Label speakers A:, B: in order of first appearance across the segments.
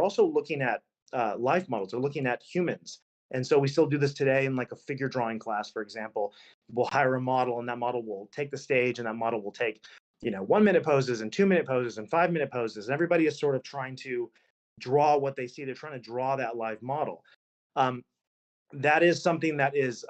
A: also looking at life models. They're looking at humans. And so we still do this today in like a figure drawing class, for example. We'll hire a model, and that model will take the stage, and that model will take, 1 minute poses and 2 minute poses and 5 minute poses. And everybody is sort of trying to draw what they see. They're trying to draw that live model. Um, that is something that is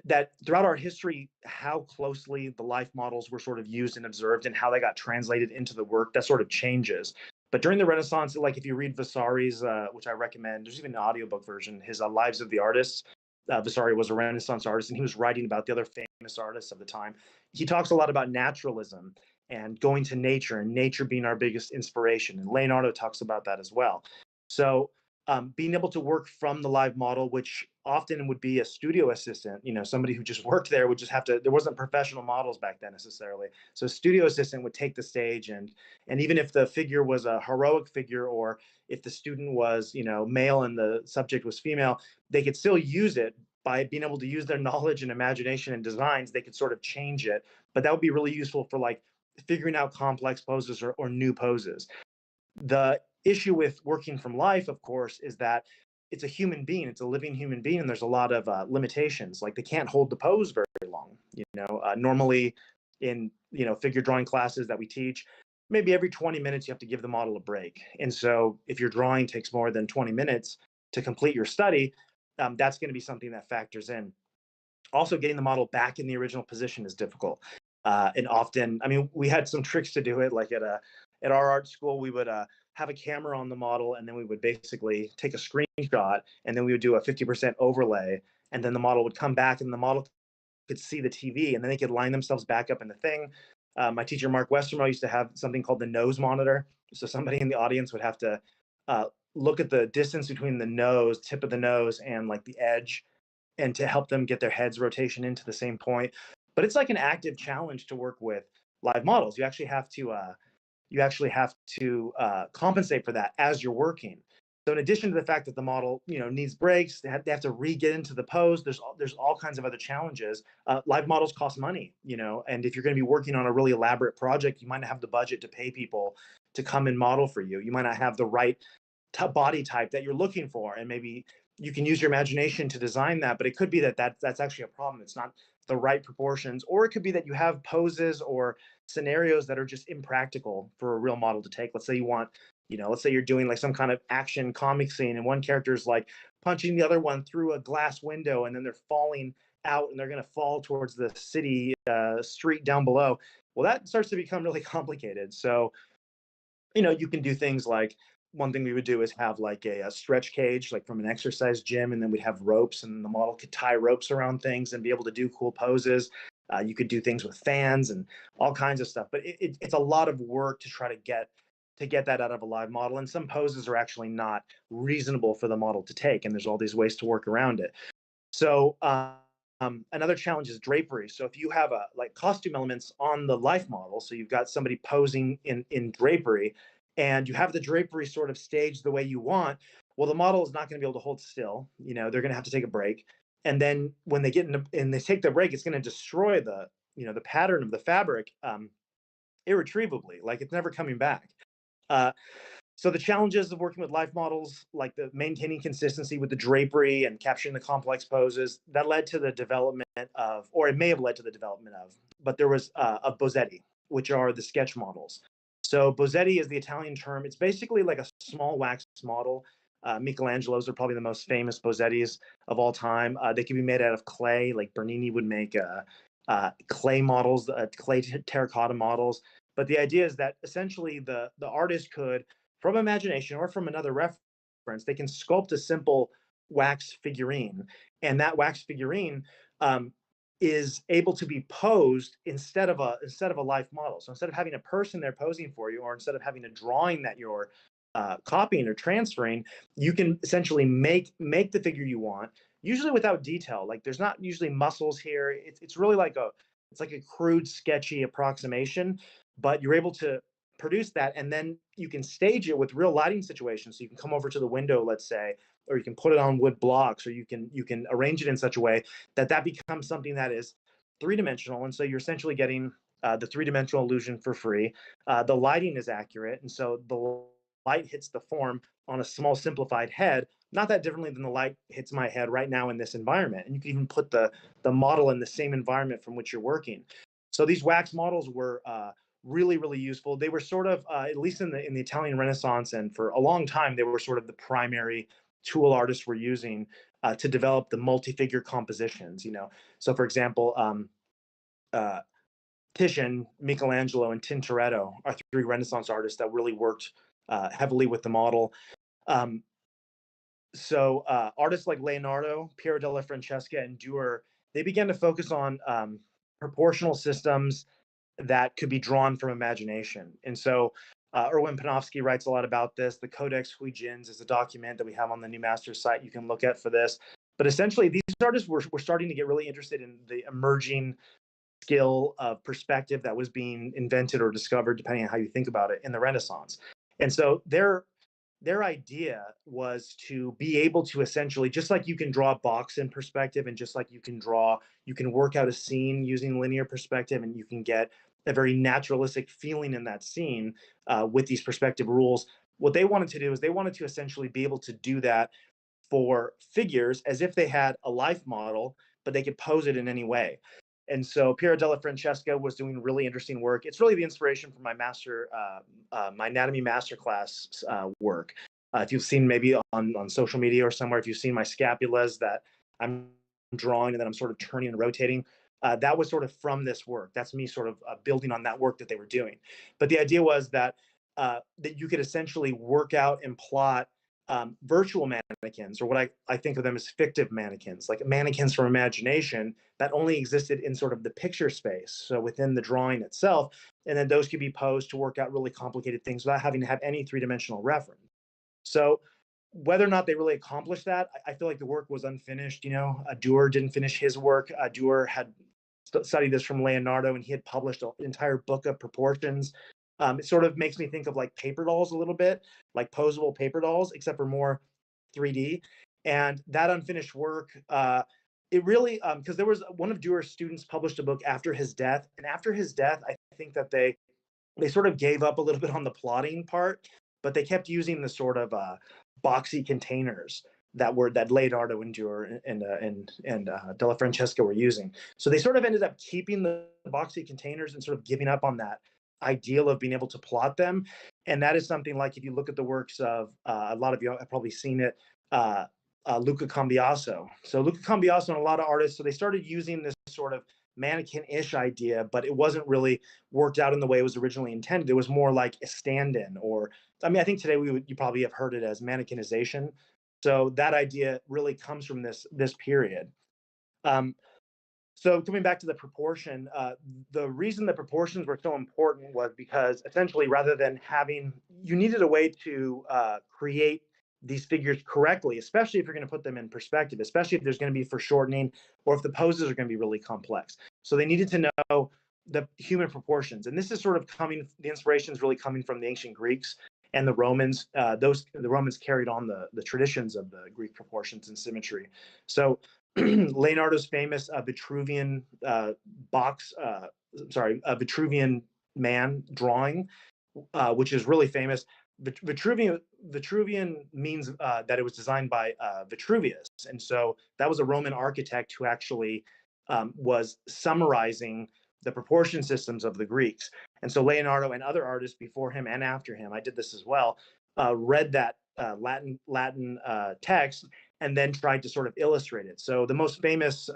A: that throughout our history, how closely the life models were sort of used and observed and how they got translated into the work, that sort of changes. But during the Renaissance, like if you read Vasari's, which I recommend, there's even an audiobook version, his Lives of the Artists. Vasari was a Renaissance artist, and he was writing about the other famous artists of the time. He talks a lot about naturalism and going to nature, and nature being our biggest inspiration. And Leonardo talks about that as well. So being able to work from the live model, which often would be a studio assistant, somebody who just worked there would just have to, there wasn't professional models back then necessarily. So studio assistant would take the stage, and even if the figure was a heroic figure, or if the student was, male and the subject was female, they could still use it by being able to use their knowledge and imagination and designs. They could sort of change it, but that would be really useful for like figuring out complex poses or new poses. The issue with working from life, of course, is that it's a human being, it's a living human being, and there's a lot of limitations. Like they can't hold the pose very long. Normally in figure drawing classes that we teach, maybe every 20 minutes you have to give the model a break. And so if your drawing takes more than 20 minutes to complete your study, that's going to be something that factors in. Also, getting the model back in the original position is difficult. And often, I mean, we had some tricks to do it. Like at our art school, we would have a camera on the model, and then we would basically take a screenshot, and then we would do a 50% overlay, and then the model would come back, and the model could see the TV, and then they could line themselves back up in the thing. My teacher, Mark Westermo, used to have something called the nose monitor. So somebody in the audience would have to look at the distance between the nose, tip of the nose, and like the edge, and to help them get their head's rotation into the same point. But it's like an active challenge to work with live models. You actually have to compensate for that as you're working. So in addition to the fact that the model, needs breaks, they have to re-get into the pose. There's all kinds of other challenges. Live models cost money, and if you're going to be working on a really elaborate project, you might not have the budget to pay people to come and model for you. You might not have the right body type that you're looking for, and maybe you can use your imagination to design that, but it could be that's actually a problem. It's not the right proportions, or it could be that you have poses or scenarios that are just impractical for a real model to take. Let's say let's say you're doing like some kind of action comic scene, and one character is like punching the other one through a glass window, and then they're falling out, and they're going to fall towards the city street down below. Well, that starts to become really complicated. So you can do things like, one thing we would do is have like a stretch cage, like from an exercise gym, and then we'd have ropes, and the model could tie ropes around things and be able to do cool poses. You could do things with fans and all kinds of stuff, but it's a lot of work to try to get that out of a live model. And some poses are actually not reasonable for the model to take, and there's all these ways to work around it. So another challenge is drapery. So if you have like costume elements on the life model, so you've got somebody posing in drapery, and you have the drapery sort of staged the way you want, well, the model is not going to be able to hold still. They're going to have to take a break, and then when they get in and they take the break, it's going to destroy the pattern of the fabric irretrievably. Like it's never coming back. Uh, so the challenges of working with life models, like the maintaining consistency with the drapery and capturing the complex poses, that led to the development of, or it may have led to the development of, but there was of Bozzetti, which are the sketch models. So Bozzetti is the Italian term. It's basically like a small wax model. Michelangelo's are probably the most famous Bozzettis of all time. They can be made out of clay, like Bernini would make clay models, clay terracotta models. But the idea is that essentially the artist could, from imagination or from another reference, they can sculpt a simple wax figurine, and that wax figurine is able to be posed instead of a life model. So instead of having a person there posing for you, or instead of having a drawing that you're copying or transferring, you can essentially make the figure you want, usually without detail. Like there's not usually muscles here. It's really like a crude, sketchy approximation, but you're able to produce that, and then you can stage it with real lighting situations. So you can come over to the window, let's say, or you can put it on wood blocks, or you can arrange it in such a way that becomes something that is three-dimensional. And so you're essentially getting the three-dimensional illusion for free. The lighting is accurate, and so the light hits the form on a small simplified head, not that differently than the light hits my head right now in this environment. And you can even put the model in the same environment from which you're working. So these wax models were really, really useful. They were sort of, at least in the Italian Renaissance, and for a long time, they were sort of the primary tool artists were using to develop the multi-figure compositions. So for example, uh, Titian, Michelangelo, and Tintoretto are three Renaissance artists that really worked heavily with the model. Um, so artists like Leonardo, Piero della Francesca, and Durer, they began to focus on proportional systems that could be drawn from imagination. And so Erwin Panofsky writes a lot about this. The Codex Huygens is a document that we have on the New Masters site you can look at for this. But essentially, these artists were starting to get really interested in the emerging skill of perspective that was being invented or discovered, depending on how you think about it, in the Renaissance. And so their idea was to be able to essentially, just like you can draw a box in perspective, and just like you can work out a scene using linear perspective, and you can get a very naturalistic feeling in that scene with these perspective rules. What they wanted to do is they wanted to essentially be able to do that for figures as if they had a life model, but they could pose it in any way. And so Piero della Francesca was doing really interesting work. It's really the inspiration for my anatomy masterclass work. If you've seen maybe on social media or somewhere, if you've seen my scapulas that I'm drawing and then I'm sort of turning and rotating, that was sort of from this work. That's me sort of building on that work that they were doing. But the idea was that you could essentially work out and plot virtual mannequins, or what I think of them as fictive mannequins, like mannequins from imagination that only existed in sort of the picture space, so within the drawing itself. And then those could be posed to work out really complicated things without having to have any three-dimensional reference. So whether or not they really accomplished that, I feel like the work was unfinished. Durer didn't finish his work. Durer had studied this from Leonardo, and he had published an entire book of proportions. It sort of makes me think of like paper dolls a little bit, like posable paper dolls, except for more 3D. And that unfinished work, it really, because there was one of Durer's students published a book after his death, and after his death, I think that they sort of gave up a little bit on the plotting part, but they kept using the sort of boxy containers that Leonardo and Durer and Della Francesca were using. So they sort of ended up keeping the boxy containers and sort of giving up on that ideal of being able to plot them. And that is something like, if you look at the works of a lot of you have probably seen it, Luca Cambiaso. So Luca Cambiaso and a lot of artists, so they started using this sort of mannequin-ish idea, but it wasn't really worked out in the way it was originally intended. It was more like a stand-in, or I think today you probably have heard it as mannequinization. So that idea really comes from this period. So coming back to the proportion, the reason the proportions were so important was because essentially, rather than you needed a way to create these figures correctly, especially if you're going to put them in perspective, especially if there's going to be foreshortening, or if the poses are going to be really complex. So they needed to know the human proportions. And this is sort of the inspiration is really coming from the ancient Greeks and the Romans. The Romans carried on the traditions of the Greek proportions and symmetry. So Leonardo's famous Vitruvian Vitruvian man drawing, which is really famous. Vitruvian means that it was designed by Vitruvius, and so that was a Roman architect who actually was summarizing the proportion systems of the Greeks. And so Leonardo and other artists before him and after him, I did this as well, read that Latin text and then tried to sort of illustrate it. So the most famous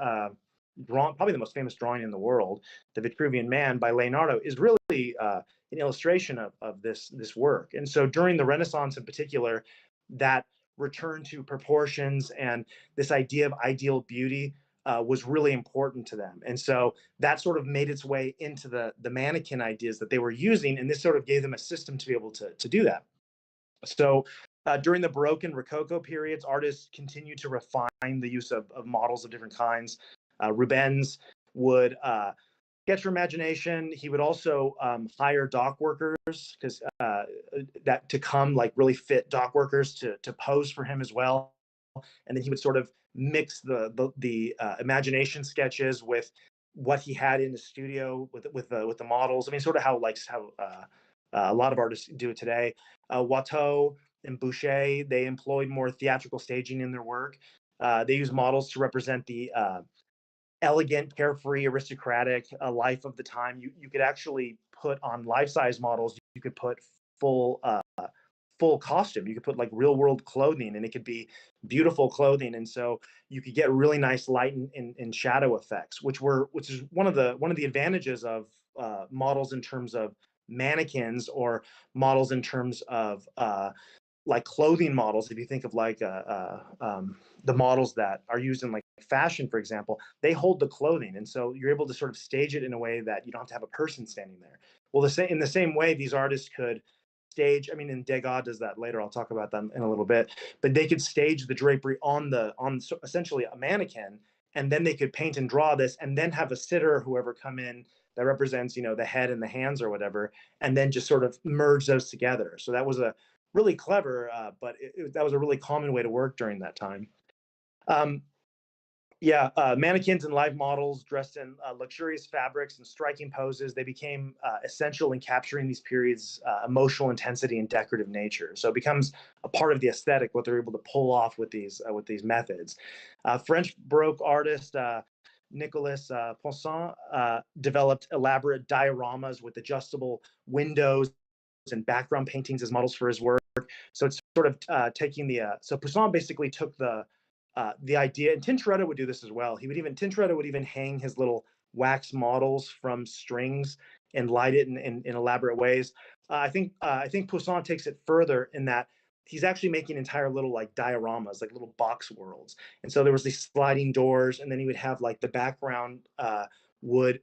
A: probably the most famous drawing in the world, the Vitruvian Man by Leonardo, is really an illustration of this work. And so during the Renaissance in particular, that return to proportions and this idea of ideal beauty was really important to them. And so that sort of made its way into the mannequin ideas that they were using, and this sort of gave them a system to be able to do that. So during the Baroque and Rococo periods, artists continued to refine the use of models of different kinds. Rubens would sketch for imagination. He would also hire dock workers that to come, like really fit dock workers to pose for him as well. And then he would sort of mix the imagination sketches with what he had in the studio with the models. I mean, sort of how A lot of artists do it today. Watteau and Boucher, they employed more theatrical staging in their work. They use models to represent the elegant, carefree, aristocratic life of the time. You could actually put on life size models. You could put full full costume. You could put like real world clothing, and it could be beautiful clothing. And so you could get really nice light and shadow effects, which is one of the advantages of models in terms of mannequins, or models in terms of like clothing models. If you think of like the models that are used in like fashion, for example, they hold the clothing, and so you're able to sort of stage it in a way that you don't have to have a person standing there. Well, in the same way, these artists could stage. I mean, and Degas does that later. I'll talk about them in a little bit. But they could stage the drapery on essentially a mannequin, and then they could paint and draw this, and then have a sitter, or whoever, come in that represents, the head and the hands or whatever, and then just sort of merge those together. So that was a really clever, but that was a really common way to work during that time. Um, yeah, mannequins and live models dressed in luxurious fabrics and striking poses, they became essential in capturing these periods' emotional intensity and decorative nature. So it becomes a part of the aesthetic, what they're able to pull off with these methods. French Baroque artist Nicolas Poussin developed elaborate dioramas with adjustable windows and background paintings as models for his work. So it's sort of taking so Poussin basically took the idea, and Tintoretto would do this as well. Tintoretto would even hang his little wax models from strings and light it in elaborate ways. I think Poussin takes it further in that he's actually making entire little like dioramas, like little box worlds. And so there was these sliding doors, and then he would have like the background would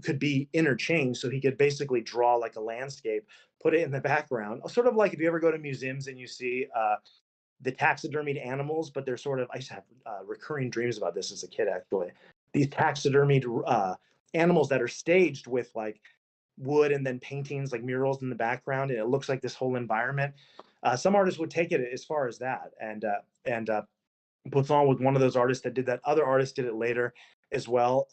A: could be interchanged, so he could basically draw like a landscape, put it in the background, sort of like if you ever go to museums and you see the taxidermied animals, but they're sort of, I used to have recurring dreams about this as a kid, actually. These taxidermied animals that are staged with like wood and then paintings, like murals in the background, and it looks like this whole environment. Some artists would take it as far as that, and Poussin was one of those artists that did that. Other artists did it later as well.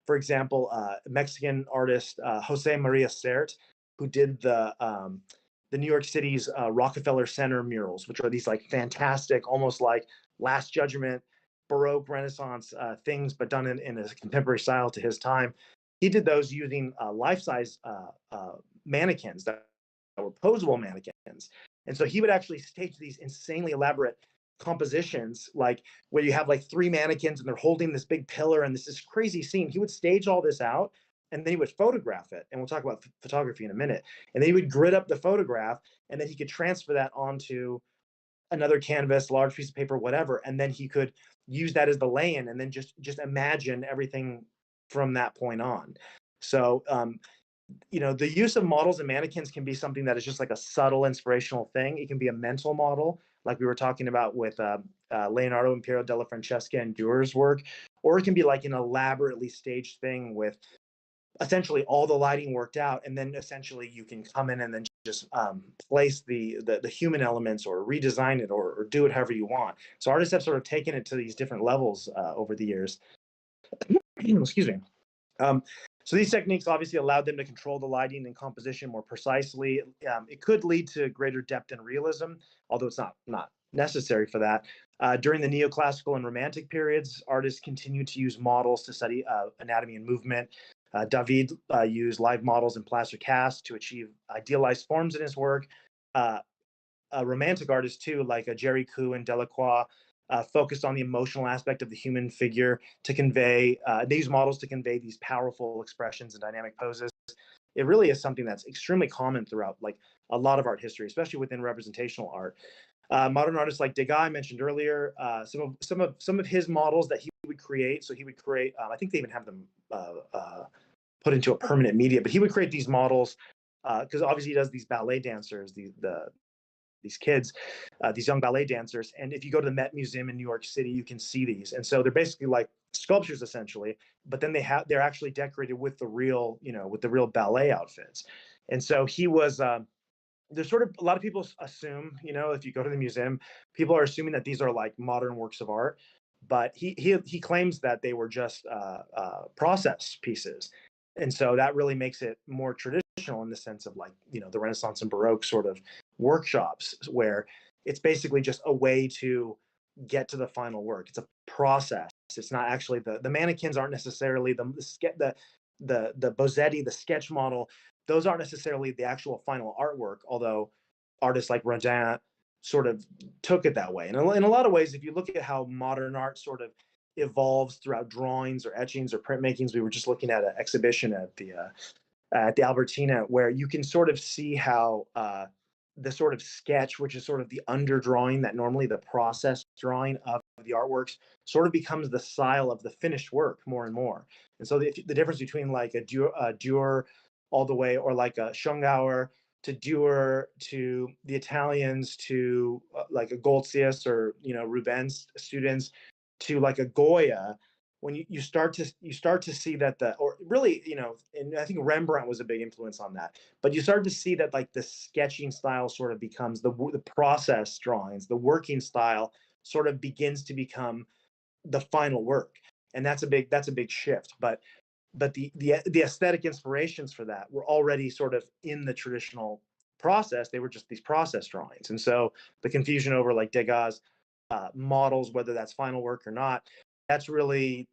A: For example, Mexican artist Jose Maria Sert, who did the New York City's Rockefeller Center murals, which are these like fantastic, almost like Last Judgment, Baroque, Renaissance things, but done in a contemporary style to his time. He did those using life-size mannequins that were posable mannequins. And so he would actually stage these insanely elaborate compositions, like where you have like three mannequins and they're holding this big pillar and this crazy scene. He would stage all this out, and then he would photograph it. And we'll talk about photography in a minute. And then he would grid up the photograph, and then he could transfer that onto another canvas, large piece of paper, whatever. And then he could use that as the lay-in, and then just imagine everything from that point on. So the use of models and mannequins can be something that is just like a subtle inspirational thing. It can be a mental model, like we were talking about with Leonardo and Piero della Francesca and Dürer's work, or it can be like an elaborately staged thing with essentially all the lighting worked out, and then essentially you can come in and then just place the human elements, or redesign it, or do it however you want. So artists have sort of taken it to these different levels over the years. Excuse me. So these techniques obviously allowed them to control the lighting and composition more precisely. It could lead to greater depth and realism, although it's not necessary for that. During the neoclassical and romantic periods, artists continued to use models to study anatomy and movement. David used live models and plaster casts to achieve idealized forms in his work. Romantic artists too, like Jerry Koo and Delacroix, focused on the emotional aspect of the human figure to convey these models to convey these powerful expressions and dynamic poses. It really is something that's extremely common throughout like a lot of art history, especially within representational art. Modern artists like Degas, I mentioned earlier, some of his models that he would create. So he would create. I think they even have them put into a permanent media, but he would create these models because obviously he does these ballet dancers, these kids, these young ballet dancers. And if you go to the Met Museum in New York City, you can see these. And so they're basically like sculptures essentially, but then they're actually decorated with the real, with the real ballet outfits. And so he was. There's sort of a lot of people assume, if you go to the museum, people are assuming that these are like modern works of art, but he claims that they were just process pieces. And so that really makes it more traditional in the sense of like, the Renaissance and Baroque sort of workshops where it's basically just a way to get to the final work. It's a process. It's not actually the mannequins aren't necessarily the Bozzetti, the sketch model. Those aren't necessarily the actual final artwork, although artists like Rodin sort of took it that way. And in a lot of ways, if you look at how modern art sort of evolves throughout drawings or etchings or printmakings, we were just looking at an exhibition at the Albertina where you can sort of see how the sort of sketch, which is sort of the underdrawing that normally the process drawing of the artworks, sort of becomes the style of the finished work more and more. And so the difference between like a Durer all the way, or like a Schongauer to Durer to the Italians to like a Goltzius or Rubens students to like a Goya, when you start to see that or really, and I think Rembrandt was a big influence on that, but you start to see that like the sketching style sort of becomes the process drawings, the working style sort of begins to become the final work. And that's a big shift. But the aesthetic inspirations for that were already sort of in the traditional process. They were just these process drawings. And so the confusion over like Degas models, whether that's final work or not, that's really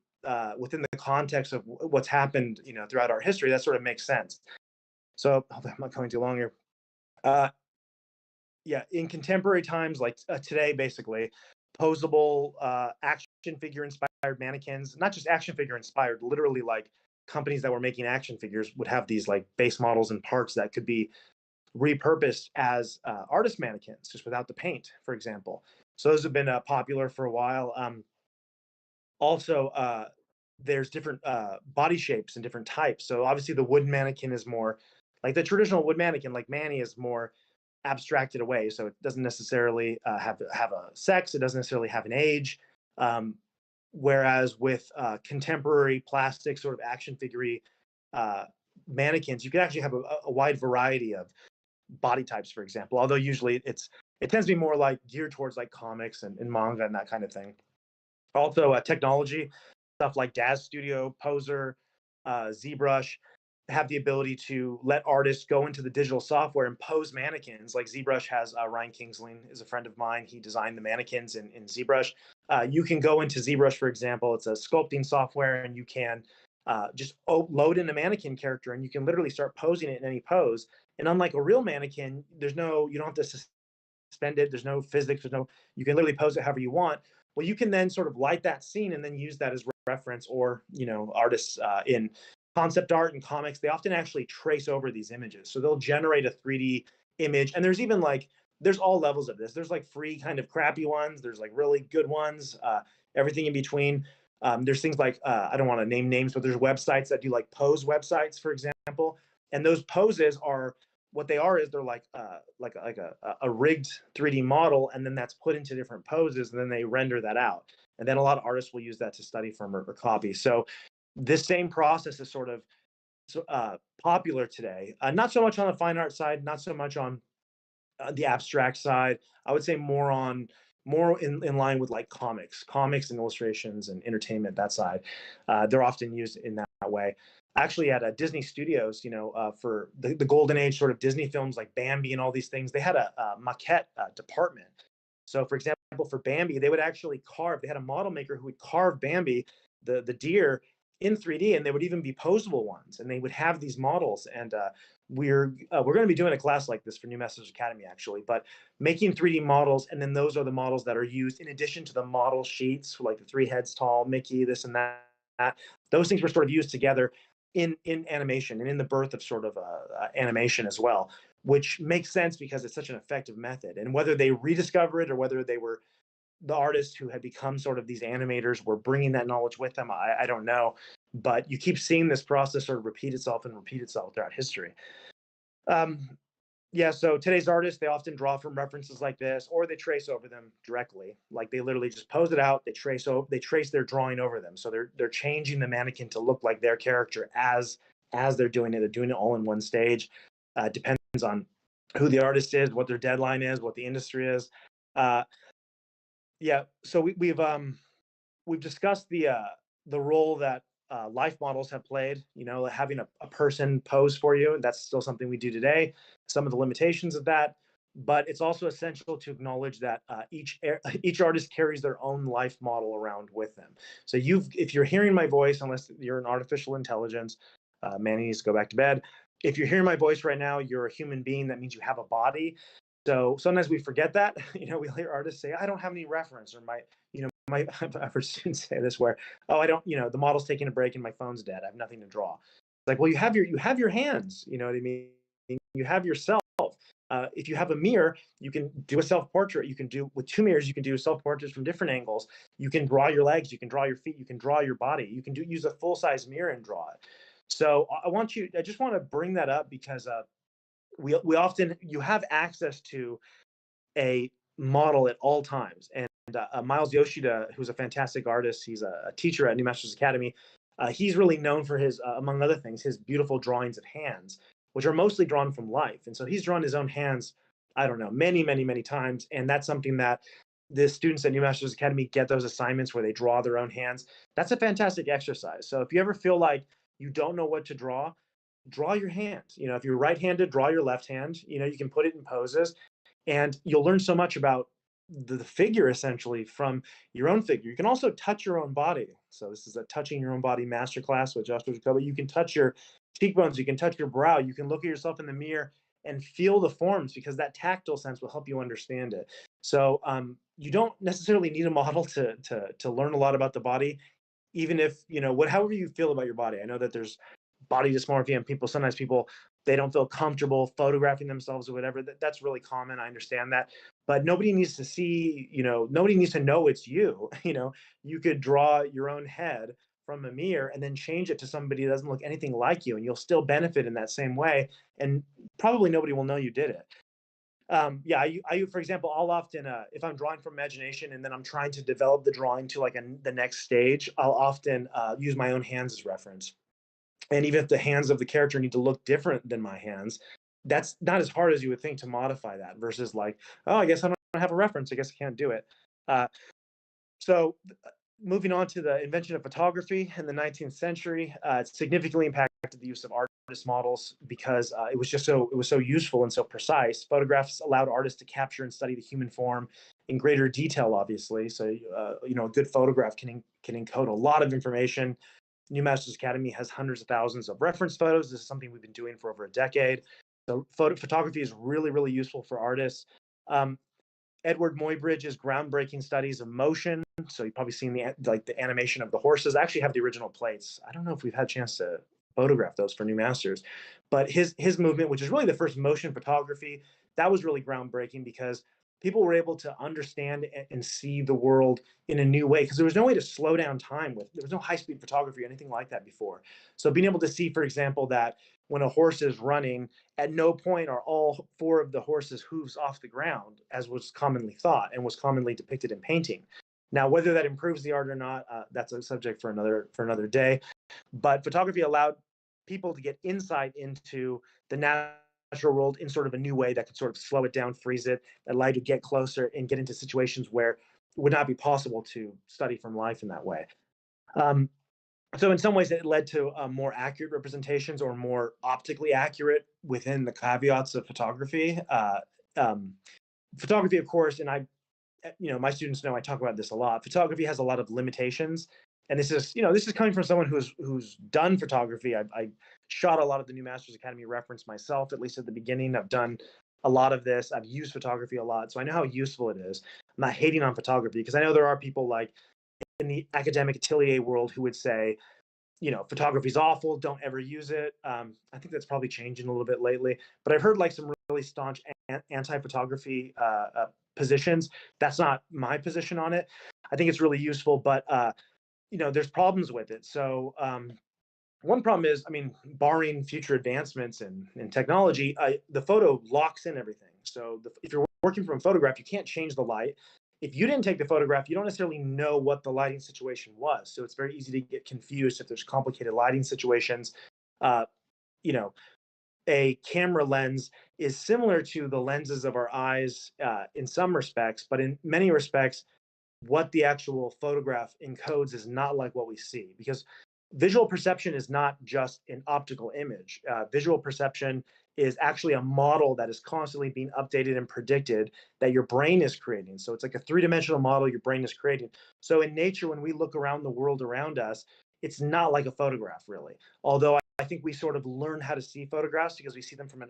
A: within the context of what's happened, throughout our history. That sort of makes sense. So I'm not going too long here. Yeah, in contemporary times, like today, basically, posable action figure inspired mannequins, not just action figure inspired, literally like companies that were making action figures would have these like base models and parts that could be repurposed as artist mannequins, just without the paint, for example. So those have been popular for a while. Also, there's different body shapes and different types. So obviously, the wood mannequin is more like the traditional wood mannequin, like Manny, is more abstracted away. So it doesn't necessarily have a sex. It doesn't necessarily have an age. Um, Whereas with contemporary plastic sort of action figure mannequins, you can actually have a wide variety of body types, for example. Although usually it tends to be more like geared towards like comics and manga and that kind of thing. Also, technology stuff like Daz Studio, Poser, ZBrush have the ability to let artists go into the digital software and pose mannequins. Like ZBrush has Ryan Kingsling is a friend of mine. He designed the mannequins in ZBrush. You can go into ZBrush, for example. It's a sculpting software, and you can just load in a mannequin character, and you can literally start posing it in any pose. And unlike a real mannequin, you don't have to suspend it. There's no physics. You can literally pose it however you want. Well, you can then sort of light that scene and then use that as reference, or artists in concept art and comics, they often actually trace over these images. So they'll generate a 3D image, and there's even like there's all levels of this. There's like free kind of crappy ones. There's like really good ones. Everything in between. There's things like I don't want to name names, but there's websites that do like pose websites, for example, and those poses are what they are is they're like a rigged 3D model, and then that's put into different poses, and then they render that out. And then a lot of artists will use that to study from or copy. So this same process is sort of popular today. Not so much on the fine art side, not so much on the abstract side. I would say more in line with like comics and illustrations and entertainment. That side, they're often used in that way. Actually, at Disney Studios, for the golden age sort of Disney films like Bambi and all these things, they had a maquette department. So, for example, for Bambi, they would actually carve. They had a model maker who would carve Bambi, the deer, in 3D, and they would even be posable ones. And they would have these models. And we're going to be doing a class like this for New Masters Academy, actually. But making 3D models, and then those are the models that are used in addition to the model sheets, like the 3 heads tall, Mickey, this and that. Those things were sort of used together in animation and in the birth of sort of animation as well, which makes sense because it's such an effective method. And whether they rediscover it or whether they were the artists who had become sort of these animators were bringing that knowledge with them, I don't know. But you keep seeing this process sort of repeat itself throughout history. Yeah, so today's artists, they often draw from references like this, or they trace over them directly. Like they literally just pose it out, they trace their drawing over them. So they're changing the mannequin to look like their character as they're doing it. They're doing it all in one stage. Depends on who the artist is, what their deadline is, what the industry is. Yeah, so we've discussed the role that life models have played, having a person pose for you. That's still something we do today, some of the limitations of that. But it's also essential to acknowledge that each artist carries their own life model around with them. So if you're hearing my voice, unless you're an artificial intelligence, Manny needs to go back to bed. If you're hearing my voice right now, you're a human being. That means you have a body. So sometimes we forget that. We hear artists say, "I don't have any reference," or I've heard students say this where, "Oh, I don't, the model's taking a break and my phone's dead. I have nothing to draw." It's like, well, you have your hands. You know what I mean? You have yourself. If you have a mirror, you can do a self-portrait. You can do with two mirrors. You can do self-portraits from different angles. You can draw your legs. You can draw your feet. You can draw your body. You can use a full-size mirror and draw it. So I just want to bring that up because we often you have access to a model at all times. And Miles Yoshida, who's a fantastic artist, he's a teacher at New Masters Academy. He's really known for his, among other things, his beautiful drawings of hands, which are mostly drawn from life. And so he's drawn his own hands, I don't know, many, many, many times. And that's something that the students at New Masters Academy get those assignments where they draw their own hands. That's a fantastic exercise. So if you ever feel like you don't know what to draw your hand. If you're right-handed, draw your left hand. You can put it in poses and you'll learn so much about the figure essentially from your own figure. You can also touch your own body. So this is a touching your own body masterclass with Joshua Jacoby. You can touch your cheekbones, you can touch your brow, you can look at yourself in the mirror and feel the forms because that tactile sense will help you understand it. So you don't necessarily need a model to learn a lot about the body, even if however you feel about your body. I know that there's body dysmorphia and sometimes people they don't feel comfortable photographing themselves or whatever. That's really common. I understand that, but nobody needs to see, nobody needs to know it's you. You could draw your own head from a mirror and then change it to somebody that doesn't look anything like you, and you'll still benefit in that same way. And probably nobody will know you did it. Yeah, for example, I'll often, if I'm drawing from imagination and then I'm trying to develop the drawing to like the next stage, I'll often use my own hands as reference. And even if the hands of the character need to look different than my hands, that's not as hard as you would think to modify that versus like, oh, I guess I don't have a reference. I guess I can't do it. So moving on to the invention of photography in the 19th century, it significantly impacted the use of artist models because it was so useful and so precise. Photographs allowed artists to capture and study the human form in greater detail, obviously. So a good photograph can encode a lot of information. New Masters Academy has hundreds of thousands of reference photos. This is something we've been doing for over a decade. So photography is really, really useful for artists. Edward Muybridge's groundbreaking studies of motion. So you've probably seen the animation of the horses. I actually have the original plates. I don't know if we've had a chance to photograph those for New Masters, but his movement, which is really the first motion photography, that was really groundbreaking because people were able to understand and see the world in a new way because there was no way to slow down time there was no high-speed photography or anything like that before. So being able to see, for example, that when a horse is running, at no point are all four of the horse's hooves off the ground, as was commonly thought and was commonly depicted in painting. Now, whether that improves the art or not, that's a subject for another day. But photography allowed people to get insight into the natural world in sort of a new way that could sort of slow it down, freeze it, allow you to get closer and get into situations where it would not be possible to study from life in that way. So in some ways, it led to more accurate representations or more optically accurate within the caveats of photography. Photography, of course, and my students know I talk about this a lot. Photography has a lot of limitations, and this is coming from someone who's done photography. I shot a lot of the New Masters Academy reference myself, at least at the beginning. I've done a lot of this. I've used photography a lot, so I know how useful it is. I'm not hating on photography because I know there are people like in the academic atelier world who would say, photography is awful, don't ever use it. I think that's probably changing a little bit lately, but I've heard like some really staunch anti-photography positions. That's not my position on it. I think it's really useful, but there's problems with it. So one problem is, barring future advancements in technology, the photo locks in everything. So if you're working from a photograph, you can't change the light. If you didn't take the photograph, you don't necessarily know what the lighting situation was. So it's very easy to get confused if there's complicated lighting situations. Uh, a camera lens is similar to the lenses of our eyes in some respects, but in many respects, what the actual photograph encodes is not like what we see because visual perception is not just an optical image. Visual perception is actually a model that is constantly being updated and predicted that your brain is creating. So it's like a three-dimensional model your brain is creating. So in nature, when we look around the world around us, it's not like a photograph, really. Although I think we sort of learn how to see photographs because we see them from an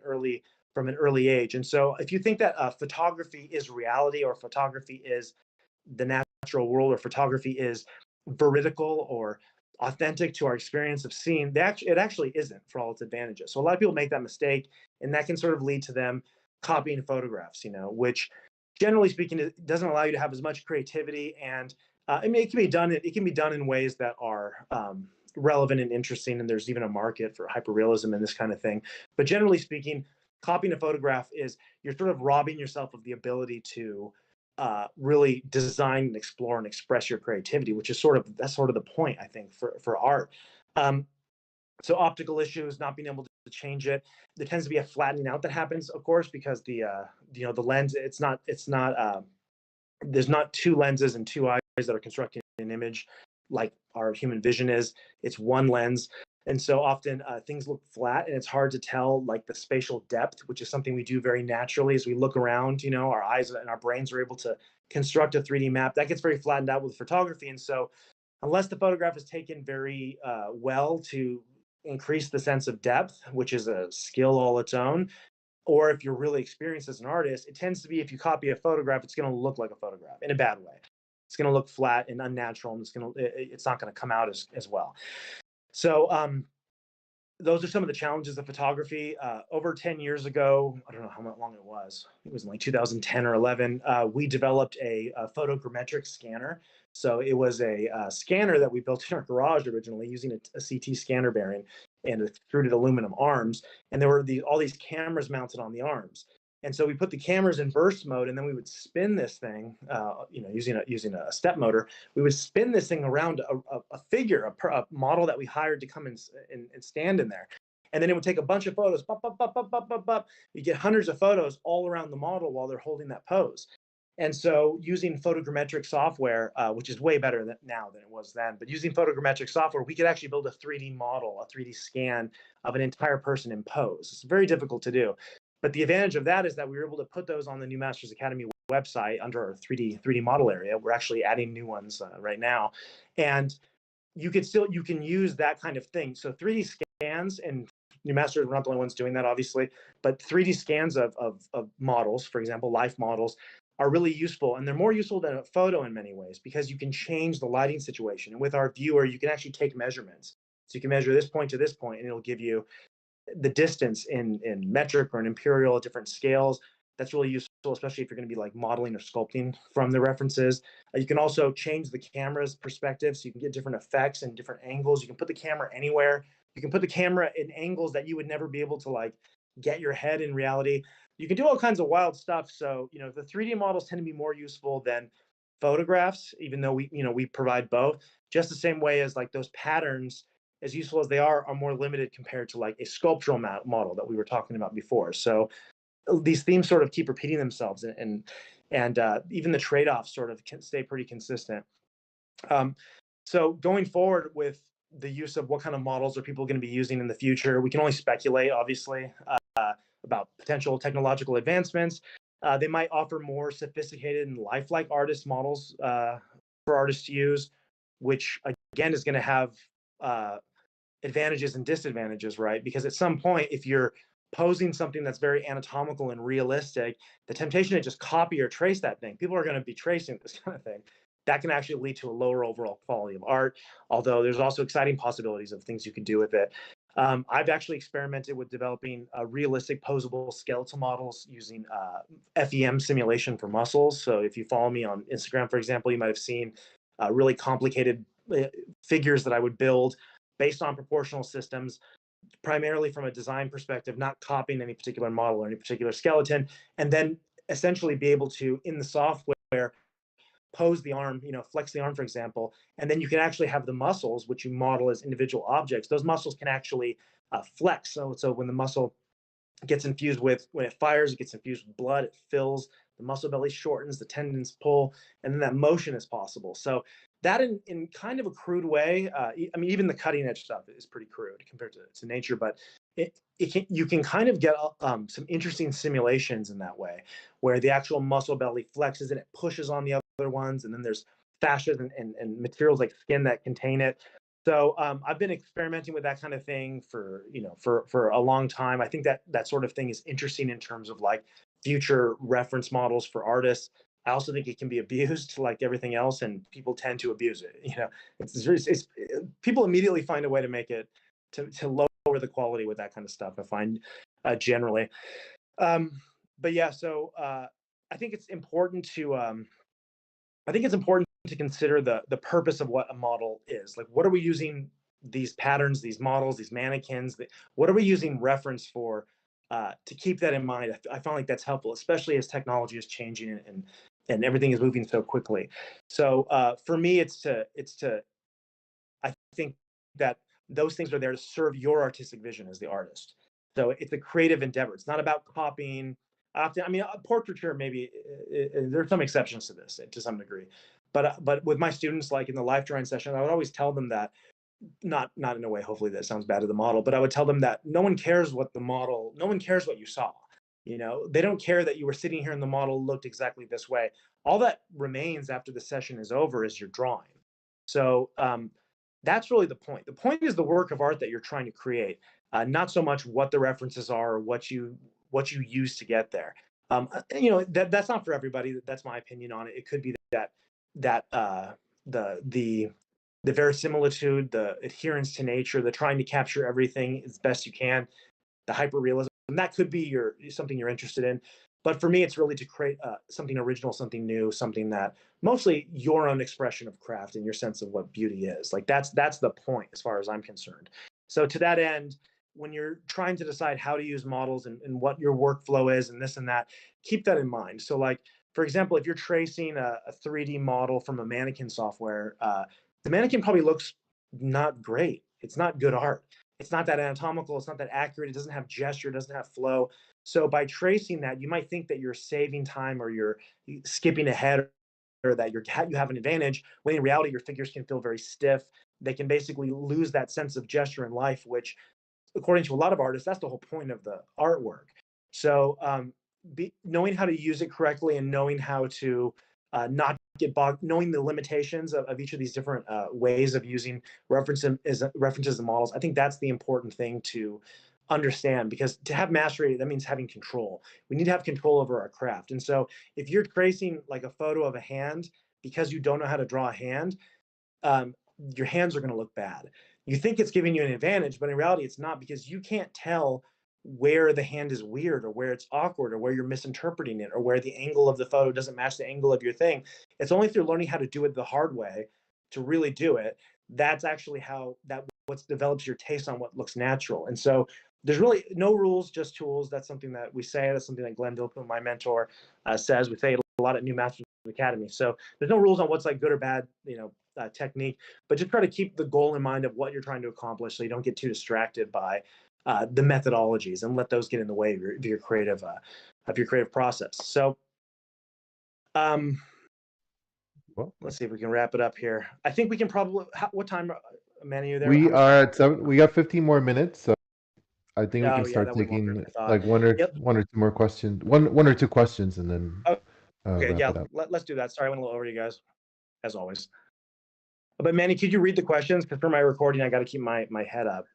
A: early age. And so if you think that photography is reality, or photography is the natural world, or photography is veridical or authentic to our experience of seeing, it actually isn't for all its advantages. So a lot of people make that mistake, and that can sort of lead to them copying photographs, which generally speaking, it doesn't allow you to have as much creativity. And I mean, it can be done. It can be done in ways that are relevant and interesting, and there's even a market for hyperrealism and this kind of thing. But generally speaking, copying a photograph is, you're sort of robbing yourself of the ability to really design and explore and express your creativity, which is that's sort of the point, I think, for art. Um, so optical issues, not being able to change it. There tends to be a flattening out that happens, of course, because the lens, there's not two lenses and two eyes that are constructing an image like our human vision is. It's one lens. And so often things look flat, and it's hard to tell like the spatial depth, which is something we do very naturally as we look around. Our eyes and our brains are able to construct a 3D map that gets very flattened out with photography. And so unless the photograph is taken very well to increase the sense of depth, which is a skill all its own, or if you're really experienced as an artist, it tends to be, if you copy a photograph, it's going to look like a photograph in a bad way. It's going to look flat and unnatural, and it's not going to come out as well. So those are some of the challenges of photography. Over 10 years ago, I don't know how long it was. It was in like 2010 or 11. We developed a photogrammetric scanner. So it was a scanner that we built in our garage originally using a CT scanner bearing and extruded aluminum arms. And there were all these cameras mounted on the arms. And so we put the cameras in burst mode, and then we would spin this thing, using a step motor. We would spin this thing around a figure, a model that we hired to come and stand in there. And then it would take a bunch of photos. You get hundreds of photos all around the model while they're holding that pose. And so using photogrammetric software, which is way better now than it was then, but using photogrammetric software, we could actually build a 3D model, a 3D scan of an entire person in pose. It's very difficult to do. But the advantage of that is that we were able to put those on the New Masters Academy website under our 3D model area. We're actually adding new ones right now. And you can use that kind of thing. So 3D scans, and New Masters, we're not the only ones doing that, obviously, but 3D scans of models, for example, life models, are really useful. And they're more useful than a photo in many ways, because you can change the lighting situation. And with our viewer, you can actually take measurements. So you can measure this point to this point, and it'll give you the distance in metric or in imperial at different scales. That's really useful, especially if you're going to be like modeling or sculpting from the references. You can also change the camera's perspective, so you can get different effects and different angles. You can put the camera anywhere. You can put the camera in angles that you would never be able to like get your head in reality. You can do all kinds of wild stuff. So the 3D models tend to be more useful than photographs, even though we provide both. Just the same way as like those patterns, as useful as they are more limited compared to like a sculptural model that we were talking about before. So these themes sort of keep repeating themselves, and even the trade-offs sort of can stay pretty consistent. So going forward with the use of what kind of models are people going to be using in the future, we can only speculate, obviously, about potential technological advancements. They might offer more sophisticated and lifelike artist models for artists to use, which again is going to have advantages and disadvantages, right? Because at some point, if you're posing something that's very anatomical and realistic, the temptation to just copy or trace that thing, people are going to be tracing this kind of thing. That can actually lead to a lower overall quality of art, although there's also exciting possibilities of things you can do with it. I've actually experimented with developing realistic posable skeletal models using FEM simulation for muscles. So if you follow me on Instagram, for example, you might have seen really complicated figures that I would build based on proportional systems, primarily from a design perspective, not copying any particular model or any particular skeleton, and then essentially be able to, in the software, pose the arm, flex the arm, for example, and then you can actually have the muscles, which you model as individual objects. Those muscles can actually flex. So when the muscle gets infused when it fires, it gets infused with blood, it fills the muscle belly shortens, the tendons pull, and then that motion is possible. So that in kind of a crude way, I mean, even the cutting edge stuff is pretty crude compared to nature, but you can kind of get some interesting simulations in that way, where the actual muscle belly flexes and it pushes on the other ones, and then there's fascias and materials like skin that contain it. So I've been experimenting with that kind of thing for for a long time. I think that that sort of thing is interesting in terms of like future reference models for artists. I also think it can be abused like everything else, and people tend to abuse it. It's people immediately find a way to make it to lower the quality with that kind of stuff. I find generally, but yeah. So I think it's important to consider the purpose of what a model is. Like, what are we using these patterns, these models, these mannequins? What are we using reference for? To keep that in mind, I find like that's helpful, especially as technology is changing and everything is moving so quickly. So for me, I think that those things are there to serve your artistic vision as the artist. So it's a creative endeavor. It's not about copying. Often, I mean, portraiture maybe there's some exceptions to this to some degree, but with my students, like in the life drawing session, I would always tell them that not in a way. Hopefully, that sounds bad to the model, but I would tell them that no one cares what the model. No one cares what you saw. They don't care that you were sitting here and the model looked exactly this way. All that remains after the session is over is your drawing. So that's really the point. The point is the work of art that you're trying to create, not so much what the references are or what you use to get there. That's not for everybody. That's my opinion on it. It could be that the verisimilitude, the adherence to nature, the trying to capture everything as best you can, the hyperrealism. And that could be something you're interested in. But for me, it's really to create something original, something new, something that mostly your own expression of craft and your sense of what beauty is. Like that's the point as far as I'm concerned. So to that end, when you're trying to decide how to use models and what your workflow is and this and that, keep that in mind. So like, for example, if you're tracing a 3D model from a mannequin software, the mannequin probably looks not great. It's not good art. It's not that anatomical. It's not that accurate. It doesn't have gesture. It doesn't have flow. So by tracing that, you might think that you're saving time or you're skipping ahead or that you have an advantage, when in reality, your figures can feel very stiff. They can basically lose that sense of gesture and life, which, according to a lot of artists, that's the whole point of the artwork. So knowing how to use it correctly and knowing how to not get bogged, knowing the limitations of each of these different ways of using references and models, I think that's the important thing to understand, because to have mastery, that means having control. We need to have control over our craft. And so if you're tracing like a photo of a hand because you don't know how to draw a hand, um, your hands are going to look bad. You think it's giving you an advantage, but in reality, it's not, because you can't tell where the hand is weird or where it's awkward or where you're misinterpreting it or where the angle of the photo doesn't match the angle of your thing. It's only through learning how to do it the hard way to really do it. That's actually what develops your taste on what looks natural. And so there's really no rules, just tools. That's something that we say. That's something that Glenn Dilpoon, my mentor, says. We say it a lot at New Masters Academy. So there's no rules on what's like good or bad, technique, but just try to keep the goal in mind of what you're trying to accomplish, so you don't get too distracted by the methodologies and let those get in the way of your creative process. So, well, let's see if we can wrap it up here. I think we can probably. What time, Manny, are you there?
B: We are at 7. We got 15 more minutes, so I think we can start
A: that went longer
B: taking
A: than I thought.
B: like one or two more questions, one or two questions, and then
A: okay,
B: wrap it up.
A: Let's do that. Sorry, I went a little over you guys, as always. But Manny, could you read the questions? Because for my recording, I got to keep my head up.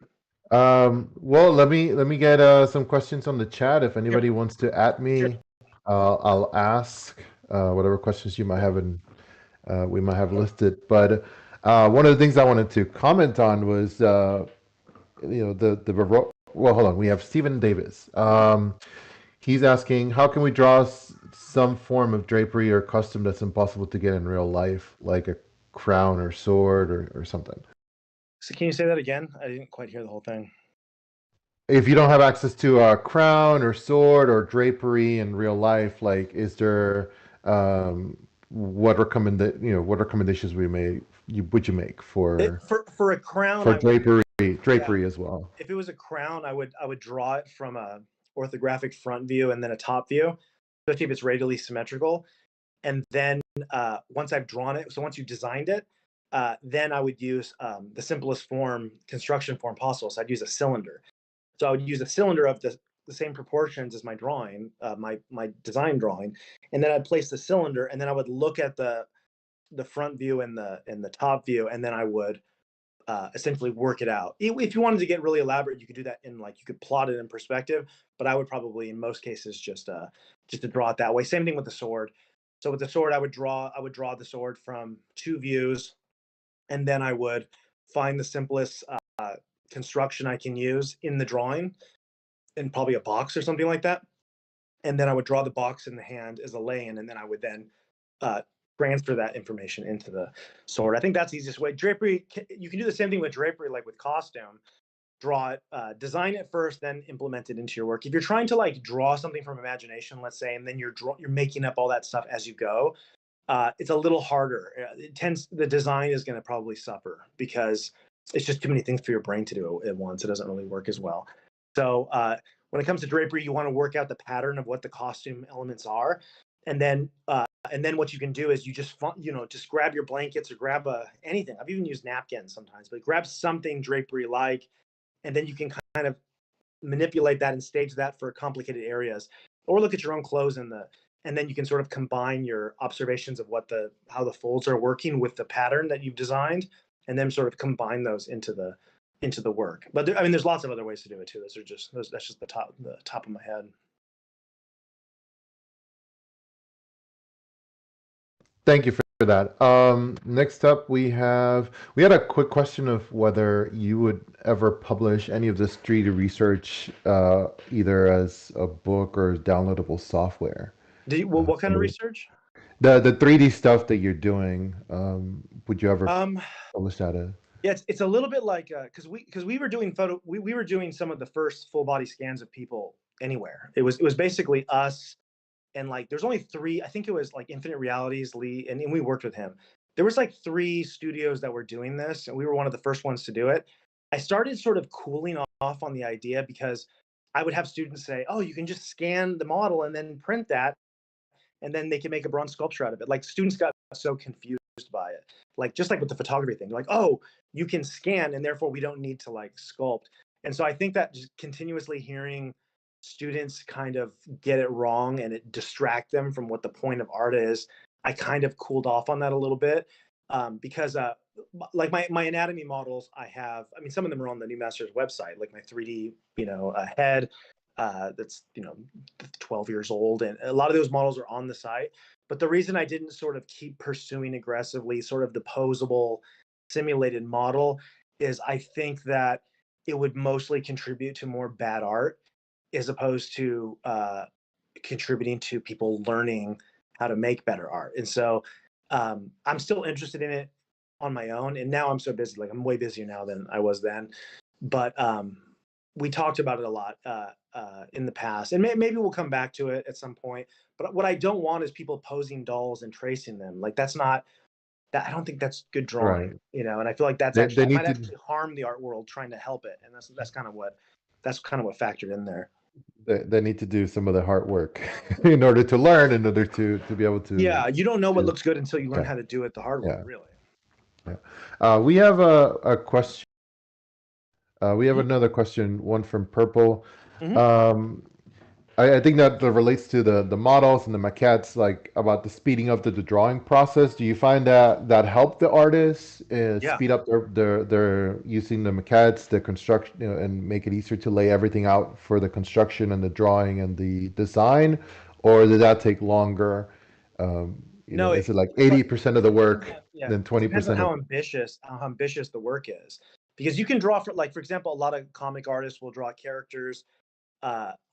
B: Well, let me get some questions on the chat. If anybody wants to at me,
A: Sure.
B: I'll ask whatever questions you might have, and we might have listed. But one of the things I wanted to comment on was well, hold on. We have Stephen Davis. He's asking, how can we draw some form of drapery or custom that's impossible to get in real life, like a crown or sword or something?
A: So can you say that again? I didn't quite hear the whole thing.
B: If you don't have access to a crown or sword or drapery in real life, like, is there what recommendations would you make for
A: a crown,
B: for drapery as well?
A: If it was a crown, I would draw it from a orthographic front view and then a top view. especially if it's radially symmetrical. And then once I've drawn it, so once you've designed it, then I would use the simplest construction form possible. So I'd use a cylinder. So I would use a cylinder of the same proportions as my drawing, my design drawing, and then I'd place the cylinder, and then I would look at the front view and the top view, and then I would essentially work it out. If you wanted to get really elaborate, you could do that in like you could plot it in perspective, but I would probably in most cases just to draw it that way. Same thing with the sword. So with the sword, I would draw the sword from two views, and then I would find the simplest construction I can use in the drawing, in probably a box or something like that. And then I would draw the box in the hand as a lay-in, and then I would then uh, transfer that information into the sword. I think that's the easiest way. Drapery, you can do the same thing with drapery, like with costume. Draw it, design it first, then implement it into your work. If you're trying to like draw something from imagination, let's say, and then you're making up all that stuff as you go, it's a little harder. The design is going to probably suffer because it's just too many things for your brain to do at once. It doesn't really work as well. So when it comes to drapery, you want to work out the pattern of what the costume elements are, and then what you can do is you just just grab your blankets or grab anything. I've even used napkins sometimes, but grab something drapery like, and then you can kind of manipulate that and stage that for complicated areas, or look at your own clothes and then you can sort of combine your observations of how the folds are working with the pattern that you've designed, and then sort of combine those into the work. But I mean, there's lots of other ways to do it too. That's just the top of my head.
B: Thank you for that. Next up, we had a quick question of whether you would ever publish any of this 3D research, either as a book or as downloadable software.
A: What kind of research?
B: The 3D stuff that you're doing, would you ever publish that?
A: Yeah, it's a little bit like because we were doing we were doing some of the first full body scans of people anywhere. It was basically us, and like there's only three. I think it was like Infinite Realities, Lee, and we worked with him. There was like 3 studios that were doing this, and we were one of the first ones to do it. I started sort of cooling off on the idea because I would have students say, "Oh, you can just scan the model and then print that, and then they can make a bronze sculpture out of it." Like students got so confused by it, like just like with the photography thing, like, "Oh, you can scan and therefore we don't need to like sculpt." And so I think that just continuously hearing students kind of get it wrong and it distract them from what the point of art is, I kind of cooled off on that a little bit, because like my anatomy models I mean, some of them are on the New Masters website, like my 3D head, that's 12 years old, and a lot of those models are on the site. But the reason I didn't sort of keep pursuing aggressively sort of the posable simulated model is I think that it would mostly contribute to more bad art as opposed to contributing to people learning how to make better art. And so I'm still interested in it on my own. And now I'm so busy, like I'm way busier now than I was then. But we talked about it a lot in the past, and maybe we'll come back to it at some point. But what I don't want is people posing dolls and tracing them. Like that's not that. I don't think that's good drawing,
B: Right.
A: And I feel like
B: They
A: that
B: need
A: might
B: to
A: actually harm the art world trying to help it. And that's kind of what factored in there.
B: they need to do some of the hard work in order to learn, in order to be able to.
A: Yeah, you don't know what
B: to
A: looks good until you learn
B: yeah,
A: how to do it the hard way,
B: yeah,
A: really.
B: yeah. We have a question. We have
A: Mhm.
B: another question, one from Purple.
A: Mhm.
B: Um, I think that relates to the models and the maquettes, like about the speeding up the drawing process. Do you find that help the artists
A: Yeah.
B: speed up their using the maquettes, the construction, and make it easier to lay everything out for the construction and the drawing and the design, or did that take longer?
A: No,
B: Is it like
A: so
B: 80% of the work, then
A: it depends on
B: 20% of?
A: how ambitious the work is. Because you can draw for example, a lot of comic artists will draw characters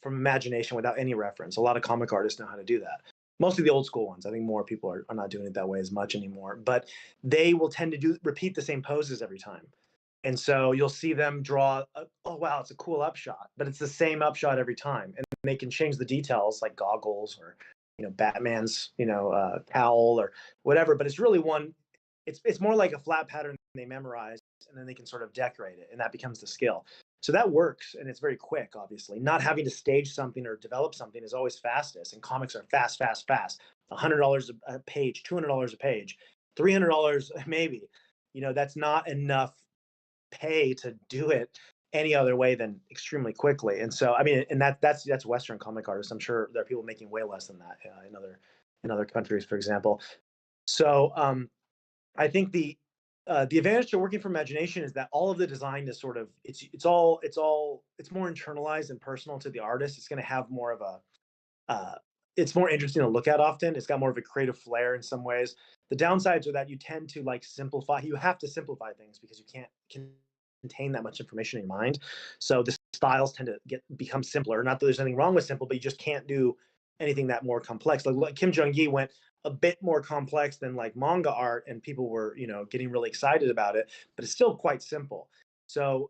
A: from imagination without any reference. A lot of comic artists know how to do that. Mostly the old school ones. I think more people are not doing it that way as much anymore. But they will tend to repeat the same poses every time. And so you'll see them draw, oh wow, it's a cool upshot, but it's the same upshot every time. And they can change the details like goggles or Batman's cowl or whatever. But it's really one. It's more like a flat pattern they memorize, and then they can sort of decorate it, and that becomes the skill. So that works, and it's very quick. Obviously, not having to stage something or develop something is always fastest. And comics are fast, fast, fast. $100 a page, $200 a page, $300 maybe. That's not enough pay to do it any other way than extremely quickly. And so, I mean, and that's Western comic artists. I'm sure there are people making way less than that in other countries, for example. So I think the advantage to working from imagination is that all of the design is sort of it's more internalized and personal to the artist. It's going to have more of a it's more interesting to look at often. It's got more of a creative flair in some ways. The downsides are that you tend to like simplify. You have to simplify things because you can't contain that much information in your mind. So the styles tend to become simpler. Not that there's anything wrong with simple, but you just can't do anything that more complex. Like Kim Jong Gi went a bit more complex than like manga art, and people were getting really excited about it. But it's still quite simple. So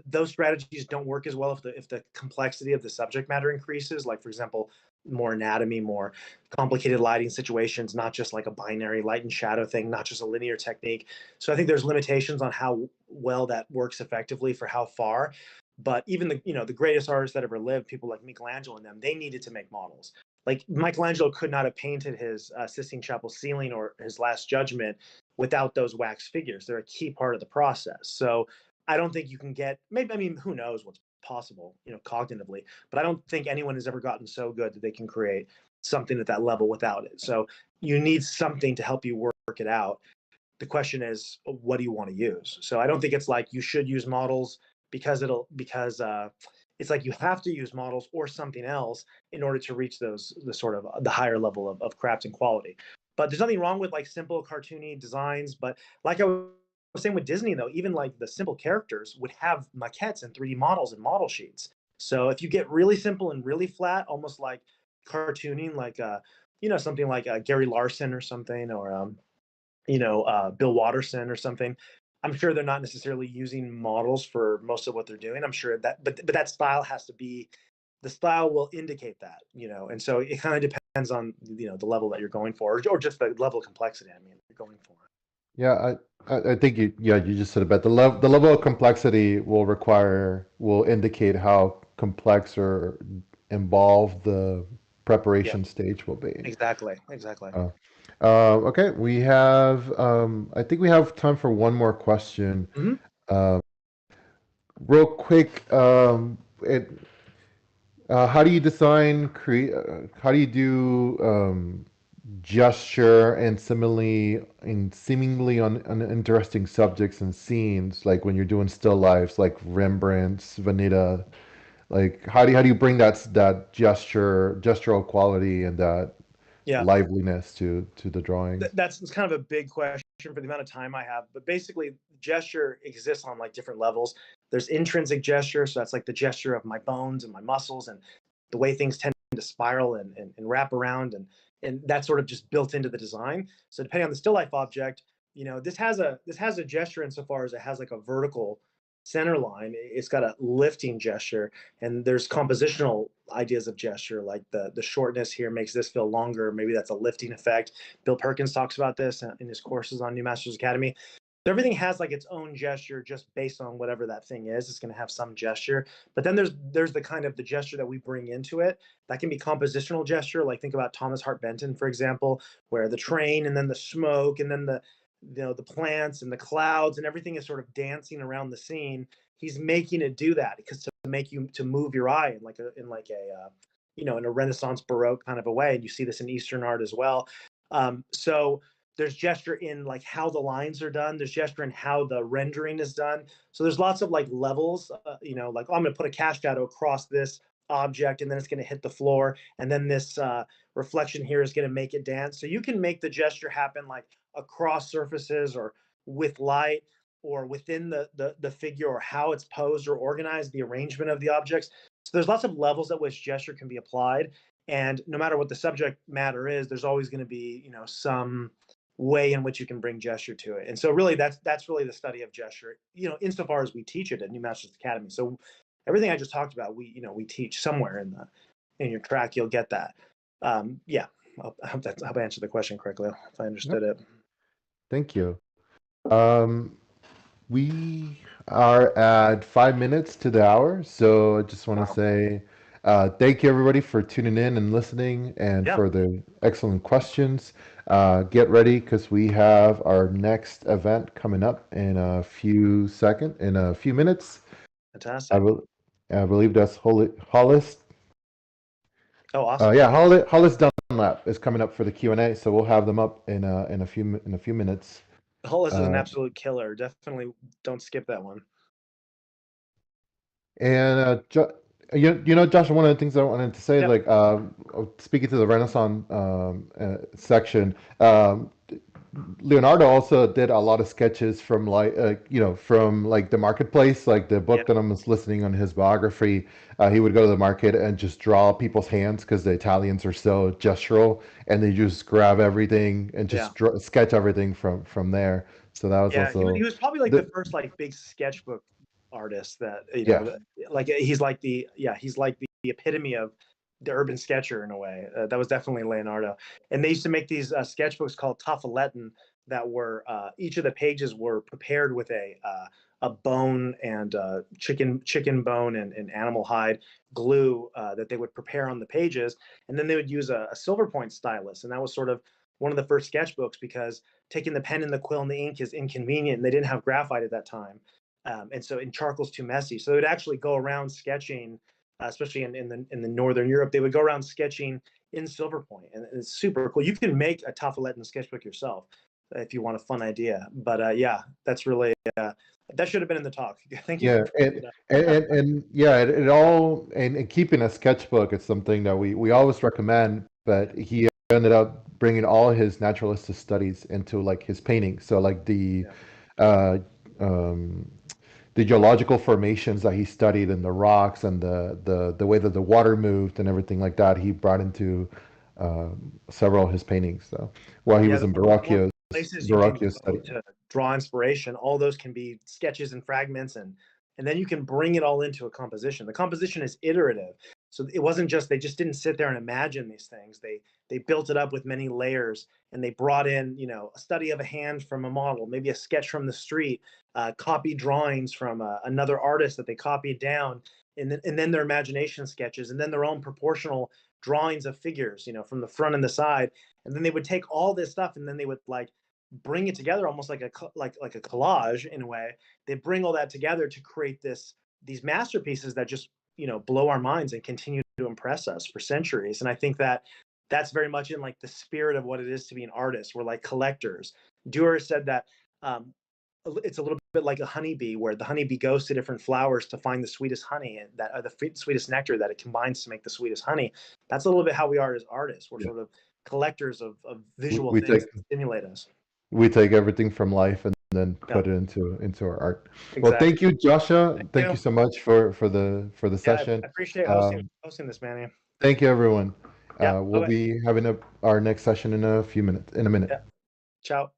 A: those strategies don't work as well if the complexity of the subject matter increases. Like for example, more anatomy, more complicated lighting situations, not just like a binary light and shadow thing, not just a linear technique. So I think there's limitations on how well that works effectively for how far. But even the greatest artists that ever lived, people like Michelangelo and them, they needed to make models. Like Michelangelo could not have painted his Sistine Chapel ceiling or his Last Judgment without those wax figures. They're a key part of the process. So I don't think you can get, maybe, I mean, who knows what's possible, cognitively, but I don't think anyone has ever gotten so good that they can create something at that level without it. So you need something to help you work it out. The question is, what do you want to use? So I don't think it's like you should use models because it's like you have to use models or something else in order to reach the sort of the higher level of craft and quality. But there's nothing wrong with like simple cartoony designs. But like I was saying with Disney, though, even like the simple characters would have maquettes and 3D models and model sheets. So if you get really simple and really flat, almost like cartooning, like something like Gary Larson or something, or Bill Watterson or something. I'm sure they're not necessarily using models for most of what they're doing. I'm sure that, but that style has to be, the style will indicate that, and so it kind of depends on the level that you're going for, or just the level of complexity. I mean, you're going for.
B: Yeah, I think you just said it, but the level of complexity will indicate how complex or involved the
A: Yeah,
B: preparation stage will be.
A: exactly, exactly.
B: Uh, okay, I think we have time for one more question.
A: Hmm.
B: Uh, Real quick, how do you how do you do gesture and seemingly uninteresting subjects and scenes, like when you're doing still lifes, like Rembrandt's Veneta? Like, how do you bring that gestural quality and that
A: Yeah.
B: liveliness to the drawings?
A: That's kind of a big question for the amount of time I have. But basically, gesture exists on like different levels. There's intrinsic gesture, so that's like the gesture of my bones and my muscles and the way things tend to spiral and wrap around, and that's sort of just built into the design. So depending on the still life object, this has a gesture insofar as it has like a vertical center line. It's got a lifting gesture, and there's compositional ideas of gesture, like the shortness here makes this feel longer. Maybe that's a lifting effect. Bill Perkins talks about this in his courses on New Masters Academy. So everything has like its own gesture just based on whatever that thing is. It's going to have some gesture. But then there's the kind of the gesture that we bring into it. That can be compositional gesture. Like think about Thomas Hart Benton, for example, where the train and then the smoke and then the plants and the clouds and everything is sort of dancing around the scene. He's making it do that because to move your eye in a Renaissance Baroque kind of a way. And you see this in Eastern art as well. So there's gesture in like how the lines are done. There's gesture in how the rendering is done. So there's lots of like levels. Like I'm going to put a cast shadow across this object, and then it's going to hit the floor, and then this reflection here is going to make it dance. So you can make the gesture happen like across surfaces or with light or within the figure, or how it's posed or organized, the arrangement of the objects. So there's lots of levels at which gesture can be applied. And no matter what the subject matter is, there's always going to be, some way in which you can bring gesture to it. And so really that's really the study of gesture, insofar as we teach it at New Masters Academy. So everything I just talked about, we teach somewhere in your track, you'll get that. Yeah. I hope I answered the question correctly, if I
B: Yep.
A: understood it.
B: Thank you. Um, We are at 5 minutes to the hour, so I just want to
A: Wow.
B: say thank you everybody for tuning in and listening and
A: Yeah.
B: for the excellent questions. Get ready because we have our next event coming up in in a few minutes. I,
A: Fantastic.
B: bel I believe that's Hollis.
A: Oh, awesome.
B: Yeah, Hollis Dunlap is coming up for the Q&A, so we'll have them up in a few minutes.
A: Hollis is an
B: Uh,
A: absolute killer. Definitely don't skip that one.
B: And you know, Josh, one of the things I wanted to say,
A: Yep.
B: like, speaking to the Renaissance section, Leonardo also did a lot of sketches from from like the marketplace, like the
A: Yeah.
B: book that I was listening on his biography. He would go to the market and just draw people's hands because the Italians are so gestural, and they just grab everything and
A: Yeah.
B: just sketch everything from there. So that was
A: Yeah. He
B: also
A: was probably like the
B: the
A: first like big sketchbook artist that,
B: yeah.
A: like he's like he's like the epitome of the urban sketcher in a way. That was definitely Leonardo. And they used to make these sketchbooks called Tafellaten that were each of the pages were prepared with a bone and chicken bone and animal hide glue that they would prepare on the pages, and then they would use a silver point stylus, and that was sort of one of the first sketchbooks because taking the pen and the quill and the ink is inconvenient, and they didn't have graphite at that time, and so and charcoal's too messy. So they would actually go around sketching, especially in the northern Europe. They would go around sketching in silver point, and it's super cool. You can make a Tafellaten sketchbook yourself if you want a fun idea. But yeah, that's really that should have been in the talk. Thank you for
B: Yeah,
A: bringing it up.
B: and yeah, it all and keeping a sketchbook is something that we always recommend. But he ended up bringing all his naturalistic studies into like his painting. So like
A: Yeah,
B: uh, um, the geological formations that he studied and the rocks and the way that the water moved and everything like that, he brought into several of his paintings. So while he
A: yeah.
B: was
A: The
B: in
A: more places you can
B: Verrocchio
A: go
B: study.
A: to draw inspiration, all those can be sketches and fragments, and then you can bring it all into a composition. The composition is iterative, so it wasn't just they just didn't sit there and imagine these things. They built it up with many layers, and they brought in a study of a hand from a model, maybe a sketch from the street, copied drawings from another artist that they copied down, and then their imagination sketches, and then their own proportional drawings of figures, from the front and the side, and then they would take all this stuff and then they would like bring it together almost like a collage in a way. They bring all that together to create these masterpieces that just blow our minds and continue to impress us for centuries. And I think that that's very much in like the spirit of what it is to be an artist. We're like collectors. Durer said that um, it's a little bit like a honeybee, where the honeybee goes to different flowers to find the sweetest honey and that the sweetest nectar that it combines to make the sweetest honey. That's a little bit how we are as artists. We're
B: Yeah.
A: sort of collectors of
B: We,
A: visual
B: we take
A: things that stimulate us.
B: we take everything from life and then
A: Yeah,
B: put it into our art. Well,
A: exactly.
B: thank you, Joshua.
A: Thank
B: Thank you
A: you.
B: so much for the
A: Yeah,
B: session.
A: I appreciate hosting
B: Um,
A: hosting this, Manny.
B: thank you, everyone.
A: Yeah.
B: We'll
A: Okay.
B: be having our next session in a few minutes, in a minute.
A: Yeah. Ciao.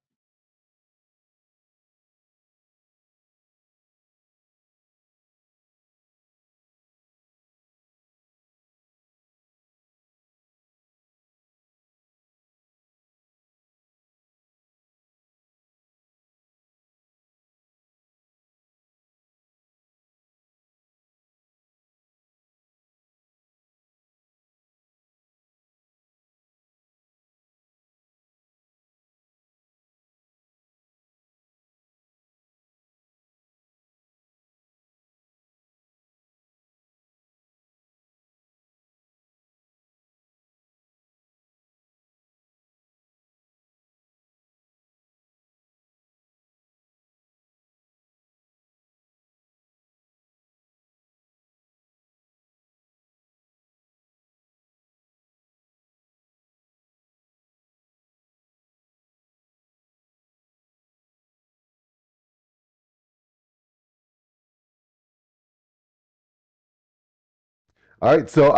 B: All right, so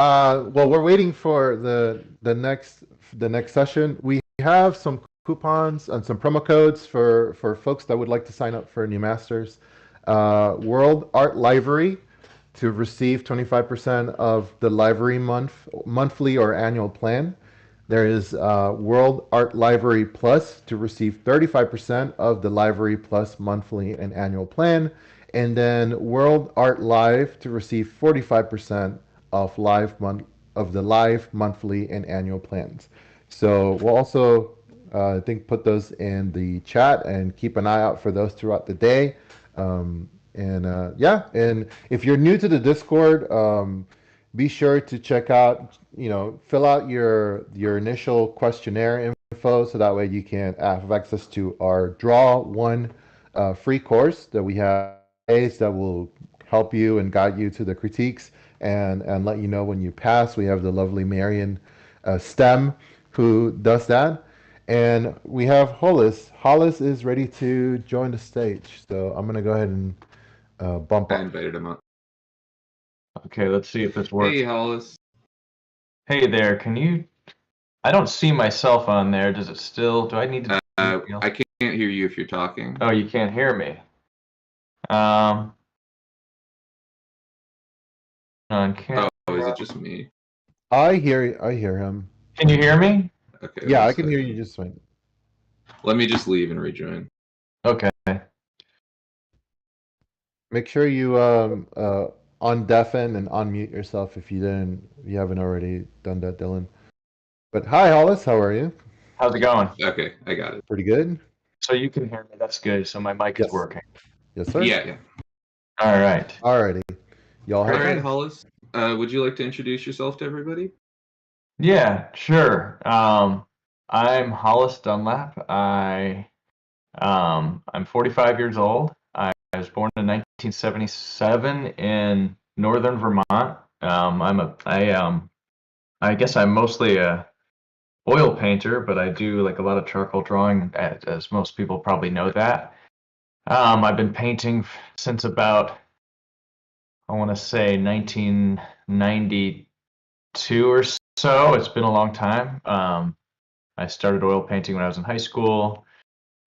B: well, we're waiting for the next session. We have some coupons and some promo codes for folks that would like to sign up for New Masters. World Art Library to receive 25% of the library monthly or annual plan. There is World Art Library Plus to receive 35% of the Library Plus monthly and annual plan, and then World Art Live to receive 45% of of the live monthly and annual plans. So we'll also I think put those in the chat and keep an eye out for those throughout the day. And if you're new to the Discord, be sure to check out, fill out your initial questionnaire info so that way you can have access to our Draw One free course that we have that will help you and guide you to the critiques and let you know when you pass. We have the lovely Marion STEM who does that. And we have Hollis. Hollis is ready to join the stage. So I'm going to go ahead and bump
C: I
B: up.
C: invited him up.
D: Okay, let's see if this works.
C: Hey, Hollis.
D: Hey there, I don't see myself on there. Does it still, do I need to?
C: I can't hear you if you're talking.
D: Oh, you can't hear me.
C: Is it just me?
B: I hear him.
D: Can you hear me?
C: Okay.
B: Yeah, I can hear you just fine.
C: Let me just leave and rejoin.
D: Okay.
B: Make sure you undeafen and unmute yourself if you haven't already done that, Dylan. But hi, Hollis, how are you?
D: How's it going?
C: Okay, I got it.
B: Pretty good.
D: So you can hear me. That's good. So my mic is working.
B: Yes, sir.
C: Yeah.
D: All right.
B: Alrighty. Y'all
C: All
B: have
C: right, Hollis. Would you like to introduce yourself to everybody?
D: Yeah, sure. I'm Hollis Dunlap. I'm 45 years old. I was born in 1977 in northern Vermont. I guess I'm mostly a oil painter, but I do like a lot of charcoal drawing, as most people probably know that. I've been painting since about, I want to say 1992 or so. It's been a long time. I started oil painting when I was in high school.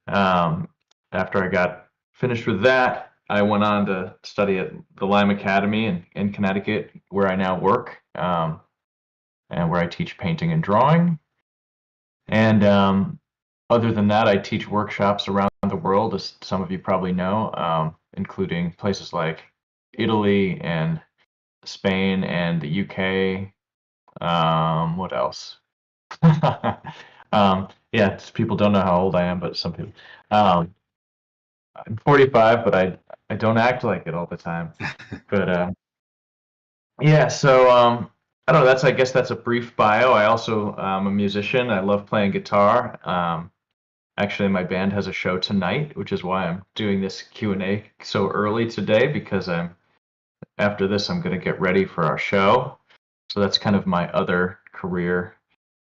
D: After I got finished with that, I went on to study at the Lime Academy in Connecticut, where I now work, and where I teach painting and drawing. And other than that, I teach workshops around the world, as some of you probably know, including places like Italy and Spain and the UK. What else? Yeah, people don't know how old I am, but some people. I'm 45, but I don't act like it all the time. But yeah, so I don't know. I guess that's a brief bio. I also am a musician. I love playing guitar. Actually, my band has a show tonight, which is why I'm doing this Q&A so early today, because after this I'm going to get ready for our show. So that's kind of my other career.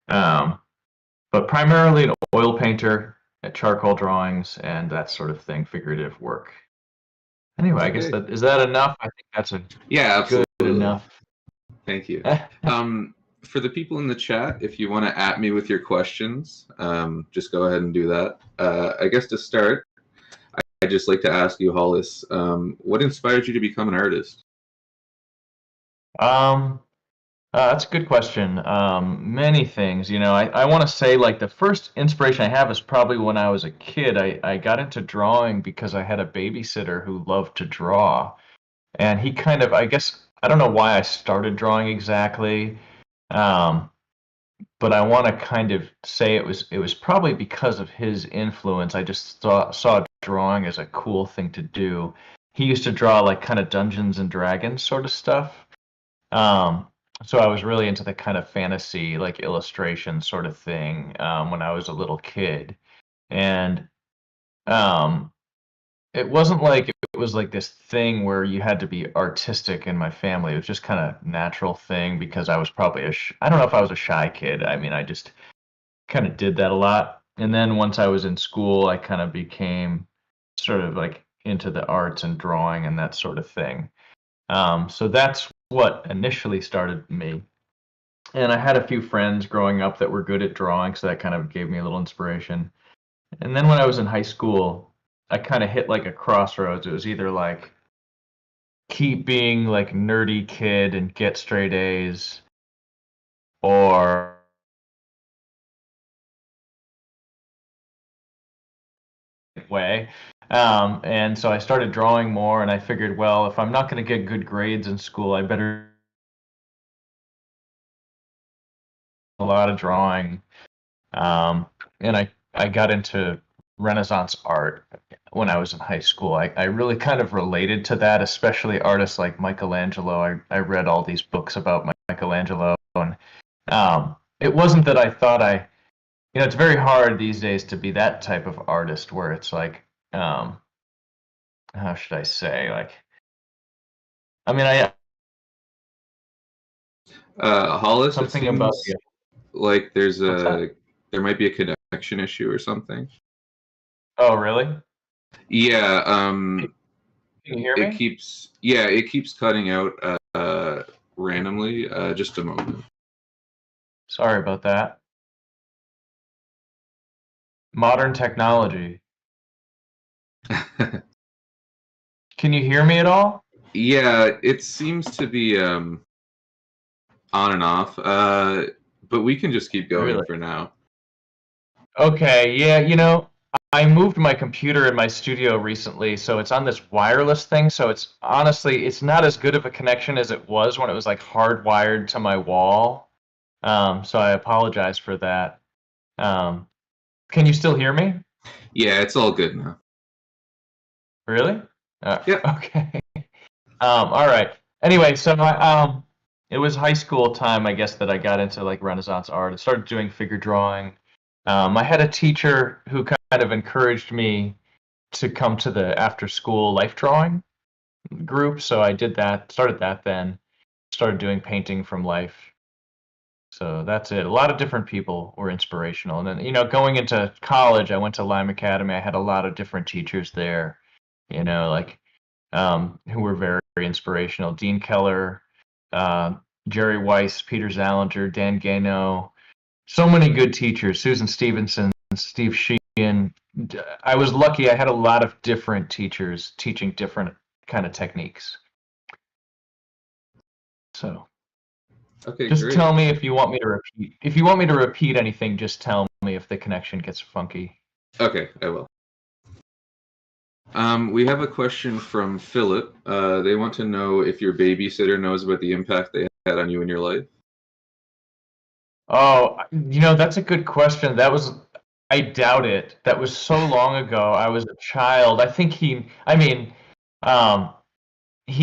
D: But primarily an oil painter, charcoal drawings, and that sort of thing, figurative work. Anyway, I guess is that enough? I think that's
C: absolutely
D: good enough.
C: Thank you. For the people in the chat, if you want to at me with your questions, just go ahead and do that. I guess to start, I'd just like to ask you, Hollis, what inspired you to become an artist?
D: That's a good question. Many things, I want to say like the first inspiration I have is probably when I was a kid. I got into drawing because I had a babysitter who loved to draw. And he kind of, I guess, I don't know why I started drawing exactly. But I want to kind of say it was probably because of his influence. I just saw drawing as a cool thing to do. He used to draw like kind of Dungeons and Dragons sort of stuff. So I was really into the kind of fantasy, like illustration sort of thing when I was a little kid. And it wasn't like it was like this thing where you had to be artistic in my family. It was just kind of natural thing because I was probably I don't know if I was a shy kid. I mean, I just kind of did that a lot. And then once I was in school, I kind of became sort of like into the arts and drawing and that sort of thing. So that's what initially started me. And I had a few friends growing up that were good at drawing, so that kind of gave me a little inspiration. And then when I was in high school, I kind of hit like a crossroads. It was either like keep being like nerdy kid and get straight A's, or brilliant way. And so I started drawing more, and I figured, well, if I'm not going to get good grades in school, I better do a lot of drawing. And I got into Renaissance art when I was in high school. I really kind of related to that, especially artists like Michelangelo. I read all these books about Michelangelo, and it wasn't that I thought it's very hard these days to be that type of artist where it's like, how should I say, like, I mean,
C: Hollis, it
D: something about
C: seems like there might be a connection issue or something.
D: Oh, really?
C: Yeah.
D: Can you hear me?
C: It keeps cutting out randomly. Just a moment.
D: Sorry about that. Modern technology. Can you hear me at all?
C: Yeah, it seems to be on and off. But we can just keep going
D: Really?
C: for now.
D: Okay, yeah, I moved my computer in my studio recently, so it's on this wireless thing, so it's honestly, it's not as good of a connection as it was when it was like hardwired to my wall. So I apologize for that. Can you still hear me?
C: Yeah, it's all good now.
D: Really?
C: Yeah.
D: Okay. All right. Anyway, so it was high school time, I guess, that I got into like Renaissance art. I started doing figure drawing. I had a teacher who kind of encouraged me to come to the after school life drawing group, so I did that, started that then, started doing painting from life. So that's it. A lot of different people were inspirational. And then, going into college, I went to Lime Academy. I had a lot of different teachers there, like who were very, very inspirational. Dean Keller, Jerry Weiss, Peter Zallinger, Dan Gano, so many good teachers. Susan Stevenson, Steve Sheehan. I was lucky. I had a lot of different teachers teaching different kind of techniques. So,
C: Okay,
D: just
C: great.
D: tell me if you want me to repeat. If you want me to repeat anything, just tell me if the connection gets funky.
C: Okay, I will. We have a question from Philip. They want to know if your babysitter knows about the impact they had on you in your life.
D: Oh, that's a good question. I doubt it. That was so long ago. I was a child. I think he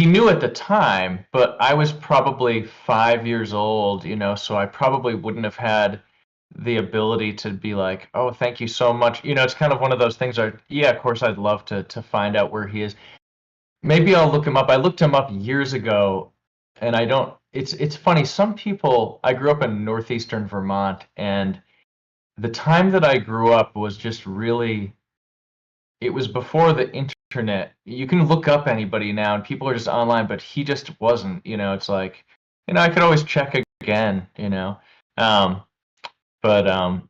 D: knew at the time, but I was probably 5 years old, so I probably wouldn't have had the ability to be like, oh, thank you so much. It's kind of one of those things where, yeah, of course I'd love to find out where he is. Maybe I'll look him up. I looked him up years ago, and I don't. It's funny. Some people. I grew up in northeastern Vermont, and the time that I grew up was just really. It was before the internet. You can look up anybody now, and people are just online, but he just wasn't. It's like, I could always check again. But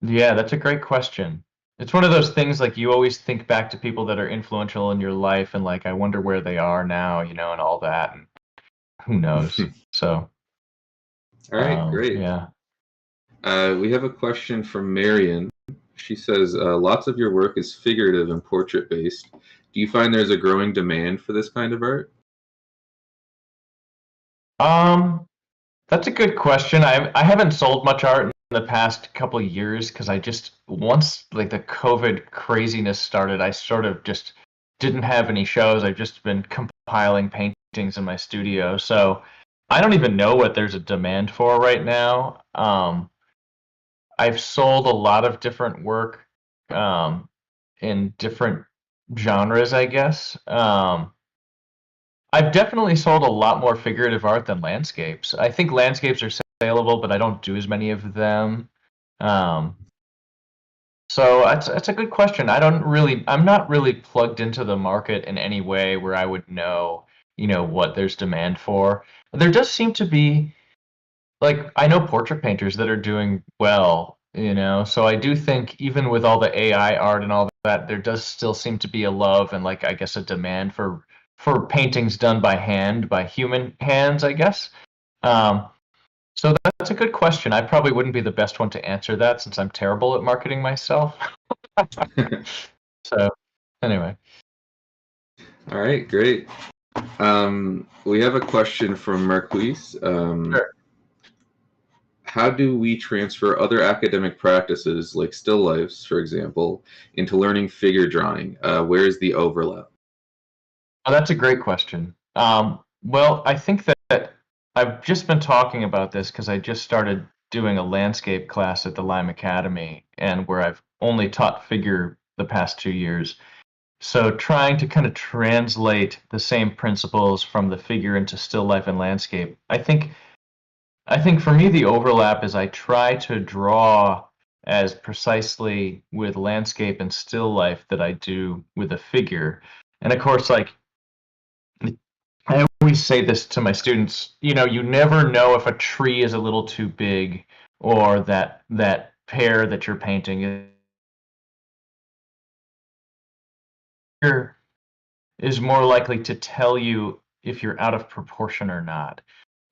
D: yeah, that's a great question. It's one of those things like you always think back to people that are influential in your life and like I wonder where they are now, and all that, and who knows. So,
C: All right, great.
D: Yeah.
C: We have a question from Marion. She says, lots of your work is figurative and portrait based. Do you find there's a growing demand for this kind of art?
D: That's a good question. I haven't sold much art in the past couple of years because once like the COVID craziness started, I sort of just didn't have any shows. I've just been compiling paintings in my studio. So I don't even know what there's a demand for right now. I've sold a lot of different work in different genres, I guess. I've definitely sold a lot more figurative art than landscapes. I think landscapes are saleable, but I don't do as many of them. So that's a good question. I'm not really plugged into the market in any way where I would know, what there's demand for. There does seem to be, like, I know portrait painters that are doing well, so I do think even with all the AI art and all that, there does still seem to be a love and like, I guess, a demand for paintings done by hand, by human hands, I guess. So that's a good question. I probably wouldn't be the best one to answer that since I'm terrible at marketing myself. So anyway.
C: All right, great. We have a question from Marquise.
D: Sure.
C: How do we transfer other academic practices, like still lifes, for example, into learning figure drawing? Where is the overlap?
D: Oh, that's a great question. Well, I think that I've just been talking about this because I just started doing a landscape class at the Lime Academy, and where I've only taught figure the past 2 years. So trying to kind of translate the same principles from the figure into still life and landscape. I think for me the overlap is I try to draw as precisely with landscape and still life that I do with a figure. And of course, like I always say this to my students, you never know if a tree is a little too big or that pear that you're painting is more likely to tell you if you're out of proportion or not.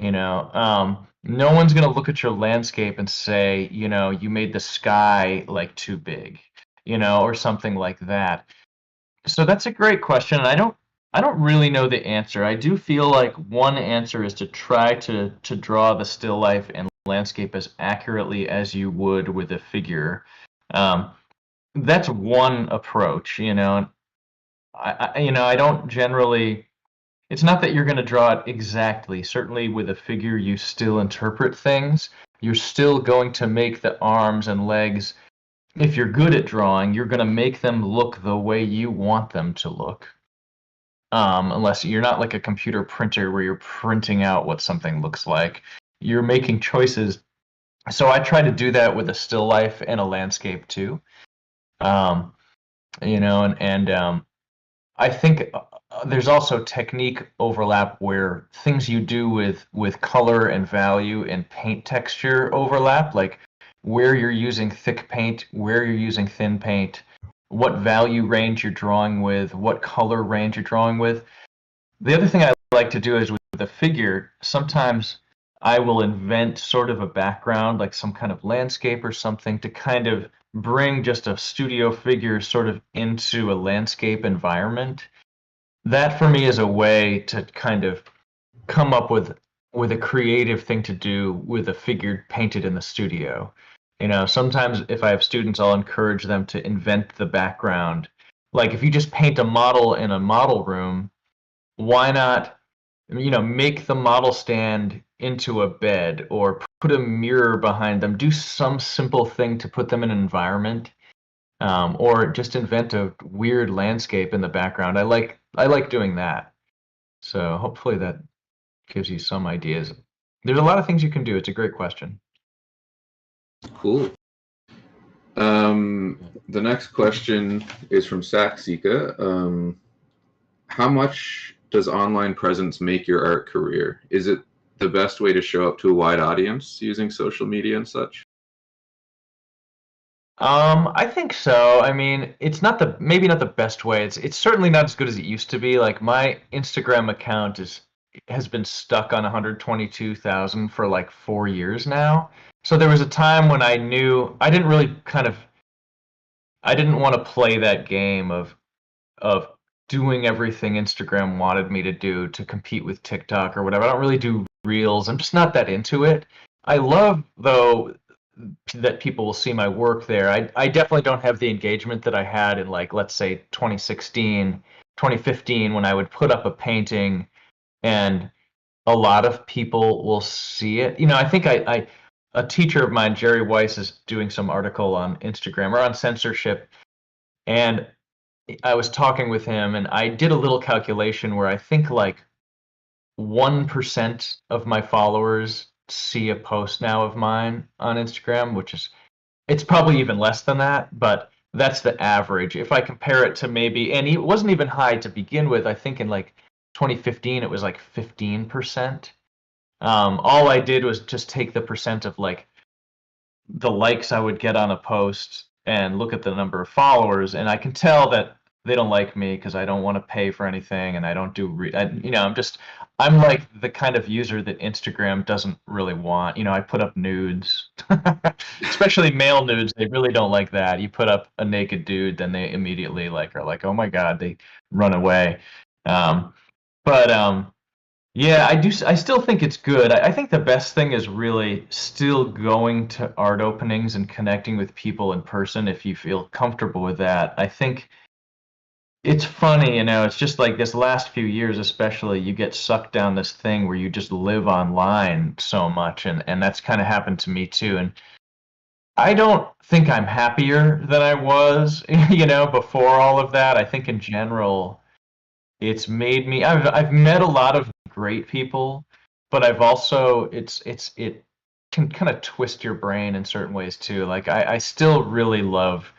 D: No one's going to look at your landscape and say, you made the sky like too big, or something like that. So that's a great question. And I don't really know the answer. I do feel like one answer is to try to draw the still life and landscape as accurately as you would with a figure. That's one approach, I don't generally. It's not that you're going to draw it exactly. Certainly, with a figure, you still interpret things. You're still going to make the arms and legs. If you're good at drawing, you're going to make them look the way you want them to look. Unless you're not like a computer printer where you're printing out what something looks like. You're making choices. So I try to do that with a still life and a landscape too. And I think there's also technique overlap where things you do with color and value and paint texture overlap, like where you're using thick paint, where you're using thin paint, what value range you're drawing with, what color range you're drawing with. The other thing I like to do is with a figure, sometimes I will invent sort of a background, like some kind of landscape or something, to kind of bring just a studio figure sort of into a landscape environment. That for me is a way to kind of come up with a creative thing to do with a figure painted in the studio. Sometimes if I have students, I'll encourage them to invent the background. Like if you just paint a model in a model room, why not, make the model stand into a bed or put a mirror behind them, do some simple thing to put them in an environment, or just invent a weird landscape in the background. I like doing that. So hopefully that gives you some ideas. There's a lot of things you can do. It's a great question.
C: Cool. The next question is from Saxika. How much does online presence make your art career? Is it the best way to show up to a wide audience using social media and such?
D: I think so. I mean, it's not maybe not the best way. It's certainly not as good as it used to be. Like my Instagram account has been stuck on 122,000 for like 4 years now. So there was a time when I knew I didn't want to play that game of doing everything Instagram wanted me to do to compete with TikTok or whatever. I don't really do reels. I'm just not that into it. I love though that people will see my work there. I definitely don't have the engagement that I had in, like, let's say 2016, 2015, when I would put up a painting and a lot of people will see it. I think a teacher of mine, Jerry Weiss, is doing some article on Instagram or on censorship, and I was talking with him and I did a little calculation where I think like 1% of my followers see a post now of mine on Instagram, it's probably even less than that, but that's the average. If I compare it to maybe, and it wasn't even high to begin with, I think in like 2015 it was like 15%. All I did was just take the percent of like the likes I would get on a post and look at the number of followers, and I can tell that they don't like me because I don't want to pay for anything and I don't do I'm like the kind of user that Instagram doesn't really want. I put up nudes, especially male nudes. They really don't like that. You put up a naked dude, then they immediately are like, oh my God, they run away. But yeah, I still think it's good. I think the best thing is really still going to art openings and connecting with people in person if you feel comfortable with that. I think it's funny, it's just like this last few years, especially, you get sucked down this thing where you just live online so much, and that's kind of happened to me too. And I don't think I'm happier than I was, before all of that. I think in general, it's made me. I've met a lot of great people, but I've also it can kind of twist your brain in certain ways too. Like I still really love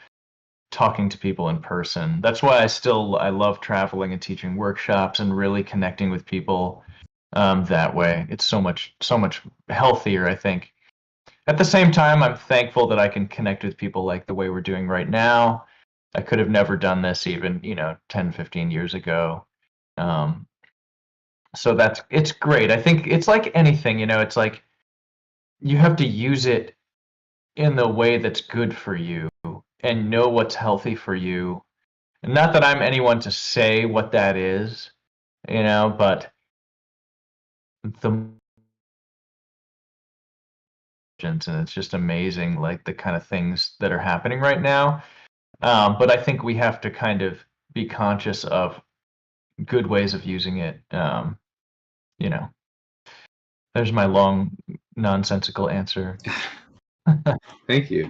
D: talking to people in person. That's why I love traveling and teaching workshops and really connecting with people that way. It's so much healthier, I think. At the same time, I'm thankful that I can connect with people like the way we're doing right now. I could have never done this even, 10, 15 years ago. So it's great. I think it's like anything, it's like you have to use it in the way that's good for you and know what's healthy for you. And not that I'm anyone to say what that is, but the and it's just amazing, like the kind of things that are happening right now. But I think we have to kind of be conscious of good ways of using it. There's my long, nonsensical answer.
C: Thank you.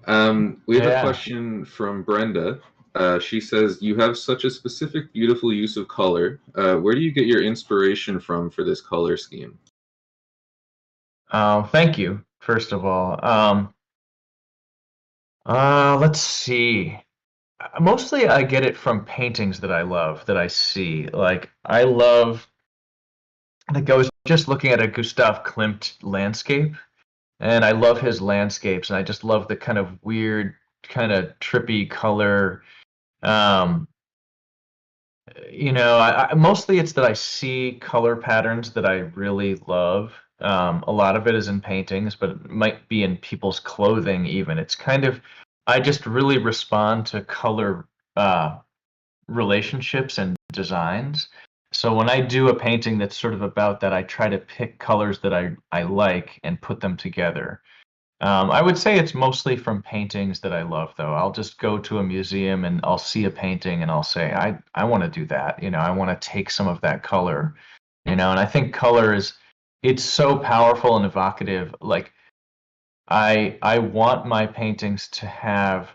C: We have a
D: Yeah.
C: question from Brenda. She says, you have such a specific, beautiful use of color. Where do you get your inspiration from for this color scheme?
D: Thank you, first of all. Let's see. Mostly I get it from paintings that I love, that I see. Like, I was just looking at a Gustav Klimt landscape, and I love his landscapes, and I just love the kind of weird, kind of trippy color. Um, Mostly it's that I see color patterns that I really love. A lot of it is in paintings, but it might be in people's clothing even. It's kind of, I just really respond to color relationships and designs. So when I do a painting that's sort of about that, I try to pick colors that I like and put them together. I would say it's mostly from paintings that I love, though. I'll just go to a museum and I'll see a painting and I'll say, I want to do that. I want to take some of that color, and I think it's so powerful and evocative. Like, I want my paintings to have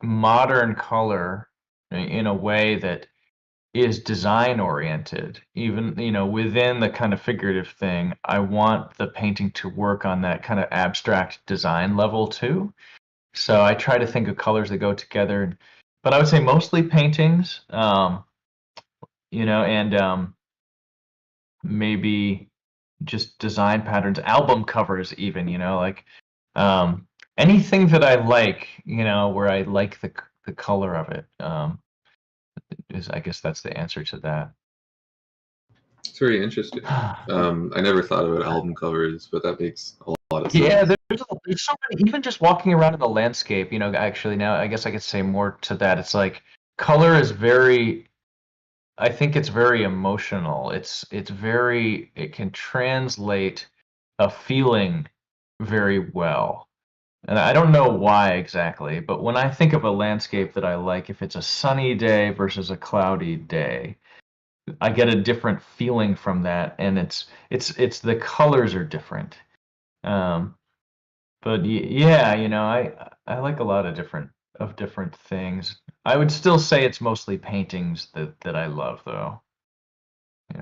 D: modern color in a way that is design oriented. Even, within the kind of figurative thing, I want the painting to work on that kind of abstract design level too. So I try to think of colors that go together, but I would say mostly paintings, and maybe just design patterns, album covers even, like anything that I like, where I like the color of it. I guess that's the answer to that.
C: It's very interesting. I never thought about album covers, but that makes a lot of sense.
D: Yeah, there's so many, even just walking around in the landscape, actually now I guess I could say more to that. It's like color is I think it's very emotional. It can translate a feeling very well. And I don't know why exactly, but when I think of a landscape that I like, if it's a sunny day versus a cloudy day, I get a different feeling from that, and it's the colors are different. But yeah, I like a lot of different things. I would still say it's mostly paintings that I love, though.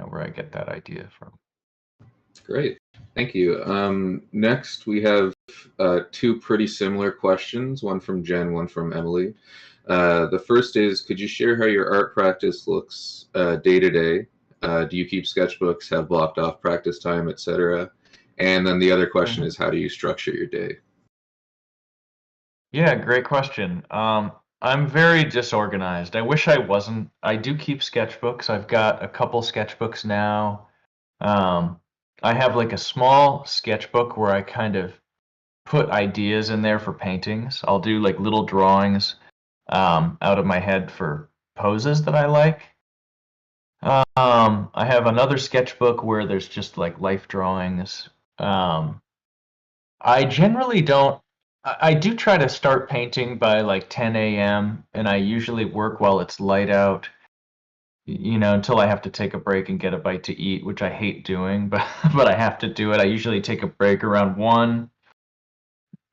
D: Where I get that idea from.
C: Great, thank you. Next, we have two pretty similar questions, one from Jen, one from Emily. The first is, could you share how your art practice looks day to day? Do you keep sketchbooks, have blocked off practice time, etc.? And then the other question is, how do you structure your day?
D: Yeah, great question. I'm very disorganized. I wish I wasn't. I do keep sketchbooks. I've got a couple sketchbooks now. Um, I have like a small sketchbook where I kind of put ideas in there for paintings. I'll do like little drawings out of my head for poses that I like. I have another sketchbook where there's just like life drawings. I generally don't. I do try to start painting by like 10 a.m. and I usually work while it's light out, until I have to take a break and get a bite to eat, which I hate doing, but I have to do it. I usually take a break around 1,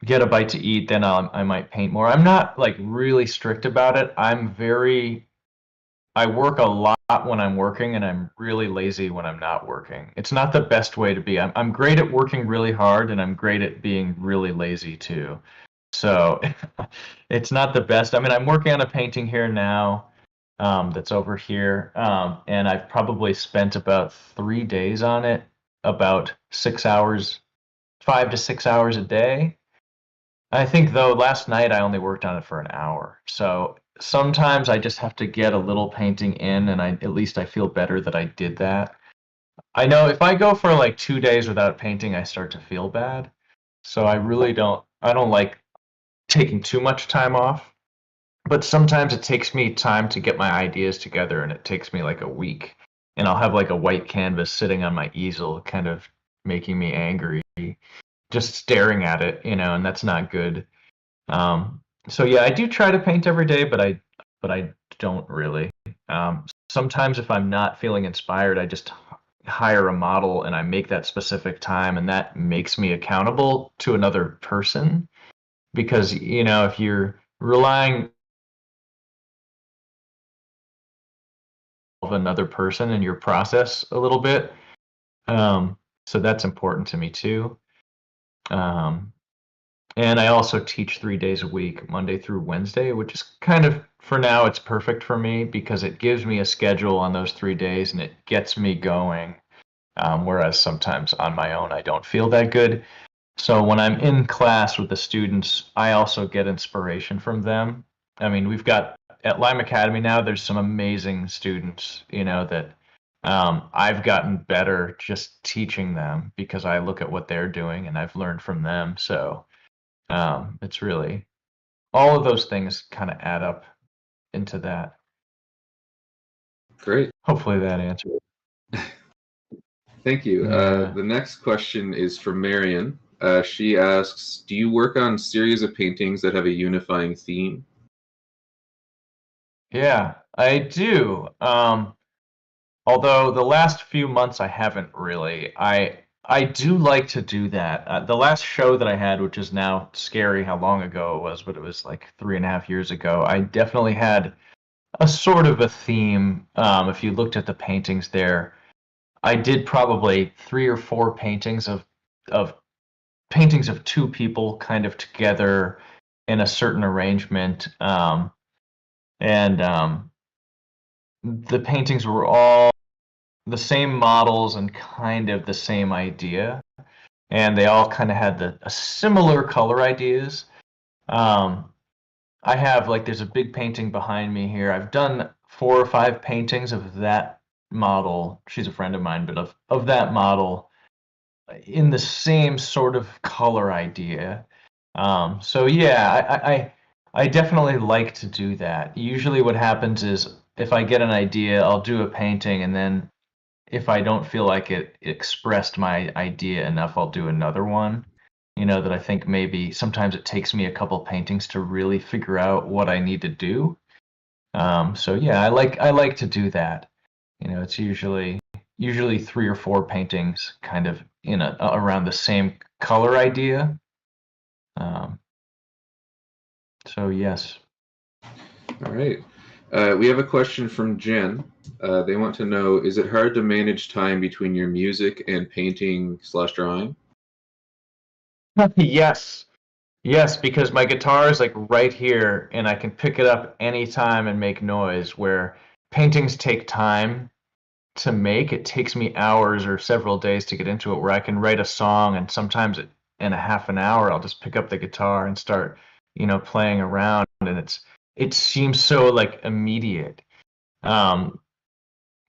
D: get a bite to eat, then I might paint more. I'm not like really strict about it. I work a lot when I'm working, and I'm really lazy when I'm not working. It's not the best way to be. I'm great at working really hard, and I'm great at being really lazy too. So it's not the best. I mean, I'm working on a painting here now, that's over here, and I've probably spent about 3 days on it, about 6 hours, 5 to 6 hours a day. I think though last night I only worked on it for an hour. So sometimes I just have to get a little painting in, and at least I feel better that I did that. I know if I go for like 2 days without painting, I start to feel bad. So I don't like taking too much time off. But sometimes it takes me time to get my ideas together, and it takes me like a week. And I'll have like a white canvas sitting on my easel, kind of making me angry, just staring at it, and that's not good. So yeah, I do try to paint every day, but I don't really. Sometimes if I'm not feeling inspired, I just hire a model and I make that specific time, and that makes me accountable to another person. Because if you're relying on another person in your process a little bit, so that's important to me too. Um, And I also teach 3 days a week, Monday through Wednesday, which is kind of, for now, it's perfect for me because it gives me a schedule on those 3 days and it gets me going. Whereas sometimes on my own, I don't feel that good. So when I'm in class with the students, I also get inspiration from them. I mean, we've got at Lime Academy now, there's some amazing students, that I've gotten better just teaching them because I look at what they're doing and I've learned from them. So it's really all of those things kind of add up into that.
C: Great.
D: Hopefully that answered it.
C: Thank you.
D: Yeah.
C: The next question is from Marion. She asks, do you work on series of paintings that have a unifying theme?
D: Yeah, I do. Although the last few months I haven't really. I do like to do that. The last show that I had, which is now scary how long ago it was, but it was like 3.5 years ago, I definitely had a sort of a theme. If you looked at the paintings there, I did probably 3 or 4 paintings of paintings of 2 people kind of together in a certain arrangement. And the paintings were all the same models and kind of the same idea. And they all kind of had a similar color ideas. Um, I have like there's a big painting behind me here. I've done 4 or 5 paintings of that model. She's a friend of mine, but of that model in the same sort of color idea. So yeah, I definitely like to do that. Usually what happens is if I get an idea, I'll do a painting, and then if I don't feel like it expressed my idea enough, I'll do another one. That I think maybe sometimes it takes me a couple paintings to really figure out what I need to do. So yeah, I like to do that. It's usually 3 or 4 paintings kind of in around the same color idea. Um, so yes.
C: All right. We have a question from Jen. They want to know, is it hard to manage time between your music and painting/drawing?
D: Yes. Yes, because my guitar is like right here and I can pick it up anytime and make noise, where paintings take time to make. It takes me hours or several days to get into it, where I can write a song and sometimes in a half an hour I'll just pick up the guitar and start, playing around, and it seems so like immediate. Um,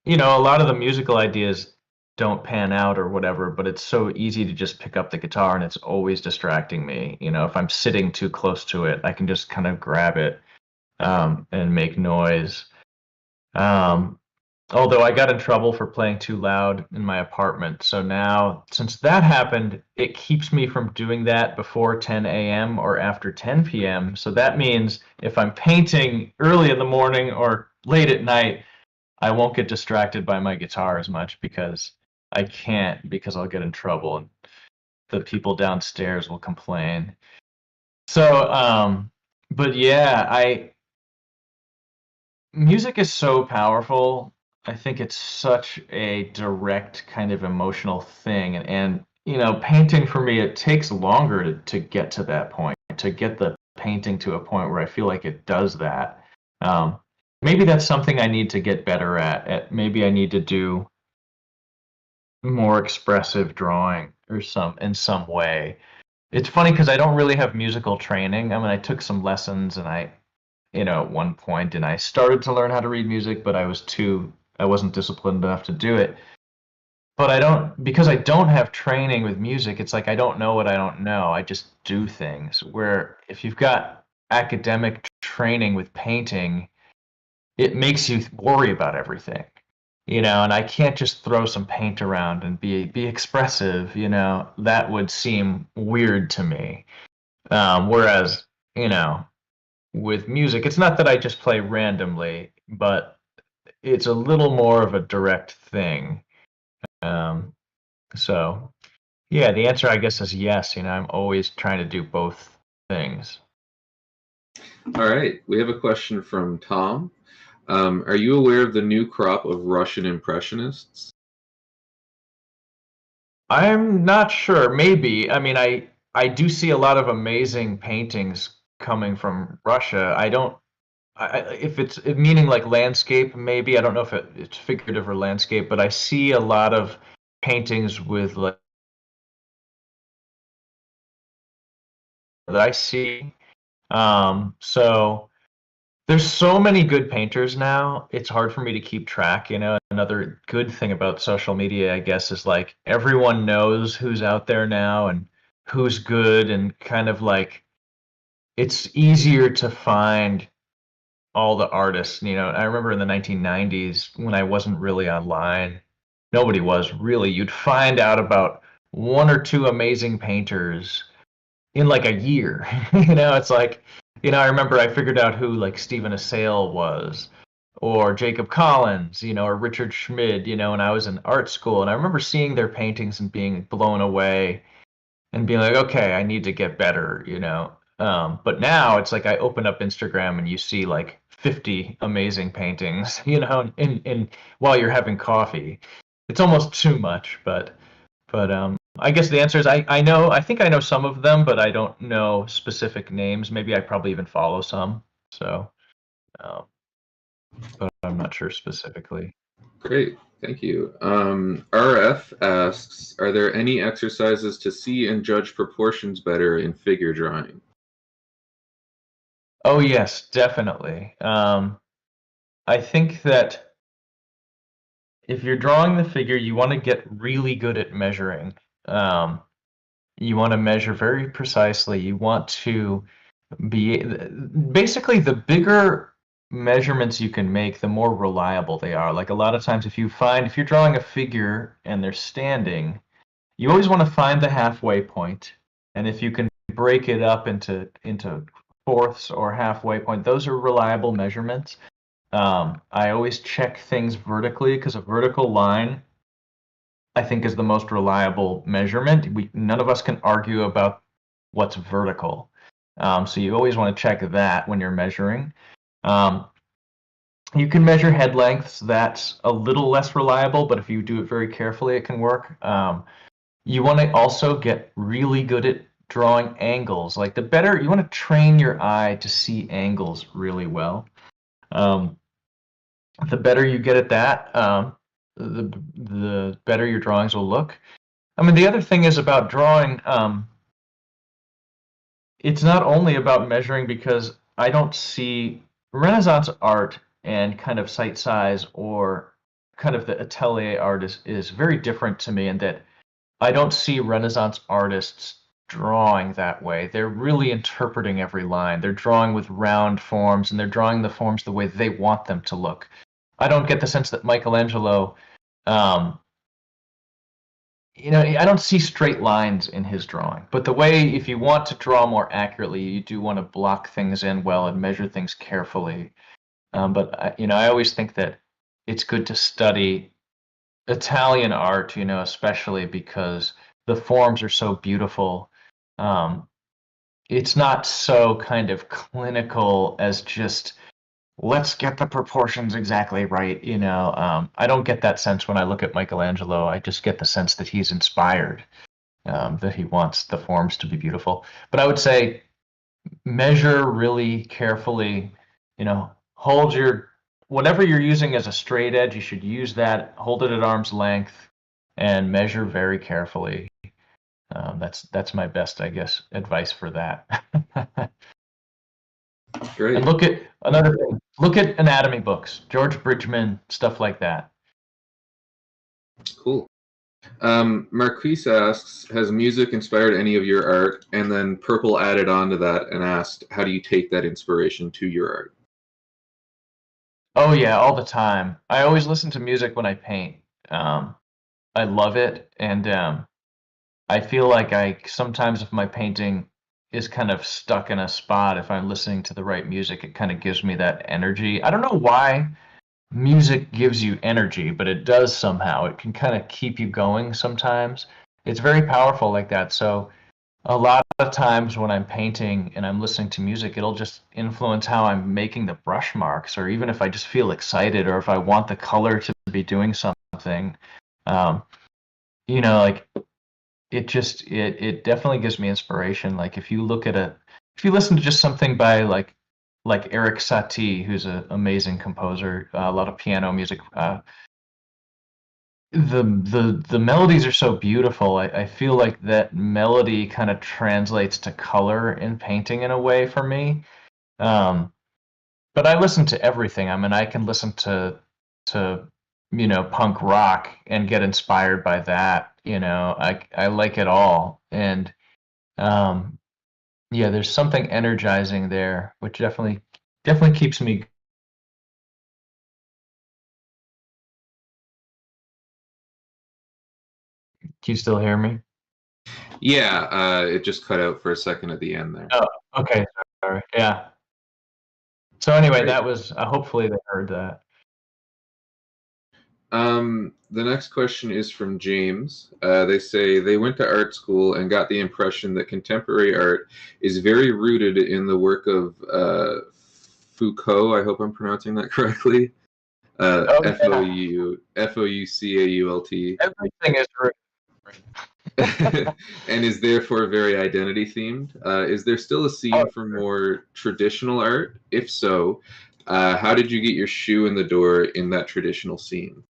D: a lot of the musical ideas don't pan out or whatever, but it's so easy to just pick up the guitar and it's always distracting me. If I'm sitting too close to it, I can just kind of grab it and make noise. Um, Although I got in trouble for playing too loud in my apartment. So now, since that happened, it keeps me from doing that before 10 a.m. or after 10 p.m. So that means if I'm painting early in the morning or late at night, I won't get distracted by my guitar as much because I can't, because I'll get in trouble and the people downstairs will complain. So, but yeah, music is so powerful. I think it's such a direct kind of emotional thing. And painting for me, it takes longer to get to that point, to get the painting to a point where I feel like it does that. Um, Maybe that's something I need to get better at. Maybe I need to do more expressive drawing or in some way. It's funny because I don't really have musical training. I mean, I took some lessons and at one point, and I started to learn how to read music, but I wasn't disciplined enough to do it. But because I don't have training with music, it's like I don't know what I don't know. I just do things. Where if you've got academic training with painting, it makes you worry about everything, and I can't just throw some paint around and be expressive, that would seem weird to me. Whereas, with music, it's not that I just play randomly, but it's a little more of a direct thing. Um, so yeah, the answer I guess is yes. I'm always trying to do both things.
C: All right, we have a question from Tom. Are you aware of the new crop of Russian impressionists?
D: I'm not sure. Maybe. I mean, I do see a lot of amazing paintings coming from Russia. I don't. If it's meaning like landscape, maybe I don't know if it's figurative or landscape, but I see a lot of paintings with like that I see. So there's so many good painters now. It's hard for me to keep track. Another good thing about social media, I guess, is like everyone knows who's out there now and who's good, and kind of like it's easier to find all the artists. I remember in the 1990s when I wasn't really online, nobody was really. You'd find out about one or two amazing painters in like a year. It's like, I remember I figured out who like Stephen Assail was, or Jacob Collins, or Richard Schmid, when I was in art school. And I remember seeing their paintings and being blown away and being like, okay, I need to get better. But now it's like I open up Instagram and you see like 50 amazing paintings, in while you're having coffee. It's almost too much, but I guess the answer is I think I know some of them, but I don't know specific names. Maybe I probably even follow some. So, um, but I'm not sure specifically.
C: Great, thank you. RF asks, are there any exercises to see and judge proportions better in figure drawing?
D: Oh yes, definitely. I think that if you're drawing the figure, you want to get really good at measuring. Um, you want to measure very precisely. You want to be basically the bigger measurements you can make, the more reliable they are. Like a lot of times, if you're drawing a figure and they're standing, you always want to find the halfway point. And if you can break it up into fourths or halfway point, those are reliable measurements. I always check things vertically because a vertical line, I think, is the most reliable measurement. None of us can argue about what's vertical. So you always want to check that when you're measuring. You can measure head lengths. That's a little less reliable, but if you do it very carefully, it can work. You want to also get really good at drawing angles. Like you want to train your eye to see angles really well. The better you get at that, the better your drawings will look. I mean, the other thing is about drawing. It's not only about measuring, because I don't see Renaissance art and kind of site size or kind of the atelier art is very different to me in that I don't see Renaissance artists drawing that way. They're really interpreting every line. They're drawing with round forms and they're drawing the forms the way they want them to look. I don't get the sense that Michelangelo, um, I don't see straight lines in his drawing. But the way, if you want to draw more accurately, you do want to block things in well and measure things carefully. But I always think that it's good to study Italian art, especially because the forms are so beautiful. It's not so kind of clinical as just let's get the proportions exactly right. I don't get that sense when I look at Michelangelo. I just get the sense that he's inspired, that he wants the forms to be beautiful. But I would say measure really carefully, hold your whatever you're using as a straight edge, you should use that, hold it at arm's length, and measure very carefully. That's my best, I guess, advice for that.
C: Great.
D: And look at another thing. Look at anatomy books, George Bridgman, stuff like that.
C: Cool. Marquise asks, has music inspired any of your art? And then Purple added on to that and asked, how do you take that inspiration to your art?
D: Oh yeah, all the time. I always listen to music when I paint. I love it, and I feel like sometimes if my painting is kind of stuck in a spot, if I'm listening to the right music, it kind of gives me that energy. I don't know why music gives you energy, but it does somehow. It can kind of keep you going sometimes. It's very powerful like that. So a lot of times when I'm painting and I'm listening to music, it'll just influence how I'm making the brush marks, or even if I just feel excited or if I want the color to be doing something. Like it definitely gives me inspiration. Like if you listen to just something by like Eric Satie, who's an amazing composer, a lot of piano music. The melodies are so beautiful. I feel like that melody kind of translates to color in painting in a way for me. But I listen to everything. I mean, I can listen to punk rock and get inspired by that. I like it all, and yeah, there's something energizing there, which definitely keeps me. Can you still hear me?
C: Yeah, it just cut out for a second at the end there.
D: Oh, okay. Sorry. Yeah. So anyway,
C: Great.
D: that was hopefully they heard that.
C: The next question is from James. They say they went to art school and got the impression that contemporary art is very rooted in the work of Foucault. I hope I'm pronouncing that correctly. Foucault.
D: Everything is
C: And is therefore very identity themed. Is there still a scene for more traditional art? If so, how did you get your shoe in the door in that traditional scene?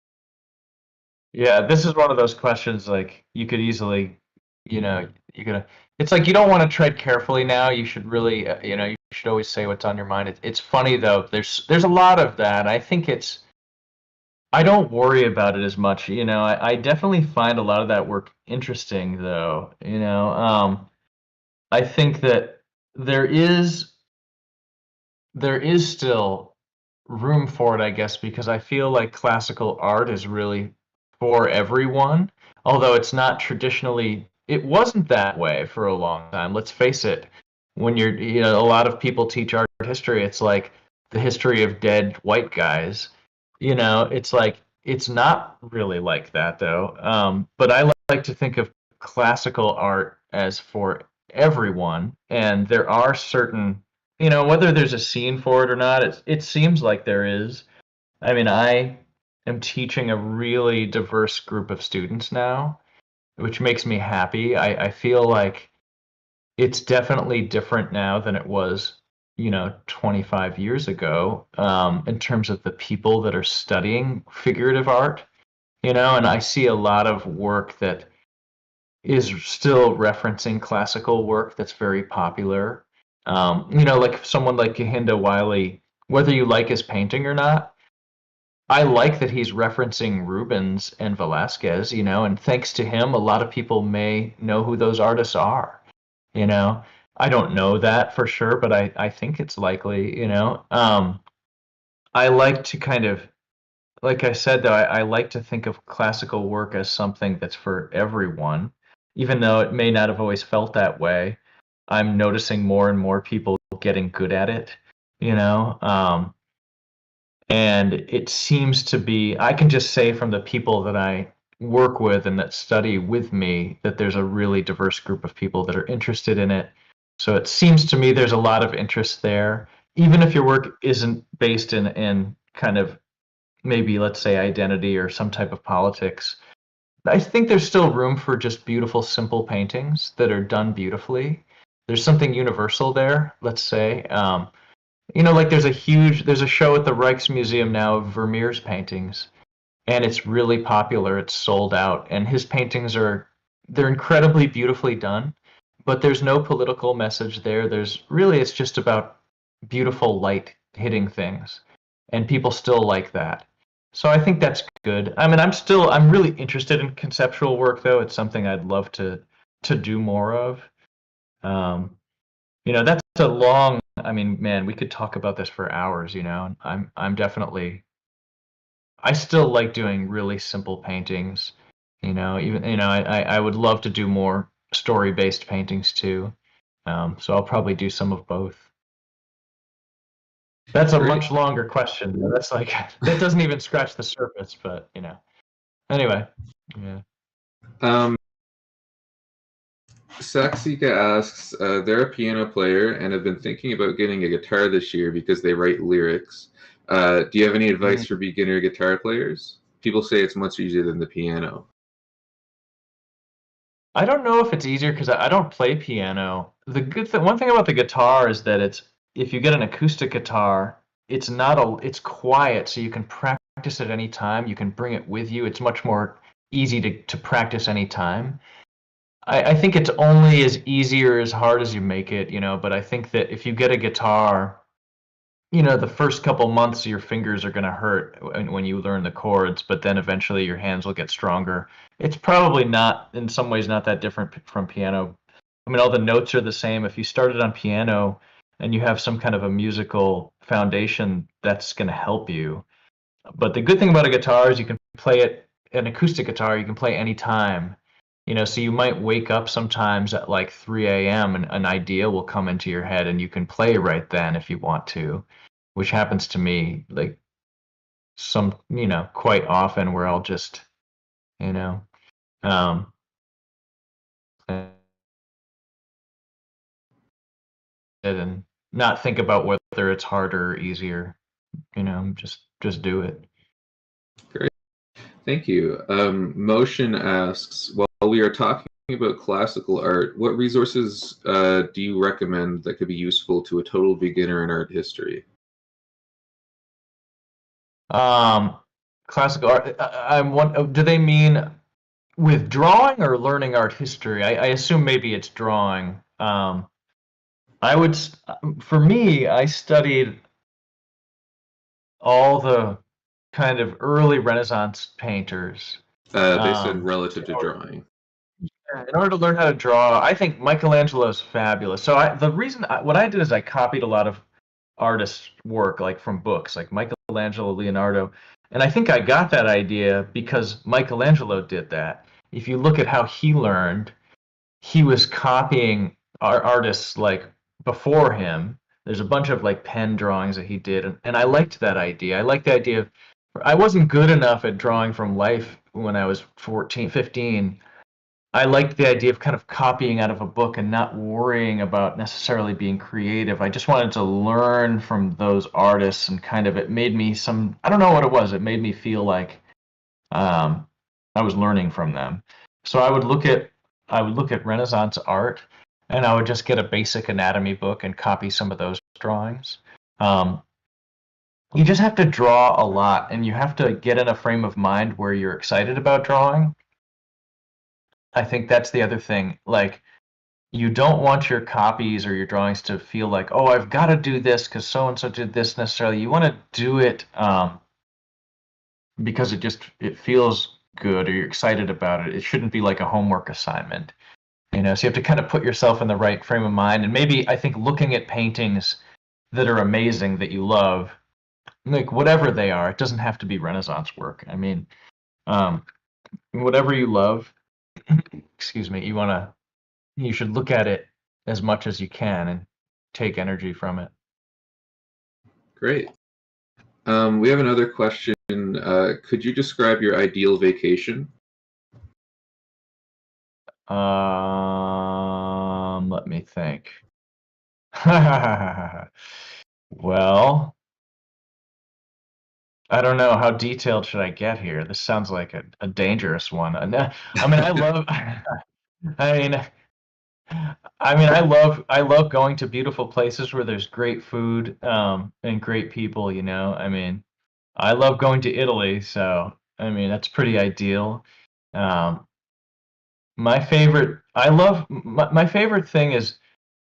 D: Yeah, this is one of those questions like you could easily, it's like you don't want to tread carefully now. You should really, you should always say what's on your mind. It's funny though. There's a lot of that. I think I don't worry about it as much. I definitely find a lot of that work interesting though. I think that there is still room for it, I guess, because I feel like classical art is really for everyone, although it's not traditionally, it wasn't that way for a long time. Let's face it, when a lot of people teach art history, it's like the history of dead white guys. It's like, it's not really like that though. But I like to think of classical art as for everyone, and there are certain, whether there's a scene for it or not, it seems like there is. I mean, I am teaching a really diverse group of students now, which makes me happy. I feel like it's definitely different now than it was, 25 years ago, in terms of the people that are studying figurative art, and I see a lot of work that is still referencing classical work that's very popular. Like someone like Kehinde Wiley whether you like his painting or not. I like that he's referencing Rubens and Velasquez, you know, and thanks to him, a lot of people may know who those artists are, you know. I don't know that for sure, but I think it's likely, you know. I like to kind of, like I said, though, I like to think of classical work as something that's for everyone, even though it may not have always felt that way. I'm noticing more and more people getting good at it, you know. And it seems to be, I can just say from the people that I work with and that study with me that there's a really diverse group of people that are interested in it. So it seems to me there's a lot of interest there, even if your work isn't based in kind of maybe, let's say, identity or some type of politics. I think there's still room for just beautiful, simple paintings that are done beautifully. There's something universal there, let's say. You know, like there's a show at the Rijksmuseum now of Vermeer's paintings, and it's really popular. It's sold out, and his paintings they're incredibly beautifully done, but there's no political message there. It's just about beautiful light hitting things, and people still like that. So I think that's good. I mean, I'm really interested in conceptual work though. It's something I'd love to do more of. Um, you know, that's a long, I mean, man, we could talk about this for hours, you know. I'm definitely I still like doing really simple paintings, you know, even you know, I would love to do more story-based paintings too. So I'll probably do some of both. That's a
C: Great.
D: much longer question. That's like that doesn't even scratch the surface, but you know. Anyway, yeah.
C: Saxika asks, they're a piano player and have been thinking about getting a guitar this year because they write lyrics. Do you have any advice for beginner guitar players? People say it's much easier than the piano.
D: I don't know if it's easier because I don't play piano. One thing about the guitar is that if you get an acoustic guitar, it's quiet, so you can practice at any time. You can bring it with you. It's much more easy to practice any time. I think it's only as easy or as hard as you make it, you know, but I think that if you get a guitar, you know, the first couple months your fingers are going to hurt when you learn the chords, but then eventually your hands will get stronger. It's probably not, in some ways, not that different from piano. I mean, all the notes are the same. If you started on piano and you have some kind of a musical foundation, that's going to help you. But the good thing about a guitar is you can play it, an acoustic guitar, you can play anytime. You know, so you might wake up sometimes at like 3 a.m. and an idea will come into your head and you can play right then if you want to, which happens to me like you know, quite often where I'll just, you know, um, and not think about whether it's harder or easier, you know, just do it.
C: Great. Thank you. Motion asks, while we are talking about classical art, what resources do you recommend that could be useful to a total beginner in art history?
D: Classical art. Do they mean with drawing or learning art history? I assume maybe it's drawing. For me, I studied all the kind of early Renaissance painters.
C: They said relative to drawing.
D: In order to learn how to draw, I think Michelangelo is fabulous. So what I did is I copied a lot of artists' work, like from books, like Michelangelo, Leonardo, and I think I got that idea because Michelangelo did that. If you look at how he learned, he was copying artists like before him. There's a bunch of like pen drawings that he did, and I liked that idea. I liked the idea of I wasn't good enough at drawing from life when I was 14, 15. I liked the idea of kind of copying out of a book and not worrying about necessarily being creative. I just wanted to learn from those artists and kind of it made me I don't know what it was. It made me feel like I was learning from them. So I would look at Renaissance art and I would just get a basic anatomy book and copy some of those drawings. You just have to draw a lot and you have to get in a frame of mind where you're excited about drawing. I think that's the other thing. Like you don't want your copies or your drawings to feel like, oh, I've got to do this because so and so did this necessarily. You want to do it because it feels good or you're excited about it. It shouldn't be like a homework assignment. So you have to kind of put yourself in the right frame of mind. And maybe I think looking at paintings that are amazing that you love, like whatever they are, it doesn't have to be Renaissance work. I mean, whatever you love, excuse me, you should look at it as much as you can and take energy from it.
C: Great. We have another question. Could you describe your ideal vacation?
D: Let me think. Well, I don't know. How detailed should I get here? This sounds like a dangerous one. I mean, I love. I mean, I love going to beautiful places where there's great food and great people. I mean, I love going to Italy, so I mean that's pretty ideal. Um, my favorite, my favorite thing is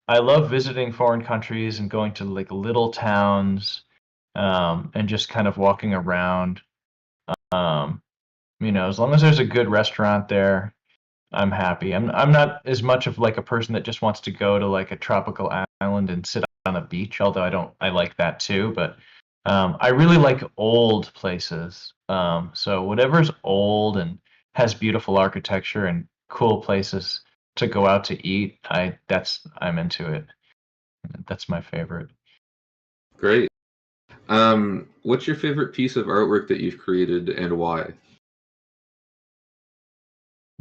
D: I love visiting foreign countries and going to like little towns and just kind of walking around. Um, as long as there's a good restaurant there, I'm happy. I'm not as much of like a person that just wants to go to like a tropical island and sit on a beach, although I like that too, but I really like old places. So whatever's old and has beautiful architecture and cool places to go out to eat, I'm into it. That's my favorite.
C: Great. What's your favorite piece of artwork that you've created and why?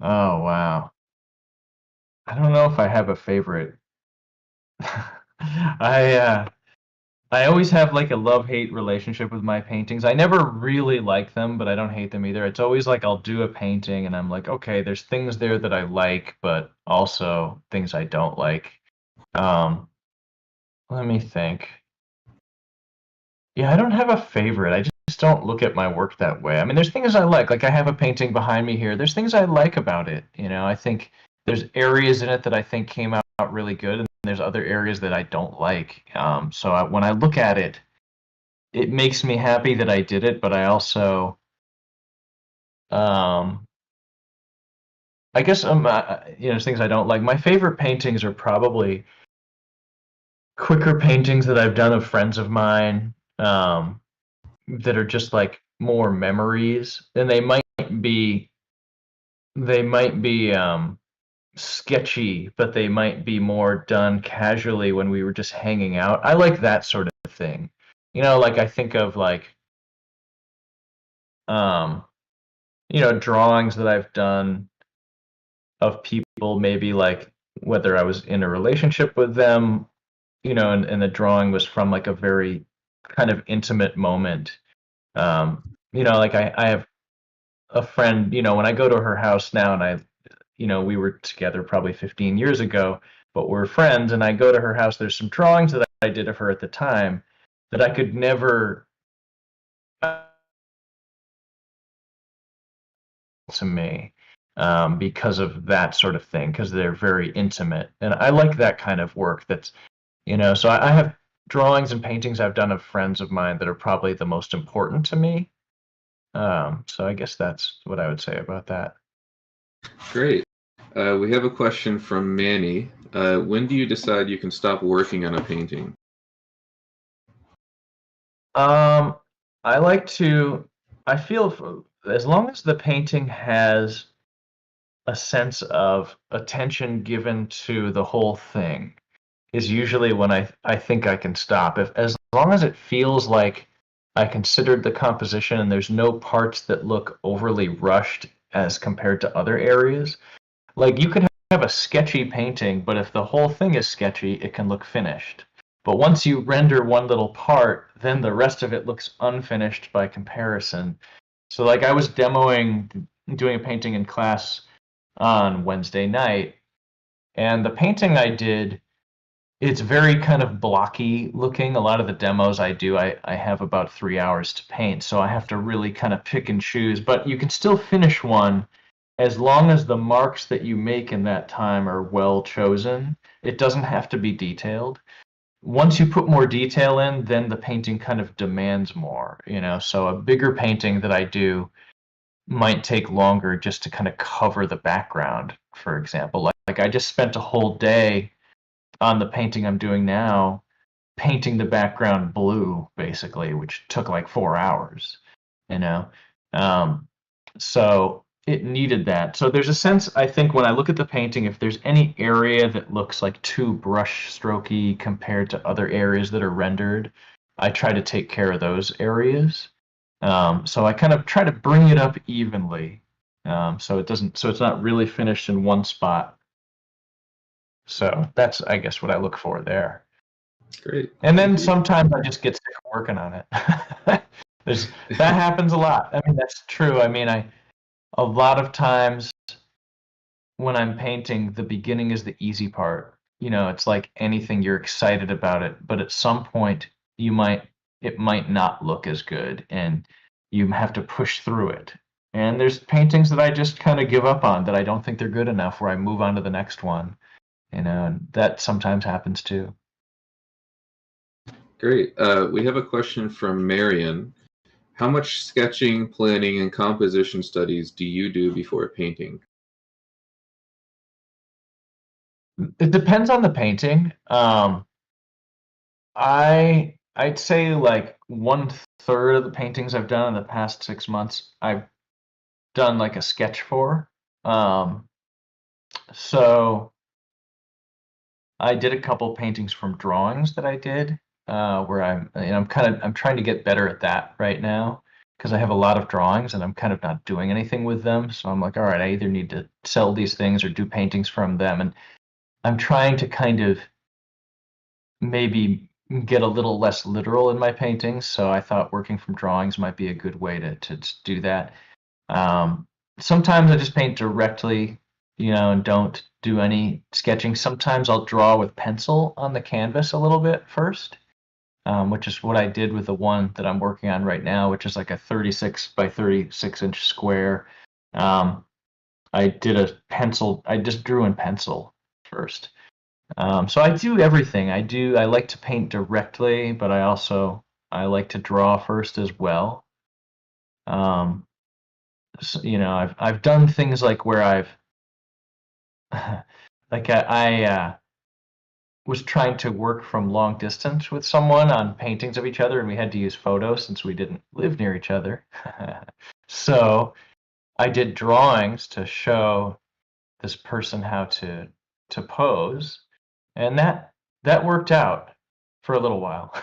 D: Oh wow. I don't know if I have a favorite. I always have like a love-hate relationship with my paintings. I never really like them, but I don't hate them either. It's always like I'll do a painting and I'm like, okay, there's things there that I like, but also things I don't like. Um, Let me think. Yeah, I don't have a favorite. I just don't look at my work that way. I mean, there's things I like. Like I have a painting behind me here. There's things I like about it. I think there's areas in it that I think came out really good, and there's other areas that I don't like. When I look at it, it makes me happy that I did it, but I also, um, I guess, there's things I don't like. My favorite paintings are probably quicker paintings that I've done of friends of mine. That are just like more memories, and they might be sketchy, but they might be more done casually when we were just hanging out. I like that sort of thing. Like I think of like um drawings that I've done of people, maybe like whether I was in a relationship with them, and the drawing was from like a very kind of intimate moment. Like I have a friend, when I go to her house now, and we were together probably 15 years ago, but we're friends, and I go to her house, there's some drawings that I did of her at the time that I could never to me because of that sort of thing, because they're very intimate. And I like that kind of work so I have drawings and paintings I've done of friends of mine that are probably the most important to me. So I guess that's what I would say about that.
C: Great. We have a question from Manny. When do you decide you can stop working on a painting?
D: I like to, I feel as long as the painting has a sense of attention given to the whole thing is usually when I think I can stop. As long as it feels like I considered the composition and there's no parts that look overly rushed as compared to other areas. Like you could have a sketchy painting, but if the whole thing is sketchy, it can look finished. But once you render one little part, then the rest of it looks unfinished by comparison. So like I was doing a painting in class on Wednesday night, and the painting I did, it's very kind of blocky looking. A lot of the demos I do, I have about 3 hours to paint, so I have to really kind of pick and choose. But you can still finish one as long as the marks that you make in that time are well chosen, it doesn't have to be detailed. Once you put more detail in, then the painting kind of demands more, you know. So a bigger painting that I do might take longer just to kind of cover the background, for example. Like I just spent a whole day on the painting I'm doing now, painting the background blue, basically, which took like 4 hours, you know. So it needed that. So there's a sense, I think, when I look at the painting, if there's any area that looks like too brush strokey compared to other areas that are rendered, I try to take care of those areas. So I kind of try to bring it up evenly, so it's not really finished in one spot. So that's, I guess, what I look for there.
C: Great.
D: And then
C: Thank you.
D: sometimes I just get sick of working on it. That happens a lot. I mean, that's true. I mean, a lot of times when I'm painting, the beginning is the easy part. You know, it's like anything, you're excited about it, but at some point it might not look as good and you have to push through it. And there's paintings that I just kind of give up on, that I don't think they're good enough, where I move on to the next one. You know, and that sometimes happens too.
C: Great. We have a question from Marion. How much sketching, planning, and composition studies do you do before painting?
D: It depends on the painting. I'd say like 1/3 of the paintings I've done in the past 6 months, I've done like a sketch for. So I did a couple paintings from drawings that I did, where I'm trying to get better at that right now, because I have a lot of drawings and I'm kind of not doing anything with them. So I'm like, all right, I either need to sell these things or do paintings from them, and I'm trying to kind of maybe get a little less literal in my paintings. So I thought working from drawings might be a good way to do that. Sometimes I just paint directly, you know, and don't do any sketching. Sometimes I'll draw with pencil on the canvas a little bit first, which is what I did with the one that I'm working on right now, which is like a 36 by 36 inch square. I just drew in pencil first. So I do everything. I like to paint directly, but I like to draw first as well. So, you know, I've done things like where I've like I was trying to work from long distance with someone on paintings of each other, and we had to use photos since we didn't live near each other. So I did drawings to show this person how to pose, and that worked out for a little while.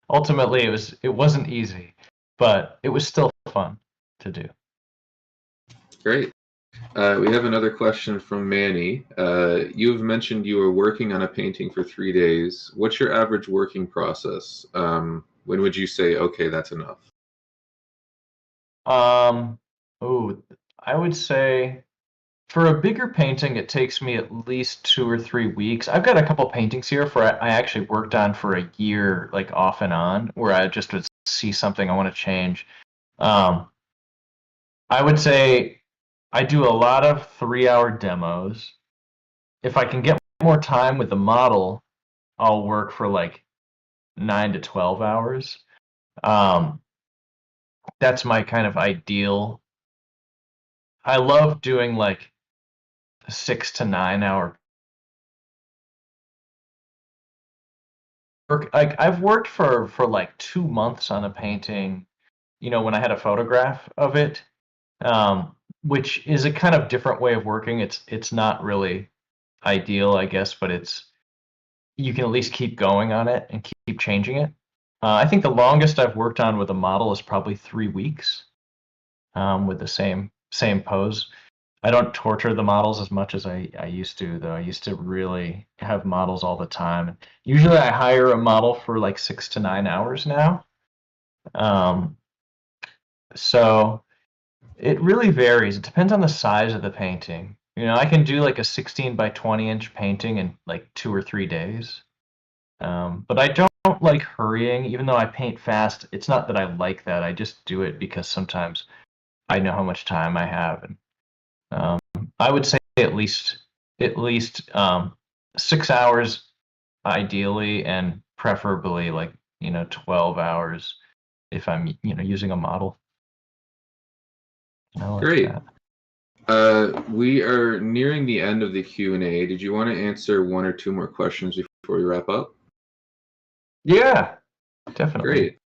D: Ultimately, it wasn't easy, but it was still fun to do.
C: Great. We have another question from Manny. You've mentioned you were working on a painting for 3 days. What's your average working process? When would you say, okay, that's enough?
D: I would say for a bigger painting, it takes me at least 2 or 3 weeks. I've got a couple paintings here I actually worked on for a year, like off and on, where I just would see something I want to change. I would say I do a lot of 3-hour demos. If I can get more time with the model, I'll work for like 9 to 12 hours. That's my kind of ideal. I love doing like 6 to 9 hour work. Like I've worked for like 2 months on a painting, you know, when I had a photograph of it, which is a kind of different way of working. It's not really ideal, I guess, but you can at least keep going on it and keep changing it. I think the longest I've worked on with a model is probably 3 weeks, with the same pose. I don't torture the models as much as I used to, though. I used to really have models all the time. Usually I hire a model for like 6 to 9 hours now. So it really varies. It depends on the size of the painting. You know, I can do like a 16 by 20 inch painting in like 2 or 3 days. But I don't like hurrying, even though I paint fast. It's not that I like that. I just do it because sometimes I know how much time I have, and I would say at least 6 hours ideally, and preferably like 12 hours if I'm using a model. I like
C: Great.
D: that.
C: We are nearing the end of the Q&A. Did you want to answer one or two more questions before we wrap up?
D: Yeah, definitely.
C: Great.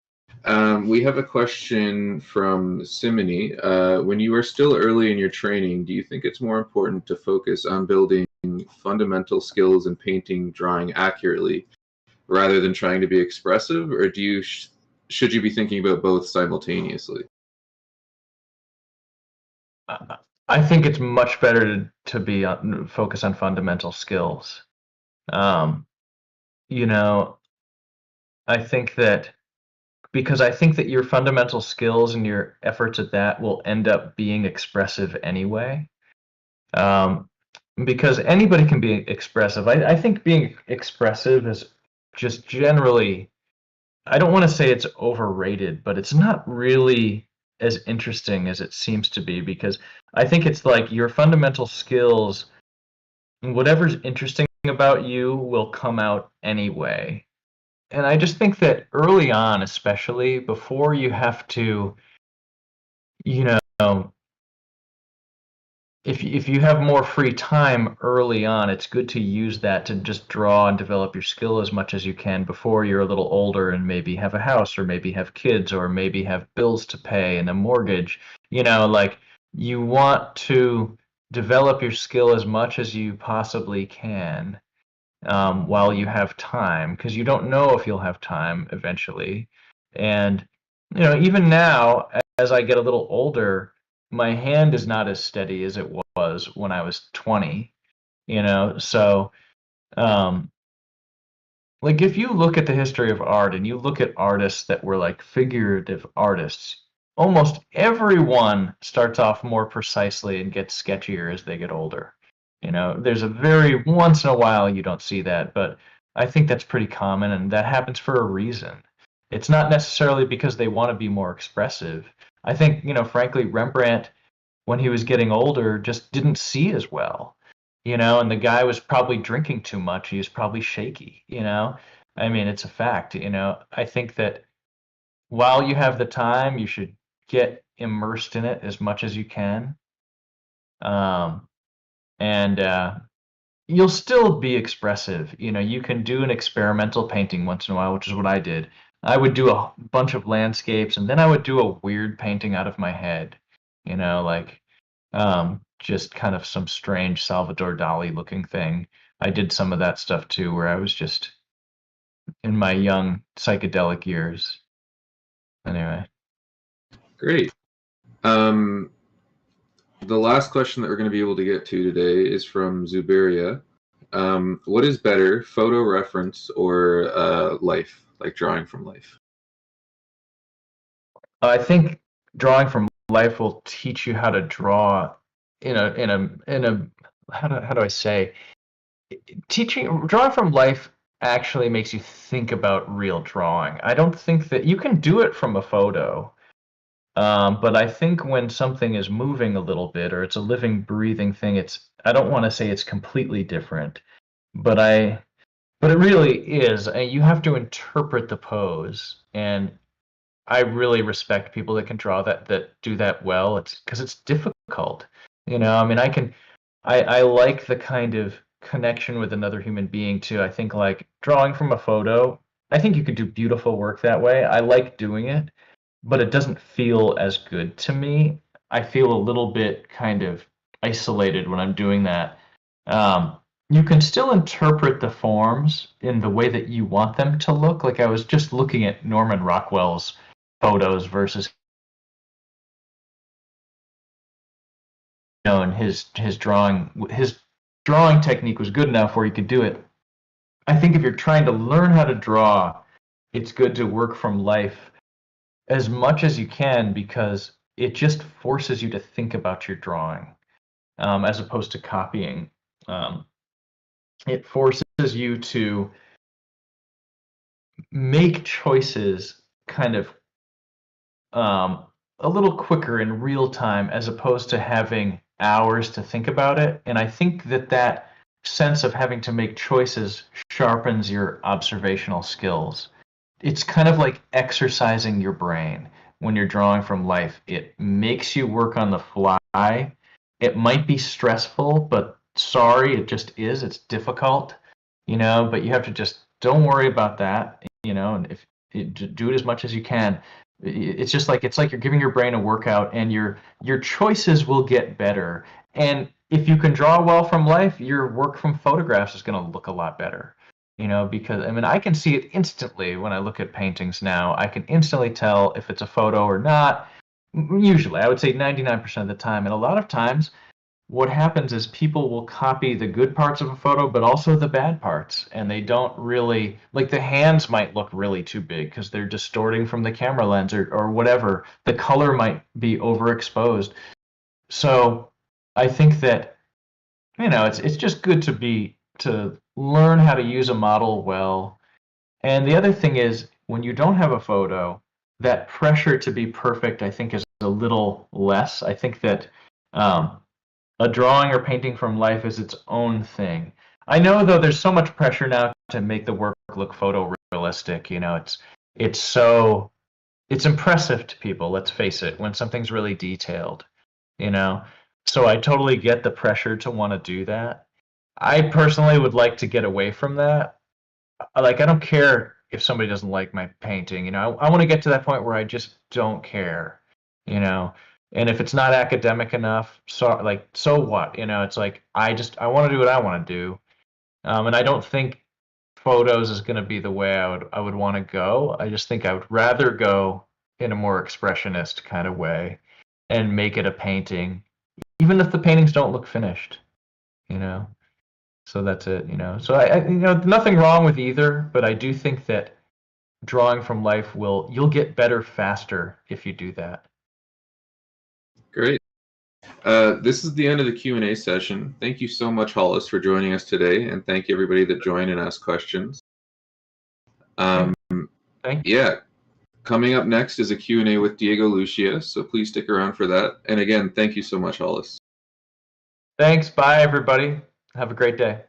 C: We have a question from Simony. When you are still early in your training, do you think it's more important to focus on building fundamental skills in painting, drawing accurately, rather than trying to be expressive, or should you be thinking about both simultaneously?
D: I think it's much better to be focus on fundamental skills. I think that because I think that your fundamental skills and your efforts at that will end up being expressive anyway. Because anybody can be expressive. I think being expressive is just generally, I don't want to say it's overrated, but it's not really as interesting as it seems to be, because I think it's like your fundamental skills, whatever's interesting about you will come out anyway. And I just think that early on, especially before you have to, you know, if you have more free time early on, it's good to use that to just draw and develop your skill as much as you can before you're a little older and maybe have a house, or maybe have kids, or maybe have bills to pay and a mortgage. Like, you want to develop your skill as much as you possibly can while you have time, because you don't know if you'll have time eventually. And even now, as I get a little older, my hand is not as steady as it was when I was 20. So like, if you look at the history of art and you look at artists that were like figurative artists, almost everyone starts off more precisely and gets sketchier as they get older. There's a very once in a while you don't see that, but I think that's pretty common, and that happens for a reason. It's not necessarily because they want to be more expressive. I think, frankly, Rembrandt, when he was getting older, just didn't see as well. And the guy was probably drinking too much. He was probably shaky. I mean, it's a fact. I think that while you have the time, you should get immersed in it as much as you can. And you'll still be expressive. You can do an experimental painting once in a while, which is what I did. I would do a bunch of landscapes, and then I would do a weird painting out of my head, like just kind of some strange Salvador Dali looking thing. I did some of that stuff too, where I was just in my young psychedelic years. Anyway.
C: Great. The last question that we're going to be able to get to today is from Zuberia. What is better, photo reference or life, like drawing from life?
D: I think drawing from life will teach you how to draw in a how do I say, drawing from life actually makes you think about real drawing. I don't think that you can do it from a photo. But I think when something is moving a little bit, or it's a living, breathing thing, I don't want to say it's completely different, but it really is. You have to interpret the pose, and I really respect people that can draw that do that well. It's because it's difficult. I mean, I like the kind of connection with another human being too. I think, like, drawing from a photo, I think you could do beautiful work that way. I like doing it, but it doesn't feel as good to me. I feel a little bit kind of isolated when I'm doing that. You can still interpret the forms in the way that you want them to look. Like, I was just looking at Norman Rockwell's photos versus, and his drawing technique was good enough where he could do it. I think if you're trying to learn how to draw, it's good to work from life as much as you can, because it just forces you to think about your drawing, as opposed to copying. It forces you to make choices kind of a little quicker in real time, as opposed to having hours to think about it. And I think that sense of having to make choices sharpens your observational skills. It's kind of like exercising your brain when you're drawing from life. It makes you work on the fly. It might be stressful, but sorry, it just is. It's difficult, but you have to just don't worry about that, and if do it as much as you can. It's just like you're giving your brain a workout, and your choices will get better. And if you can draw well from life, your work from photographs is going to look a lot better. Because I can see it instantly when I look at paintings now. I can instantly tell if it's a photo or not. Usually, I would say 99% of the time. And a lot of times, what happens is people will copy the good parts of a photo, but also the bad parts. And they don't really, like the hands might look really too big because they're distorting from the camera lens or whatever. The color might be overexposed. So I think that, it's just good to learn how to use a model well. And the other thing is, when you don't have a photo, that pressure to be perfect, I think, is a little less. I think that a drawing or painting from life is its own thing. I know, though, there's so much pressure now to make the work look photorealistic. It's impressive to people, let's face it, when something's really detailed, So I totally get the pressure to want to do that. I personally would like to get away from that. I don't care if somebody doesn't like my painting. I want to get to that point where I just don't care. And if it's not academic enough, so what? It's like I want to do what I want to do. And I don't think photos is going to be the way I would want to go. I just think I would rather go in a more expressionist kind of way and make it a painting, even if the paintings don't look finished. So that's it. So I nothing wrong with either, but I do think that drawing from life you'll get better faster if you do that.
C: Great. This is the end of the Q&A session. Thank you so much, Hollis, for joining us today, and thank you everybody that joined and asked questions.
D: Thank you.
C: Yeah, coming up next is a Q&A with Diego Lucia, so please stick around for that. And again, thank you so much, Hollis.
D: Thanks. Bye, everybody. Have a great day.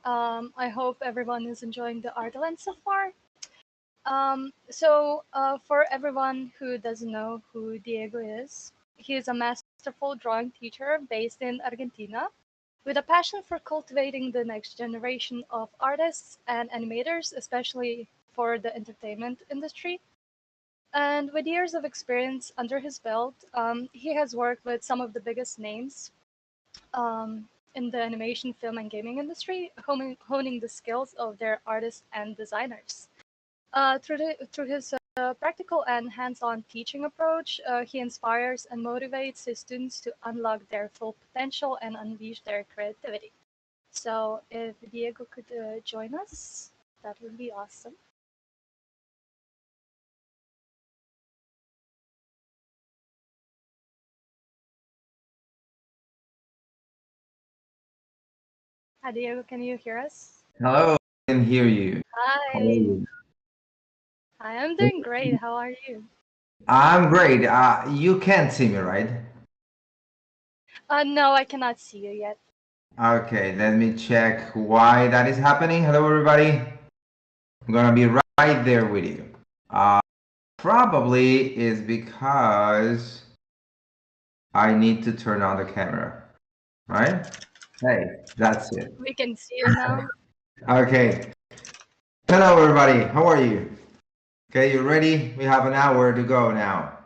E: I hope everyone is enjoying the Ardalan so far. For everyone who doesn't know who Diego is, he is a masterful drawing teacher based in Argentina with a passion for cultivating the next generation of artists and animators, especially for the entertainment industry. And with years of experience under his belt, he has worked with some of the biggest names in the animation, film, and gaming industry, honing the skills of their artists and designers. Through his practical and hands-on teaching approach, he inspires and motivates his students to unlock their full potential and unleash their creativity. So if Diego could join us, that would be awesome. Hi, Diego, can you hear us?
F: Hello, I can hear you.
E: Hi.
F: How are you?
E: Hi, I'm doing great. How are you?
F: I'm great. You can't see me, right?
E: No, I cannot see you yet.
F: Okay, let me check why that is happening. Hello, everybody. I'm gonna be right there with you. Probably is because I need to turn on the camera, right? Hey, that's it.
E: We can see you now.
F: Okay. Hello, everybody. How are you? Okay, you ready? We have an hour to go now.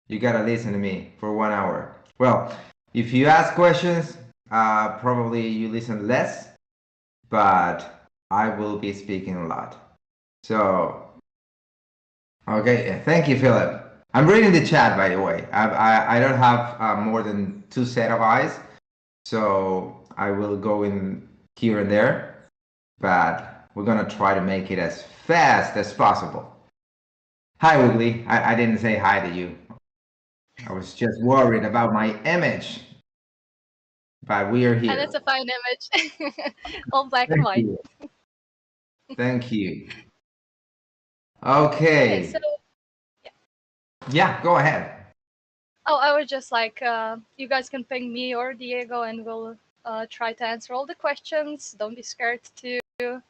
F: You gotta listen to me for 1 hour. Well, if you ask questions, probably you listen less, but I will be speaking a lot. So, okay, thank you, Philip. I'm reading the chat, by the way. I don't have more than 2 sets of eyes, so I will go in here and there. but we're gonna try to make it as fast as possible. Hi, Woogly. I didn't say hi to you. I was just worried about my image, but we are here.
E: And it's a fine image. All black and
F: Thank
E: white.
F: you. Thank you.
E: Okay,
F: Okay.
E: so
F: Yeah, go ahead.
E: oh, I was just like, you guys can ping me or Diego, and we'll try to answer all the questions. Don't be scared to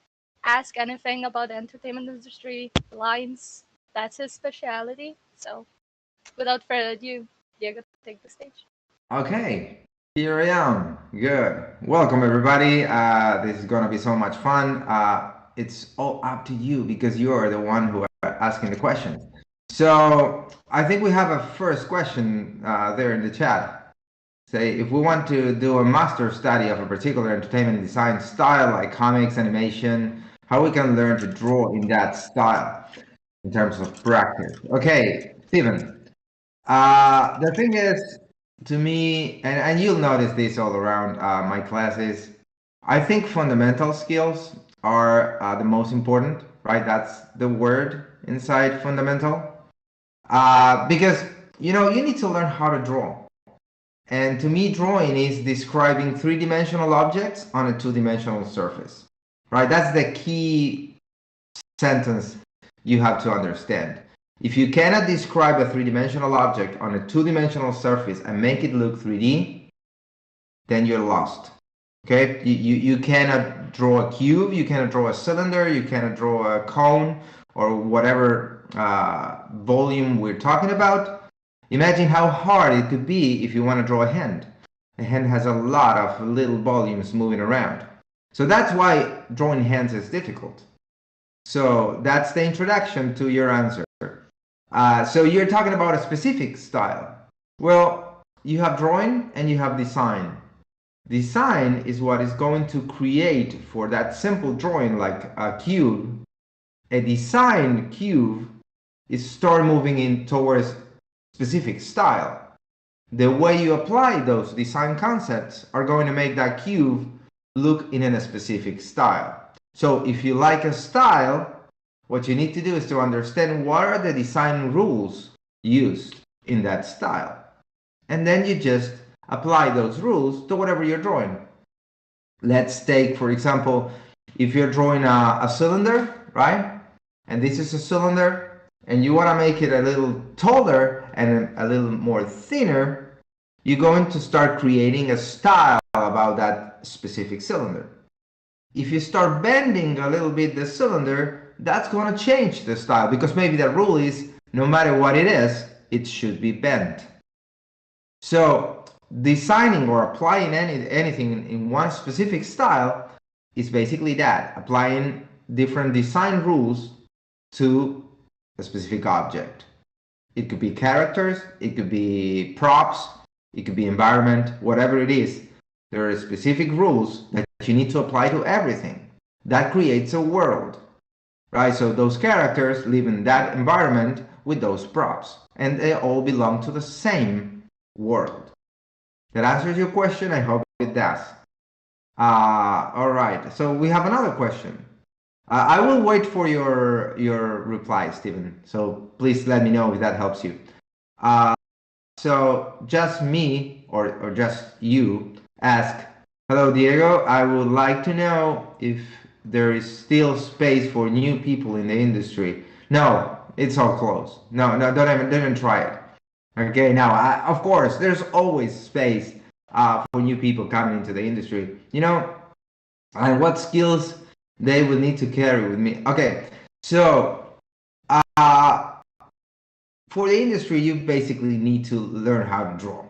E: ask anything about the entertainment industry. Lines, that's his specialty. So, without further ado, Diego, take the stage.
F: Okay, here I am. Good. Welcome, everybody. This is gonna be so much fun. It's all up to you because you are the one who are asking the questions. So I think we have a first question there in the chat. Say, if we want to do a master study of a particular entertainment design style, like comics, animation, how we can learn to draw in that style in terms of practice. Okay, Steven. The thing is, to me, and you'll notice this all around my classes, I think fundamental skills are the most important, right? That's the word inside fundamental. Because, you know, you need to learn how to draw. And to me, drawing is describing three-dimensional objects on a two-dimensional surface, right? That's the key sentence you have to understand. If you cannot describe a three-dimensional object on a two-dimensional surface and make it look 3D, then you're lost. Okay, you cannot draw a cube, you cannot draw a cylinder, you cannot draw a cone or whatever volume we're talking about. Imagine how hard it could be if you want to draw a hand. A hand has a lot of little volumes moving around. So that's why drawing hands is difficult. So that's the introduction to your answer. So you're talking about a specific style. Well, you have drawing and you have design. Design is what is going to create for that simple drawing like a cube. A design cube is start moving in towards specific style. The way you apply those design concepts are going to make that cube look in a specific style. So if you like a style, what you need to do is to understand what are the design rules used in that style. And then you just apply those rules to whatever you're drawing. Let's take, for example, if you're drawing a cylinder, right? And this is a cylinder, and you want to make it a little taller and a little more thinner, you're going to start creating a style about that specific cylinder. If you start bending a little bit the cylinder, that's going to change the style because maybe the rule is no matter what it is, it should be bent. So designing or applying anything in one specific style is basically that, applying different design rules to a specific object. It could be characters, it could be props, it could be environment, whatever it is. There are specific rules that you need to apply to everything. That creates a world, right? So those characters live in that environment with those props, and they all belong to the same world. That answers your question? I hope it does. All right, so we have another question. I will wait for your reply, Stephen. So please let me know if that helps you. So just me or just you ask, hello, Diego. I would like to know if there is still space for new people in the industry. No, it's all closed. No, don't even try it. Okay, now, of course, there's always space for new people coming into the industry. You know, and what skills they will need to carry with me. Okay, so for the industry, you basically need to learn how to draw.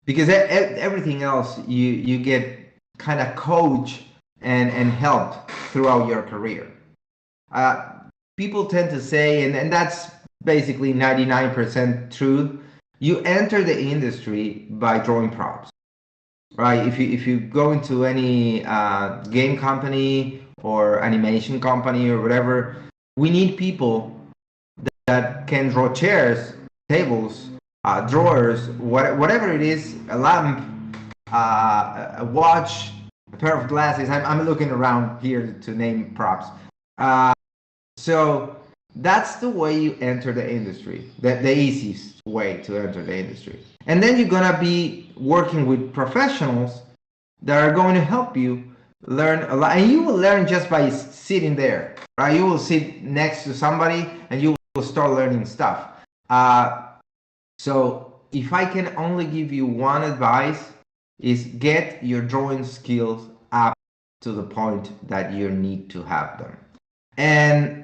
F: Because everything else you get kind of coach and help throughout your career. People tend to say, and that's basically 99% true, you enter the industry by drawing props, right? If you go into any game company or animation company or whatever, we need people that can draw chairs, tables, drawers, whatever it is, a lamp, a watch, a pair of glasses. I'm looking around here to name props. So that's the way you enter the industry, the easiest way to enter the industry. And then you're gonna be working with professionals that are going to help you learn a lot. And you will learn just by sitting there, right? You will sit next to somebody and you will start learning stuff. So if I can only give you one advice, is get your drawing skills up to the point that you need to have them. And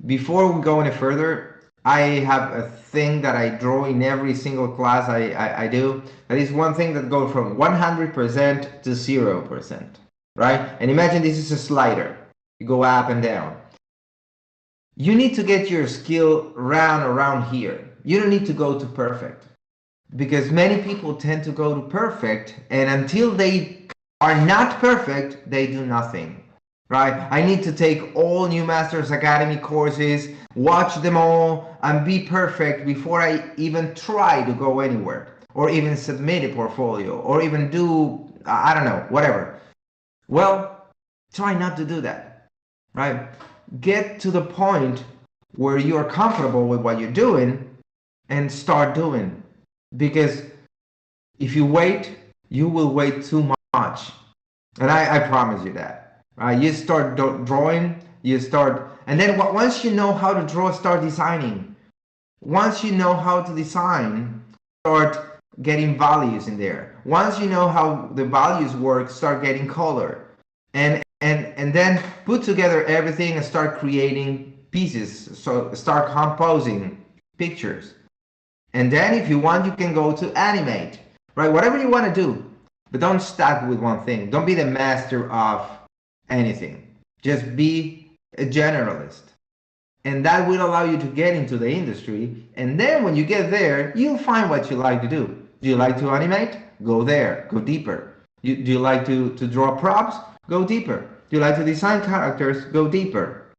F: before we go any further, I have a thing that I draw in every single class I do. That is one thing that goes from 100% to 0%, right? And imagine this is a slider. You go up and down. You need to get your skill around here. You don't need to go to perfect, because many people tend to go to perfect, and until they are not perfect, they do nothing, right? I need to take all New Masters Academy courses, watch them all, and be perfect before I even try to go anywhere, or even submit a portfolio, or even do, I don't know, whatever. Well, try not to do that, right? Get to the point where you're comfortable with what you're doing and start doing. Because if you wait, you will wait too much. And I promise you that. You start drawing, you start, and then once you know how to draw, start designing. Once you know how to design, start getting values in there. Once you know how the values work, start getting color. And then put together everything and start creating pieces. So start composing pictures. And then if you want, you can go to animate, right? Whatever you want to do, but don't stuck with one thing. Don't be the master of anything. Just be a generalist. And that will allow you to get into the industry. And then when you get there, you'll find what you like to do. Do you like to animate? Go there, go deeper. Do you like to draw props? Go deeper. Do you like to design characters? Go deeper.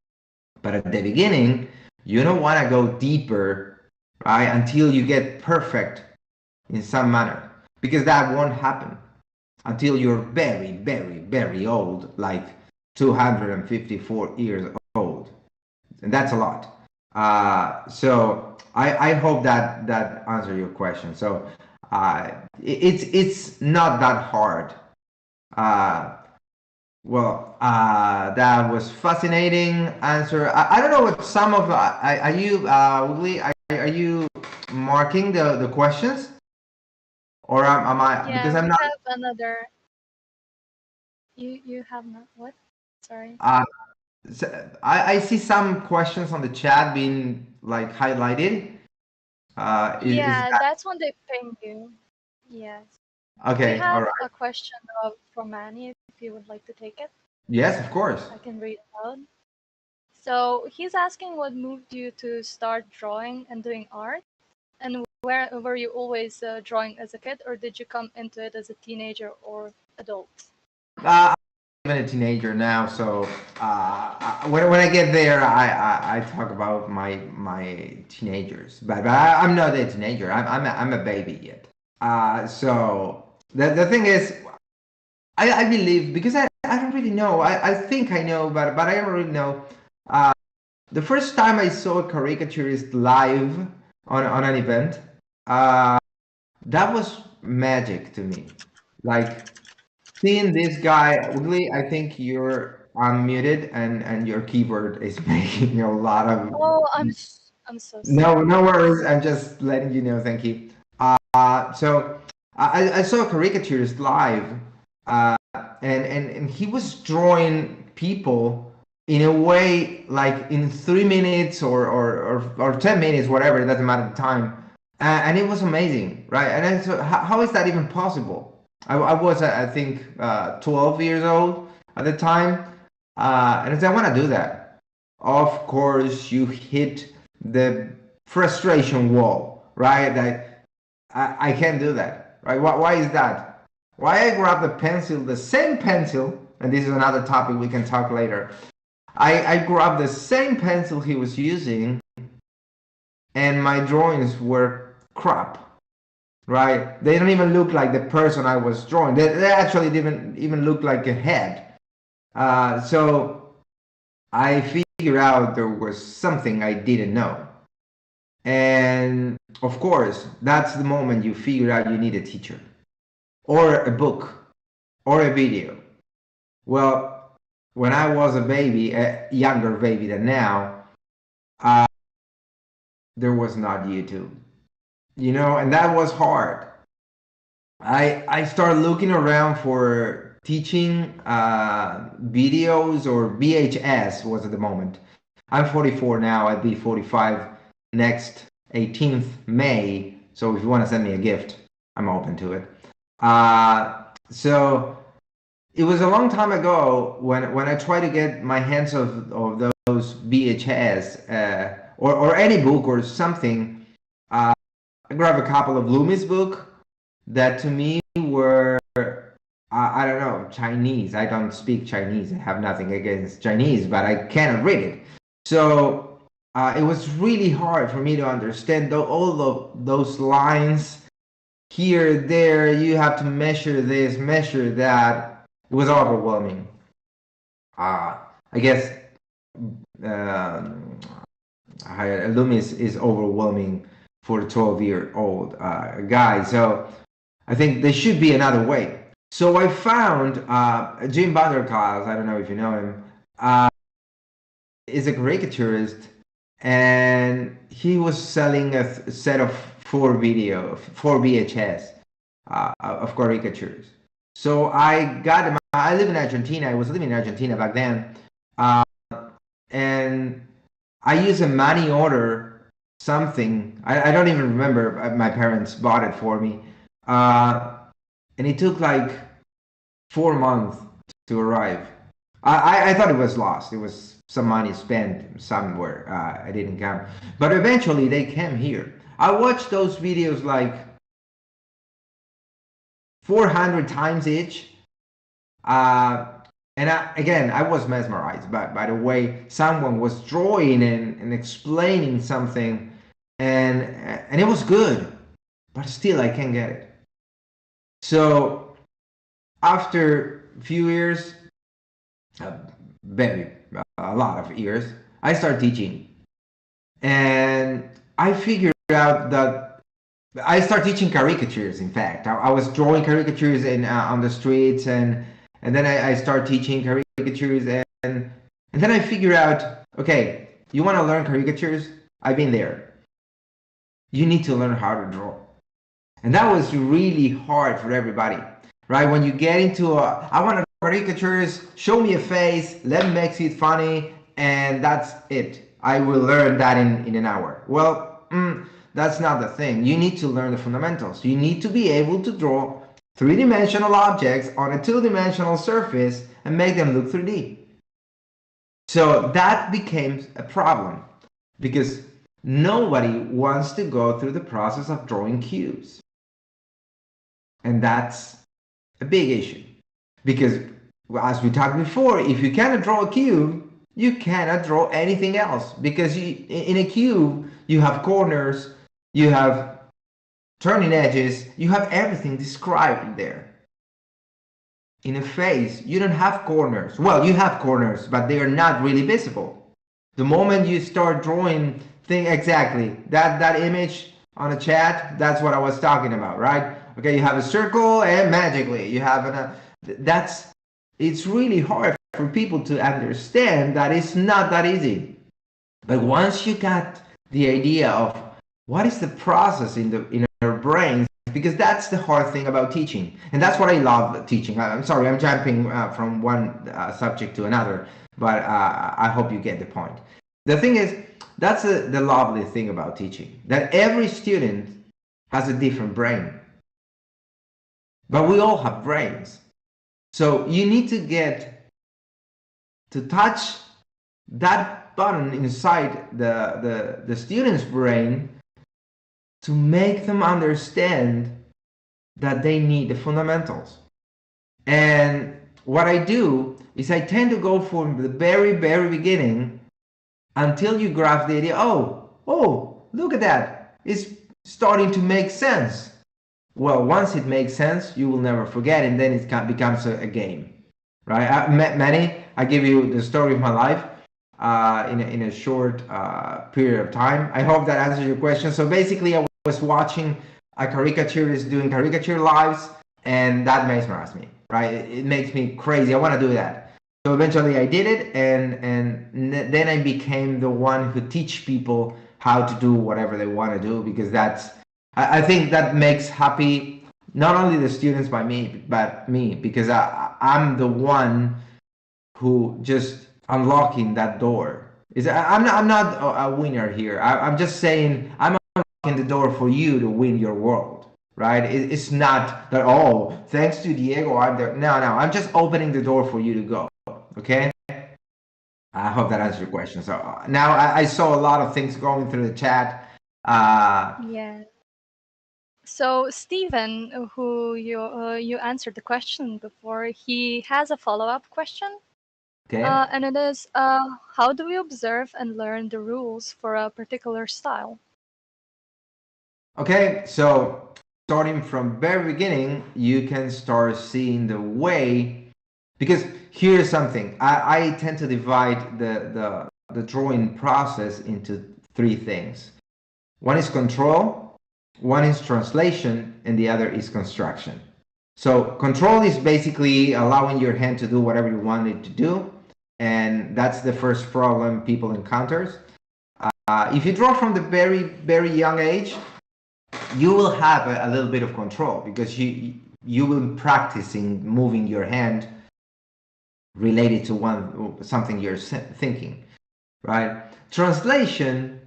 F: But at the beginning, you don't want to go deeper, right, until you get perfect in some manner, because that won't happen until you're very, very, very old, like 254 years old, and that's a lot. So I hope that answers your question. So it's not that hard. Well, that was fascinating answer. I don't know what some of are you Ugly, are you marking the questions, or am I?
E: Yeah,
F: Because I'm
E: we
F: not.
E: have another. You have not what? Sorry.
F: So I see some questions on the chat being like highlighted. Is
E: Yeah,
F: that
E: that's when they ping you. Yes. We
F: okay? All
E: have
F: right.
E: a question from Manny, if you would like to take it.
F: Yes, of course.
E: I can read it out. So he's asking what moved you to start drawing and doing art, and where were you always drawing as a kid, or did you come into it as a teenager or adult?
F: I'm even a teenager now, so when I get there, I talk about my teenagers, but I'm not a teenager. I'm a baby yet. So the thing is, I believe, because I don't really know. I think I know, but I don't really know. The first time I saw a caricaturist live on an event, that was magic to me. Like, seeing this guy, Ugly, I think you're unmuted and your keyboard is making a lot of.
E: Oh, I'm so sorry.
F: No worries. I'm just letting you know. Thank you. So I saw a caricaturist live, and he was drawing people in a way like in 3 minutes or 10 minutes, whatever. It doesn't matter the time, and it was amazing, right? And I thought, how is that even possible? I was, I think, 12 years old at the time, and I said, I want to do that. Of course, you hit the frustration wall, right? That I can't do that, right? Why is that? Why I grab the pencil, the same pencil, and this is another topic we can talk later. I grabbed the same pencil he was using, and my drawings were crap. right? They don't even look like the person I was drawing. They actually didn't even look like a head. So I figured out there was something I didn't know. And of course, that's the moment you figure out you need a teacher or a book or a video. Well, when I was a baby, a younger baby than now, there was not YouTube, and that was hard. I started looking around for teaching videos, or VHS was at the moment. I'm 44 now. I'll be 45 next 18th May. So if you want to send me a gift, I'm open to it. So it was a long time ago when I tried to get my hands of those VHS or any book or something. I grabbed a couple of Loomis book that to me were I don't know, Chinese. I don't speak Chinese. I have nothing against Chinese, but I cannot read it. So it was really hard for me to understand all of those lines here, there. You have to measure this, measure that. It was overwhelming. I guess Loomis is overwhelming for a 12-year-old guy. So I think there should be another way. So I found Jim Vanderklas. I don't know if you know him. Is a caricaturist, and he was selling a set of 4 VHS of caricatures. So I got them. I live in Argentina. I was living in Argentina back then, and I used a money order something. I don't even remember. My parents bought it for me, and it took like 4 months to arrive. I thought it was lost. It was some money spent somewhere. I didn't count, but eventually they came here. I watched those videos like 400 times each. And I was mesmerized by the way someone was drawing and explaining something, and it was good, but still I can't get it. So after a few years, a lot of years, I started teaching, and I figured out that I started teaching caricatures. In fact, I was drawing caricatures on the streets, and then I started teaching caricatures, and then I figured out, okay, you want to learn caricatures? I've been there. You need to learn how to draw, and that was really hard for everybody, right? When you get into I want to draw caricatures, show me a face, let me make it funny, and that's it. I will learn that in an hour. Well, that's not the thing. You need to learn the fundamentals. You need to be able to draw 3-dimensional objects on a 2-dimensional surface and make them look 3D. So that became a problem because nobody wants to go through the process of drawing cubes. And that's a big issue because, as we talked before, if you cannot draw a cube, you cannot draw anything else, because in a cube you have corners, you have turning edges, you have everything described there. In a face, you don't have corners. Well, you have corners, but they are not really visible. The moment you start drawing thing exactly, that image on a chat, that's what I was talking about, right? Okay, you have a circle and magically you have it's really hard for people to understand that it's not that easy. But once you got the idea of what is the process in our brains, because that's the hard thing about teaching, and that's what I love teaching. I'm sorry, I'm jumping from one subject to another, but I hope you get the point. The thing is, that's the lovely thing about teaching, that every student has a different brain, but we all have brains. So you need to get to touch that button inside the student's brain to make them understand that they need the fundamentals. And what I do is I tend to go from the very, very beginning until you grasp the idea. Oh, look at that. It's starting to make sense. well, once it makes sense, you will never forget, and then it becomes a game, right? I give you the story of my life in a short period of time. I hope that answers your question. So basically, I was watching a caricaturist doing caricature lives, and that mesmerized me, right? It makes me crazy. I want to do that. So eventually I did it, and then I became the one who teach people how to do whatever they want to do, because I think that makes happy not only the students but me, because I'm the one who just unlocking that door. I'm not a winner here. I'm just saying I'm unlocking the door for you to win your world, right? It's not that, oh, thanks to Diego, I'm there. No, I'm just opening the door for you to go. Okay, I hope that answers your question. So now I saw a lot of things going through the chat.
E: Yeah. So Stephen, who you answered the question before, he has a follow-up question,
F: Okay.
E: and it is, how do we observe and learn the rules for a particular style?
F: Okay, so starting from very beginning, you can start seeing the way, because here's something. I tend to divide the drawing process into three things. One is control, one is translation, and the other is construction. So control is basically allowing your hand to do whatever you want it to do, and that's the first problem people encounter. If you draw from the very young age, you will have a little bit of control, because you will be practicing moving your hand related to something you're thinking, right? Translation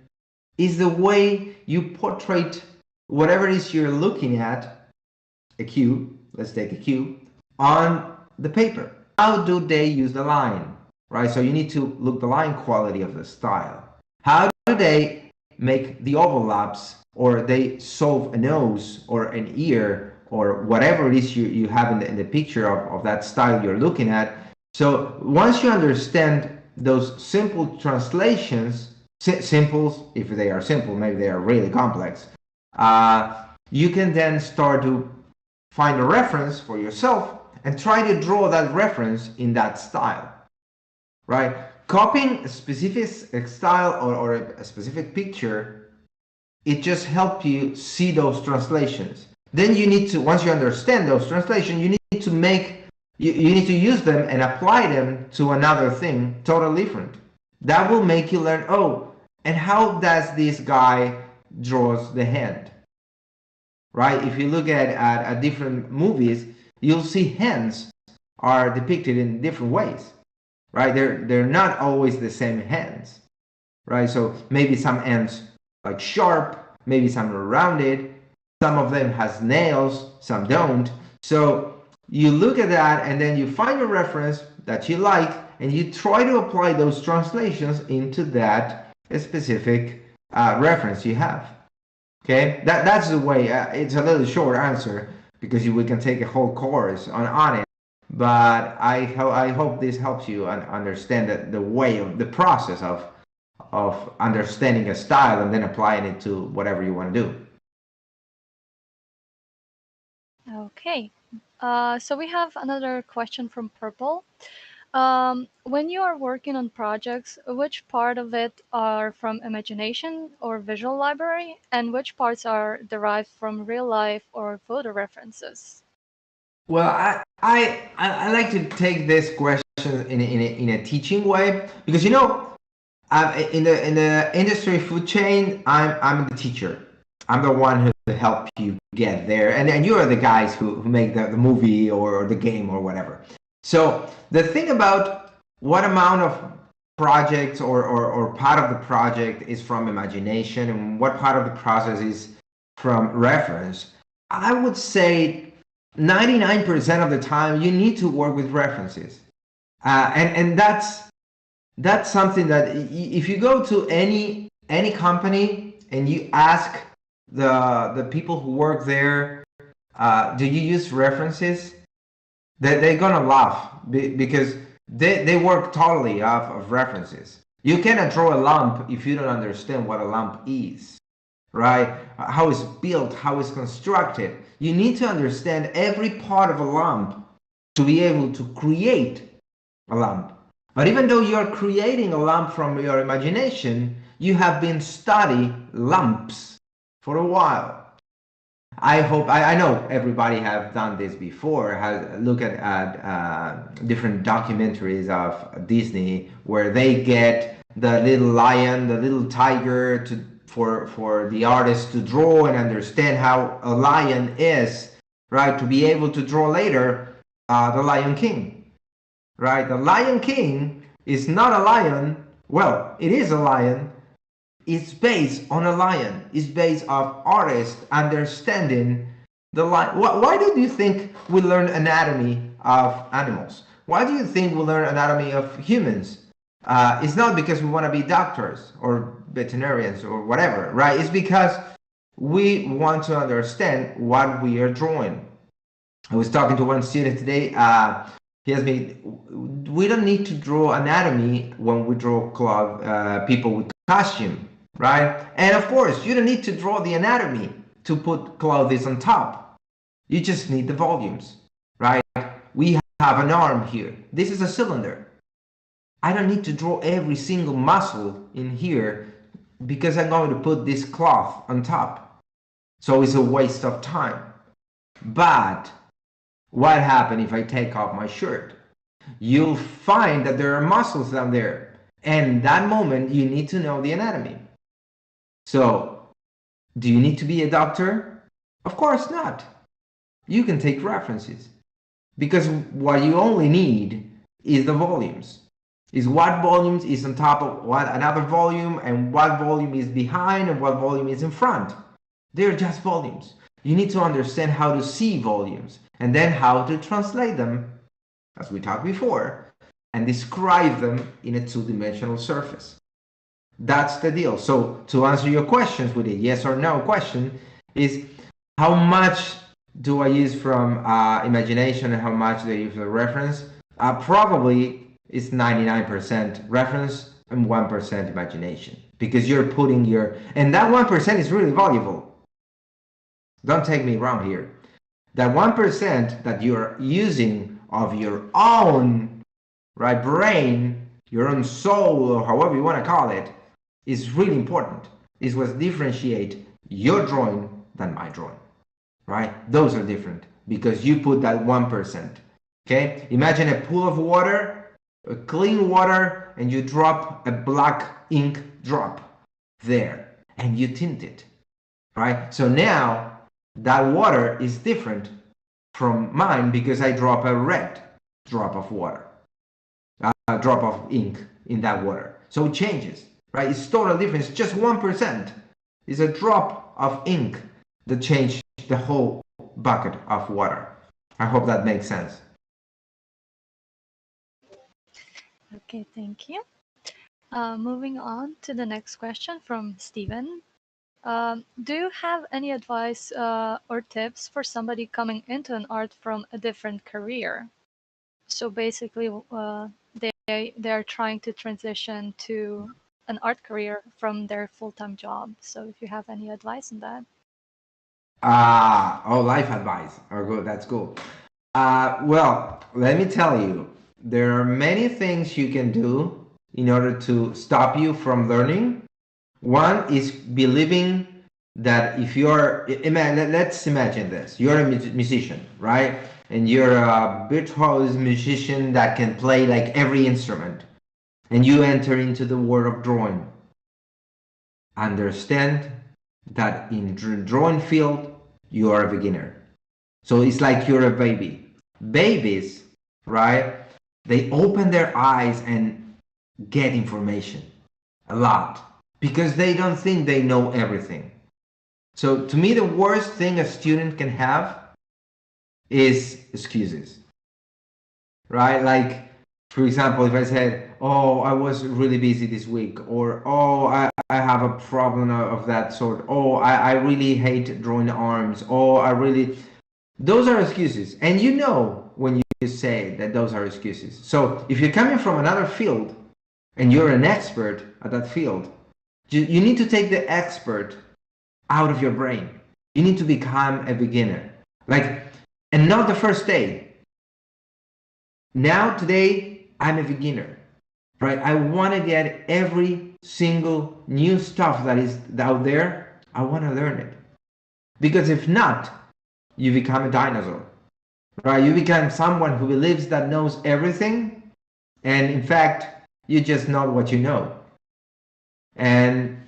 F: is the way you portray whatever it is you're looking at, a cube, let's take a cube, on the paper. How do they use the line, right? So you need to look the line quality of the style. How do they make the overlaps, or they solve a nose or an ear or whatever it is you have in the picture of that style you're looking at. So once you understand those simple translations, simples, if they are simple, maybe they are really complex, you can then start to find a reference for yourself and try to draw that reference in that style, right? Copying a specific style or a specific picture, it just helps you see those translations. Then you need to, once you understand those translations, you need to you need to use them and apply them to another thing totally different. That will make you learn, oh, and how does this guy draws the hand, right? If you look at different movies, you'll see hands are depicted in different ways, right? They're not always the same hands, right? So maybe some hands like sharp, maybe some are rounded, some of them has nails, some don't. So you look at that, and then you find a reference that you like, and you try to apply those translations into that specific reference you have. Okay, that's the way. It's a little short answer, because we can take a whole course on it. But I hope this helps you understand the way of the process of understanding a style and then applying it to whatever you want to do.
E: Okay. So we have another question from Purple. When you are working on projects, which part of it are from imagination or visual library, and which parts are derived from real life or photo references?
F: Well, I like to take this question in a teaching way, because in the industry food chain, I'm the teacher. I'm the one who help you get there, and you are the guys who make the movie or the game or whatever. So the thing about what amount of projects or part of the project is from imagination and what part of the process is from reference, I would say 99% of the time you need to work with references, and that's something that if you go to any company and you ask the people who work there, do you use references? They're gonna laugh because they work totally off of references. You cannot draw a lamp if you don't understand what a lamp is, right? How it's built, how it's constructed. You need to understand every part of a lamp to be able to create a lamp. But even though you're creating a lamp from your imagination, you have been studying lamps for a while. I know everybody have done this before, has looked at different documentaries of Disney where they get the little lion, the little tiger for the artist to draw and understand how a lion is, right? To be able to draw later the Lion King, right? The Lion King is not a lion. Well, it is a lion. It's based on a lion. It's based on artists understanding the lion. Why do you think we learn anatomy of animals? Why do you think we learn anatomy of humans? It's not because we want to be doctors or veterinarians or whatever, right? It's because we want to understand what we are drawing. I was talking to one student today. He asked me, we don't need to draw anatomy when we draw people with costume, right? And of course, you don't need to draw the anatomy to put clothes on top. You just need the volumes, right? We have an arm here. This is a cylinder. I don't need to draw every single muscle in here because I'm going to put this cloth on top. So it's a waste of time. But what happens if I take off my shirt? You'll find that there are muscles down there. And that moment, you need to know the anatomy. So, do you need to be a doctor? Of course not. You can take references. Because what you only need is the volumes. Is what volumes is on top of what another volume, and what volume is behind, and what volume is in front. They're just volumes. You need to understand how to see volumes, and then how to translate them, as we talked before, and describe them in a two-dimensional surface. That's the deal. So to answer your questions with a yes or no question is, how much do I use from imagination and how much do I use for reference? Probably it's 99% reference and 1% imagination, because you're putting your, and that 1% is really valuable. Don't take me wrong here. That 1% that you're using of your own, right, brain, your own soul, or however you want to call it, is really important. Is what differentiate your drawing than my drawing, right? Those are different because you put that 1%. Okay, imagine a pool of water, a clean water, and you drop a black ink drop there, and you tint it, right? So now that water is different from mine because I drop a red drop of water, a drop of ink in that water. So it changes, right? It's total difference. Just 1% is a drop of ink that changed the whole bucket of water. I hope that makes sense.
E: Okay, thank you. Moving on to the next question from Steven. Do you have any advice or tips for somebody coming into an art from a different career? So basically, they are trying to transition to an art career from their full-time job. So if you have any advice on that.
F: Life advice. Oh, good. That's cool. Well, let me tell you, there are many things you can do in order to stop you from learning. One is believing that if you're, let's imagine this, you're a musician, right? And you're a virtuoso musician that can play like every instrument, and you enter into the world of drawing. Understand that in drawing field, you are a beginner. So it's like you're a baby. Babies, right? They open their eyes and get information a lot because they don't think they know everything. So to me, the worst thing a student can have is excuses, right? Like, for example, if I said, oh, I was really busy this week, or oh, I have a problem of that sort, oh, I really hate drawing arms, oh, those are excuses. And you know when you say that those are excuses. So if you're coming from another field and you're an expert at that field, you need to take the expert out of your brain. You need to become a beginner. Like, and not the first day. Now, today, I'm a beginner, right? I want to get every single new stuff that is out there. I want to learn it. Because if not, you become a dinosaur, right? You become someone who believes that knows everything. And in fact, you just know what you know. And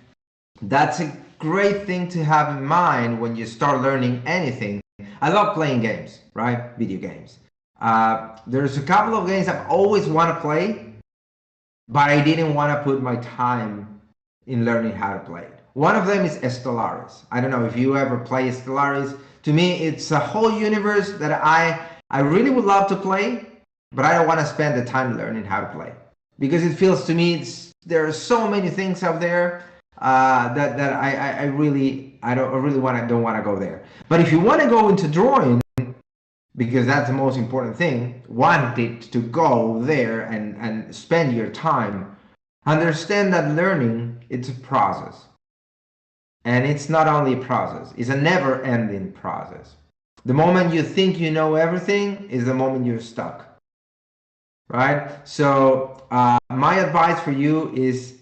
F: that's a great thing to have in mind when you start learning anything. I love playing games, right? Video games. There's a couple of games I've always want to play, but I didn't want to put my time in learning how to play it. One of them is Stellaris. I don't know if you ever play Stellaris. To me, it's a whole universe that I really would love to play, but I don't want to spend the time learning how to play, because it feels to me there are so many things out there that I don't want to go there. But if you want to go into drawing, because that's the most important thing, want it to go there and spend your time, understand that learning, it's a process. And it's not only a process, it's a never-ending process. The moment you think you know everything is the moment you're stuck, right? So my advice for you is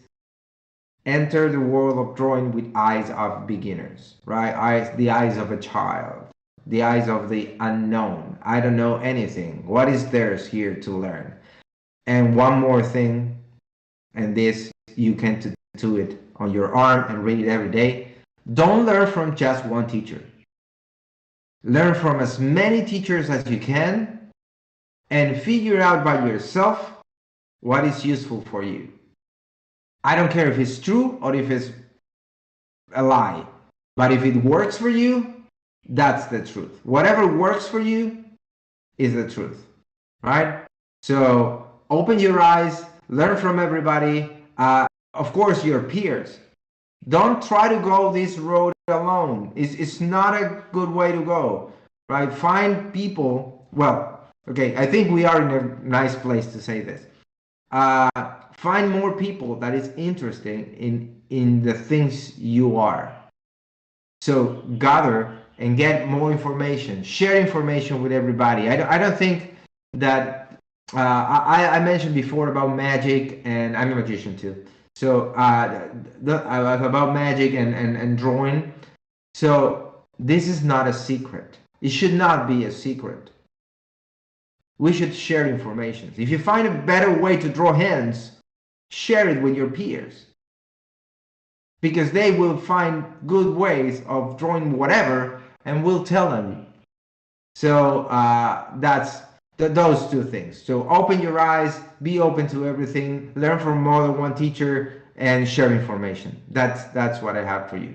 F: enter the world of drawing with eyes of beginners, right? The eyes of a child, the eyes of the unknown. I don't know anything. What is theirs here to learn? And one more thing, and this you can tattoo it on your arm and read it every day. Don't learn from just one teacher. Learn from as many teachers as you can and figure out by yourself what is useful for you. I don't care if it's true or if it's a lie, but if it works for you, that's the truth. Whatever works for you is the truth, right? So open your eyes, learn from everybody. Of course, your peers. Don't try to go this road alone. It's not a good way to go, right? Find people. Well, okay, I think we are in a nice place to say this. Find more people that is interested in the things you are. So gather and get more information. Share information with everybody. I don't think that I mentioned before about magic, and I'm a magician too. So about magic and drawing. So this is not a secret. It should not be a secret. We should share information. If you find a better way to draw hands, share it with your peers, because they will find good ways of drawing whatever, and we'll tell them. So that's those two things. So open your eyes, be open to everything, learn from more than one teacher, and share information. That's what I have for you.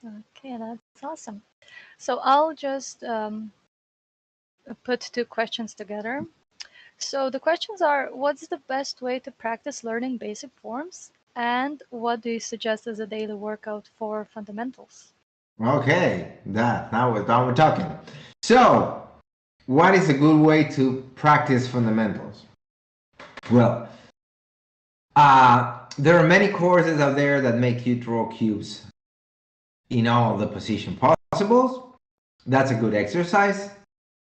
E: Okay, that's awesome. So I'll just put two questions together. So the questions are, what's the best way to practice learning basic forms? And what do you suggest as a daily workout for fundamentals?
F: Okay, now we're talking. So, what is a good way to practice fundamentals? Well, there are many courses out there that make you draw cubes in all the positions possible. That's a good exercise,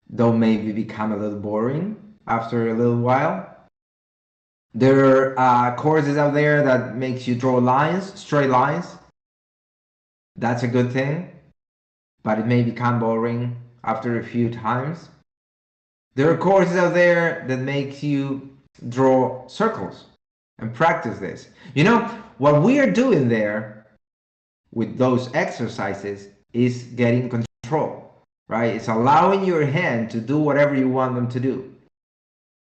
F: though maybe become a little boring after a little while. There are courses out there that makes you draw lines, straight lines. That's a good thing, but it may become boring after a few times. There are courses out there that make you draw circles and practice this. You know, what we are doing there with those exercises is getting control, right? It's allowing your hand to do whatever you want them to do.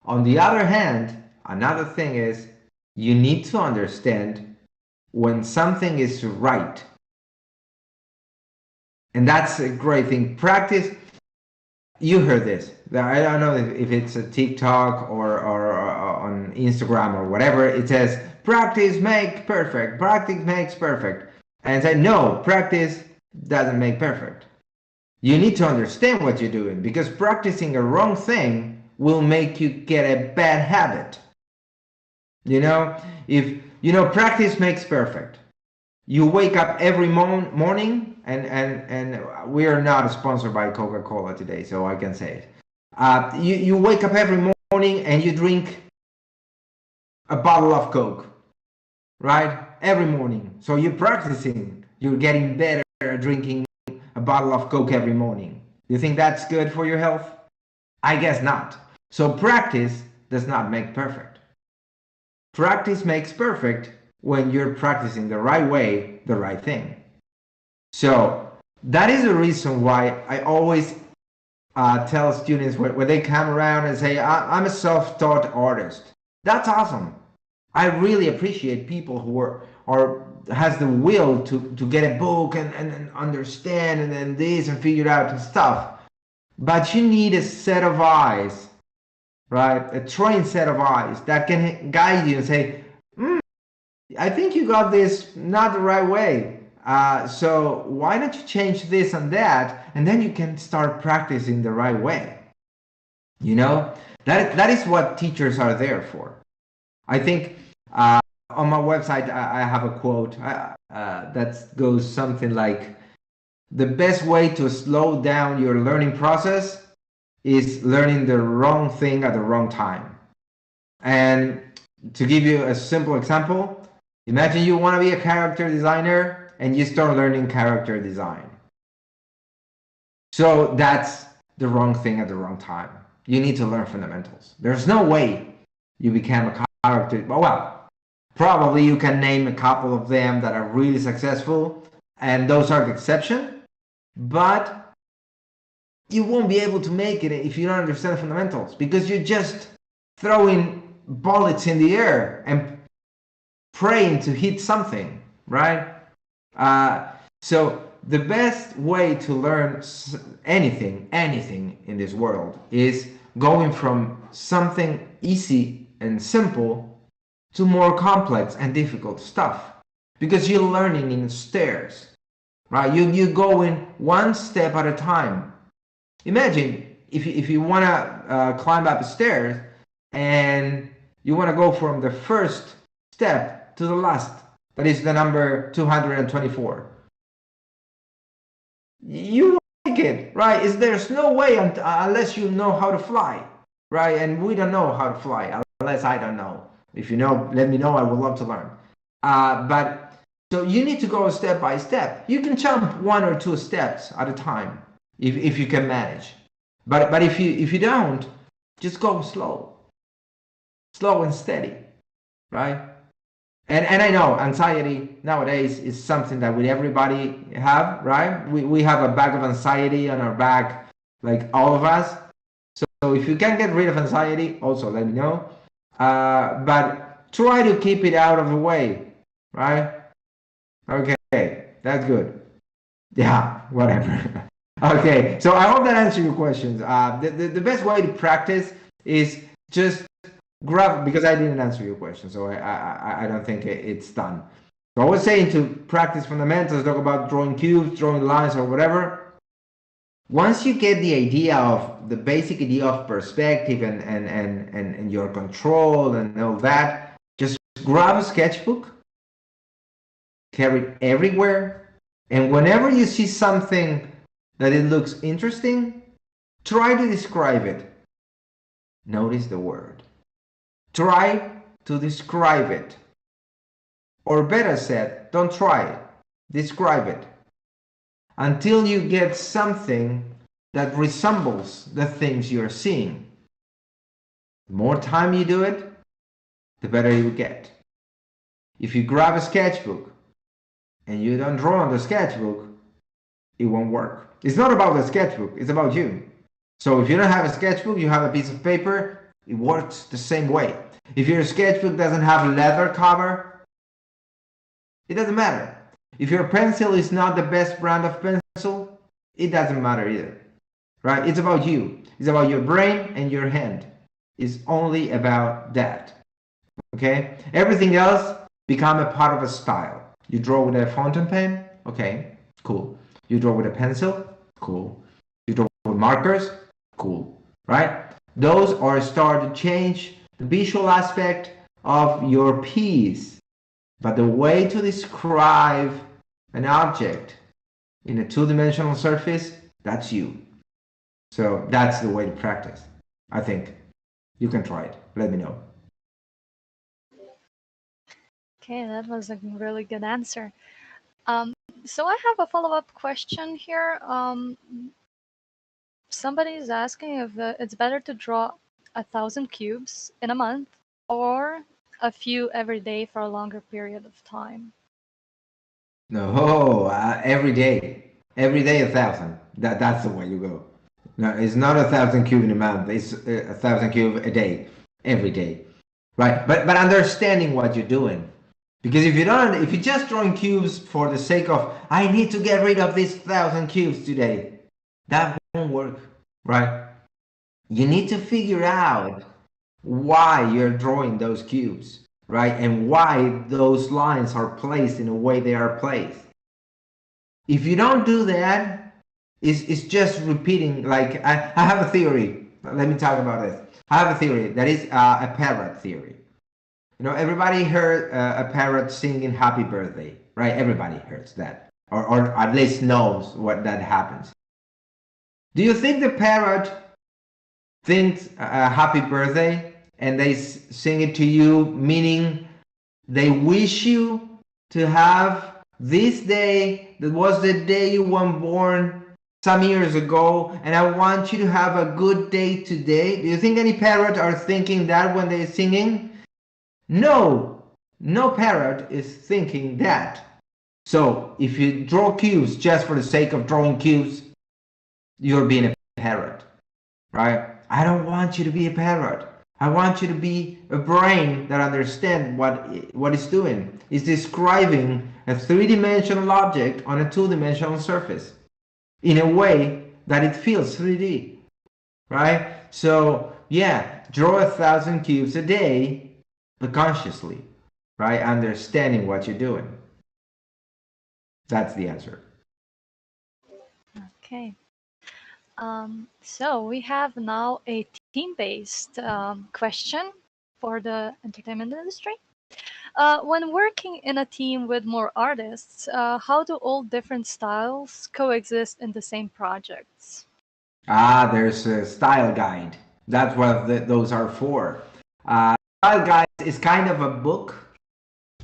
F: On the other hand, another thing is you need to understand when something is right. And that's a great thing. Practice. You heard this. I don't know if it's a TikTok or on Instagram or whatever. It says, practice makes perfect. Practice makes perfect. And say, no, practice doesn't make perfect. You need to understand what you're doing, because practicing a wrong thing will make you get a bad habit. You know, if you know, practice makes perfect. You wake up every morning and we are not sponsored by Coca-Cola today, so I can say it. You wake up every morning and you drink a bottle of Coke, right? Every morning. So you're practicing. You're getting better at drinking a bottle of Coke every morning. You think that's good for your health? I guess not. So practice does not make perfect. Practice makes perfect when you're practicing the right way, the right thing. So that is the reason why I always tell students when they come around and say, I'm a self-taught artist. That's awesome. I really appreciate people who has the will to get a book and understand and then this and figure out and stuff. But you need a set of eyes, right? A trained set of eyes that can guide you and say, I think you got this not the right way. So why don't you change this and that? And then you can start practicing the right way. You know, that is what teachers are there for. I think on my website, I have a quote that goes something like, the best way to slow down your learning process is learning the wrong thing at the wrong time. And to give you a simple example, imagine you want to be a character designer and you start learning character design. So that's the wrong thing at the wrong time. You need to learn fundamentals. There's no way you become a character. Well, probably you can name a couple of them that are really successful, and those are the exception. But you won't be able to make it if you don't understand the fundamentals, because you're just throwing bullets in the air and praying to hit something, right? So the best way to learn anything in this world is going from something easy and simple to more complex and difficult stuff, because you're learning in stairs, right? You're going one step at a time. Imagine if you want to climb up the stairs and you want to go from the first step to the last, that is the number 224. You won't make it, right? There's no way unless you know how to fly, right? And we don't know how to fly unless I don't know. If you know, let me know. I would love to learn. But so you need to go step by step. You can jump 1 or 2 steps at a time if you can manage. But if you don't, just go slow and steady, right? And I know anxiety nowadays is something that we everybody have, right? We have a bag of anxiety on our back, like all of us. So if you can get rid of anxiety, also let me know. But try to keep it out of the way, right? Okay, that's good. Yeah, whatever. Okay, so I hope that answers your questions. The best way to practice is just grab, because I didn't answer your question, so I don't think it's done. So I was saying to practice fundamentals, talk about drawing cubes, drawing lines, or whatever. Once you get the idea of the basic idea of perspective and your control and all that, just grab a sketchbook, carry it everywhere, and whenever you see something that it looks interesting, try to describe it. Notice the word. Try to describe it. Or better said, don't try it. Describe it. Until you get something that resembles the things you're seeing. The more time you do it, the better you get. If you grab a sketchbook and you don't draw on the sketchbook, it won't work. It's not about the sketchbook, it's about you. So if you don't have a sketchbook, you have a piece of paper, it works the same way. If your sketchbook doesn't have a leather cover, it doesn't matter. If your pencil is not the best brand of pencil, it doesn't matter either, right? It's about you. It's about your brain and your hand. It's only about that, okay? Everything else become a part of a style. You draw with a fountain pen, okay, cool. You draw with a pencil, cool. You draw with markers, cool, right? Those are start to change the visual aspect of your piece. But the way to describe an object in a two-dimensional surface, that's you. So that's the way to practice. I think you can try it. Let me know.
E: Okay, that was a really good answer. So I have a follow-up question here. Somebody is asking if it's better to draw 1,000 cubes in a month or a few every day for a longer period of time.
F: No, every day 1,000. That's the way you go. No, it's not 1,000 cube in a month. It's 1,000 cube a day, every day, right? But understanding what you're doing, because if you're just drawing cubes for the sake of I need to get rid of these 1,000 cubes today, that won't work, right? You need to figure out why you're drawing those cubes, right? And why those lines are placed in the way they are placed. If you don't do that, it's just repeating. Like I have a theory. Let me talk about this. I have a theory that is a parrot theory. You know, everybody heard a parrot singing "Happy Birthday," right? Everybody hears that, or at least knows what that happens. Do you think the parrot thinks "Happy Birthday" and they sing it to you, meaning they wish you to have this day that was the day you were born some years ago, and I want you to have a good day today? Do you think any parrot are thinking that when they're singing? No, no parrot is thinking that. So if you draw cubes just for the sake of drawing cubes, you're being a parrot, right? I don't want you to be a parrot. I want you to be a brain that understands what it's doing. It's describing a three-dimensional object on a two-dimensional surface in a way that it feels 3D, right? So yeah, draw 1,000 cubes a day, but consciously, right? Understanding what you're doing. That's the answer.
E: Okay. So we have now a team-based question for the entertainment industry. When working in a team with more artists, how do all different styles coexist in the same projects?
F: There's a style guide. That's what those are for. Style guide is kind of a book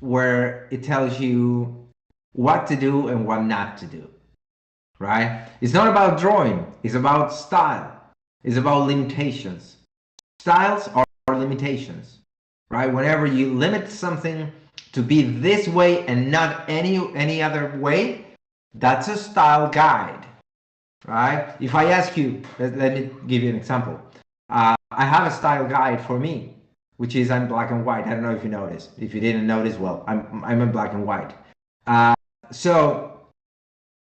F: where it tells you what to do and what not to do, right? It's not about drawing. It's about style. It's about limitations. Styles are limitations, right? Whenever you limit something to be this way and not any other way, that's a style guide, right? If I ask you, let me give you an example. I have a style guide for me, which is I'm black and white. I don't know if you noticed. If you didn't notice, well, I'm in black and white. So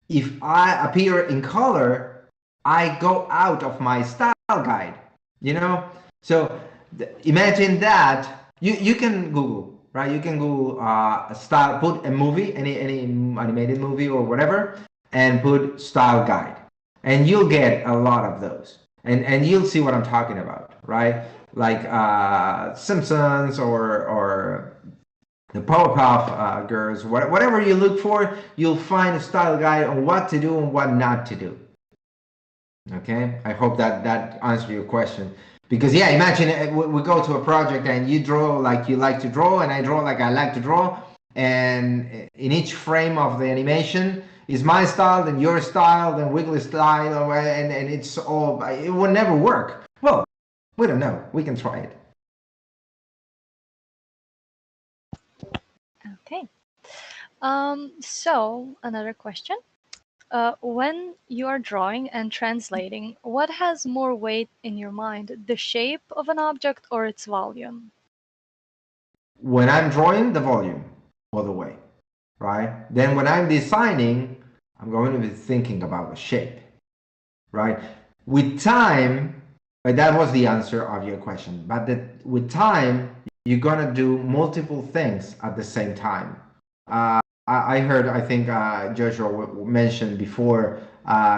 F: if I appear in color, I go out of my style guide, you know? So imagine that you can Google, right? You can Google style, put a movie, any animated movie or whatever, and put style guide, and you'll get a lot of those, and you'll see what I'm talking about, right? Like Simpsons or the Powerpuff Girls, whatever you look for, you'll find a style guide on what to do and what not to do. Okay, I hope that answers your question. Because yeah, imagine we go to a project and you draw like you like to draw and I draw like I like to draw, and in each frame of the animation is my style, then your style, then Wiggly's style, and it's all, it will never work. Well, we don't know, we can try it.
E: Okay. So another question. When you are drawing and translating, what has more weight in your mind, the shape of an object or its volume?
F: When I'm drawing, the volume all the way, right? Then when I'm designing, I'm going to be thinking about the shape, right? With time, that was the answer of your question, but with time, you're going to do multiple things at the same time. I heard, I think Joshua mentioned before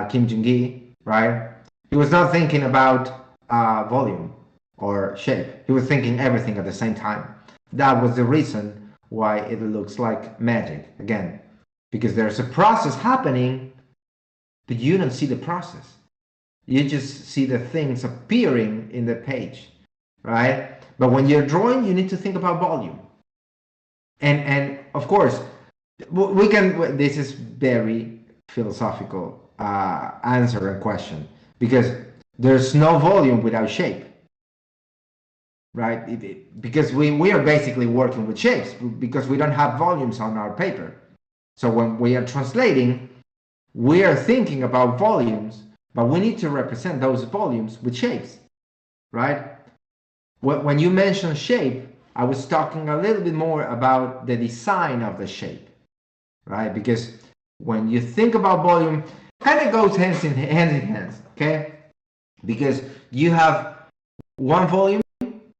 F: Kim Jong-gi, right? He was not thinking about volume or shape. He was thinking everything at the same time. That was the reason why it looks like magic, again, because there's a process happening but you don't see the process. You just see the things appearing in the page, right? But when you're drawing, you need to think about volume. And of course, we can, this is very philosophical answer and question, because there's no volume without shape, right? Because we are basically working with shapes, because we don't have volumes on our paper. So when we are translating, we are thinking about volumes, but we need to represent those volumes with shapes, right? When you mention shape, I was talking a little bit more about the design of the shape, right? Because when you think about volume, kind of goes hand in hand, okay? Because you have one volume.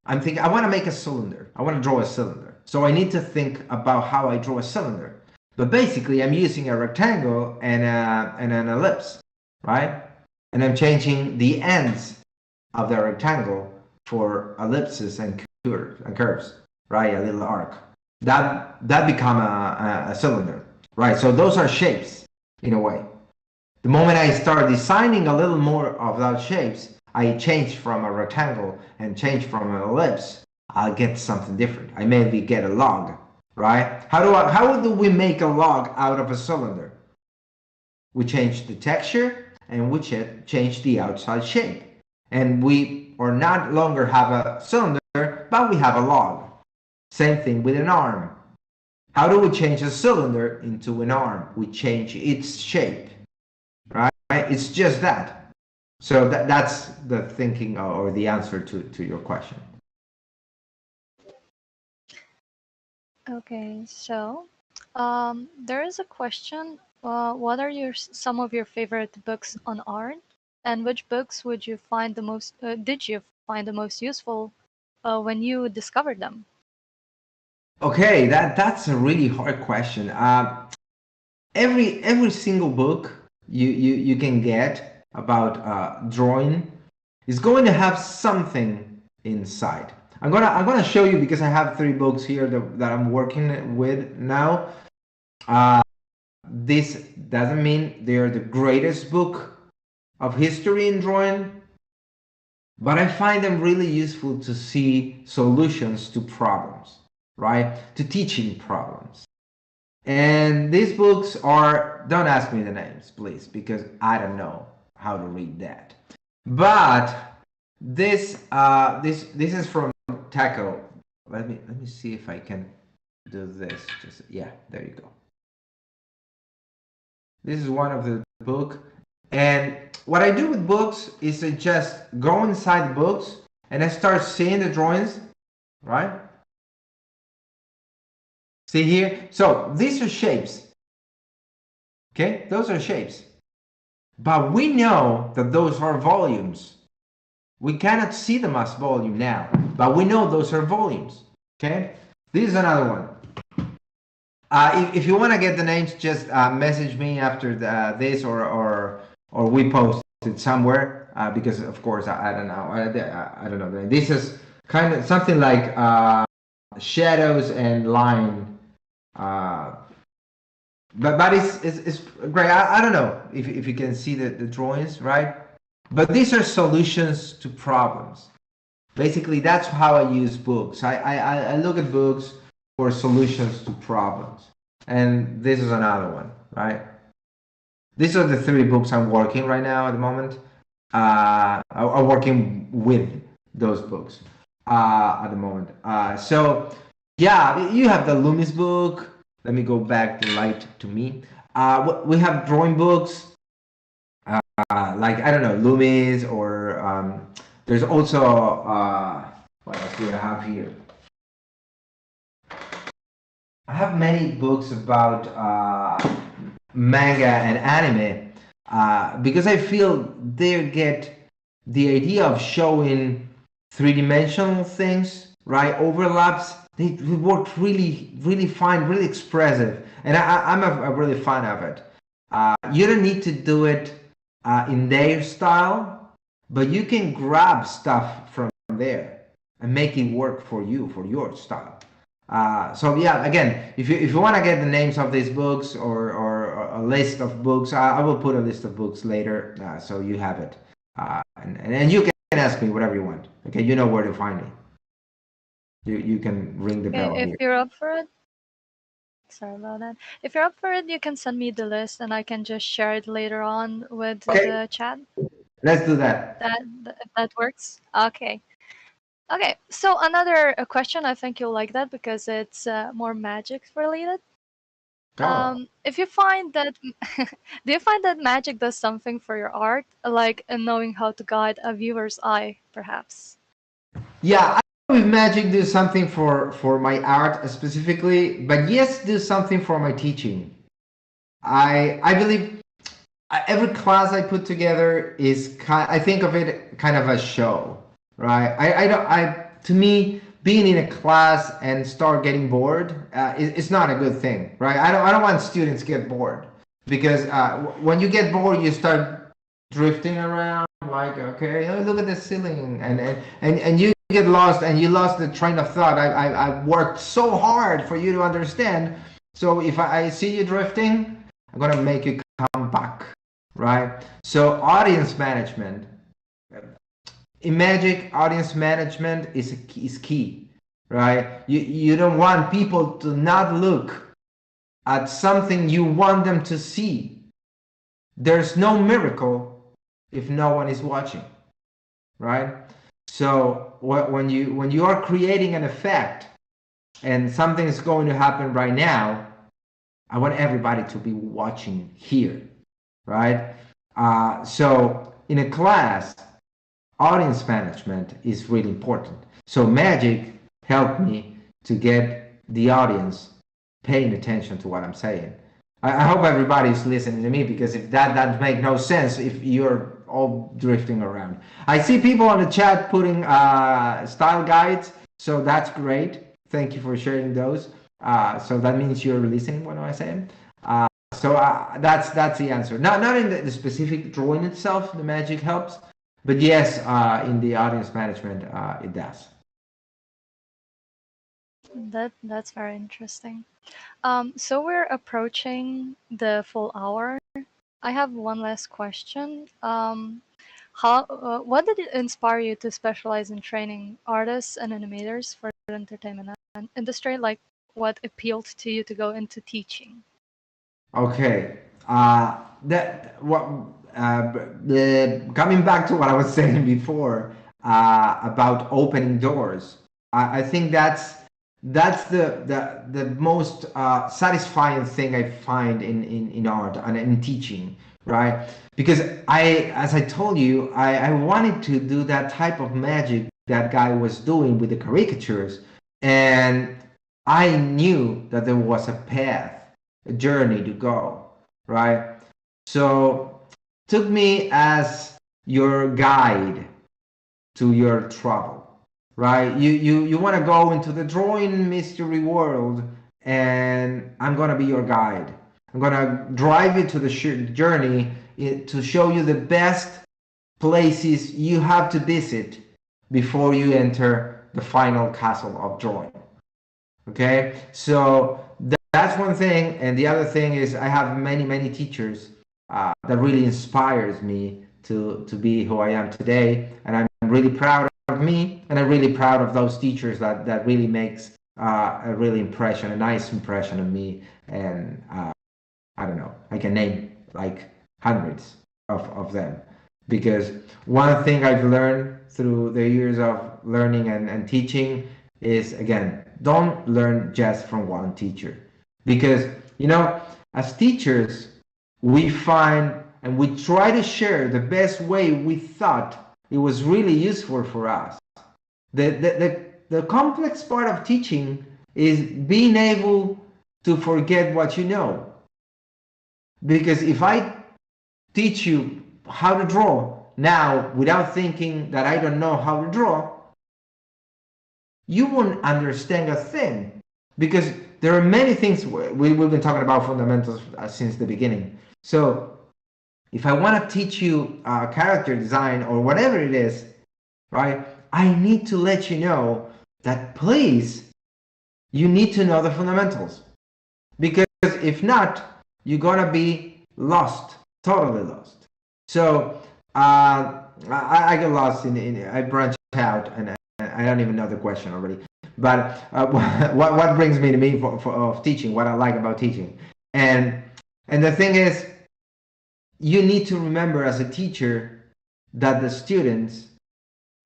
F: I'm thinking, I want to make a cylinder. I want to draw a cylinder. So I need to think about how I draw a cylinder. But basically, I'm using a rectangle and an ellipse, right? And I'm changing the ends of the rectangle for ellipses and curves, right? A little arc. That become a cylinder, right? So those are shapes in a way. The moment I start designing a little more of those shapes, I change from a rectangle and change from an ellipse, I'll get something different. I maybe get a log, right? How do we make a log out of a cylinder? We change the texture and we change the outside shape. And we are not longer have a cylinder, but we have a log. Same thing with an arm. How do we change a cylinder into an arm? We change its shape, right? It's just that. So that's the thinking or the answer to your question.
E: Okay, so there is a question. What are some of your favorite books on art, and which books would you find the most? Did you find the most useful when you discovered them?
F: Okay, that's a really hard question. Every single book you can get about drawing is going to have something inside. I'm gonna show you, because I have 3 books here that I'm working with now. This doesn't mean they're the greatest book of history in drawing, but I find them really useful to see solutions to problems, right? To teaching problems. And these books are, don't ask me the names, please, because I don't know how to read that. But this is from Taco. Let me see if I can do this. Just, yeah, there you go. This is one of the book, and what I do with books is I just go inside the books and I start seeing the drawings, right? See here? So these are shapes. Okay, those are shapes. But we know that those are volumes. We cannot see them as volume now, but we know those are volumes. Okay, this is another one. If you want to get the names, just message me after this, or we post it somewhere, because of course I don't know. I don't know. This is kind of something like shadows and line. But it's great. I don't know if you can see the drawings, right? But these are solutions to problems. Basically, that's how I use books. I look at books for solutions to problems. And this is another one, right? These are the 3 books I'm working right now at the moment. I'm working with those books at the moment. So yeah, you have the Loomis book. Let me go back to Light to Me. We have drawing books, like, I don't know, Loomis, or there's also, what else do I have here? I have many books about manga and anime, because I feel they get the idea of showing 3-dimensional things, right? Overlaps. They work really, really fine, really expressive, and I'm a really fan of it. You don't need to do it in their style, but you can grab stuff from there and make it work for you, for your style. So yeah, again, if you want to get the names of these books or a list of books. I will put a list of books later, so you have it. And you can ask me whatever you want. Okay, you know where to find me. You can ring the bell
E: If
F: here.
E: you're up for it, sorry about that. If you're up for it, you can send me the list and I can just share it later on with
F: Okay.
E: the chat.
F: Let's do that.
E: If that works. Okay. Okay. So another question. I think you'll like that because it's more magic related.
F: Oh.
E: If you find that, do you find that magic does something for your art, like knowing how to guide a viewer's eye, perhaps?
F: Yeah, I don't know if magic do something for my art specifically, but yes, do something for my teaching. I believe every class I put together is I think of it kind of a show, right? To me, being in a class and start getting bored, it's not a good thing, right? I don't want students to get bored, because when you get bored, you start drifting around, like, okay, oh, look at the ceiling, and you get lost, and you lost the train of thought. I worked so hard for you to understand, so if I see you drifting, I'm gonna make you come back, right? So audience management, in magic, audience management is key, right? You don't want people to not look at something you want them to see. There's no miracle if no one is watching, right? So when you are creating an effect and something is going to happen right now, I want everybody to be watching here, right? So in a class, audience management is really important. So magic helped me to get the audience paying attention to what I'm saying. I hope everybody's listening to me, because if that make no sense if you're all drifting around. I see people on the chat putting style guides, so that's great. Thank you for sharing those. So that means you're listening what I'm saying. So that's the answer. Not in the specific drawing itself, the magic helps, but yes, in the audience management, it does.
E: That's very interesting. So we're approaching the full hour. I have one last question. What did it inspire you to specialize in training artists and animators for the entertainment industry? Like, what appealed to you to go into teaching?
F: Okay. Coming back to what I was saying before about opening doors, I think that's the most satisfying thing I find in art and in teaching, right? Because as I told you, I wanted to do that type of magic that guy was doing with the caricatures, and I knew that there was a path, a journey to go, right? So took me as your guide to your trouble, right? You want to go into the drawing mystery world, and I'm going to be your guide. I'm going to drive you to the journey to show you the best places you have to visit before you enter the final castle of drawing. Okay, so that's one thing, and the other thing is I have many teachers that really inspires me to be who I am today, and I'm really proud of me, and I'm really proud of those teachers that really makes a really impression, a nice impression of me. And I don't know, I can name like hundreds of them, because one thing I've learned through the years of learning and teaching is, again, don't learn just from one teacher, because as teachers we find and we try to share the best way we thought it was really useful for us. The complex part of teaching is being able to forget what you know, because if I teach you how to draw now without thinking that I don't know how to draw, you won't understand a thing, because there are many things. We've been talking about fundamentals since the beginning. So if I want to teach you character design or whatever it is, right, I need to let you know that, please, you need to know the fundamentals, because if not, you're gonna be lost, totally lost. So I get lost I branch out, and I don't even know the question already. But what brings me to me of teaching, what I like about teaching, and the thing is, you need to remember as a teacher that the students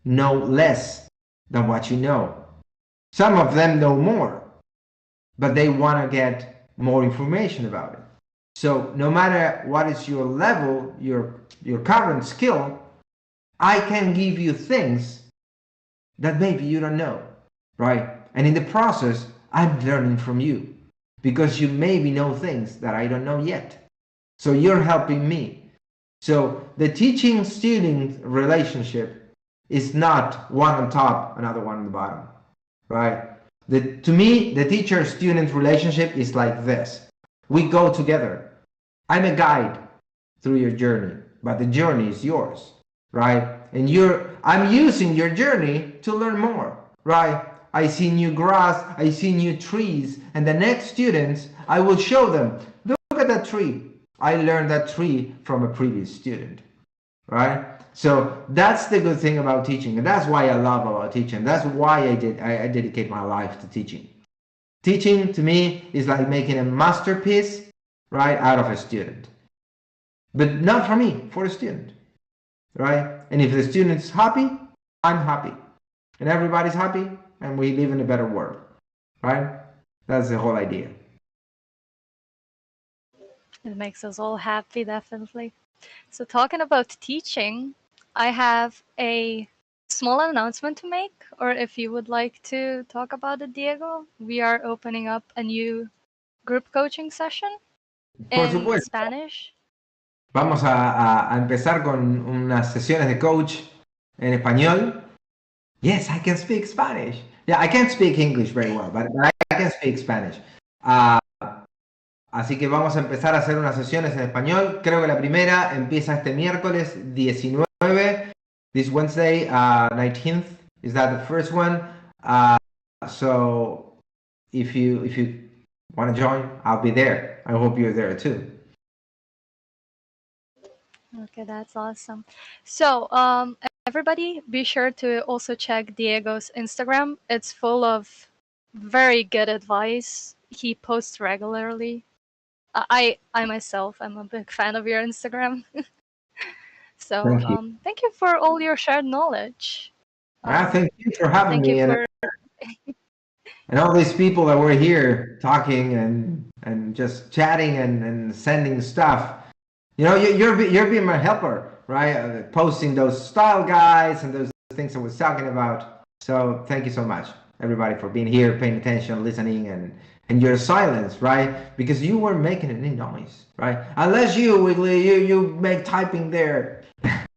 F: know less than what you know. Some of them know more, but they want to get more information about it. So no matter what is your level, your current skill, I can give you things that maybe you don't know, right? And in the process, I'm learning from you because you maybe know things that I don't know yet. So you're helping me. So the teaching student relationship is not one on top, another one on the bottom, right? To me, the teacher student relationship is like this. We go together. I'm a guide through your journey, but the journey is yours, right? And I'm using your journey to learn more, right? I see new grass, I see new trees, and the next students, I will show them, look at that tree. I learned that tree from a previous student, right? So that's the good thing about teaching, and that's why I love about teaching. That's why I dedicate my life to teaching. Teaching to me is like making a masterpiece, right, out of a student. But not for me, for the student, right? And if the student's happy, I'm happy. And everybody's happy, and we live in a better world, right? That's the whole idea.
E: It makes us all happy, definitely. So talking about teaching, I have a small announcement to make, or if you would like to talk about it, Diego, we are opening up a new group coaching session
F: Por
E: in
F: supuesto.
E: Spanish.
F: Vamos a empezar con unas sesiones de coach en español. Yes, I can speak Spanish. Yeah, I can't speak English very well, but I can speak Spanish. Así que vamos a empezar a hacer unas sesiones en español. Creo que la primera empieza este miércoles 19. This Wednesday, 19th. Is that the first one? So if you want to join, I'll be there. I hope you're there too.
E: Okay, that's awesome. So, everybody, be sure to also check Diego's Instagram. It's full of very good advice. He posts regularly. I myself am a big fan of your Instagram. So,
F: Thank you.
E: thank you for all your shared knowledge.
F: Thank you for having
E: Thank
F: me.
E: you for
F: And all these people that were here talking and just chatting and sending stuff. You know, you're being my helper, right? Posting those style guides and those things I was talking about. So thank you so much, everybody, for being here, paying attention, listening, and your silence, right? Because you weren't making any noise, right? Unless you, Wiggly, you make typing there.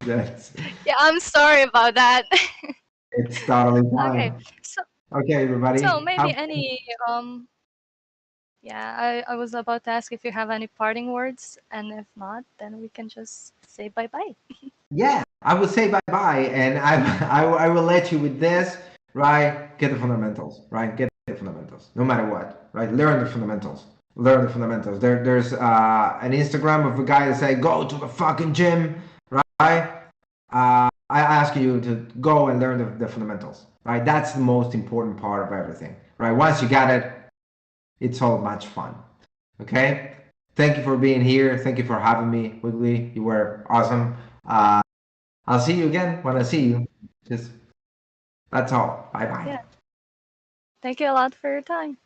E: yeah, I'm sorry about that.
F: It's totally fine.
E: Okay, so
F: Okay, everybody.
E: maybe any yeah, I was about to ask if you have any parting words, and if not, then we can just say bye-bye.
F: Yeah, I would say bye-bye, and I will let you with this, right? Get the fundamentals, right? Get the fundamentals, no matter what, right? Learn the fundamentals. Learn the fundamentals. There's an Instagram of a guy that say, go to the fucking gym, right? I ask you to go and learn the fundamentals, right? That's the most important part of everything, right? Once you got it, it's all much fun. Okay? Thank you for being here. Thank you for having me, Wiggly. You were awesome. I'll see you again when I see you. Just that's all. Bye bye.
E: Yeah. Thank you a lot for your time.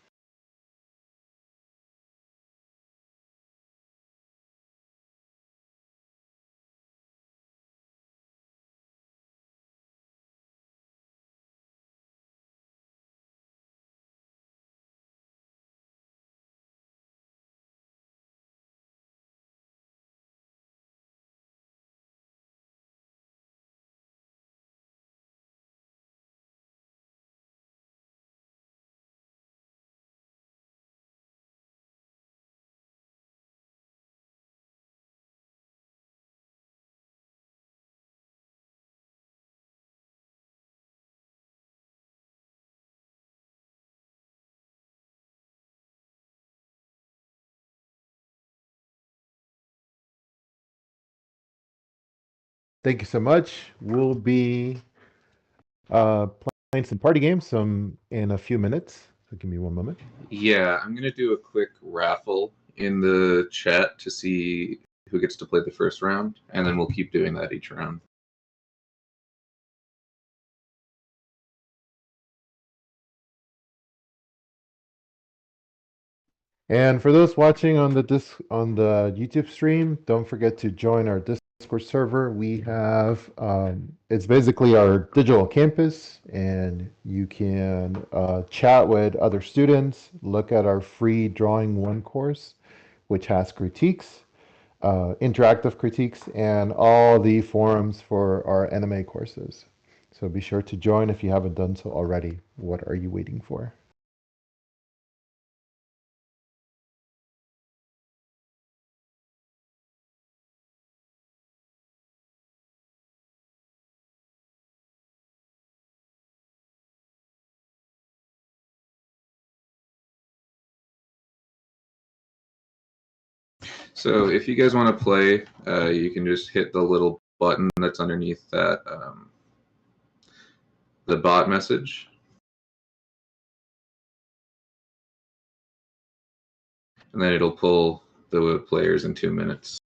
B: Thank you so much. We'll be playing some party games in a few minutes. So give me one moment.
C: Yeah, I'm gonna do a quick raffle in the chat to see who gets to play the first round, and then we'll keep doing that each round.
B: And for those watching on the YouTube stream, don't forget to join our Discord server. We have it's basically our digital campus, and you can chat with other students, look at our free Drawing 1 course, which has critiques, interactive critiques, and all the forums for our anime courses. So be sure to join if you haven't done so already. What are you waiting for?
C: So if you guys want to play, you can just hit the little button that's underneath that the bot message, and then it'll pull the players in 2 minutes.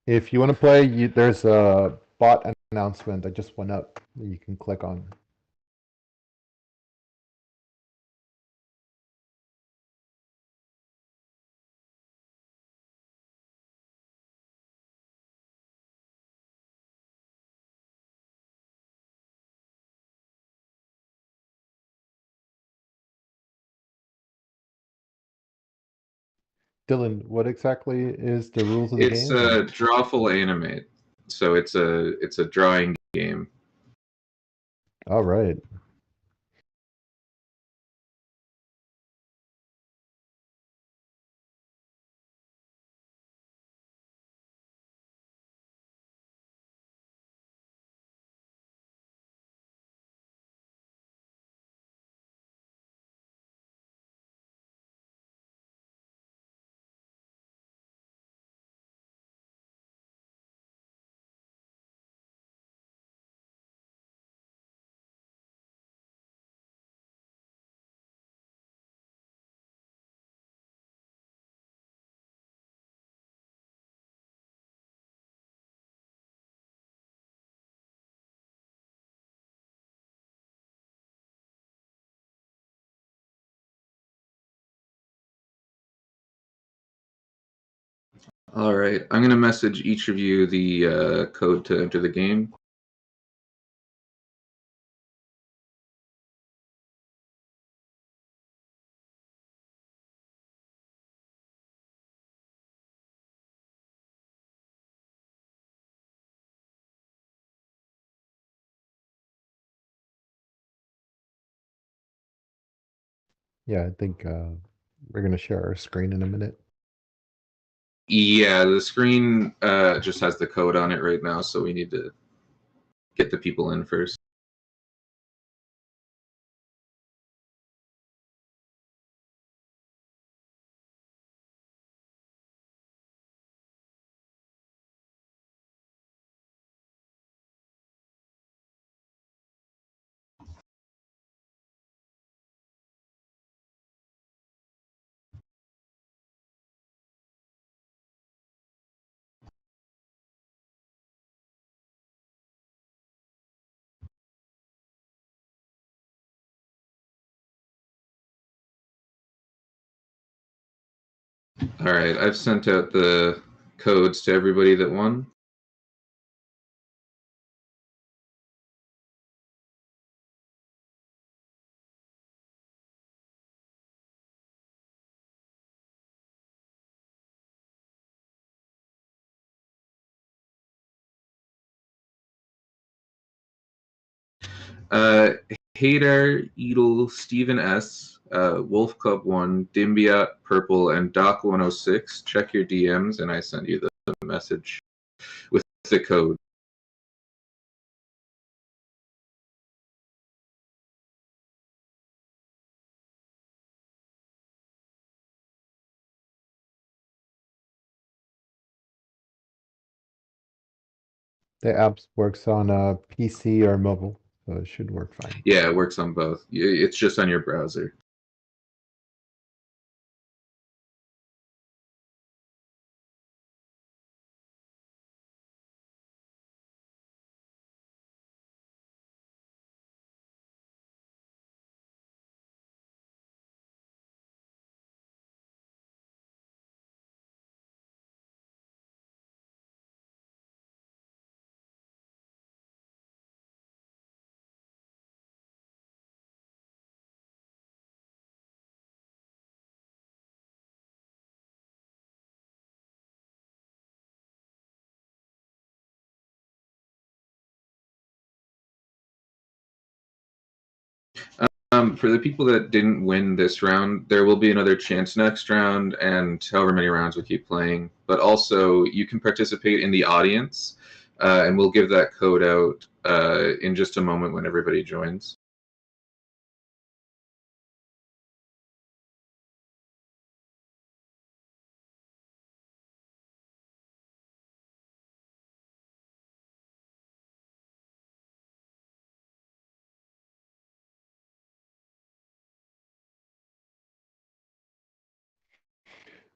B: If you want to play, there's a bot announcement that just went up that you can click on. Dylan, what exactly is the rules of the
C: It's
B: game?
C: a Drawful Animate, so it's a drawing game.
B: All right.
C: All right, I'm gonna message each of you the code to enter the game.
B: Yeah, I think we're going to share our screen in a minute.
C: Yeah, the screen just has the code on it right now, so we need to get the people in first. All right, I've sent out the codes to everybody that won. Haydar, Edel, Stephen S, Wolf Club 1, Dimbia, Purple, and Doc106. Check your DMs, and I send you the message with the code.
B: The app works on PC or mobile, so it should work fine.
C: Yeah, it works on both. It's just on your browser. For the people that didn't win this round, there will be another chance next round, and however many rounds we keep playing. But also, you can participate in the audience, and we'll give that code out in just a moment when everybody joins.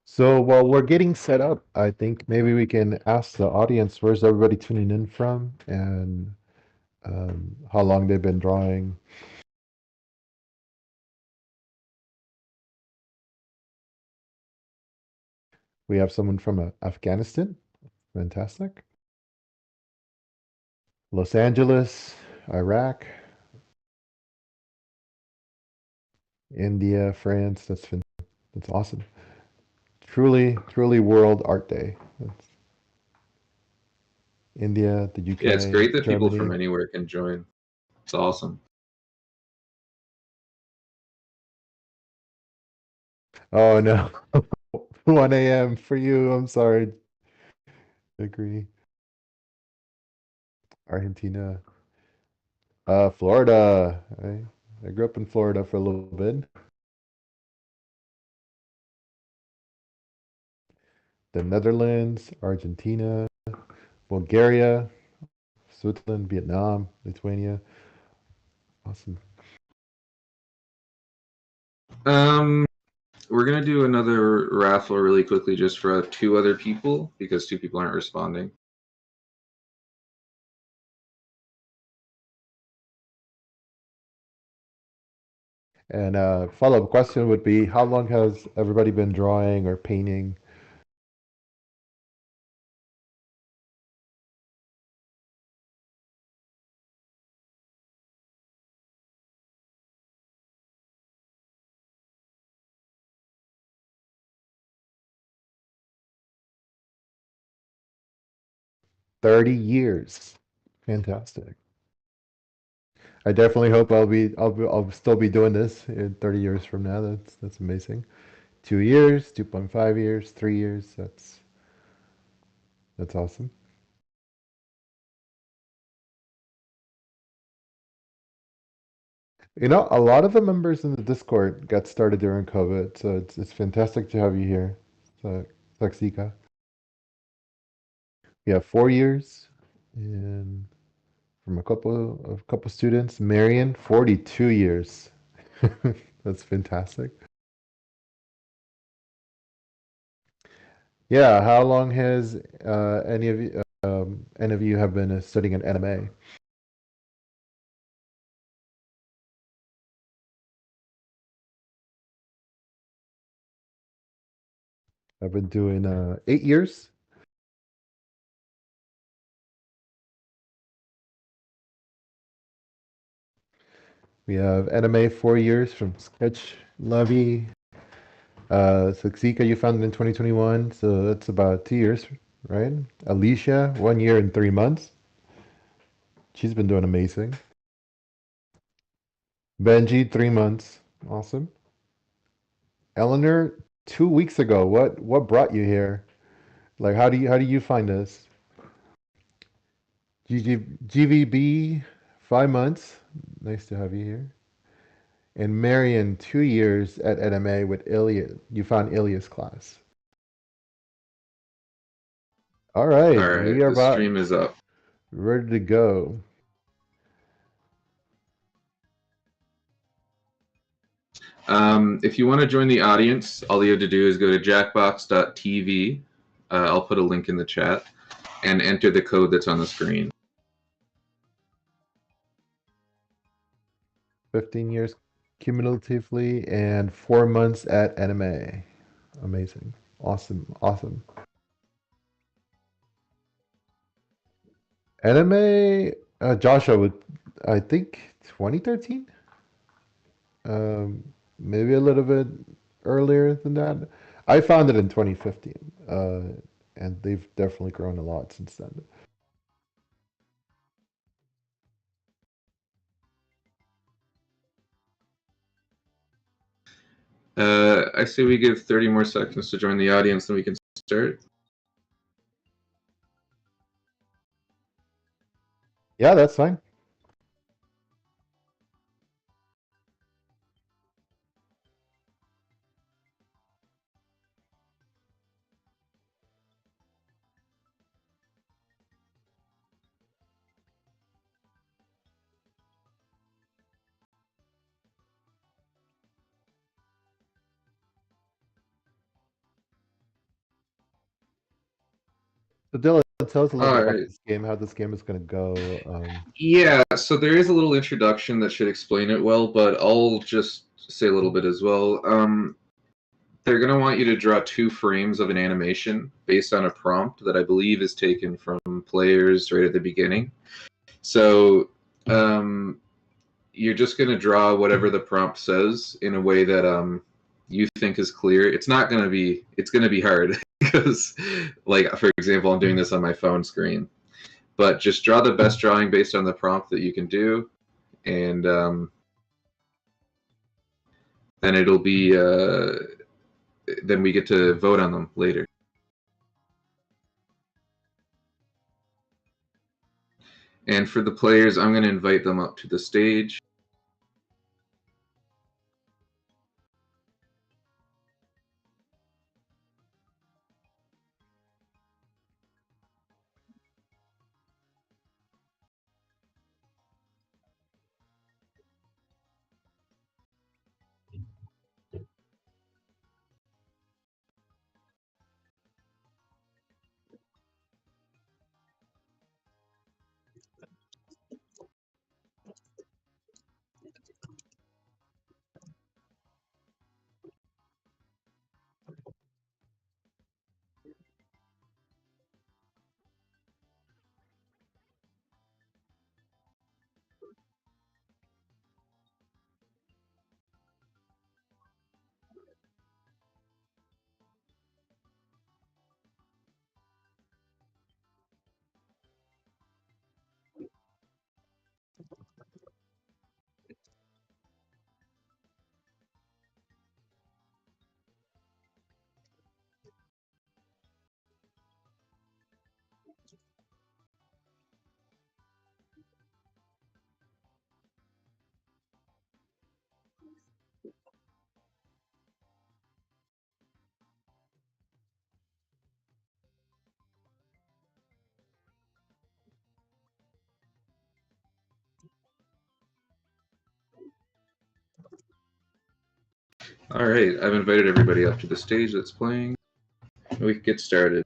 B: So while we're getting set up, I think maybe we can ask the audience where's everybody tuning in from and how long they've been drawing. We have someone from Afghanistan. Fantastic. Los Angeles, Iraq, India, France. That's awesome. Truly, truly World Art Day. That's India, the UK,
C: Yeah, it's great that people
B: Germany.
C: from anywhere can join. It's awesome.
B: Oh no. 1 a.m. for you. I'm sorry. Agree. Argentina. Florida. I grew up in Florida for a little bit. The Netherlands, Argentina, Bulgaria, Switzerland, Vietnam, Lithuania. Awesome.
C: We're gonna do another raffle really quickly just for 2 other people because 2 people aren't responding.
B: And a follow-up question would be, how long has everybody been drawing or painting? $30 years. Fantastic. I definitely hope I'll still be doing this in 30 years from now. That's amazing. 2 years, 2.5 years, 3 years. That's awesome. You know, a lot of the members in the Discord got started during COVID, so it's fantastic to have you here. So, Saxika. We have 4 years, and from a couple students, Marion, 42 years. That's fantastic. Yeah, how long has any of you have been studying an anime? I've been doing 8 years. We have anime 4 years from Sketch Levy. Saxika, you founded in 2021, so that's about 2 years, right? Alicia, 1 year and 3 months. She's been doing amazing. Benji, 3 months. Awesome. Eleanor, 2 weeks ago. What brought you here? Like, how do you find us? GVB, 5 months. Nice to have you here. And Marion, 2 years at NMA with Ilya. You found Ilya's class. All right,
C: All right,
B: we are
C: the
B: about
C: stream is up.
B: ready to go.
C: If you want to join the audience, all you have to do is go to jackbox.tv. I'll put a link in the chat and enter the code that's on the screen.
B: 15 years cumulatively and 4 months at NMA. Amazing. Awesome. Awesome. NMA, Joshua, I think 2013? Maybe a little bit earlier than that. I found it in 2015, and they've definitely grown a lot since then.
C: I say we give 30 more seconds to join the audience, then we can start.
B: Yeah, that's fine. So Dylan, tell us a little bit
C: All
B: about
C: right.
B: this game, how this game is going to go.
C: Yeah, so there is a little introduction that should explain it well, but I'll just say a little bit as well. They're going to want you to draw 2 frames of an animation based on a prompt that I believe is taken from players right at the beginning. So you're just going to draw whatever the prompt says in a way that you think is clear. It's going to be hard because, like, for example, I'm doing this on my phone screen. But just draw the best drawing based on the prompt that you can do, and then it'll be then we get to vote on them later. And for the players, I'm going to invite them up to the stage. All right, I've invited everybody up to the stage that's playing. We can get started.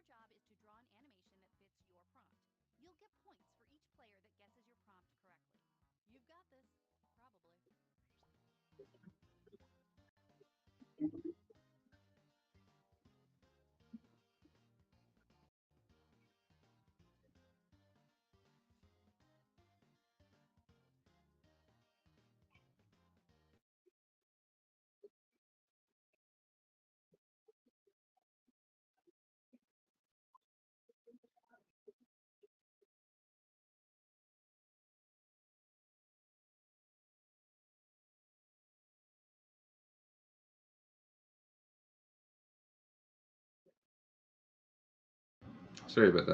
G: job is to draw an animation that fits your prompt. You'll get points for each player that guesses your prompt correctly. You've got this. Probably.
C: Sorry about that.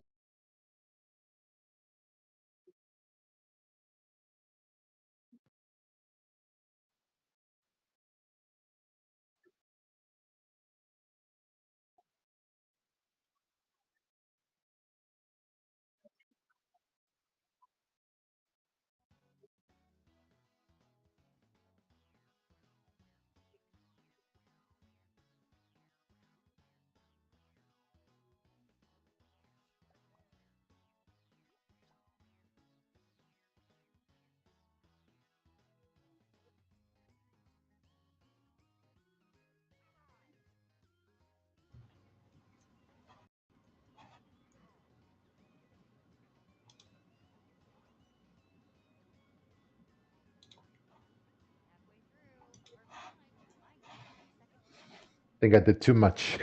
G: Halfway through. Perfect time. I got 30 seconds left.
B: I think I did too much.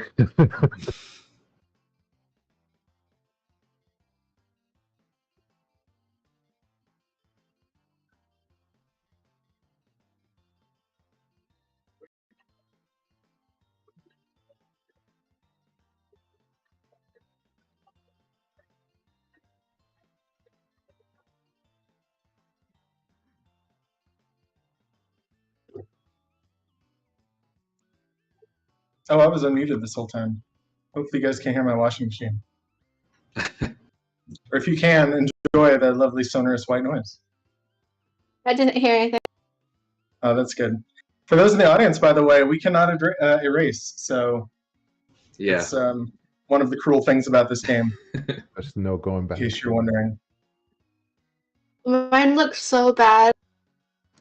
H: Oh, I was unmuted this whole time. Hopefully you guys can't hear my washing machine. Or if you can, enjoy the lovely sonorous white noise.
I: I didn't hear anything.
H: Oh, that's good. For those in the audience, by the way, we cannot erase, so
C: Yeah.
H: it's one of the cruel things about this game,
B: There's no going back.
H: in case you're wondering.
I: Mine looks so bad.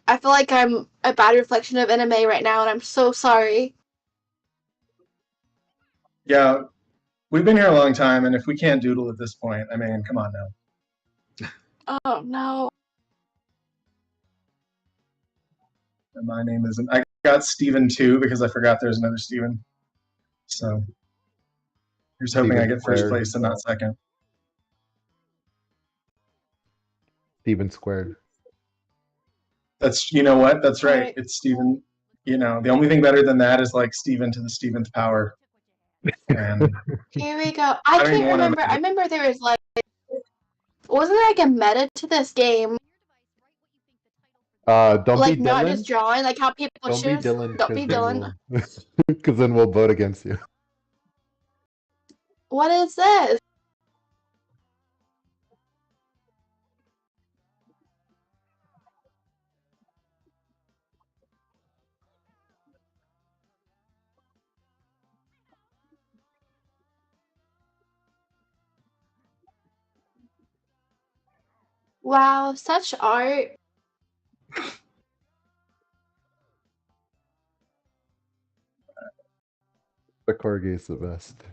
I: I feel like I'm a bad reflection of NMA right now, and I'm so sorry.
H: Yeah, we've been here a long time, and if we can't doodle at this point, I mean, come on now.
I: Oh no.
H: And my name isn't. I got Steven too because I forgot there's another Steven. So here's hoping
B: Steven
H: I get first
B: squared.
H: place and not second.
B: Steven squared.
H: That's, you know what? That's right.
I: Right.
H: It's Steven. You know, the only thing better than that is like Steven to the Steventh power. And
I: Here we go. I
H: don't even
I: can't
H: wanna
I: remember. I remember there was like, wasn't there like a meta to this game?
B: Don't
I: Like
B: be
I: not
B: Dylan.
I: just drawing, like how people
B: Don't be
I: choose.
B: Dylan.
I: Don't be Dylan.
B: Because then we'll vote against you.
I: What is this? Wow, such art.
B: The corgi is the best.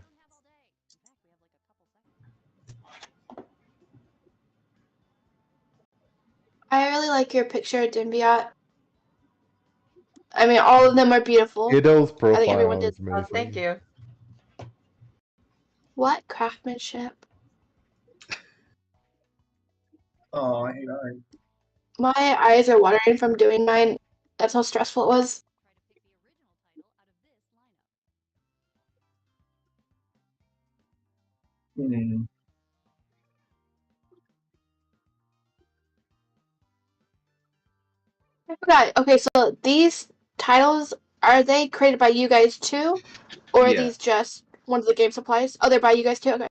I: I really like your picture, Dimbiat. I mean, all of them are beautiful.
B: Kiddo's
I: I think everyone
B: profile
I: did.
B: is amazing.
J: Thank you.
I: What craftsmanship?
H: oh, I hate art.
I: My eyes are watering from doing mine. That's how stressful it was.
H: Hmm.
I: I forgot. Okay, so these titles, are they created by you guys too? Or are
C: Yeah.
I: these just one of the game supplies? Oh, they're by you guys too? Okay.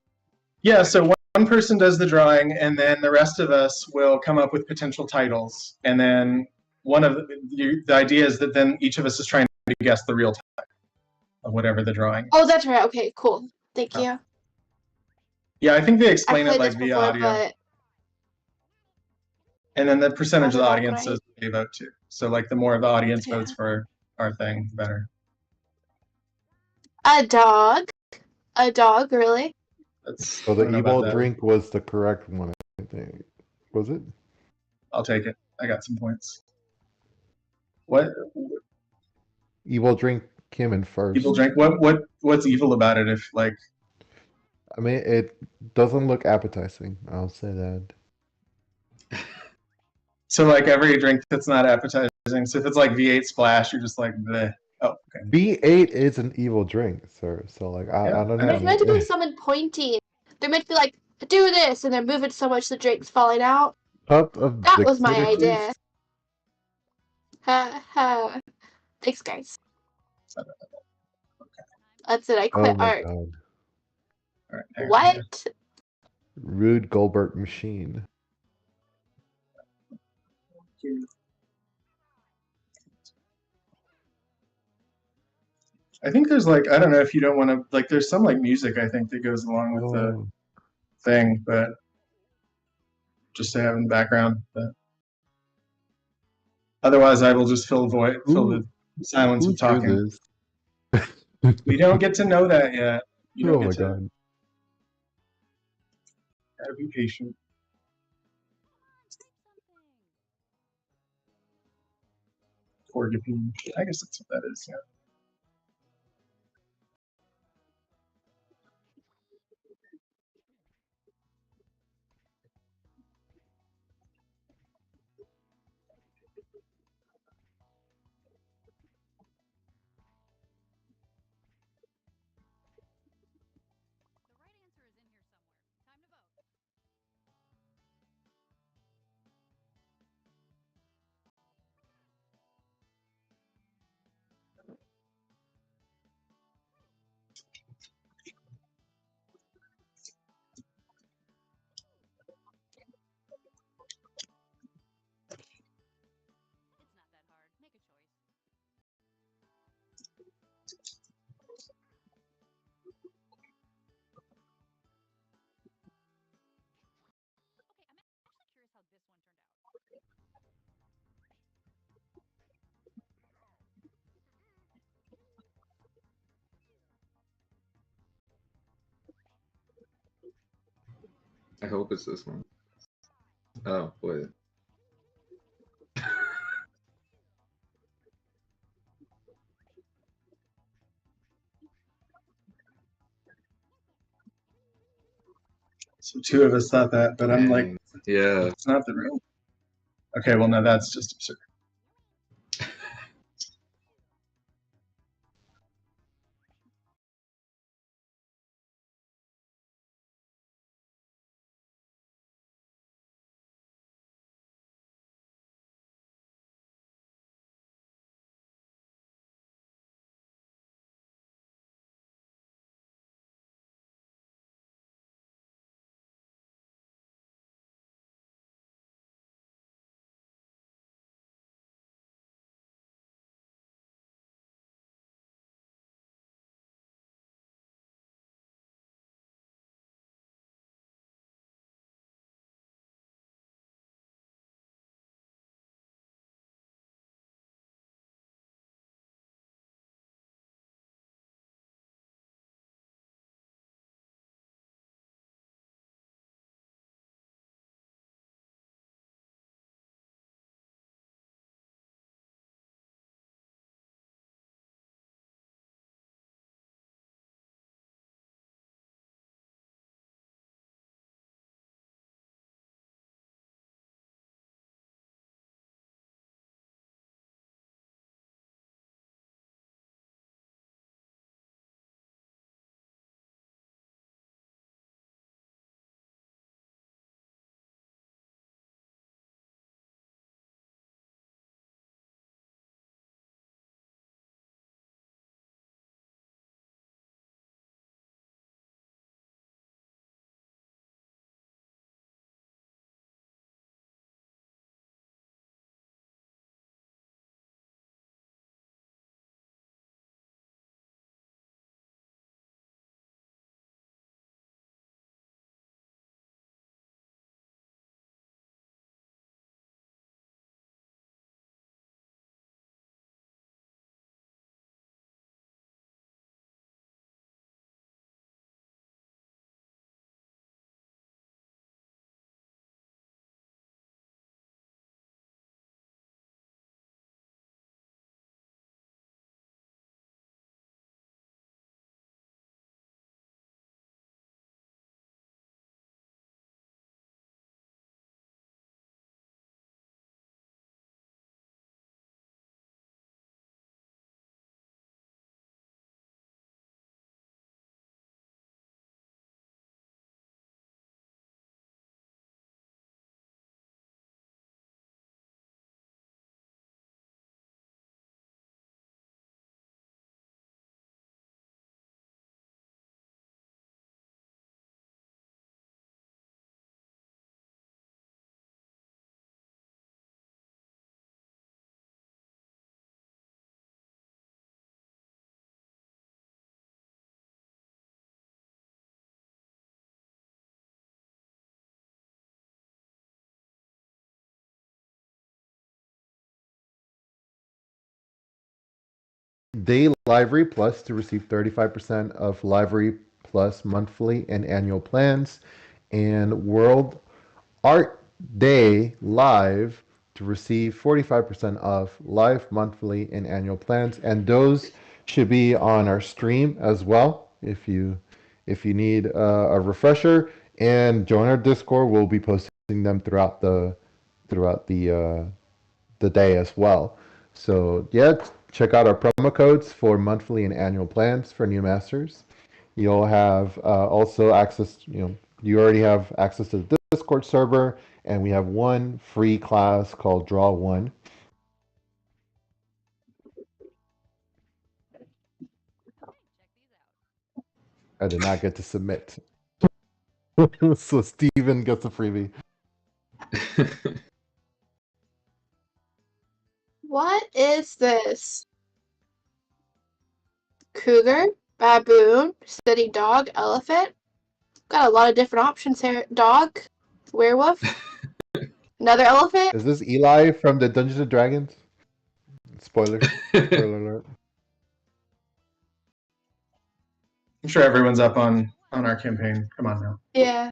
H: Yeah, so one person does the drawing, and then the rest of us will come up with potential titles. And then the idea is that then each of us is trying to guess the real title of whatever the drawing is.
I: Oh, that's right. Okay, cool. Thank you.
H: Yeah, I think they
I: I've
H: explain it
I: played
H: like
I: this
H: via
I: before,
H: audio.
I: but
H: And then the percentage of the
I: Sounded
H: audience
I: alright.
H: says they vote too. So like the more of the audience
I: Yeah.
H: votes for our thing, the better.
I: A dog. A dog, really?
H: That's
B: So
H: I
B: the
H: don't know about
B: evil
H: that.
B: drink was the correct one, I think. Was it?
H: I'll take it. I got some points. What
B: Evil drink came in first.
H: evil drink? What's evil about it? If like
B: I mean, it doesn't look appetizing. I'll say that.
H: so like every drink that's not appetizing. So if it's like V8 Splash, you're just like bleh. Oh, okay.
B: V8 is an evil drink, sir. So like,
H: Yeah,
B: I don't
H: I know.
B: know.
I: There's meant to be someone pointing. They're meant to be like, do this, and they're moving so much the drink's falling out.
B: Cup of
I: That was my
B: dexterity?
I: idea. Ha ha. Thanks, guys. That's it. I
B: Oh
I: quit
B: my
I: art.
B: god.
H: All right, hang on.
I: What?
B: Rude Goldberg machine.
H: I think there's like I don't know if you don't want to like there's some like music I think that goes along with the
B: Oh.
H: thing, but just to have in the background. But otherwise, I will just fill the silence
B: Who
H: with
B: drew
H: talking.
B: this?
H: We don't get to know that yet. You don't
B: Oh my
H: get to.
B: god.
H: Gotta be patient. Porcupine. I guess that's what that is. Yeah.
G: The right answer is in here somewhere. Time to vote. It's not that hard. Make a choice. Okay, I'm actually curious how this one turned out.
C: I hope it's this one. Oh, wait.
H: So two of us thought that, but I'm like,
C: Dang. Yeah.
H: it's not the real. Okay, well, no, that's just absurd.
B: Day Library Plus to receive 35% of Library Plus monthly and annual plans, and World Art Day Live to receive 45% off live monthly and annual plans. And those should be on our stream as well if you need a refresher. And join our Discord. We'll be posting them throughout the day as well. So yeah, check out our promo codes for monthly and annual plans for new masters. You'll have also access, you already have access to the Discord server, and we have one free class called Draw One. I did not get to submit. So Steven gets a freebie.
I: What is this? Cougar, baboon, city dog, elephant. Got a lot of different options here. Dog, werewolf, another elephant.
B: Is this Eli from the Dungeons and Dragons? Spoiler alert.
H: I'm sure everyone's up on our campaign. Come on now.
I: Yeah.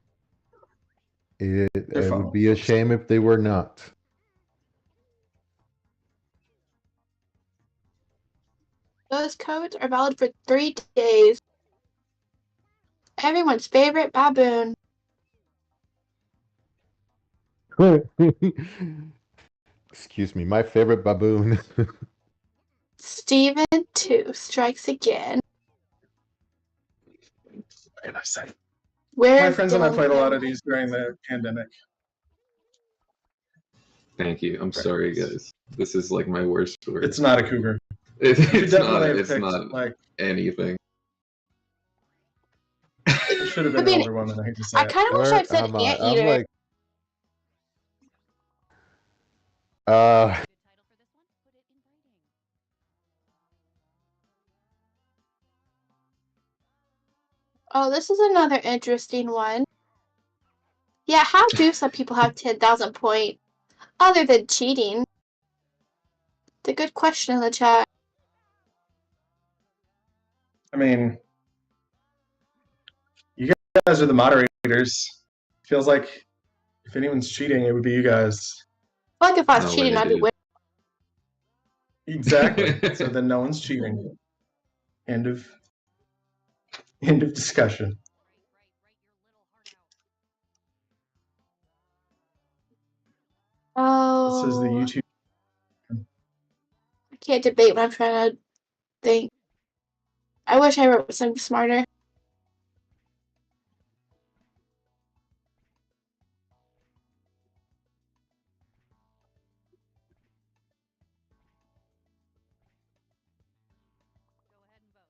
B: It
H: fun.
B: would be a shame if they were not.
I: Those codes are valid for 3 days. Everyone's favorite baboon.
B: Excuse me, my favorite baboon.
I: Steven 2 strikes again.
H: And I said,
I: Where
H: my friends and I played a lot of these during the pandemic.
C: Thank you. I'm sorry, guys. This is like my worst word.
H: It's not a cougar.
C: It's not.
H: have
C: It's
H: picked,
C: not
H: like,
C: anything.
H: it should have been
I: I mean,
H: an older woman. I hate to say
I: I
H: it.
I: kind of wish I'd said
B: I'm
I: anteater.
B: like,
G: Good title for this one? Put it in writing.
I: Oh, this is another interesting one. Yeah, how do some people have 10,000 points other than cheating? It's a good question in the chat.
H: I mean, you guys are the moderators. Feels like if anyone's cheating, it would be you guys.
I: Like if I was
C: No,
I: cheating,
C: Winnie
I: I'd be
C: did.
I: winning.
H: Exactly. So then no one's cheating. End of discussion.
G: Right, your little heart out.
H: This is the
I: Oh,
H: YouTube.
I: I can't debate what I'm trying to think. I wish I wrote something smarter.
G: Go ahead and vote.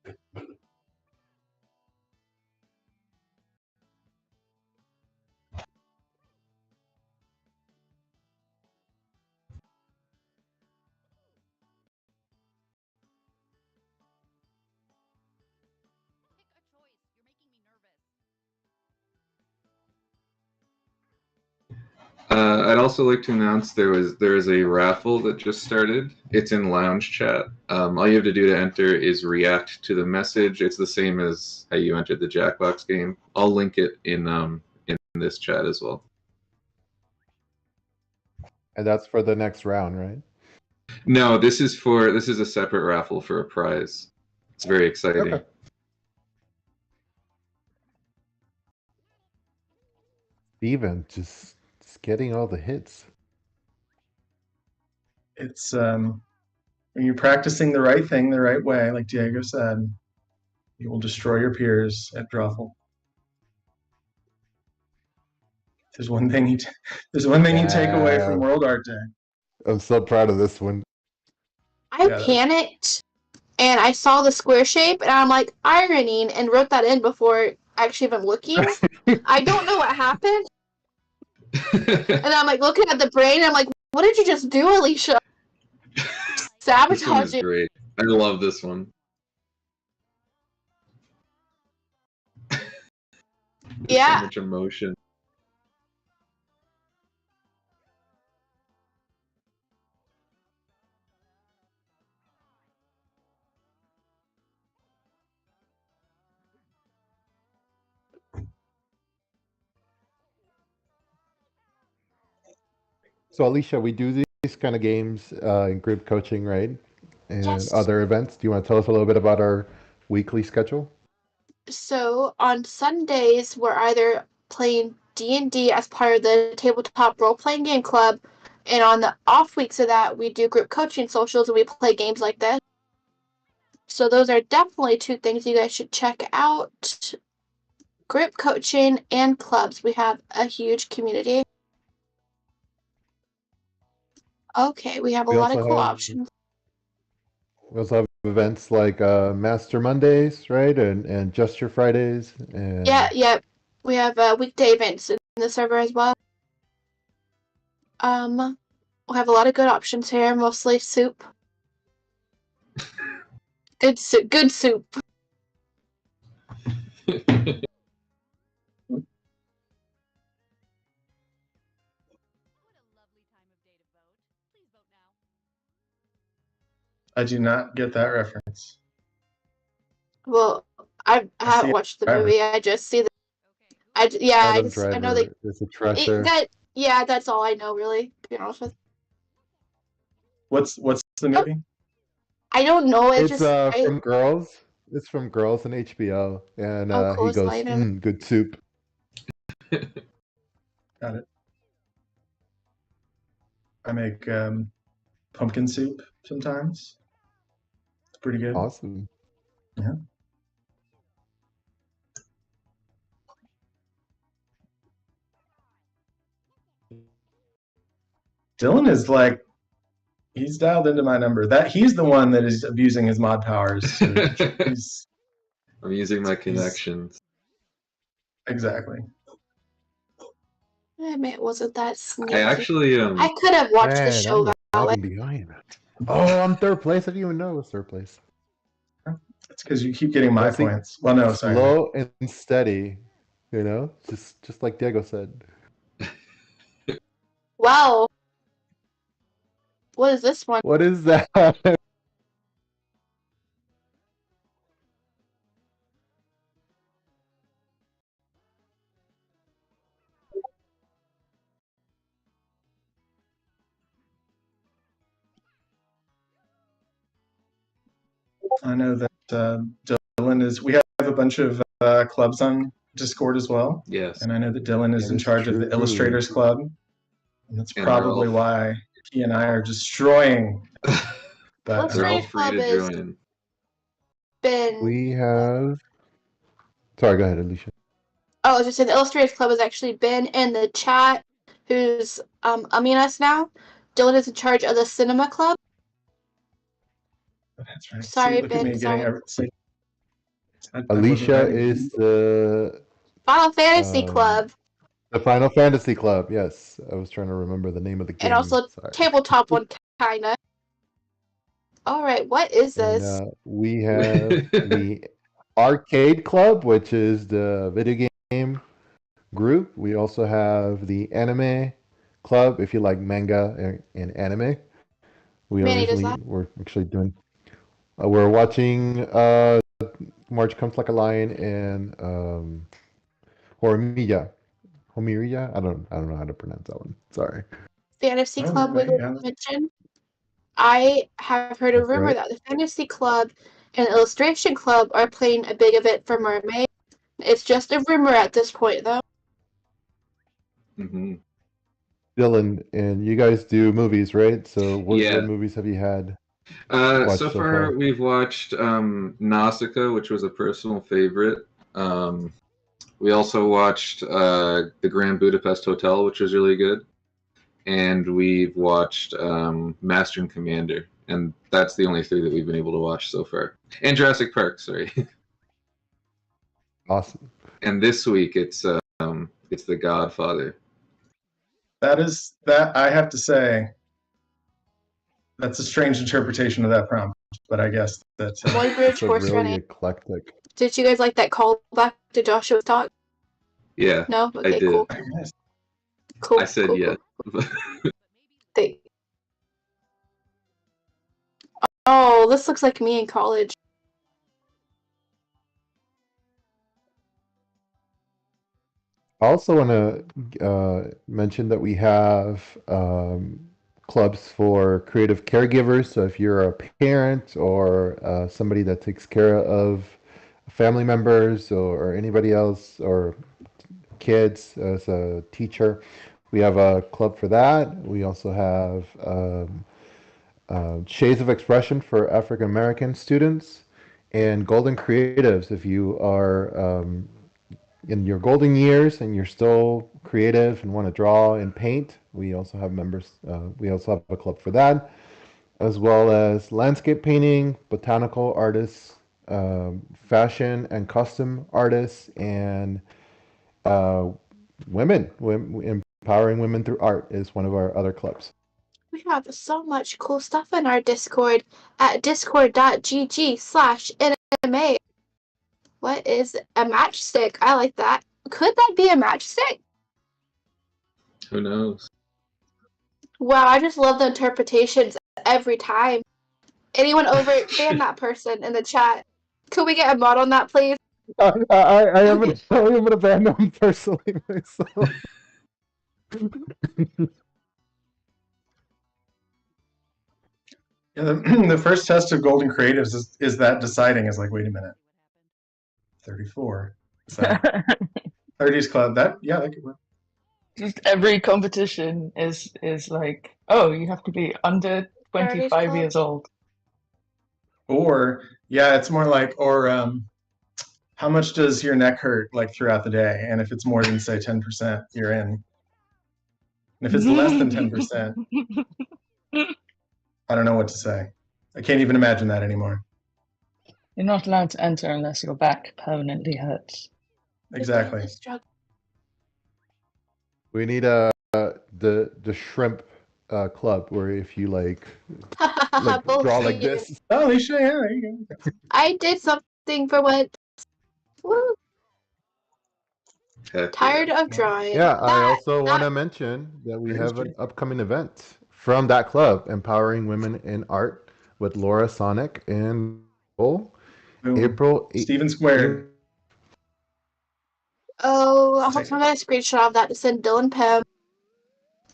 G: Pick a choice. You're making me nervous.
C: I'd also like to announce there is a raffle that just started. It's in Lounge Chat. All you have to do to enter is react to the message. It's the same as how you entered the Jackbox game. I'll link it in this chat as well.
B: and that's for the next round, right?
C: No, this is a separate raffle for a prize. It's very exciting.
B: Okay. Steven just getting all the hits.
H: It's when you're practicing the right thing the right way, like Diego said, you will destroy your peers at Drawful. There's one thing you take away
B: Yeah.
H: from World Art Day.
B: I'm so proud of this one.
I: I
H: Yeah.
I: panicked and I saw the square shape and I'm like ironing and wrote that in before actually even looking. I don't know what happened. And I'm like looking at the brain and I'm like, what did you just do, Alicia?
C: This one is
I: Sabotaging.
C: great. I love this one. There's
I: Yeah.
C: so much emotion.
B: So Alicia, we do these kind of games in group coaching, right? And
I: Yes.
B: other events. Do you want to tell us a little bit about our weekly schedule?
I: So on Sundays, we're either playing D&D as part of the tabletop role-playing game club, and on the off weeks of that, we do group coaching socials and we play games like this. So those are definitely two things you guys should check out. Group coaching and clubs. We have a huge community. Okay, we have a
B: We
I: lot of
B: also
I: cool
B: have
I: options.
B: we also have events like Master Mondays, right? And Just Your Fridays. And
I: Yeah. We have weekday events in the server as well. We have a lot of good options here, mostly soup. Good soup.
G: What a lovely time of day to vote. Please vote now.
H: I do not get that reference.
I: Well, I
H: I
I: haven't
H: see
I: watched the
H: Driver.
I: movie. I just see the.
G: Okay, who
I: I
B: Adam
I: know they.
B: Driver is a treasure.
I: That's all I know really. To be honest with.
H: What's the movie?
I: I don't know. It's
B: It's
I: just.
B: from Girls. It's from Girls on HBO, and
I: Oh, cool.
B: he
I: It's
B: goes,
I: light and-
B: "Good soup."
H: Got it. I make pumpkin soup sometimes. It's pretty good.
B: Awesome.
H: Yeah. Dylan is like, he's dialed into my number. He's the one that is abusing his mod powers. So he's
C: I'm using my connections.
H: exactly.
I: I mean, it wasn't that sneaky.
C: I actually
I: I could have watched the
B: Man,
I: show
B: I'm
I: that way.
B: lagging behind. Oh, I'm third place. I didn't even know it was third place.
H: It's because you keep getting my
B: Well, see,
H: points. Well, no, sorry.
B: Slow and steady, just like Diego said.
I: Wow. What is this one?
B: What is that?
H: I know that Dylan is. We have a bunch of clubs on Discord as well,
C: Yes.
H: and I know that Dylan is
B: That
H: in
B: is
H: charge of the
B: true.
H: Illustrators Club, and that's
C: And they're
H: probably
C: all-
H: why he and I are destroying. But
C: They're all
I: Illustrated
C: free to
I: Club is-
C: join.
I: Been.
B: We have. Sorry, go ahead, Alicia.
I: Oh, I was just saying the Illustrated Club has actually been in the chat. Who's umming us now? Dylan is in charge of the Cinema Club.
H: that's right.
I: Sorry,
H: See, look at
I: Ben,
H: me
I: sorry.
H: I wasn't
B: Alicia
H: ready.
B: is the
I: Final Fantasy
B: Um,
I: Club,
B: Final Fantasy Club. Yes, I was trying to remember the name of the game.
I: and also
B: Sorry.
I: tabletop one, kinda. All right, what is
B: And
I: this?
B: we have the Arcade Club, which is the video game group. We also have the Anime Club, if you like manga and anime.
I: Manny does that.
B: We're actually doing. We're watching March Comes Like a Lion and Horimiya. Homiriya? I don't know how to pronounce that one. Sorry.
I: Fantasy
H: Oh,
I: Club we
H: right, yeah.
I: mentioned. I have heard a
B: That's
I: rumor
B: right.
I: that the Fantasy Club and Illustration Club are playing a big event for Mermaid. It's just a rumor at this point, though.
C: Hmm.
B: Dylan, and you guys do movies, right? So
C: Yeah.
B: what movies have you had?
C: So
B: watched so
C: far,
B: far?
C: we've watched Nausicaa, which was a personal favorite. We also watched the Grand Budapest Hotel, which was really good. And we've watched Master and Commander. And that's the only three that we've been able to watch so far. And Jurassic Park, sorry.
B: Awesome.
C: And this week, it's The Godfather.
H: That I have to say, that's a strange interpretation of that prompt, but I guess that's
I: Boy Bridge,
B: It's a
I: Horse
B: really
I: Running.
B: eclectic.
I: Did you guys like that callback to Joshua's talk?
C: Yeah,
I: No?
C: I
I: Okay,
C: did.
I: cool. Cool.
C: I said
I: cool,
C: yes.
I: cool. Oh, this looks like me in college.
B: I also want to mention that we have clubs for creative caregivers. So if you're a parent or somebody that takes care of family members or anybody else or kids as a teacher, we have a club for that. We also have Shades of Expression for African American students and Golden Creatives if you are in your golden years and you're still creative and want to draw and paint. We also have members, we also have a club for that, as well as landscape painting, botanical artists, fashion and custom artists, and empowering women through art is one of our other clubs.
I: We have so much cool stuff in our Discord at discord.gg/NMA. What is a matchstick? I like that. Could that be a matchstick?
C: Who knows?
I: Wow, I just love the interpretations every time. Anyone over ban that person in the chat. Could we get a mod on that, please?
B: I am gonna ban them personally myself.
H: Yeah, the first test of Golden Creatives is that deciding is like, wait a minute, 34. So 30s club. That could work.
J: Just every competition is like, oh, you have to be under 25 years old.
H: Or yeah, it's more like, or how much does your neck hurt like throughout the day? And if it's more than say 10%, you're in. And if it's less than 10%, I don't know what to say. I can't even imagine that anymore.
J: You're not allowed to enter unless your back permanently hurts.
H: Exactly.
B: We need the shrimp club where if you like draw like this.
H: Oh, they should. Yeah, there you go.
I: I did something for what? Woo. Tired of drawing.
B: Yeah, I also want to mention that we have an upcoming event from that club, Empowering Women in Art, with Laura Sonic and April 8th.
H: Steven Square.
I: Oh, I hope I got a screenshot of that to send Dylan Pym.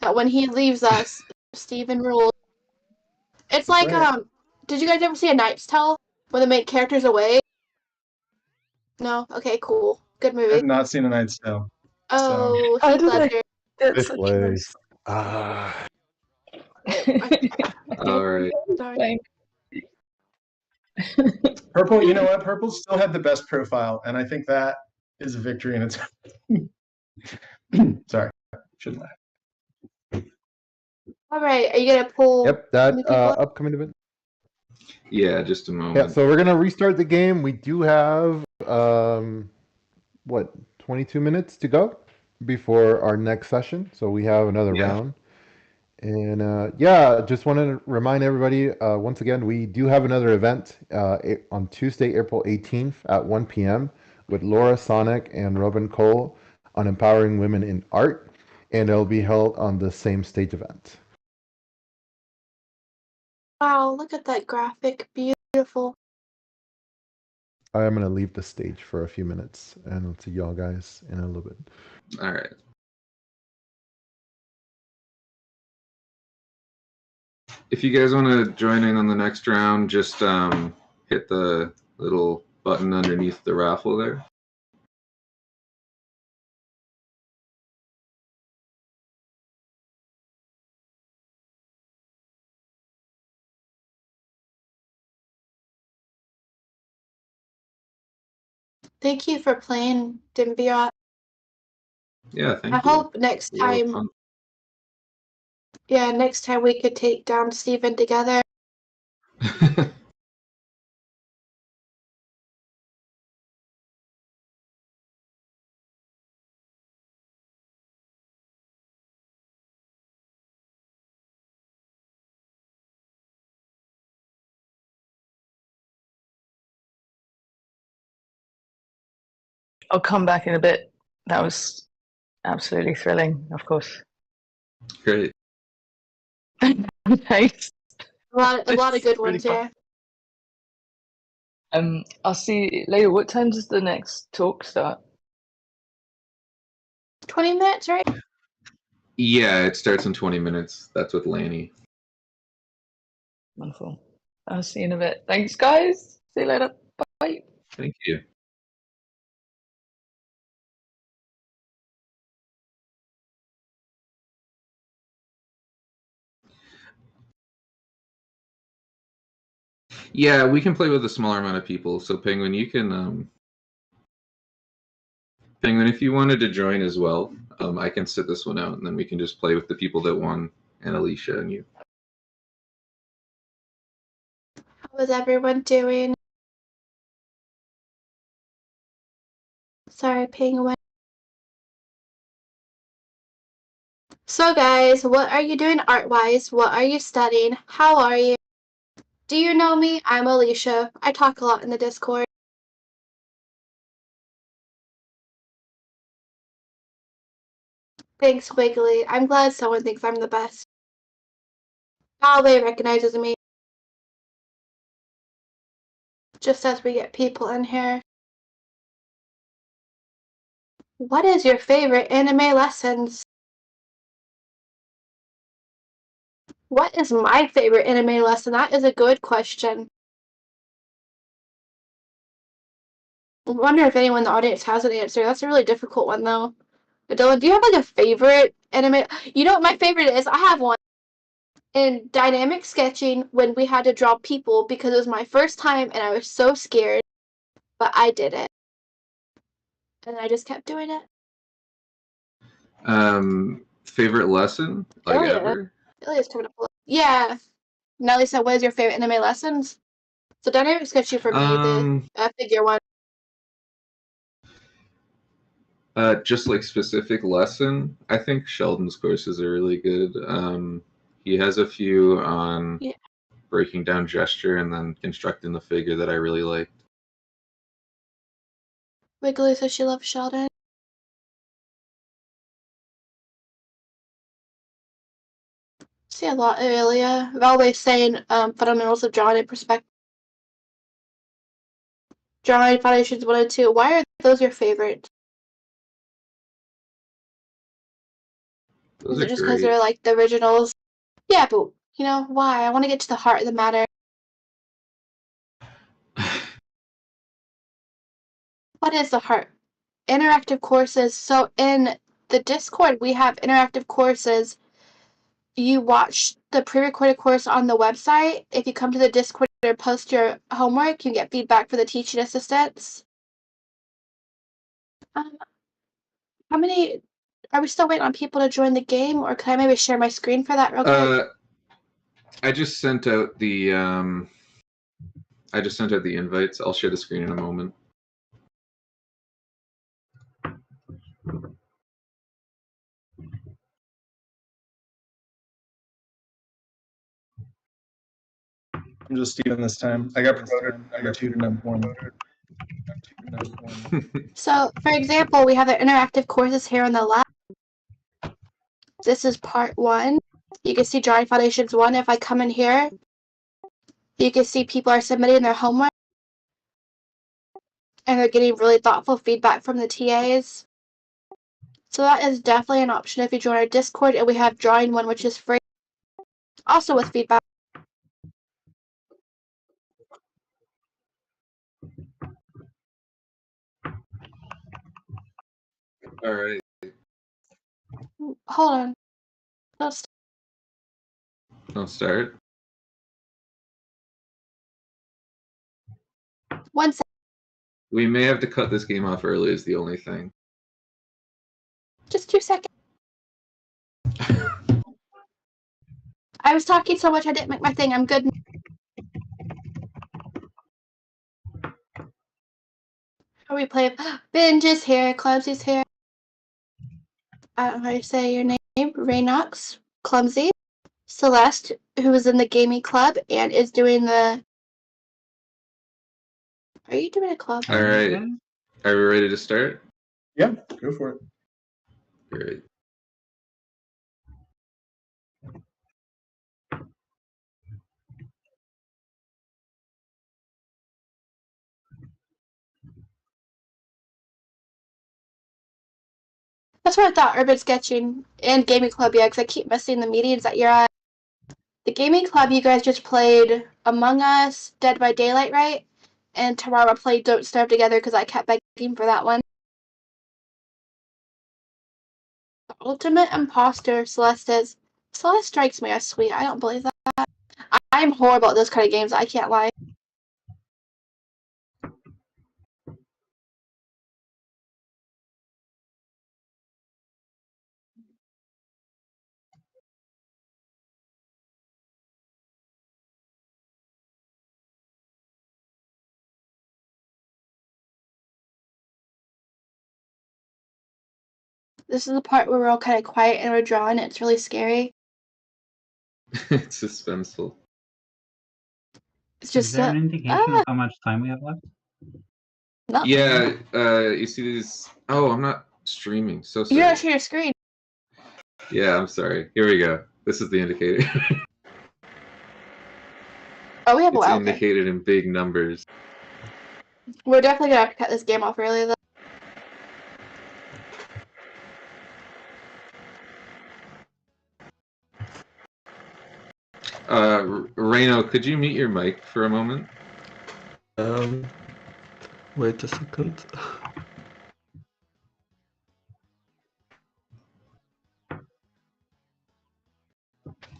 I: That when he leaves us, Steven rules. It's like, did you guys ever see A Knight's Tale when the main character's away? No? Okay, cool. Good movie.
H: I've not seen A Knight's Tale.
I: Oh, Heath Ledger.
B: Fifth place. Ah.
C: All right.
I: Sorry.
H: Purple, you know what? Purple still had the best profile, and I think that is a victory in its own. Sorry, shouldn't laugh.
I: All right, are you gonna pull?
B: Yep, that upcoming event.
C: Yeah, just a moment.
B: Yeah, so we're gonna restart the game. We do have what 22 minutes to go before our next session, so we have another round. And yeah, just want to remind everybody once again, we do have another event on Tuesday, April 18th at 1 p.m. with Laura Sonic and Robin Cole on Empowering Women in Art, and it'll be held on the same stage event.
I: Wow, look at that graphic. Beautiful.
B: I am going to leave the stage for a few minutes, and I'll see y'all guys in a little bit.
C: All right. If you guys want to join in on the next round, just hit the little button underneath the raffle there.
I: Thank you for playing, Dimbiot.
C: Yeah, thank
I: I
C: you.
I: hope next time. Yeah, next time we could take down Steven together.
J: I'll come back in a bit. That was absolutely thrilling, of course.
C: Great.
J: Thanks.
I: A lot of good ones here.
J: I'll see you later. What time does the next talk start?
I: 20 minutes, right?
C: Yeah, it starts in 20 minutes. That's with Lanny.
J: Wonderful. I'll see you in a bit. Thanks, guys. See you later. Bye.
C: Thank you. Yeah, we can play with a smaller amount of people. So Penguin, you can Penguin, if you wanted to join as well, I can sit this one out, and then we can just play with the people that won, and Alicia and you.
I: How is everyone doing? Sorry, Penguin. So guys, what are you doing art-wise? What are you studying? How are you? Do you know me? I'm Alicia. I talk a lot in the Discord. Thanks, Wiggly. I'm glad someone thinks I'm the best. Alway recognizes me. Just as we get people in here. What is your favorite anime lessons? What is my favorite anime lesson? That is a good question. I wonder if anyone in the audience has an answer. That's a really difficult one, though. Dylan, do you have like a favorite anime? You know what my favorite is? I have one. In dynamic sketching, when we had to draw people, because it was my first time and I was so scared, but I did it. And I just kept doing it.
C: Favorite lesson, like
I: Ilya.
C: ever?
I: Ilya's coming up. Yeah. Nelly said, what is your favorite anime lessons? So dynamic sketching for me, the figure one.
C: Just like specific lesson, I think Sheldon's courses are really good. He has a few on breaking down gesture and then constructing the figure that I really liked.
I: Wiggly says she loves Sheldon. See a lot of Ilya. Valway's saying fundamentals of drawing and perspective. Drawing foundations 1 and 2. Why are those your favorites?
C: Those
I: Is
C: are
I: it just because
C: great.
I: they're like the originals? Yeah, but you know why? I want to get to the heart of the matter. What is the heart? Interactive courses. So in the Discord, we have interactive courses. You watch the pre-recorded course on the website. If you come to the Discord or post your homework, you get feedback for the teaching assistants. How many? Are we still waiting on people to join the game, or can I maybe share my screen for that real quick?
C: I just sent out the invites. I'll share the screen in a moment.
H: I'm just Steven this time. I got promoted number 2 to number 1.
I: So, for example, we have the interactive courses here on the left. This is part 1. You can see Drawing Foundations 1. If I come in here, you can see people are submitting their homework. And they're getting really thoughtful feedback from the TAs. So that is definitely an option if you join our Discord. And we have Drawing 1, which is free. Also with feedback.
C: All right.
I: Hold on.
C: I'll start.
I: 1 second.
C: We may have to cut this game off early is the only thing.
I: Just 2 seconds. I was talking so much I didn't make my thing. I'm good. Are we playing? Binge is here. Clumsy's here. I don't know how to say your name. Raynox. Clumsy. Celeste, who is in the gaming club and is doing the... Are you doing a club?
C: All right. Are we ready to start?
H: Yeah, go for it.
C: Great.
I: That's what I thought. Urban Sketching and Gaming Club, yeah, because I keep missing the meetings that you're at. The Gaming Club, you guys just played Among Us, Dead by Daylight, right? And tomorrow I played Don't Starve Together because I kept begging for that one. Ultimate Imposter, Celeste says. Celeste strikes me as sweet. I don't believe that. I'm horrible at those kind of games. I can't lie. This is the part where we're all kind of quiet and we're drawing. It's really scary.
C: It's suspenseful.
I: It's
K: Is
I: just
K: there an indication of how much time we have left?
I: no.
C: Yeah, you see these. Oh, I'm not streaming. So sorry.
I: You don't share your screen.
C: Yeah, I'm sorry. Here we go. This is the indicator.
I: Oh, we have a
C: It's
I: while. Okay.
C: indicated in big numbers.
I: We're definitely gonna have to cut this game off early though.
C: Reno, could you mute your mic for a moment?
L: Wait a second.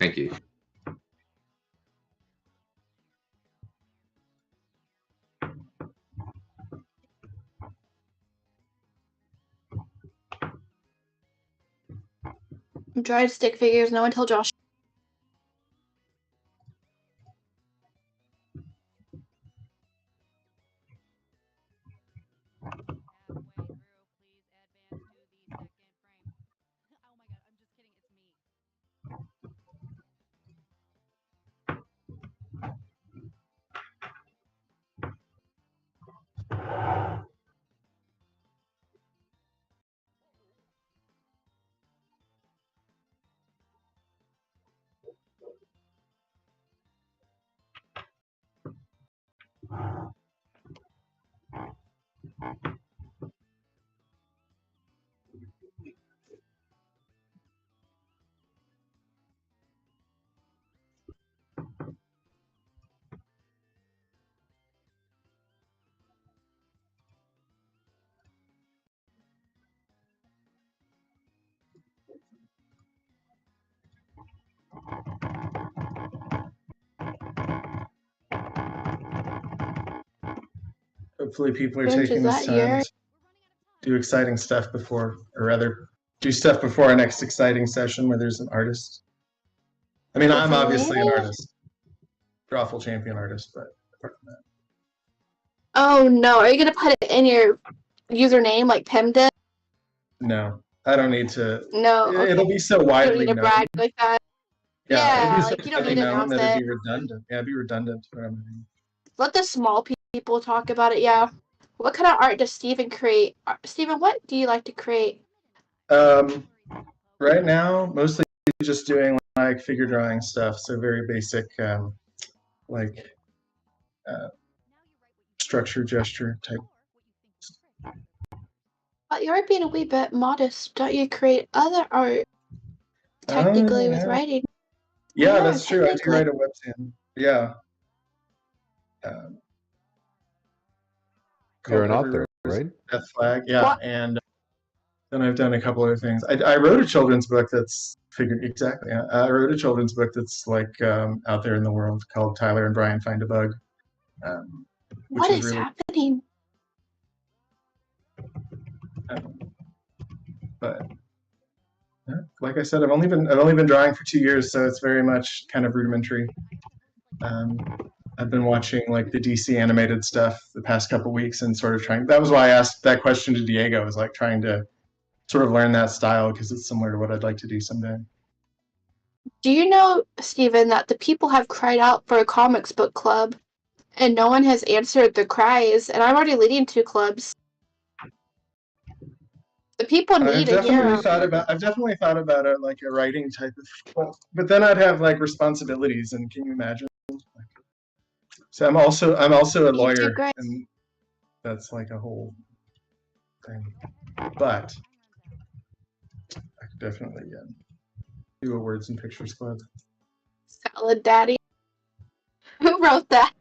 C: Thank you.
I: I'm trying stick figures. No one tell Josh.
H: Hopefully people are
I: Vince, is
H: taking this
I: that
H: time
I: your-
H: to do exciting stuff before, or rather, do stuff before our next exciting session where there's an artist. I mean, I'm obviously an artist, Drawful champion artist, but apart from that.
I: Oh no, are you gonna put it in your username like Pim did?
H: No, I don't need to.
I: No. Okay.
H: It'll be so
I: You don't
H: widely
I: need to
H: known.
I: brag like that.
H: Yeah, it'll be
I: Yeah,
H: so
I: like you don't
H: widely
I: need to
H: known
I: announce
H: that it'd
I: it.
H: be redundant. Yeah, it'd be redundant. For everything.
I: Let the small people talk about it. Yeah. What kind of art does Steven create? Steven, what do you like to create?
H: Right now, mostly just doing like figure drawing stuff. So very basic, like structure, gesture type.
I: But you're being a wee bit modest. Don't you create other art technically with
H: yeah.
I: writing?
H: Yeah, that's true. I do
I: technically.
H: write a webtoon. Yeah.
B: You're an
H: called
B: author,
H: Every Rose
B: right?
H: Death Flag. Yeah,
I: What?
H: and then I've done a couple other things. I wrote a children's book that's figured exactly. I wrote a children's book that's like out there in the world called Tyler and Brian Find a Bug. Which
I: What is
H: really,
I: happening?
H: but yeah, like I said, I've only been drawing for 2 years, so it's very much kind of rudimentary. I've been watching like the DC animated stuff the past couple weeks and sort of trying. That was why I asked that question to Diego. I was like trying to sort of learn that style because it's similar to what I'd like to do someday.
I: Do you know, Steven, that the people have cried out for a comics book club and no one has answered the cries, and I'm already leading 2 clubs. The people need a hero.
H: I've definitely thought about it like a writing type of, but then I'd have like responsibilities, and can you imagine? So I'm also a lawyer, and that's like a whole thing. But definitely do a words and pictures club.
I: Salad Daddy. Who wrote that?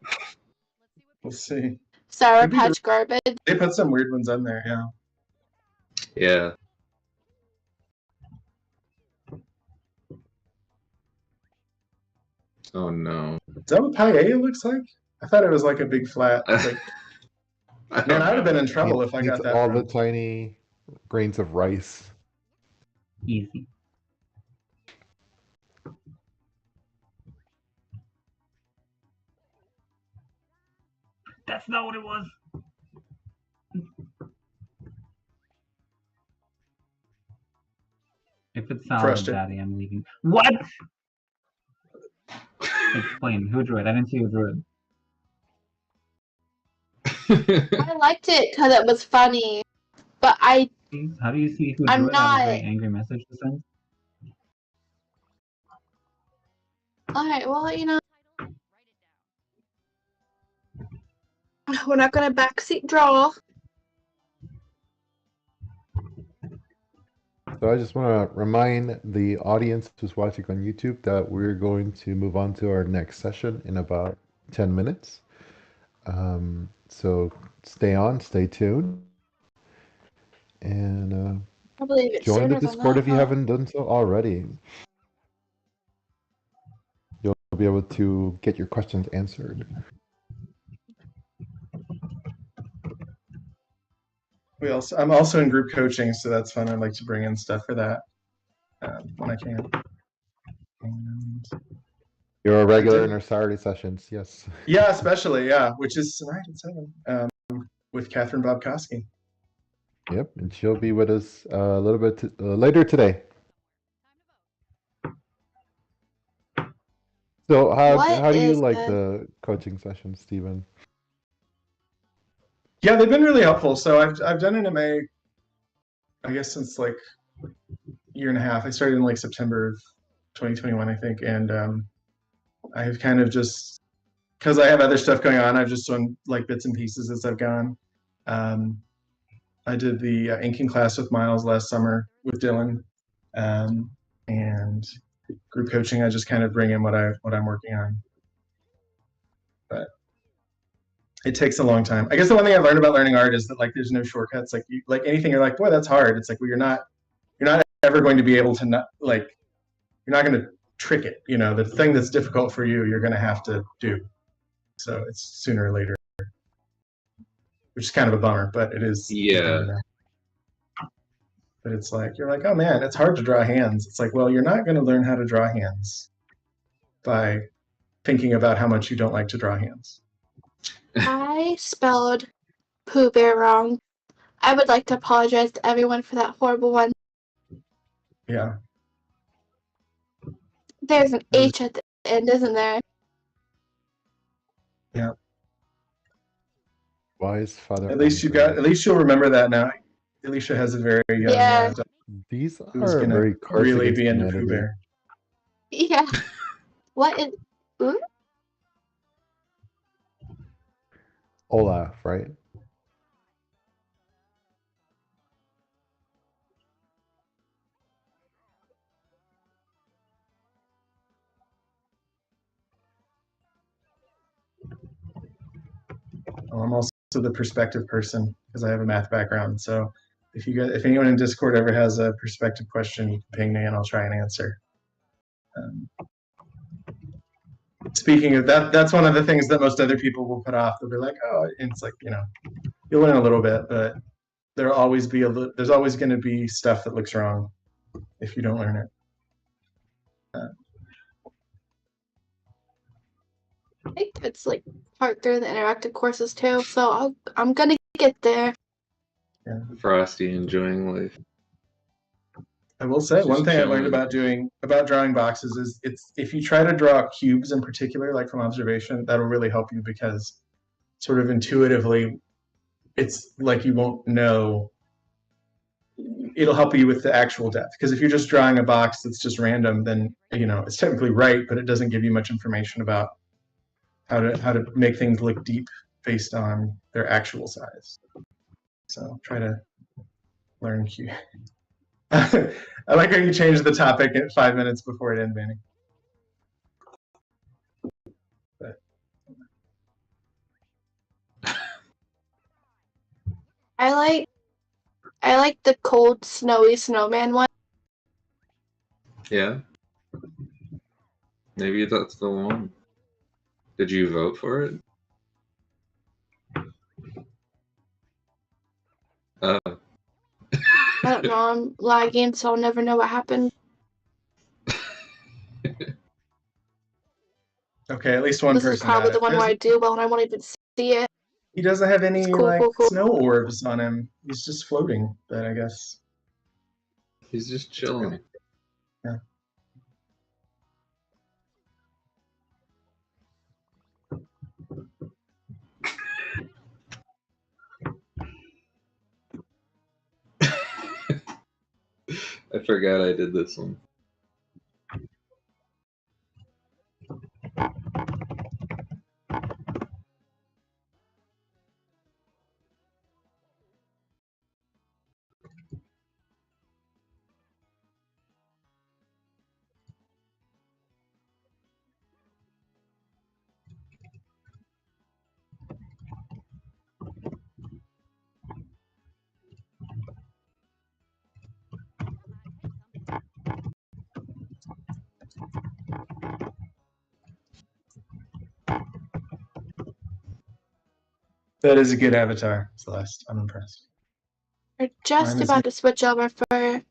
H: We'll see.
I: Sour
H: Could be the-
I: Patch Garbage.
H: They put some weird ones on there, yeah.
C: Yeah. Oh no.
H: Is that what paella looks like? I thought it was like a big flat. Like, man, I would have been in trouble if I got that.
B: all
H: wrong.
B: the tiny grains of rice.
K: Easy. That's not what it was. If it's Salad
H: Crushed it.
K: Daddy, I'm leaving. What? Explain. Who drew it? I didn't see who drew it.
I: I liked it because it was funny, but
K: How do you see who drew
I: I'm
K: it? I have a very
I: not-
K: angry message to send.
I: alright, well, you know, we're not gonna backseat draw.
B: So I just want to remind the audience who's watching on YouTube that we're going to move on to our next session in about 10 minutes. So stay on, stay tuned, and
I: I believe it's
B: join the
I: sooner than
B: Discord
I: that,
B: if you
I: huh?
B: haven't done so already. You'll be able to get your questions answered.
H: I'm also in group coaching, so that's fun. I'd like to bring in stuff for that when I can. And,
B: You're a regular
H: did.
B: in our Saturday sessions, yes.
H: yeah, especially, which is tonight at 7 with Catherine Bobkowski.
B: Yep, and she'll be with us a little bit later today. So how do you
I: is
B: like
I: the-
B: the coaching sessions, Stephen?
H: Yeah, they've been really helpful. So I've done an MA, I guess, since like a year and a half. I started in like September of 2021, I think, and I've kind of just, because I have other stuff going on, I've just done like bits and pieces as I've gone. I did the inking class with Miles last summer with Dylan, and group coaching. I just kind of bring in what I'm working on, but it takes a long time. I guess the one thing I've learned about learning art is that like there's no shortcuts. Like like anything, you're like, boy, that's hard. It's like, well, you're not ever going to be able to not like, you're not going to trick it. You know, the thing that's difficult for you, you're going to have to do. So it's sooner or later, which is kind of a bummer, but it is.
C: Yeah.
H: But it's like, you're like, oh man, it's hard to draw hands. It's like, well, you're not going to learn how to draw hands by thinking about how much you don't like to draw hands.
I: I spelled Pooh Bear wrong. I would like to apologize to everyone for that horrible one.
H: Yeah.
I: There's an H at the end, isn't there?
H: Yeah.
B: Wise father.
H: At least you'll remember that now. Alicia has a very young
I: Yeah.
H: daughter
B: These
H: who's
B: are
H: gonna
B: very
H: really
B: against
H: be into Pooh
B: humanity.
H: Bear.
I: Yeah. What is? Ooh?
B: Olaf, right?
H: Well, I'm also the perspective person because I have a math background. So if anyone in Discord ever has a perspective question, you can ping me and I'll try and answer. Speaking of that, that's one of the things that most other people will put off. They'll be like, oh, and it's like, you know, you'll learn a little bit, but there's always going to be stuff that looks wrong if you don't learn it.
I: I think it's like part through the interactive courses too, so I'm gonna get there.
H: Yeah.
C: Frosty enjoying life.
H: I will say
C: Just
H: one thing I learned
C: chilling.
H: about drawing boxes is if you try to draw cubes in particular, like from observation, that'll really help you because sort of intuitively, it's like you won't know. It'll help you with the actual depth because if you're just drawing a box that's just random, then you know it's technically right, but it doesn't give you much information about how to make things look deep based on their actual size. So try to learn cube. I like how you changed the topic at 5 minutes before it ended, Manny.
I: I like the cold, snowy snowman one.
C: Yeah. Maybe that's the one. Did you vote for it?
I: I don't know. I'm lagging, so I'll never know what happened.
H: Okay, at least one
I: This is
H: person
I: probably
H: got
I: the
H: it.
I: one where I do well and I won't even see it.
H: He doesn't have any
I: Cool,
H: like
I: cool, cool.
H: snow orbs on him. He's just floating, but I guess
C: He's just chilling.
H: yeah.
C: I forgot I did this one.
H: That is a good avatar, Celeste. I'm impressed.
I: We're just
H: Mine is
I: about to switch over for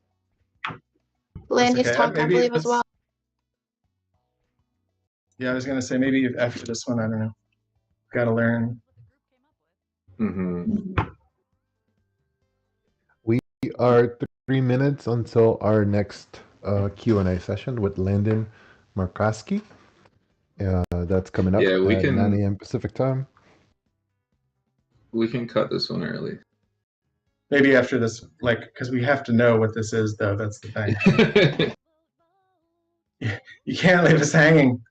I: Landy's
H: okay.
I: talk, I
H: Maybe
I: believe, as
H: let's-
I: well.
H: Yeah, I was gonna say maybe after this one, I don't know. Gotta learn.
C: Mm-hmm.
B: We are 3 minutes until our next Q&A session with Landon Markoski. That's coming up
C: Yeah, we
B: at
C: can-
B: 9 a.m. Pacific time.
C: We can cut this one early.
H: Maybe after this, like, because we have to know what this is, though. That's the thing. You can't leave us hanging.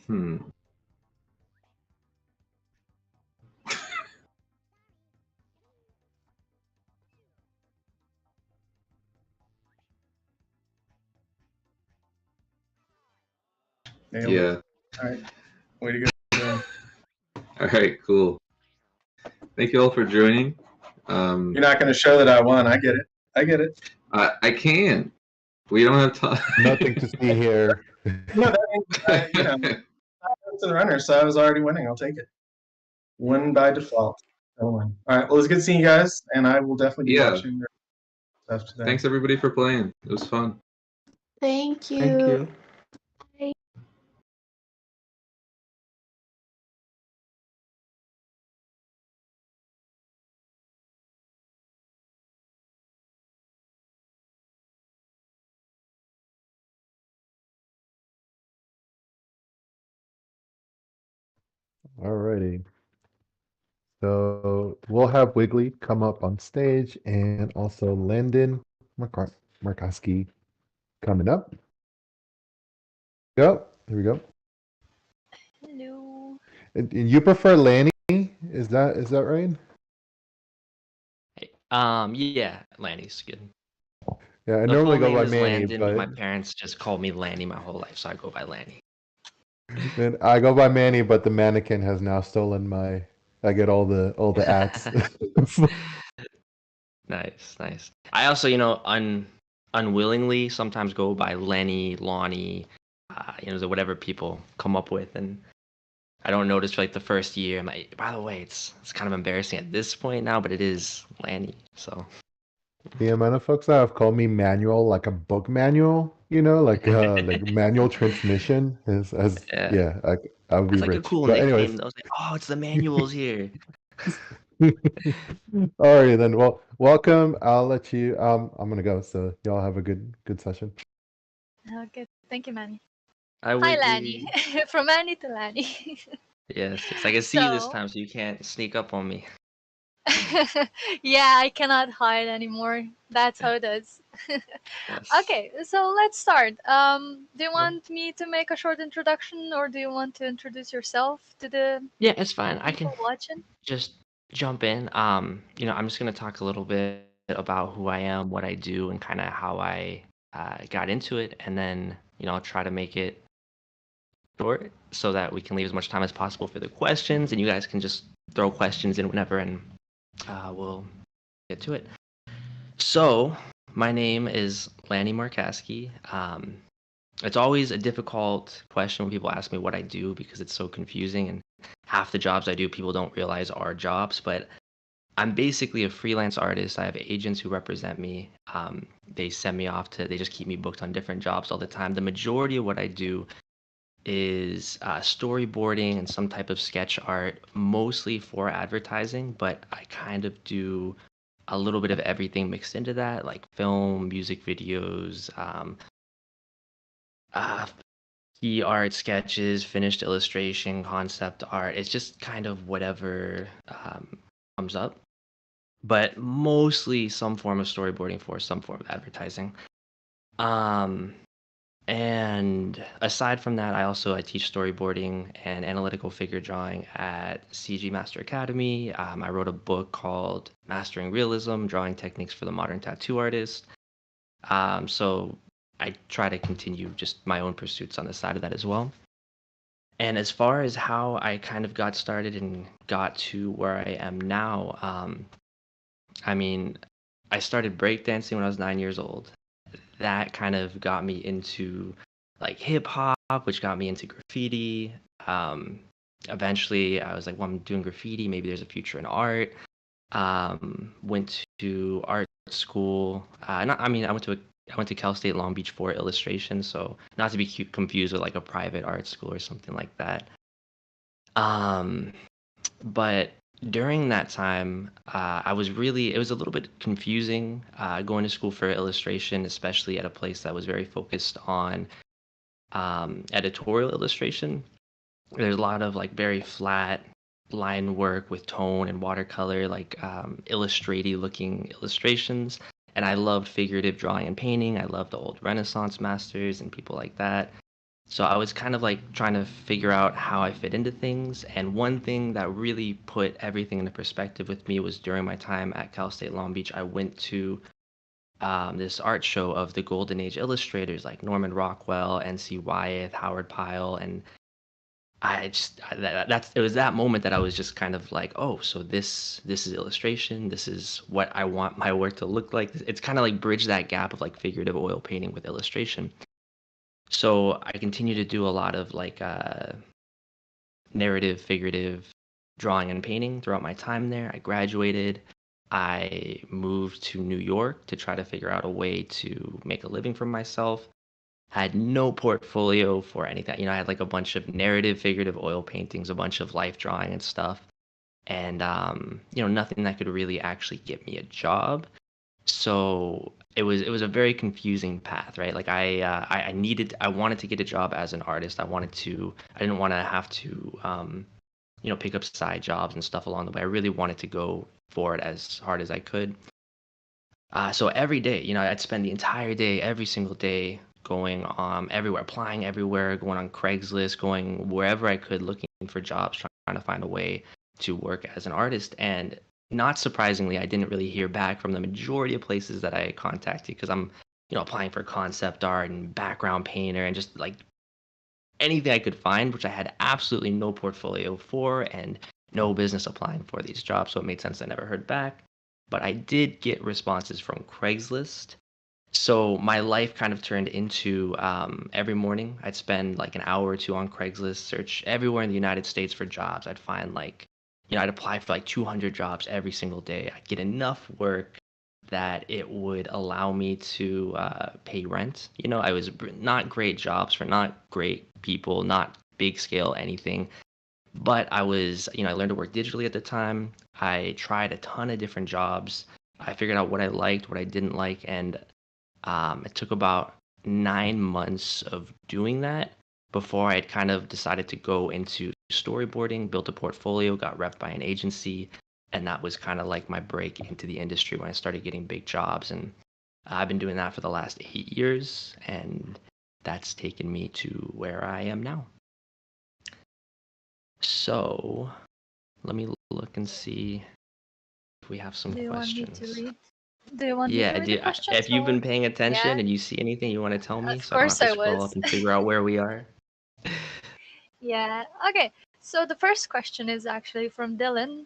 C: Hmm.
H: Nailed it.
C: Yeah.
H: All right. Way to go.
C: All right, cool. Thank you all for joining.
H: You're not going to show that I won. I get it. I get it.
C: I can. We don't have time.
B: Nothing to see here.
H: No, that means, you know, I was the runner, so I was already winning. I'll take it. Win by default. I'll win. All right. Well, it was good seeing you guys, and I will definitely be
C: Yeah.
H: watching your stuff today.
C: Thanks everybody for playing. It was fun.
I: Thank you.
L: Thank you.
B: Alrighty. So we'll have Wiggly come up on stage and also Landon Markoski coming up. Go. Here we go.
E: Hello.
B: And you prefer Lanny? Is that right?
M: Yeah, Lanny's good.
B: Yeah, I
M: The
B: normally
M: full
B: go
M: name
B: by
M: is
B: Manny,
M: Landon, but my
B: but
M: parents just called me Lanny my whole life, so I go by Lanny.
B: then I go by Manny, but the mannequin has now stolen my. I get all the ats.
M: Nice. I also, unwillingly sometimes go by Lenny, Lonnie, whatever people come up with, and I don't notice for like the first year. I'm like, by the way, it's kind of embarrassing at this point now, but it is Lanny. So
B: The amount of folks that have called me manual, like a book manual, like manual transmission is as
M: Yeah.
B: I would be
M: that's like
B: rich.
M: a cool
B: But
M: nickname.
B: anyways,
M: I was like, oh, it's the manuals here.
B: alrighty then. Well, welcome. I'll let you. I'm gonna go. So y'all have a good session.
E: Okay, thank you, Manny.
M: I
E: Hi,
M: would
E: Lanny. From Manny to Lanny.
M: Yes, I can see you this
E: So-
M: time, so you can't sneak up on me.
E: Yeah, I cannot hide anymore. That's how it is.
M: Yes.
E: Okay, so let's start. Do you want me to make a short introduction, or do you want to introduce yourself to the
M: Yeah, it's fine. I can
E: people watching?
M: just jump in. I'm just gonna talk a little bit about who I am, what I do, and kind of how I got into it, and then I'll try to make it short so that we can leave as much time as possible for the questions, and you guys can just throw questions in whenever, and we'll get to it. So, my name is Lanny Markaski. It's always a difficult question when people ask me what I do because it's so confusing, and half the jobs I do people don't realize are jobs. But I'm basically a freelance artist. I have agents who represent me. They send me off to, they just keep me booked on different jobs all the time. The majority of what I do is storyboarding and some type of sketch art, mostly for advertising, but I kind of do a little bit of everything mixed into that, like film, music videos, uh, key art, sketches, finished illustration, concept art. It's just kind of whatever comes up, but mostly some form of storyboarding for some form of advertising. And aside from that, I teach storyboarding and analytical figure drawing at CG Master Academy. I wrote a book called Mastering Realism: Drawing Techniques for the Modern Tattoo Artist. So I try to continue just my own pursuits on the side of that as well. And as far as how I kind of got started and got to where I am now, I mean, I started breakdancing when I was 9 years old. That kind of got me into like hip hop, which got me into graffiti. Eventually, I was like, well, I'm doing graffiti. Maybe there's a future in art. Went to art school. I went to Cal State Long Beach for illustration. So not to be confused with like a private art school or something like that. But during that time, it was a little bit confusing going to school for illustration, especially at a place that was very focused on editorial illustration. There's a lot of like very flat line work with tone and watercolor, like illustraty looking illustrations. And I loved figurative drawing and painting. I loved the old Renaissance masters and people like that. So I was kind of like trying to figure out how I fit into things. And one thing that really put everything into perspective with me was during my time at Cal State Long Beach, I went to this art show of the Golden Age illustrators like Norman Rockwell, N.C. Wyeth, Howard Pyle, and it was that moment that I was just kind of like, oh, so this is illustration. This is what I want my work to look like. It's kind of like bridge that gap of like figurative oil painting with illustration. So I continue to do a lot of like narrative, figurative drawing and painting throughout my time there. I graduated. I moved to New York to try to figure out a way to make a living for myself. Had no portfolio for anything. I had like a bunch of narrative, figurative oil paintings, a bunch of life drawing and stuff. And, nothing that could really actually get me a job. So it was a very confusing path, right? Like I wanted to get a job as an artist. I didn't want to have to pick up side jobs and stuff along the way. I really wanted to go for it as hard as I could. So every day, I'd spend the entire day, every single day, going everywhere, applying everywhere, going on Craigslist, going wherever I could, looking for jobs, trying to find a way to work as an artist. And not surprisingly, I didn't really hear back from the majority of places that I contacted because I'm, applying for concept art and background painter and just like anything I could find, which I had absolutely no portfolio for and no business applying for these jobs. So it made sense I never heard back. But I did get responses from Craigslist. So my life kind of turned into every morning I'd spend like an hour or two on Craigslist, search everywhere in the United States for jobs. I'd find like, I'd apply for like 200 jobs every single day. I'd get enough work that it would allow me to pay rent. I was not great jobs for not great people, not big scale anything. But I was, I learned to work digitally at the time. I tried a ton of different jobs. I figured out what I liked, what I didn't like, and it took about 9 months of doing that before I had kind of decided to go into storyboarding, built a portfolio, got repped by an agency, and that was kind of like my break into the industry when I started getting big jobs. And I've been doing that for the last 8 years, and that's taken me to where I am now. So let me look and see if we have some
E: Do you want me to
M: questions.
E: read? Do you want me to
M: Yeah,
E: read the questions?
M: if you've
E: or-
M: been paying attention
E: Yeah,
M: and you see anything you want to tell me,
E: of
M: so I don't have
E: course
M: to
E: I
M: scroll
E: was.
M: up and figure out where we are.
E: Yeah. Okay. So the first question is actually from Dylan,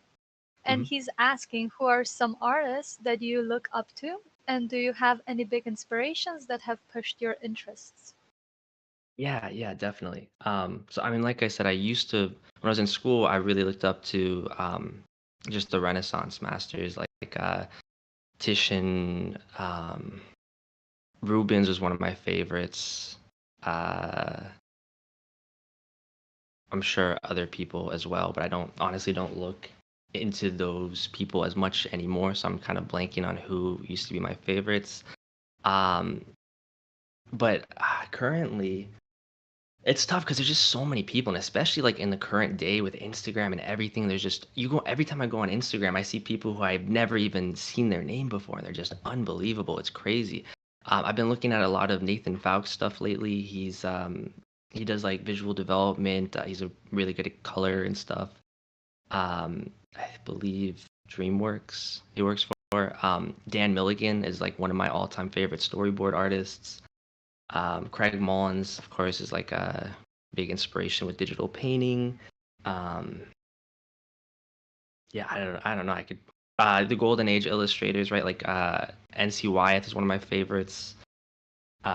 E: and
M: Mhm.
E: he's asking who are some artists that you look up to, and do you have any big inspirations that have pushed your interests?
M: Yeah, definitely. So I mean, like I said, I used to when I was in school, I really looked up to just the Renaissance masters like Titian, Rubens was one of my favorites. Uh, I'm sure other people as well, but I don't honestly don't look into those people as much anymore, so I'm kind of blanking on who used to be my favorites. Um, but currently, it's tough because there's just so many people, and especially like in the current day with Instagram and everything. There's just you go every time I go on Instagram, I see people who I've never even seen their name before, and they're just unbelievable. It's crazy. I've been looking at a lot of Nathan Fauch stuff lately. He does like visual development. He's a really good at color and stuff. I believe DreamWorks he works for. Dan Milligan is like one of my all-time favorite storyboard artists. Craig Mullins, of course, is like a big inspiration with digital painting. Um, yeah, I don't know. I could the Golden Age illustrators, right? Like NC Wyeth is one of my favorites.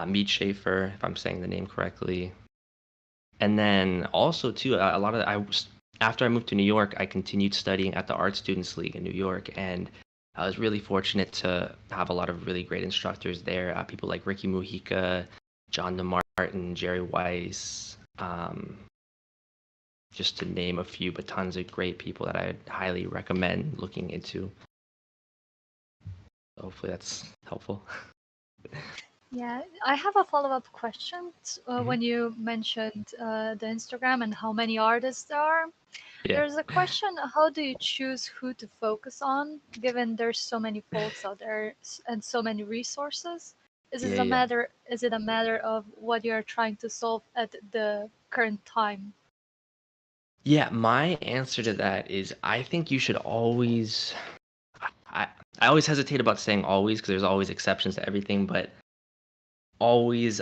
M: Mead Schaefer, if I'm saying the name correctly. And then also too, a lot of after I moved to New York, I continued studying at the Art Students League in New York, and I was really fortunate to have a lot of really great instructors there. People like Ricky Mujica, John DeMartin, Jerry Weiss, just to name a few, but tons of great people that I'd highly recommend looking into. Hopefully that's helpful.
E: Yeah, I have a follow-up question.
M: Mhm.
E: When you mentioned the Instagram and how many artists there are,
M: Yeah.
E: there's a question: how do you choose who to focus on, given there's so many folks out there and so many resources? Is it
M: Yeah,
E: a
M: yeah.
E: matter? Is it a matter of what you're trying to solve at the current time?
M: Yeah, my answer to that is I think you should always I I always hesitate about saying always because there's always exceptions to everything, but always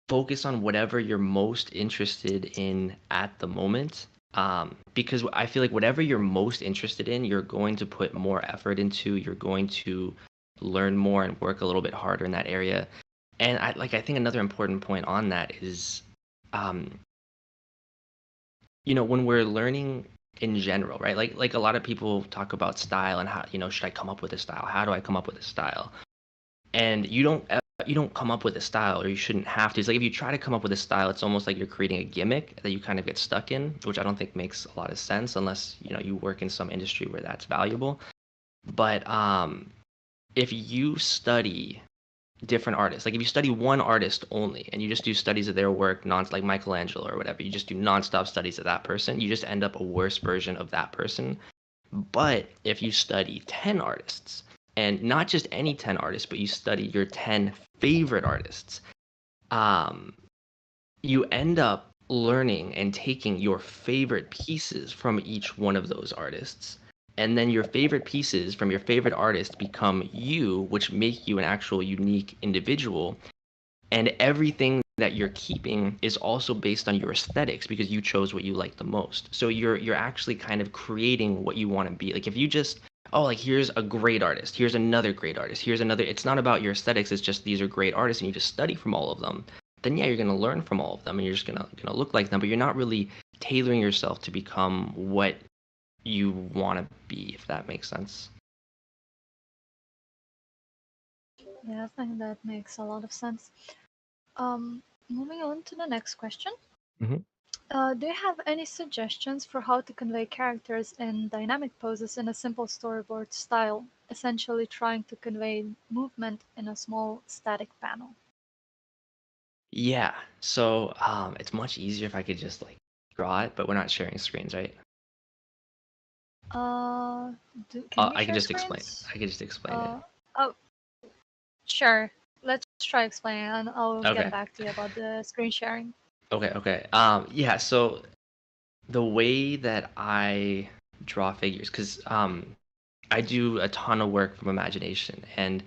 M: focus on whatever you're most interested in at the moment. Because I feel like whatever you're most interested in, you're going to put more effort into, you're going to learn more and work a little bit harder in that area. And I think another important point on that is um, when we're learning in general, right? Like a lot of people talk about style and how, should I come up with a style? How do I come up with a style? And you don't come up with a style, or you shouldn't have to. It's like if you try to come up with a style, it's almost like you're creating a gimmick that you kind of get stuck in, which I don't think makes a lot of sense unless, you work in some industry where that's valuable. But if you study different artists, like if you study one artist only and you just do studies of their work like Michelangelo or whatever, you just do nonstop studies of that person, you just end up a worse version of that person. But if you study 10 artists, and not just any 10 artists, but you study your 10 favorite artists, you end up learning and taking your favorite pieces from each one of those artists. And then your favorite pieces from your favorite artist become you, which make you an actual unique individual. And everything that you're keeping is also based on your aesthetics because you chose what you like the most. So you're actually kind of creating what you want to be. Like if you just like here's a great artist, here's another great artist, here's another, it's not about your aesthetics, it's just these are great artists and you just study from all of them. Then yeah, you're going to learn from all of them and you're just going to look like them, but you're not really tailoring yourself to become what you want to be, if that makes sense.
E: Yeah, I think that makes a lot of sense. Moving on to the next question.
M: Mhm.
E: Do you have any suggestions for how to convey characters in dynamic poses in a simple storyboard style, essentially trying to convey movement in a small static panel?
M: Yeah. So it's much easier if I could just like draw it, but we're not sharing screens, right?
E: Uh, can you
M: I can
E: share
M: just explain.
E: screens?
M: I can just explain it.
E: Oh, sure. Let's try explaining, and I'll
M: Okay.
E: get back to you about the screen sharing.
M: Okay. Yeah. So the way that I draw figures, because I do a ton of work from imagination, and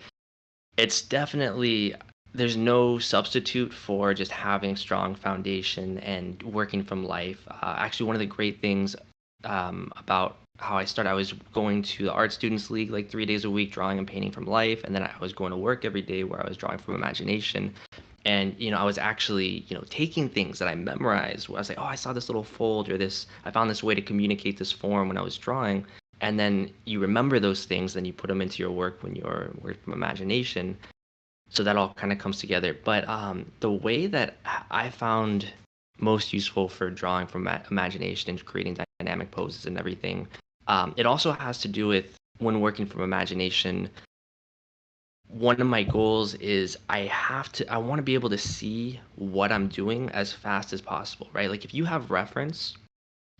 M: it's definitely there's no substitute for just having strong foundation and working from life. Actually, one of the great things about how I started, I was going to the Art Students League like 3 days a week, drawing and painting from life, and then I was going to work every day where I was drawing from imagination. And I was actually taking things that I memorized. Where I was like, oh, I saw this little fold, or this. I found this way to communicate this form when I was drawing. And then you remember those things, then you put them into your work when you're working from imagination. So that all kind of comes together. But the way that I found most useful for drawing from imagination and creating dynamic poses and everything, it also has to do with when working from imagination. One of my goals is I want to be able to see what I'm doing as fast as possible, right? Like if you have reference,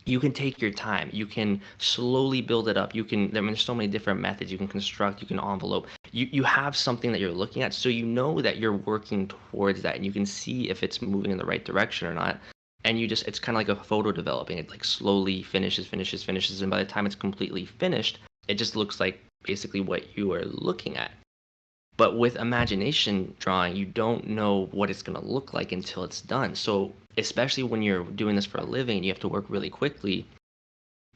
M: you can take your time. You can slowly build it up. There's so many different methods you can construct, you can envelope. You have something that you're looking at, so you know that you're working towards that, and you can see if it's moving in the right direction or not. And it's kind of like a photo developing. It like slowly finishes, and by the time it's completely finished, it just looks like basically what you are looking at. But with imagination drawing, you don't know what it's going to look like until it's done. So, especially when you're doing this for a living and you have to work really quickly,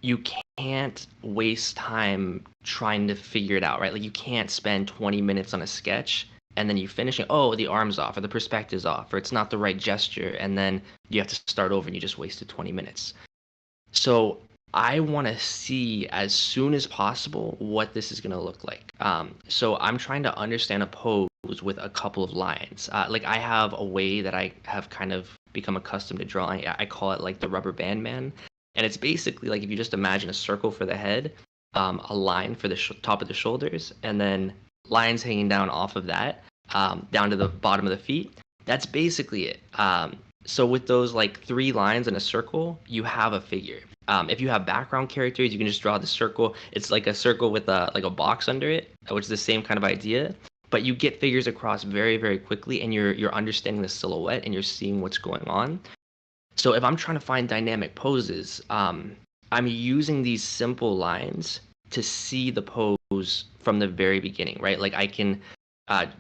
M: you can't waste time trying to figure it out, right? Like you can't spend 20 minutes on a sketch and then you finish it, oh, the arm's off or the perspective's off or it's not the right gesture, and then you have to start over and you just wasted 20 minutes. So I want to see as soon as possible what this is going to look like. So I'm trying to understand a pose with a couple of lines. Like I have a way that I have kind of become accustomed to drawing. I call it like the rubber band man. And it's basically like if you just imagine a circle for the head, a line for the top of the shoulders, and then lines hanging down off of that, down to the bottom of the feet. That's basically it. So with those like 3 lines in a circle, you have a figure. If you have background characters, you can just draw the circle. It's like a circle with a box under it, which is the same kind of idea. But you get figures across very, very quickly, and you're understanding the silhouette and you're seeing what's going on. So if I'm trying to find dynamic poses, I'm using these simple lines to see the pose from the very beginning, right? Like I can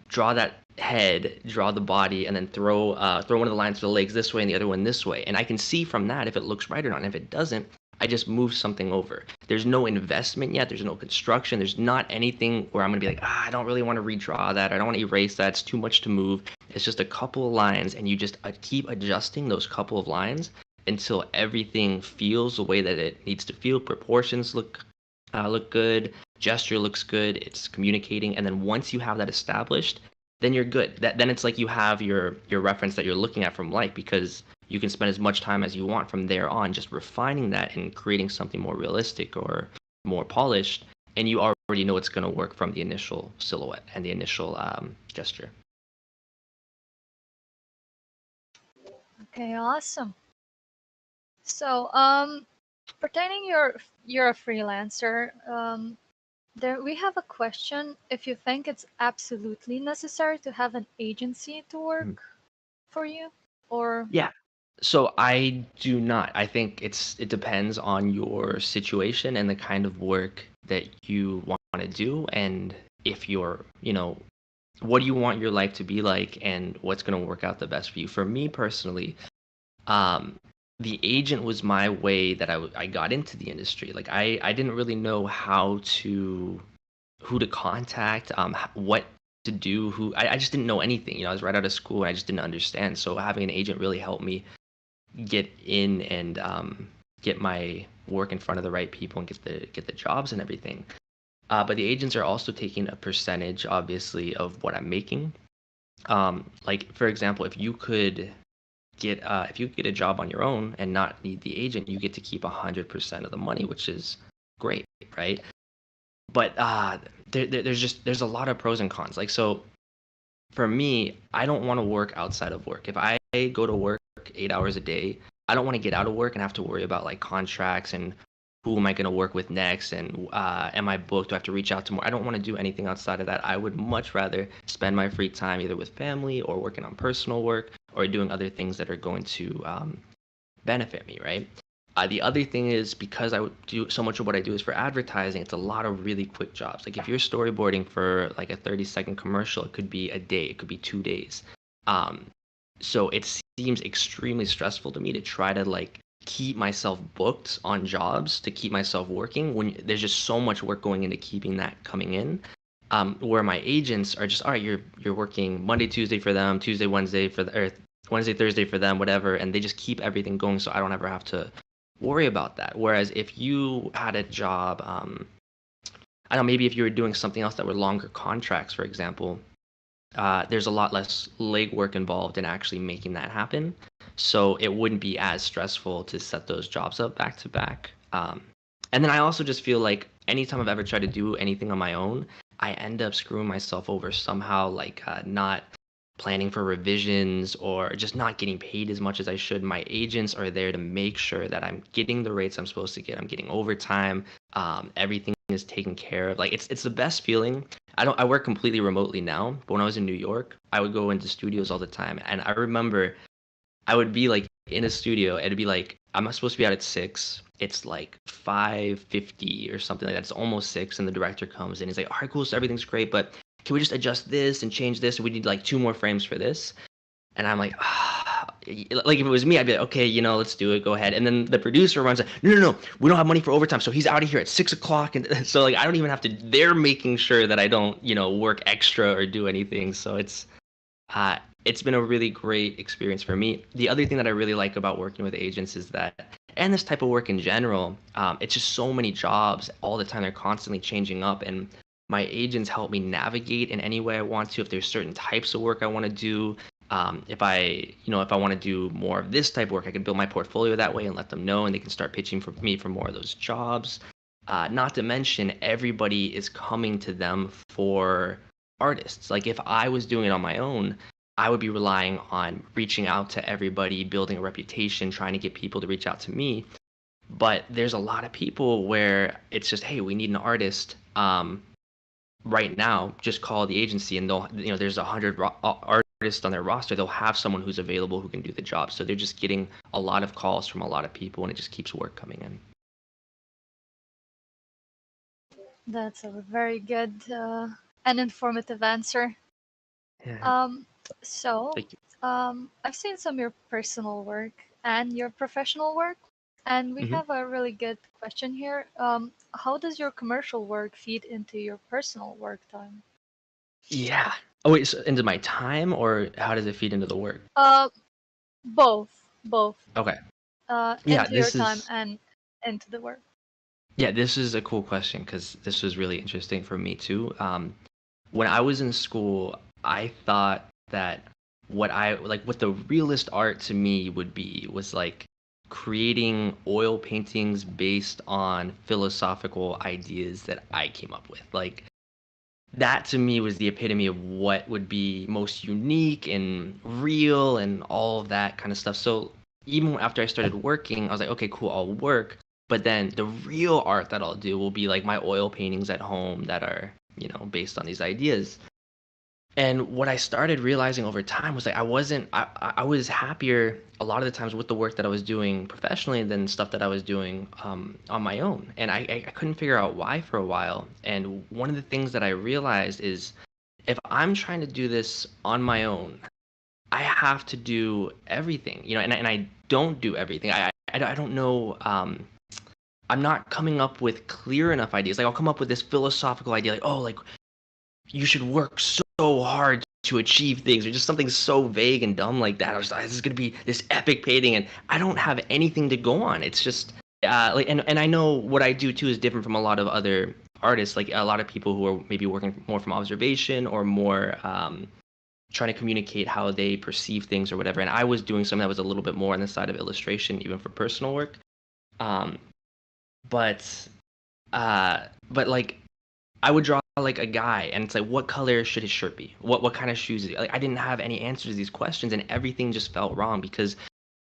M: draw that head, draw the body, and then throw one of the lines to the legs this way and the other one this way. And I can see from that if it looks right or not. And if it doesn't, I just move something over. There's no investment yet. There's no construction. There's not anything where I'm going to be like, I don't really want to redraw that. I don't want to erase that. It's too much to move. It's just a couple of lines, and you just keep adjusting those couple of lines until everything feels the way that it needs to feel. Proportions look good. Gesture looks good. It's communicating. And then once you have that established, then you're good. Then it's like you have your reference that you're looking at from life, because you can spend as much time as you want from there on just refining that and creating something more realistic or more polished, and you already know it's going to work from the initial silhouette and the initial gesture.
E: Okay, awesome. So, pertaining you're a freelancer, we have a question if you think it's absolutely necessary to have an agency to work for you, or
M: Yeah. So I do not. I think it depends on your situation and the kind of work that you want to do, and if you're, what do you want your life to be like and what's going to work out the best for you. For me personally, the agent was my way that I got into the industry. Like I didn't really know who to contact, what to do, I just didn't know anything. I was right out of school and I just didn't understand. So having an agent really helped me get in and get my work in front of the right people and get the jobs and everything. But the agents are also taking a percentage, obviously, of what I'm making. Like for example, if you get a job on your own and not need the agent, you get to keep 100% of the money, which is great, right? But there's a lot of pros and cons. Like so, for me, I don't want to work outside of work. If I go to work 8 hours a day, I don't want to get out of work and have to worry about like contracts and who am I going to work with next, and am I booked? Do I have to reach out to more? I don't want to do anything outside of that. I would much rather spend my free time either with family or working on personal work or doing other things that are going to benefit me, right? The other thing is, because I would do so much of what I do is for advertising, it's a lot of really quick jobs. Like if you're storyboarding for like a 30-second commercial, it could be a day, it could be 2 days. So it seems extremely stressful to me to try to like keep myself booked on jobs, to keep myself working when there's just so much work going into keeping that coming in. Where my agents are just, all right, you're working Monday, Tuesday for them, Tuesday, Wednesday for or Wednesday, Thursday for them, whatever, and they just keep everything going, so I don't ever have to worry about that. Whereas if you had a job, I don't know, maybe if you were doing something else that were longer contracts, for example, there's a lot less legwork involved in actually making that happen. So it wouldn't be as stressful to set those jobs up back to back. And then I also just feel like anytime I've ever tried to do anything on my own, I end up screwing myself over somehow, like not planning for revisions or just not getting paid as much as I should. My agents are there to make sure that I'm getting the rates I'm supposed to get. I'm getting overtime. Everything is taken care of. Like it's the best feeling. I work completely remotely now, but when I was in New York, I would go into studios all the time. And I remember I would be like in a studio, it'd be like, I'm supposed to be out at 6. It's like 5:50 or something like that. It's almost 6, and the director comes in. He's like, all right, cool, so everything's great, but can we just adjust this and change this? We need like 2 more frames for this. And I'm like, like if it was me, I'd be like, okay, let's do it, go ahead. And then the producer runs like, no, we don't have money for overtime, so he's out of here at 6 o'clock. And so like I don't even have to. They're making sure that I don't, work extra or do anything. So it's been a really great experience for me. The other thing that I really like about working with agents is that, and this type of work in general, it's just so many jobs all the time. They're constantly changing up, and my agents help me navigate in any way I want to. If there's certain types of work I want to do, if I want to do more of this type of work, I can build my portfolio that way and let them know, and they can start pitching for me for more of those jobs. Not to mention, everybody is coming to them for artists. Like if I was doing it on my own, I would be relying on reaching out to everybody, building a reputation, trying to get people to reach out to me. But there's a lot of people where it's just, hey, we need an artist right now. Just call the agency, and they'll, there's 100 artists on their roster. They'll have someone who's available who can do the job. So they're just getting a lot of calls from a lot of people, and it just keeps work coming in.
E: That's a very good and informative answer.
M: Yeah.
E: So,
M: Thank you.
E: I've seen some of your personal work and your professional work, and we have a really good question here. How does your commercial work feed into your personal work time?
M: Yeah. Oh wait, so into my time, or how does it feed into the work?
E: Both.
M: Okay.
E: Into your time and into the work.
M: Yeah, this is a cool question because this was really interesting for me too. When I was in school, I thought that what the realist art to me was like creating oil paintings based on philosophical ideas that I came up with. Like that to me was the epitome of what would be most unique and real and all of that kind of stuff. So even after I started working, I was like, okay, cool, I'll work. But then the real art that I'll do will be like my oil paintings at home that are, based on these ideas. And what I started realizing over time was like I was happier a lot of the times with the work that I was doing professionally than stuff that I was doing on my own. And I couldn't figure out why for a while. And one of the things that I realized is if I'm trying to do this on my own, I have to do everything, and I don't do everything. I don't know. I'm not coming up with clear enough ideas. Like I'll come up with this philosophical idea, like, oh, like you should work so hard to achieve things, or just something so vague and dumb like that. I was like, this is gonna be this epic painting, and I don't have anything to go on. It's just and I know what I do too is different from a lot of other artists. Like a lot of people who are maybe working more from observation or more trying to communicate how they perceive things or whatever. And I was doing something that was a little bit more on the side of illustration, even for personal work. But like I would draw like a guy, and it's like, what color should his shirt be? What kind of shoes is he? Like I didn't have any answers to these questions, and everything just felt wrong because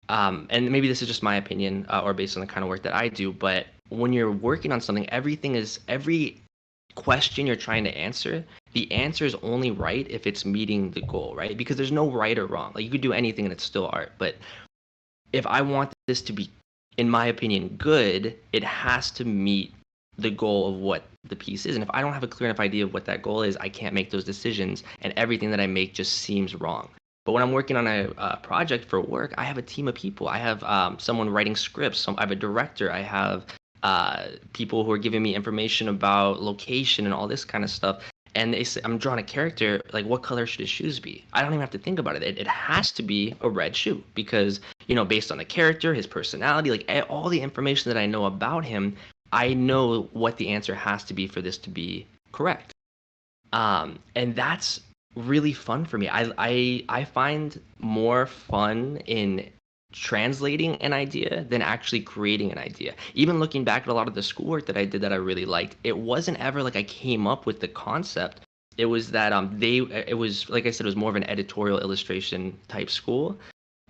M: and maybe this is just my opinion or based on the kind of work that I do, but when you're working on something, every question you're trying to answer, the answer is only right if it's meeting the goal, right? Because there's no right or wrong. Like you could do anything and it's still art. But if I want this to be, in my opinion, good, it has to meet the goal of what the piece is. And if I don't have a clear enough idea of what that goal is, I can't make those decisions, and everything that I make just seems wrong. But when I'm working on a project for work, I have a team of people. I have someone writing scripts. I have a director. I have people who are giving me information about location and all this kind of stuff. And they say, I'm drawing a character, like, what color should his shoes be? I don't even have to think about it. It has to be a red shoe because, you know, based on the character, his personality, like all the information that I know about him, I know what the answer has to be for this to be correct. And that's really fun for me. I find more fun in translating an idea than actually creating an idea. Even looking back at a lot of the schoolwork that I did that I really liked, it wasn't ever like I came up with the concept. It was that it was, like I said, it was more of an editorial illustration type school,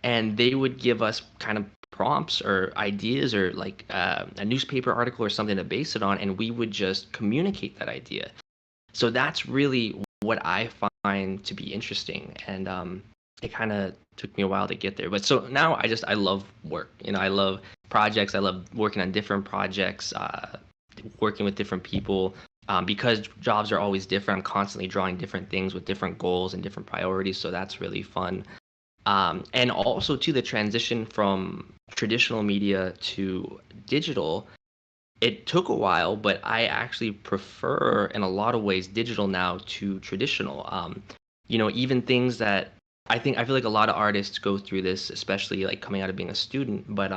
M: and they would give us kind of prompts or ideas or like a newspaper article or something to base it on, and we would just communicate that idea. So that's really what I find to be interesting, and it kind of took me a while to get there. But so now I love work. You know, I love projects. I love working on different projects, working with different people. Because jobs are always different, I'm constantly drawing different things with different goals and different priorities. So that's really fun. And also to the transition from traditional media to digital, it took a while, but I actually prefer in a lot of ways digital now to traditional. You know, even things that I feel like a lot of artists go through this, especially like coming out of being a student. But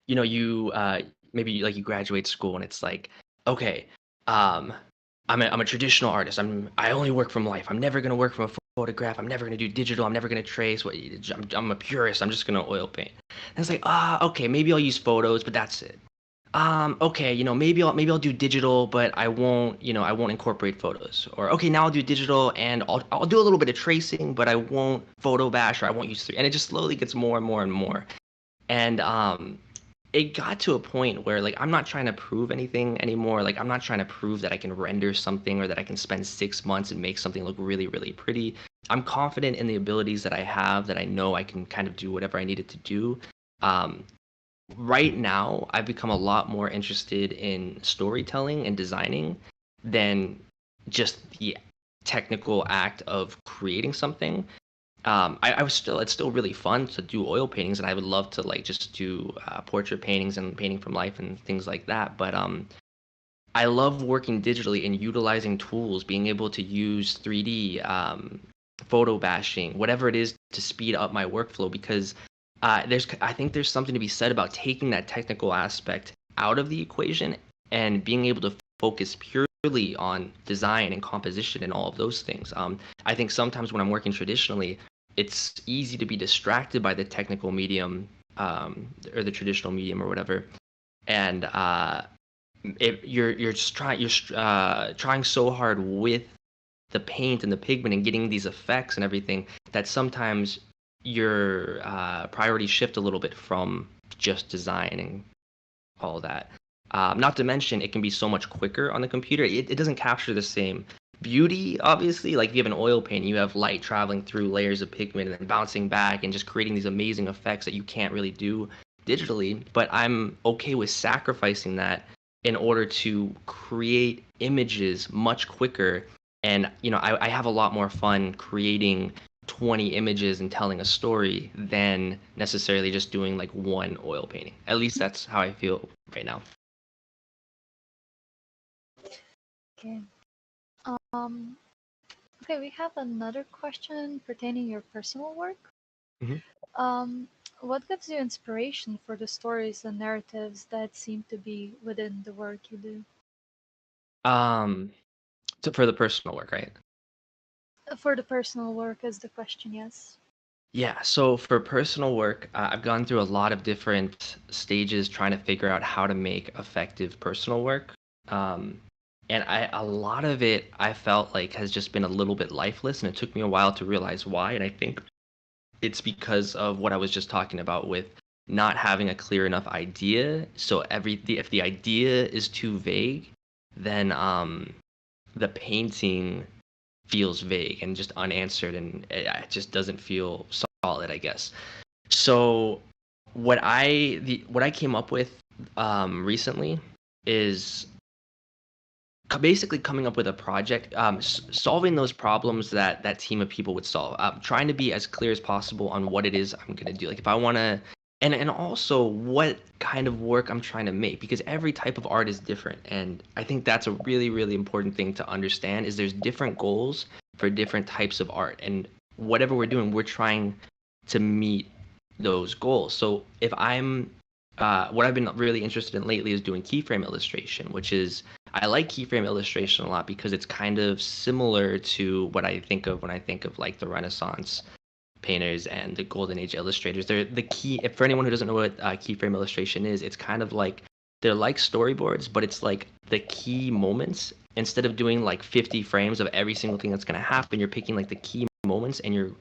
M: you know, you maybe like you graduate school and it's like, okay, I'm a traditional artist. I only work from life. I'm never gonna work from a photograph. I'm never gonna do digital. I'm never gonna trace. I'm a purist. I'm just gonna oil paint. And it's like, okay, maybe I'll use photos, but that's it. Okay, you know, maybe I'll do digital, but I won't incorporate photos. Or okay, now I'll do digital and I'll do a little bit of tracing, but I won't photo bash or I won't use 3D. And it just slowly gets more and more and more. And it got to a point where like I'm not trying to prove anything anymore. Like I'm not trying to prove that I can render something or that I can spend 6 months and make something look really, really pretty. I'm confident in the abilities that I have, that I know I can kind of do whatever I needed to do. Right now, I've become a lot more interested in storytelling and designing than just the technical act of creating something. It's still really fun to do oil paintings, and I would love to like just do portrait paintings and painting from life and things like that. But I love working digitally and utilizing tools, being able to use 3D, photo bashing, whatever it is to speed up my workflow, because I think there's something to be said about taking that technical aspect out of the equation and being able to focus purely on design and composition and all of those things. I think sometimes when I'm working traditionally, it's easy to be distracted by the technical medium, or the traditional medium or whatever, and you're trying so hard with the paint and the pigment and getting these effects and everything that sometimes your priorities shift a little bit from just design and all that. Not to mention, it can be so much quicker on the computer. It doesn't capture the same beauty, obviously. Like if you have an oil paint, you have light traveling through layers of pigment and then bouncing back and just creating these amazing effects that you can't really do digitally. But I'm okay with sacrificing that in order to create images much quicker. And, you know, I have a lot more fun creating 20 images and telling a story than necessarily just doing like one oil painting. At least that's how I feel right now.
E: Okay. Okay, we have another question pertaining your personal work. What gives you inspiration for the stories and narratives that seem to be within the work you do?
M: For the personal work, right?
E: For the personal work is the question, yes.
M: Yeah, so for personal work, I've gone through a lot of different stages trying to figure out how to make effective personal work. And a lot of it I felt like has just been a little bit lifeless, and it took me a while to realize why. And I think it's because of what I was just talking about with not having a clear enough idea. So if the idea is too vague, then the painting feels vague and just unanswered, and it just doesn't feel solid, I guess. So what I came up with recently is basically coming up with a project, solving those problems that that team of people would solve. Trying to be as clear as possible on what it is I'm gonna do. Like if I want to, and also what kind of work I'm trying to make, because every type of art is different, and I think that's a really, really important thing to understand. Is there's different goals for different types of art, and whatever we're doing, we're trying to meet those goals. So if I'm what I've been really interested in lately is doing keyframe illustration, which is, I like keyframe illustration a lot because it's kind of similar to what I think of when I think of like the Renaissance painters and the Golden Age illustrators. They're the key. If for anyone who doesn't know what keyframe illustration is, it's kind of like they're like storyboards, but it's like the key moments. Instead of doing like 50 frames of every single thing that's going to happen, you're picking like the key moments and you're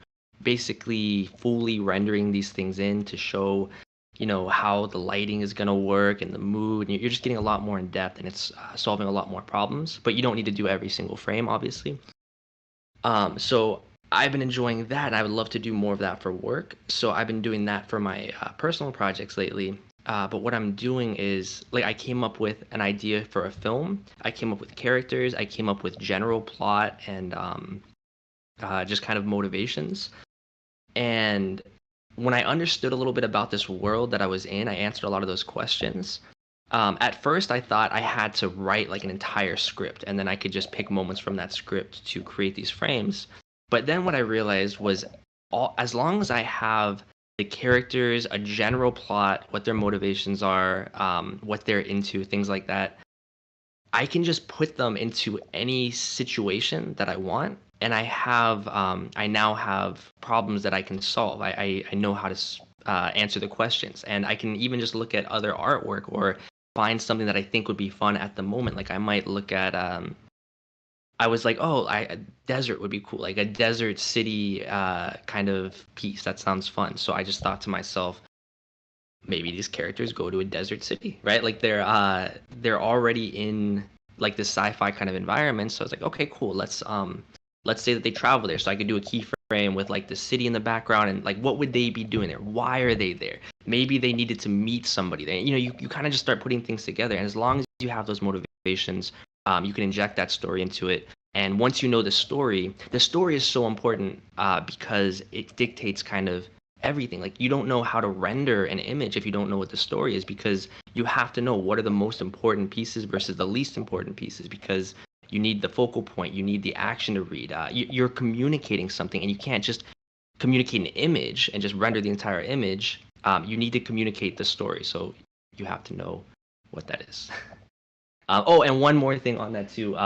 M: basically fully rendering these things in to show, you know, how the lighting is going to work and the mood, and you're just getting a lot more in depth, and it's solving a lot more problems, but you don't need to do every single frame, obviously. So I've been enjoying that, and I would love to do more of that for work. So I've been doing that for my personal projects lately. But what I'm doing is, like, I came up with an idea for a film. I came up with characters. I came up with general plot and just kind of motivations. And when I understood a little bit about this world that I was in, I answered a lot of those questions. At first, I thought I had to write like an entire script, and then I could just pick moments from that script to create these frames. But then what I realized was, as long as I have the characters, a general plot, what their motivations are, what they're into, things like that, I can just put them into any situation that I want. And I now have problems that I can solve. I know how to answer the questions, and I can even just look at other artwork or find something that I think would be fun at the moment. Like I might look at, I was like, oh, a desert would be cool, like a desert city kind of piece. That sounds fun. So I just thought to myself, maybe these characters go to a desert city, right? Like they're already in like this sci-fi kind of environment. So I was like, okay, cool. Let's say that they travel there. So I could do a keyframe with like the city in the background, and like what would they be doing there? Why are they there? Maybe they needed to meet somebody there. You know, you kind of just start putting things together, and as long as you have those motivations, you can inject that story into it. And once you know the story is so important because it dictates kind of everything. Like you don't know how to render an image if you don't know what the story is, because you have to know what are the most important pieces versus the least important pieces, because you need the focal point, you need the action to read. You're communicating something, and you can't just communicate an image and just render the entire image. You need to communicate the story, so you have to know what that is. Oh, and one more thing on that too,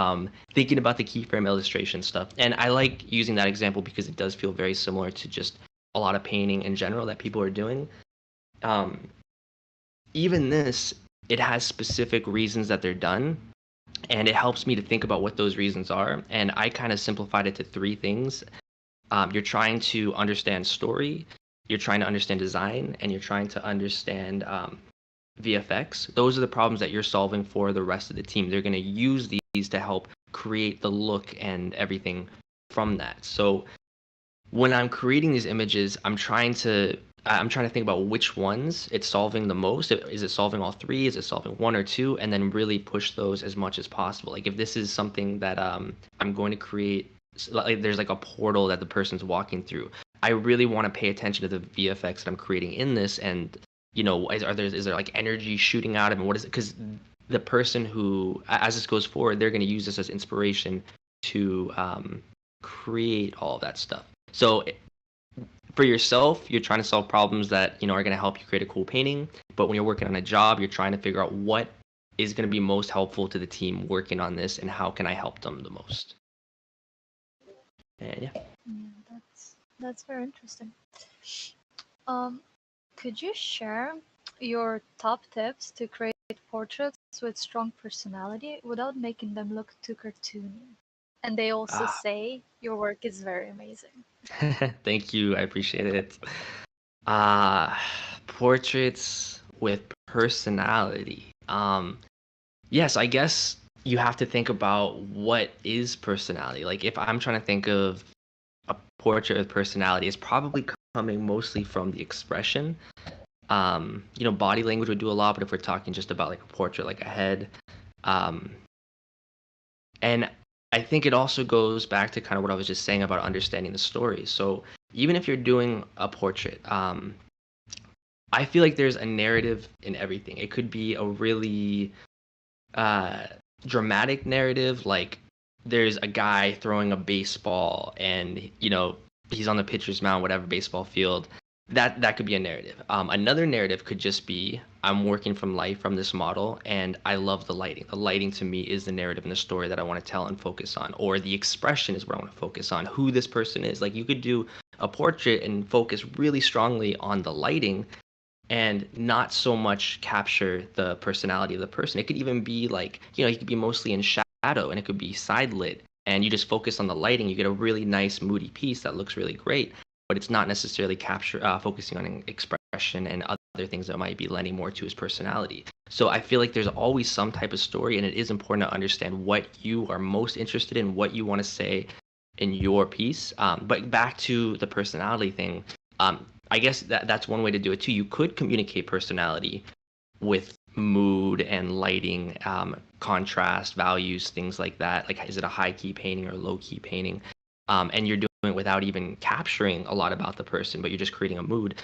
M: thinking about the keyframe illustration stuff. And I like using that example because it does feel very similar to just a lot of painting in general that people are doing. Even this, it has specific reasons that they're done, and it helps me to think about what those reasons are. And I kind of simplified it to 3 things. You're trying to understand story, you're trying to understand design, and you're trying to understand VFX. Those are the problems that you're solving for the rest of the team. They're going to use these to help create the look and everything from that. So when I'm creating these images, I'm trying to think about which ones it's solving the most. Is it solving all 3? Is it solving 1 or 2? And then really push those as much as possible. Like if this is something that I'm going to create, like there's like a portal that the person's walking through, I really want to pay attention to the VFX that I'm creating in this. And you know, is there like energy shooting out of it? What is it? Because the person who, as this goes forward, they're going to use this as inspiration to create all of that stuff. So for yourself, you're trying to solve problems that, you know, are going to help you create a cool painting. But when you're working on a job, you're trying to figure out what is going to be most helpful to the team working on this, and how can I help them the most. And yeah,
E: that's very interesting. Could you share your top tips to create portraits with strong personality without making them look too cartoony? And they also say your work is very amazing.
M: Thank you. I appreciate it. portraits with personality. Yes, I guess you have to think about what is personality. Like if I'm trying to think of a portrait with personality, it's probably coming mostly from the expression. Body language would do a lot, but if we're talking just about like a portrait, like a head, and I think it also goes back to kind of what I was just saying about understanding the story. So even if you're doing a portrait, I feel like there's a narrative in everything. It could be a really dramatic narrative, like there's a guy throwing a baseball and he's on the pitcher's mound, whatever baseball field. That could be a narrative. Another narrative could just be I'm working from life from this model and I love the lighting. The lighting to me is the narrative and the story that I want to tell and focus on, or the expression is what I want to focus on, who this person is. Like you could do a portrait and focus really strongly on the lighting and not so much capture the personality of the person. It could even be like, he could be mostly in shadow and it could be side lit and you just focus on the lighting. You get a really nice moody piece that looks really great, but it's not necessarily focusing on expression and other things that might be lending more to his personality. So I feel like there's always some type of story, and it is important to understand what you are most interested in, what you want to say in your piece. But back to the personality thing, I guess that's one way to do it too. You could communicate personality with mood and lighting, contrast, values, things like that. Like, is it a high key painting or low key painting? And you're doing it without even capturing a lot about the person, but you're just creating a mood.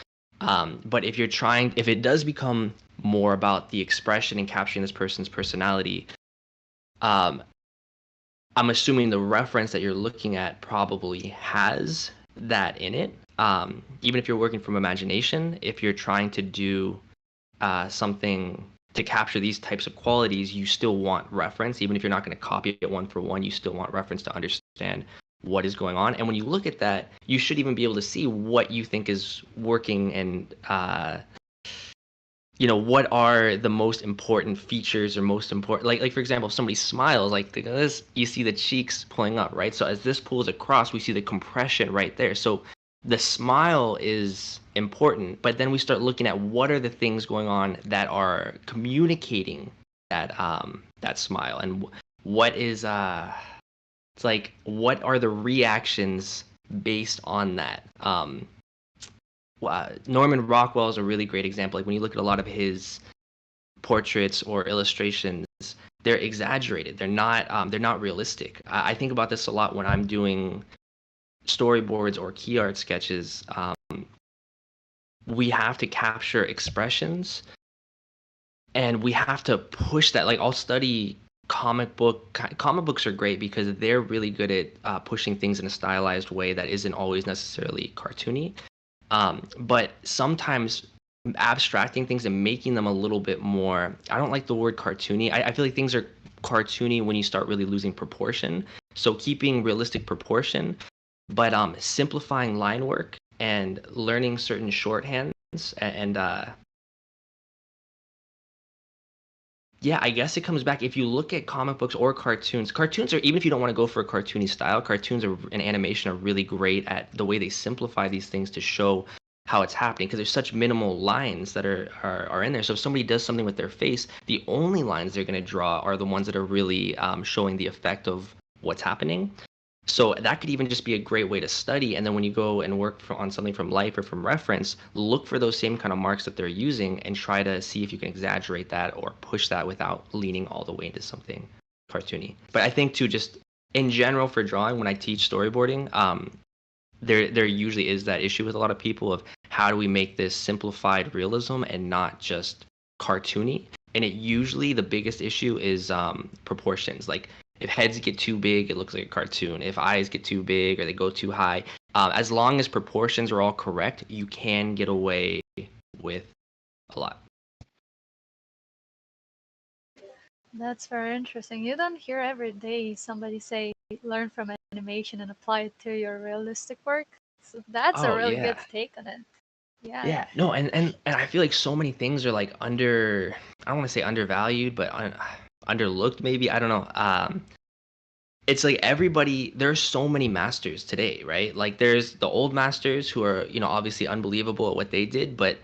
M: But if it does become more about the expression and capturing this person's personality, I'm assuming the reference that you're looking at probably has that in it. Even if you're working from imagination, if you're trying to do something to capture these types of qualities, you still want reference. Even if you're not going to copy it one for one, you still want reference to understand what is going on. And when you look at that, you should even be able to see what you think is working and what are the most important features or most important, like for example, if somebody smiles, like this, you see the cheeks pulling up, right? So as this pulls across, we see the compression right there. So the smile is important, but then we start looking at what are the things going on that are communicating that that smile, and what is it's like, what are the reactions based on that? Norman Rockwell is a really great example. Like when you look at a lot of his portraits or illustrations, they're exaggerated. They're not realistic. I think about this a lot when I'm doing storyboards or key art sketches. We have to capture expressions, and we have to push that. Like I'll study comic books are great because they're really good at pushing things in a stylized way that isn't always necessarily cartoony. But sometimes abstracting things and making them a little bit more, I don't like the word cartoony. I feel like things are cartoony when you start really losing proportion. So keeping realistic proportion, but simplifying line work and learning certain shorthands and yeah, I guess it comes back. If you look at comic books or cartoons are, even if you don't want to go for a cartoony style, cartoons and animation are really great at the way they simplify these things to show how it's happening, because there's such minimal lines that are in there. So if somebody does something with their face, the only lines they're going to draw are the ones that are really showing the effect of what's happening. So that could even just be a great way to study. And then when you go and work on something from life or from reference, look for those same kind of marks that they're using and try to see if you can exaggerate that or push that without leaning all the way into something cartoony. But I think too, just in general for drawing, when I teach storyboarding, there usually is that issue with a lot of people of how do we make this simplified realism and not just cartoony. And it usually, the biggest issue is proportions. Like, if heads get too big, it looks like a cartoon. If eyes get too big or they go too high, as long as proportions are all correct, you can get away with a lot.
E: That's very interesting. You don't hear every day somebody say, learn from animation and apply it to your realistic work. So that's a really good take on it. Yeah.
M: Yeah, no, and I feel like so many things are like I don't want to say undervalued, but underlooked maybe. I don't know. It's like there's so many masters today, right? Like there's the old masters who are, obviously unbelievable at what they did, but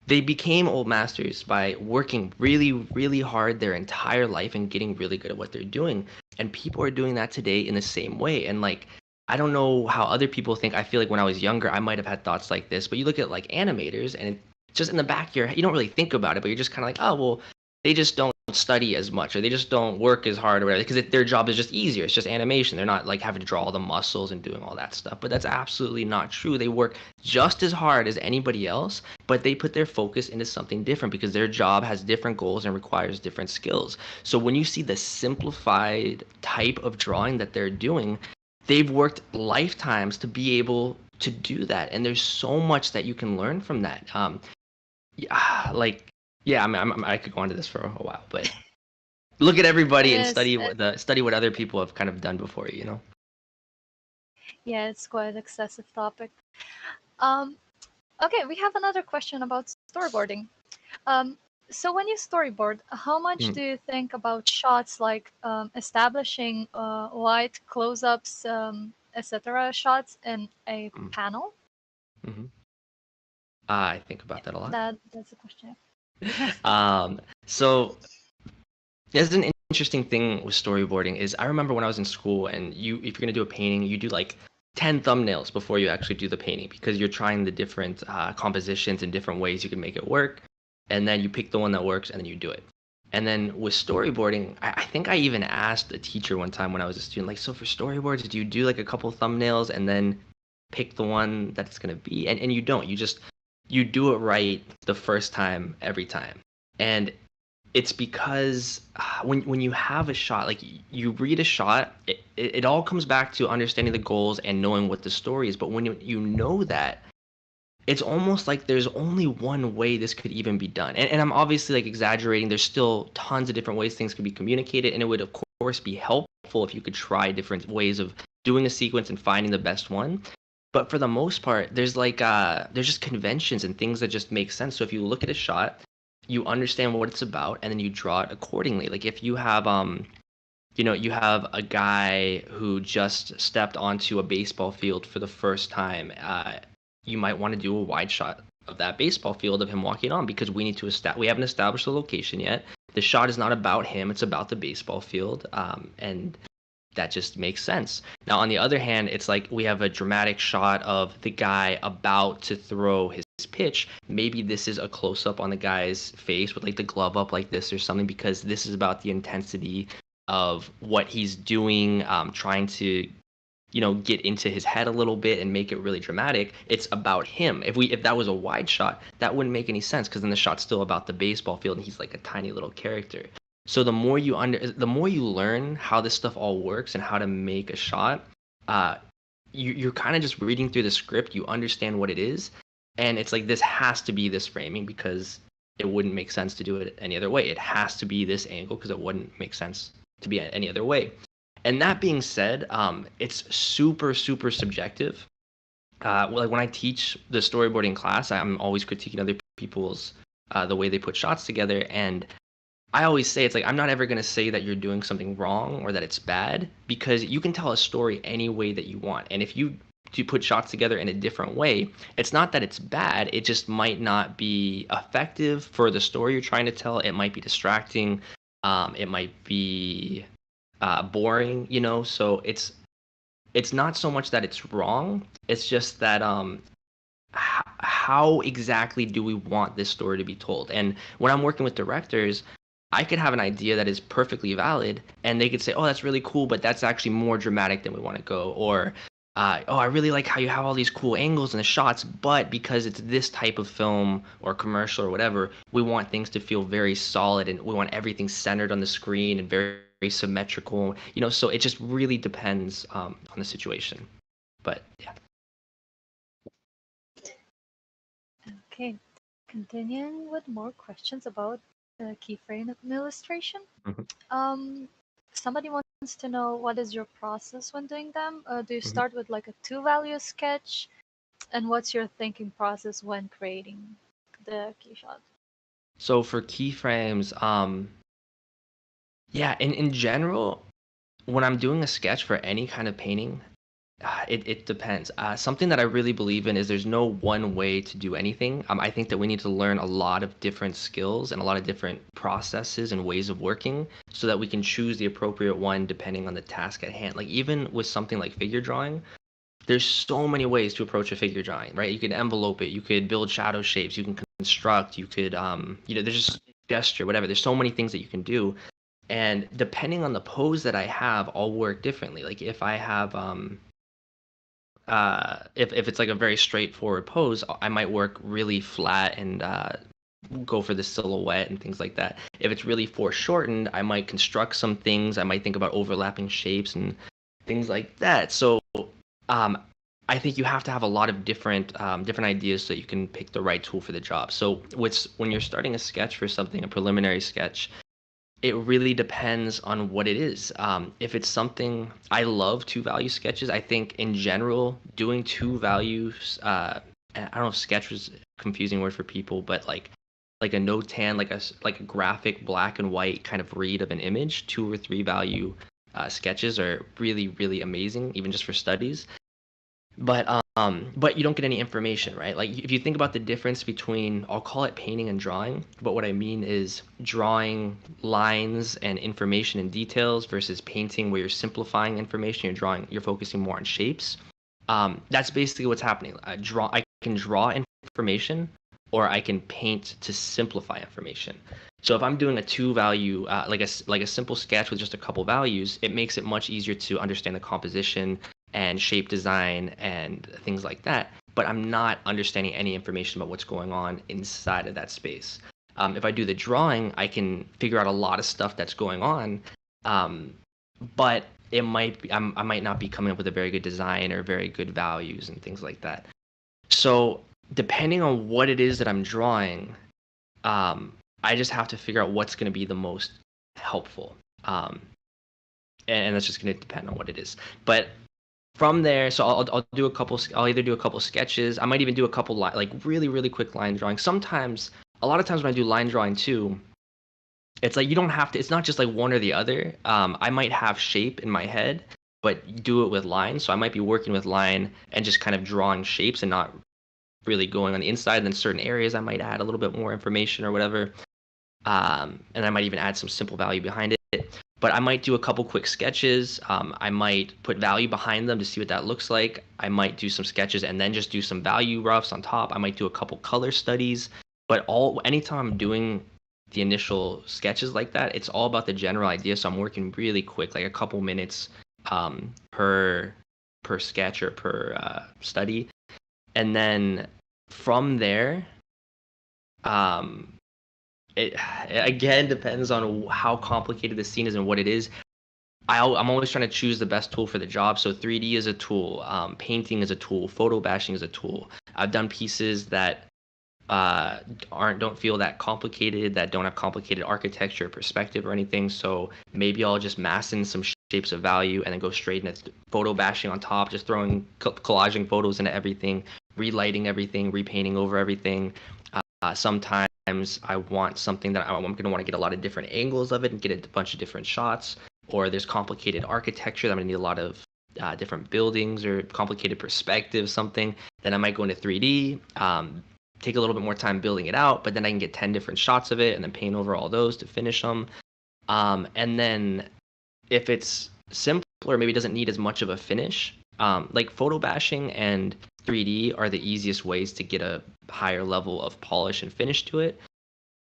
M: they became old masters by working really, really hard their entire life and getting really good at what they're doing. And people are doing that today in the same way. And like, I don't know how other people think. I feel like when I was younger, I might have had thoughts like this. But you look at like animators, and it's just in the back of your head, you don't really think about it, but you're just kind of like, oh, well, they just don't study as much, or they just don't work as hard, or whatever, because their job is just easier. It's just animation. They're not like having to draw all the muscles and doing all that stuff. But that's absolutely not true. They work just as hard as anybody else, but they put their focus into something different because their job has different goals and requires different skills. So when you see the simplified type of drawing that they're doing, they've worked lifetimes to be able to do that, and there's so much that you can learn from that. Yeah, I mean, I could go into this for a while, but look at everybody and
E: Yes,
M: study what other people have kind of done before you, you know?
E: yeah, it's quite an excessive topic. Okay, we have another question about storyboarding. So when you storyboard, how much do you think about shots like establishing wide close-ups, etc. shots in a panel?
M: Mm-hmm. I think about that a lot.
E: That's the question.
M: So there's an interesting thing with storyboarding is I remember when I was in school, and if you're gonna do a painting, you do like 10 thumbnails before you actually do the painting, because you're trying the different compositions and different ways you can make it work, and then you pick the one that works and then you do it. And then with storyboarding, I think I even asked a teacher one time when I was a student, like, so for storyboards, do you do like a couple thumbnails and then pick the one that it's gonna be? And you don't. You do it right the first time every time. And it's because when you have a shot, like you read a shot, it all comes back to understanding the goals and knowing what the story is. But when you know that, it's almost like there's only one way this could even be done. And I'm obviously like exaggerating. There's still tons of different ways things could be communicated, and it would of course be helpful if you could try different ways of doing a sequence and finding the best one. But for the most part, there's just conventions and things that just make sense. So if you look at a shot, you understand what it's about, and then you draw it accordingly. Like if you have you have a guy who just stepped onto a baseball field for the first time, you might want to do a wide shot of that baseball field of him walking on, because we haven't established the location yet. The shot is not about him, it's about the baseball field, and that just makes sense. Now, on the other hand, it's like we have a dramatic shot of the guy about to throw his pitch. Maybe this is a close-up on the guy's face with like the glove up like this or something, because this is about the intensity of what he's doing, trying to get into his head a little bit and make it really dramatic. It's about him. If that was a wide shot, that wouldn't make any sense, because then the shot's still about the baseball field and he's like a tiny little character. So the more you learn how this stuff all works and how to make a shot, you're kind of just reading through the script. You understand what it is, and it's like, this has to be this framing because it wouldn't make sense to do it any other way. It has to be this angle because it wouldn't make sense to be any other way. And that being said, it's super, super subjective. Like when I teach the storyboarding class, I'm always critiquing other people's the way they put shots together, and I always say, it's like, I'm not ever going to say that you're doing something wrong or that it's bad, because you can tell a story any way that you want. And if you do put shots together in a different way, it's not that it's bad, it just might not be effective for the story you're trying to tell. It might be distracting, it might be boring, so it's not so much that it's wrong, it's just that how exactly do we want this story to be told? And when I'm working with directors, I could have an idea that is perfectly valid, and they could say, oh, that's really cool, but that's actually more dramatic than we want to go. Or, oh, I really like how you have all these cool angles in the shots, but because it's this type of film or commercial or whatever, we want things to feel very solid, and we want everything centered on the screen and very, very symmetrical. So it just really depends on the situation. But yeah.
E: Okay, continuing with more questions about keyframe illustration. Somebody wants to know, what is your process when doing them? Do you start with like a 2-value sketch, and what's your thinking process when creating the key shot?
M: So for keyframes, in general, when I'm doing a sketch for any kind of painting, It depends. Something that I really believe in is there's no one way to do anything. I think that we need to learn a lot of different skills and a lot of different processes and ways of working so that we can choose the appropriate one depending on the task at hand. Like even with something like figure drawing, there's so many ways to approach a figure drawing, right? You could envelope it, you could build shadow shapes, you can construct, you could, there's just gesture, whatever. There's so many things that you can do. And depending on the pose that I have, I'll work differently. Like if I have, if it's like a very straightforward pose, I might work really flat and go for the silhouette and things like that. If it's really foreshortened, I might construct some things. I might think about overlapping shapes and things like that. So I think you have to have a lot of different ideas so that you can pick the right tool for the job. So when you're starting a sketch for something, a preliminary sketch, it really depends on what it is. If it's something, I love 2-value sketches. I think in general, doing 2 values, I don't know if sketch was a confusing word for people, but like a notan, like a graphic black and white kind of read of an image, 2 or 3 value sketches are really, really amazing, even just for studies. But you don't get any information, right? Like if you think about the difference between, I'll call it painting and drawing, but what I mean is drawing lines and information and details versus painting where you're simplifying information, you're focusing more on shapes. That's basically what's happening. I can draw information or I can paint to simplify information. So if I'm doing a 2-value, like a simple sketch with just a couple values, it makes it much easier to understand the composition and shape design and things like that, but I'm not understanding any information about what's going on inside of that space. If I do the drawing, I can figure out a lot of stuff that's going on, but it might be, I might not be coming up with a very good design or very good values and things like that. So depending on what it is that I'm drawing, I just have to figure out what's going to be the most helpful, and that's just going to depend on what it is. But from there, so I'll do a couple. I'll either do a couple sketches. I might even do a couple like really, really quick line drawing. Sometimes, a lot of times when I do line drawing too, it's like you don't have to. It's not just like one or the other. I might have shape in my head, but do it with line. So I might be working with line and just kind of drawing shapes and not really going on the inside. And then certain areas I might add a little bit more information or whatever, and I might even add some simple value behind it. But I might do a couple quick sketches. I might put value behind them to see what that looks like. I might do some sketches and then just do some value roughs on top. I might do a couple color studies. But anytime I'm doing the initial sketches like that, it's all about the general idea. So I'm working really quick, like a couple minutes per sketch or per study. And then from there, it again depends on how complicated the scene is and what it is. I'm always trying to choose the best tool for the job. So 3D is a tool, painting is a tool, photo bashing is a tool. I've done pieces that don't feel that complicated, that don't have complicated architecture or perspective or anything. So maybe I'll just mass in some shapes of value and then go straight into photo bashing on top, just throwing collaging photos into everything, relighting everything, repainting over everything. Sometimes I want something that I'm going to want to get a lot of different angles of it and get a bunch of different shots, or there's complicated architecture that I'm going to need a lot of different buildings or complicated perspective, something. Then I might go into 3D, take a little bit more time building it out, but then I can get 10 different shots of it and then paint over all those to finish them. And then if it's simpler, maybe doesn't need as much of a finish, like photo bashing and 3D are the easiest ways to get a higher level of polish and finish to it.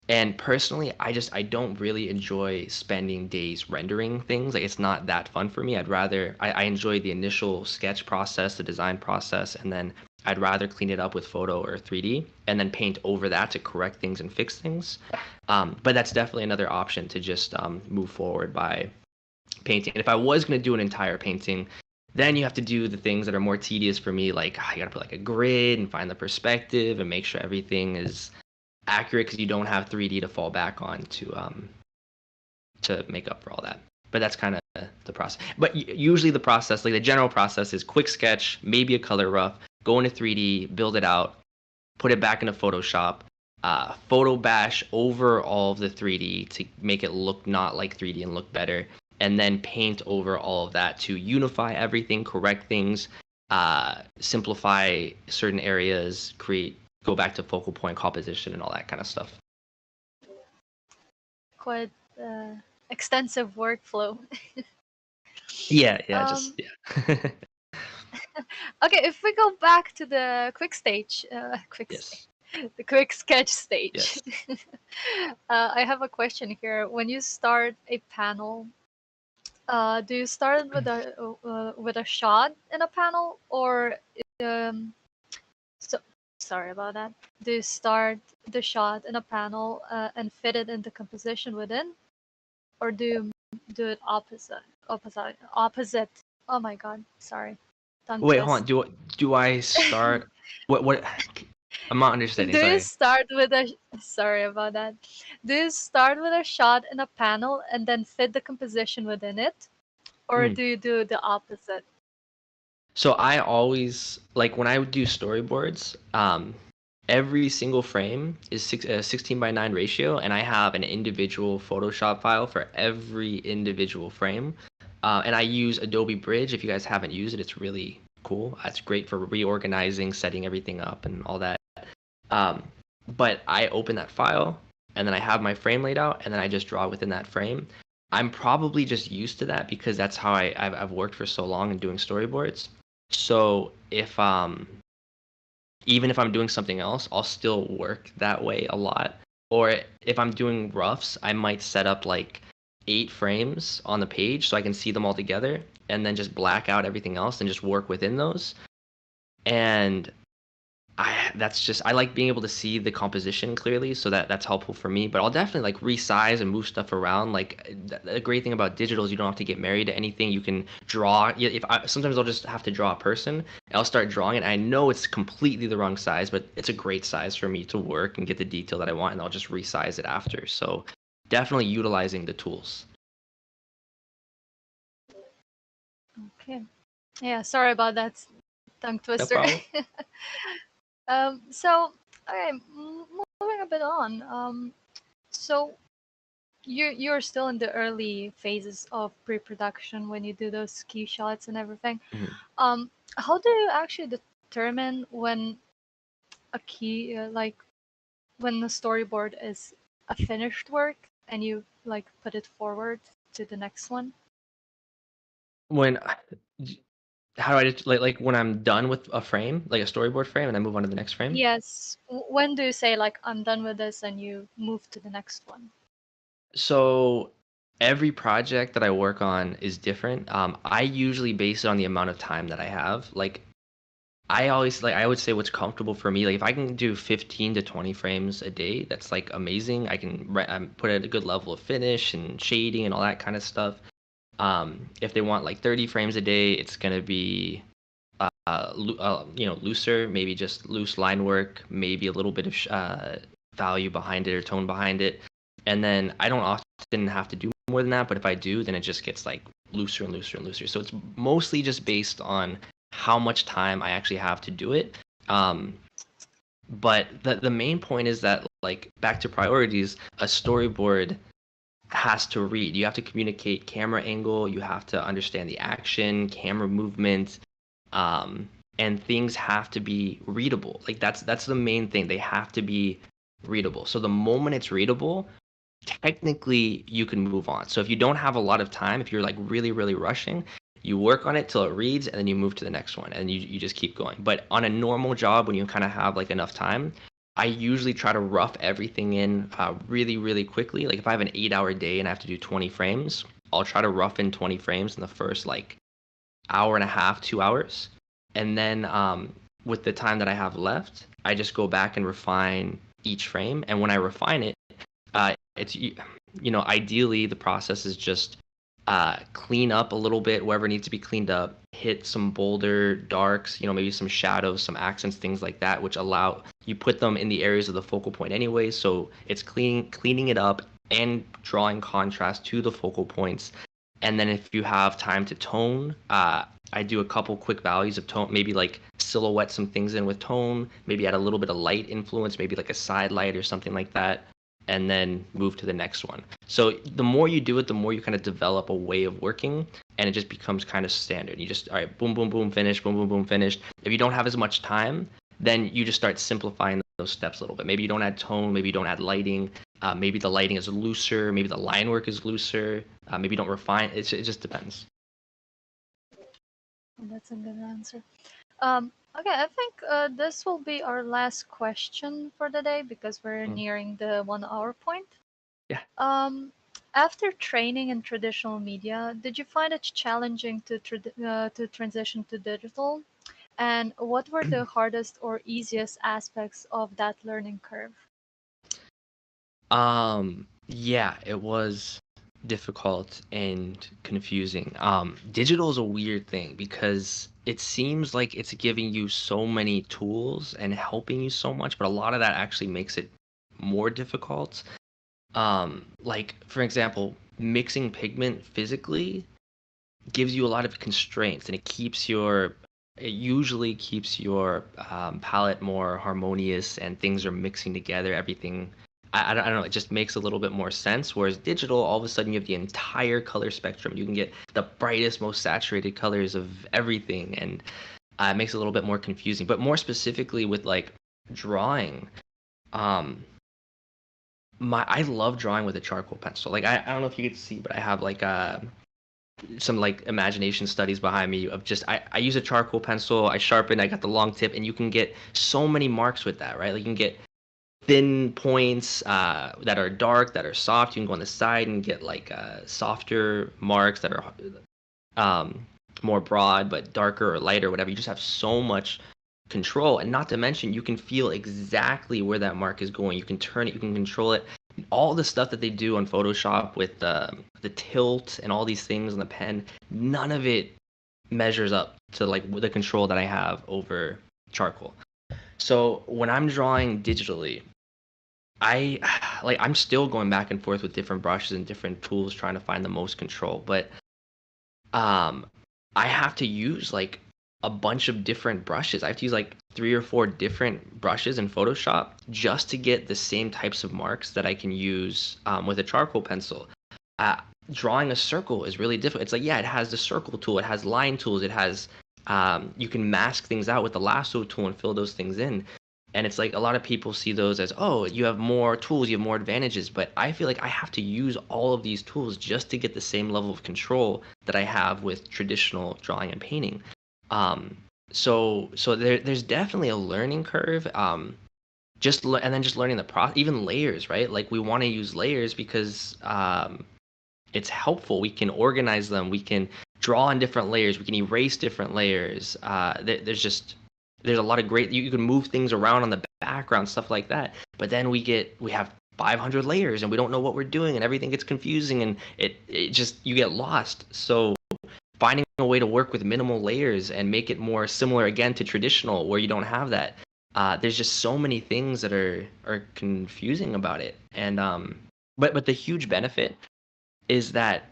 M: And personally, I don't really enjoy spending days rendering things. Like it's not that fun for me. I enjoy the initial sketch process, the design process, and then I'd rather clean it up with photo or 3D and then paint over that to correct things and fix things. But that's definitely another option to just move forward by painting. And if I was going to do an entire painting, then you have to do the things that are more tedious for me, like you got to put like a grid and find the perspective and make sure everything is accurate because you don't have 3D to fall back on to make up for all that. But that's kind of the process. But usually the process, like the general process, is quick sketch, maybe a color rough, go into 3D, build it out, put it back into Photoshop, photo bash over all of the 3D to make it look not like 3D and look better, and then paint over all of that to unify everything, correct things, simplify certain areas, go back to focal point composition and all that kind of stuff.
E: Quite extensive workflow.
M: Yeah,
E: Okay, if we go back to the quick stage,
M: Yes.
E: the quick sketch stage.
M: Yes.
E: I have a question here. When you start a panel, do you start with a shot in a panel, or so sorry about that. Do you start the shot in a panel and fit it into composition within, or do you do it opposite? Oh my god, sorry. Tongue
M: Wait,
E: twist.
M: hold on. Do I start? What? I'm not understanding.
E: Do you
M: Sorry.
E: start with a sorry about that? Do you start with a shot in a panel and then fit the composition within it, or do you do the opposite?
M: So I always like when I would do storyboards. Every single frame is 16:9 ratio, and I have an individual Photoshop file for every individual frame. And I use Adobe Bridge. If you guys haven't used it, it's really cool. It's great for reorganizing, setting everything up, and all that. But I open that file, and then I have my frame laid out, and then I just draw within that frame. I'm probably just used to that because that's how I've worked for so long in doing storyboards. So if even if I'm doing something else, I'll still work that way a lot. Or if I'm doing roughs, I might set up like 8 frames on the page so I can see them all together, and then just black out everything else and just work within those. And I like being able to see the composition clearly, so that's helpful for me. But I'll definitely like resize and move stuff around. Like the great thing about digital is you don't have to get married to anything. You can draw. Sometimes I'll just have to draw a person, and I'll start drawing it. And I know it's completely the wrong size, but it's a great size for me to work and get the detail that I want, and I'll just resize it after. So definitely utilizing the tools.
E: Okay. Yeah, sorry about that tongue twister.
M: problem.
E: So, okay, moving a bit on. So you're still in the early phases of pre-production when you do those key shots and everything. How do you actually determine when a key, like when the storyboard is a finished work and you like put it forward to the next one?
M: How do I like when I'm done with a frame, like a storyboard frame, and I move on to the next frame?
E: Yes. When do you say like I'm done with this and you move to the next one?
M: So every project that I work on is different. I usually base it on the amount of time that I have. Like I would say what's comfortable for me. Like if I can do 15 to 20 frames a day, that's like amazing. I can put at a good level of finish and shading and all that kind of stuff. If they want like 30 frames a day, it's gonna be looser, maybe just loose line work, maybe a little bit of value behind it or tone behind it. And then I don't often have to do more than that, but if I do, then it just gets like looser and looser and looser. So it's mostly just based on how much time I actually have to do it. But the main point is that, like, back to priorities, a storyboard has to read. You have to communicate camera angle, you have to understand the action, camera movement, and things have to be readable. Like that's the main thing. They have to be readable. So the moment it's readable, technically you can move on. So if you don't have a lot of time, if you're like really, really rushing, you work on it till it reads and then you move to the next one and you just keep going. But on a normal job, when you kind of have like enough time, I usually try to rough everything in really, really quickly. Like if I have an 8-hour day and I have to do 20 frames, I'll try to rough in 20 frames in the first like hour and a half, 2 hours. And then with the time that I have left, I just go back and refine each frame. And when I refine it, it's, ideally the process is just clean up a little bit wherever needs to be cleaned up, hit some bolder darks, maybe some shadows, some accents, things like that, which allow you put them in the areas of the focal point anyway. So it's cleaning it up and drawing contrast to the focal points. And then if you have time to tone, I do a couple quick values of tone, maybe like silhouette some things in with tone, maybe add a little bit of light influence, maybe like a side light or something like that. and then move to the next one. So the more you do it, the more you kind of develop a way of working, and it just becomes kind of standard. You just, all right, boom, boom, boom, finish, boom, boom, boom, finish. If you don't have as much time, then you just start simplifying those steps a little bit. Maybe you don't add tone, maybe you don't add lighting, maybe the lighting is looser, maybe the line work is looser, maybe you don't refine. It just depends.
E: That's a good answer. Okay, I think this will be our last question for the day because we're nearing the 1 hour point.
M: Yeah.
E: After training in traditional media, did you find it challenging to transition to digital? And what were the hardest or easiest aspects of that learning curve?
M: Yeah, it was difficult and confusing. Digital is a weird thing because it seems like it's giving you so many tools and helping you so much, but a lot of that actually makes it more difficult. Like for example, mixing pigment physically gives you a lot of constraints, and it usually keeps your palette more harmonious, and things are mixing together. Everything, I don't know, it just makes a little bit more sense. Whereas digital, all of a sudden you have the entire color spectrum. You can get the brightest, most saturated colors of everything, and it makes it a little bit more confusing. But more specifically with like drawing, I love drawing with a charcoal pencil. Like I don't know if you could see, but I have like some like imagination studies behind me of just I use a charcoal pencil, I sharpen, I got the long tip, and you can get so many marks with that, right? Like you can get thin points that are dark, that are soft. You can go on the side and get like softer marks that are more broad but darker or lighter, whatever. You just have so much control, and not to mention you can feel exactly where that mark is going. You can turn it, you can control it. All the stuff that they do on Photoshop with the tilt and all these things on the pen, none of it measures up to like the control that I have over charcoal. So when I'm drawing digitally, I'm still going back and forth with different brushes and different tools trying to find the most control, but I have to use like a bunch of different brushes. I have to use like 3 or 4 different brushes in Photoshop just to get the same types of marks that I can use with a charcoal pencil. Drawing a circle is really difficult. It's like, yeah, it has the circle tool, it has line tools, it has you can mask things out with the lasso tool and fill those things in. And it's like a lot of people see those as, oh, you have more tools, you have more advantages. But I feel like I have to use all of these tools just to get the same level of control that I have with traditional drawing and painting. So there's definitely a learning curve. And then just learning the process, even layers, right? Like we want to use layers because it's helpful. We can organize them. We can draw on different layers. We can erase different layers. There's a lot of great, you can move things around on the background, stuff like that. But then we have 500 layers and we don't know what we're doing and everything gets confusing and it just, you get lost. So finding a way to work with minimal layers and make it more similar again to traditional where you don't have that. There's just so many things that are confusing about it. And but the huge benefit is that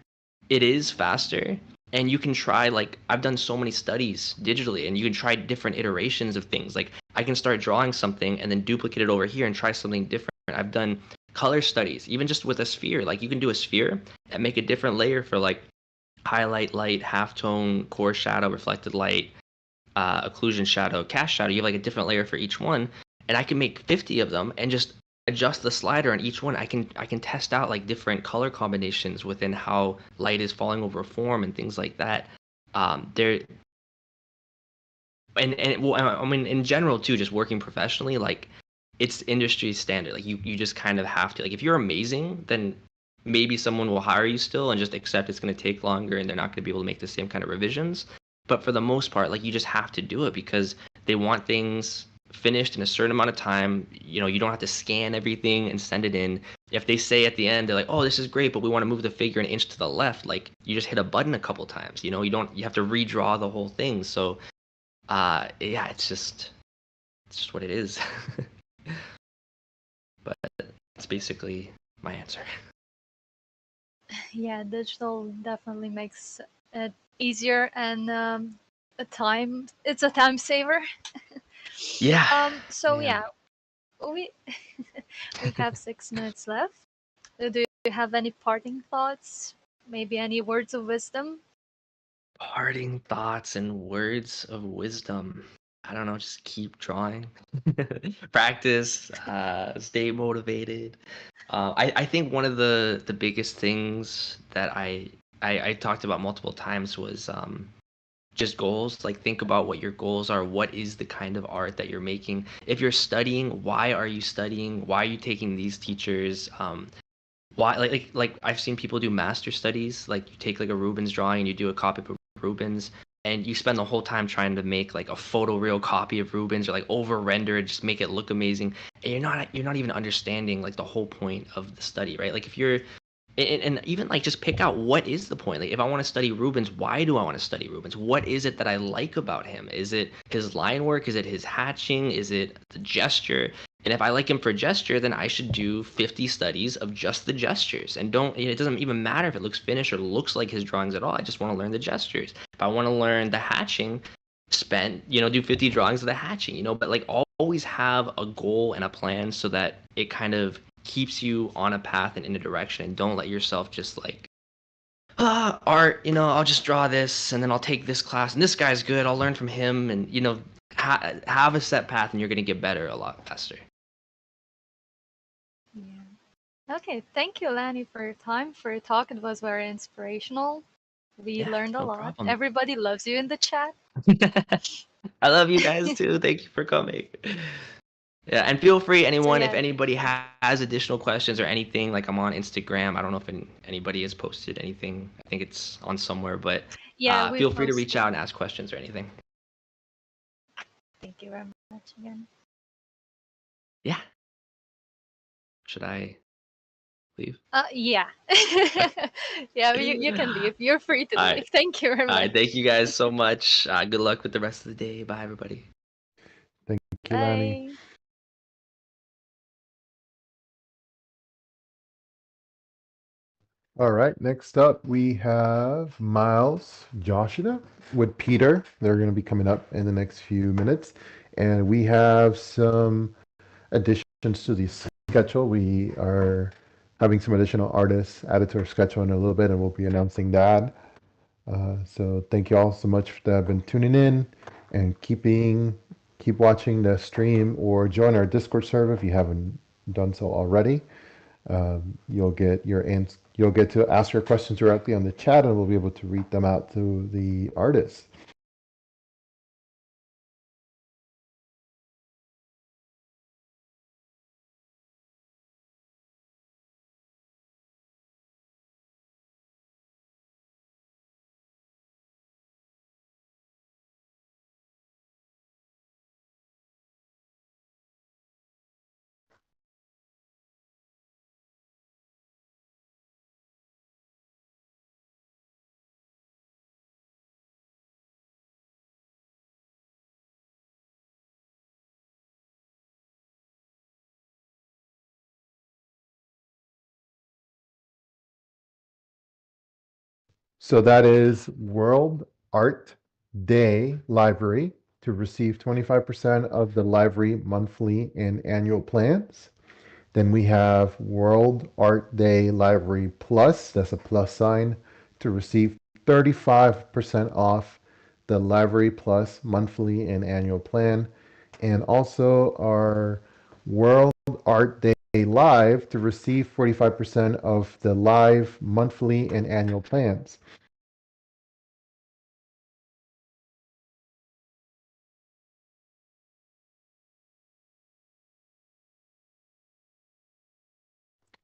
M: it is faster. And you can try, like, I've done so many studies digitally, and you can try different iterations of things. Like, I can start drawing something and then duplicate it over here and try something different. I've done color studies, even just with a sphere. Like, you can do a sphere and make a different layer for, like, highlight light, halftone, core shadow, reflected light, occlusion shadow, cast shadow. You have, like, a different layer for each one. And I can make 50 of them and just adjust the slider on each one. I can test out like different color combinations within how light is falling over a form and things like that. Well, I mean in general too, just working professionally, like it's industry standard. Like you just kind of have to, like if you're amazing, then maybe someone will hire you still and just accept it's going to take longer and they're not going to be able to make the same kind of revisions. But for the most part, like you just have to do it because they want things finished in a certain amount of time. You know, you don't have to scan everything and send it in. If they say at the end, they're like, oh, this is great, but we want to move the figure an inch to the left, like you just hit a button a couple times, you know, you have to redraw the whole thing. So yeah, it's just what it is. But that's basically my answer.
E: Yeah, digital definitely makes it easier and it's a time saver.
M: Yeah.
E: So yeah, we we have 6 minutes left. Do you have any parting thoughts? Maybe any words of wisdom?
M: Parting thoughts and words of wisdom. I don't know, just keep drawing. Practice, stay motivated. I think one of the biggest things that I talked about multiple times was just goals. Like, think about what your goals are. What is the kind of art that you're making? If you're studying, why are you studying? Why are you taking these teachers? Why, like I've seen people do master studies. Like, you take like a Rubens drawing and you do a copy of Rubens, and you spend the whole time trying to make like a photoreal copy of Rubens, or like over render it, just make it look amazing. And you're not even understanding like the whole point of the study, right? Like, if you're and even like, just pick out what is the point. Like, if I want to study Rubens, why do I want to study Rubens? What is it that I like about him? Is it his line work? Is it his hatching? Is it the gesture? And if I like him for gesture, then I should do 50 studies of just the gestures. And don't, it doesn't even matter if it looks finished or looks like his drawings at all. I just want to learn the gestures. If I want to learn the hatching, do 50 drawings of the hatching, but like, always have a goal and a plan, so that it kind of keeps you on a path and in a direction. And don't let yourself just like, art, I'll just draw this, and then I'll take this class, and this guy's good, I'll learn from him. And have a set path, and you're going to get better a lot faster.
E: Yeah. Okay, thank you, Lanny, for your time, for your talk. It was very inspirational. We
M: Yeah,
E: learned a
M: no
E: lot.
M: problem.
E: Everybody loves you in the chat.
M: I love you guys too. Thank you for coming. Yeah, and feel free, anyone, if
E: yeah.
M: anybody has additional questions or anything. Like, I'm on Instagram. I don't know if anybody has posted anything. I think it's on somewhere, but
E: Yeah, we
M: feel free to reach
E: posted.
M: out and ask questions or anything.
E: Thank you very much again.
M: Yeah. Should I leave?
E: Yeah. Yeah, you can leave. You're free to
M: All
E: leave.
M: right.
E: Thank you very
M: All
E: much.
M: right. Thank you guys so much. Good luck with the rest of the day. Bye, everybody.
B: Thank you, Lanny.
E: Bye.
B: All right, next up we have Miles Joshua with Peter. They're going to be coming up in the next few minutes. And we have some additions to the schedule. We are having some additional artists added to our schedule in a little bit, and we'll be announcing that. So thank you all so much that have been tuning in and keep watching the stream, or join our Discord server if you haven't done so already. You'll get to ask your questions directly on the chat, and we'll be able to read them out to the artists. So that is World Art Day Library to receive 25% of the library monthly and annual plans. Then we have World Art Day Library Plus, that's a plus sign, to receive 35% off the Library Plus monthly and annual plan. And also our World Art Day Live to receive 45% of the live monthly and annual plans.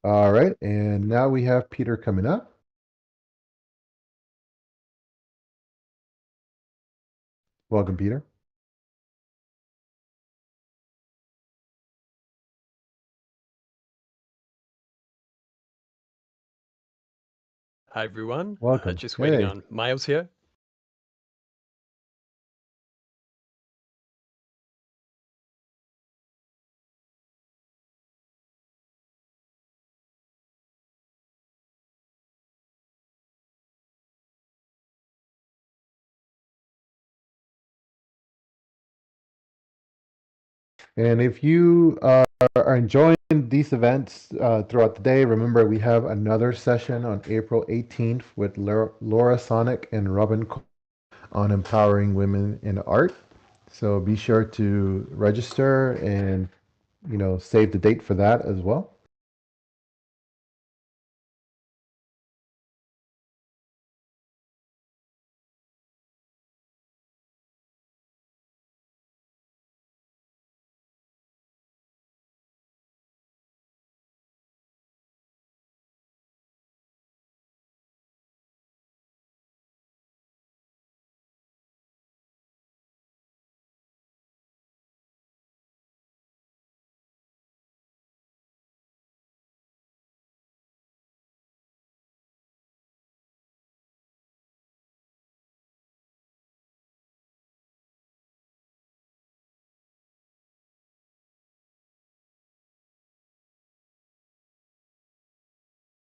B: All right, and now we have Peter coming up. Welcome, Peter.
N: Hi, everyone.
B: Welcome.
N: Just waiting
B: Hey.
N: on Miles here.
B: And if you are enjoying these events throughout the day, remember we have another session on April 18th with Laura Sonic and Robin Cole on empowering women in art. So be sure to register and save the date for that as well.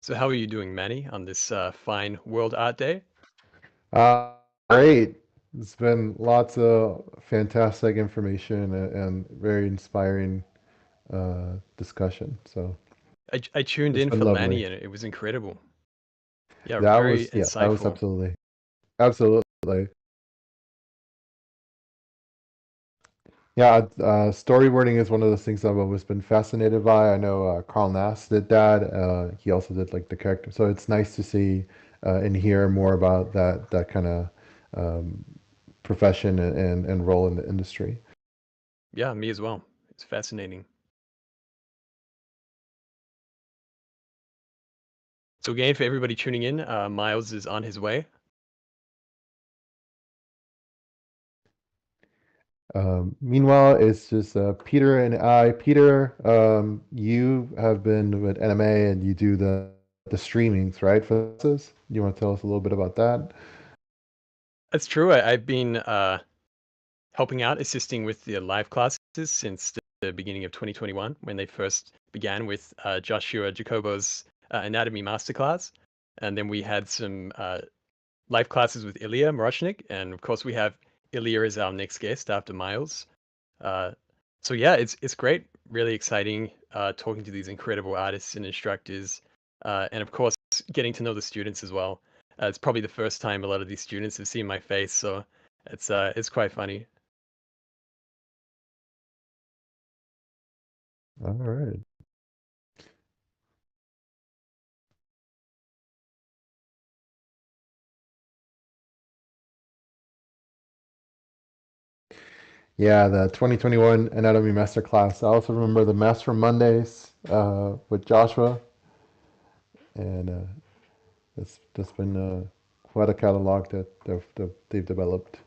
N: So how are you doing, Manny, on this fine World Art Day?
B: Great. It's been lots of fantastic information and very inspiring discussion. So
N: I tuned
B: it's
N: in
B: been
N: for
B: lovely.
N: Lanny and it was incredible. Yeah,
B: That
N: very
B: was, yeah, that was
N: insightful.
B: absolutely. Yeah, storyboarding is one of those things I've always been fascinated by. I know Carl Nass did that. He also did like the character. So it's nice to see and hear more about that kind of profession and role in the industry.
N: Yeah, me as well. It's fascinating. So again, for everybody tuning in, Miles is on his way.
B: Meanwhile, it's just Peter and I. Peter, you have been with NMA and you do the streamings, right? For this, you want to tell us a little bit about that?
N: That's true. I've been helping out, assisting with the live classes since the beginning of 2021 when they first began with Joshua Jacobo's Anatomy Masterclass. And then we had some live classes with Ilya Morochnik. And of course, we have Ilya as our next guest after Miles. So yeah, it's great, really exciting talking to these incredible artists and instructors. And of course, getting to know the students as well. It's probably the first time a lot of these students have seen my face. So it's quite funny.
B: All right. Yeah, the 2021 Anatomy Masterclass. I also remember the Master Mondays with Joshua, and that's been quite a catalog that they've developed.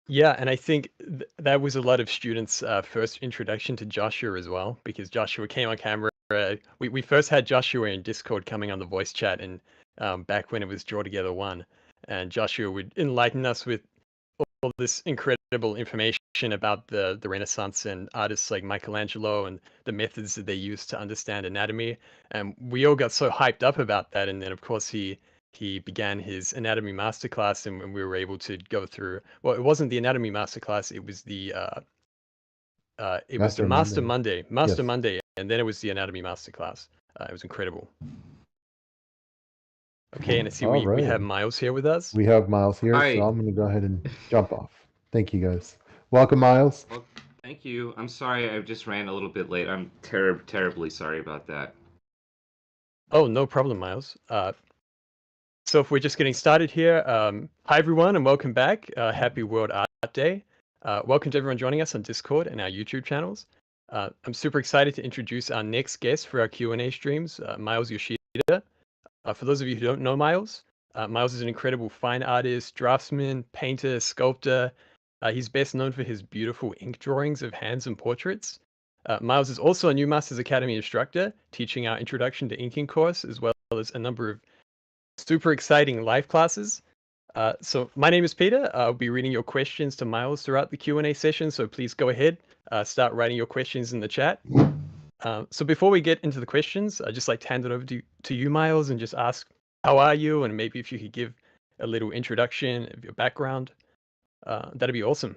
N: Yeah, and I think that was a lot of students' first introduction to Joshua as well, because Joshua came on camera. We first had Joshua in Discord coming on the voice chat, and back when it was Draw Together 1, and Joshua would enlighten us with all this incredible information about the Renaissance and artists like Michelangelo and the methods that they used to understand anatomy. And we all got so hyped up about that. And then, of course, he began his anatomy masterclass, and we were able to go through. Well, it wasn't the anatomy masterclass; it was the
B: Master
N: Master
B: Monday.
N: Master
B: Yes.
N: Monday, and then it was the anatomy masterclass. It was incredible. Okay, and I see
B: All
N: we have
B: right.
N: Miles here with us.
B: We have Miles here,
O: Hi.
B: so I'm going to go ahead and jump off. Thank you, guys. Welcome, Miles.
O: Well, thank you. I'm sorry I just ran a little bit late. I'm terribly sorry about that.
N: Oh, no problem, Miles. So if we're just getting started here, hi everyone and welcome back. Happy World Art Day. Welcome to everyone joining us on Discord and our YouTube channels. I'm super excited to introduce our next guest for our Q&A streams, Miles Yoshida. For those of you who don't know Miles, Miles is an incredible fine artist, draftsman, painter, sculptor. He's best known for his beautiful ink drawings of hands and portraits. Miles is also a New Masters Academy instructor, teaching our Introduction to Inking course, as well as a number of super exciting live classes. So my name is Peter. I'll be reading your questions to Miles throughout the Q&A session, so please go ahead, start writing your questions in the chat. So before we get into the questions, I'd just like to hand it over to you, Miles, and just ask, how are you? And maybe if you could give a little introduction of your background, that'd be awesome.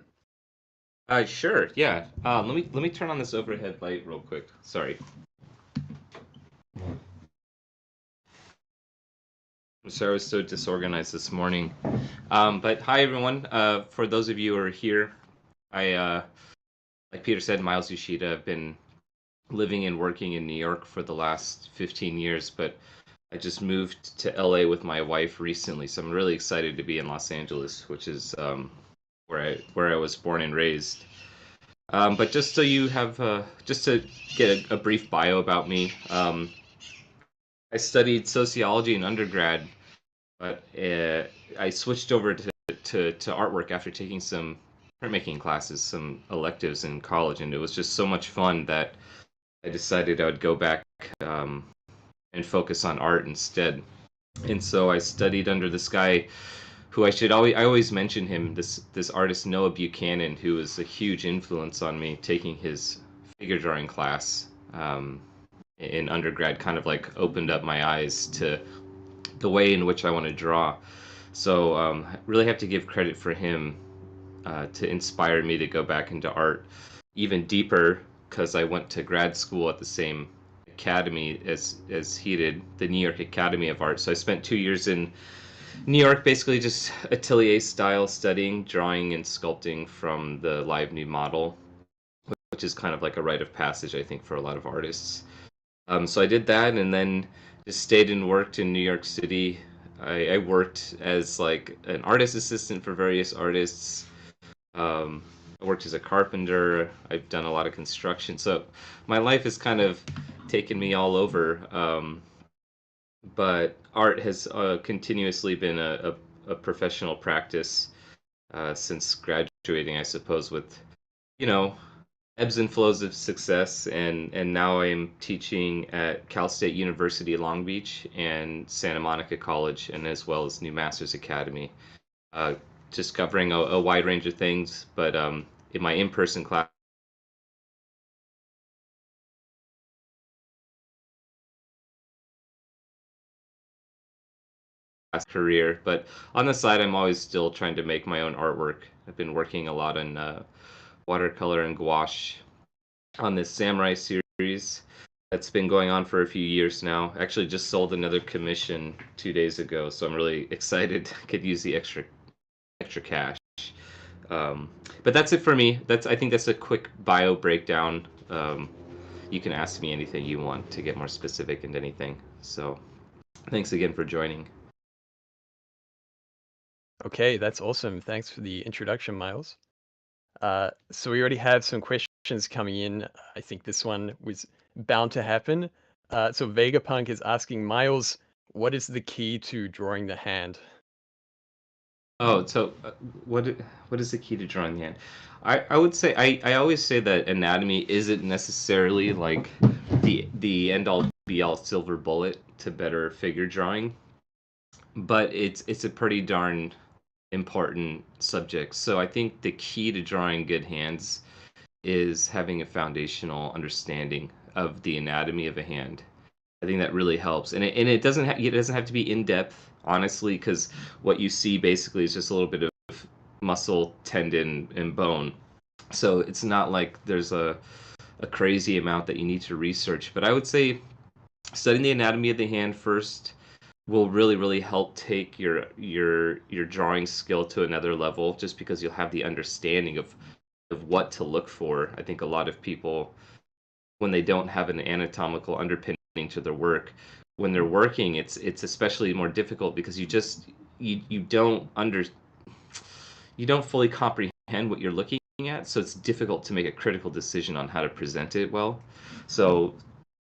O: Sure. Yeah. Let me turn on this overhead light real quick. Sorry. I'm sorry I was so disorganized this morning. But hi everyone. For those of you who are here, like Peter said, Miles Yoshida. I've been living and working in New York for the last 15 years, but I just moved to LA with my wife recently, so I'm really excited to be in Los Angeles, which is where I was born and raised. But just so you have, just to get a brief bio about me, I studied sociology in undergrad, but I switched over to artwork after taking some printmaking classes, some electives in college, and it was just so much fun that I decided I would go back and focus on art instead. And so I studied under this guy who I always mention him, this artist Noah Buchanan, who was a huge influence on me, taking his figure drawing class in undergrad kind of like opened up my eyes to the way in which I want to draw. So really have to give credit for him to inspire me to go back into art even deeper, because I went to grad school at the same academy as he did, the New York Academy of Art. So I spent 2 years in New York, basically just atelier style studying, drawing and sculpting from the live nude model, which is kind of like a rite of passage, I think, for a lot of artists. So I did that, and then just stayed and worked in New York City. I worked as like an artist assistant for various artists. I worked as a carpenter. I've done a lot of construction. So my life has kind of taken me all over. But art has continuously been a professional practice since graduating, I suppose, with, you know, ebbs and flows of success. And now I am teaching at Cal State University Long Beach and Santa Monica College, and as well as New Masters Academy, just covering a wide range of things. But in my in-person class, career, but on the side I'm always still trying to make my own artwork. I've been working a lot on watercolor and gouache on this samurai series that's been going on for a few years now. Actually just sold another commission 2 days ago, so I'm really excited. I could use the extra cash. But that's it for me. I think that's a quick bio breakdown. You can ask me anything you want to get more specific into anything. So thanks again for joining.
N: Okay, that's awesome. Thanks for the introduction, Miles. So we already have some questions coming in. I think this one was bound to happen. So Vegapunk is asking Miles, what is the key to drawing the hand?
O: Oh, so what is the key to drawing the hand? I would say I always say that anatomy isn't necessarily like the end all be all silver bullet to better figure drawing, but it's a pretty darn important subject. So I think the key to drawing good hands is having a foundational understanding of the anatomy of a hand. I think that really helps, and it doesn't have to be in depth, honestly, because what you see basically is just a little bit of muscle, tendon, and bone. So it's not like there's a crazy amount that you need to research. But I would say studying the anatomy of the hand first will really help take your drawing skill to another level, just because you'll have the understanding of what to look for. I think a lot of people, when they don't have an anatomical underpinning to their work, when they're working, it's especially more difficult because you don't fully comprehend what you're looking at, so it's difficult to make a critical decision on how to present it well. So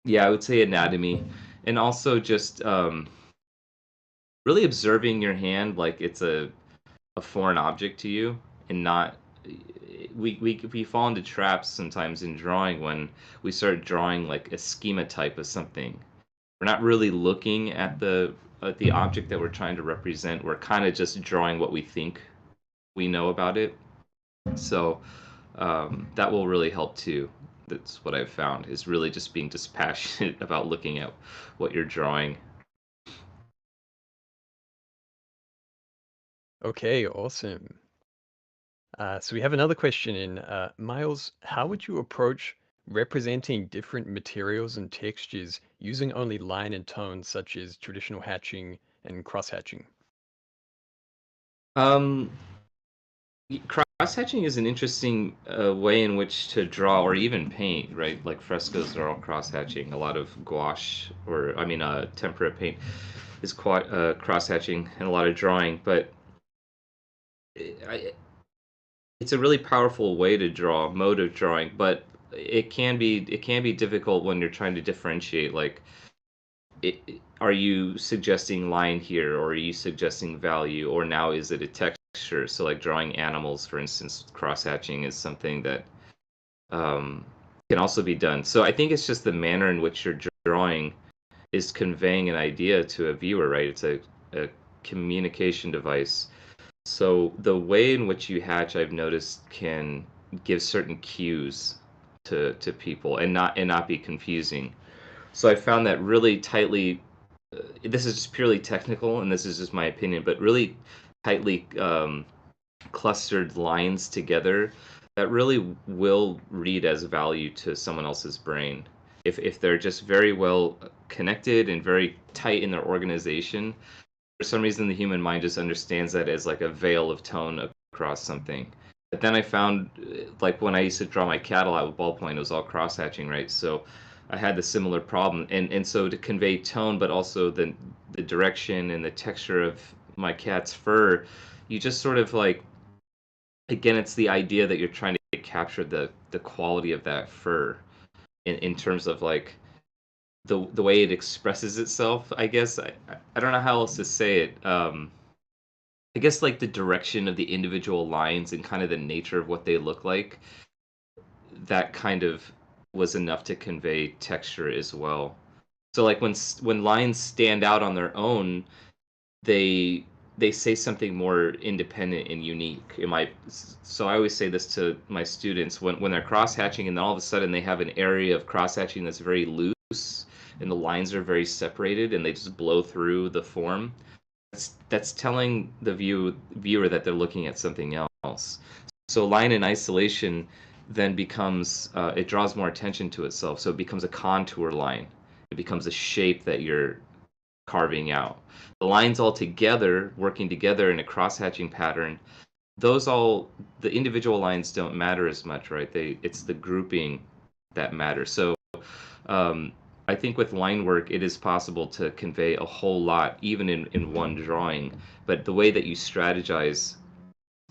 O: yeah, I would say anatomy, and also just really observing your hand like it's a foreign object to you, and not we fall into traps sometimes in drawing when we start drawing like a schema type of something. We're not really looking at the object that we're trying to represent. We're kind of just drawing what we think we know about it. So that will really help too. That's what I've found, is really just being dispassionate about looking at what you're drawing.
N: Okay, awesome. So we have another question in. Miles, how would you approach representing different materials and textures using only line and tone, such as traditional hatching and cross hatching?
O: Cross hatching is an interesting way in which to draw or even paint, right? Like frescoes are all cross hatching. A lot of gouache, or I mean, tempera paint is quite cross hatching, and a lot of drawing. But it's a really powerful way to draw, mode of drawing. But it can be difficult when you're trying to differentiate. Like, are you suggesting line here, or are you suggesting value, or now is it a texture? So like drawing animals, for instance, cross hatching is something that can also be done. So I think it's just the manner in which you're drawing is conveying an idea to a viewer, right? It's a communication device. So the way in which you hatch, I've noticed, can give certain cues to people and not be confusing. So I found that really tightly, this is just purely technical, and this is just my opinion, but really tightly clustered lines together that really will read as value to someone else's brain. If they're just very well connected and very tight in their organization, for some reason the human mind just understands that as like a veil of tone across something. But then I found, like when I used to draw my cat a lot with ballpoint, it was all cross hatching, right? So I had the similar problem, and so to convey tone, but also the direction and the texture of my cat's fur, you just sort of like, again, it's the idea that you're trying to capture the quality of that fur in terms of like the way it expresses itself. I guess I don't know how else to say it. I guess like the direction of the individual lines and kind of the nature of what they look like, that kind of was enough to convey texture as well. So like when lines stand out on their own, they say something more independent and unique. So I always say this to my students when they're cross hatching, and then all of a sudden they have an area of cross hatching that's very loose and the lines are very separated and they just blow through the form. That's telling the viewer that they're looking at something else. So line in isolation then becomes, it draws more attention to itself. So it becomes a contour line. It becomes a shape that you're carving out. The lines all together, working together in a cross-hatching pattern, the individual lines don't matter as much, right? It's the grouping that matters. So I think with line work, it is possible to convey a whole lot, even in one drawing. But the way that you strategize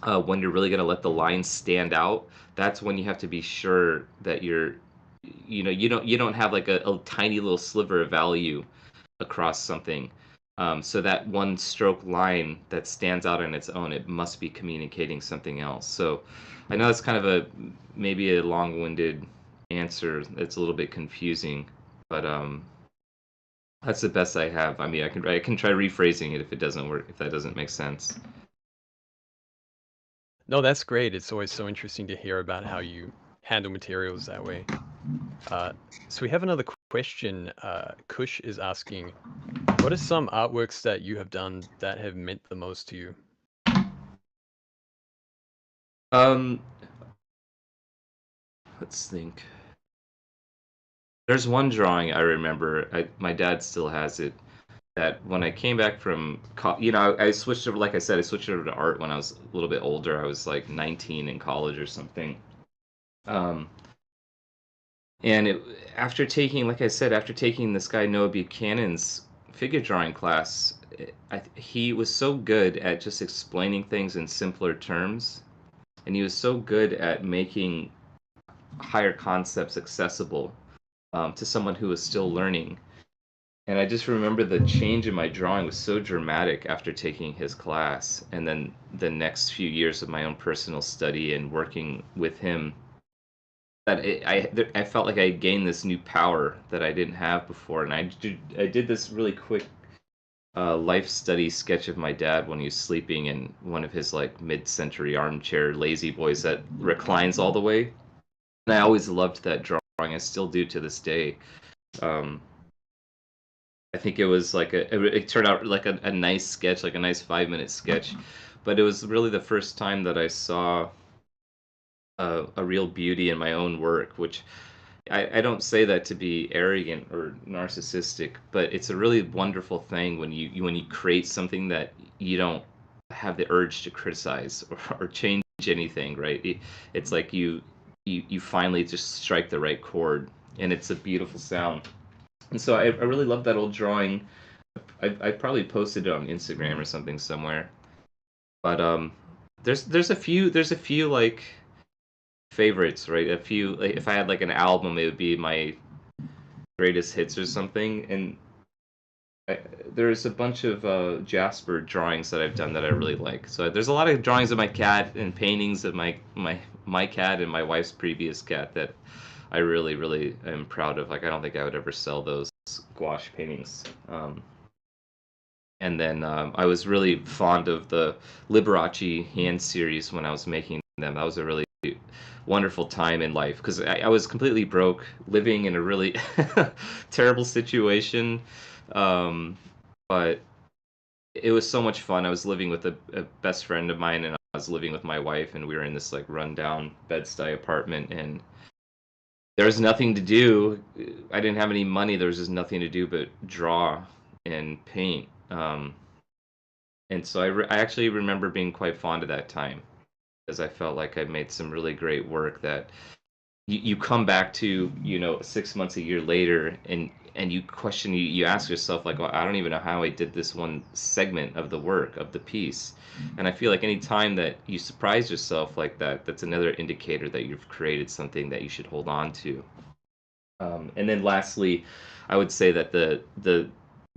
O: when you're really going to let the lines stand out, that's when you have to be sure that you don't have like a tiny little sliver of value across something. So that one stroke line that stands out on its own, it must be communicating something else. So I know it's kind of maybe a long-winded answer. It's a little bit confusing, but that's the best I have. I mean, I can try rephrasing it if it doesn't work, if that doesn't make sense.
N: No, that's great. It's always so interesting to hear about how you handle materials that way. So we have another question. Kush is asking, what are some artworks that you have done that have meant the most to you?
O: Let's think. There's one drawing I remember. My dad still has it. That when I came back from, I switched over. Like I said, I switched over to art when I was a little bit older. I was like 19 in college or something. And after taking, like I said, after taking this guy Noah Buchanan's figure drawing class, he was so good at just explaining things in simpler terms, and he was so good at making higher concepts accessible to someone who was still learning. And I just remember the change in my drawing was so dramatic after taking his class, and then the next few years of my own personal study and working with him, that I felt like I gained this new power that I didn't have before. And I did this really quick life study sketch of my dad when he was sleeping in one of his like mid-century armchair lazy boys that reclines all the way. And I always loved that drawing. I still do to this day. I think it was like it turned out like a nice sketch, like a nice 5-minute sketch. But it was really the first time that I saw a real beauty in my own work, which I don't say that to be arrogant or narcissistic, but it's a really wonderful thing when when you create something that you don't have the urge to criticize or change anything, right? It's like you finally just strike the right chord, and it's a beautiful sound. And so I really love that old drawing. I probably posted it on Instagram or something somewhere. But there's a few like favorites, right? A few, like if I had like an album, it would be my greatest hits or something. And there's a bunch of Jasper drawings that I've done that I really like. So there's a lot of drawings of my cat and paintings of my cat and my wife's previous cat that I really am proud of. Like I don't think I would ever sell those gouache paintings. And then I was really fond of the Liberace hand series when I was making them. That was a really wonderful time in life because I was completely broke, living in a really terrible situation. But it was so much fun. I was living with a best friend of mine, and I was living with my wife, and we were in this like rundown Bed-Stuy apartment, and there was nothing to do. I didn't have any money. There was just nothing to do but draw and paint. And so I actually remember being quite fond of that time, because I felt like I made some really great work that you come back to, 6 months, a year later, and you question, you ask yourself like, well, I don't even know how I did this one segment of the work, of the piece. And I feel like any time that you surprise yourself like that, that's another indicator that you've created something that you should hold on to. And then lastly, I would say that the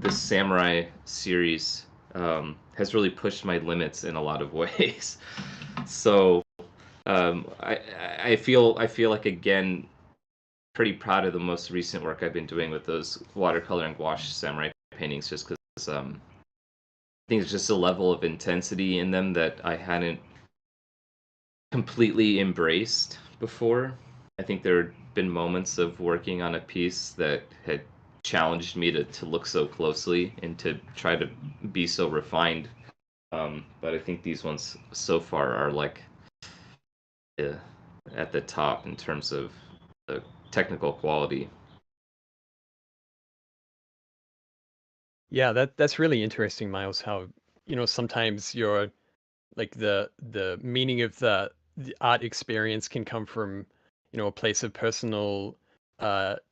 O: Samurai series has really pushed my limits in a lot of ways. So I feel like, again, pretty proud of the most recent work I've been doing with those watercolor and gouache samurai paintings, just because I think it's just a level of intensity in them that I hadn't completely embraced before. I think there had been moments of working on a piece that had challenged me to look so closely and to try to be so refined. But I think these ones so far are like at the top in terms of the technical quality.
N: Yeah, that's really interesting, Miles, how, sometimes you're like the meaning of the art experience can come from, a place of personal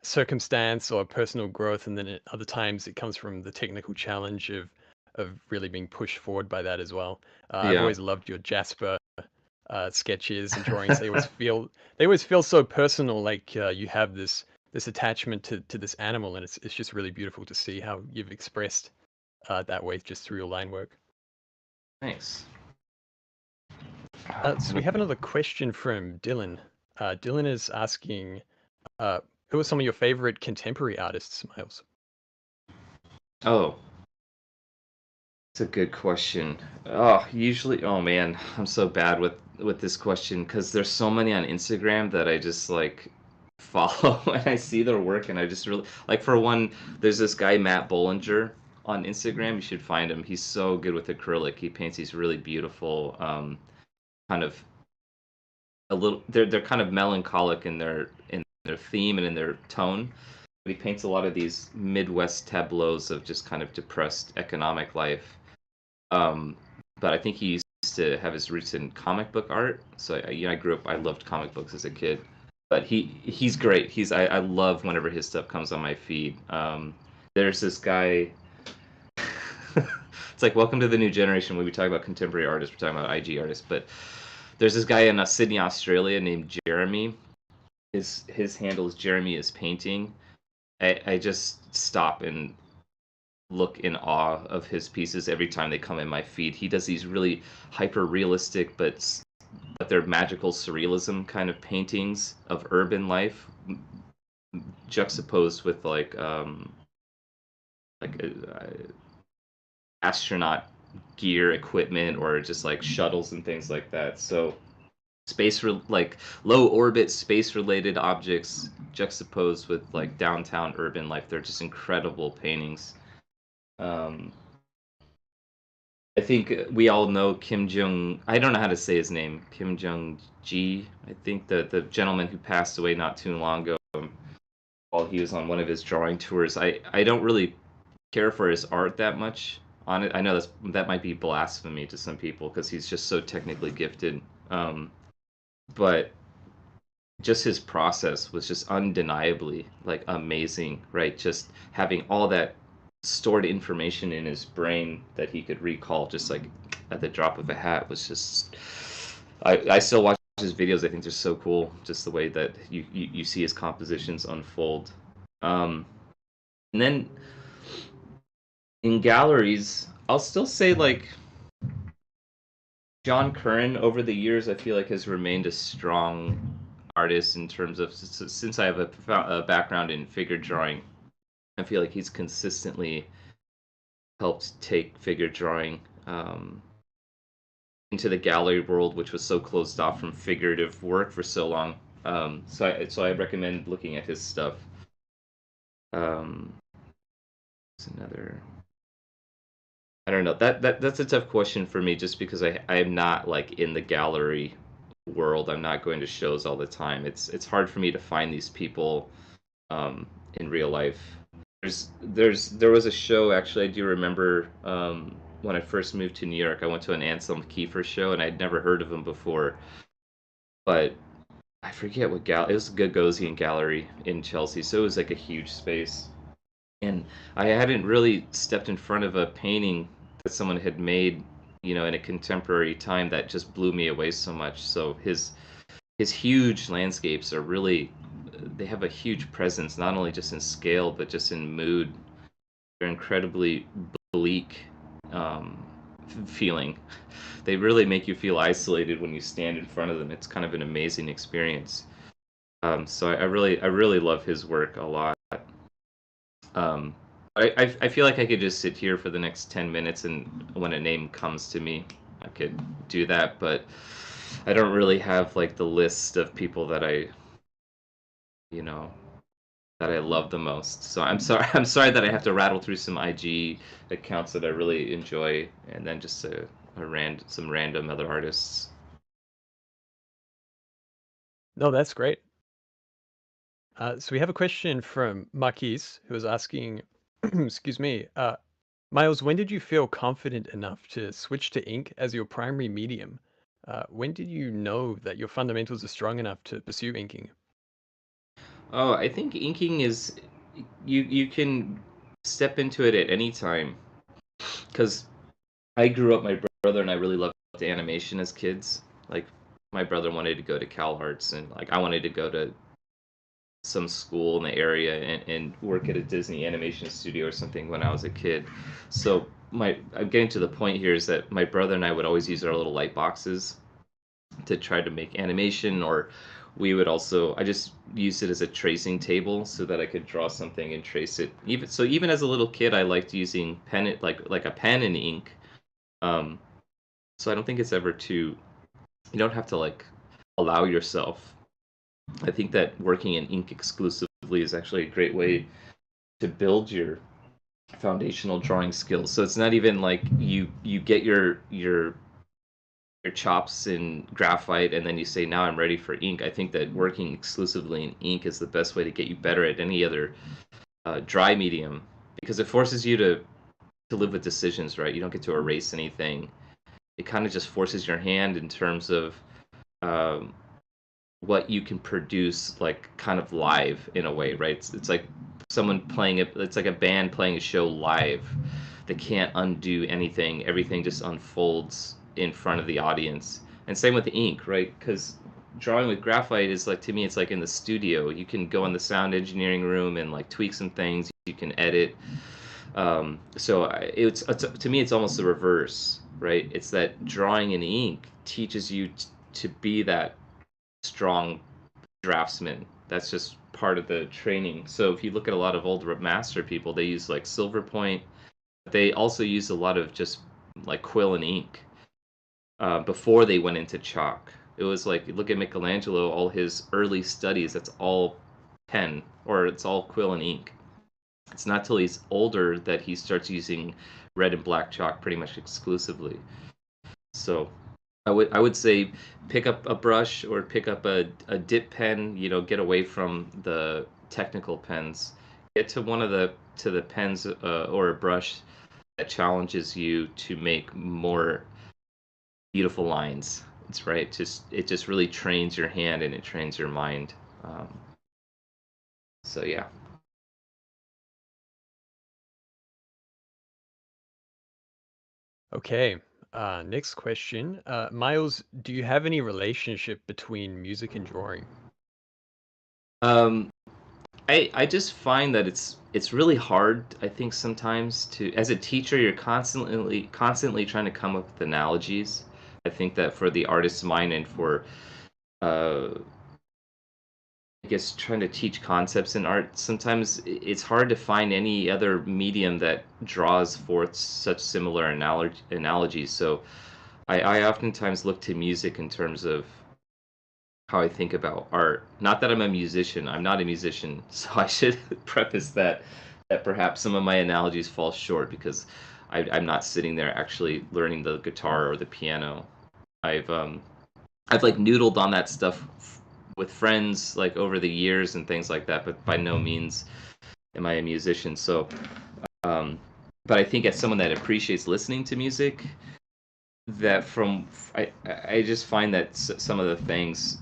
N: circumstance or personal growth, and then at other times it comes from the technical challenge of really being pushed forward by that as well. I've
O: Yeah.
N: always loved your Jasper sketches and drawings. They always feel so personal, like you have this attachment to this animal, and it's just really beautiful to see how you've expressed that way just through your line work.
O: Thanks.
N: So we have another question from Dylan. Dylan is asking, who are some of your favorite contemporary artists, Miles?
O: Oh, it's a good question. Oh, usually, oh man, I'm so bad with this question because there's so many on Instagram that I just like follow and I see their work, and I just really like, for one, there's this guy Matt Bollinger on Instagram. You should find him. He's so good with acrylic. He paints these really beautiful, kind of a little. They're kind of melancholic in their theme and in their tone. But he paints a lot of these Midwest tableaus of just kind of depressed economic life. But I think he used to have his roots in comic book art. So I grew up. I loved comic books as a kid. But he's great. I love whenever his stuff comes on my feed. There's this guy. It's like welcome to the new generation when we talk about contemporary artists. We're talking about IG artists, but there's this guy in Sydney, Australia named Jeremy. His handle is Jeremy is Painting. I just stop and look in awe of his pieces every time they come in my feed. He does these really hyper realistic, but they're magical surrealism kind of paintings of urban life, juxtaposed with like astronaut gear equipment, or just like shuttles and things like that. So like low orbit space related objects juxtaposed with like downtown urban life. They're just incredible paintings. And I think we all know Kim Jong. I don't know how to say his name. Kim Jong Ji. I think the gentleman who passed away not too long ago, while he was on one of his drawing tours. I don't really care for his art that much. On it, I know that might be blasphemy to some people because he's just so technically gifted. But just his process was just undeniably like amazing, right? Just having all that stored information in his brain that he could recall just like at the drop of a hat was just I still watch his videos. I think they're so cool, just the way that you see his compositions unfold. And then in galleries, I'll still say like John Curran over the years I feel like has remained a strong artist in terms of, since I have a background in figure drawing, I feel like he's consistently helped take figure drawing into the gallery world, which was so closed off from figurative work for so long. So I recommend looking at his stuff. It's another. I don't know. That's a tough question for me, just because I am not like in the gallery world. I'm not going to shows all the time. It's hard for me to find these people in real life. There was a show, actually, I do remember when I first moved to New York, I went to an Anselm Kiefer show, and I'd never heard of him before. But I forget what it was, Gagosian Gallery in Chelsea, so it was like a huge space. And I hadn't really stepped in front of a painting that someone had made, in a contemporary time that just blew me away so much. So his huge landscapes are really, they have a huge presence, not only just in scale, but just in mood. They're incredibly bleak feeling. They really make you feel isolated when you stand in front of them. It's kind of an amazing experience. So I really love his work a lot. I feel like I could just sit here for the next 10 minutes, and when a name comes to me, I could do that, but I don't really have like the list of people that I love the most. So I'm sorry that I have to rattle through some IG accounts that I really enjoy, and then just some random other artists.
N: No, that's great. So we have a question from Marquise, who is asking, excuse me, Miles, when did you feel confident enough to switch to ink as your primary medium? When did you know that your fundamentals are strong enough to pursue inking?
O: Oh, I think inking is, you can step into it at any time, because I grew up, my brother and I really loved animation as kids. Like, my brother wanted to go to Cal Arts, and like I wanted to go to some school in the area and work at a Disney animation studio or something when I was a kid. So I'm getting to the point here is that my brother and I would always use our little light boxes to try to make animation, or we would also, I just used it as a tracing table so that I could draw something and trace it. Even as a little kid, I liked using pen, like a pen and ink. So I don't think it's ever you don't have to like allow yourself. I think that working in ink exclusively is actually a great way to build your foundational drawing skills. So it's not even like you get your chops in graphite and then you say, now I'm ready for ink. I think that working exclusively in ink is the best way to get you better at any other dry medium, because it forces you to live with decisions, right? You don't get to erase anything. It kind of just forces your hand in terms of what you can produce, like kind of live in a way, right? It's like someone playing it. It's like a band playing a show live. They can't undo anything. Everything just unfolds in front of the audience. And same with the ink, right? Because drawing with graphite is like, to me, it's like in the studio. You can go in the sound engineering room and like tweak some things. You can edit. So it's to me, it's almost the reverse, right? It's that drawing in ink teaches you to be that strong draftsman. That's just part of the training. So if you look at a lot of old master people, they use like silver point. They also use a lot of just like quill and ink before they went into chalk. It was like, look at Michelangelo, all his early studies, that's all pen, or it's all quill and ink. It's not till he's older that he starts using red and black chalk pretty much exclusively. So I would say pick up a brush or pick up a dip pen, get away from the technical pens. Get to one of the pens or a brush that challenges you to make more beautiful lines. It's right. It just really trains your hand and it trains your mind. So yeah.
N: Okay. Next question. Miles, do you have any relationship between music and drawing?
O: I just find that it's really hard, I think, sometimes to, as a teacher, you're constantly trying to come up with analogies. I think that for the artist's mind and for I guess trying to teach concepts in art, sometimes it's hard to find any other medium that draws forth such similar analogies. So I oftentimes look to music in terms of how I think about art. Not that I'm a musician. I'm not a musician, so I should preface that perhaps some of my analogies fall short because I'm not sitting there actually learning the guitar or the piano. I've like noodled on that stuff with friends like over the years and things like that, but by no means am I a musician. So, but I think as someone that appreciates listening to music, that I just find that some of the things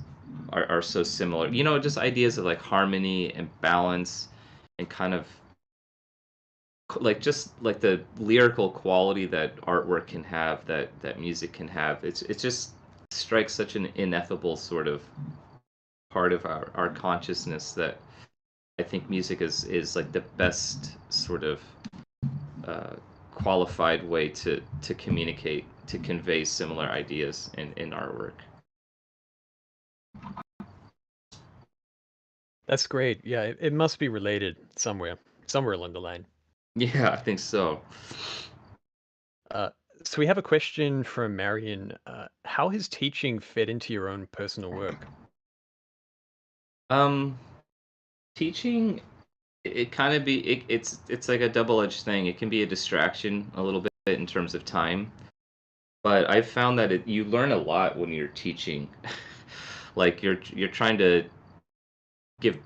O: are so similar. Just ideas of like harmony and balance and kind of like just like the lyrical quality that artwork can have, that music can have. It just strikes such an ineffable sort of part of our consciousness that I think music is like the best sort of qualified way to communicate, to convey similar ideas in artwork.
N: That's great. Yeah, it must be related somewhere along the line.
O: Yeah, I think so.
N: So we have a question from Marion. How has teaching fed into your own personal work?
O: Teaching, it kind of it's like a double-edged thing. It can be a distraction a little bit in terms of time, but I've found that you learn a lot when you're teaching. Like you're trying to give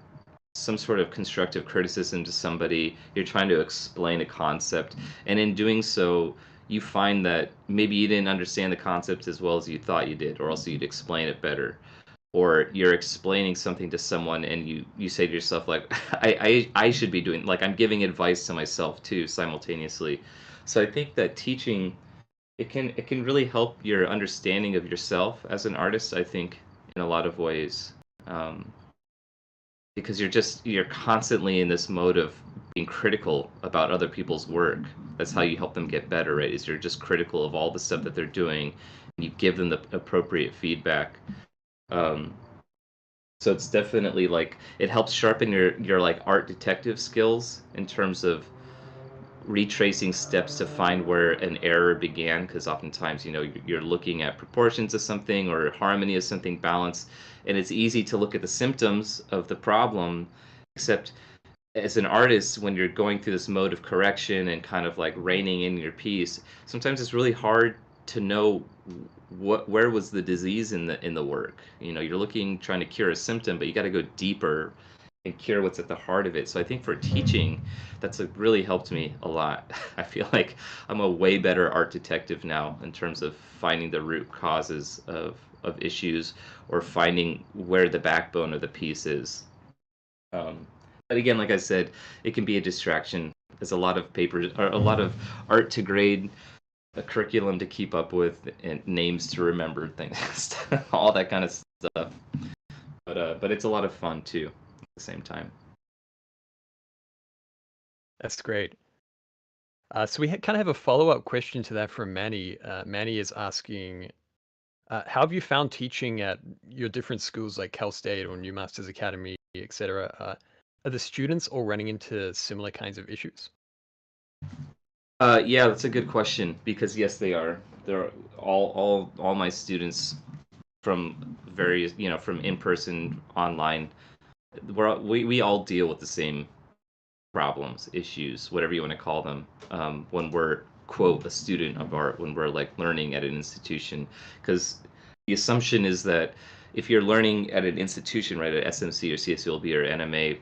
O: some sort of constructive criticism to somebody. You're trying to explain a concept, and in doing so, you find that maybe you didn't understand the concept as well as you thought you did, or else you'd explain it better. Or you're explaining something to someone and you say to yourself like I should be doing, like I'm giving advice to myself too simultaneously. So I think that teaching, it can really help your understanding of yourself as an artist, I think, in a lot of ways. Because you're constantly in this mode of being critical about other people's work. That's how you help them get better, right? Is you're just critical of all the stuff that they're doing and you give them the appropriate feedback. So it's definitely like it helps sharpen your like art detective skills in terms of retracing steps to find where an error began, because oftentimes you're looking at proportions of something or harmony of something, balance, and it's easy to look at the symptoms of the problem, except as an artist, when you're going through this mode of correction and kind of like reining in your piece, sometimes it's really hard to know where was the disease in the work. You're trying to cure a symptom, but you got to go deeper and cure what's at the heart of it. So I think for teaching, that's really helped me a lot. I feel like I'm a way better art detective now in terms of finding the root causes of issues or finding where the backbone of the piece is. But again, like I said, it can be a distraction. There's a lot of papers or a lot of art to grade, a curriculum to keep up with, and names to remember, things, all that kind of stuff. But it's a lot of fun too at the same time.
N: That's great. So we kind of have a follow-up question to that from Manny. Manny is asking, how have you found teaching at your different schools like Cal State or New Masters Academy, etc.? Are the students all running into similar kinds of issues?
O: Yeah, that's a good question, because yes, they are. They're all my students from various, from in-person, online. We all deal with the same problems, issues, whatever you want to call them, when we're, quote, a student of art, when we're like learning at an institution. Because the assumption is that if you're learning at an institution, right, at SMC or CSULB or NMA,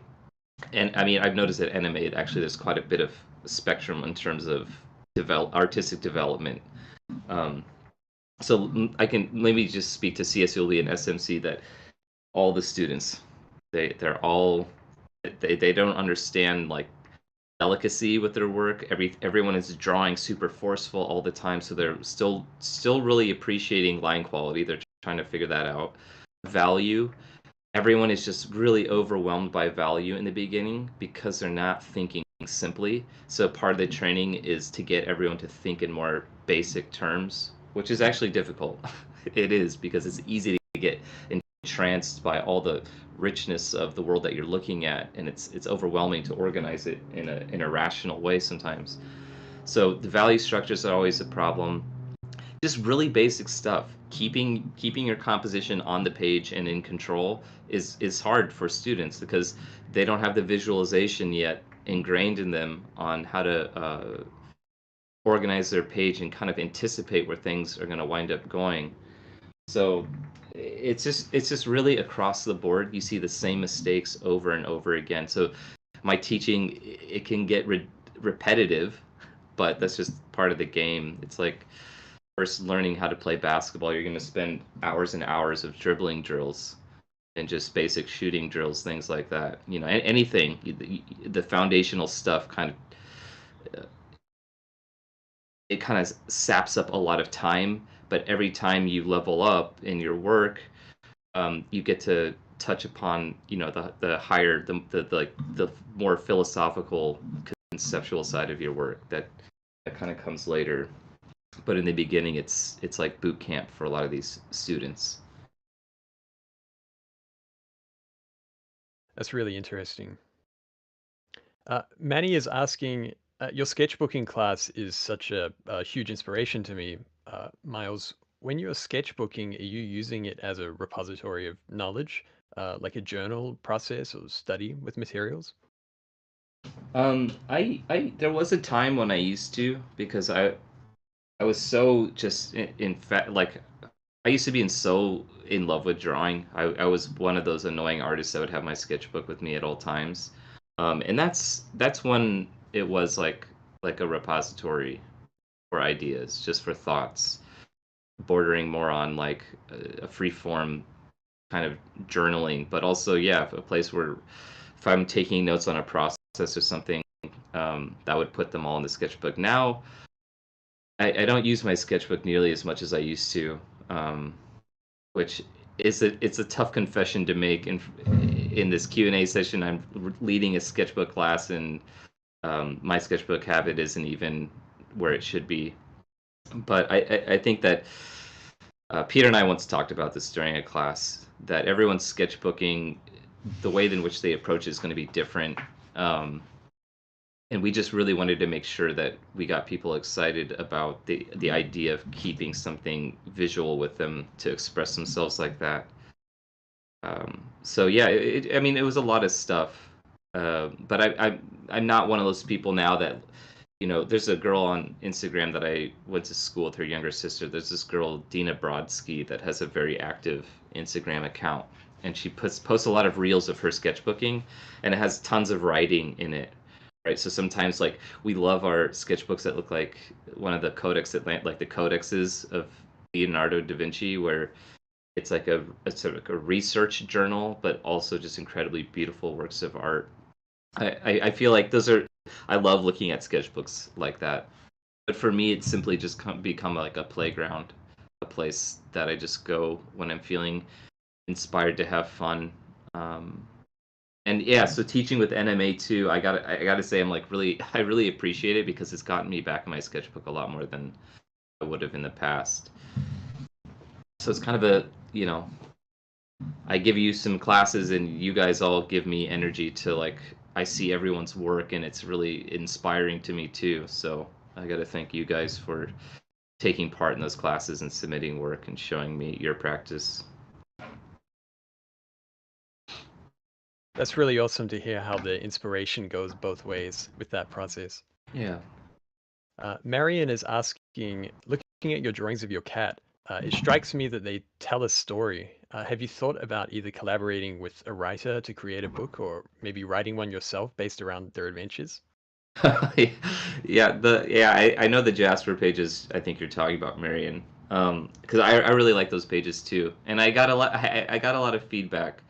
O: and I mean, I've noticed at NMA actually there's quite a bit of spectrum in terms of artistic development. So I can maybe just speak to CSULB and SMC that all the students, they don't understand like delicacy with their work. Everyone is drawing super forceful all the time, so they're still really appreciating line quality. They're trying to figure that out. Value. Everyone is just really overwhelmed by value in the beginning because they're not thinking simply. So part of the training is to get everyone to think in more basic terms, which is actually difficult. It is, because it's easy to get entranced by all the richness of the world that you're looking at, and it's overwhelming to organize it in a rational way sometimes. So the value structures are always a problem. Just really basic stuff. Keeping your composition on the page and in control is hard for students because they don't have the visualization yet ingrained in them on how to organize their page and kind of anticipate where things are going to wind up going. So it's just really across the board. You see the same mistakes over and over again. So my teaching, it can get repetitive, but that's just part of the game. It's like first learning how to play basketball. You're going to spend hours and hours of dribbling drills and just basic shooting drills, things like that. You know, anything, the foundational stuff kind of, it kind of saps up a lot of time. But every time you level up in your work, you get to touch upon, you know, the higher, the more philosophical, conceptual side of your work that kind of comes later. But in the beginning, it's like boot camp for a lot of these students.
N: That's really interesting. Manny is asking, your sketchbooking class is such a huge inspiration to me. Miles, when you're sketchbooking, are you using it as a repository of knowledge, like a journal process or study with materials?
O: There was a time when I used to, because I was so just in fact, like, I used to be so in love with drawing. I was one of those annoying artists that would have my sketchbook with me at all times. And that's when it was like a repository for ideas, just for thoughts, bordering more on like a free form kind of journaling, but also, yeah, a place where if I'm taking notes on a process or something, that would put them all in the sketchbook. Now, I don't use my sketchbook nearly as much as I used to, which it's a tough confession to make. In this Q&A session, I'm leading a sketchbook class, and my sketchbook habit isn't even where it should be. But I think that Peter and I once talked about this during a class, that everyone's sketchbooking, the way in which they approach it is going to be different. And we just really wanted to make sure that we got people excited about the idea of keeping something visual with them to express themselves like that. So yeah, I mean, it was a lot of stuff. But I'm not one of those people now that, you know, there's a girl on Instagram that I went to school with, her younger sister. There's this girl, Dina Brodsky, that has a very active Instagram account. And she posts a lot of reels of her sketchbooking, and it has tons of writing in it. Right, so sometimes, like, we love our sketchbooks that look like one of the codex like the codexes of Leonardo da Vinci, where it's like a sort of a research journal, but also just incredibly beautiful works of art. I feel like I love looking at sketchbooks like that. But for me, it's simply just become like a playground, a place that I just go when I'm feeling inspired to have fun. And yeah, so teaching with NMA too, I gotta say, I really appreciate it, because it's gotten me back in my sketchbook a lot more than I would have in the past. So it's kind of a, you know, I give you some classes and you guys all give me energy to, like, I see everyone's work, and it's really inspiring to me too. So I gotta thank you guys for taking part in those classes and submitting work and showing me your practice.
N: That's really awesome to hear how the inspiration goes both ways with that process.
O: Yeah.
N: Marion is asking, looking at your drawings of your cat, it strikes me that they tell a story. Have you thought about either collaborating with a writer to create a book or maybe writing one yourself based around their adventures?
O: I know the Jasper pages. I think you're talking about, Marion, because I really like those pages too, and I got a lot of feedback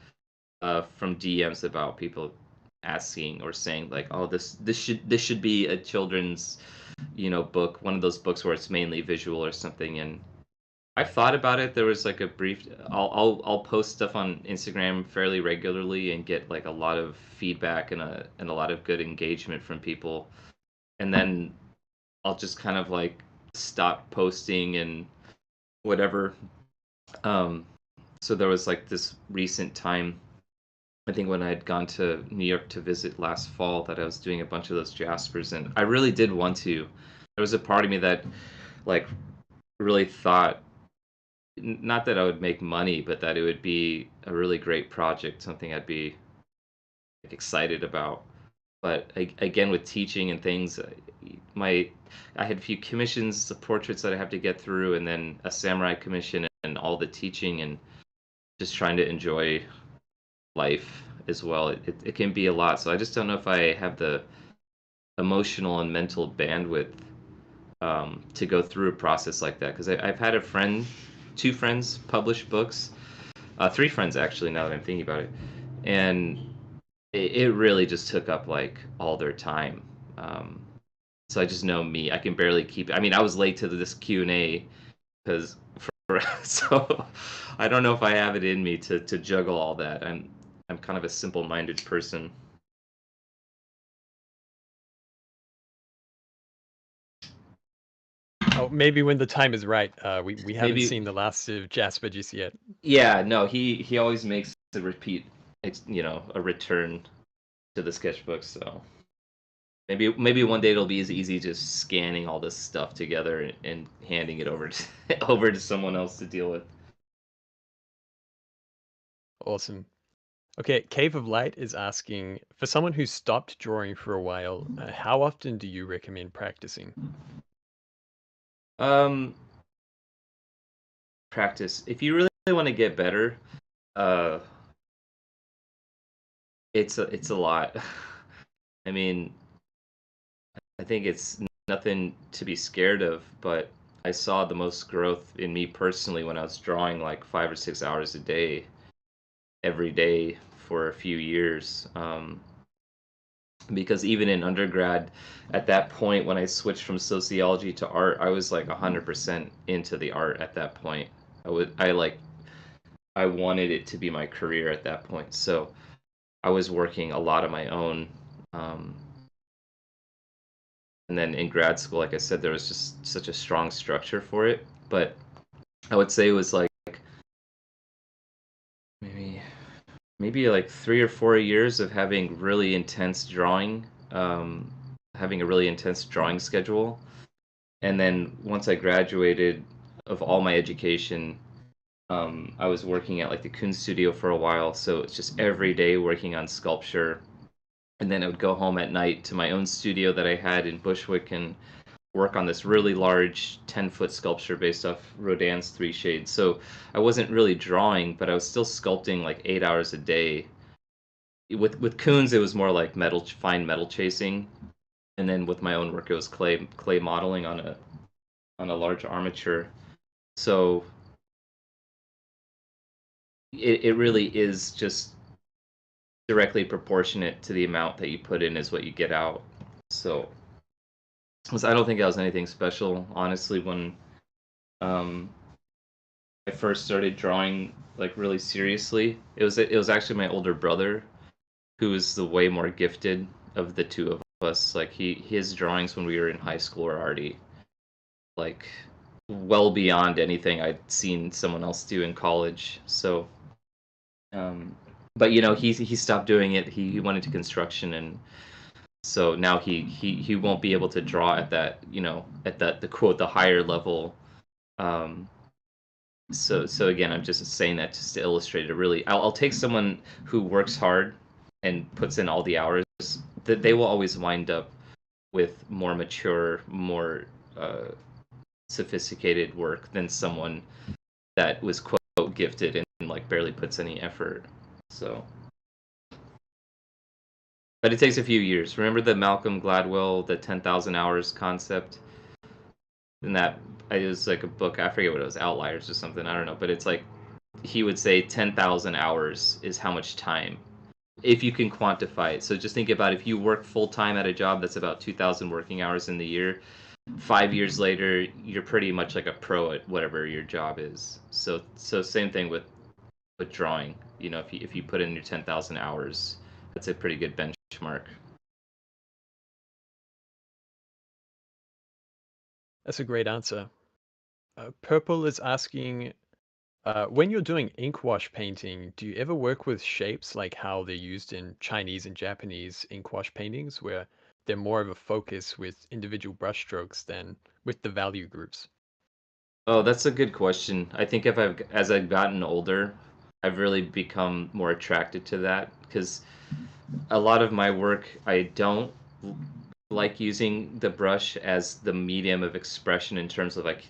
O: from DMs about people asking or saying like, oh, this should be a children's book, one of those books where it's mainly visual or something. And I've thought about it. There was like a brief. I'll post stuff on Instagram fairly regularly and get like a lot of feedback and a lot of good engagement from people, and then I'll just kind of like stop posting and whatever. So there was like this recent time, I think when I had gone to New York to visit last fall, that I was doing a bunch of those Jaspers, and I really did want to. There was a part of me that like really thought, not that I would make money, but that it would be a really great project, something I'd be like, excited about. But again, with teaching and things, I had a few commissions, the portraits that I have to get through, and then a samurai commission, and all the teaching, and just trying to enjoy life as well. It can be a lot. So I just don't know if I have the emotional and mental bandwidth to go through a process like that. Because I've had two friends publish books, 3 friends actually, now that I'm thinking about it, and it really just took up like all their time. So I just know me, I can barely keep. I mean, I was late to this Q&A because so I don't know if I have it in me to juggle all that. I'm kind of a simple-minded person.
N: Oh, maybe when the time is right. We haven't
O: Maybe-
N: seen the last of Jasper just yet.
O: Yeah, no, he always makes a repeat, a return to the sketchbook. So maybe one day it'll be as easy just scanning all this stuff together and handing it over to someone else to deal with.
N: Awesome. Okay, Cave of Light is asking, for someone who's stopped drawing for a while, how often do you recommend practicing?
O: Practice. If you really want to get better, it's a lot. I mean, I think it's nothing to be scared of, but I saw the most growth in me personally when I was drawing like 5 or 6 hours a day, every day for a few years. Because even in undergrad, at that point when I switched from sociology to art, I was like 100% into the art at that point. I wanted it to be my career at that point. So I was working a lot of my own. And then in grad school, like I said, there was just such a strong structure for it. But I would say it was like maybe like 3 or 4 years of having really intense drawing, having a really intense drawing schedule. And then once I graduated of all my education, I was working at like the Kuhn studio for a while. So it's just every day working on sculpture. And then I would go home at night to my own studio that I had in Bushwick and work on this really large 10-foot sculpture based off Rodin's Three Shades. So I wasn't really drawing, but I was still sculpting like 8 hours a day. With Kuhn's, it was more like fine metal chasing, and then with my own work, it was clay modeling on a large armature. So it really is just directly proportionate to the amount that you put in is what you get out. So I don't think that was anything special, honestly. When I first started drawing like really seriously, it was actually my older brother who was the way more gifted of the two of us. Like his drawings when we were in high school were already like well beyond anything I'd seen someone else do in college. So but he stopped doing it. He went into construction, and so now he won't be able to draw at that, at that the higher level. So again, I'm just saying that just to illustrate it. Really, I'll take someone who works hard and puts in all the hours, that they will always wind up with more mature, more sophisticated work than someone that was quote gifted and like barely puts any effort. So, but it takes a few years. Remember the Malcolm Gladwell, the 10,000 hours concept? And that it was like a book, I forget what it was, Outliers or something, I don't know, but it's like he would say 10,000 hours is how much time, if you can quantify it. So just think about if you work full time at a job that's about 2,000 working hours in the year, 5 years later you're pretty much like a pro at whatever your job is. So same thing with drawing. You know, if you put in your 10,000 hours, that's a pretty good benchmark.
N: That's a great answer. Purple is asking, when you're doing ink wash painting, do you ever work with shapes like how they're used in Chinese and Japanese ink wash paintings, where they're more of a focus with individual brushstrokes than with the value groups?
O: Oh, that's a good question. I think as I've gotten older, I've really become more attracted to that, because a lot of my work, I don't like using the brush as the medium of expression in terms of like,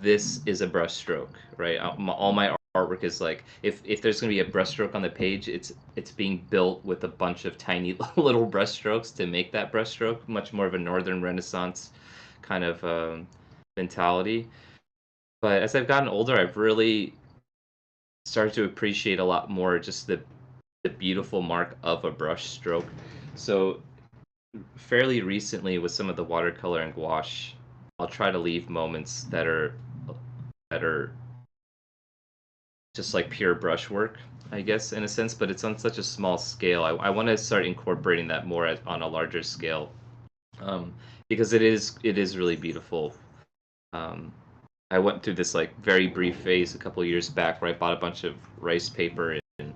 O: this is a brush stroke, right? All my artwork is like, if there's going to be a brush stroke on the page, it's being built with a bunch of tiny little brush strokes to make that brush stroke, much more of a Northern Renaissance kind of mentality. But as I've gotten older, I've really started to appreciate a lot more just the beautiful mark of a brush stroke. So fairly recently with some of the watercolor and gouache, I'll try to leave moments that are just like pure brushwork, I guess, in a sense, but it's on such a small scale. I want to start incorporating that more on a larger scale, because it is really beautiful. I went through this like very brief phase a couple of years back where I bought a bunch of rice paper and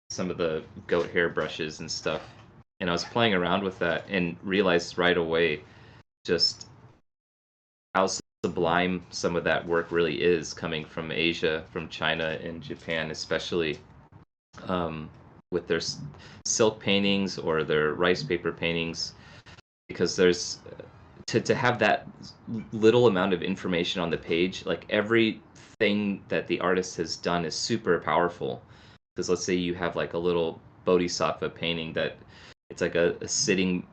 O: some of the goat hair brushes and stuff, and I was playing around with that and realized right away just how sublime some of that work really is, coming from Asia, from China and Japan especially, with their silk paintings or their rice paper paintings, because there's to have that little amount of information on the page, like everything that the artist has done is super powerful. Because let's say you have like a little bodhisattva painting that it's like a sitting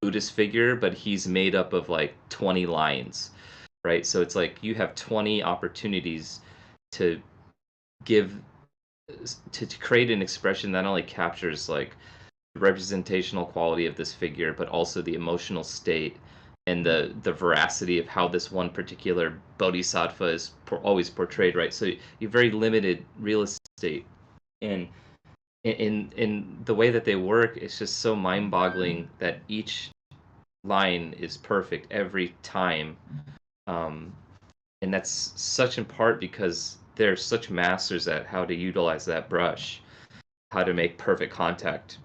O: Buddhist figure, but he's made up of like 20 lines, right? So it's like you have 20 opportunities to create an expression that not only captures like the representational quality of this figure, but also the emotional state and the veracity of how this one particular bodhisattva is always portrayed, right? So you're very limited real estate, and in the way that they work, it's just so mind-boggling that each line is perfect every time, and that's such in part because they're such masters at how to utilize that brush, how to make perfect contact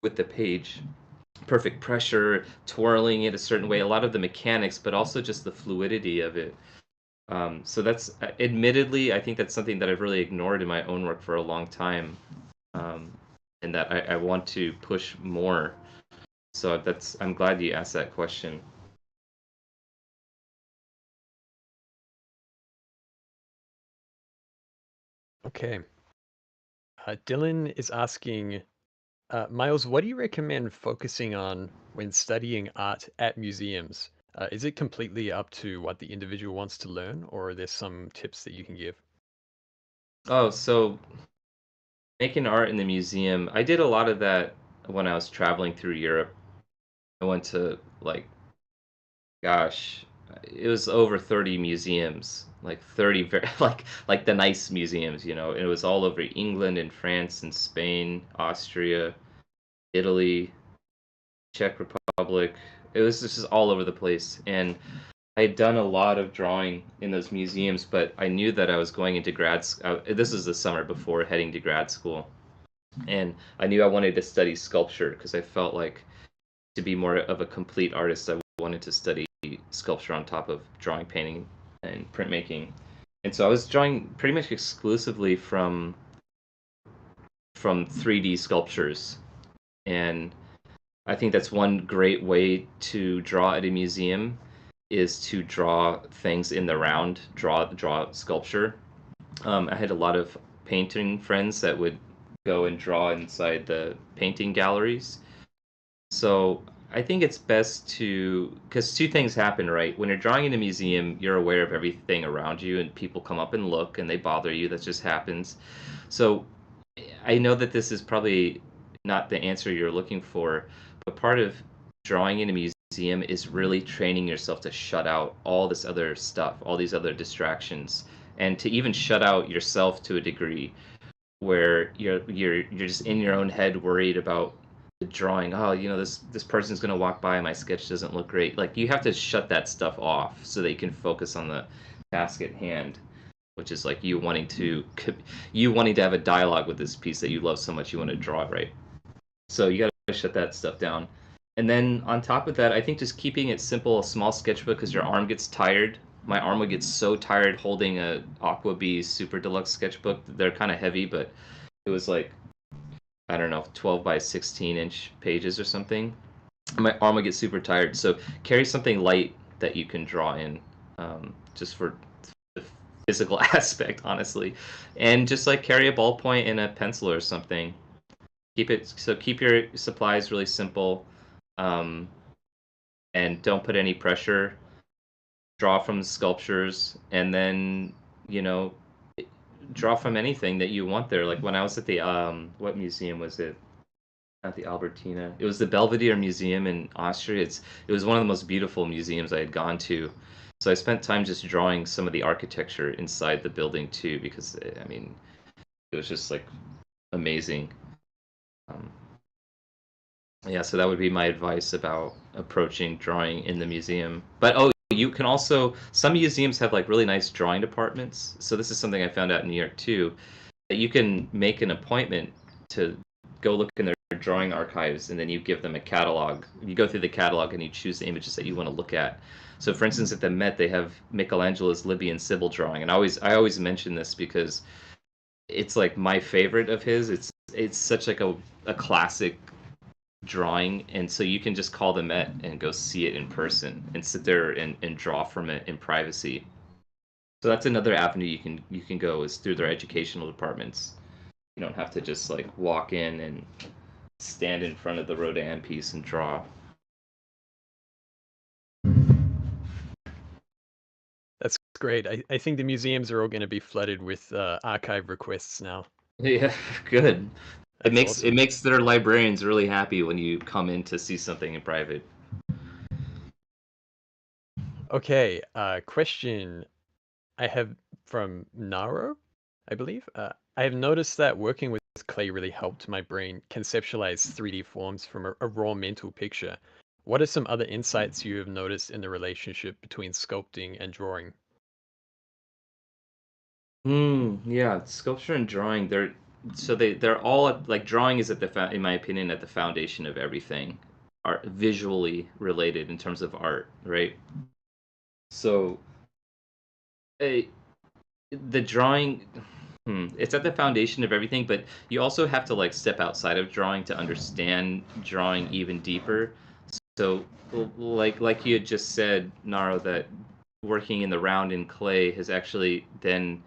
O: with the page, perfect pressure, twirling it a certain way, a lot of the mechanics, but also just the fluidity of it. So that's, admittedly, I think that's something that I've really ignored in my own work for a long time, and that I want to push more. So I'm glad you asked that question.
N: Okay. Dylan is asking, Miles, what do you recommend focusing on when studying art at museums? Is it completely up to what the individual wants to learn, or are there some tips that you can give?
O: Oh, so making art in the museum, I did a lot of that when I was traveling through Europe. I went to like, gosh, it was over 30 museums, like 30 very like the nice museums, you know. It was all over England and France and Spain, Austria, Italy, Czech Republic. It was just all over the place, and I had done a lot of drawing in those museums, but I knew that I was going into grad school. This was the summer before heading to grad school, and I knew I wanted to study sculpture because I felt like to be more of a complete artist, I wanted to study sculpture on top of drawing, painting, and printmaking. And so I was drawing pretty much exclusively from 3D sculptures. And I think that's one great way to draw at a museum, is to draw things in the round, draw sculpture. I had a lot of painting friends that would go and draw inside the painting galleries. So I think it's best to, because two things happen, right? When you're drawing in a museum, you're aware of everything around you, and people come up and look and they bother you. That just happens. So I know that this is probably not the answer you're looking for, but part of drawing in a museum is really training yourself to shut out all this other stuff, all these other distractions, and to even shut out yourself to a degree where you're just in your own head worried about the drawing. Oh, you know, this person's going to walk by, my sketch doesn't look great. Like, you have to shut that stuff off so that you can focus on the task at hand, which is like you wanting to have a dialogue with this piece that you love so much you want to draw it right. So you got to shut that stuff down. And then on top of that, I think just keeping it simple, a small sketchbook, because your arm gets tired. My arm would get so tired holding a Aqua Bee Super Deluxe sketchbook. They're kind of heavy, but it was like, I don't know, 12 by 16 inch pages or something. My arm would get super tired. So carry something light that you can draw in, just for the physical aspect, honestly. And just like carry a ballpoint and a pencil or something. Keep your supplies really simple, and don't put any pressure. Draw from sculptures, and then, you know, draw from anything that you want there. Like when I was at the what museum was it? Not the Albertina. It was the Belvedere Museum in Austria. It was one of the most beautiful museums I had gone to. So I spent time just drawing some of the architecture inside the building too, because I mean, it was just like amazing. Yeah, so that would be my advice about approaching drawing in the museum. But you can also, some museums have like really nice drawing departments. So this is something I found out in New York too, that you can make an appointment to go look in their drawing archives, and then you give them a catalog. You go through the catalog and you choose the images that you want to look at. So for instance, at the Met, they have Michelangelo's Libyan Sibyl drawing. And I always mention this because it's like my favorite of his. It's such like a classic drawing, and so you can just call the Met and go see it in person and sit there and draw from it in privacy. So that's another avenue you can go, is through their educational departments. You don't have to just like walk in and stand in front of the Rodin piece and draw.
N: That's great. I think the museums are all going to be flooded with archive requests now.
O: Yeah, good.
N: That's
O: It makes their librarians really happy when you come in to see something in private.
N: Okay, question I have from Naro, I believe. I have noticed that working with clay really helped my brain conceptualize 3D forms from a raw mental picture. What are some other insights you have noticed in the relationship between sculpting and drawing?
O: Yeah, sculpture and drawing, they're all like, drawing is in my opinion, at the foundation of everything. Art, visually related in terms of art, right? So the drawing, it's at the foundation of everything, but you also have to like step outside of drawing to understand drawing even deeper. So like you had just said, Naro, that working in the round in clay has actually then,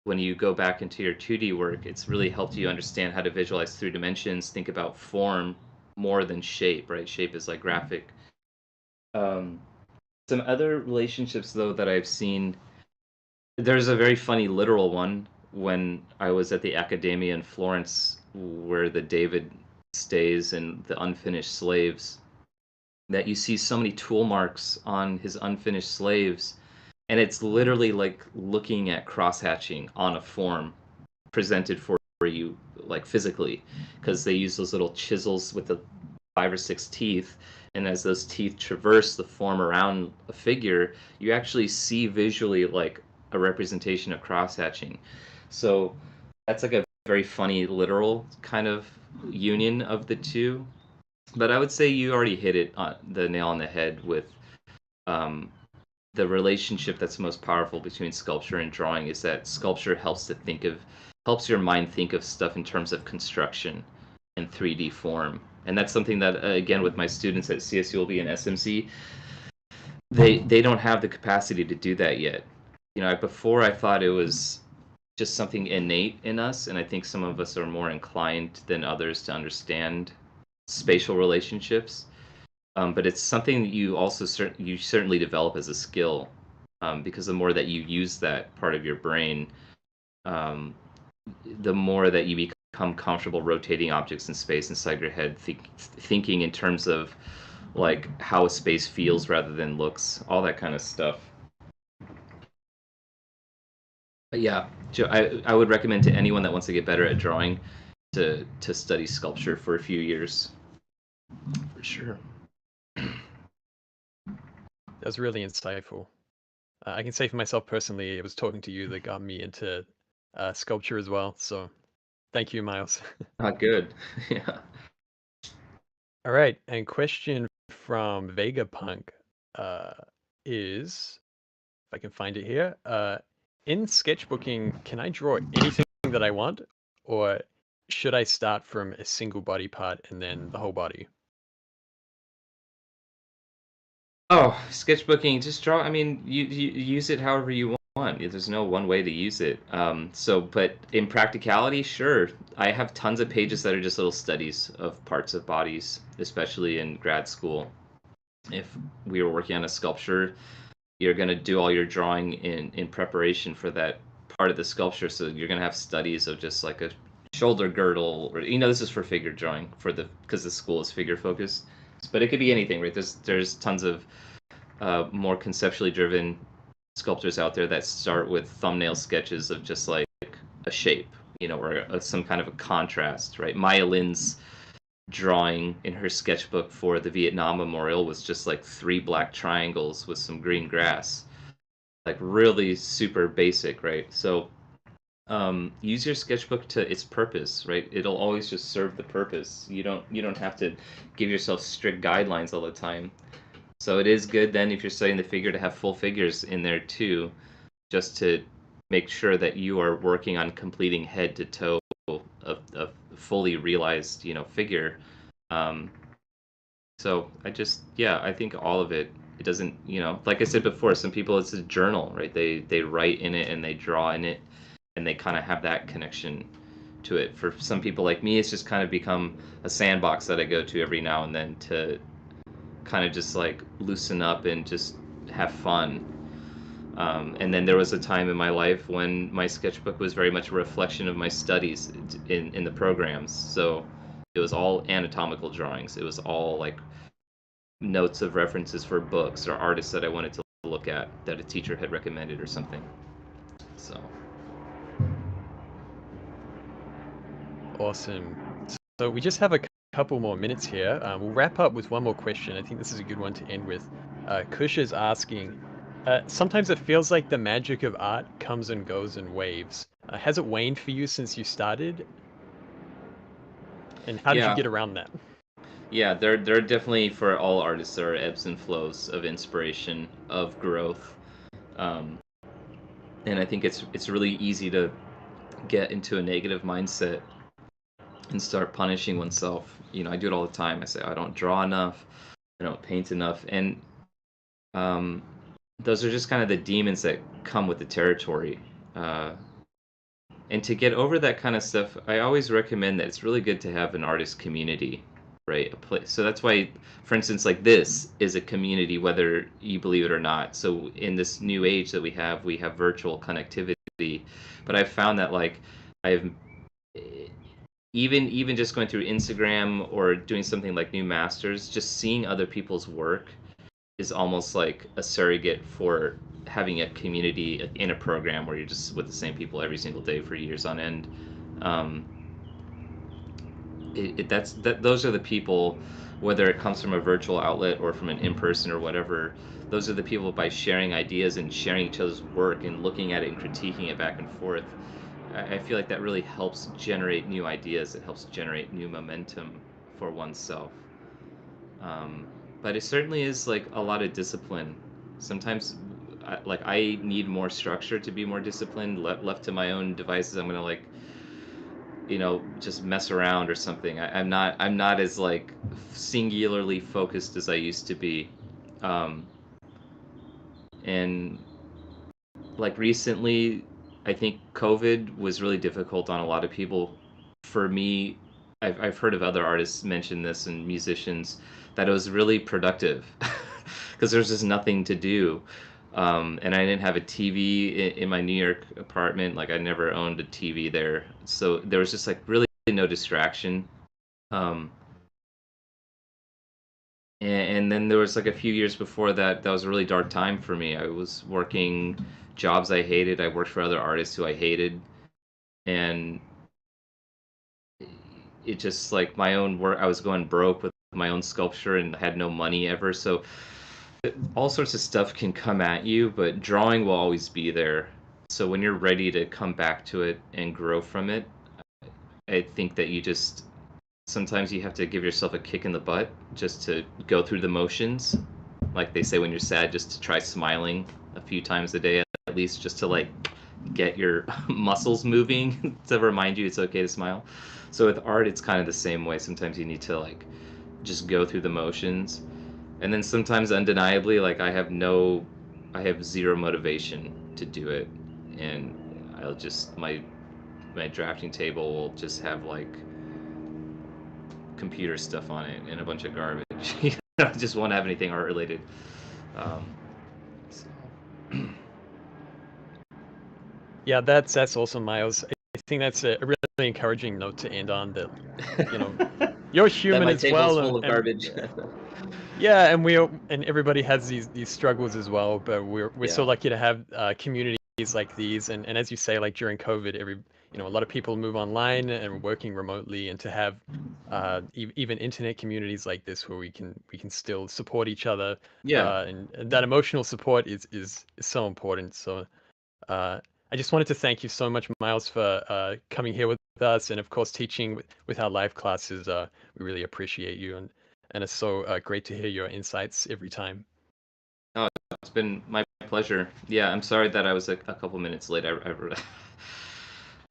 O: when you go back into your 2D work, it's really helped you understand how to visualize 3 dimensions, think about form more than shape, right? Shape is like graphic. Some other relationships, though, that I've seen, there's a very funny literal one when I was at the Accademia in Florence, where the David stays and the unfinished slaves, that you see so many tool marks on his unfinished slaves. And it's literally like looking at cross-hatching on a form presented for you, like physically, because they use those little chisels with the 5 or 6 teeth, and as those teeth traverse the form around a figure, you actually see visually like a representation of cross-hatching. So that's like a very funny literal kind of union of the two. But I would say you already hit it on the nail on the head with the relationship that's most powerful between sculpture and drawing is that sculpture helps your mind think of stuff in terms of construction and 3D form, And that's something that, again, with my students at CSULB and SMC, they don't have the capacity to do that yet. You know, before I thought it was just something innate in us, and I think some of us are more inclined than others to understand spatial relationships. But it's something that you also you certainly develop as a skill, because the more that you use that part of your brain, the more that you become comfortable rotating objects in space inside your head, thinking in terms of like how a space feels rather than looks, all that kind of stuff. But yeah, I would recommend to anyone that wants to get better at drawing to study sculpture for a few years, for sure.
N: That was really insightful. I can say for myself personally, it was talking to you that got me into sculpture as well. So thank you, Miles.
O: Good. Yeah.
N: All right. And question from Vegapunk is, if I can find it here, in sketchbooking, can I draw anything that I want, or should I start from a single body part and then the whole body?
O: Oh, sketchbooking, just draw. I mean, you use it however you want. There's no one way to use it. But in practicality, sure. I have tons of pages that are just little studies of parts of bodies, especially in grad school. If we were working on a sculpture, you're going to do all your drawing in preparation for that part of the sculpture. So you're going to have studies of just like a shoulder girdle, or, this is for figure drawing because the school is figure focused. But it could be anything, right? There's tons of more conceptually driven sculptors out there that start with thumbnail sketches of just like a shape, or some kind of a contrast, right? Maya Lin's drawing in her sketchbook for the Vietnam Memorial was just like 3 black triangles with some green grass, like really super basic, right? So use your sketchbook to its purpose, right? It'll always just serve the purpose. You don't have to give yourself strict guidelines all the time. So it is good then, if you're studying the figure, to have full figures in there too, just to make sure that you are working on completing head to toe a fully realized, figure. So I think all of it. It doesn't, like I said before, some people, it's a journal, right? They write in it and they draw in it, and they kind of have that connection to it. For some people like me, it's just kind of become a sandbox that I go to every now and then to kind of just like loosen up and just have fun. And then there was a time in my life when my sketchbook was very much a reflection of my studies in the programs. So it was all anatomical drawings. It was all like notes of references for books or artists that I wanted to look at that a teacher had recommended or something. So.
N: Awesome. So we just have a couple more minutes here. We'll wrap up with one more question. I think this is a good one to end with. Kush is asking, sometimes it feels like the magic of art comes and goes in waves. Has it waned for you since you started? And how did you get around that?
O: Yeah, there are definitely, for all artists, there are ebbs and flows of inspiration, of growth. And I think it's really easy to get into a negative mindset and start punishing oneself. I do it all the time. I say, I don't draw enough, I don't paint enough. And those are just kind of the demons that come with the territory. And to get over that kind of stuff, I always recommend that it's really good to have an artist community, right? So that's why, for instance, like this is a community, whether you believe it or not. So in this new age that we have virtual connectivity. But I've found that like even just going through Instagram or doing something like New Masters, just seeing other people's work is almost like a surrogate for having a community in a program where you're just with the same people every single day for years on end. Those are the people, whether it comes from a virtual outlet or from an in-person or whatever, those are the people, by sharing ideas and sharing each other's work and looking at it and critiquing it back and forth. I feel like that really helps generate new ideas. It helps generate new momentum for oneself. But it certainly is like a lot of discipline. Sometimes I need more structure to be more disciplined. Left to my own devices, I'm gonna just mess around or something. I'm not as like singularly focused as I used to be. And like recently, I think COVID was really difficult on a lot of people. For me, I've heard of other artists mention this and musicians that it was really productive because there's just nothing to do. And I didn't have a TV in my New York apartment. Like I never owned a TV there, so there was just like really no distraction. And then there was like a few years before that was a really dark time for me. I was working jobs I hated. I worked for other artists who I hated, and it just like my own work. I was going broke with my own sculpture and had no money ever. So all sorts of stuff can come at you, but drawing will always be there. So when you're ready to come back to it and grow from it, I think that sometimes you have to give yourself a kick in the butt just to go through the motions. Like they say when you're sad, just to try smiling a few times a day at least, just to like get your muscles moving to remind you it's okay to smile. So with art, it's kind of the same way. Sometimes you need to like just go through the motions. And then sometimes undeniably, like I have zero motivation to do it. And I'll just, my drafting table will just have like computer stuff on it and a bunch of garbage. I just won't have anything art related.
N: Yeah, that's awesome, Miles. I think that's a really encouraging note to end on. That you're human
O: my
N: as
O: table's
N: well.
O: full of garbage.
N: Yeah, and everybody has these struggles as well. But we're so lucky to have communities like these, and as you say, like during COVID, a lot of people move online and working remotely, and to have even internet communities like this where we can still support each other.
O: Yeah.
N: And that emotional support is so important. So I just wanted to thank you so much, Miles, for coming here with us, and of course teaching with our live classes. We really appreciate you, and it's so great to hear your insights every time.
O: Oh, it's been my pleasure. Yeah, I'm sorry that I was a couple minutes late. I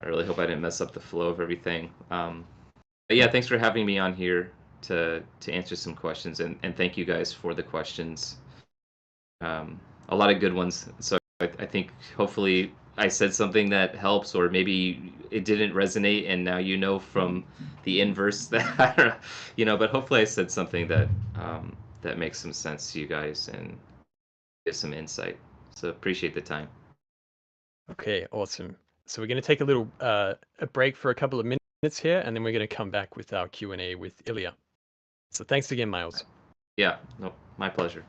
O: really hope I didn't mess up the flow of everything. But yeah, thanks for having me on here to answer some questions, and thank you guys for the questions. A lot of good ones. So I think hopefully I said something that helps, or maybe it didn't resonate, and now you know from the inverse that but hopefully I said something that that makes some sense to you guys and gives some insight. So appreciate the time.
N: Okay, awesome. So we're going to take a little a break for a couple of minutes here, and then we're going to come back with our Q&A with Ilya. So thanks again, Miles.
O: Yeah, no, my pleasure.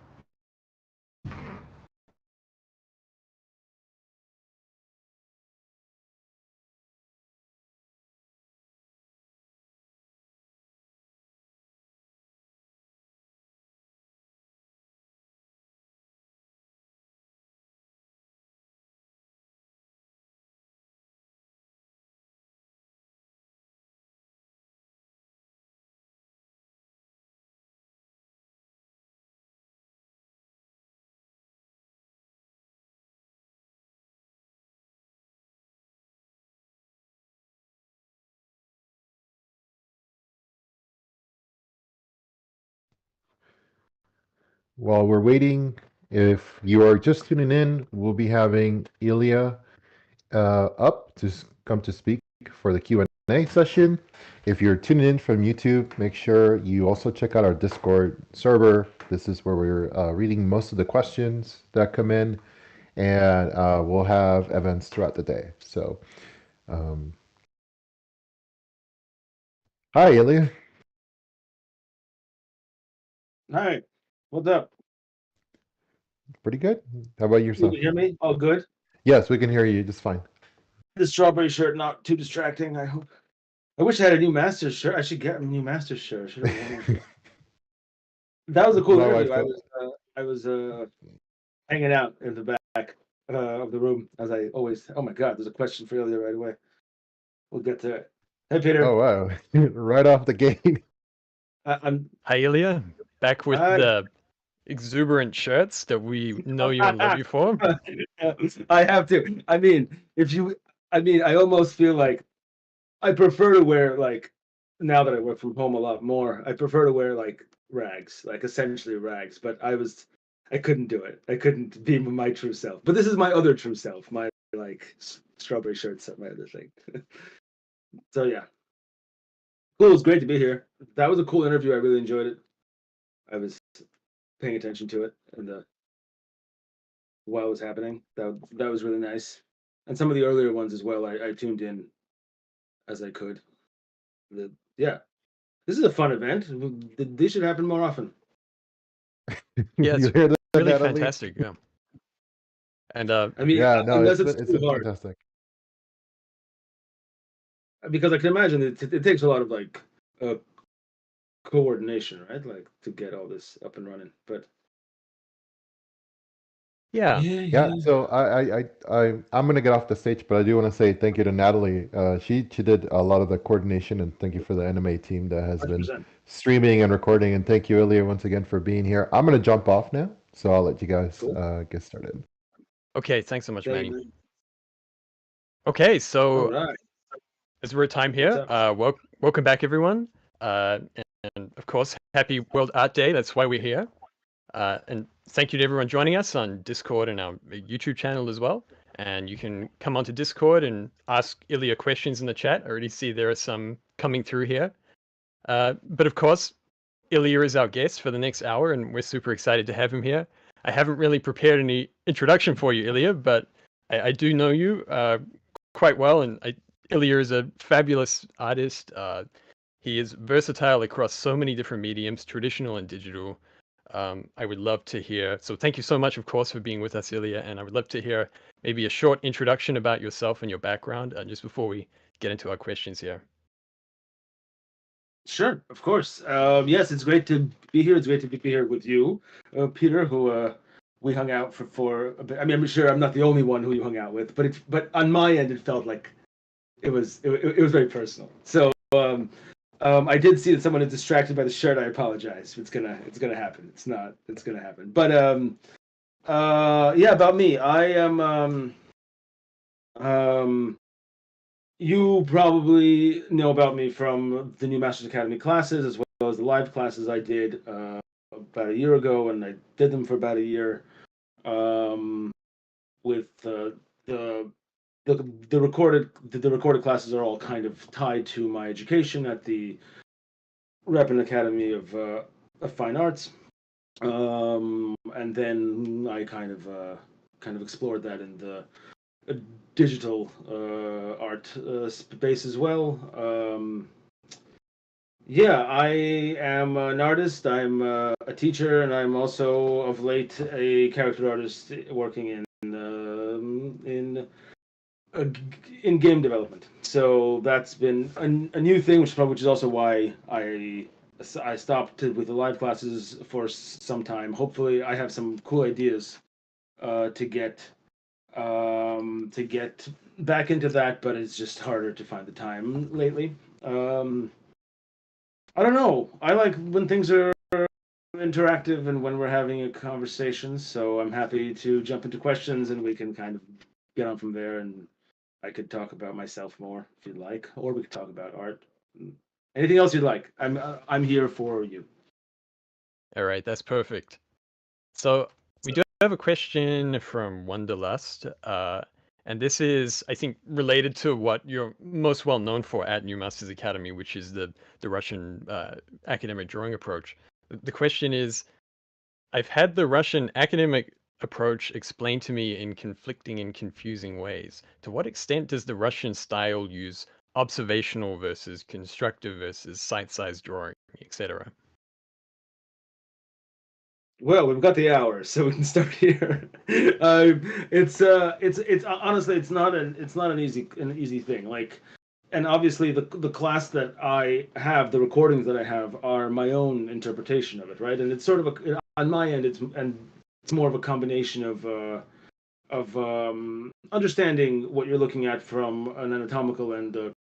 B: While we're waiting, if you are just tuning in, we'll be having Ilya up to come to speak for the Q&A session. If you're tuning in from YouTube, make sure you also check out our Discord server. This is where we're reading most of the questions that come in, and we'll have events throughout the day. So, hi, Ilya.
P: Hi, what's up?
B: Pretty good. How about
P: You
B: yourself?
P: can hear me? Oh, good.
B: Yes, we can hear you just fine.
P: The strawberry shirt not too distracting, I hope. I wish I had a new Masters shirt. I should get a new Masters shirt. I should have worn one. That was a cool
B: My wife
P: interview.
B: thought-
P: I was hanging out in the back of the room as I always. Oh my God, there's a question for Ilya right away. We'll get to it. Hey, Peter.
B: Oh, wow. Right off the gate.
P: I'm
N: Hi, Ilya. Back with
P: Hi.
N: the exuberant shirts that we know you and love you for.
P: I have to. I mean, I almost feel like I prefer to wear like now that I work from home a lot more. I prefer to wear like rags, like essentially rags. But I couldn't do it. I couldn't be my true self. But this is my other true self. My like strawberry shirts, my other thing. So yeah, cool. It was great to be here. That was a cool interview. I really enjoyed it. I was paying attention to it and while it was happening. That was really nice. And some of the earlier ones as well. I tuned in as I could. Yeah, this is a fun event. These should happen more often.
N: Yeah, it's
B: You hear that,
N: really
B: Natalie?
N: fantastic. Yeah. And
P: I mean,
B: Yeah, no,
P: unless
B: it's
P: it's
B: been
P: too hard,
B: fantastic.
P: because I can imagine it takes a lot of like coordination, right? Like to get all this up and running. But
N: yeah.
B: Yeah, so I'm gonna get off the stage, but I do want to say thank you to Natalie. She did a lot of the coordination, and thank you for the anime team that has been
P: 100%.
B: streaming and recording. And thank you, Ilya, once again for being here. I'm gonna jump off now, so I'll let you guys
P: Cool.
B: get started.
N: Okay, thanks so much,
P: Yeah,
N: Manny. Okay,
P: all
N: so
P: right.
N: as we're at time here, welcome back, everyone. And of course, happy World Art Day. That's why we're here. And thank you to everyone joining us on Discord and our YouTube channel as well. And you can come onto Discord and ask Ilya questions in the chat. I already see there are some coming through here. But of course, Ilya is our guest for the next hour, and we're super excited to have him here. I haven't really prepared any introduction for you, Ilya, but I do know you quite well, and Ilya is a fabulous artist. He is versatile across so many different mediums, traditional and digital. I would love to hear. So thank you so much, of course, for being with us, Ilya. And I would love to hear maybe a short introduction about yourself and your background just before we get into our questions here.
P: Sure, of course. Yes, it's great to be here. It's great to be here with you, Peter, who we hung out for a bit. I mean, I'm sure I'm not the only one who you hung out with, but on my end, it felt like it was very personal. So I did see that someone is distracted by the shirt. I apologize. It's gonna happen. It's gonna happen. But yeah, about me. I am you probably know about me from the new Masters Academy classes as well as the live classes I did about a year ago, and I did them for about a year with the recorded classes are all kind of tied to my education at the Repin Academy of Fine Arts, and then I kind of explored that in the digital art space as well. Yeah, I am an artist. I'm a teacher, and I'm also of late a character artist working in game development. So that's been a new thing, which is also why I stopped with the live classes for some time. Hopefully, I have some cool ideas to get back into that, but it's just harder to find the time lately. I don't know. I like when things are interactive and when we're having a conversation, so I'm happy to jump into questions and we can kind of get on from there, and I could talk about myself more if you'd like, or we could talk about art. Anything else you'd like. I'm here for you.
N: All right, that's perfect. So we do have a question from Wonderlust, and this is, I think, related to what you're most well known for at New Masters Academy, which is the Russian academic drawing approach. The question is, I've had the Russian academic approach explained to me in conflicting and confusing ways. To what extent does the Russian style use observational versus constructive versus site-sized drawing, etc.?
P: Well, we've got the hour, so we can start here. It's honestly, it's not an easy thing. Like, and obviously the class that I have, the recordings that I have, are my own interpretation of it, right? And it's sort of on my end, it's more of a combination of understanding what you're looking at from an anatomical and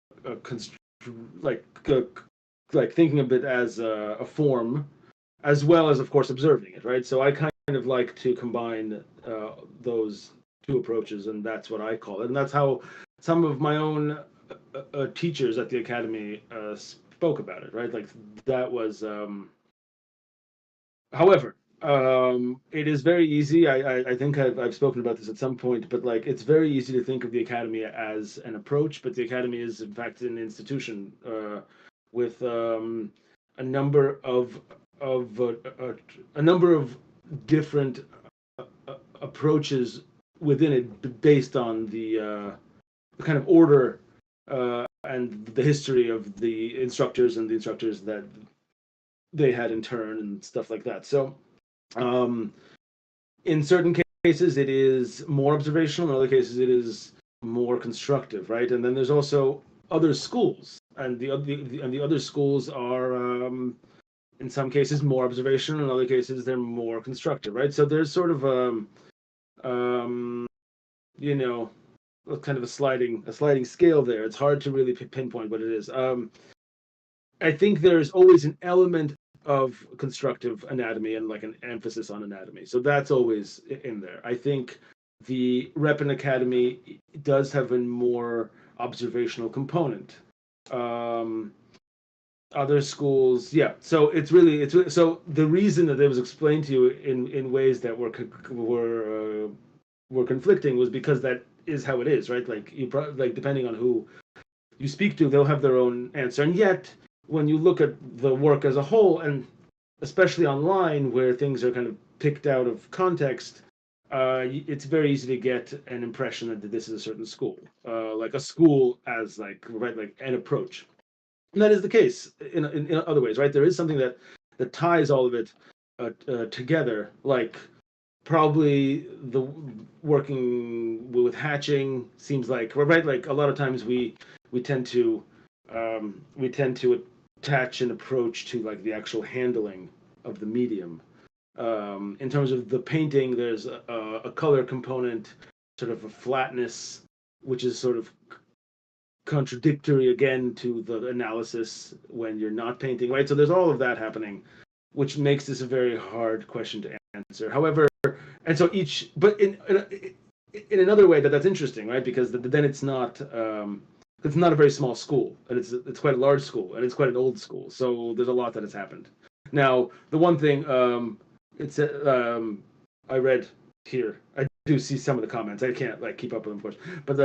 P: like thinking of it as a form, as well as, of course, observing it, right? So I kind of like to combine those two approaches, and that's what I call it. And that's how some of my own teachers at the academy spoke about it, right? Like that was. However, it is very easy. I think I've spoken about this at some point, but like it's very easy to think of the academy as an approach, but the academy is in fact an institution with a number of a number of different approaches within it based on the kind of order and the history of the instructors and the instructors that they had in turn and stuff like that. So in certain cases it is more observational, in other cases it is more constructive, right? And then there's also other schools, and the other schools are in some cases more observational, in other cases they're more constructive, right? So there's sort of you know, kind of a sliding scale there. It's hard to really pinpoint what it is. I think there's always an element of constructive anatomy and like an emphasis on anatomy. So that's always in there. I think the Repin Academy does have a more observational component. Other schools, yeah. So it's really so the reason that it was explained to you in ways that were conflicting was because that is how it is, right? Like you like depending on who you speak to, they'll have their own answer, and yet when you look at the work as a whole, and especially online where things are kind of picked out of context, it's very easy to get an impression that this is a certain school, like a school as like right, like an approach. And that is the case in other ways, right? There is something that ties all of it together, like probably the working with hatching seems like, right? Like a lot of times we tend to attach an approach to like the actual handling of the medium. In terms of the painting, there's a color component, sort of a flatness, which is sort of contradictory again to the analysis when you're not painting, right? So there's all of that happening, which makes this a very hard question to answer. However, and so but in another way that's interesting, right? Because then it's not a very small school, and it's quite a large school, and it's quite an old school. So there's a lot that has happened. Now, the one thing I read here, I do see some of the comments. I can't like keep up with them, of course, but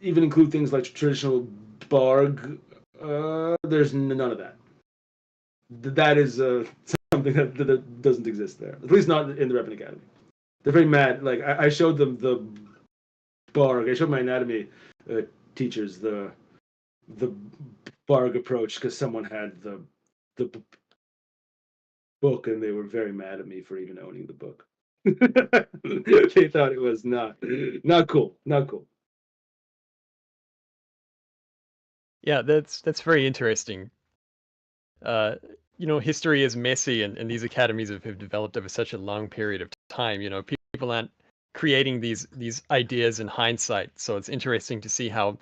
P: even include things like traditional Barg. There's none of that. That is something that doesn't exist there, at least not in the Repin Academy. They're very mad. Like I showed them the Barg. I showed my anatomy teachers the Barg approach because someone had the book, and they were very mad at me for even owning the book. They thought it was not cool.
N: Yeah, that's very interesting. History is messy, and these academies have developed over such a long period of time. People aren't creating these ideas in hindsight, so it's interesting to see how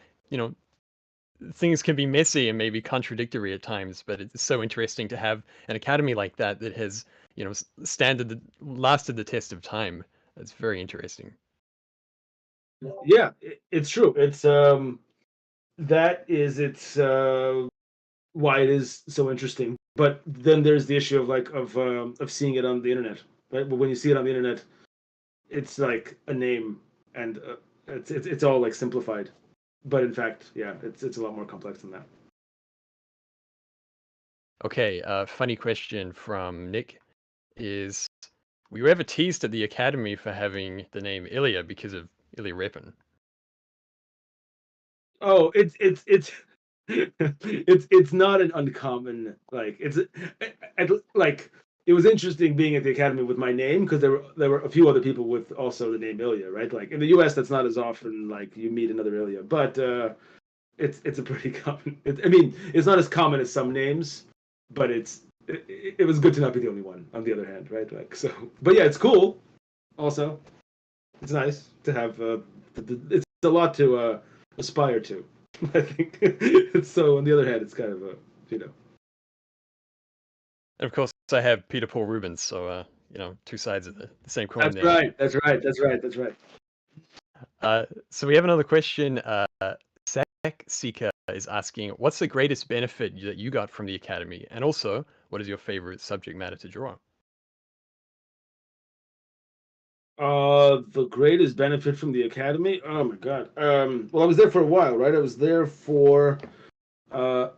N: things can be messy and maybe contradictory at times. But it's so interesting to have an academy like that has lasted the test of time. That's very interesting.
P: Yeah, it's true. It's why it is so interesting. But then there's the issue of seeing it on the internet, right? But when you see it on the internet, it's like a name, and it's all like simplified. But in fact, yeah, it's a lot more complex than that.
N: Okay, funny question from Nick is, were you ever teased at the academy for having the name Ilya because of Ilya Repin?
P: Oh, it's not an uncommon it was interesting being at the academy with my name because there were a few other people with also the name Ilya, right? Like in the US, that's not as often like you meet another Ilya, but it's a pretty common. It's not as common as some names, but it was good to not be the only one. On the other hand, right? Like so, but yeah, it's cool. Also, it's nice to have. It's a lot to aspire to. I think so. On the other hand, it's kind of
N: And of course, I have Peter Paul Rubens, so two sides of the same coin.
P: That's right.
N: So we have another question. Sec Seeker is asking, what's the greatest benefit that you got from the academy? And also, what is your favorite subject matter to draw?
P: The greatest benefit from the academy? Oh my god. Well, I was there for a while, right? I was there for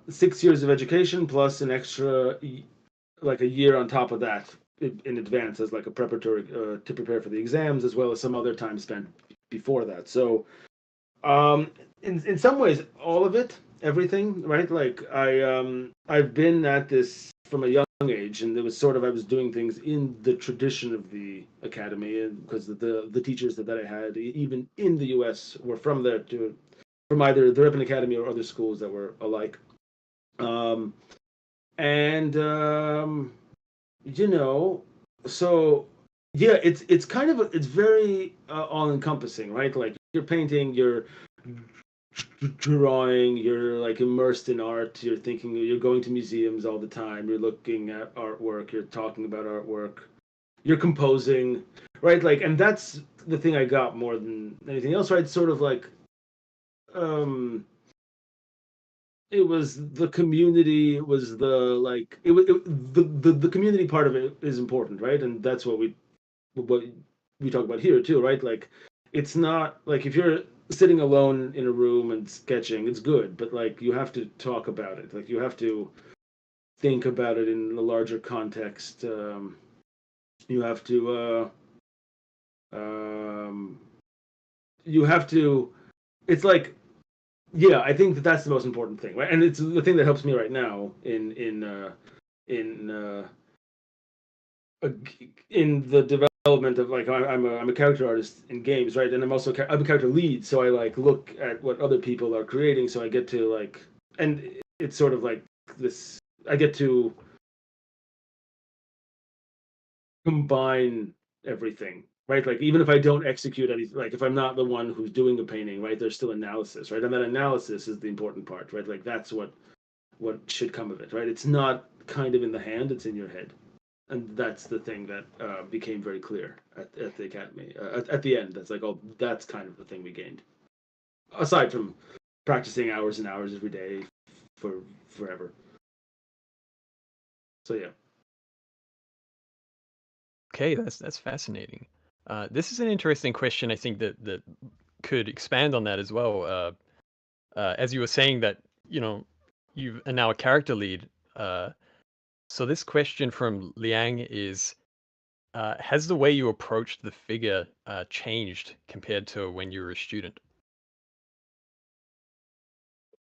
P: 6 years of education plus an extra like a year on top of that in advance as like a preparatory to prepare for the exams, as well as some other time spent before that. So in some ways, all of it, everything, right? Like I've been at this from a young age, and it was sort of I was doing things in the tradition of the academy, and because the teachers that I had, even in the U.S., were from there from either the Ripon Academy or other schools that were alike. You know, so yeah, it's kind of it's very all encompassing, right? Like you're painting, you're drawing, you're like immersed in art, you're thinking, you're going to museums all the time, you're looking at artwork, you're talking about artwork, you're composing, right? Like, and that's the thing I got more than anything else, right? Sort of like it was the community, it was the like the community part of it is important, right? And that's what we talk about here too, right? Like it's not like if you're sitting alone in a room and sketching, it's good, but like you have to talk about it, like you have to think about it in a larger context. You have to it's like, yeah, I think that's the most important thing, right? And it's the thing that helps me right now in the development of like I'm a character artist in games, right? And I'm a character lead, so I like look at what other people are creating, so I get to like, and it's sort of like this, I get to combine everything, right? Like even if I don't execute anything, like if I'm not the one who's doing the painting, right, there's still analysis, right? And that analysis is the important part, right? Like that's what should come of it, right? It's not kind of in the hand, it's in your head. And that's the thing that became very clear at the academy. At the end, that's like, oh, that's kind of the thing we gained. Aside from practicing hours and hours every day for forever. So yeah.
N: Okay, that's fascinating. This is an interesting question. I think that could expand on that as well. As you were saying that you are now a character lead. So this question from Liang is, has the way you approached the figure changed compared to when you were a student?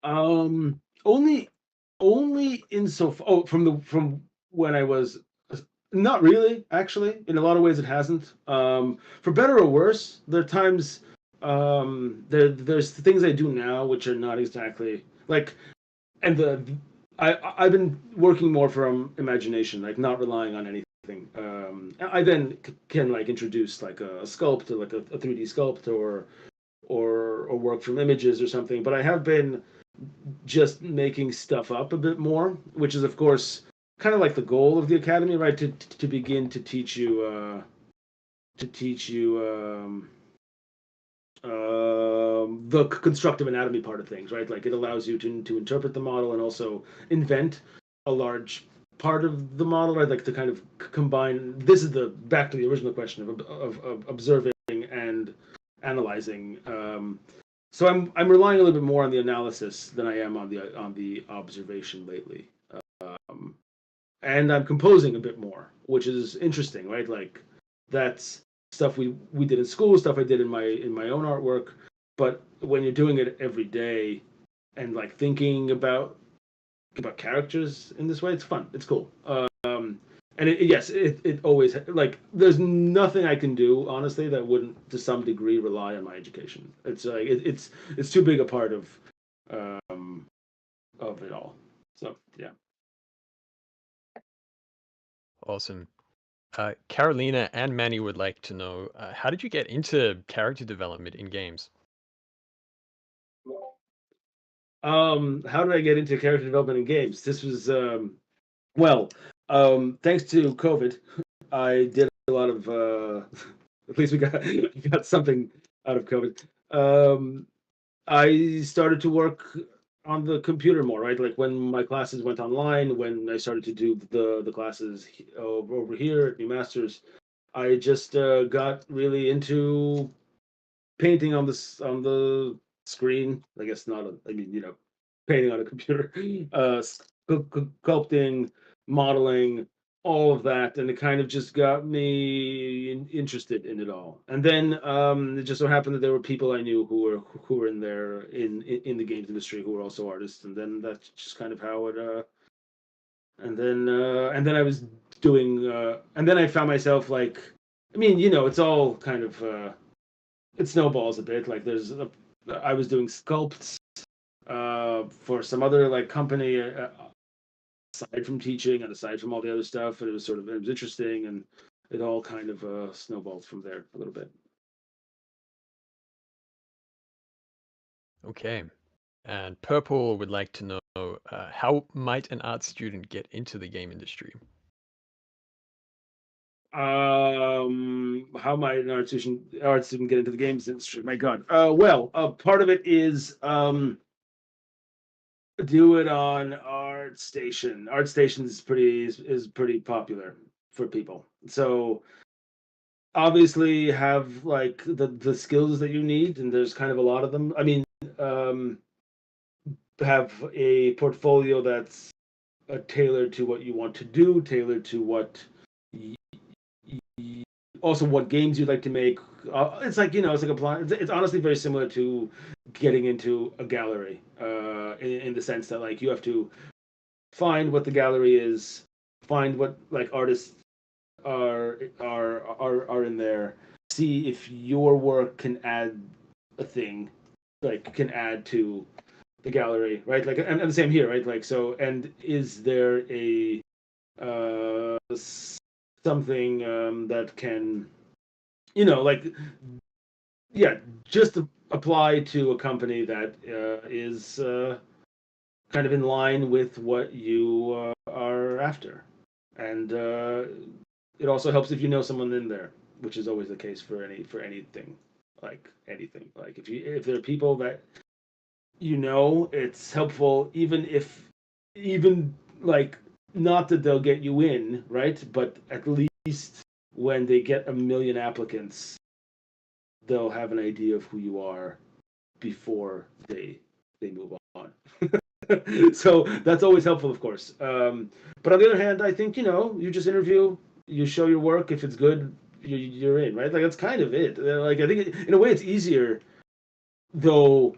P: Only insofar. Oh, from when I was, not really. Actually, in a lot of ways, it hasn't. For better or worse, there are times. There's things I do now which are not exactly like, and I've been working more from imagination, like not relying on anything. I then can like introduce like a sculpt, like a 3D sculpt, or work from images or something. But I have been just making stuff up a bit more, which is of course kind of like the goal of the academy, right? To begin to teach you the constructive anatomy part of things, right? Like it allows you to interpret the model and also invent a large part of the model, right? Like to kind of combine. This is the back to the original question of observing and analyzing. So I'm relying a little bit more on the analysis than I am on the observation lately, and I'm composing a bit more, which is interesting, right? Like that's stuff we did in school, stuff I did in my own artwork. But when you're doing it every day and like thinking about characters in this way, it's fun. It's cool. And it always like there's nothing I can do honestly that wouldn't to some degree rely on my education. It's like it's too big a part of it all. So yeah.
N: Awesome. Carolina and Manny would like to know, how did you get into character development in games?
P: How did I get into character development in games? This was thanks to COVID, I did a lot of at least we got something out of COVID. I started to work on the computer more, right? Like when my classes went online, when I started to do the classes over here at New Masters, I just got really into painting on the screen. I guess not. I mean, painting on a computer, sculpting, modeling, all of that, and it kind of just got me interested in it all. And then it just so happened that there were people I knew who were in the games industry who were also artists, and then that's just kind of how it. And then I was doing, and then I found myself like, I mean, it's all kind of it snowballs a bit. Like I was doing sculpts for some other like company aside from teaching and aside from all the other stuff, and it was interesting, and it all kind of snowballed from there a little bit.
N: Okay. And Purple would like to know how might an art student get into the game industry?
P: How might an art student get into the games industry? My God. Well, part of it is do it on ArtStation. ArtStation is pretty popular for people. So obviously have like the skills that you need, and there's kind of a lot of them. I mean, have a portfolio that's tailored to what you want to do, tailored to what also what games you'd like to make. It's like it's like applying. It's honestly very similar to getting into a gallery, in the sense that like you have to find what the gallery is, find what like artists are in there, see if your work can add a thing, like can add to the gallery, right? Like and the same here, right? Like so, and is there a something that can, like, yeah, just apply to a company that is kind of in line with what you are after, and it also helps if you know someone in there, which is always the case for anything, like anything. Like if there are people that it's helpful, even like not that they'll get you in, right? But at least when they get a million applicants, they'll have an idea of who you are before they move on. So that's always helpful, of course. But on the other hand, I think you just interview, you show your work. If it's good, you're in, right? Like that's kind of it. Like I think in a way it's easier, though.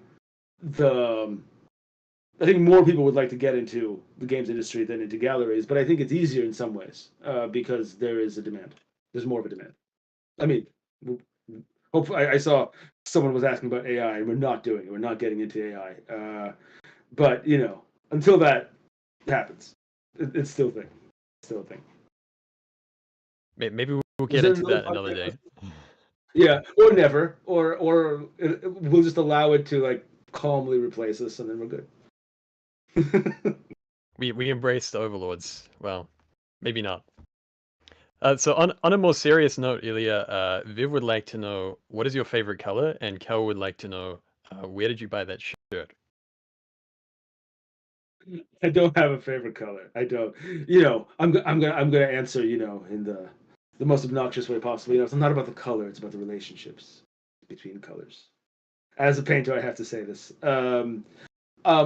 P: I think more people would like to get into the games industry than into galleries, but I think it's easier in some ways because there is a demand. There's more of a demand. I mean, hopefully, I saw someone was asking about AI, and we're not doing it. We're not getting into AI. But until that happens, it's still a thing. Still a thing.
N: Maybe we'll get into that another day.
P: Yeah, or never, or we'll just allow it to like calmly replace us, and then we're good.
N: We embrace the overlords. Well, maybe not. So on a more serious note, Ilya, Viv would like to know what is your favorite color, and Kel would like to know where did you buy that shirt?
P: I don't have a favorite color. I don't. I'm gonna answer. In the most obnoxious way possible. It's not about the color. It's about the relationships between colors. As a painter, I have to say this.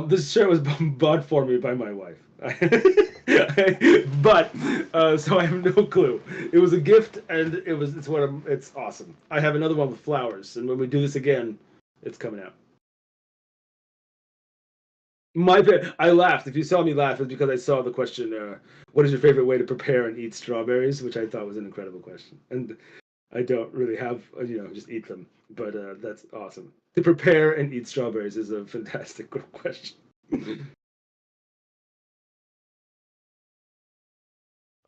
P: This shirt was bought for me by my wife. But so I have no clue. It was a gift, and it's awesome. I have another one with flowers, and when we do this again, it's coming out. I laughed. If you saw me laugh, it's because I saw the question, what is your favorite way to prepare and eat strawberries? Which I thought was an incredible question. And I don't really have, just eat them. But that's awesome. To prepare and eat strawberries is a fantastic question.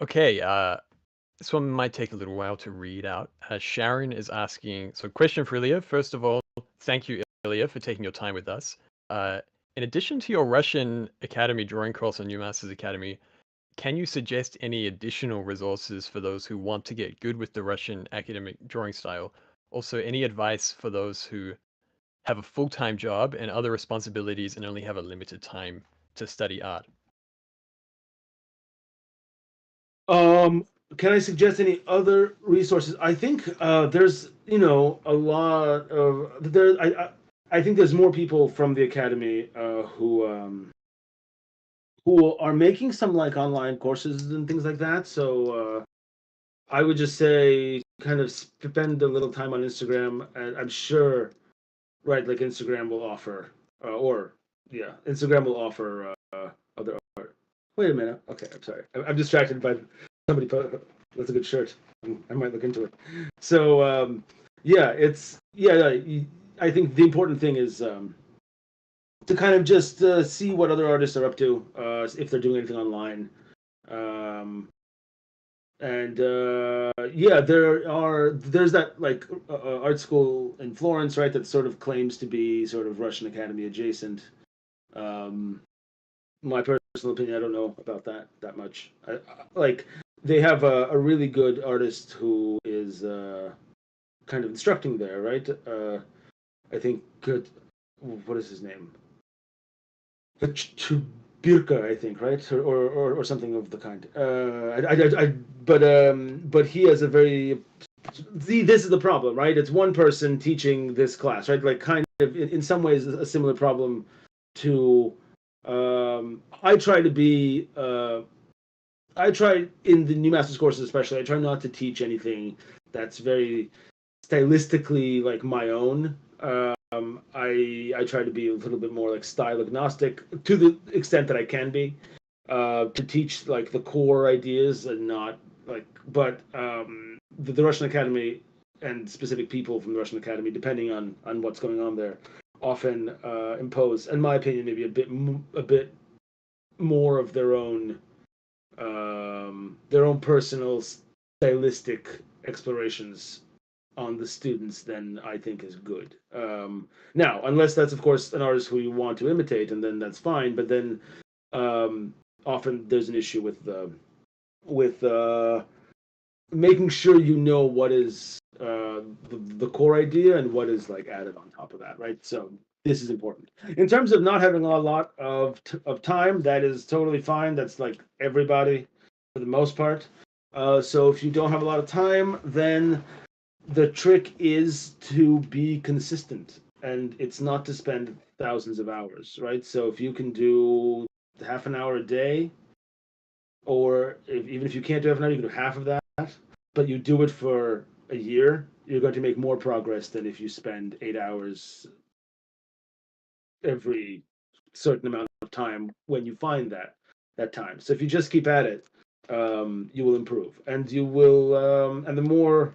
N: Okay, this one might take a little while to read out. Sharon is asking, so question for Ilya. First of all, thank you, Ilya, for taking your time with us. In addition to your Russian Academy drawing course on New Masters Academy, can you suggest any additional resources for those who want to get good with the Russian academic drawing style, Also, any advice for those who have a full-time job and other responsibilities and only have a limited time to study art?
P: Can I suggest any other resources? I think there's a lot of there. I think there's more people from the academy who are making some like online courses and things like that. So I would just say kind of spend a little time on Instagram, and I'm sure, right? Like Instagram will offer, Instagram will offer other art. Wait a minute. Okay, I'm sorry. I'm distracted by somebody put. That's a good shirt. I might look into it. So I think the important thing is to kind of just see what other artists are up to, if they're doing anything online. There's that like art school in Florence, right? That sort of claims to be sort of Russian Academy adjacent. My personal opinion, I don't know about that much. Like they have a really good artist who is kind of instructing there, right? I think what is his name? Chubirka, I think, right, or something of the kind. But he has a very. See, this is the problem, right? It's one person teaching this class, right? Like kind of in some ways a similar problem to. I try to be. I try in the new master's courses, especially. I try not to teach anything that's very stylistically like my own. I try to be a little bit more like style agnostic to the extent that I can be, to teach like the core ideas and not like. But the Russian Academy and specific people from the Russian Academy, depending on what's going on there, often impose, in my opinion, maybe a bit more of their own personal stylistic explorations on the students than I think is good. Now, unless that's of course an artist who you want to imitate, and then that's fine. But then often there's an issue with making sure you know what is the core idea and what is like added on top of that, right? So this is important. In terms of not having a lot of time, that is totally fine. That's like everybody for the most part. So if you don't have a lot of time, then the trick is to be consistent, and it's not to spend thousands of hours, right? So if you can do half an hour a day, or even if you can't do half an hour, you can do half of that, but you do it for a year, you're going to make more progress than if you spend 8 hours every certain amount of time when you find that time. So if you just keep at it, you will improve, and you will, and the more.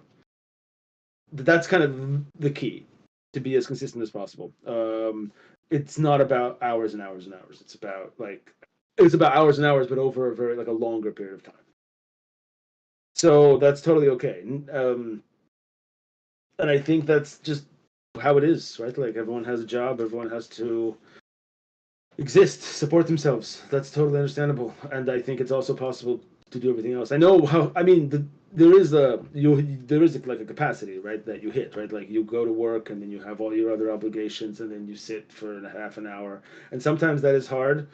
P: That's kind of the key, to be as consistent as possible. It's not about hours and hours and hours. It's about hours and hours, but over a very like a longer period of time. So that's totally okay. And I think that's just how it is, right? Like everyone has a job, everyone has to exist, support themselves. That's totally understandable, and I think it's also possible to do everything else. I know how. I mean, there is like a capacity, right, that you hit, right? Like you go to work and then you have all your other obligations, and then you sit for half an hour, and sometimes that is hard.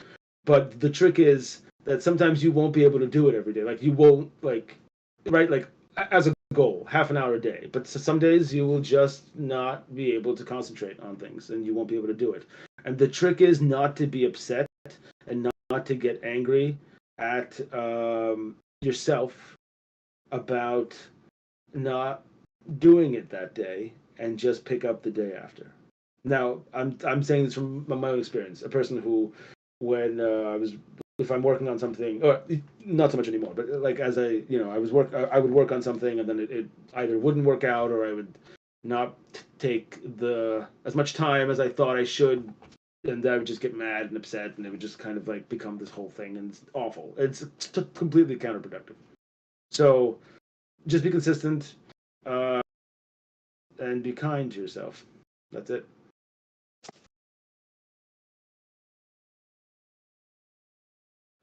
P: But the trick is that sometimes you won't be able to do it every day. Like you won't right, like as a goal, half an hour a day. But some days you will just not be able to concentrate on things, and you won't be able to do it. And the trick is not to be upset and not to get angry at yourself about not doing it that day, and just pick up the day after. Now, I'm saying this from my own experience. A person who, when if I'm working on something, or not so much anymore, but like as I would work on something, and then it either wouldn't work out, or I would not take as much time as I thought I should, and I would just get mad and upset, and it would just kind of like become this whole thing, and it's awful. It's completely counterproductive. So just be consistent, and be kind to yourself. That's it.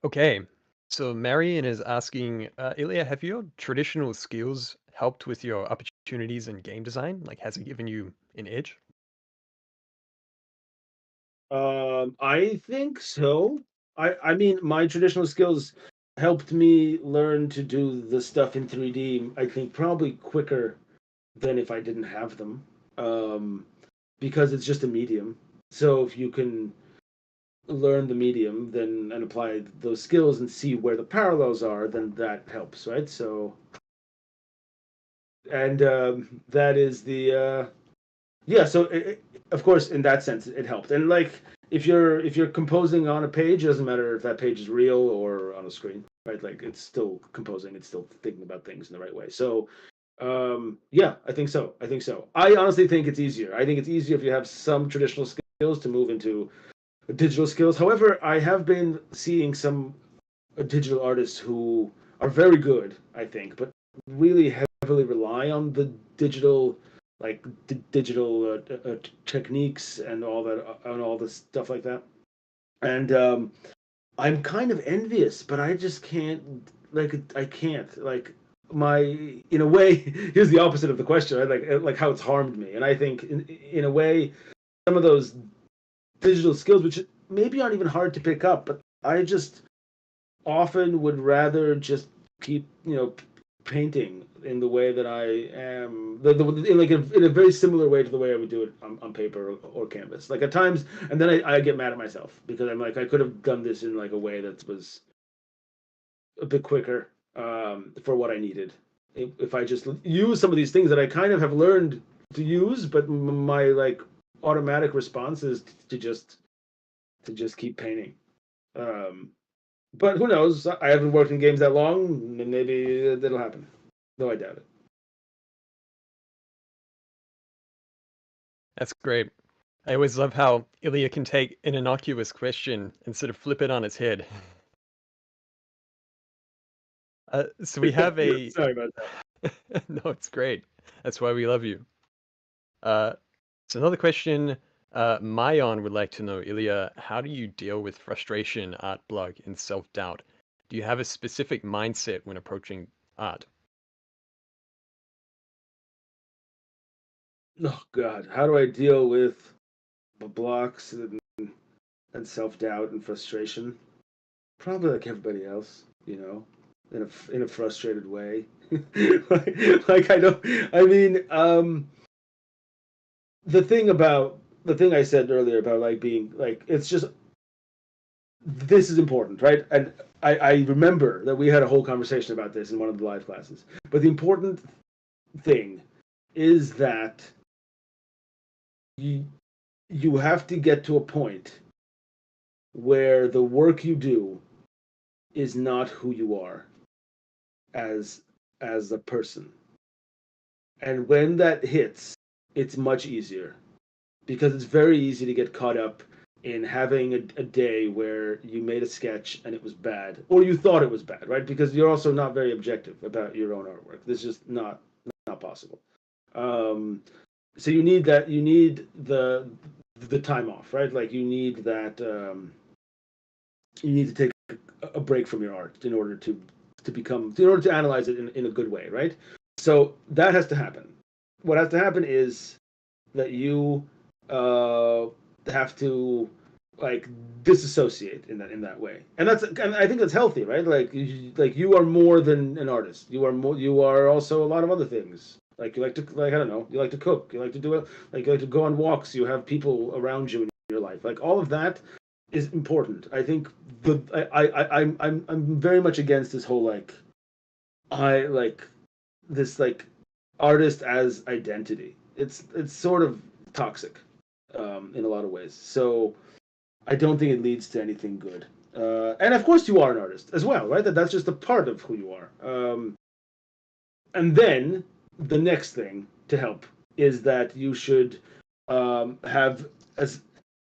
N: Okay, so Marion is asking, Ilya, have your traditional skills helped with your opportunities in game design? Like, has it given you an edge?
P: I think so. I mean, my traditional skills helped me learn to do the stuff in 3D, I think probably quicker than if I didn't have them. Because it's just a medium. So if you can learn the medium then and apply those skills and see where the parallels are, then that helps, right? So and that is the yeah, so of course in that sense it helped. And like if you're composing on a page, it doesn't matter if that page is real or on a screen, right? Like it's still composing, it's still thinking about things in the right way. So yeah, I think so. I honestly think it's easier. I think it's easier if you have some traditional skills to move into digital skills. However, I have been seeing some digital artists who are very good, I think, but really heavily rely on the digital, like digital techniques and all that, and all this stuff like that. And I'm kind of envious, but I just can't. Like, I can't. Like, my in a way, here's the opposite of the question. I like how it's harmed me, and I think in a way, some of those digital skills, which maybe aren't even hard to pick up, but I just often would rather just keep, painting in the way that I am, in a very similar way to the way I would do it on paper or canvas. Like at times, and then I get mad at myself because I'm like, I could have done this in like a way that was a bit quicker for what I needed. If I just use some of these things that I kind of have learned to use, but my like automatic response is to just keep painting. But who knows? I haven't worked in games that long. Maybe that'll happen, though I doubt it.
N: That's great. I always love how Ilya can take an innocuous question and sort of flip it on its head. So we have a.
P: Sorry about that.
N: No, it's great. That's why we love you. So another question. Mayon would like to know, Ilya, how do you deal with frustration, art block, and self-doubt? Do you have a specific mindset when approaching art?
P: Oh God, how do I deal with the blocks and self-doubt and frustration? Probably like everybody else, in a frustrated way. like I don't. I mean, the thing I said earlier about like being like, it's just, this is important, right? And I remember that we had a whole conversation about this in one of the live classes. But the important thing is that you have to get to a point where the work you do is not who you are as a person. And when that hits, it's much easier, because it's very easy to get caught up in having a day where you made a sketch and it was bad, or you thought it was bad, right? Because you're also not very objective about your own artwork. This is just not possible. So you need the time off, right? Like you need that. You need to take a break from your art in order to analyze it in a good way, right? So that has to happen. What has to happen is that you have to like disassociate in that way, and I think that's healthy, right? Like you are more than an artist. You are also a lot of other things. Like you like to, like, I don't know, you like to cook, you like to do it, like you like to go on walks, you have people around you in your life. Like all of that is important. I think I'm very much against this whole this artist as identity. It's sort of toxic in a lot of ways. So I don't think it leads to anything good. And of course you are an artist as well, right? That's just a part of who you are. And then the next thing to help is that you should have, as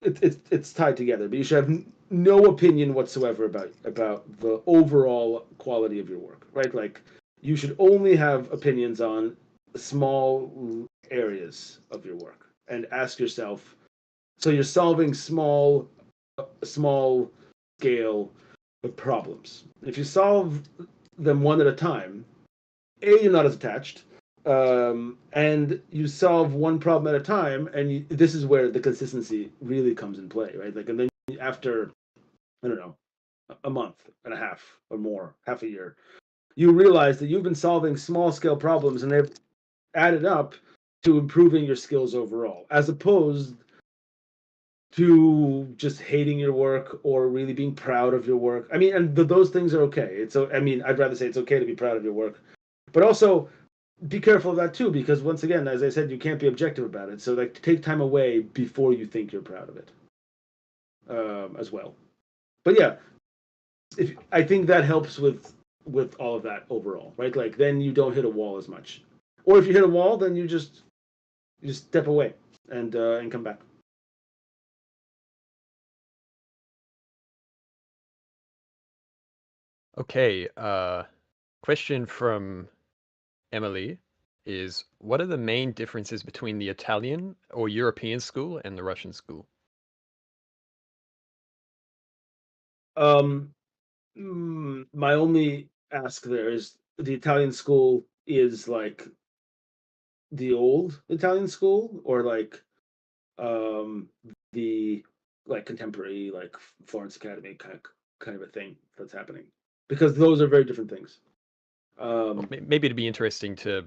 P: it's tied together, but you should have no opinion whatsoever about the overall quality of your work, right? Like you should only have opinions on small areas of your work, and ask yourself, so you're solving small scale problems. If you solve them one at a time, A, you're not as attached, and you solve one problem at a time, and this is where the consistency really comes in play, right? Like, and then after, I don't know, a month and a half or more, half a year, you realize that you've been solving small scale problems and they've added up to improving your skills overall, as opposed to just hating your work or really being proud of your work. I mean, and those things are okay. I'd rather say it's okay to be proud of your work, but also be careful of that too, because once again, as I said, you can't be objective about it. So like, take time away before you think you're proud of it, as well. But yeah, I think that helps with all of that overall, right? Like, then you don't hit a wall as much, or if you hit a wall, then you just step away and come back.
N: Okay, question from Emily is, what are the main differences between the Italian or European school and the Russian school?
P: My only ask there is, the Italian school is like the old Italian school, or like the like contemporary, like Florence Academy kind of a thing that's happening, because those are very different things.
N: Maybe it'd be interesting to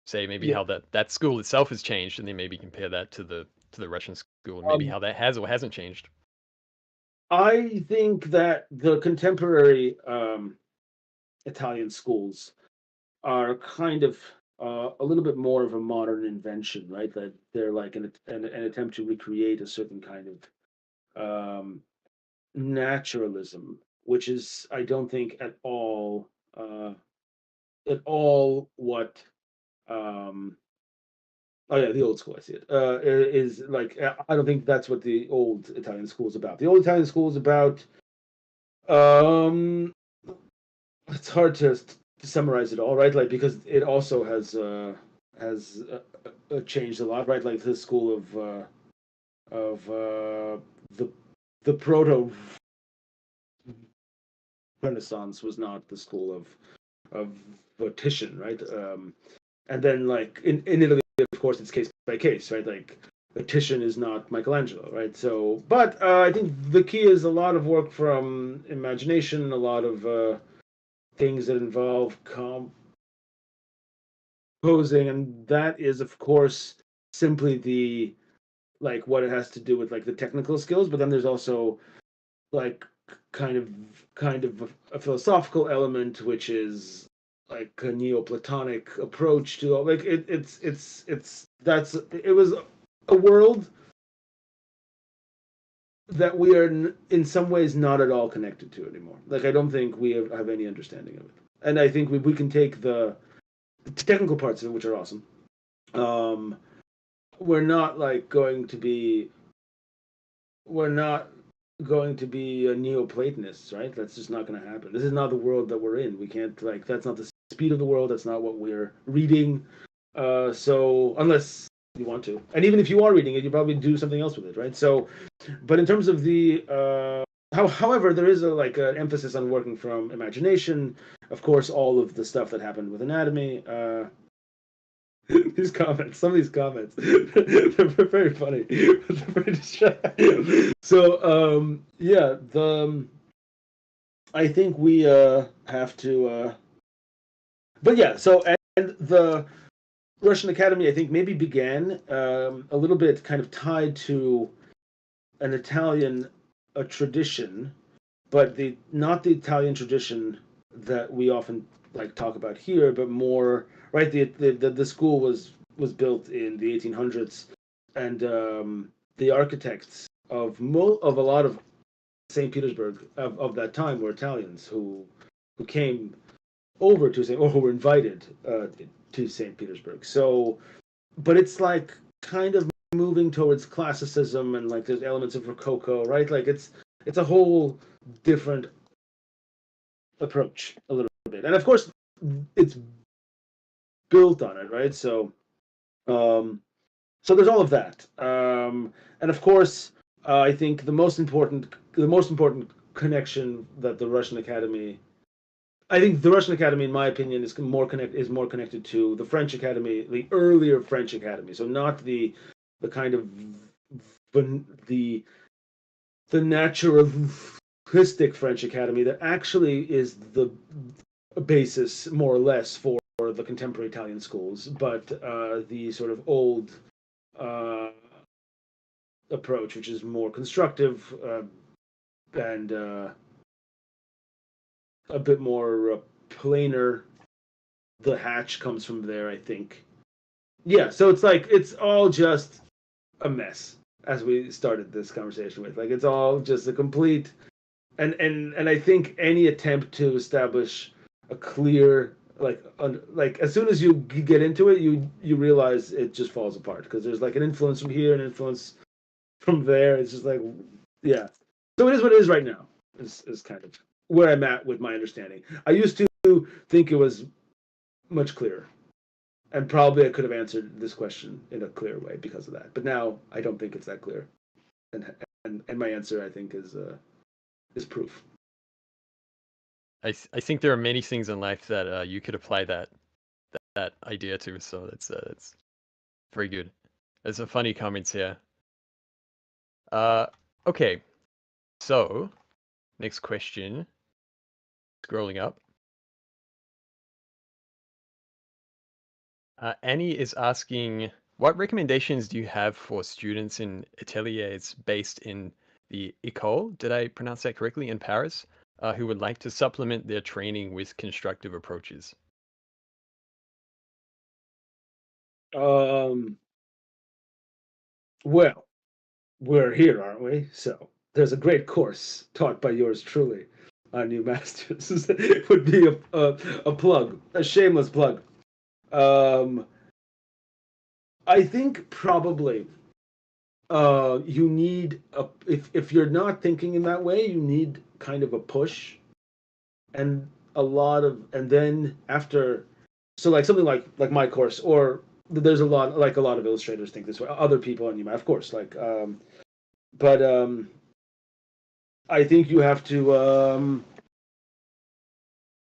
N: say maybe how that school itself has changed, and then maybe compare that to the Russian school, and maybe how that has or hasn't changed.
P: I think that the contemporary Italian schools are kind of a little bit more of a modern invention, right? That they're like an attempt to recreate a certain kind of naturalism, which is, I don't think, at all what oh yeah, the old school, I see it. Is like, I don't think that's what the old Italian school is about. The old Italian school is about, it's hard to summarize it all, right? Like, because it also has changed a lot, right? Like, the school of the proto Renaissance was not the school of Titian, right? And then, like, in Italy, of course, it's case by case, right? Like, Titian is not Michelangelo, right? So, but I think the key is a lot of work from imagination, a lot of things that involve composing, and that is, of course, simply the, like, what it has to do with, like, the technical skills. But then there's also, like, kind of a philosophical element, which is like a Neoplatonic approach to, like, it was a world that we are in some ways not at all connected to anymore. Like, I don't think we have any understanding of it, and I think we can take the technical parts of it, which are awesome. We're not going to be a Neoplatonists, right? That's just not going to happen. This is not the world that we're in. We can't, like, that's not the speed of the world. That's not what we're reading. So unless you want to, and even if you are reading it, you probably do something else with it, right? So, but in terms of the however, there is an emphasis on working from imagination. Of course, all of the stuff that happened with anatomy. These comments, some of these comments, they're very funny. They're very distracting. So, yeah, I think we have to. But yeah, so, and the Russian Academy, I think, maybe began a little bit kind of tied to an Italian tradition, but not the Italian tradition that we often like talk about here, but more, right? The school was built in the 1800s, and the architects of a lot of St. Petersburg of that time were Italians who came over to or who were invited to St. Petersburg. So, but it's like kind of moving towards classicism, and like there's elements of Rococo, right? Like it's a whole different approach a little bit, and of course it's built on it, right? So so there's all of that, and of course I think the most important connection that the Russian Academy I think the Russian Academy, in my opinion, is more connected to the French Academy, the earlier French Academy. So not the kind of the naturalistic French Academy that actually is the basis, more or less, for the contemporary Italian schools, but the sort of old approach, which is more constructive and a bit more planar. The hatch comes from there, I think. Yeah, so it's like it's all just a mess, as we started this conversation with. Like it's all just a complete and I think any attempt to establish a clear like as soon as you get into it, you realize it just falls apart because there's like an influence from here, an influence from there. It's just like yeah. So it is what it is right now. Is kind of where I'm at with my understanding. I used to think it was much clearer. And probably I could have answered this question in a clear way because of that. But now I don't think it's that clear. And my answer, I think, is proof.
N: I think there are many things in life that you could apply that idea to. So that's very good. There's some funny comments here. Okay. So next question. Scrolling up. Annie is asking, what recommendations do you have for students in ateliers based in the École, did I pronounce that correctly, in Paris, who would like to supplement their training with constructive approaches?
P: Well, we're here, aren't we? So there's a great course taught by yours truly on New Masters. It would be a plug, a shameless plug. I think probably you need if you're not thinking in that way, you need kind of a push and and then after, so like something like my course, or there's a lot of illustrators think this way, other people on UMass, of course, but I think you have to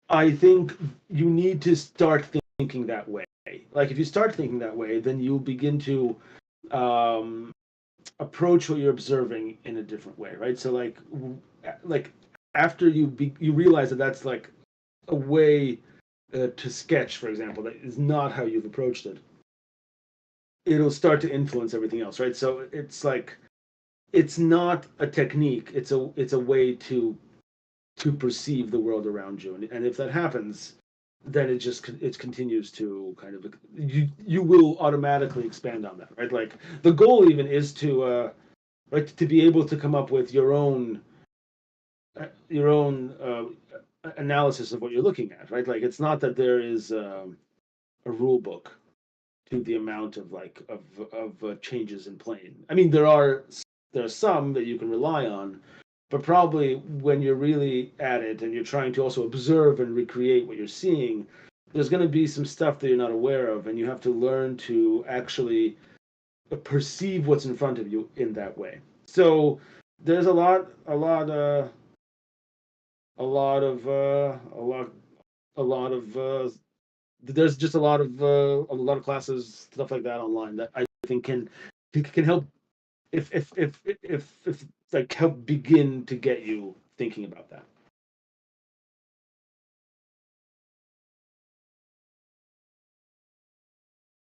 P: I think you need to start thinking that way. Like if you start thinking that way, then you'll begin to approach what you're observing in a different way, right? So like after you realize that that's like a way to sketch, for example, that is not how you've approached it. It'll start to influence everything else, right? So it's like it's not a technique; it's a way to perceive the world around you, and if that happens, then it continues to kind of you will automatically expand on that, right? Like the goal even is to right to be able to come up with your own analysis of what you're looking at, right? Like it's not that there is a rule book to the amount of changes in plane. I mean, there are some that you can rely on, but probably when you're really at it and you're trying to also observe and recreate what you're seeing, there's going to be some stuff that you're not aware of, and you have to learn to actually perceive what's in front of you in that way. So there's a lot of there's just a lot of classes, stuff like that online that I think can help if like help begin to get you thinking about that.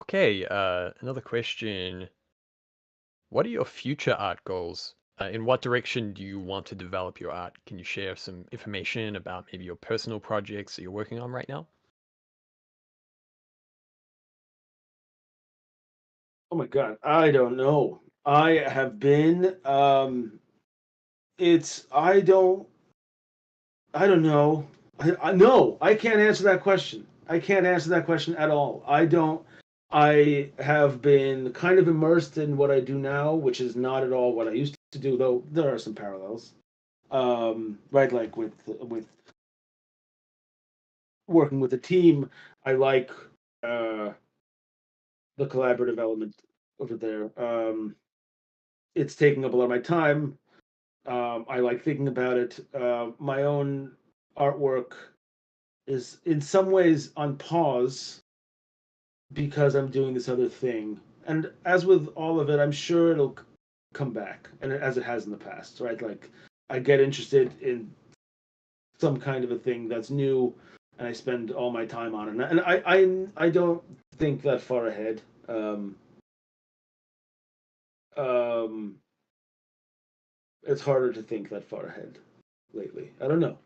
N: Okay, another question. What are your future art goals? In what direction do you want to develop your art? Can you share some information about maybe your personal projects that you're working on right now?
P: Oh my God, I don't know. I have been I don't know. No, I can't answer that question. I can't answer that question at all. I have been kind of immersed in what I do now, which is not at all what I used to do, though there are some parallels. Right, like with working with a team, I like the collaborative element over there. It's taking up a lot of my time. I like thinking about it. My own artwork is in some ways on pause because I'm doing this other thing. And as with all of it, I'm sure it'll come back, and as it has in the past, right? Like I get interested in some kind of a thing that's new, and I spend all my time on it. And I don't think that far ahead. It's harder to think that far ahead lately. I don't know.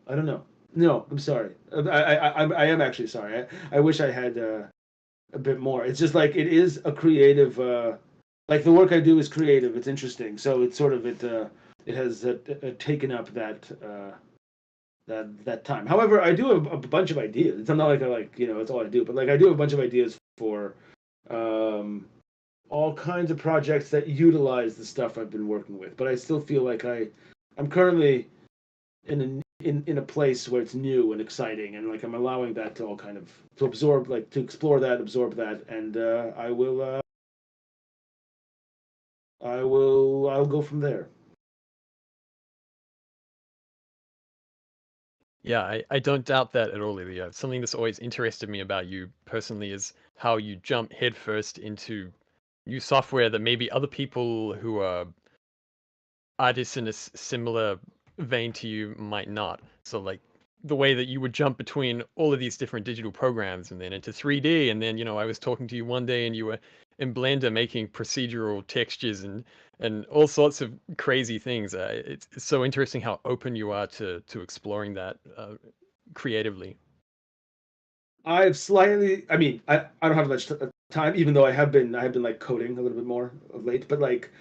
P: No, I'm sorry. I am actually sorry. I wish I had a bit more. It's just like it is a creative. Like the work I do is creative. It's interesting. So it's sort of it has taken up that time. However, I do have a bunch of ideas. It's not like it's all I do, but like I do have a bunch of ideas for all kinds of projects that utilize the stuff I've been working with. But I still feel like I'm currently in a place where it's new and exciting, and like I'm allowing that to all kind of to absorb, like to explore that, absorb that, and I'll go from there.
N: Yeah, I don't doubt that at all, Ilya. Something that's always interested me about you personally is how you jump headfirst into new software that maybe other people who are artists in a similar vein to you might not. So like the way that you would jump between all of these different digital programs and then into 3D, and then I was talking to you one day and you were in Blender making procedural textures and all sorts of crazy things. It's so interesting how open you are to exploring that creatively.
P: I don't have much time, even though I have been like coding a little bit more of late, but like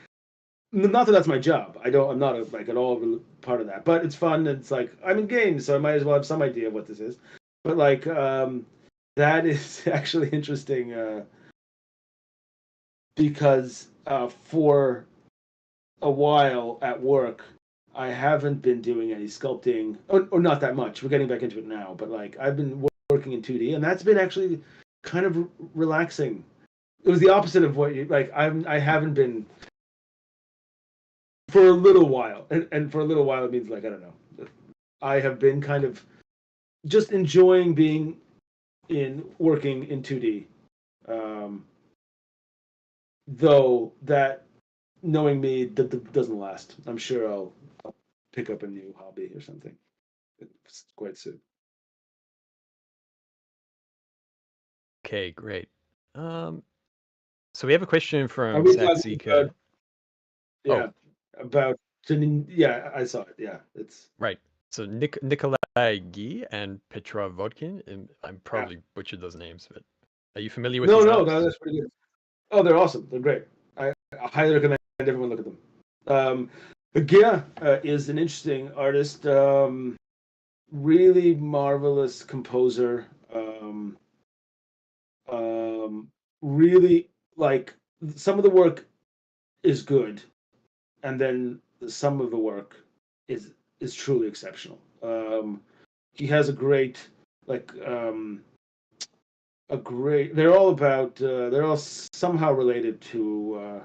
P: not that that's my job. I'm not like at all part of that, but it's fun. And it's like I'm in games, so I might as well have some idea of what this is. But like that is actually interesting because for a while at work, I haven't been doing any sculpting, or not that much. We're getting back into it now, but like I've been working in 2D, and that's been actually kind of relaxing. It was the opposite of what you like. I haven't been for a little while, and for a little while it means like I don't know. I have been kind of just enjoying being working in 2D, though that knowing me that doesn't last. I'm sure I'll pick up a new hobby or something. It's quite soon.
N: Okay, great. So we have a question from
P: Are we
N: Zach
P: talking
N: Zika.
P: about- Yeah, about yeah, I saw it. Yeah, it's
N: Right. So Nikolai Guy and Petra Vodkin, and I'm probably butchered those names, but are you familiar with
P: no,
N: these
P: no,
N: artists?
P: that's pretty good. Oh, they're awesome. They're great. I highly recommend everyone look at them. Gia is an interesting artist. Really marvelous composer. Really like some of the work is good, and then some of the work is truly exceptional. He has a great like they're all about they're all somehow related to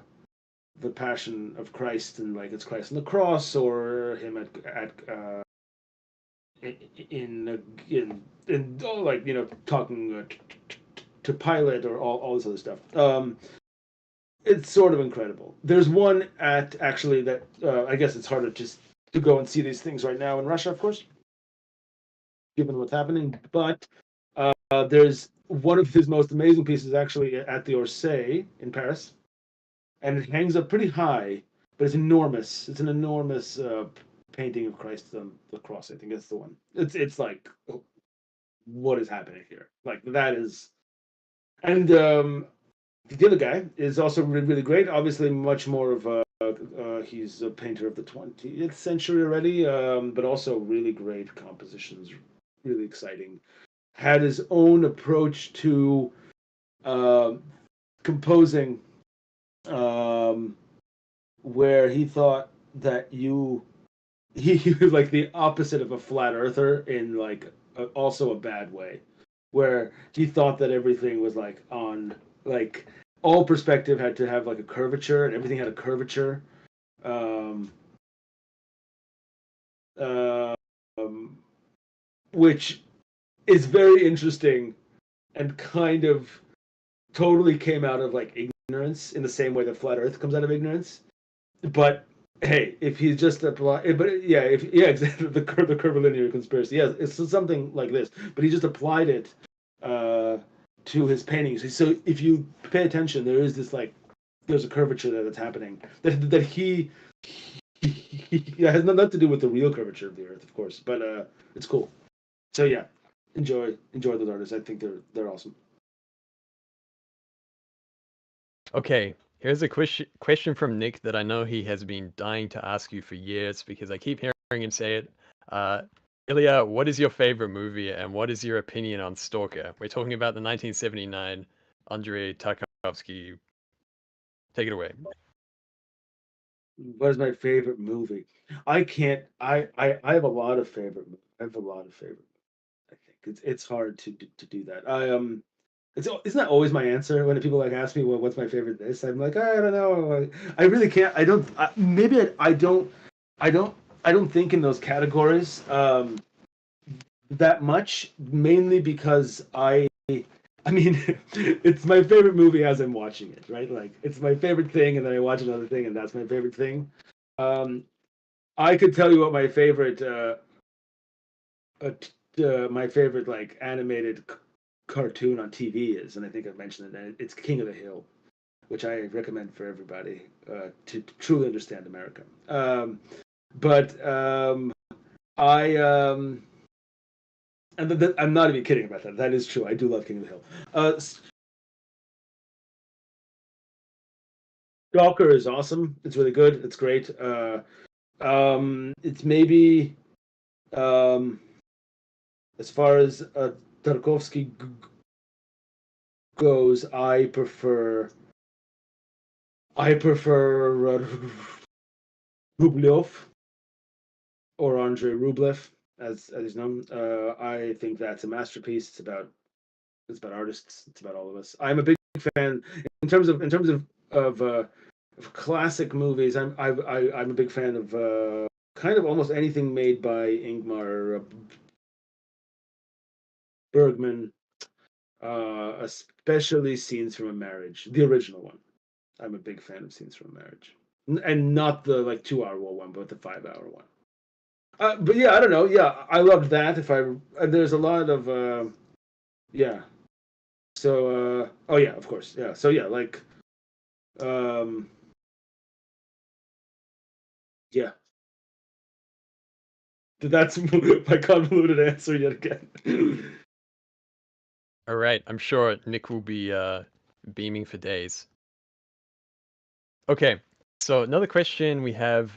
P: the Passion of Christ, and like it's Christ on the cross or him at in like talking to Pilate or all this other stuff. It's sort of incredible. There's one at actually that I guess it's harder just to go and see these things right now in Russia, of course, given what's happening. But there's one of his most amazing pieces actually at the Orsay in Paris, and it hangs up pretty high, but it's enormous. It's an enormous painting of Christ on the cross. I think that's the one. It's like, what is happening here? Like that is, and the other guy is also really, really great. Obviously, much more of a he's a painter of the 20th century already, but also really great compositions, really exciting. Had his own approach to composing, where he thought that he was like the opposite of a flat earther in like also a bad way, where he thought that everything was like on like all perspective had to have like a curvature, and everything had a curvature. Which is very interesting and kind of totally came out of like ignorance in the same way that flat Earth comes out of ignorance. But hey, if he's just exactly the curvilinear conspiracy, yes, it's something like this. But he just applied it to his paintings. So if you pay attention, there is this like there's a curvature that's happening that he has nothing to do with the real curvature of the Earth, of course. But it's cool. So yeah, enjoy those artists. I think they're awesome.
N: Okay, here's a question from Nick that I know he has been dying to ask you for years because I keep hearing him say it. Ilya, what is your favorite movie and what is your opinion on Stalker? We're talking about the 1979 Andrei Tarkovsky. Take it away.
P: What is my favorite movie? I can't. I have a lot of favorite. I have a lot of favorite. I think it's hard to do that. Isn't that always my answer when people like ask me, well, what's my favorite this? I'm like, I don't know. I really can't. I don't. Maybe I don't. I don't think in those categories that much. Mainly because I mean, it's my favorite movie as I'm watching it, right? Like it's my favorite thing, and then I watch another thing, and that's my favorite thing. I could tell you what my favorite like animated cartoon on TV is, and I think I've mentioned it. And it's King of the Hill, which I recommend for everybody to truly understand America. And I'm not even kidding about that. That is true. I do love King of the Hill. Stalker is awesome. It's really good. It's great. It's maybe as far as Tarkovsky goes, I prefer Rublev or Andrei Rublev, as he's known. I think that's a masterpiece. It's about artists. It's about all of us. I'm a big fan in terms of classic movies. I'm a big fan of kind of almost anything made by Ingmar Bergman, especially Scenes from a Marriage, the original one. I'm a big fan of Scenes from a Marriage, and not the like 2 hour one, but the 5 hour one. But yeah, I don't know. Yeah, I loved that. There's a lot of yeah. So oh yeah, of course, yeah. So yeah, like yeah. That's my convoluted answer yet again.
N: All right, I'm sure Nick will be beaming for days. Okay, so another question we have.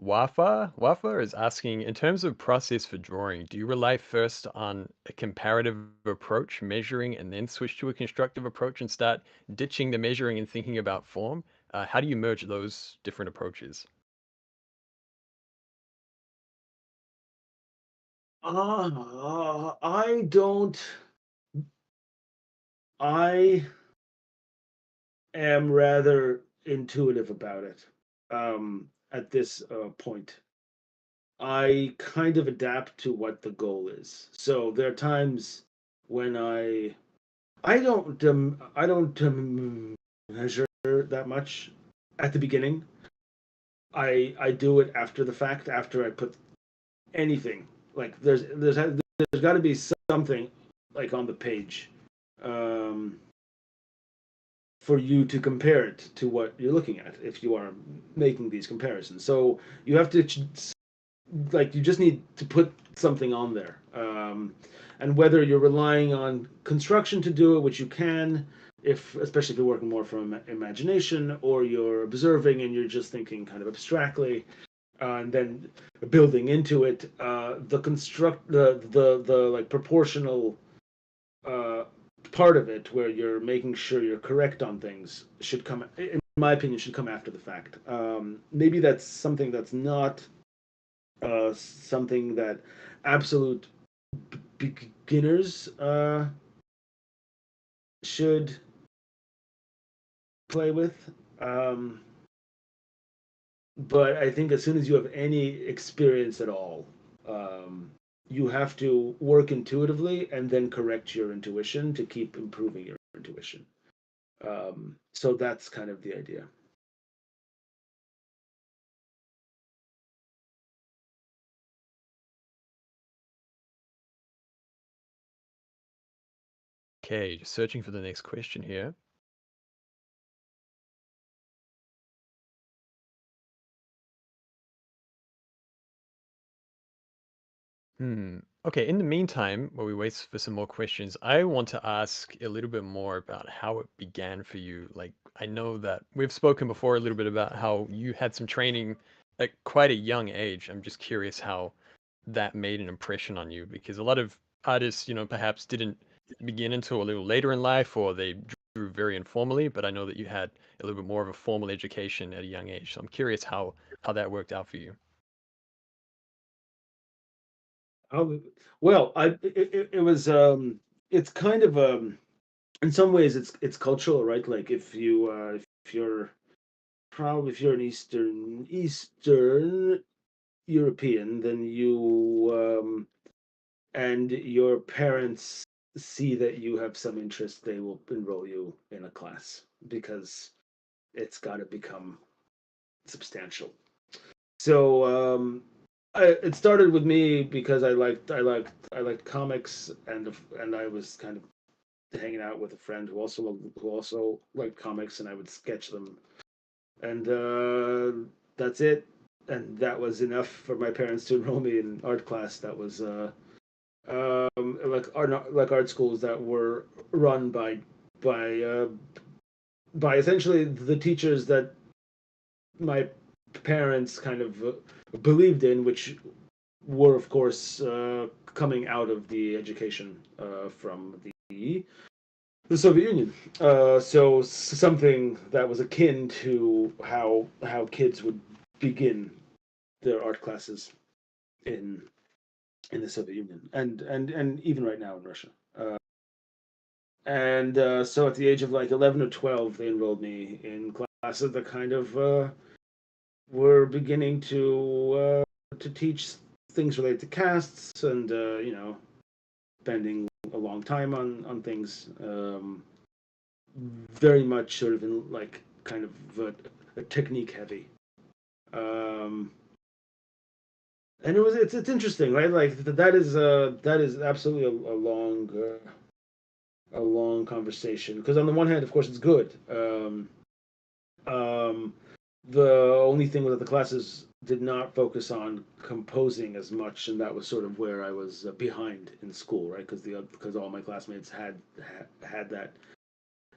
N: Wafa is asking, in terms of process for drawing, do you rely first on a comparative approach, measuring, and then switch to a constructive approach and start ditching the measuring and thinking about form? How do you merge those different approaches?
P: I don't. I am rather intuitive about it at this point. I kind of adapt to what the goal is. So there are times when I don't measure that much at the beginning. I do it after the fact, after I put anything. Like there's got to be something like on the page for you to compare it to what you're looking at if you are making these comparisons. So you have to you just need to put something on there. And whether you're relying on construction to do it, which you can, especially if you're working more from imagination, or you're observing and you're just thinking kind of abstractly, and then building into it, the like proportional part of it, where you're making sure you're correct on things, should come, in my opinion, should come after the fact. Maybe that's something that's not something that absolute beginners should play with. But I think as soon as you have any experience at all, you have to work intuitively and then correct your intuition to keep improving your intuition. So that's kind of the idea.
N: Okay, just searching for the next question here. Okay, in the meantime, while we wait for some more questions, I want to ask a little bit more about how it began for you. Like, I know that we've spoken before a little bit about how you had some training at quite a young age. I'm just curious how that made an impression on you, because a lot of artists, perhaps didn't begin until a little later in life, or they drew very informally, but I know that you had a little bit more of a formal education at a young age. So I'm curious how that worked out for you.
P: Well, it was it's kind of in some ways it's cultural, right? Like if you're an Eastern European, then you and your parents see that you have some interest, they will enroll you in a class because it's got to become substantial. So it started with me because I liked comics, and I was kind of hanging out with a friend who also liked comics, and I would sketch them, and that's it. And that was enough for my parents to enroll me in art class. That was like art schools that were run by essentially the teachers that my parents kind of believed in, which were, of course, coming out of the education from the Soviet Union. So something that was akin to how kids would begin their art classes in the Soviet Union, and even right now in Russia. So at the age of like 11 or 12, they enrolled me in classes that kind of were beginning to teach things related to castes, and spending a long time on things, very much sort of in like kind of a technique heavy. And it's interesting, right? Like that is absolutely a long conversation, because on the one hand, of course, it's good. The only thing was that the classes did not focus on composing as much, and that was sort of where I was behind in school, right? Because all my classmates had that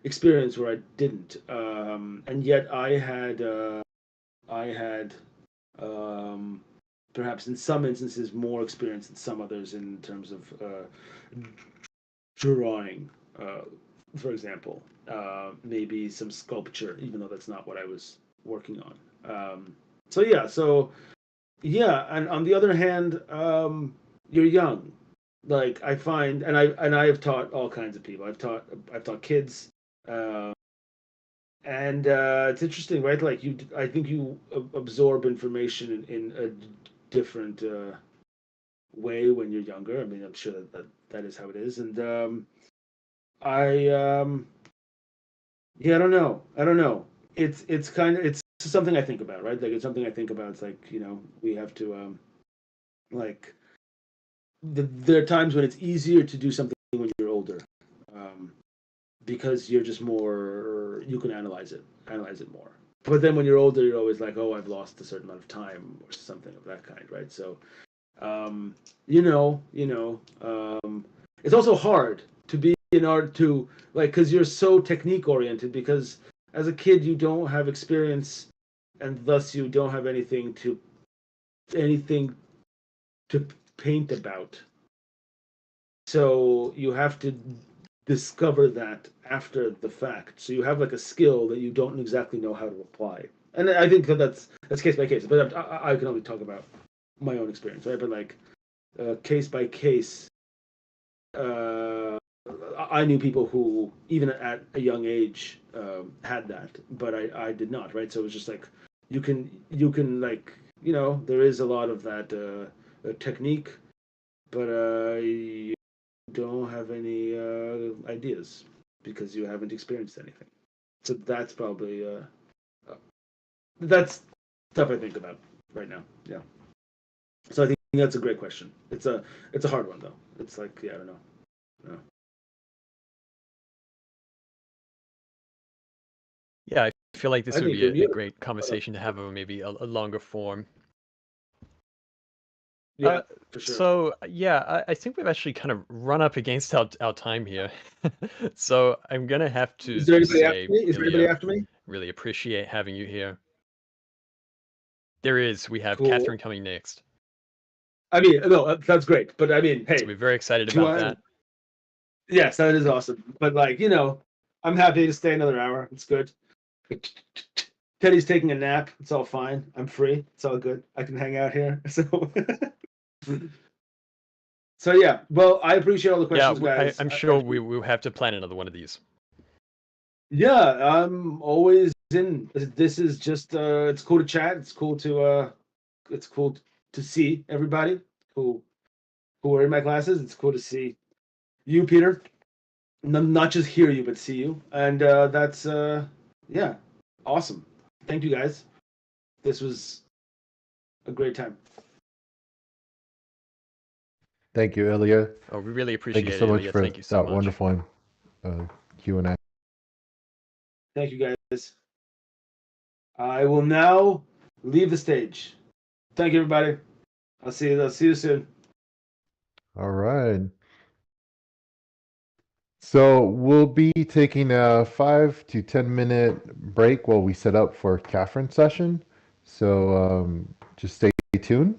P: experience where I didn't, and yet I had perhaps in some instances more experience than some others in terms of drawing, for example, maybe some sculpture, even though that's not what I was working on. So yeah, and on the other hand, you're young. Like I find, and I have taught all kinds of people. I've taught kids, and it's interesting, right? Like I think you absorb information in a different way when you're younger. I mean, I'm sure that is how it is, and yeah, I don't know. It's kind of, it's something I think about, right? Like it's something I think about. It's like, we have to like there are times when it's easier to do something when you're older, because you're just more, you can analyze it more. But then when you're older, you're always like, oh, I've lost a certain amount of time or something of that kind, right? So it's also hard to be in art to, like, because you're so technique oriented, because as a kid you don't have experience, and thus you don't have anything to paint about. So you have to discover that after the fact. So you have like a skill that you don't exactly know how to apply. And I think that's case by case. But I can only talk about my own experience, right? But like case by case, I knew people who even at a young age had that, but I did not, right? So it was just like you can like, there is a lot of that technique, but you don't have any ideas because you haven't experienced anything. So that's probably that's stuff I think about right now. Yeah. So I think that's a great question. It's a hard one though. It's like, yeah, I don't know. No.
N: Yeah, I feel like this
P: I
N: would
P: think
N: be
P: you're
N: a
P: muted.
N: great conversation to have over maybe a longer form.
P: Yeah, for sure.
N: So yeah, I think we've actually kind of run up against our time here. So I'm gonna have to
P: Is there
N: just
P: anybody after
N: say,
P: me? Is there anybody
N: Ilya,
P: after me?
N: really appreciate having you here. There is. We have
P: Cool.
N: Catherine coming next.
P: I mean, no, that's great. But I mean, hey,
N: So we're very excited
P: do
N: about
P: I-
N: that.
P: Yes, that is awesome. But like, I'm happy to stay another hour. It's good. Teddy's taking a nap. It's all fine. I'm free. It's all good. I can hang out here. So yeah. Well, I appreciate all the questions, guys.
N: I'm sure we will have to plan another one of these.
P: Yeah, I'm always in. This is just it's cool to chat. It's cool to see everybody who are in my classes. It's cool to see you, Peter. Not just hear you, but see you. And that's yeah, awesome. Thank you guys. This was a great time.
B: Thank you, Ilya.
N: Oh, we really appreciate
B: Thank you so
N: it,
B: much
N: Ilya.
B: for
N: Thank you so
B: that
N: much.
B: wonderful Q&A.
P: Thank you guys. I will now leave the stage. Thank you, everybody. I'll see you soon.
B: All right. So we'll be taking a 5 to 10 minute break while we set up for Catherine's session. So just stay tuned.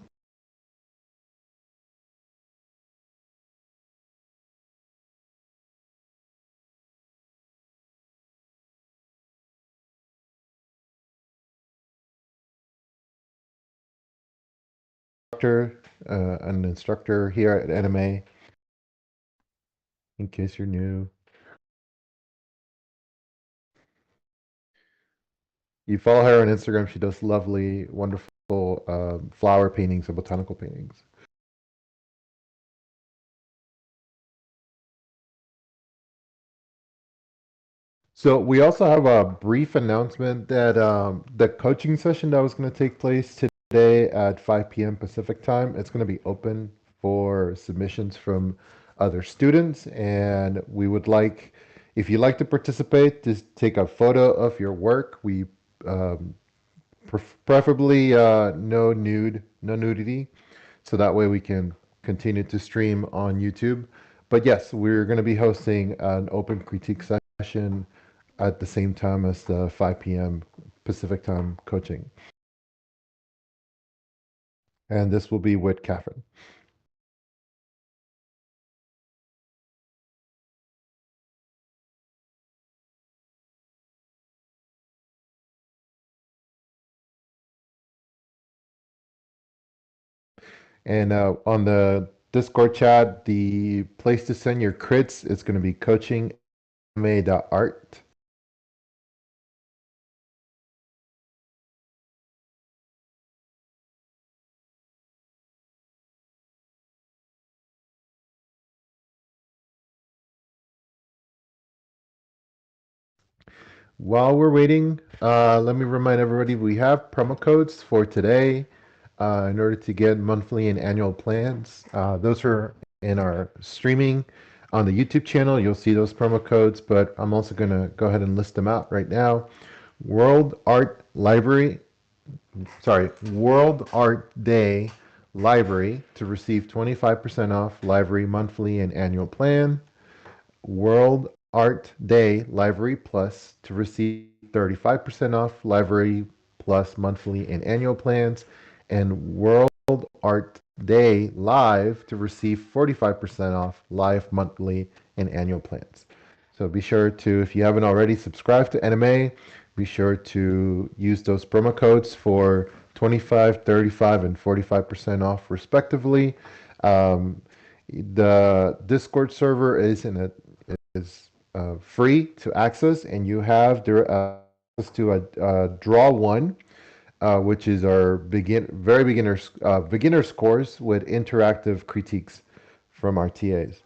B: An instructor here at NMA, in case you're new. You follow her on Instagram. She does lovely, wonderful flower paintings and botanical paintings. So we also have a brief announcement that the coaching session that was going to take place today at 5 p.m. Pacific time, it's going to be open for submissions from other students, and we would like, if you'd like to participate, just take a photo of your work. We preferably no nudity, so that way we can continue to stream on YouTube. But yes, we're going to be hosting an open critique session at the same time as the 5 p.m. Pacific time coaching. And this will be with Catherine. And on the Discord chat, the place to send your crits is going to be coaching.art. While we're waiting, let me remind everybody we have promo codes for today in order to get monthly and annual plans. Those are in our streaming on the YouTube channel. You'll see those promo codes, but I'm also going to go ahead and list them out right now. World Art Day Library to receive 25% off library monthly and annual plan. World Art Day Library Plus to receive 35% off Library Plus monthly and annual plans, and World Art Day Live to receive 45% off live monthly and annual plans. So be sure to, if you haven't already subscribed to NMA, be sure to use those promo codes for 25, 35, and 45% off respectively. The Discord server is free to access, and you have access to a Draw One, which is our beginner scores with interactive critiques. from our TAs.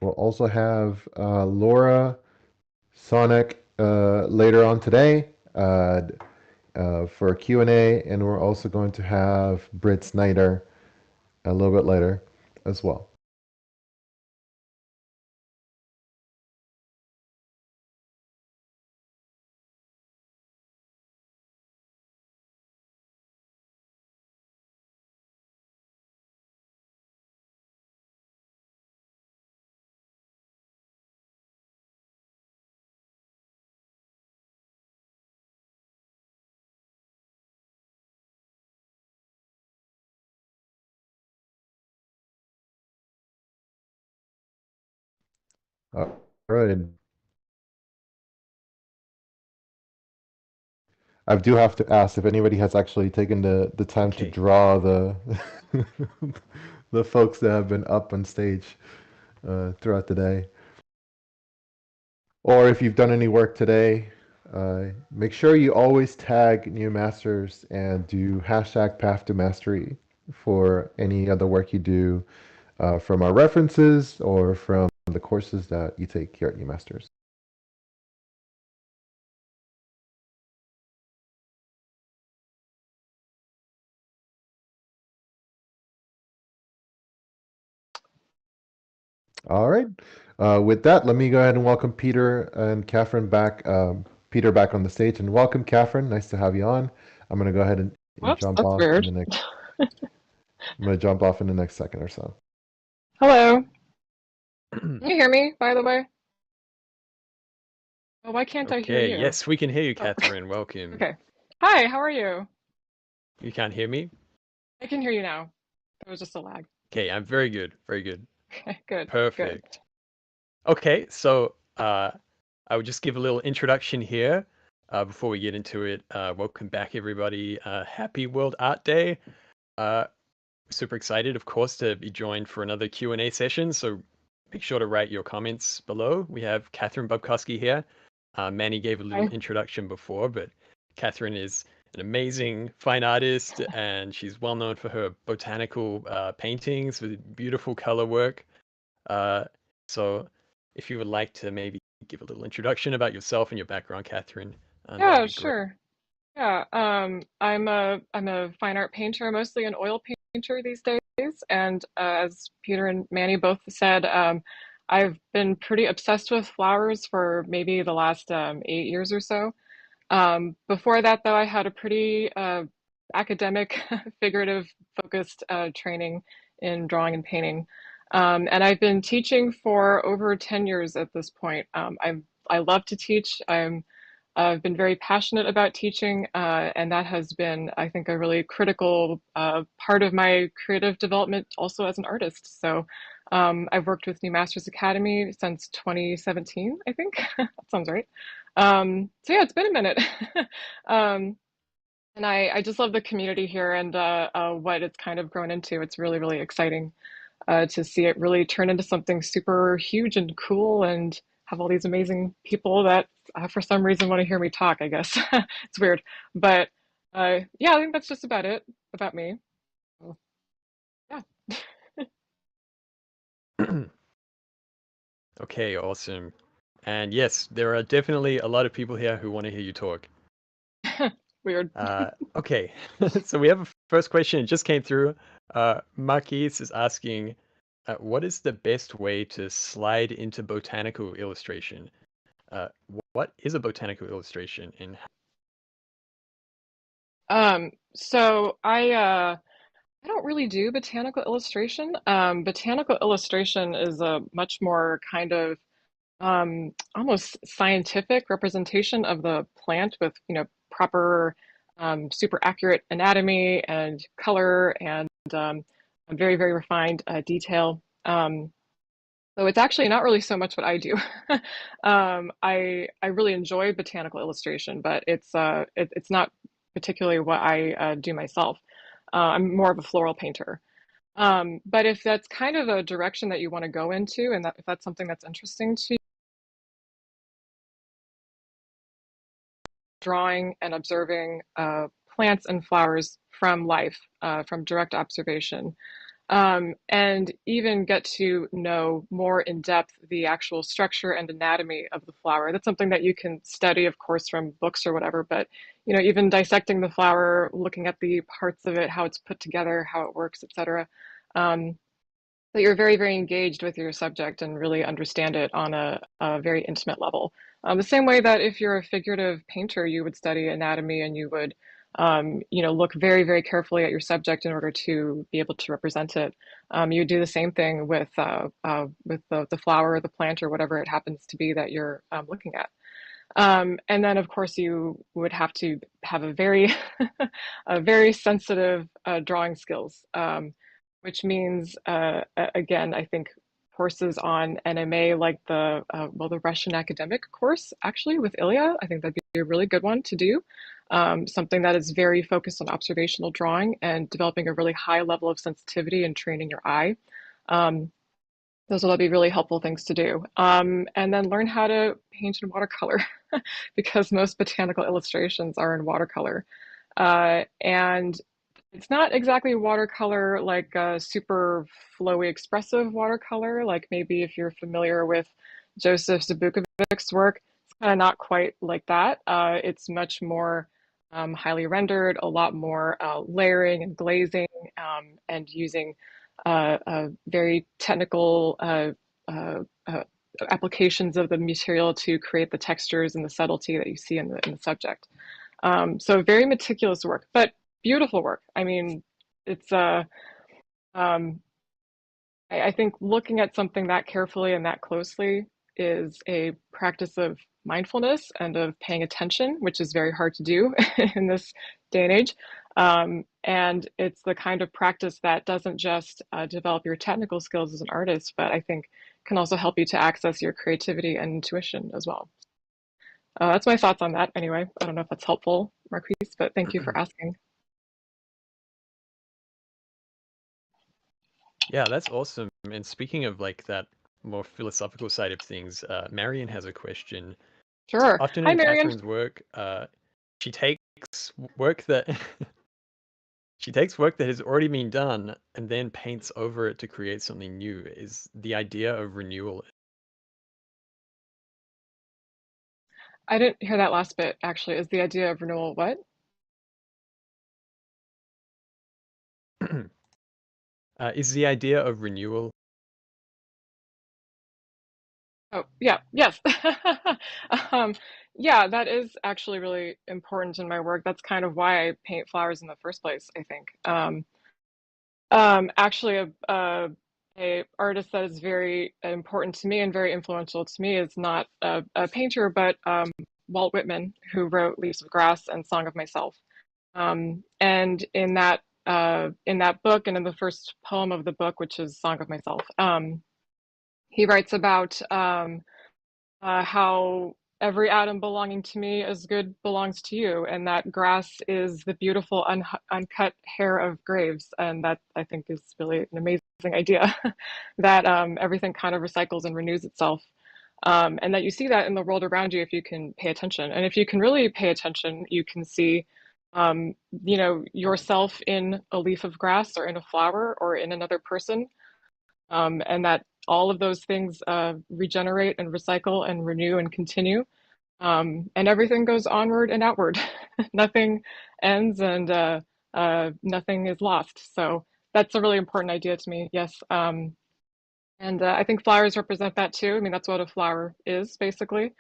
B: We'll also have Laura Sonic later on today for a Q&A, and we're also going to have Britt Snyder a little bit later as well. All right. I do have to ask if anybody has actually taken the time to draw the the folks that have been up on stage throughout the day. Or if you've done any work today, make sure you always tag new masters and do hashtag path to mastery for any other work you do from our references or from the courses that you take here at New Masters. All right. With that, let me go ahead and welcome Peter and Catherine back. Peter back on the stage, and welcome, Catherine. Nice to have you on. I'm going to go ahead and
J: Whoops,
B: jump
J: that's
B: off
J: weird.
B: in the next. I'm going to jump off in the next second or so.
J: Hello. Can you hear me, by the way? Oh, why can't I hear
N: Okay,
J: you?
N: yes, we can hear you, Catherine. Welcome.
J: Okay. Hi, how are you?
N: You can't hear me?
J: I can hear you now. There was just a lag.
N: Okay, I'm very good. Very good.
J: Okay, good.
N: Perfect. Okay, so I would just give a little introduction here before we get into it. Welcome back, everybody. Happy World Art Day. Super excited, of course, to be joined for another Q&A session. So make sure to write your comments below. We have Catherine Bubkowski here. Manny gave a little introduction before, but Catherine is an amazing fine artist, and she's well known for her botanical paintings with beautiful color work. So if you would like to maybe give a little introduction about yourself and your background, Catherine. That'd
J: Yeah,
N: be great.
J: sure. Yeah, I'm a fine art painter, mostly an oil painter these days. And as Peter and Manny both said, I've been pretty obsessed with flowers for maybe the last 8 years or so. Before that, though, I had a pretty academic, figurative focused training in drawing and painting. And I've been teaching for over 10 years at this point. I love to teach. I've been very passionate about teaching, and that has been, I think, a really critical part of my creative development also as an artist. So I've worked with New Masters Academy since 2017, I think. That sounds right. So yeah, it's been a minute. And I just love the community here and what it's kind of grown into. It's really, really exciting to see it really turn into something super huge and cool and have all these amazing people that for some reason want to hear me talk, I guess. It's weird. But yeah, I think that's just about it about me. Yeah.
N: Okay, awesome. And yes, there are definitely a lot of people here who want to hear you talk.
J: Weird.
N: Okay, so we have a first question. It just came through. Marquis is asking, what is the best way to slide into botanical illustration? What is a botanical illustration? And
J: So I don't really do botanical illustration. Botanical illustration is a much more kind of almost scientific representation of the plant with, proper, super accurate anatomy and color and very, very refined detail. So it's actually not really so much what I do. I really enjoy botanical illustration, but it's not particularly what I do myself. I'm more of a floral painter. But if that's kind of a direction that you want to go into, and if that's something that's interesting to you, drawing and observing plants and flowers from life, from direct observation, and even get to know more in depth the actual structure and anatomy of the flower. That's something that you can study, of course, from books or whatever, but even dissecting the flower, looking at the parts of it, how it's put together, how it works, etc. That you're very, very engaged with your subject and really understand it on a very intimate level. The same way that if you're a figurative painter, you would study anatomy and you would look very, very carefully at your subject in order to be able to represent it. You would do the same thing with the flower or the plant or whatever it happens to be that you're looking at. And then, of course, you would have to have a very, a very sensitive drawing skills, which means, again, I think courses on NMA, like the Russian academic course, actually, with Ilya, I think that'd be a really good one to do. Something that is very focused on observational drawing and developing a really high level of sensitivity and training your eye. Those will be really helpful things to do. And then learn how to paint in watercolor because most botanical illustrations are in watercolor. And it's not exactly watercolor like a super flowy, expressive watercolor, like maybe if you're familiar with Joseph Zabukovic's work, it's kind of not quite like that. It's much more highly rendered, a lot more layering and glazing, and using very technical applications of the material to create the textures and the subtlety that you see in the subject. So very meticulous work, but beautiful work. I mean, it's I think looking at something that carefully and that closely is a practice of mindfulness and of paying attention, which is very hard to do in this day and age. And it's the kind of practice that doesn't just develop your technical skills as an artist, but I think can also help you to access your creativity and intuition as well. That's my thoughts on that anyway. I don't know if that's helpful, Marquise, but thank you for asking.
N: Yeah, that's awesome. And speaking of like that more philosophical side of things, Marion has a question.
J: Sure.
N: Often
J: Hi,
N: in
J: Marion.
N: Catherine's work, she takes work that she takes work that has already been done and then paints over it to create something new. Is the idea of renewal?
J: I didn't hear that last bit, actually. Is the idea of renewal what?
N: Is the idea of renewal?
J: Oh, yeah, yes. Yeah, that is actually really important in my work. That's kind of why I paint flowers in the first place, I think. Actually, a artist that is very important to me and very influential to me is not a painter, but Walt Whitman, who wrote Leaves of Grass and Song of Myself. And in that book, and in the first poem of the book, which is Song of Myself, he writes about how every atom belonging to me as good belongs to you, and that grass is the beautiful uncut hair of graves. And that, I think, is really an amazing idea, that everything kind of recycles and renews itself. And that you see that in the world around you if you can pay attention. And if you can really pay attention, you can see yourself in a leaf of grass or in a flower or in another person, and that all of those things regenerate and recycle and renew and continue, and everything goes onward and outward. Nothing ends, and nothing is lost. So that's a really important idea to me. Yes. And I think flowers represent that too. I mean, that's what a flower is, basically.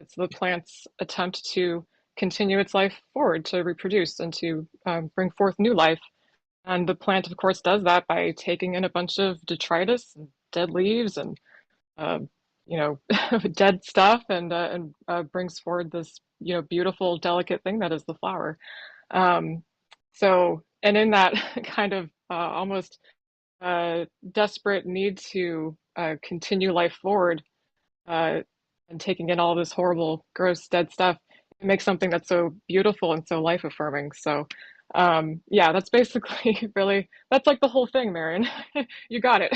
J: It's the plant's attempt to continue its life forward, to reproduce and to bring forth new life. And the plant, of course, does that by taking in a bunch of detritus and dead leaves and dead stuff, and brings forward this beautiful, delicate thing that is the flower. So, and in that kind of almost desperate need to continue life forward, and taking in all this horrible, gross, dead stuff, it makes something that's so beautiful and so life affirming. So yeah, that's basically really, that's like the whole thing, Marion. You got it.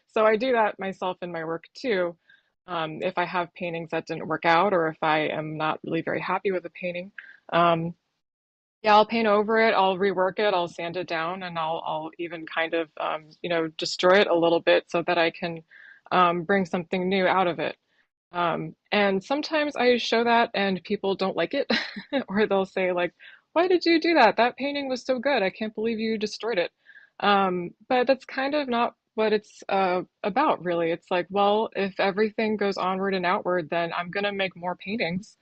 J: So I do that myself in my work too. If I have paintings that didn't work out, or if I am not really very happy with a painting, Yeah, I'll paint over it, I'll rework it, I'll sand it down, and I'll even kind of destroy it a little bit so that I can bring something new out of it. And sometimes I show that and people don't like it, or they'll say like, "Why did you do that? That painting was so good. I can't believe you destroyed it." But that's kind of not what it's about, really. It's like, well, if everything goes onward and outward, then I'm gonna make more paintings,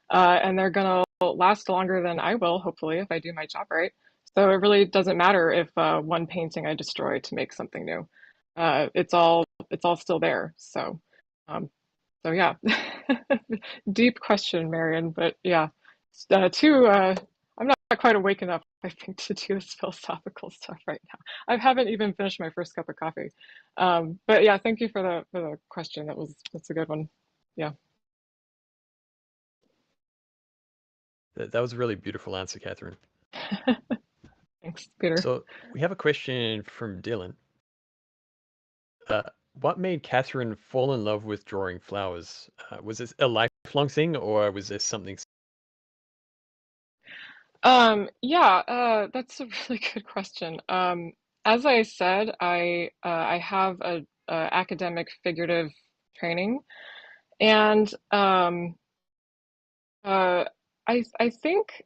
J: and they're gonna last longer than I will, hopefully, if I do my job right. So it really doesn't matter if one painting I destroy to make something new. It's all still there. Um, so yeah, deep question, Marion. But yeah, I'm not quite awake enough, I think, to do this philosophical stuff right now. I haven't even finished my first cup of coffee. But yeah, thank you for the question. That's a good one. Yeah.
N: That was a really beautiful answer, Catherine.
J: Thanks, Peter.
N: So we have a question from Dylan. What made Catherine fall in love with drawing flowers? Was this a lifelong thing, or was this something?
J: Yeah, that's a really good question. As I said, I have a academic figurative training, and I think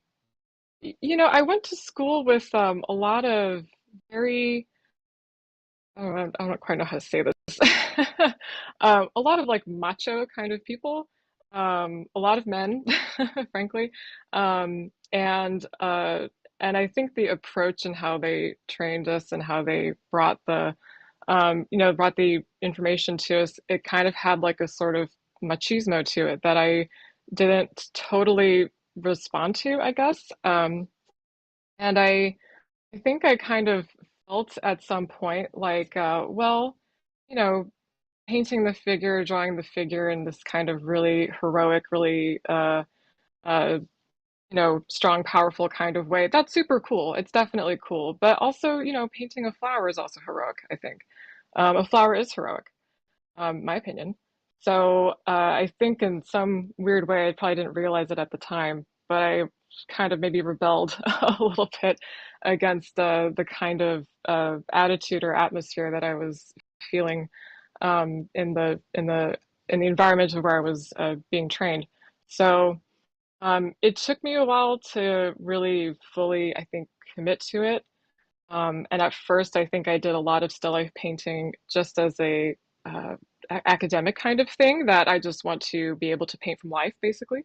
J: I went to school with a lot of very I don't quite know how to say this. A lot of like macho kind of people, a lot of men, frankly, and I think the approach and how they trained us and how they brought brought the information to us, it kind of had like a sort of machismo to it that I didn't totally respond to, I guess. And I think I kind of felt at some point like, well, you know, painting the figure, drawing the figure in this kind of really heroic, really, uh, strong, powerful kind of way. That's super cool. It's definitely cool. But also, painting a flower is also heroic, I think. A flower is heroic, my opinion. So I think in some weird way, I probably didn't realize it at the time, but I kind of maybe rebelled a little bit against the kind of attitude or atmosphere that I was feeling in the environment of where I was being trained. So it took me a while to really fully, I think, commit to it. And at first, I think I did a lot of still life painting just as uh, academic kind of thing that I just want to be able to paint from life, basically.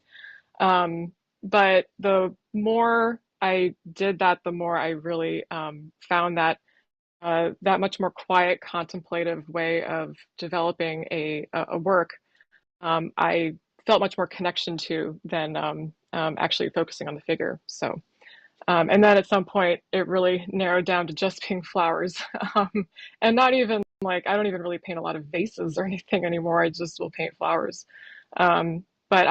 J: But the more I did that, the more I really found that much more quiet, contemplative way of developing a work. I felt much more connection to than actually focusing on the figure. So. And then at some point, it really narrowed down to just being flowers. And not even like, I don't even really paint a lot of vases or anything anymore. I just will paint flowers. But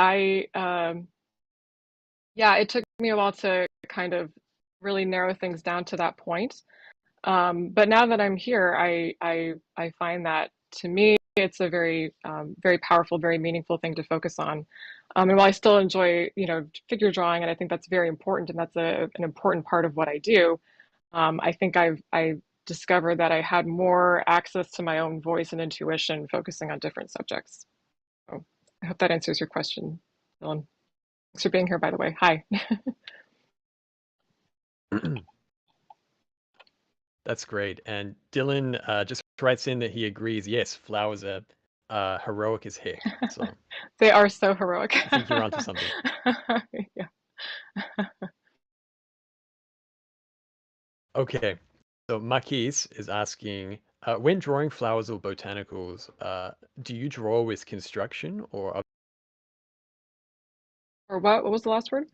J: yeah, it took me a while to kind of really narrow things down to that point. But now that I'm here, I find that to me, it's a very, very powerful, very meaningful thing to focus on. And while I still enjoy, figure drawing, and I think that's very important, and that's an important part of what I do, I think I discovered that I had more access to my own voice and intuition focusing on different subjects. So I hope that answers your question, Dylan. Thanks for being here, by the way. Hi.
N: That's great. And Dylan just writes in that he agrees. Yes, flowers are heroic as heck. So
J: They are so heroic.
N: I think you're onto something.
J: Yeah.
N: Okay. So Marquise is asking, when drawing flowers or botanicals, do you draw with construction or
J: Or what? What was the last word?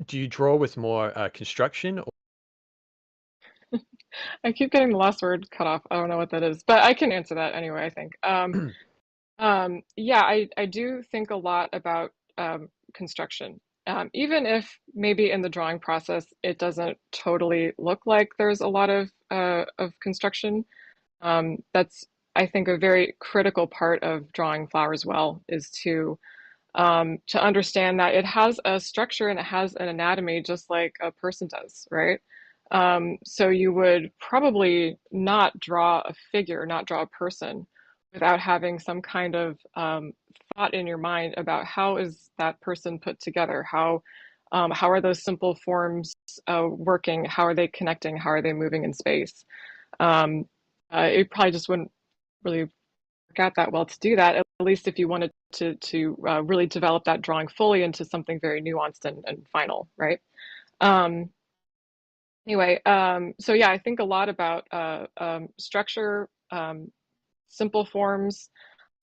N: do you draw with more construction?
J: I keep getting the last word cut off. I don't know what that is, but I can answer that anyway, I think. Yeah, I do think a lot about construction. Even if maybe in the drawing process it doesn't totally look like there's a lot of construction. That's, I think, a very critical part of drawing flowers well is to to understand that it has a structure and it has an anatomy just like a person does, right? So you would probably not draw a figure, not draw a person without having some kind of thought in your mind about how is that person put together? How are those simple forms working? How are they connecting? How are they moving in space? It probably just wouldn't really work out that well to do that, at least if you wanted to really develop that drawing fully into something very nuanced and final, right? Anyway, so yeah, I think a lot about structure, simple forms,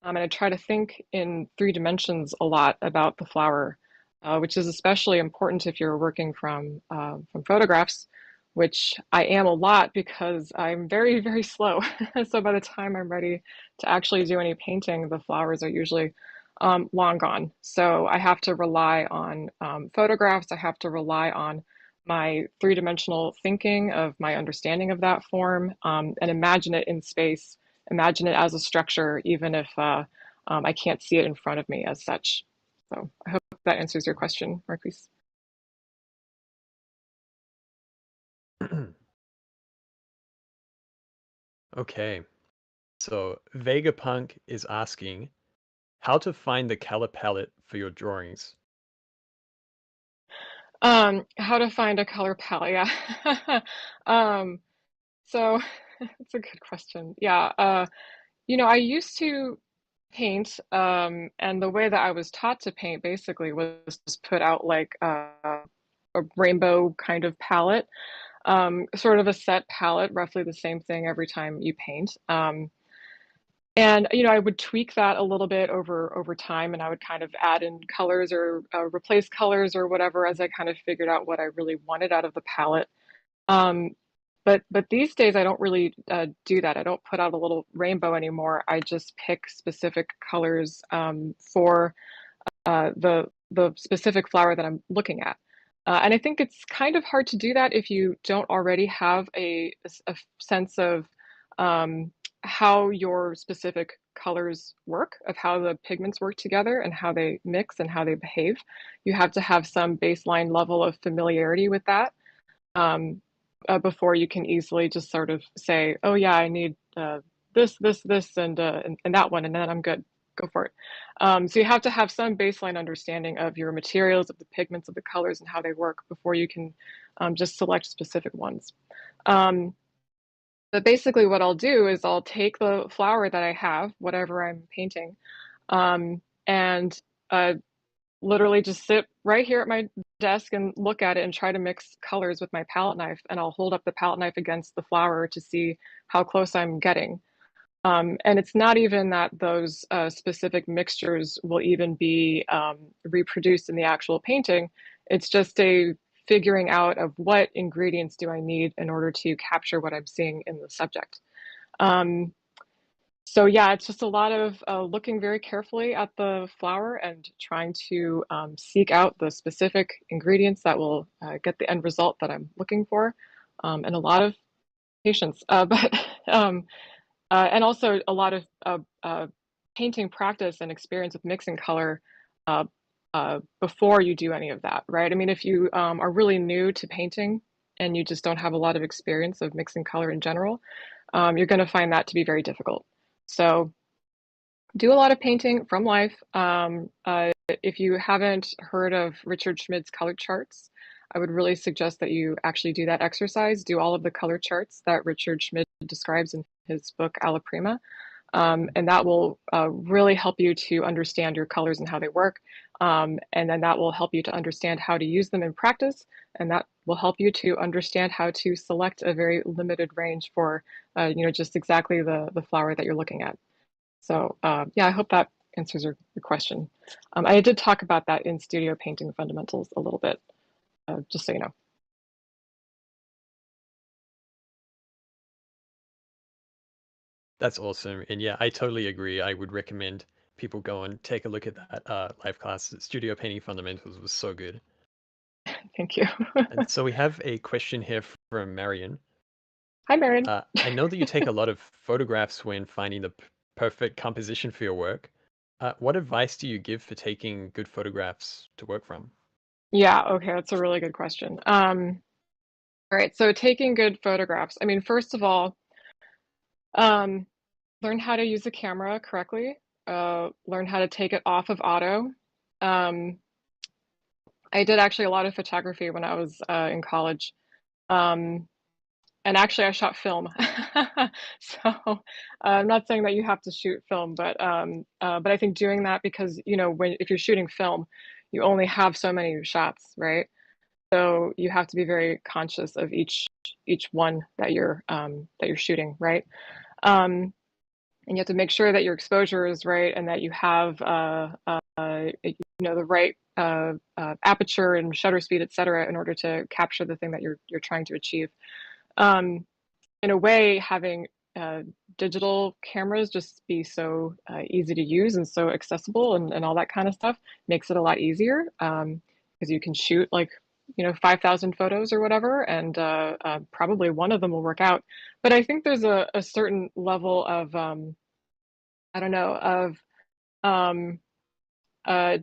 J: and I try to think in 3 dimensions a lot about the flower, which is especially important if you're working from photographs, which I am a lot because I'm very, very slow. So by the time I'm ready to actually do any painting, the flowers are usually long gone. So I have to rely on photographs. I have to rely on my 3-dimensional thinking of my understanding of that form, and imagine it in space, imagine it as a structure, even if I can't see it in front of me as such. So I hope that answers your question, Marquise.
N: Okay, so Vegapunk is asking how to find the color palette for your drawings.
J: How to find a color palette, yeah. So it's a good question. Yeah, I used to paint, and the way that I was taught to paint basically was just put out like a rainbow kind of palette, sort of a set palette, roughly the same thing every time you paint. And I would tweak that a little bit over time, and I would kind of add in colors or replace colors or whatever as I kind of figured out what I really wanted out of the palette. But these days I don't really do that. I don't put out a little rainbow anymore. I just pick specific colors for the specific flower that I'm looking at. And I think it's kind of hard to do that if you don't already have a sense of how your specific colors work, of how the pigments work together and how they mix and how they behave. You have to have some baseline level of familiarity with that before you can easily just sort of say, oh yeah, I need this, and that one, and then I'm good. Go for it. So you have to have some baseline understanding of your materials, of the pigments, of the colors, and how they work before you can just select specific ones. But basically what I'll do is I'll take the flower that I have, whatever I'm painting, and literally just sit right here at my desk and look at it and try to mix colors with my palette knife, and I'll hold up the palette knife against the flower to see how close I'm getting. And it's not even that those specific mixtures will even be reproduced in the actual painting. It's just a figuring out of what ingredients do I need in order to capture what I'm seeing in the subject. So yeah, it's just a lot of looking very carefully at the flower and trying to seek out the specific ingredients that will get the end result that I'm looking for, and a lot of patience. And also a lot of painting practice and experience with mixing color before you do any of that, right? I mean, if you are really new to painting and you just don't have a lot of experience of mixing color in general, you're going to find that to be very difficult. So do a lot of painting from life. If you haven't heard of Richard Schmid's color charts, I would really suggest that you actually do that exercise, do all of the color charts that Richard Schmid describes in his book, Alla Prima. And that will really help you to understand your colors and how they work. And then that will help you to understand how to use them in practice. And that will help you to understand how to select a very limited range for, just exactly the flower that you're looking at. So yeah, I hope that answers your question. I did talk about that in Studio Painting Fundamentals a little bit, just so you know.
N: That's awesome. And yeah, I totally agree. I would recommend people go and take a look at that live class. Studio Painting Fundamentals was so good.
J: Thank you.
N: And so we have a question here from Marion.
J: Hi, Marion.
N: I know that you take a lot of photographs when finding the perfect composition for your work. What advice do you give for taking good photographs to work from?
J: Yeah, okay, that's a really good question. All right, so taking good photographs. I mean, first of all, learn how to use the camera correctly. Learn how to take it off of auto. Um, I did actually a lot of photography when I was in college. And actually, I shot film. So I'm not saying that you have to shoot film, but I think doing that because if you're shooting film, you only have so many shots, right? So you have to be very conscious of each one that you're shooting, right? And you have to make sure that your exposure is right and that you have the right aperture and shutter speed, et cetera, in order to capture the thing that you're trying to achieve. In a way, having digital cameras just be so easy to use and so accessible and all that kind of stuff makes it a lot easier because you can shoot like 5,000 photos or whatever, and probably one of them will work out. But I think there's a certain level of I don't know, of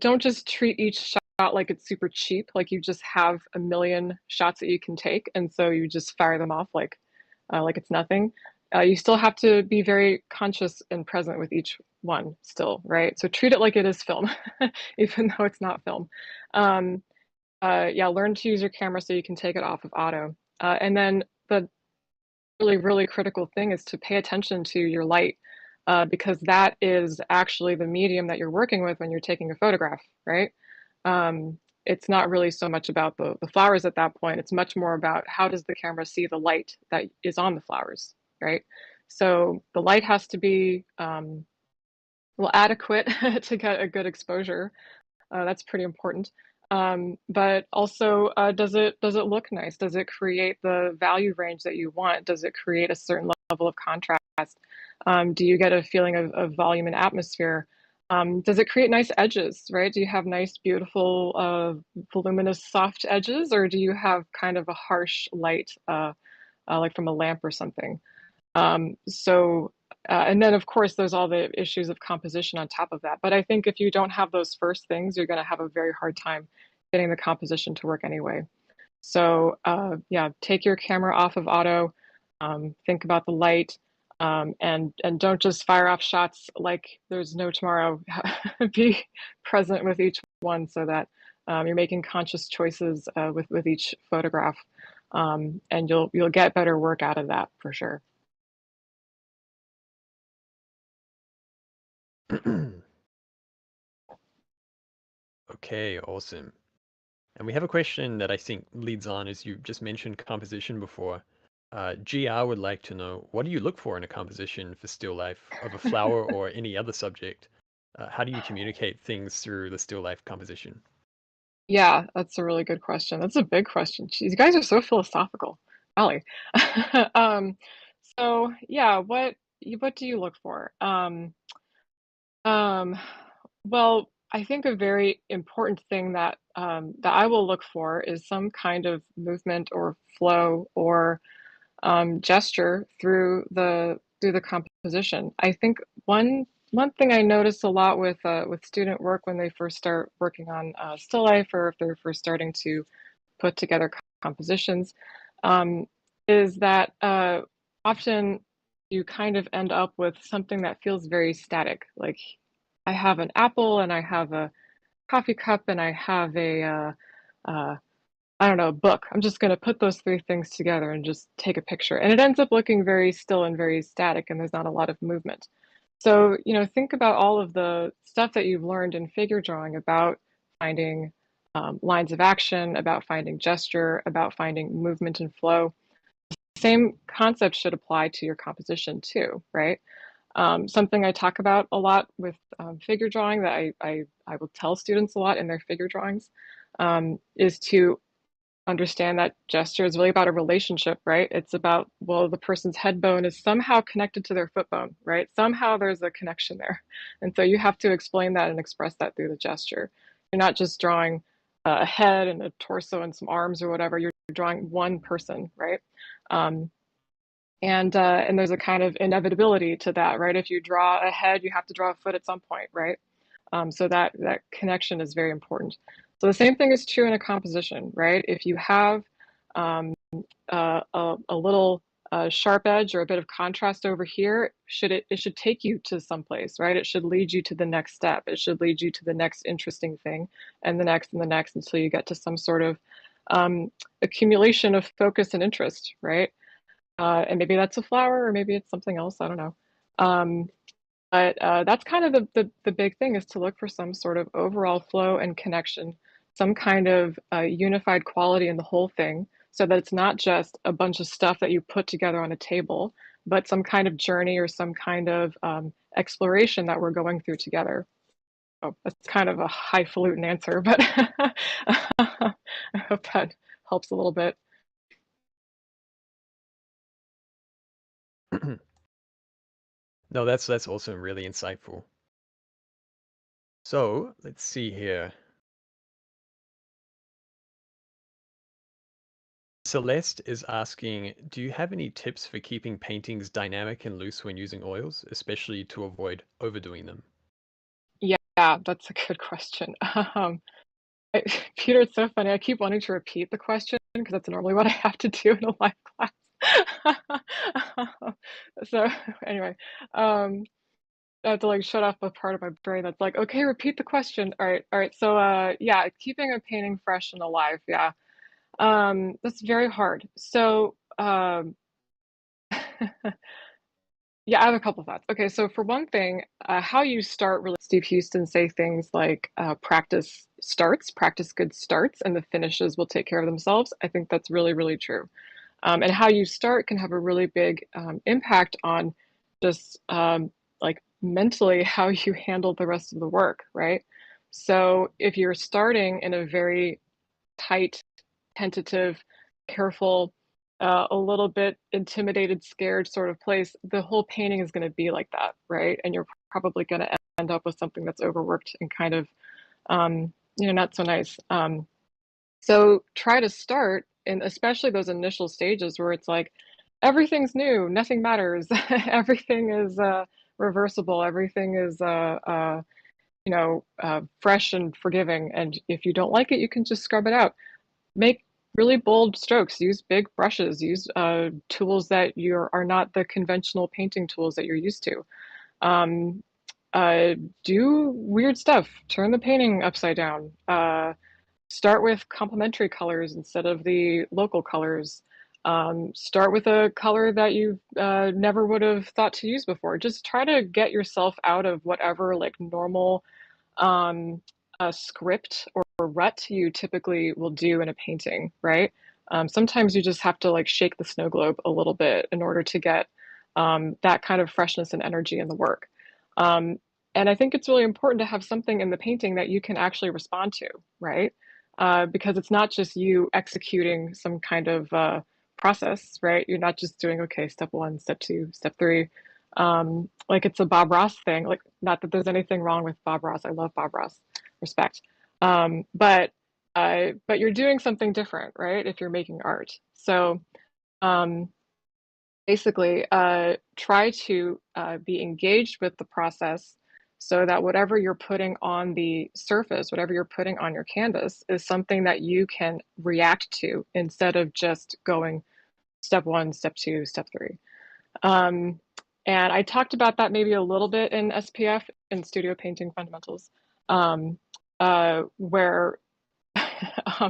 J: don't just treat each shot like it's super cheap, like you just have a million shots that you can take, and so you just fire them off like it's nothing. You still have to be very conscious and present with each one still, right? So treat it like it is film, even though it's not film. Yeah, learn to use your camera so you can take it off of auto. And then the really, really critical thing is to pay attention to your light because that is actually the medium that you're working with when you're taking a photograph, right? It's not really so much about the flowers at that point. It's much more about how does the camera see the light that is on the flowers, right? So the light has to be adequate to get a good exposure. That's pretty important. But also, does it look nice? Does it create the value range that you want? Does it create a certain level of contrast? Do you get a feeling of volume and atmosphere? Does it create nice edges, right? Do you have nice, beautiful, voluminous, soft edges, or do you have kind of a harsh light, like from a lamp or something? And then of course there's all the issues of composition on top of that. But I think if you don't have those first things, you're going to have a very hard time getting the composition to work anyway. So yeah, take your camera off of auto, think about the light, and don't just fire off shots like there's no tomorrow. Be present with each one so that you're making conscious choices with each photograph, and you'll get better work out of that for sure.
N: Okay, awesome. And we have a question that I think leads on, as you just mentioned composition before. GR would like to know, what do you look for in a composition for still life of a flower or any other subject? How do you communicate things through the still life composition?
J: Yeah, that's a really good question. That's a big question. Jeez, you guys are so philosophical. Golly. Um, so yeah, what do you look for? Um, well, I think a very important thing that that I will look for is some kind of movement or flow or gesture through the composition. I think one thing I notice a lot with student work when they first start working on still life, or if they're first starting to put together compositions, um, is that often you kind of end up with something that feels very static. Like I have an apple and I have a coffee cup and I have a I don't know, book. I'm just going to put those three things together and just take a picture. And it ends up looking very still and very static, and there's not a lot of movement. So, think about all of the stuff that you've learned in figure drawing about finding lines of action, about finding gesture, about finding movement and flow. Same concept should apply to your composition too, right? Something I talk about a lot with figure drawing that I will tell students a lot in their figure drawings is to understand that gesture is really about a relationship, right? It's about, well, the person's head bone is somehow connected to their foot bone, right? Somehow there's a connection there. And so you have to explain that and express that through the gesture. You're not just drawing a head and a torso and some arms or whatever, you're drawing one person, right? And there's a kind of inevitability to that, right? If you draw a head, you have to draw a foot at some point, right? So that connection is very important. So the same thing is true in a composition, right? If you have a little sharp edge or a bit of contrast over here, it should take you to someplace, right? It should lead you to the next step. It should lead you to the next interesting thing, and the next until you get to some sort of accumulation of focus and interest, right? And maybe that's a flower, or maybe it's something else. I don't know. But that's kind of the big thing, is to look for some sort of overall flow and connection, some kind of unified quality in the whole thing, so that it's not just a bunch of stuff that you put together on a table, but some kind of journey or some kind of exploration that we're going through together. Oh, that's kind of a highfalutin answer, but I hope that helps a little bit.
N: No, that's also really insightful. So let's see here. Celeste is asking, do you have any tips for keeping paintings dynamic and loose when using oils, especially to avoid overdoing them?
J: Yeah, that's a good question. Peter, it's so funny. I keep wanting to repeat the question because that's normally what I have to do in a live class. So anyway, I have to like shut off a part of my brain that's like, okay, repeat the question. All right. So yeah, keeping a painting fresh and alive. Yeah, that's very hard. So yeah, I have a couple thoughts. Okay, so for one thing, how you start, really, Steve Houston say things like practice good starts, and the finishes will take care of themselves. I think that's really, really true. And how you start can have a really big impact on just like mentally how you handle the rest of the work, right? So if you're starting in a very tight, tentative, careful, a little bit intimidated, scared sort of place, the whole painting is going to be like that, right? And you're probably going to end up with something that's overworked and kind of, not so nice. So try to start in especially those initial stages where it's like, everything's new, nothing matters, everything is reversible, everything is fresh and forgiving. And if you don't like it, you can just scrub it out. Make really bold strokes, use big brushes, use tools that are not the conventional painting tools that you're used to. Do weird stuff, turn the painting upside down. Start with complementary colors instead of the local colors. Start with a color that you never would have thought to use before. Just try to get yourself out of whatever like normal script or rut you typically will do in a painting, right? Sometimes you just have to like shake the snow globe a little bit in order to get that kind of freshness and energy in the work. And I think it's really important to have something in the painting that you can actually respond to, right? Because it's not just you executing some kind of process, right? You're not just doing, okay, step 1, step 2, step 3. Like it's a Bob Ross thing. Like, not that there's anything wrong with Bob Ross. I love Bob Ross, respect. But you're doing something different, right? If you're making art. So basically, try to be engaged with the process so that whatever you're putting on the surface, whatever you're putting on your canvas, is something that you can react to instead of just going step 1, step 2, step 3. And I talked about that maybe a little bit in SPF, in Studio Painting Fundamentals, where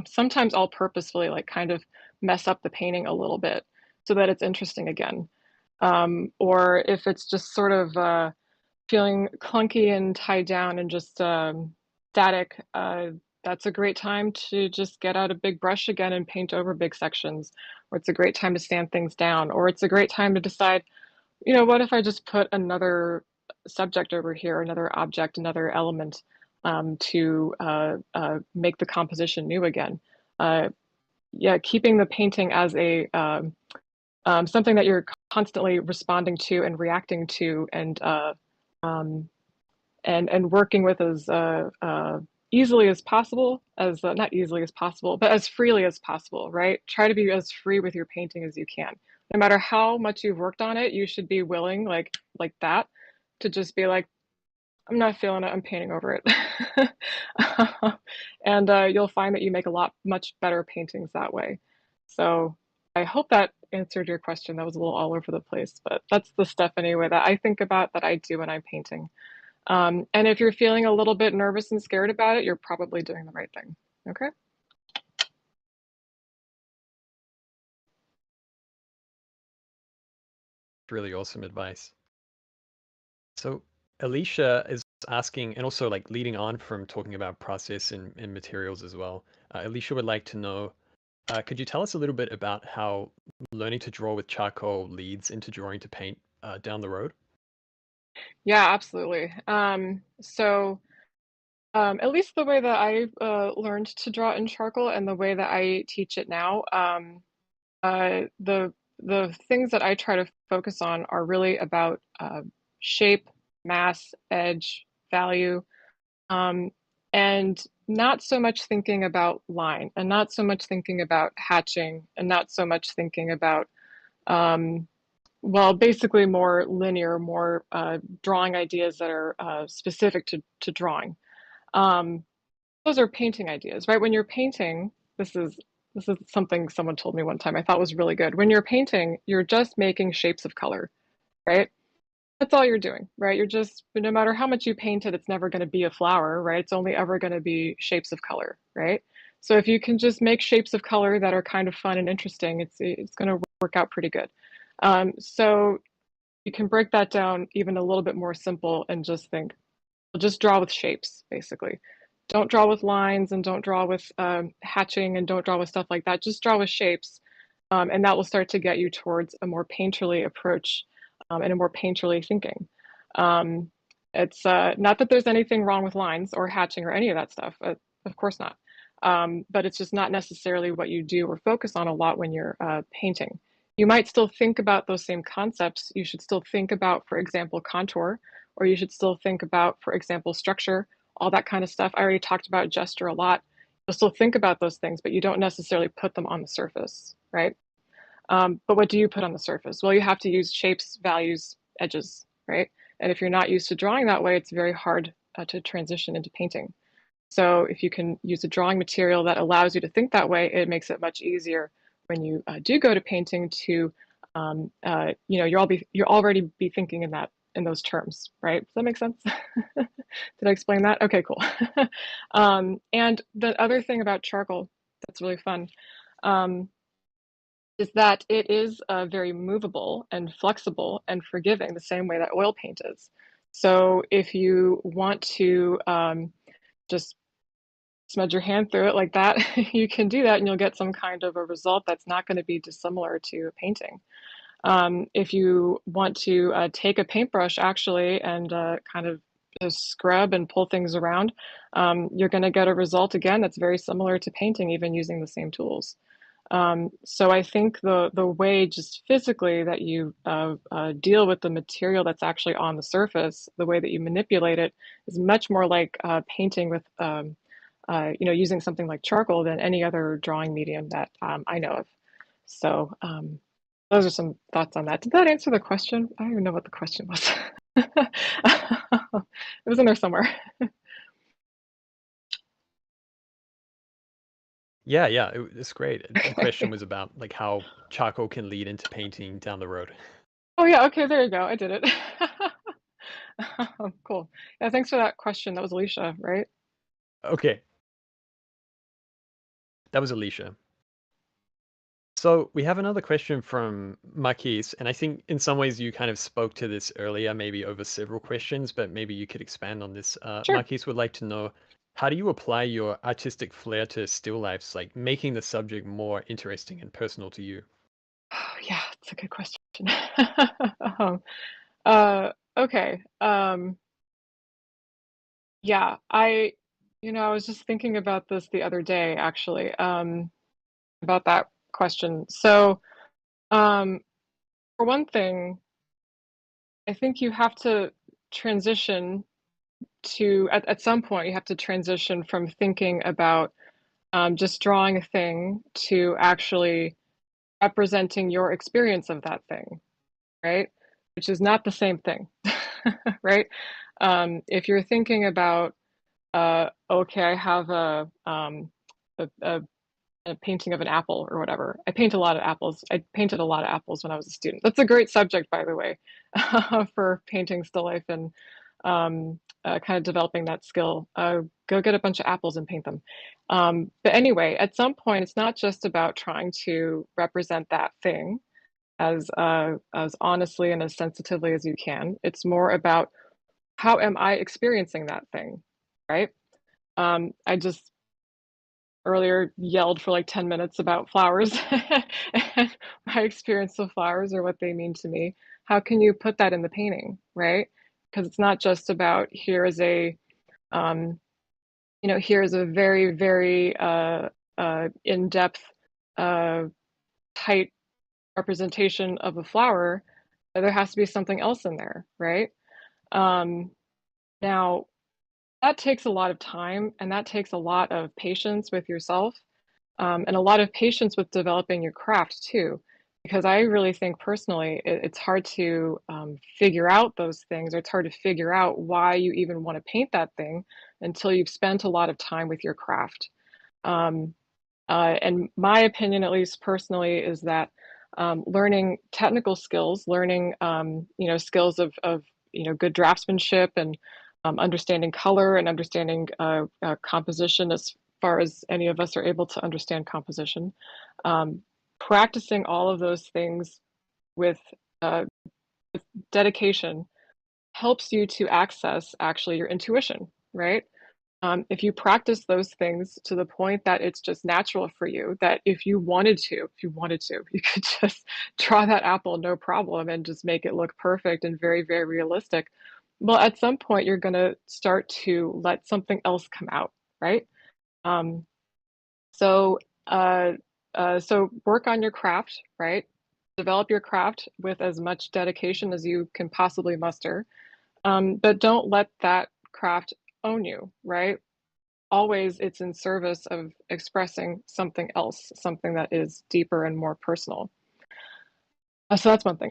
J: sometimes I'll purposefully like kind of mess up the painting a little bit so that it's interesting again. Or if it's just sort of feeling clunky and tied down and just static, that's a great time to just get out a big brush again and paint over big sections. Or it's a great time to sand things down. Or it's a great time to decide, what if I just put another subject over here, another object, another element to make the composition new again. Yeah, keeping the painting as a something that you're constantly responding to and reacting to, and working with as easily as possible, as not easily as possible, but as freely as possible, right? Try to be as free with your painting as you can. No matter how much you've worked on it, you should be willing, like that, to just be like, I'm not feeling it, I'm painting over it. And you'll find that you make much better paintings that way. So I hope that answered your question. That was a little all over the place, but that's the stuff anyway that I think about, that I do when I'm painting. And if you're feeling a little bit nervous and scared about it, you're probably doing the right thing. Okay.
N: Really awesome advice. So Alicia is asking, and also like leading on from talking about process and materials as well. Alicia would like to know, could you tell us a little bit about how learning to draw with charcoal leads into drawing to paint down the road?
J: Yeah, absolutely. At least the way that I learned to draw in charcoal and the way that I teach it now, the things that I try to focus on are really about shape, mass, edge, value, and not so much thinking about line, and not so much thinking about hatching, and not so much thinking about well, basically more linear, more drawing ideas that are specific to drawing. Those are painting ideas, right? When you're painting, this is something someone told me one time I thought was really good. When you're painting, you're just making shapes of color, right? That's all you're doing, right? You're just, no matter how much you paint it, it's never going to be a flower, right? It's only ever going to be shapes of color, right? So if you can just make shapes of color that are kind of fun and interesting, it's going to work out pretty good. So you can break that down even a little bit more simple and just think, well, just draw with shapes, basically. Don't draw with lines, and don't draw with hatching, and don't draw with stuff like that. Just draw with shapes, and that will start to get you towards a more painterly approach and a more painterly thinking. It's not that there's anything wrong with lines or hatching or any of that stuff, of course not. But it's just not necessarily what you do or focus on a lot when you're painting. You might still think about those same concepts. You should still think about, for example, contour, or you should still think about, for example, structure, all that kind of stuff. I already talked about gesture a lot. You'll still think about those things, but you don't necessarily put them on the surface, right? But what do you put on the surface? Well, you have to use shapes, values, edges, right? And if you're not used to drawing that way, it's very hard to transition into painting. So if you can use a drawing material that allows you to think that way, it makes it much easier when you do go to painting to, you're already be thinking in those terms, right? Does that make sense? Did I explain that? Okay, cool. And the other thing about charcoal that's really fun is that it is very movable and flexible and forgiving, the same way that oil paint is. So if you want to just smudge your hand through it like that, you can do that and you'll get some kind of a result that's not going to be dissimilar to a painting. If you want to take a paintbrush actually and kind of just scrub and pull things around, you're going to get a result again that's very similar to painting, even using the same tools. So I think the way just physically that you deal with the material that's actually on the surface, the way that you manipulate it, is much more like painting with using something like charcoal than any other drawing medium that I know of. So those are some thoughts on that. Did that answer the question? I don't even know what the question was. It was in there somewhere.
N: Yeah, it's great. The question was about like how charcoal can lead into painting down the road.
J: Oh yeah, okay, there you go. I did it. Cool. Yeah, thanks for that question. That was Alicia, right?
N: Okay. That was Alicia. So we have another question from Marquise, and I think in some ways you kind of spoke to this earlier, maybe over several questions, but maybe you could expand on this.
J: Sure.
N: Marquise would like to know, how do you apply your artistic flair to still lifes, like making the subject more interesting and personal to you?
J: Oh, yeah, it's a good question. Okay. Yeah, I was just thinking about this the other day, actually, about that question. So, for one thing, I think you have to transition at some point, you have to transition from thinking about just drawing a thing to actually representing your experience of that thing, right? Which is not the same thing, right? if you're thinking about, okay, I have a painting of an apple or whatever. I paint a lot of apples. I painted a lot of apples when I was a student. That's a great subject, by the way, for painting still life and kind of developing that skill. Go get a bunch of apples and paint them. But anyway, at some point, it's not just about trying to represent that thing as honestly and as sensitively as you can. It's more about how am I experiencing that thing, right? I just earlier yelled for like 10 minutes about flowers and my experience with flowers or what they mean to me. How can you put that in the painting, right? Because it's not just about here is a here's a very, very in-depth, tight representation of a flower. There has to be something else in there, right? Now, that takes a lot of time and that takes a lot of patience with yourself and a lot of patience with developing your craft too. Because I really think personally, it's hard to figure out those things, or it's hard to figure out why you even want to paint that thing until you've spent a lot of time with your craft. And my opinion, at least personally, is that learning technical skills, learning skills of good draftsmanship and understanding color and understanding composition as far as any of us are able to understand composition. Practicing all of those things with dedication helps you to access actually your intuition, right? If you practice those things to the point that it's just natural for you, that if you wanted to, you could just draw that apple no problem and just make it look perfect and very, very realistic. Well, at some point you're going to start to let something else come out, right? So work on your craft, right? Develop your craft with as much dedication as you can possibly muster, but don't let that craft own you, right? Always it's in service of expressing something else, something that is deeper and more personal. So that's one thing.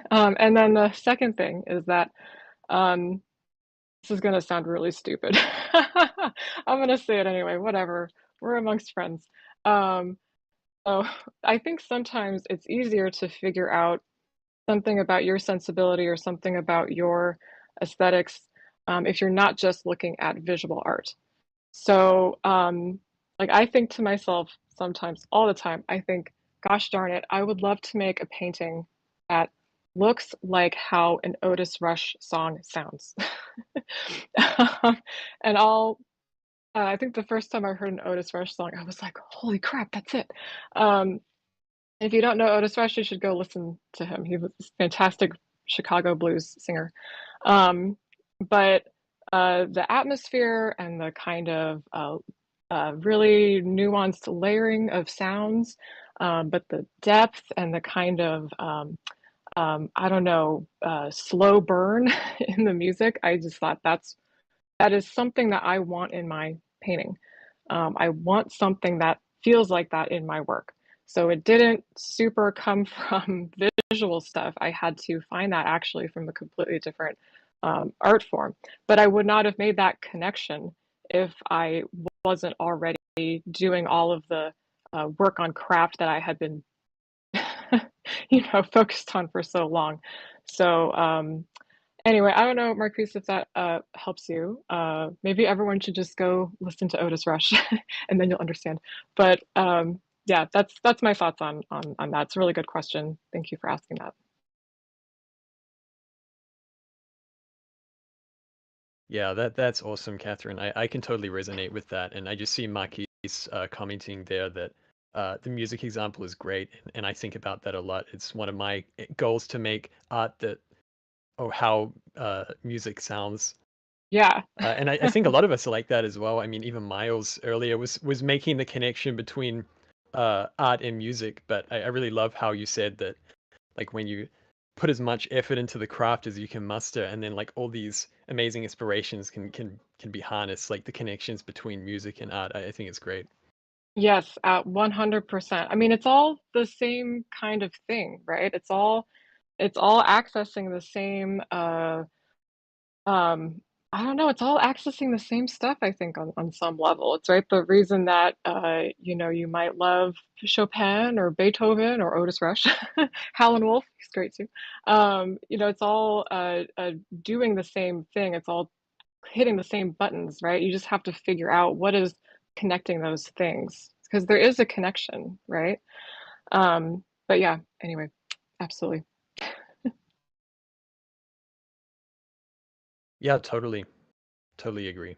J: And then the second thing is that this is going to sound really stupid. I'm going to say it anyway, whatever. We're amongst friends. So I think sometimes it's easier to figure out something about your sensibility or something about your aesthetics if you're not just looking at visual art. So like I think to myself sometimes, all the time, I think, gosh darn it, I would love to make a painting that looks like how an Otis Rush song sounds. And I think the first time I heard an Otis Rush song, I was like, holy crap, that's it. If you don't know Otis Rush, you should go listen to him. He was a fantastic Chicago blues singer. But the atmosphere and the kind of really nuanced layering of sounds, but the depth and the kind of, I don't know, slow burn in the music, I just thought that is something that I want in my painting. I want something that feels like that in my work. So it didn't super come from visual stuff. I had to find that actually from a completely different art form. But I would not have made that connection if I wasn't already doing all of the work on craft that I had been focused on for so long. So anyway, I don't know, Marquise, if that helps you. Maybe everyone should just go listen to Otis Rush and then you'll understand. But yeah, that's my thoughts on that. It's a really good question. Thank you for asking that.
N: Yeah, that's awesome, Catherine. I can totally resonate with that. And I just see Marquise commenting there that the music example is great. And I think about that a lot. It's one of my goals to make art that, how music sounds.
J: Yeah.
N: And I think a lot of us are like that as well. I mean, even Miles earlier was making the connection between art and music. But I really love how you said that, like, when you put as much effort into the craft as you can muster, and then like all these amazing inspirations can be harnessed, like the connections between music and art. I think it's great.
J: Yes, 100%. I mean, it's all the same kind of thing, right? It's all accessing the same I don't know, it's all accessing the same stuff, I think, on some level. It's right the reason that you know, you might love Chopin or Beethoven or Otis Rush, Howlin' Wolf, he's great too. You know, it's all doing the same thing. It's all hitting the same buttons, right? You just have to figure out what is connecting those things because there is a connection, right? But yeah, anyway, absolutely.
N: Yeah, totally. Totally agree.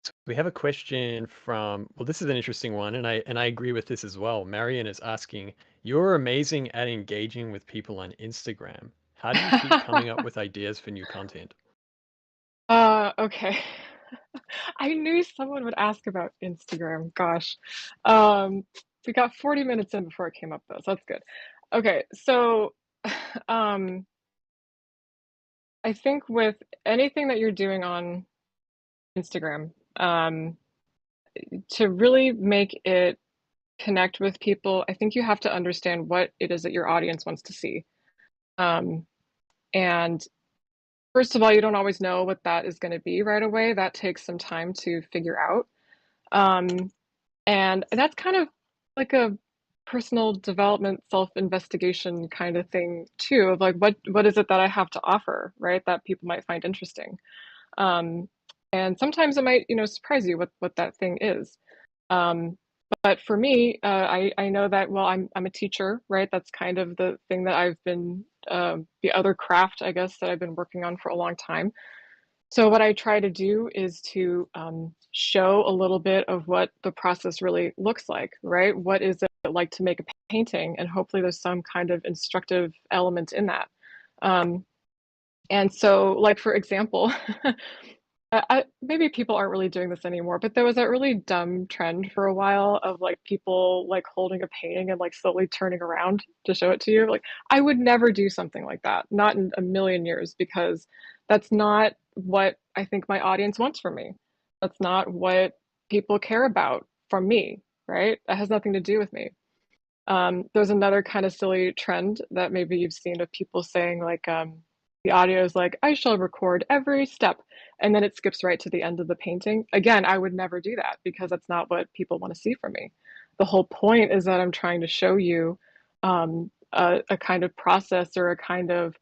N: So we have a question from, well, this is an interesting one, and I agree with this as well. Marion is asking, you're amazing at engaging with people on Instagram. How do you keep coming up with ideas for new content?
J: Okay. I knew someone would ask about Instagram. Gosh. We got 40 minutes in before it came up though, so that's good. Okay, so um I think with anything that you're doing on Instagram, to really make it connect with people, I think you have to understand what it is that your audience wants to see. And first of all, you don't always know what that is going to be right away. That takes some time to figure out. And that's kind of like a personal development, self-investigation kind of thing too, of like what is it that I have to offer, right? That people might find interesting. And sometimes it might, you know, surprise you what that thing is. But for me, I know that, well, I'm a teacher, right? That's kind of the thing that I've been, the other craft, I guess, that I've been working on for a long time. So what I try to do is to show a little bit of what the process really looks like, right? What is it like to make a painting? And hopefully there's some kind of instructive element in that. And so, like, for example, maybe people aren't really doing this anymore, but there was that really dumb trend for a while of like people like holding a painting and like slowly turning around to show it to you. Like, I would never do something like that, not in a million years, because that's not what I think my audience wants from me. That's not what people care about from me, right? That has nothing to do with me. There's another kind of silly trend that maybe you've seen of people saying like, the audio is like, I shall record every step, and then it skips right to the end of the painting. Again, I would never do that because that's not what people want to see from me. The whole point is that I'm trying to show you a kind of process or a kind of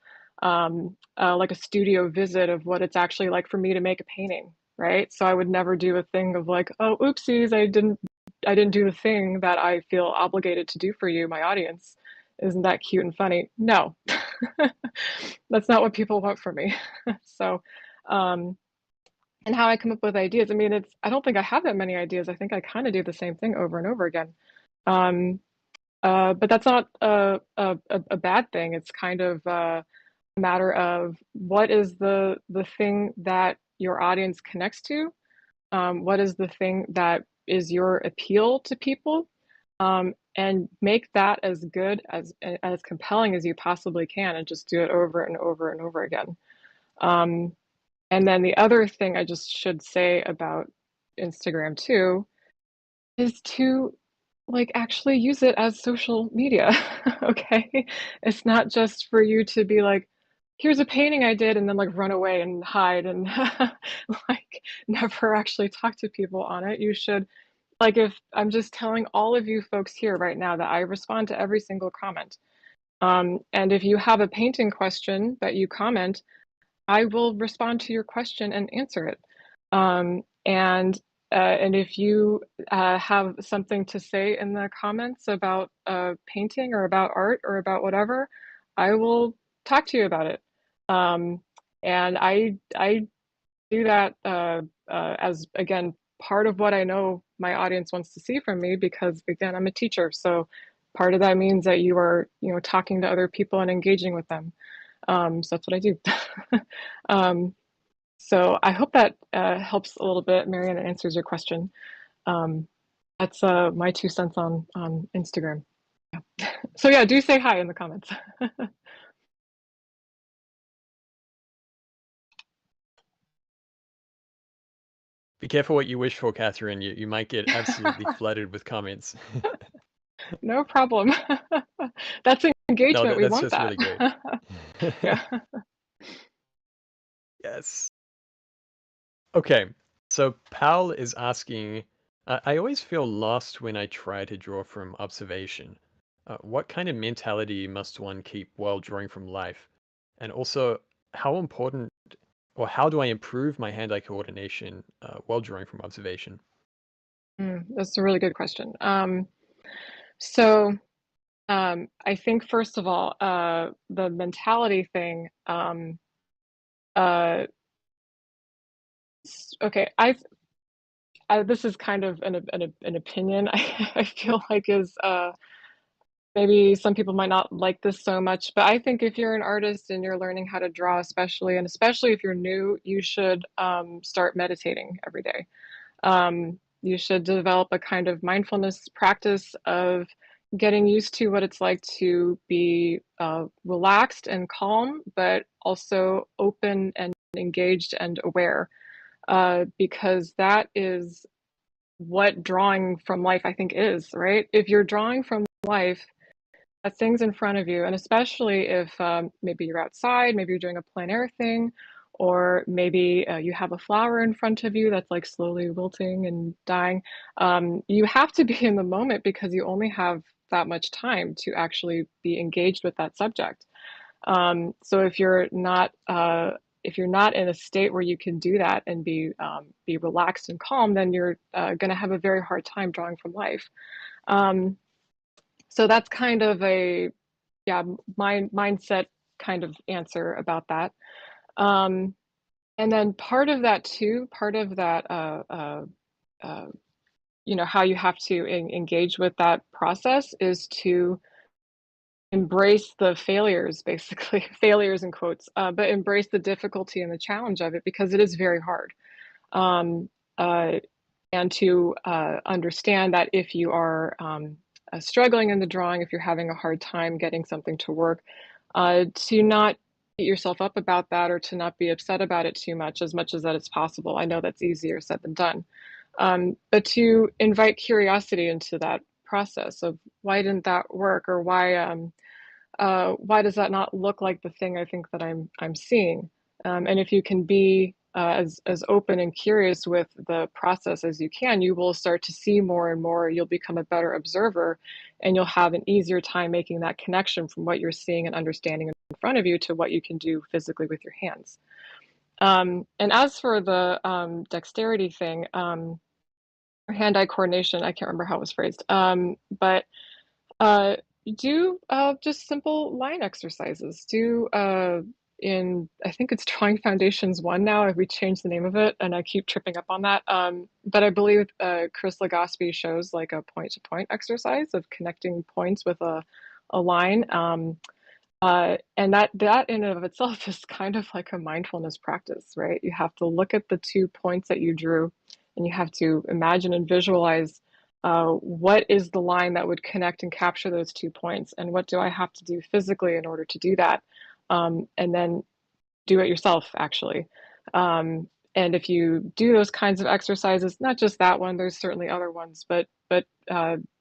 J: like a studio visit of what it's actually like for me to make a painting, right? So I would never do a thing of like, oh, oopsies, I didn't do the thing that I feel obligated to do for you, my audience. Isn't that cute and funny? No, that's not what people want from me. So, and how I come up with ideas, I mean, I don't think I have that many ideas. I think I kind of do the same thing over and over again. But that's not a bad thing. It's kind of a matter of what is the thing that your audience connects to? What is the thing that is your appeal to people? And make that as good as compelling as you possibly can, and just do it over and over and over again. And then the other thing I just should say about Instagram too is to like actually use it as social media. Okay, it's not just for you to be like, here's a painting I did, and then like run away and hide and like never actually talk to people on it. You should, like, if I'm just telling all of you folks here right now that I respond to every single comment. And if you have a painting question that you comment, I will respond to your question and answer it. And if you have something to say in the comments about painting or about art or about whatever, I will talk to you about it. And I do that as, again, part of what I know my audience wants to see from me, because again, I'm a teacher. So part of that means that you are, you know, talking to other people and engaging with them. So that's what I do. So I hope that helps a little bit, Marianne, and answers your question. That's my 2 cents on Instagram. Yeah. So yeah, do say hi in the comments.
N: Be careful what you wish for, Catherine. You might get absolutely flooded with comments.
J: No problem. That's engagement.
N: No,
J: We
N: that's
J: want
N: just
J: that.
N: really great.
J: Yeah.
N: Yes. Okay, so Pal is asking, I always feel lost when I try to draw from observation. What kind of mentality must one keep while drawing from life? And also, how important or how do I improve my hand-eye coordination while drawing from observation?
J: That's a really good question. So I think first of all, the mentality thing. Okay, this is kind of an opinion. I feel like is maybe some people might not like this so much, but I think if you're an artist and you're learning how to draw, especially if you're new, you should start meditating every day. You should develop a kind of mindfulness practice of getting used to what it's like to be relaxed and calm, but also open and engaged and aware, because that is what drawing from life, I think, is, right? If you're drawing from life, things in front of you, and especially if maybe you're outside, maybe you're doing a plein air thing, or maybe you have a flower in front of you that's like slowly wilting and dying. You have to be in the moment because you only have that much time to actually be engaged with that subject. So if you're not in a state where you can do that and be relaxed and calm, then you're going to have a very hard time drawing from life. So that's kind of a mindset kind of answer about that. And then part of that, how you have to engage with that process is to embrace the failures, basically failures in quotes, but embrace the difficulty and the challenge of it because it is very hard. And to understand that if you are struggling in the drawing, if you're having a hard time getting something to work, to not beat yourself up about that or to not be upset about it too much as that it's possible. I know that's easier said than done. But to invite curiosity into that process of why didn't that work, or why does that not look like the thing I think that I'm seeing? And if you can be as open and curious with the process as you can, you will start to see more and more. You'll become a better observer, and you'll have an easier time making that connection from what you're seeing and understanding in front of you to what you can do physically with your hands. And as for the dexterity thing, or hand-eye coordination, I can't remember how it was phrased, but do just simple line exercises. I think it's Drawing Foundations 1 now, we changed the name of it, and I keep tripping up on that. But I believe Chris Legaspi shows like a point-to-point exercise of connecting points with a line. And that in and of itself is kind of like a mindfulness practice, right? You have to look at the 2 points that you drew, and you have to imagine and visualize what is the line that would connect and capture those 2 points, and what do I have to do physically in order to do that? And then do it yourself, actually. And if you do those kinds of exercises, not just that one, there's certainly other ones, but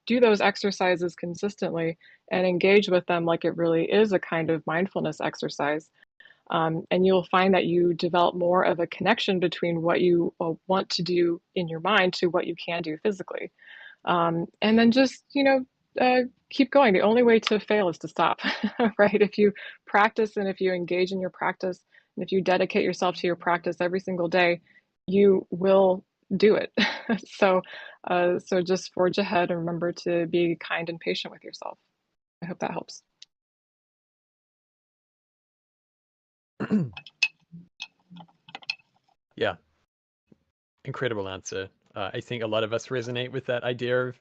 J: do those exercises consistently and engage with them like it really is a kind of mindfulness exercise. And you'll find that you develop more of a connection between what you want to do in your mind to what you can do physically. And then just, keep going. The only way to fail is to stop, right? If you practice and if you engage in your practice, and if you dedicate yourself to your practice every single day, you will do it. So just forge ahead and remember to be kind and patient with yourself. I hope that helps.
N: Yeah, incredible answer. I think a lot of us resonate with that idea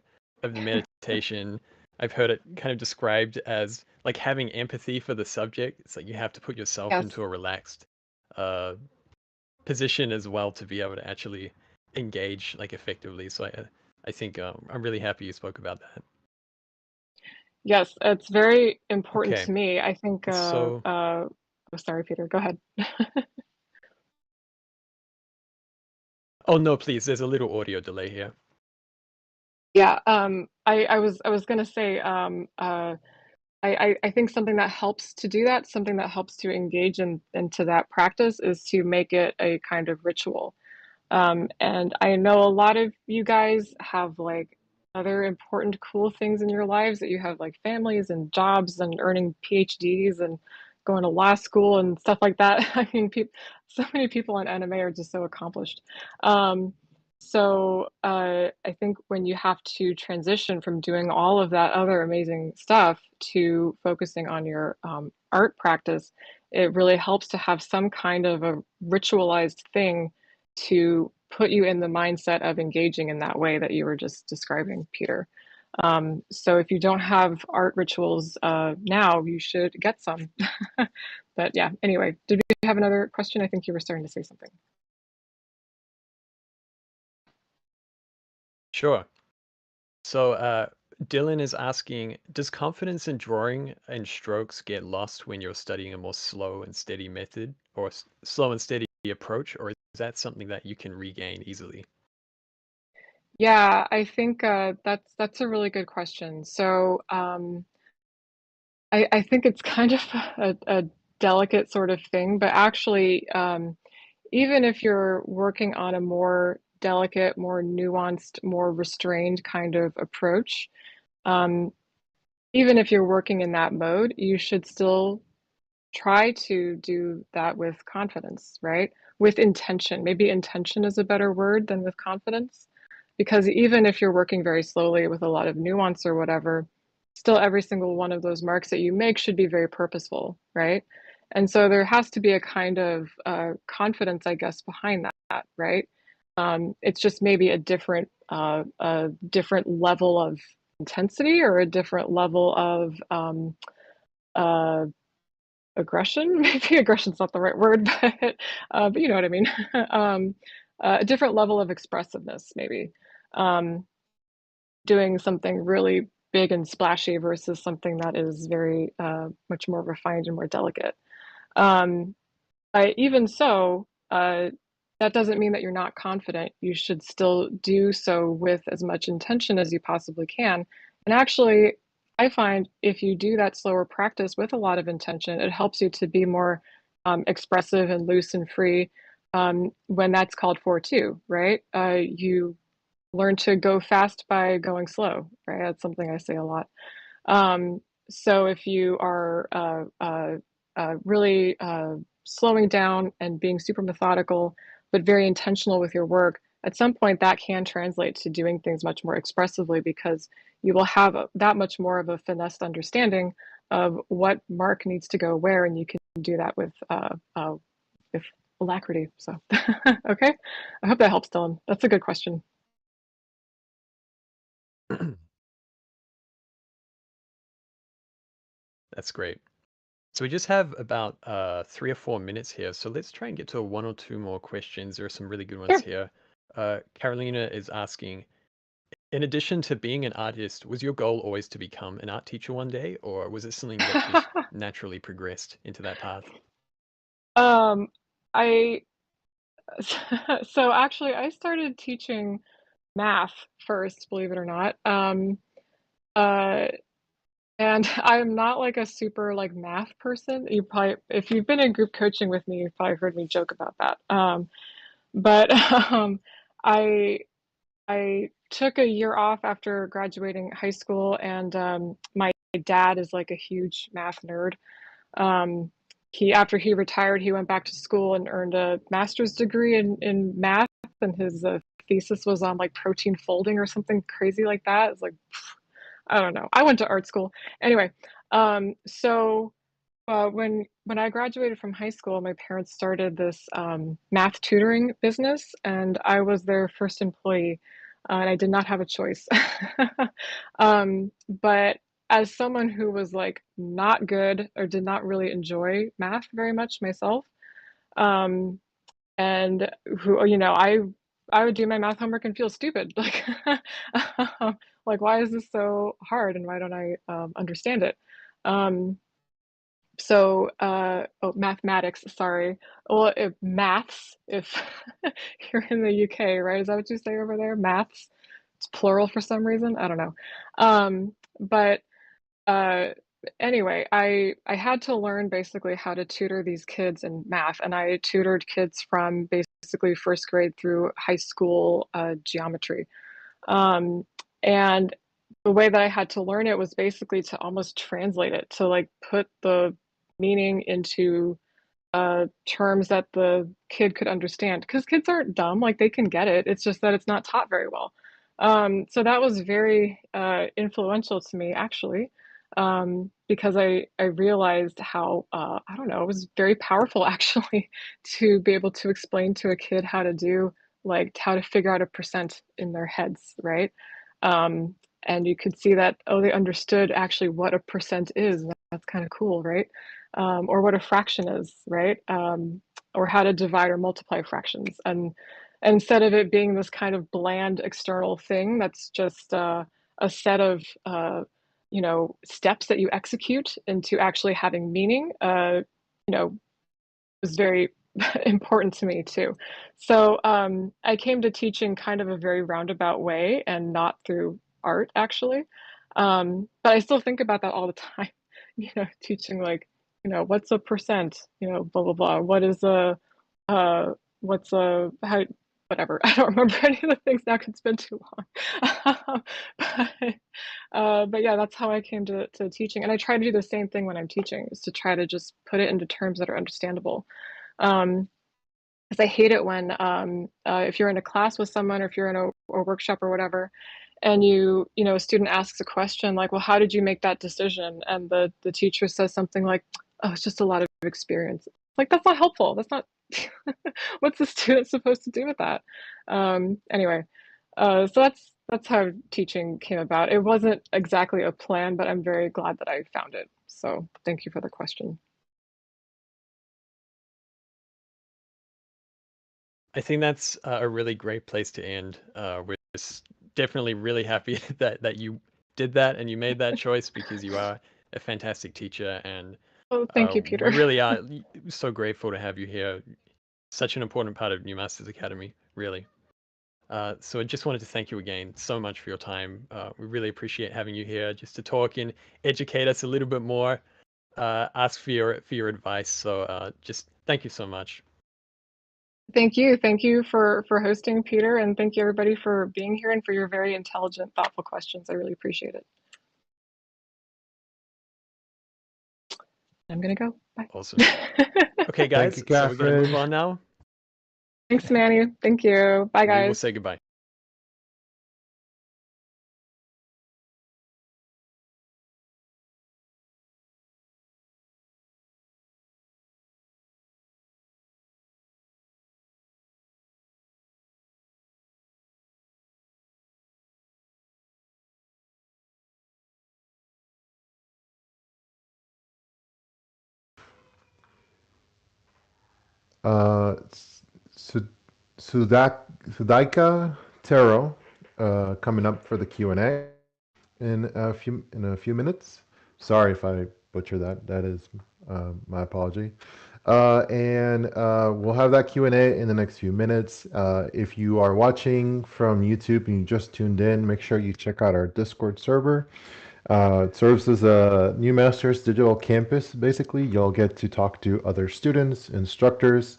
N: of the meditation. I've heard it kind of described as like having empathy for the subject. It's like you have to put yourself into a relaxed position as well to be able to actually engage like effectively. So I think I'm really happy you spoke about that.
J: Yes, it's very important to me. I think. Sorry, Peter. Go ahead.
N: Oh no, please. There's a little audio delay here.
J: Yeah. I was gonna say. I think something that helps to do that, something that helps to engage into that practice is to make it a kind of ritual. And I know a lot of you guys have like other important, cool things in your lives, that you have like families and jobs and earning PhDs and going to law school and stuff like that. I mean, so many people in anime are just so accomplished. So I think when you have to transition from doing all of that other amazing stuff to focusing on your art practice, it really helps to have some kind of a ritualized thing to put you in the mindset of engaging in that way that you were just describing, Peter. So if you don't have art rituals now, you should get some. But yeah, anyway, did we have another question? I think you were starting to say something.
N: Sure. So Dylan is asking, does confidence in drawing and strokes get lost when you're studying a more slow and steady method, or slow and steady approach, or is that something that you can regain easily?
J: Yeah, I think that's a really good question. So I think it's kind of a delicate sort of thing, but actually, even if you're working on a more delicate, more nuanced, more restrained kind of approach, um, even if you're working in that mode, you should still try to do that with confidence, right? With intention. Maybe intention is a better word than with confidence, because even if you're working very slowly with a lot of nuance or whatever, still every single one of those marks that you make should be very purposeful, right? And so there has to be a kind of confidence, I guess, behind that, right? It's just maybe a different level of intensity, or a different level of uh, aggression. Maybe aggression's not the right word, but you know what I mean. A different level of expressiveness, maybe. Doing something really big and splashy versus something that is very much more refined and more delicate. Even so, that doesn't mean that you're not confident. You should still do so with as much intention as you possibly can. And actually, I find if you do that slower practice with a lot of intention, it helps you to be more expressive and loose and free when that's called for too, right? You learn to go fast by going slow, right? That's something I say a lot. So if you are really slowing down and being super methodical, but very intentional with your work, at some point that can translate to doing things much more expressively, because you will have that much more of a finessed understanding of what mark needs to go where, and you can do that with alacrity. So, okay, I hope that helps, Dylan. That's a good question.
N: That's great. So we just have about 3 or 4 minutes here. So let's try and get to one or two more questions. There are some really good ones here. Carolina is asking, in addition to being an artist, was your goal always to become an art teacher one day, or was it something that just naturally progressed into that path?
J: I so actually I started teaching math first, believe it or not. And I'm not like a super like math person. You probably, if you've been in group coaching with me, you've probably heard me joke about that. But I I took a year off after graduating high school, and my dad is like a huge math nerd. After he retired, he went back to school and earned a master's degree in math, and his thesis was on like protein folding or something crazy like that. It's like, I don't know. I went to art school anyway. So when I graduated from high school, my parents started this math tutoring business, and I was their first employee, and I did not have a choice. But as someone who was like not good or did not really enjoy math very much myself, um, and who, you know, I would do my math homework and feel stupid, like why is this so hard and why don't I understand it? Mathematics, sorry. Well, if maths, if you're in the UK, right? Is that what you say over there? Maths? It's plural for some reason. I don't know. But anyway, I had to learn basically how to tutor these kids in math, and I tutored kids from basically first grade through high school geometry. And the way that I had to learn it was basically to almost translate it, to like put the meaning into terms that the kid could understand. Because kids aren't dumb, like they can get it. It's just that it's not taught very well. So that was very influential to me, actually, because I realized how I don't know, it was very powerful actually to be able to explain to a kid how to do like how to figure out a percent in their heads, right? And you could see that, oh, they understood actually what a percent is. That's kind of cool, right? Or what a fraction is, right? Or how to divide or multiply fractions. And instead of it being this kind of bland external thing that's just a set of steps that you execute into actually having meaning, was very important to me too. So I came to teaching kind of a very roundabout way and not through art actually. But I still think about that all the time, teaching like, what's a percent, blah, blah, blah. What is what's how, whatever. I don't remember any of the things now 'cause it's been too long. But yeah, that's how I came to teaching. And I try to do the same thing when I'm teaching, is to try to just put it into terms that are understandable. Because I hate it when if you're in a class with someone or if you're in a workshop or whatever, and a student asks a question like, well, how did you make that decision? And the teacher says something like, oh, it's just a lot of experience. Like, that's not helpful. That's not, what's the student supposed to do with that? Anyway, so that's how teaching came about. It wasn't exactly a plan, but I'm very glad that I found it. So thank you for the question.
N: I think that's a really great place to end. We're definitely really happy that you did that and you made that choice, because you are a fantastic teacher, and
J: Oh, thank you, Peter.
N: we really are so grateful to have you here. Such an important part of New Masters Academy, really. So I just wanted to thank you again so much for your time. We really appreciate having you here just to talk and educate us a little bit more, ask for your advice. So just thank you so much.
J: Thank you. Thank you for hosting, Peter, and thank you everybody for being here and for your very intelligent, thoughtful questions. I really appreciate it. I'm gonna go. Bye.
N: Awesome. Okay, guys,
B: Thank you,
N: so we're gonna move
B: Catherine.
N: on now.
J: Thanks, Manny. Thank you. Bye,
N: We will
J: guys.
N: say goodbye.
B: Su- Sudaika Taro coming up for the Q&A in a few minutes. Sorry if I butcher that. That is my apology. And we'll have that Q&A in the next few minutes. If you are watching from YouTube and you just tuned in, make sure you check out our Discord server. It serves as a New Masters digital campus. Basically, you'll get to talk to other students, instructors,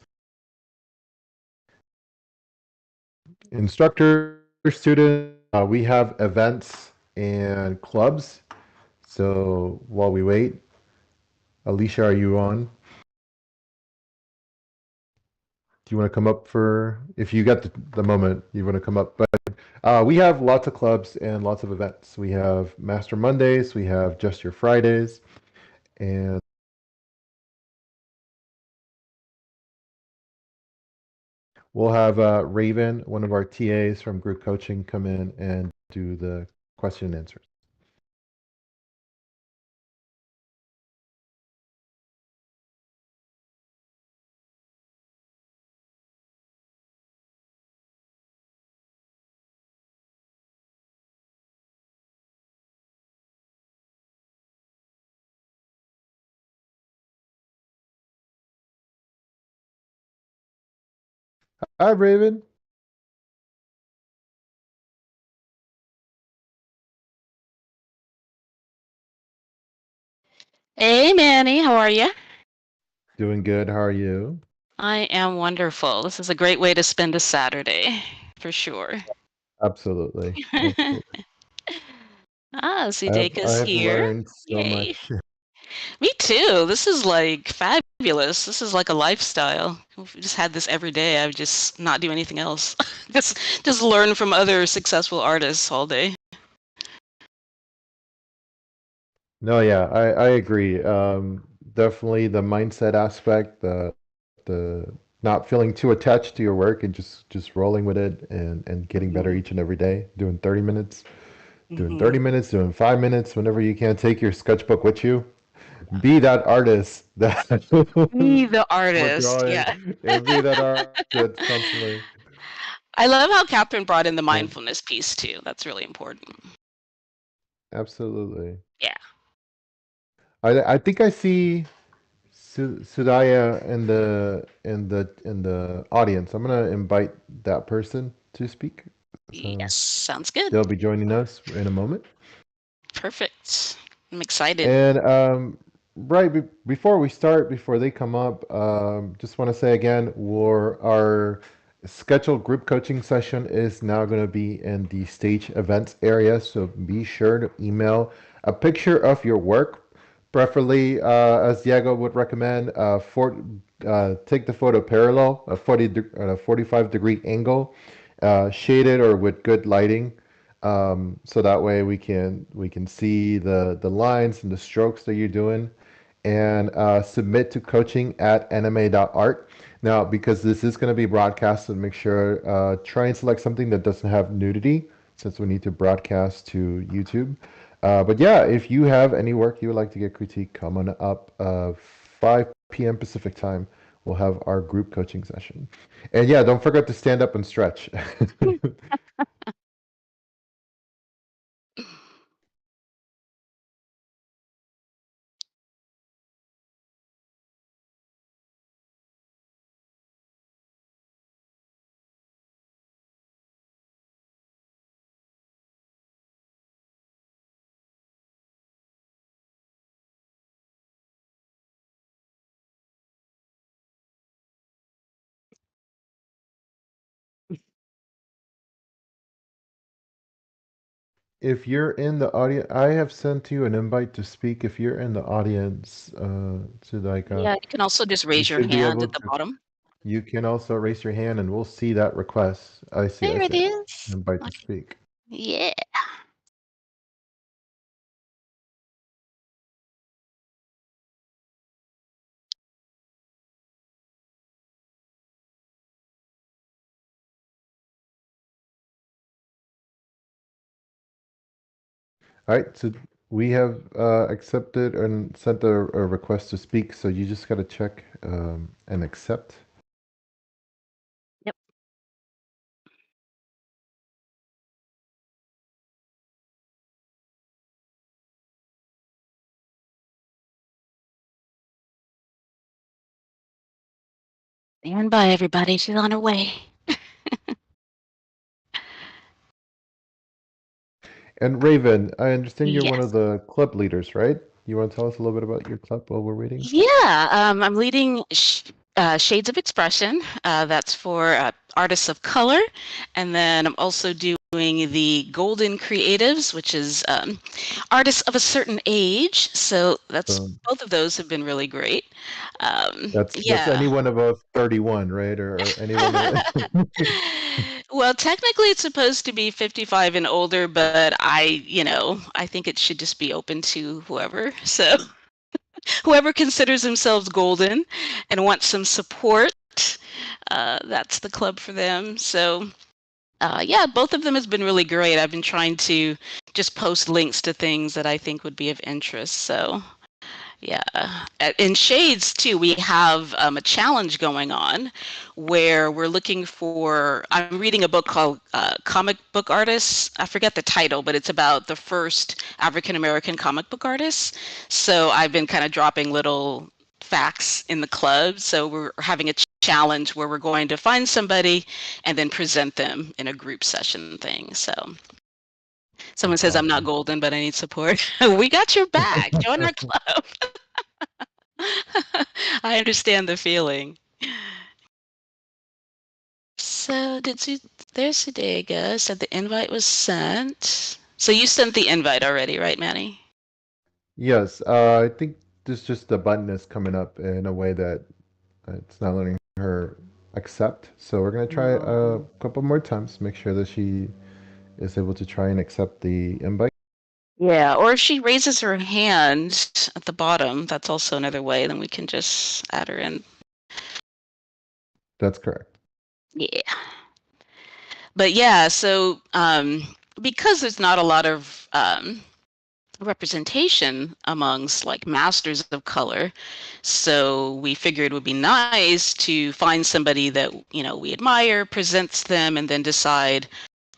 B: students. We have events and clubs. So while we wait, Alicia, are you on? Do you want to come up if you get the moment, you want to come up? But we have lots of clubs and lots of events. We have Master Mondays, we have Just Your Fridays, and we'll have Raven, one of our TAs from group coaching, come in and do the question and answers. Hi, Raven.
Q: Hey, Manny, how are you?
B: Doing good. How are you?
Q: I am wonderful. This is a great way to spend a Saturday, for sure.
B: Absolutely. Absolutely.
Q: Sudeka's
B: I've
Q: here.
B: learned so
Q: Yay.
B: much.
Q: Me too. This is like fabulous. This is like a lifestyle. If we just had this every day, I would just not do anything else. just learn from other successful artists all day.
B: No, yeah, I agree. Definitely the mindset aspect, the not feeling too attached to your work and just rolling with it and getting better each and every day. Doing 30 minutes, doing 30 minutes, doing 5 minutes, whenever you can. Take your sketchbook with you. Be that artist that
Q: Be the
B: for
Q: artist,
B: drawing,
Q: yeah.
B: and be that artist that's constantly.
Q: I love how Catherine brought in the
B: And
Q: mindfulness piece too. That's really important.
B: absolutely.
Q: Yeah.
B: I think I see Sudaya in the audience. I'm gonna invite that person to speak.
Q: Yes, sounds good.
B: They'll be joining us in a moment.
Q: Perfect. I'm excited.
B: And before we start, before they come up, just want to say again, our scheduled group coaching session is now going to be in the stage events area. So be sure to email a picture of your work, preferably, as Diego would recommend, take the photo parallel, a 45-degree angle, shaded or with good lighting. So that way we can see the lines and the strokes that you're doing, and submit to coaching@anime.art. Now, because this is going to be broadcasted, make sure try and select something that doesn't have nudity, since we need to broadcast to YouTube. But yeah, if you have any work you would like to get critique, come on up 5 p.m. Pacific time. We'll have our group coaching session. And yeah, don't forget to stand up and stretch. If you're in the audience, I have sent you an invite to speak. If you're in the audience, Sudaika,
Q: Yeah, you can also just
B: you
Q: raise your
B: should be
Q: hand
B: able
Q: at the
B: to.
Q: bottom.
B: You can also raise your hand, and we'll see that request. I see.
Q: There
B: I
Q: it
B: see.
Q: is.
B: Invite to
Q: Okay.
B: speak.
Q: Yeah.
B: All right. So we have accepted and sent a request to speak. So you just got to check and accept.
Q: Yep. Stand by, everybody. She's on her way.
B: And Raven, I understand you're one
Q: Yes.
B: of the club leaders, right? You want to tell us a little bit about your club while we're waiting?
Q: Yeah, I'm leading Shades of Expression. That's for artists of color. And then I'm also doing the Golden Creatives, which is artists of a certain age. So that's both of those have been really great.
B: That's
Q: Yeah.
B: anyone above 31, right? Or anyone.
Q: Well, technically it's supposed to be 55 and older, but I think it should just be open to whoever. So whoever considers themselves golden and wants some support, that's the club for them. So yeah, both of them has been really great. I've been trying to just post links to things that I think would be of interest. So yeah, in Shades too, we have a challenge going on where we're looking for. I'm reading a book called Comic Book Artists. I forget the title, but it's about the first African American comic book artists. So I've been kind of dropping little facts in the club. So we're having a challenge where we're going to find somebody and then present them in a group session thing. So someone says I'm not golden, but I need support. We got your back. Join our club. I understand the feeling. So there's Sudega said the invite was sent. So you sent the invite already, right, Manny?
B: Yes, I think this just the button is coming up in a way that it's not letting her accept. So we're gonna try a couple more times, make sure that she is able to try and accept the invite.
Q: Yeah, or if she raises her hand at the bottom, that's also another way, then we can just add her in.
B: That's correct.
Q: Yeah. But yeah, so because there's not a lot of representation amongst like masters of color, so we figured it would be nice to find somebody that we admire, presents them, and then decide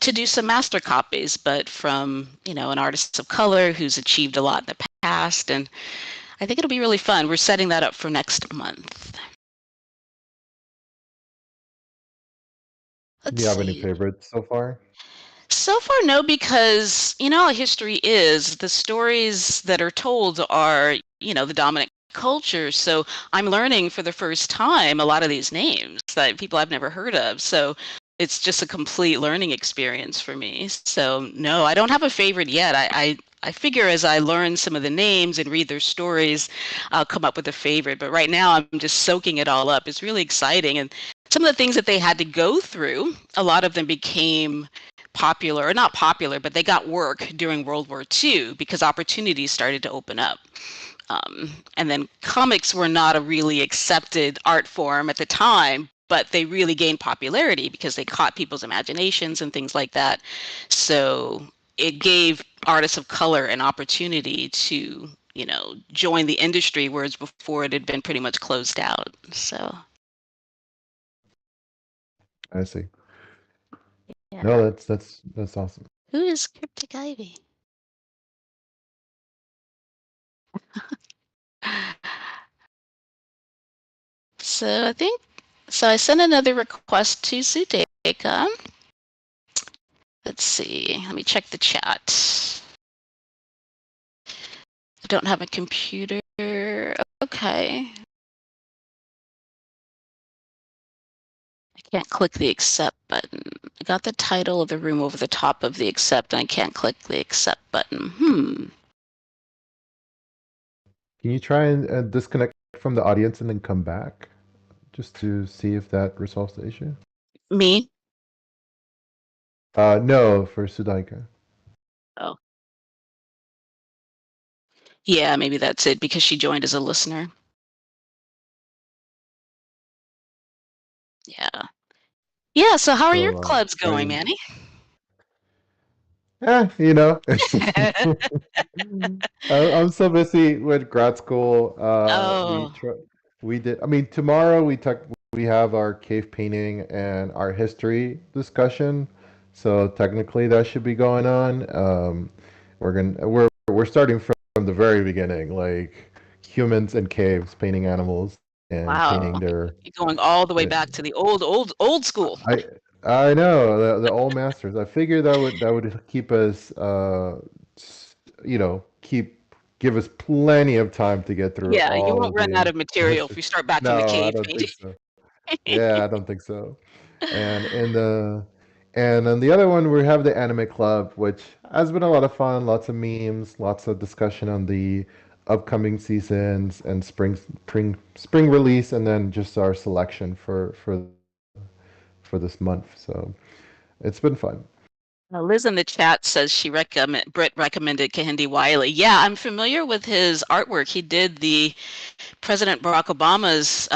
Q: to do some master copies, but from an artist of color who's achieved a lot in the past. And I think it'll be really fun. We're setting that up for next month.
B: Do you have any favorites so far?
Q: So far, no, because how history is. The stories that are told are, the dominant culture. So I'm learning for the first time a lot of these names that people I've never heard of. So it's just a complete learning experience for me. So no, I don't have a favorite yet. I figure as I learn some of the names and read their stories, I'll come up with a favorite. But right now, I'm just soaking it all up. It's really exciting. And some of the things that they had to go through, a lot of them became popular, or not popular, but they got work during World War II because opportunities started to open up. And then comics were not a really accepted art form at the time, but they really gained popularity because they caught people's imaginations and things like that. So it gave artists of color an opportunity to, join the industry, whereas before it had been pretty much closed out. So.
B: I see.
Q: Yeah.
B: No, that's awesome.
Q: Who is Cryptic Ivy? So I sent another request to Sudeka. Let's see, let me check the chat. I don't have a computer. Okay. I can't click the accept button. I got the title of the room over the top of the accept, and I can't click the accept button.
B: Can you try and disconnect from the audience and then come back just to see if that resolves the issue?
Q: Me?
B: No, for Sudaika.
Q: Oh. Yeah, maybe that's it, because she joined as a listener. Yeah. Yeah, so how are your clubs going, Manny?
B: I'm so busy with grad school.
Q: Oh.
B: We did. I mean, tomorrow we have our cave painting and our history discussion. So technically, that should be going on. We're starting from the very beginning, like humans and caves, painting animals and painting their.
Q: You're going all the way back to the old school.
B: I know the old masters. I figured that would keep us, give us plenty of time to get through.
Q: Yeah, you
B: all
Q: won't
B: of
Q: run
B: the
Q: out of material if you start back in the
B: No, I
Q: cave
B: don't
Q: painting.
B: think so. Yeah, I don't think so. And on the other one, we have the anime club, which has been a lot of fun. Lots of memes, lots of discussion on the upcoming seasons and spring release, and then just our selection for this month. So it's been fun.
Q: Liz in the chat says Britt recommended Kehinde Wiley. Yeah, I'm familiar with his artwork. He did the President Barack Obama's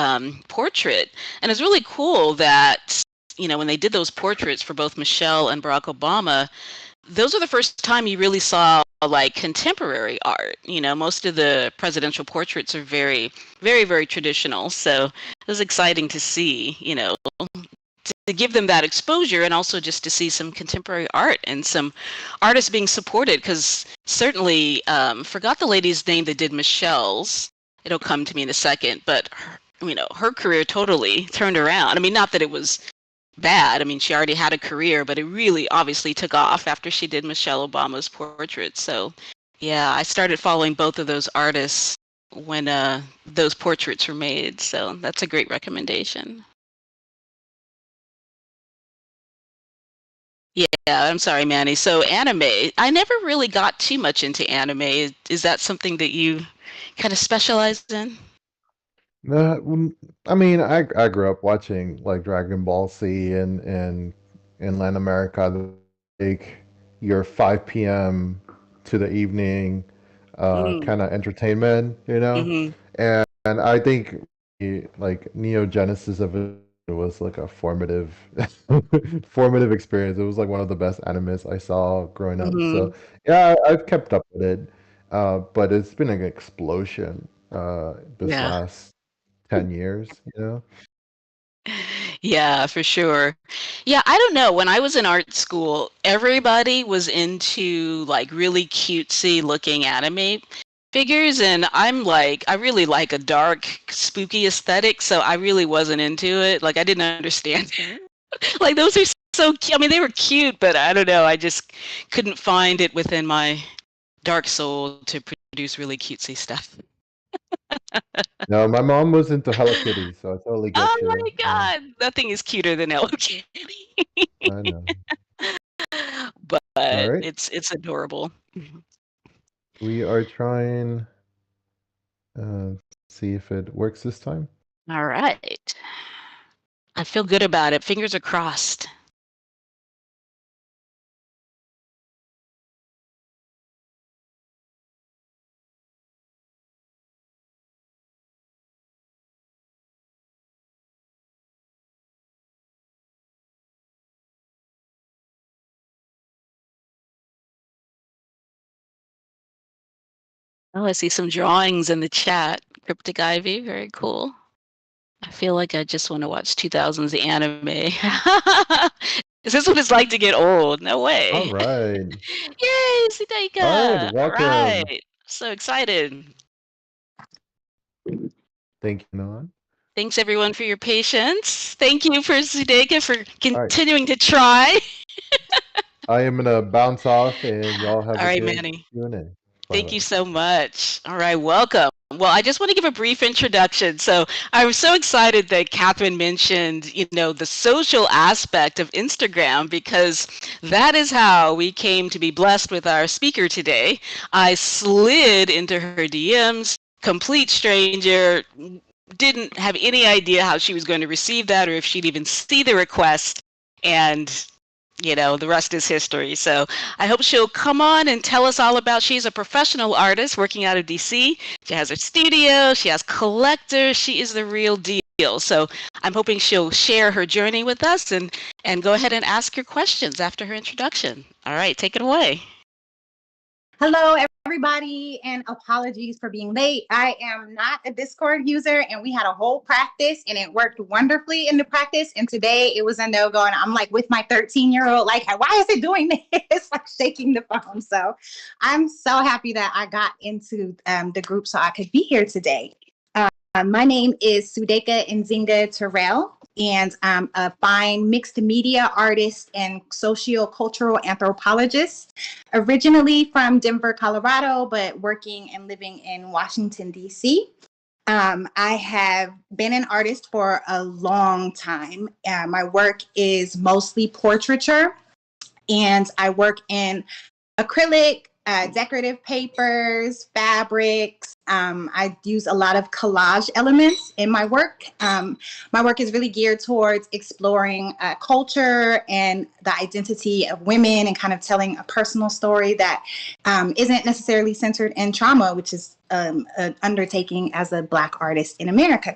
Q: portrait, and it's really cool that when they did those portraits for both Michelle and Barack Obama, those are the first time you really saw like contemporary art. Most of the presidential portraits are very, very, very traditional. So it was exciting to see, to give them that exposure, and also just to see some contemporary art and some artists being supported, because certainly forgot the lady's name that did Michelle's. It'll come to me in a second, but her career totally turned around. I mean, not that it was bad. I mean, she already had a career, but it really obviously took off after she did Michelle Obama's portrait. So yeah, I started following both of those artists when those portraits were made. So that's a great recommendation. Yeah, I'm sorry, Manny. So anime, I never really got too much into anime. Is that something that you kind of specialized in?
B: I mean, I grew up watching like Dragon Ball Z and Latin America, like your 5 p.m. to the evening
Q: Mm.
B: kind of entertainment, you know?
Q: Mhm.
B: And I think like Neo Genesis of it was like a formative formative experience. It was like one of the best animes I saw growing up. So
Q: Mhm.
B: yeah, I've kept up with it. But it's been an explosion this
Q: Yeah.
B: last 10 years, you know?
Q: Yeah, for sure. Yeah, I don't know. When I was in art school, everybody was into like really cutesy looking anime figures, and I'm like, I really like a dark, spooky aesthetic, so I really wasn't into it. Like, I didn't understand it. Like, those are so cute. I mean, they were cute, but I don't know. I just couldn't find it within my dark soul to produce really cutesy stuff.
B: No, my mom was into Hello Kitty, so I totally get
Q: Oh
B: you.
Q: my
B: Yeah,
Q: God, nothing is cuter than Hello Kitty.
B: I know.
Q: But
B: All right.
Q: it's adorable.
B: We are trying see if it works this time.
Q: All right. I feel good about it. Fingers are crossed. Oh, I see some drawings in the chat. Cryptic Ivy, very cool. I feel like I just want to watch 2000s anime. Is this what it's like to get old? No way.
B: All right.
Q: Yay,
B: All right,
Q: Sudeika. All
B: welcome.
Q: right. So excited.
B: Thank you, Noah.
Q: Thanks everyone for your patience. Thank you for Sudeika for
B: All right.
Q: continuing to try.
B: I am gonna bounce off and y'all have
Q: All
B: a
Q: right,
B: good
Q: Manny.
B: Q&A.
Q: Thank you
B: Bye-bye.
Q: so much. All right, welcome. Well, I just want to give a brief introduction. So I was so excited that Catherine mentioned, the social aspect of Instagram, because that is how we came to be blessed with our speaker today. I slid into her DMs, complete stranger, didn't have any idea how she was going to receive that or if she'd even see the request. And the rest is history. So I hope she'll come on and tell us all about. She's a professional artist working out of DC. She has her studio. She has collectors. She is the real deal. So I'm hoping she'll share her journey with us and go ahead and ask your questions after her introduction. All right, take it away.
R: Hello, everybody, and apologies for being late. I am not a Discord user, and we had a whole practice, and it worked wonderfully in the practice. And today it was a no-go, and I'm like with my 13-year-old, like, why is it doing this? Like shaking the phone. So I'm so happy that I got into the group so I could be here today. My name is Sudeika Nzinga Terrell, and I'm a fine mixed media artist and sociocultural anthropologist, originally from Denver, Colorado, but working and living in Washington, D.C. I have been an artist for a long time. My work is mostly portraiture, and I work in acrylic, decorative papers, fabrics. I use a lot of collage elements in my work. My work is really geared towards exploring culture and the identity of women and kind of telling a personal story that isn't necessarily centered in trauma, which is an undertaking as a Black artist in America.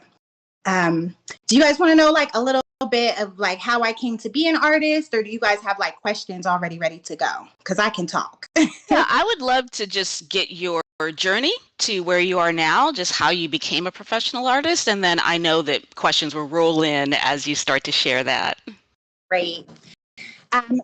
R: Do you guys want to know like a little bit of like how I came to be an artist, or do you guys have like questions already ready to go? Because I can talk.
Q: Yeah, I would love to just get your journey to where you are now, just how you became a professional artist, and then I know that questions will roll in as you start to share that.
R: Great.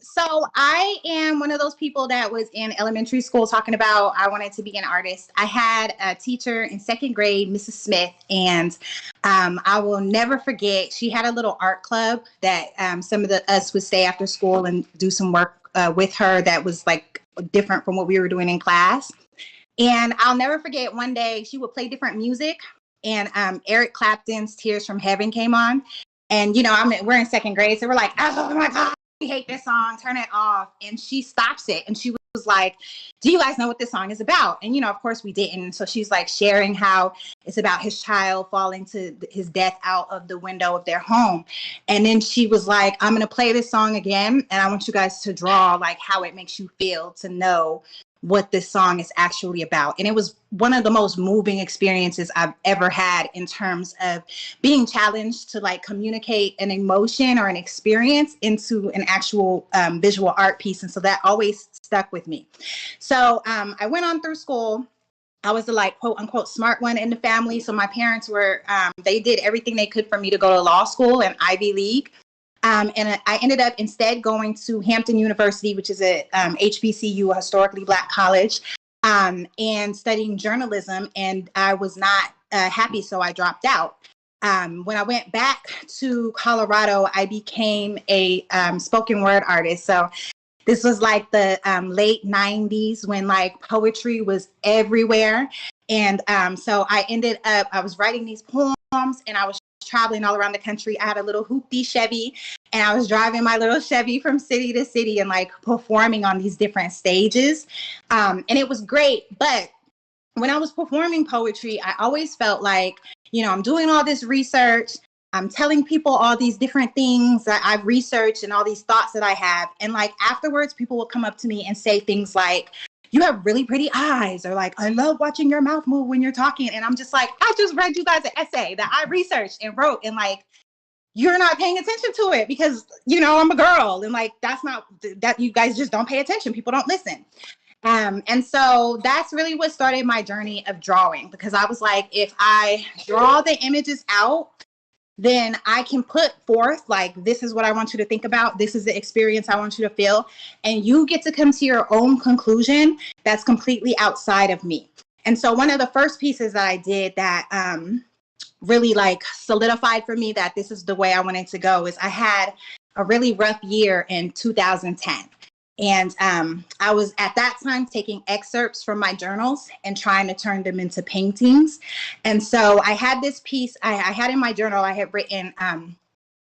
R: So I am one of those people that was in elementary school talking about I wanted to be an artist. I had a teacher in second grade, Mrs. Smith, and I will never forget, she had a little art club that some of us would stay after school and do some work with her that was like different from what we were doing in class. And I'll never forget one day she would play different music, and Eric Clapton's Tears from Heaven came on. And, you know, we're in second grade, so we're like, oh my God, we hate this song, turn it off. And she stops it, and she was like, do you guys know what this song is about? And, you know, of course we didn't. So she's like sharing how it's about his child falling to his death out of the window of their home. And then she was like, I'm going to play this song again, and I want you guys to draw like how it makes you feel to know what this song is actually about. And it was one of the most moving experiences I've ever had in terms of being challenged to like communicate an emotion or an experience into an actual visual art piece. And so that always stuck with me. So I went on through school. I was the like quote unquote smart one in the family. So my parents were, they did everything they could for me to go to law school and Ivy League. And I ended up instead going to Hampton University, which is a HBCU, a historically Black college, and studying journalism. And I was not happy, so I dropped out. When I went back to Colorado, I became a spoken word artist. So this was like the late 90s when like poetry was everywhere. And so I ended up, I was writing these poems, and I was traveling all around the country. I had a little hoopty Chevy, and I was driving my little Chevy from city to city and like performing on these different stages. And it was great. But when I was performing poetry, I always felt like, you know, I'm doing all this research. I'm telling people all these different things that I've researched and all these thoughts that I have. And like afterwards, people will come up to me and say things like, you have really pretty eyes, or like, I love watching your mouth move when you're talking. And I'm just like, I just read you guys an essay that I researched and wrote, and like, you're not paying attention to it because, you know, I'm a girl, and like, that's not, that you guys just don't pay attention. People don't listen. And so that's really what started my journey of drawing, because I was like, if I draw the images out, then I can put forth like, this is what I want you to think about. This is the experience I want you to feel. And you get to come to your own conclusion that's completely outside of me. And so one of the first pieces that I did that really like solidified for me that this is the way I wanted to go is I had a really rough year in 2010. And I was at that time taking excerpts from my journals and trying to turn them into paintings. And so I had this piece I had in my journal. I had written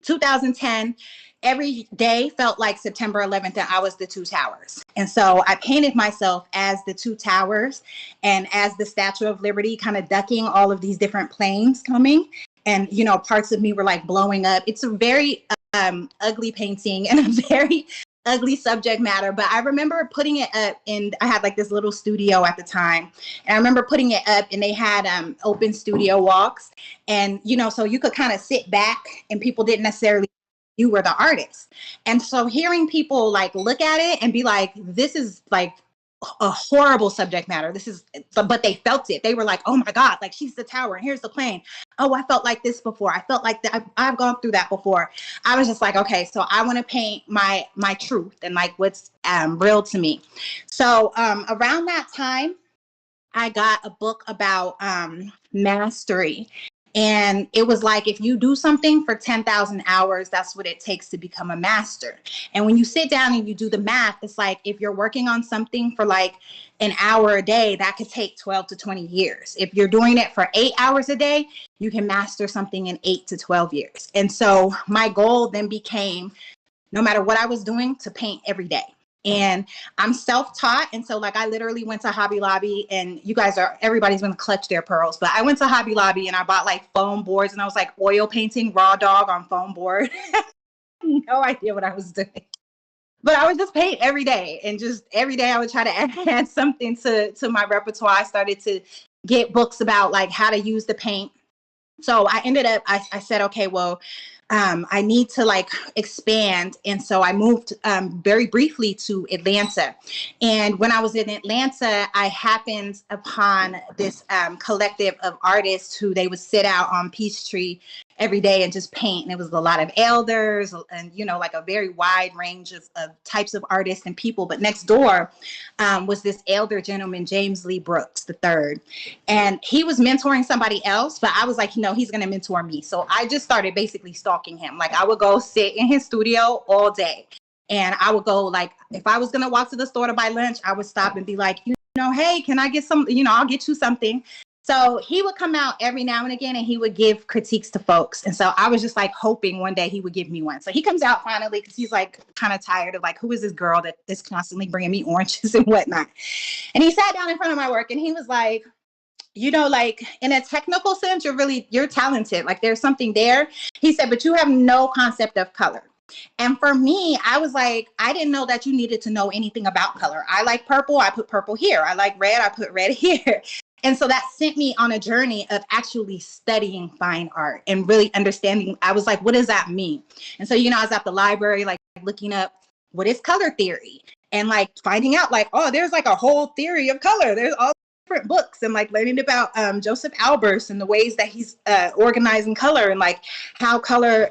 R: 2010, every day felt like September 11th, and I was the two towers. And so I painted myself as the two towers and as the Statue of Liberty, kind of ducking all of these different planes coming. And, you know, parts of me were like blowing up. It's a very ugly painting and a very ugly subject matter, but I remember putting it up, and I had like this little studio at the time, and I remember putting it up, and they had open studio walks, and you know, so you could kind of sit back, and people didn't necessarily, you were the artist. And so hearing people like look at it and be like, this is like a horrible subject matter, this is, but they felt it. They were like, oh my God, like she's the tower and here's the plane. Oh, I felt like this before. I felt like that. I've gone through that before. I was just like, okay, so I want to paint my truth and like what's real to me. So around that time, I got a book about mastery. And it was like, if you do something for 10,000 hours, that's what it takes to become a master. And when you sit down and you do the math, it's like, if you're working on something for like an hour a day, that could take 12 to 20 years. If you're doing it for 8 hours a day, you can master something in 8 to 12 years. And so my goal then became, no matter what I was doing, to paint every day. And I'm self-taught. And so like I literally went to Hobby Lobby, and everybody's gonna clutch their pearls, but I went to Hobby Lobby and I bought like foam boards, and I was like oil painting raw dog on foam board. No idea what I was doing, but I would just paint every day, and just every day I would try to add something to my repertoire. I started to get books about like how to use the paint. So I ended up, I said, okay, well, I need to like expand. And so I moved very briefly to Atlanta. And when I was in Atlanta, I happened upon this collective of artists who they would sit out on Peachtree every day and just paint. And it was a lot of elders and, you know, like a very wide range of types of artists and people. But next door was this elder gentleman, James Lee Brooks III. And he was mentoring somebody else, but I was like, no, he's going to mentor me. So I just started basically stalking him. Like I would go sit in his studio all day. And I would go like, if I was going to walk to the store to buy lunch, I would stop and be like, you hey, can I get some, I'll get you something. So he would come out every now and again and he would give critiques to folks. And so I was just like hoping one day he would give me one. So he comes out finally because he's like kind of tired of like, who is this girl that is constantly bringing me oranges and whatnot? And he sat down in front of my work and he was like, like in a technical sense, you're talented. Like there's something there. He said, but you have no concept of color. And for me, I was like, I didn't know that you needed to know anything about color. I like purple. I put purple here. I like red. I put red here. And so that sent me on a journey of actually studying fine art and really understanding. I was like, what does that mean? And so, I was at the library, like looking up what is color theory and like finding out like, oh, there's like a whole theory of color. There's all different books and like learning about Joseph Albers and the ways that he's organizing color and like how color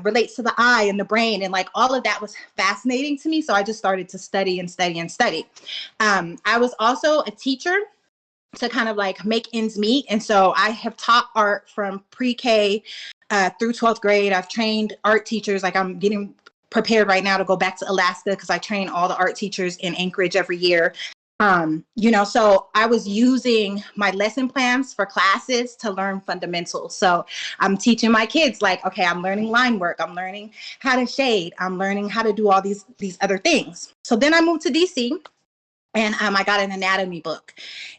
R: relates to the eye and the brain. And like all of that was fascinating to me. So I just started to study and study and study. I was also a teacher to kind of like make ends meet. And so I have taught art from pre-K through 12th grade. I've trained art teachers. Like I'm getting prepared right now to go back to Alaska because I train all the art teachers in Anchorage every year. So I was using my lesson plans for classes to learn fundamentals. So I'm teaching my kids like, okay, I'm learning line work. I'm learning how to shade. I'm learning how to do all these other things. So then I moved to DC. And I got an anatomy book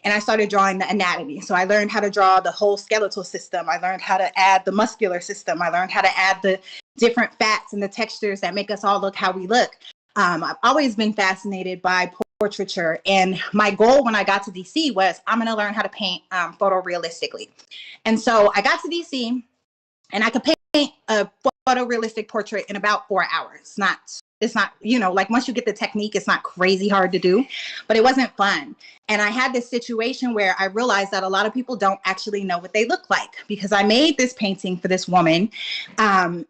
R: and I started drawing the anatomy. So I learned how to draw the whole skeletal system. I learned how to add the muscular system. I learned how to add the different fats and the textures that make us all look how we look. I've always been fascinated by portraiture. And my goal when I got to DC was I'm going to learn how to paint photorealistically. And so I got to DC and I could paint a photorealistic portrait in about 4 hours. It's not, like once you get the technique, it's not crazy hard to do, but it wasn't fun. And I had this situation where I realized that a lot of people don't actually know what they look like because I made this painting for this woman and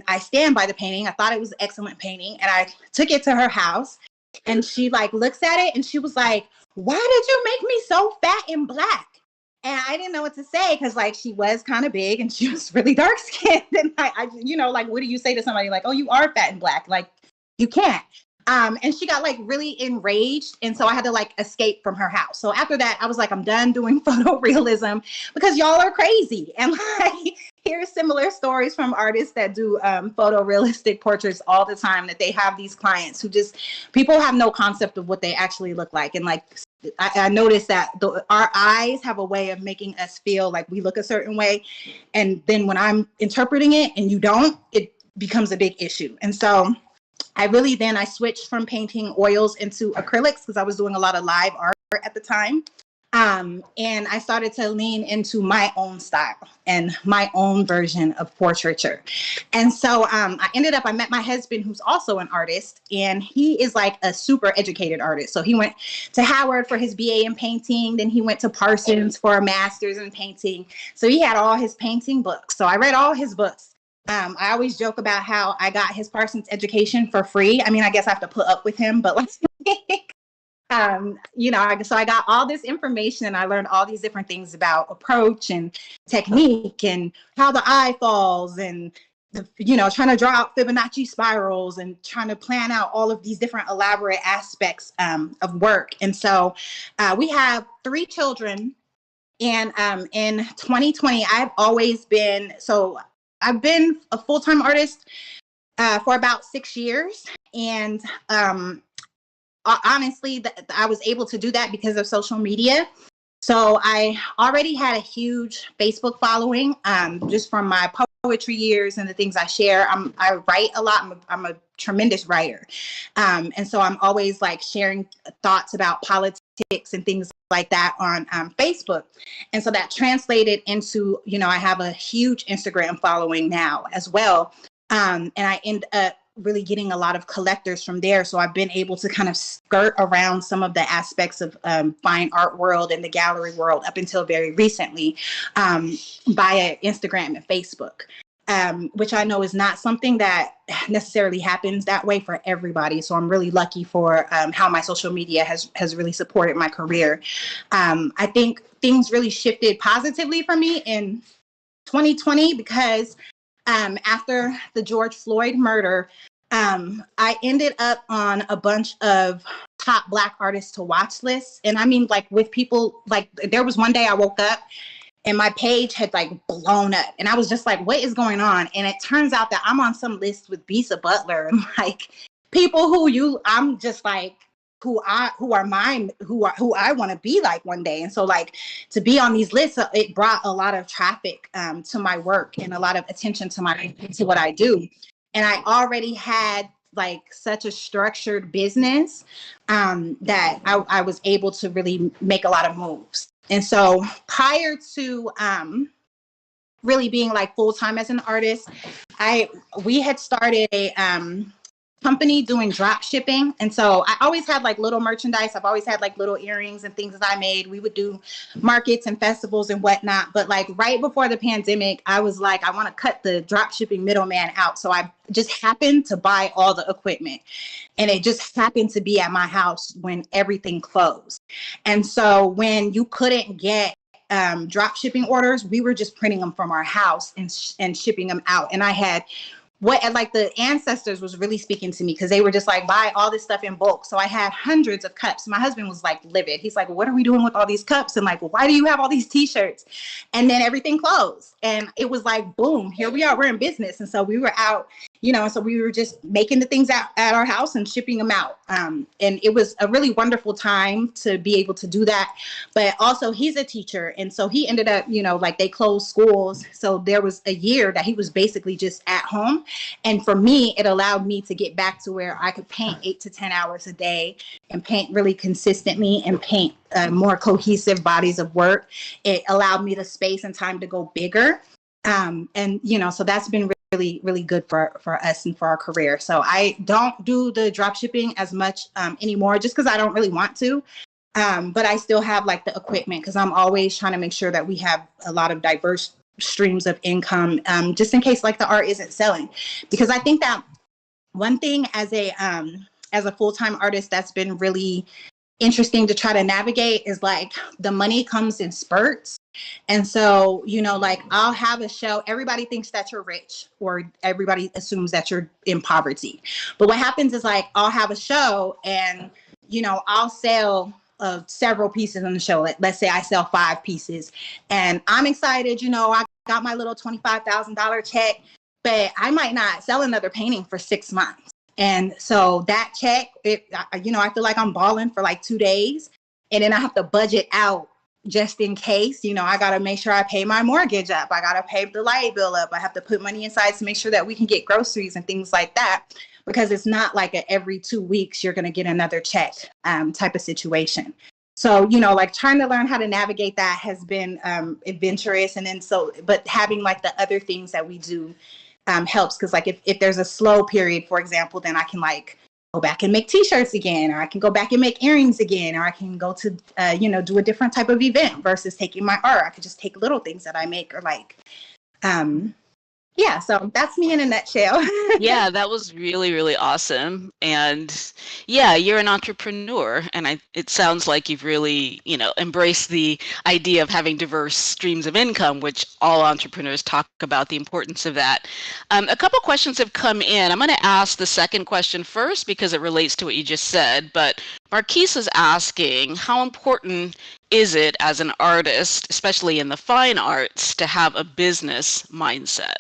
R: I stand by the painting. I thought it was an excellent painting and I took it to her house and she like looks at it and she was like, why did you make me so fat and black? And I didn't know what to say because like she was kind of big and she was really dark skinned. And I like, what do you say to somebody like, oh, you are fat and black? Like, you can't. And she got like really enraged. And so I had to like escape from her house. So after that, I was like, I'm done doing photorealism because y'all are crazy. And like, here's similar stories from artists that do photorealistic portraits all the time, that they have these clients who people have no concept of what they actually look like. And like, I noticed that our eyes have a way of making us feel like we look a certain way. And then when I'm interpreting it and you don't, it becomes a big issue. And so I switched from painting oils into acrylics because I was doing a lot of live art at the time. And I started to lean into my own style and my own version of portraiture. And so I met my husband, who's also an artist, and he is like a super educated artist. So he went to Howard for his BA in painting. Then he went to Parsons for a master's in painting. So he had all his painting books. So I read all his books. I always joke about how I got his Parsons education for free. I mean, I guess I have to put up with him, but like, so I got all this information and I learned all these different things about approach and technique and how the eye falls and, trying to draw out Fibonacci spirals and trying to plan out all of these different elaborate aspects of work. And so we have 3 children. And in 2020, I've been a full-time artist for about 6 years. And honestly, I was able to do that because of social media. So I already had a huge Facebook following just from my poetry years and the things I share. I write a lot. I'm a tremendous writer. And so I'm always like sharing thoughts about politics and things like that on Facebook. And so that translated into, I have a huge Instagram following now as well. And I end up really getting a lot of collectors from there. So I've been able to kind of skirt around some of the aspects of fine art world and the gallery world up until very recently via Instagram and Facebook. Which I know is not something that necessarily happens that way for everybody. So I'm really lucky for how my social media has really supported my career. I think things really shifted positively for me in 2020 because after the George Floyd murder, I ended up on a bunch of top Black artists to watch lists. And I mean, like with people, like there was one day I woke up and my page had like blown up. And I was just like, what is going on? And it turns out that I'm on some list with Bisa Butler and like people I'm just like, who I want to be like one day. And so like to be on these lists, it brought a lot of traffic to my work and a lot of attention to what I do. And I already had like such a structured business that I was able to really make a lot of moves. And so prior to really being like full-time as an artist, we had started a company doing drop shipping. And so I always had like little merchandise. I've always had like little earrings and things that I made. We would do markets and festivals and whatnot. But like right before the pandemic, I was like, I want to cut the drop shipping middleman out. So I just happened to buy all the equipment. And it just happened to be at my house when everything closed. And so when you couldn't get drop shipping orders, we were just printing them from our house and shipping them out. And I had like the ancestors was really speaking to me because they were just like, buy all this stuff in bulk. So I had hundreds of cups. My husband was like livid. He's like, what are we doing with all these cups? And like, well, why do you have all these t-shirts? And then everything closed. And it was like, boom, here we are, we're in business. And so we were out, so we were just making the things at our house and shipping them out. And it was a really wonderful time to be able to do that. But also he's a teacher. And so he ended up, like they closed schools. So there was a year that he was basically just at home. And for me, it allowed me to get back to where I could paint 8 to 10 hours a day and paint really consistently and paint more cohesive bodies of work. It allowed me the space and time to go bigger. So that's been really, really good for us and for our career. So I don't do the drop shipping as much anymore just because I don't really want to. But I still have like the equipment because I'm always trying to make sure that we have a lot of diverse streams of income just in case like the art isn't selling. Because I think that one thing as a full-time artist that's been really interesting to try to navigate is like the money comes in spurts. And so, like I'll have a show, everybody thinks that you're rich or everybody assumes that you're in poverty. But what happens is like, I'll have a show and, I'll sell several pieces on the show. Let's say I sell 5 pieces and I'm excited, I got my little $25,000 check, but I might not sell another painting for 6 months. And so that check, I feel like I'm balling for like 2 days and then I have to budget out just in case, I got to make sure I pay my mortgage up. I got to pay the light bill up. I have to put money inside to make sure that we can get groceries and things like that, because it's not like every 2 weeks you're going to get another check type of situation. So, like trying to learn how to navigate that has been adventurous. And then but having like the other things that we do helps. Cause like if there's a slow period, for example, then I can like go back and make t-shirts again, or I can go back and make earrings again, or I can go to, do a different type of event versus taking my art. I could just take little things that I make or like, so that's me in a nutshell.
Q: Yeah, that was really, really awesome. And yeah, you're an entrepreneur, and it sounds like you've really, embraced the idea of having diverse streams of income, which all entrepreneurs talk about the importance of that. A couple questions have come in. I'm going to ask the second question first because it relates to what you just said, but Marquise is asking, how important is it as an artist, especially in the fine arts, to have a business mindset?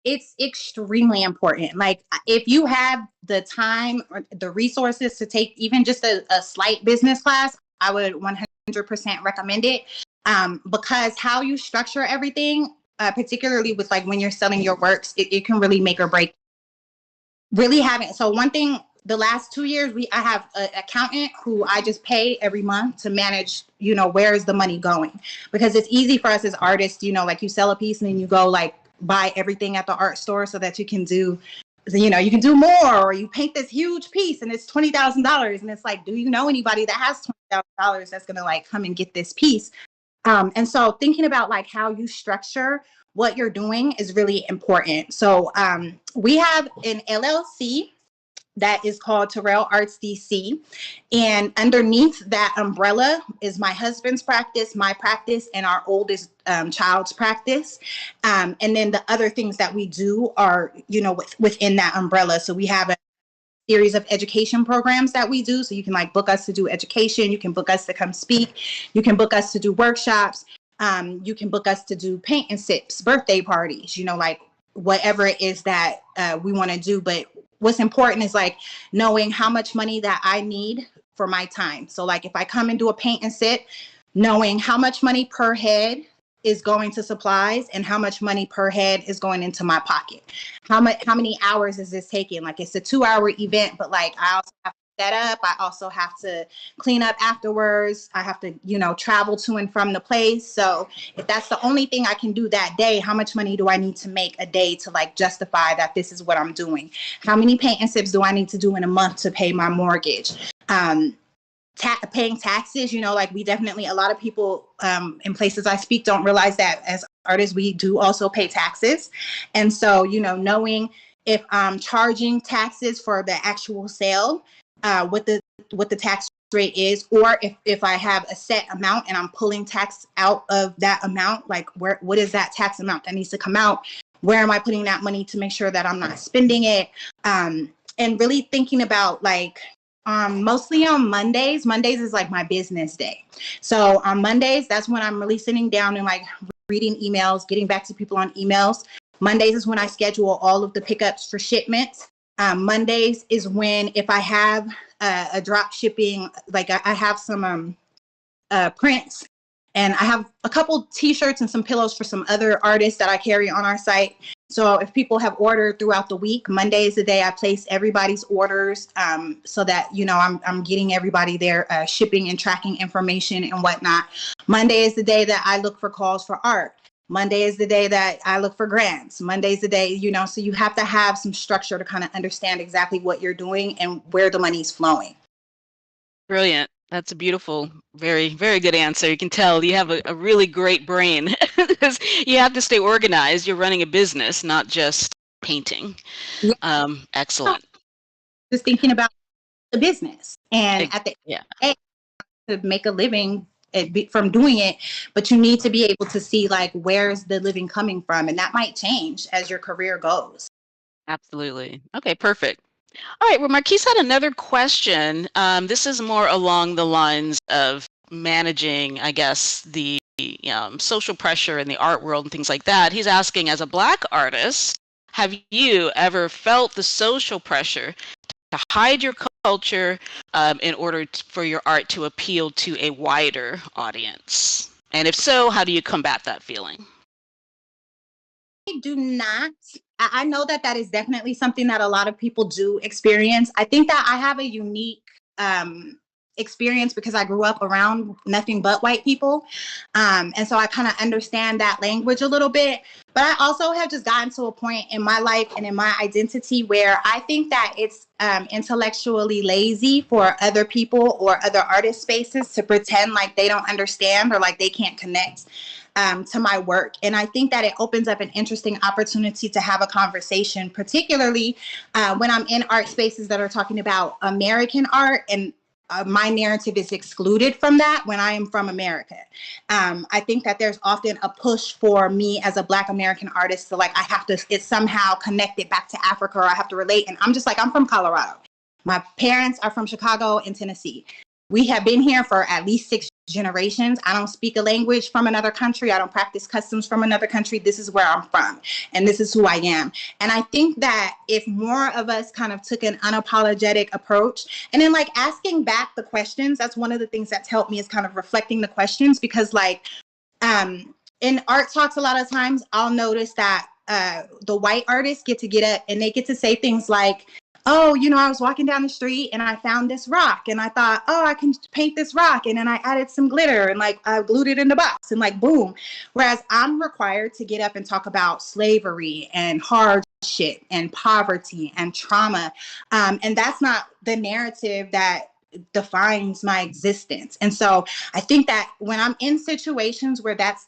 R: It's extremely important. Like if you have the time or the resources to take even just a slight business class, I would 100% recommend it because how you structure everything, particularly with like when you're selling your works, it can really make or break. Really having, so one thing, the last 2 years, I have an accountant who I just pay every month to manage, where is the money going? Because it's easy for us as artists, like you sell a piece and then you go like, buy everything at the art store so that you can do more, or you paint this huge piece and it's $20,000 and it's like, do you know anybody that has $20,000 that's gonna like come and get this piece? And so thinking about like how you structure what you're doing is really important. So we have an LLC that is called Terrell Arts DC. And underneath that umbrella is my husband's practice, my practice, and our oldest child's practice. And then the other things that we do are, you know, within that umbrella. So we have a series of education programs that we do. So you can like book us to do education. You can book us to come speak. You can book us to do workshops. You can book us to do paint and sips, birthday parties, you know, like whatever it is that we want to do. But what's important is like knowing how much money that I need for my time. So like if I come and do a paint and sip, knowing how much money per head is going to supplies and how much money per head is going into my pocket. How many hours is this taking? Like it's a 2-hour event, but like I also have to set up. I also have to clean up afterwards. I have to, you know, travel to and from the place. So if that's the only thing I can do that day, how much money do I need to make a day to like justify that this is what I'm doing? How many paint and sips do I need to do in a month to pay my mortgage? Paying taxes, you know, like we definitely, a lot of people in places I speak don't realize that as artists, we do also pay taxes. And so, you know, knowing if I'm charging taxes for the actual sale, what the tax rate is, or if I have a set amount and I'm pulling tax out of that amount, like what is that tax amount that needs to come out? Where am I putting that money to make sure that I'm not spending it? And really thinking about like, mostly on Mondays. Mondays is like my business day. So on Mondays, that's when I'm really sitting down and like reading emails, getting back to people on emails. Mondays is when I schedule all of the pickups for shipments. Mondays is when if I have a drop shipping, like I have some prints, and I have a couple t-shirts and some pillows for some other artists that I carry on our site. So if people have ordered throughout the week, Monday is the day I place everybody's orders, so that, you know, I'm getting everybody their shipping and tracking information and whatnot. Monday is the day that I look for calls for art. Monday is the day that I look for grants. Monday is the day, you know, so you have to have some structure to kind of understand exactly what you're doing and where the money's flowing.
Q: Brilliant. That's a beautiful, very, very good answer. You can tell you have a really great brain because you have to stay organized. You're running a business, not just painting. Excellent.
R: Just thinking about the business, and at the end, to make a living from doing it, but you need to be able to see like where's the living coming from, and that might change as your career goes.
Q: Absolutely. Okay, perfect. All right, well, Marquise had another question. This is more along the lines of managing, I guess, the social pressure in the art world and things like that. He's asking, as a Black artist, have you ever felt the social pressure to hide your culture in order for your art to appeal to a wider audience? And if so, how do you combat that feeling?
R: I do not. I know that that is definitely something that a lot of people do experience. I think that I have a unique experience because I grew up around nothing but white people. And so I kind of understand that language a little bit. But I also have just gotten to a point in my life and in my identity where I think that it's intellectually lazy for other people or other artist spaces to pretend like they don't understand or like they can't connect to my work. And I think that it opens up an interesting opportunity to have a conversation, particularly when I'm in art spaces that are talking about American art, and my narrative is excluded from that when I am from America. I think that there's often a push for me as a Black American artist to like, I have to, it's somehow connected back to Africa, or I have to relate. And I'm just like, I'm from Colorado. My parents are from Chicago and Tennessee. We have been here for at least 6 generations. I don't speak a language from another country. I don't practice customs from another country. This is where I'm from, and this is who I am. And I think that if more of us kind of took an unapologetic approach and then like asking back the questions, that's one of the things that's helped me, is kind of reflecting the questions, because like in art talks, a lot of times I'll notice that the white artists get up and they get to say things like, oh, you know, I was walking down the street and I found this rock and I thought, oh, I can paint this rock. And then I added some glitter and like I glued it in the box and like, boom. Whereas I'm required to get up and talk about slavery and hardship and poverty and trauma. And that's not the narrative that defines my existence. And so I think that when I'm in situations where that's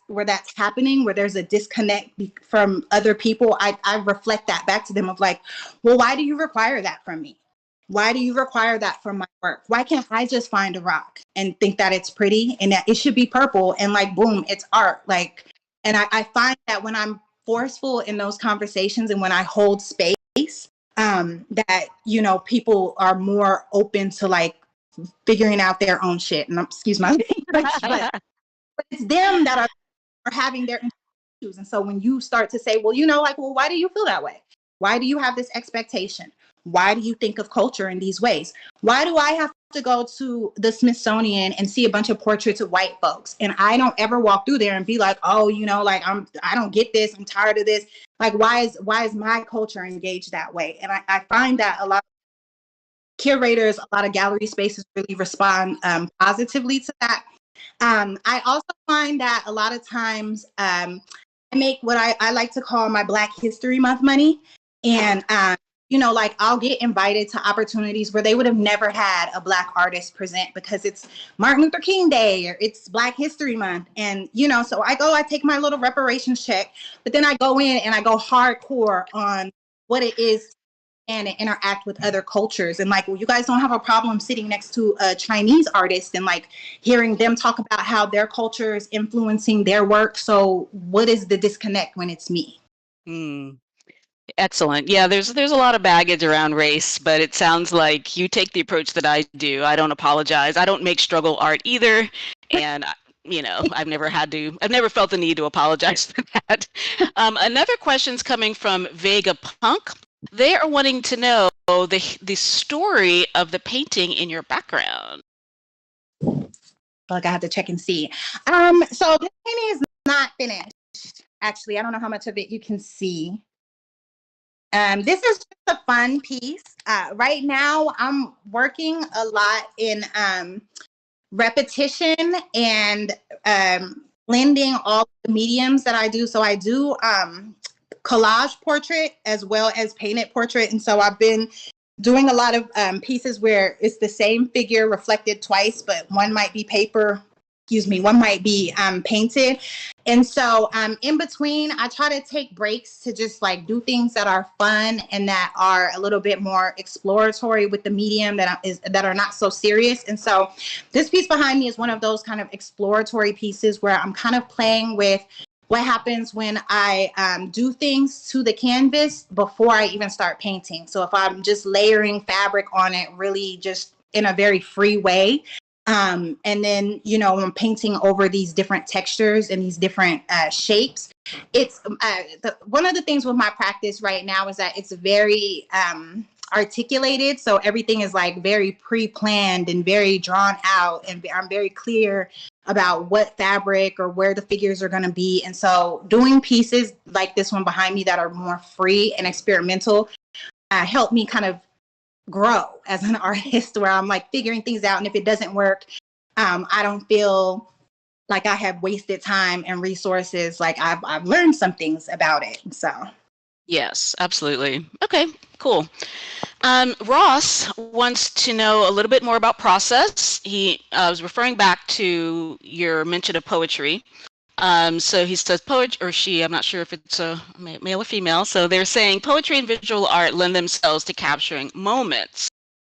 R: happening, where there's a disconnect from other people, I reflect that back to them of like, well, why do you require that from me? Why do you require that from my work? Why can't I just find a rock and think that it's pretty and that it should be purple and like, boom, it's art. Like, and I find that when I'm forceful in those conversations and when I hold space, that, you know, people are more open to like figuring out their own shit. And excuse my language, but it's them that are having their issues. And so when you start to say, well, you know, like, well, why do you feel that way? Why do you have this expectation? Why do you think of culture in these ways? Why do I have to go to the Smithsonian and see a bunch of portraits of white folks? And I don't ever walk through there and be like, oh, you know, like I don't get this. I'm tired of this. Like, why is my culture engaged that way? And I find that a lot of curators, a lot of gallery spaces really respond positively to that. I also find that a lot of times I make what I like to call my Black History Month money. And, you know, like I'll get invited to opportunities where they would have never had a Black artist present because it's Martin Luther King Day or it's Black History Month. And, you know, so I take my little reparations check, but then I go in and I go hardcore on what it is and interact with other cultures. And like, well, you guys don't have a problem sitting next to a Chinese artist and like hearing them talk about how their culture is influencing their work. So what is the disconnect when it's me?
Q: Excellent. Yeah, there's a lot of baggage around race, but it sounds like you take the approach that I do. I don't apologize. I don't make struggle art either. And you know, I've never felt the need to apologize for that. Another question's coming from Vega Punk. They are wanting to know the story of the painting in your background.
R: Like I have to check and see. So this painting is not finished. Actually, I don't know how much of it you can see. This is just a fun piece. Right now, I'm working a lot in repetition and blending all the mediums that I do. So I do collage portrait as well as painted portrait. And so I've been doing a lot of pieces where it's the same figure reflected twice, but one might be one might be painted. And so in between, I try to take breaks to just like do things that are fun and that are a little bit more exploratory with the medium that are not so serious. And so this piece behind me is one of those kind of exploratory pieces where I'm kind of playing with what happens when I do things to the canvas before I even start painting. So if I'm just layering fabric on it really just in a very free way, and then, you know, I'm painting over these different textures and these different shapes. It's one of the things with my practice right now is that it's very articulated. So everything is like very pre-planned and very drawn out, and I'm very clear about what fabric or where the figures are going to be. And so doing pieces like this one behind me that are more free and experimental help me kind of grow as an artist, where I'm like figuring things out. And if it doesn't work, I don't feel like I have wasted time and resources. Like I've learned some things about it. So.
Q: Yes, absolutely. Okay, cool. Ross wants to know a little bit more about process. He was referring back to your mention of poetry. So he says poetry, or she, I'm not sure if it's a male or female. So they're saying poetry and visual art lend themselves to capturing moments.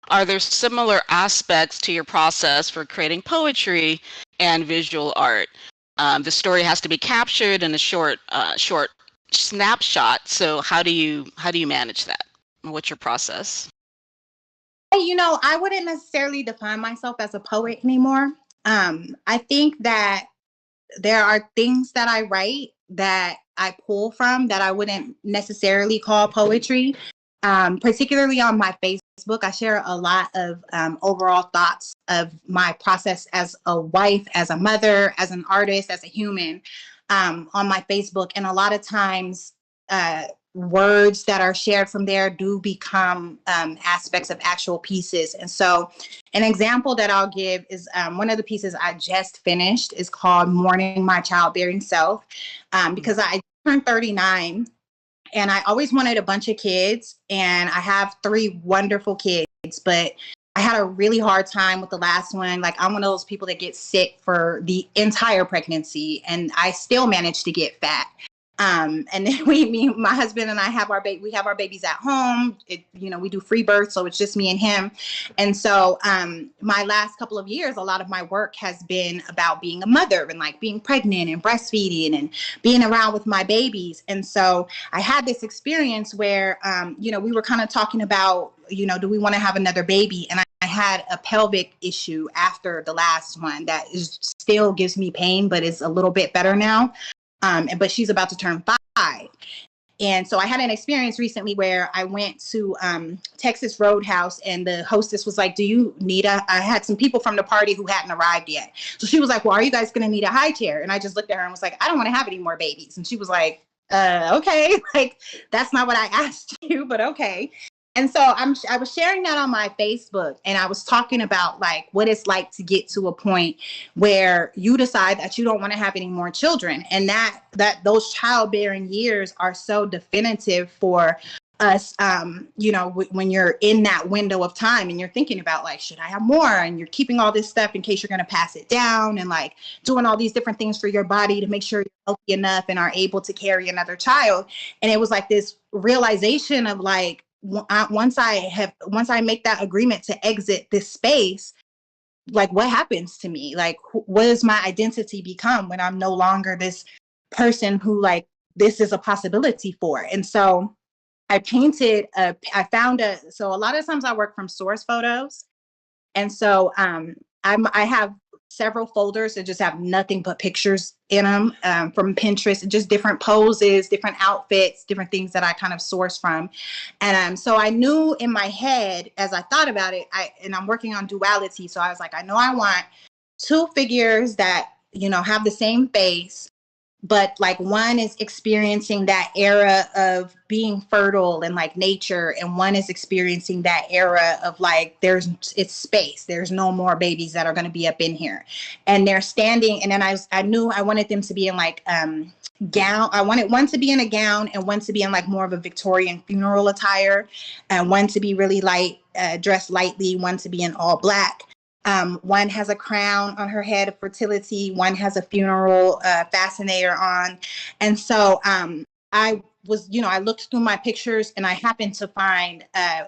Q: Are there similar aspects to your process for creating poetry and visual art? The story has to be captured in a short snapshot. So how do you manage that? What's your process?
R: You know, I wouldn't necessarily define myself as a poet anymore. I think that there are things that I write that I pull from that I wouldn't necessarily call poetry. Particularly on my Facebook, I share a lot of overall thoughts of my process as a wife, as a mother, as an artist, as a human on my Facebook. And a lot of times words that are shared from there do become aspects of actual pieces. And so an example that I'll give is one of the pieces I just finished is called Mourning My Childbearing Self, because I turned 39 and I always wanted a bunch of kids, and I have 3 wonderful kids, but I had a really hard time with the last one. Like, I'm one of those people that get sick for the entire pregnancy, and I still managed to get fat. And then my husband and I have our baby. We have our babies at home. We do free birth, so it's just me and him. And so, my last couple of years, a lot of my work has been about being a mother and like being pregnant and breastfeeding and being around with my babies. And so, I had this experience where, we were kind of talking about, do we want to have another baby? And I had a pelvic issue after the last one that still gives me pain, but is a little bit better now. But she's about to turn 5. And so I had an experience recently where I went to Texas Roadhouse, and the hostess was like, do you need I had some people from the party who hadn't arrived yet. So she was like, well, are you guys going to need a high chair? And I just looked at her and was like, I don't want to have any more babies. And she was like, okay, like, that's not what I asked you, but okay. And so I was sharing that on my Facebook, and I was talking about like what it's like to get to a point where you decide that you don't want to have any more children, and that those childbearing years are so definitive for us. When you're in that window of time and you're thinking about like, should I have more? And you're keeping all this stuff in case you're going to pass it down, and like doing all these different things for your body to make sure you're healthy enough and are able to carry another child. And it was like this realization of like, once I make that agreement to exit this space, like what happens to me? Like, what does my identity become when I'm no longer this person who like this is a possibility for? And so I painted so a lot of times I work from source photos. And so I have several folders that just have nothing but pictures in them from Pinterest, just different poses, different outfits, different things that I kind of source from. And so I knew in my head, as I thought about it, and I'm working on duality. So I was like, I know I want 2 figures that, have the same face, but like one is experiencing that era of being fertile and like nature, and one is experiencing that era of like it's space, there's no more babies that are going to be up in here, and they're standing. And then I knew I wanted them to be in like gown. I wanted one to be in a gown and one to be in like more of a Victorian funeral attire, and one to be really light, dressed lightly, one to be in all black. One has a crown on her head of fertility. One has a funeral fascinator on. And so I looked through my pictures, and I happened to find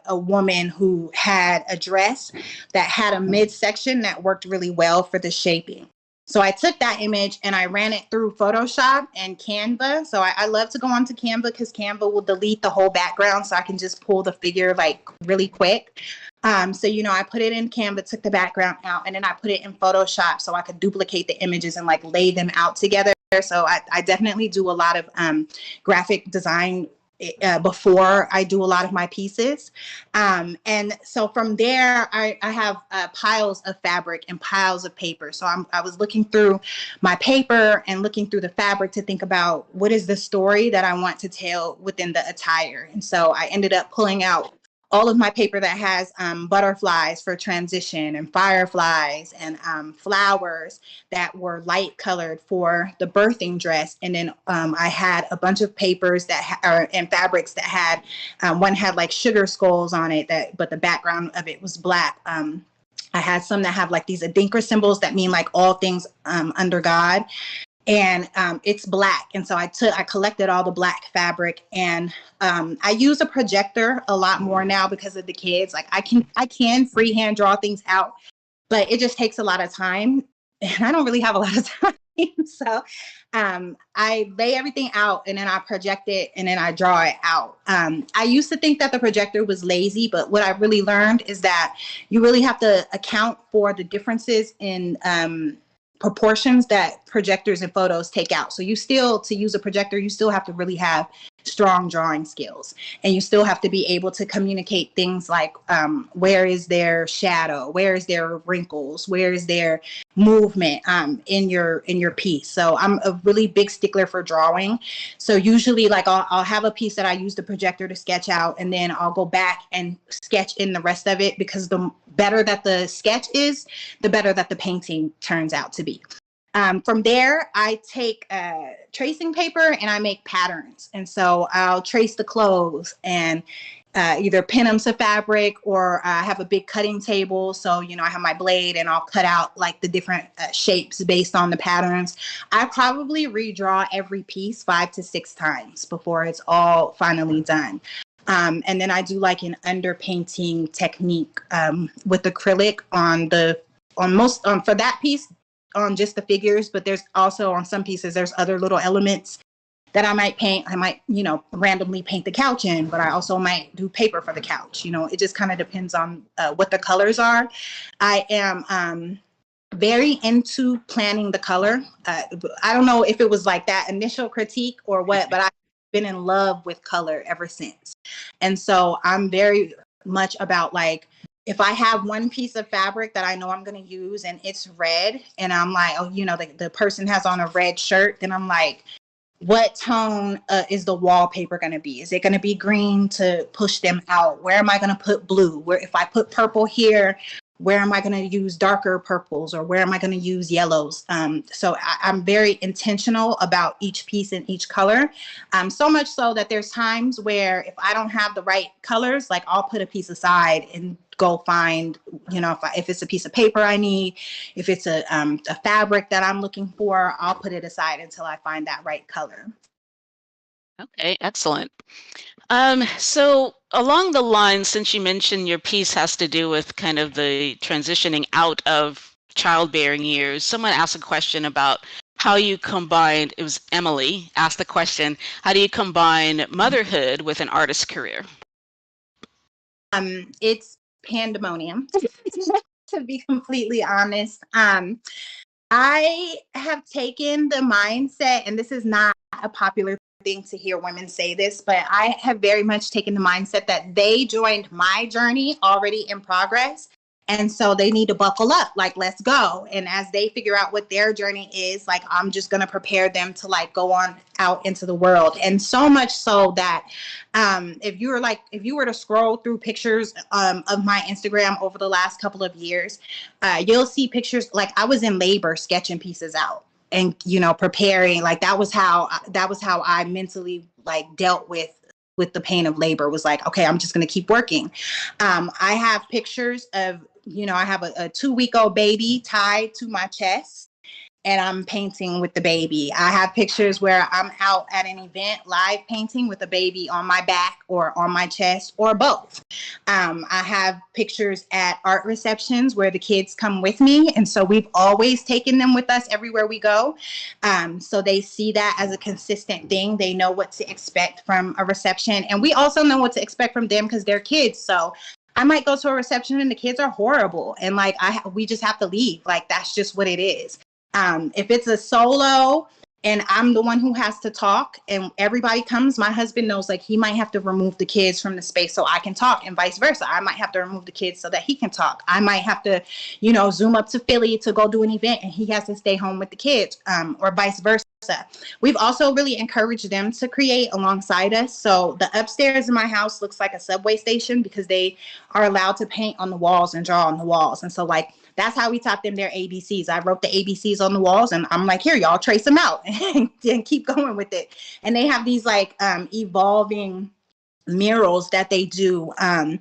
R: a woman who had a dress that had a midsection that worked really well for the shaping. So I took that image and I ran it through Photoshop and Canva. So I love to go onto Canva because Canva will delete the whole background, so I can just pull the figure like really quick. So, I put it in Canva, took the background out, and then I put it in Photoshop so I could duplicate the images and like lay them out together. So I definitely do a lot of graphic design before I do a lot of my pieces. And so from there, I have piles of fabric and piles of paper. So I was looking through my paper and looking through the fabric to think about what is the story that I want to tell within the attire. And so I ended up pulling out all of my paper that has butterflies for transition, and fireflies, and flowers that were light colored for the birthing dress. And then I had a bunch of papers and fabrics that had, one had like sugar skulls on it, but the background of it was black. I had some that have like these Adinkra symbols that mean like all things under God. And it's black. And so I collected all the black fabric, and I use a projector a lot more now because of the kids. Like I can freehand draw things out, but it just takes a lot of time, and I don't really have a lot of time. So I lay everything out, and then I project it, and then I draw it out. I used to think that the projector was lazy, but what I really learned is that you really have to account for the differences in proportions that projectors and photos take out. So to use a projector, you still have to really have strong drawing skills, and you still have to be able to communicate things like where is their shadow, where is their wrinkles, where is their movement in your piece. So I'm a really big stickler for drawing. So usually like I'll have a piece that I use the projector to sketch out, and then I'll go back and sketch in the rest of it, because the better that the sketch is, the better that the painting turns out to be. From there, I take tracing paper and I make patterns. And so I'll trace the clothes, and either pin them to fabric, or I have a big cutting table. So, you know, I have my blade and I'll cut out like the different shapes based on the patterns. I probably redraw every piece 5 to 6 times before it's all finally done. And then I do like an underpainting technique with acrylic for that piece, on just the figures, but there's also on some pieces, there's other little elements that I might paint. I might, you know, randomly paint the couch in, but I also might do paper for the couch. You know, it just kind of depends on what the colors are. I am very into planning the color. I don't know if it was like that initial critique or what, but I've been in love with color ever since. And so I'm very much about like, if I have one piece of fabric that I know I'm going to use and it's red, and I'm like, oh, you know, the person has on a red shirt, then I'm like, what tone is the wallpaper going to be? Is it going to be green to push them out? Where am I going to put blue? Where, if I put purple here, where am I going to use darker purples, or where am I going to use yellows? So I'm very intentional about each piece and each color. So much so that there's times where if I don't have the right colors, like I'll put a piece aside and go find, you know, if it's a piece of paper I need, if it's a fabric that I'm looking for, I'll put it aside until I find that right color.
Q: Okay, excellent. So along the lines, since you mentioned your piece has to do with kind of the transitioning out of childbearing years, someone asked a question about how you combined, it was Emily asked the question, how do you combine motherhood with an artist's career?
R: It's pandemonium, to be completely honest. I have taken the mindset, and this is not a popular thing to hear women say this, but I have very much taken the mindset that they joined my journey already in progress. And so they need to buckle up, like, let's go. And as they figure out what their journey is, like, I'm just going to prepare them to like go on out into the world. And so much so that if you were to scroll through pictures of my Instagram over the last couple of years, you'll see pictures like I was in labor sketching pieces out and, you know, preparing. Like that was how I mentally like dealt with the pain of labor, was like, okay, I'm just going to keep working. I have pictures of, you know, I have a 2-week-old baby tied to my chest and I'm painting with the baby. I have pictures where I'm out at an event live painting with a baby on my back or on my chest or both. I have pictures at art receptions where the kids come with me. And so we've always taken them with us everywhere we go. So they see that as a consistent thing. They know what to expect from a reception. And we also know what to expect from them because they're kids. So I might go to a reception and the kids are horrible. And like, we just have to leave. Like, that's just what it is. If it's a solo and I'm the one who has to talk and everybody comes, my husband knows like he might have to remove the kids from the space so I can talk, and vice versa. I might have to remove the kids so that he can talk. I might have to, you know, zoom up to Philly to go do an event and he has to stay home with the kids, or vice versa. We've also really encouraged them to create alongside us. So the upstairs in my house looks like a subway station because they are allowed to paint on the walls and draw on the walls. And so like, that's how we taught them their ABCs. I wrote the ABCs on the walls and I'm like, here, y'all trace them out and keep going with it. And they have these like evolving murals that they do on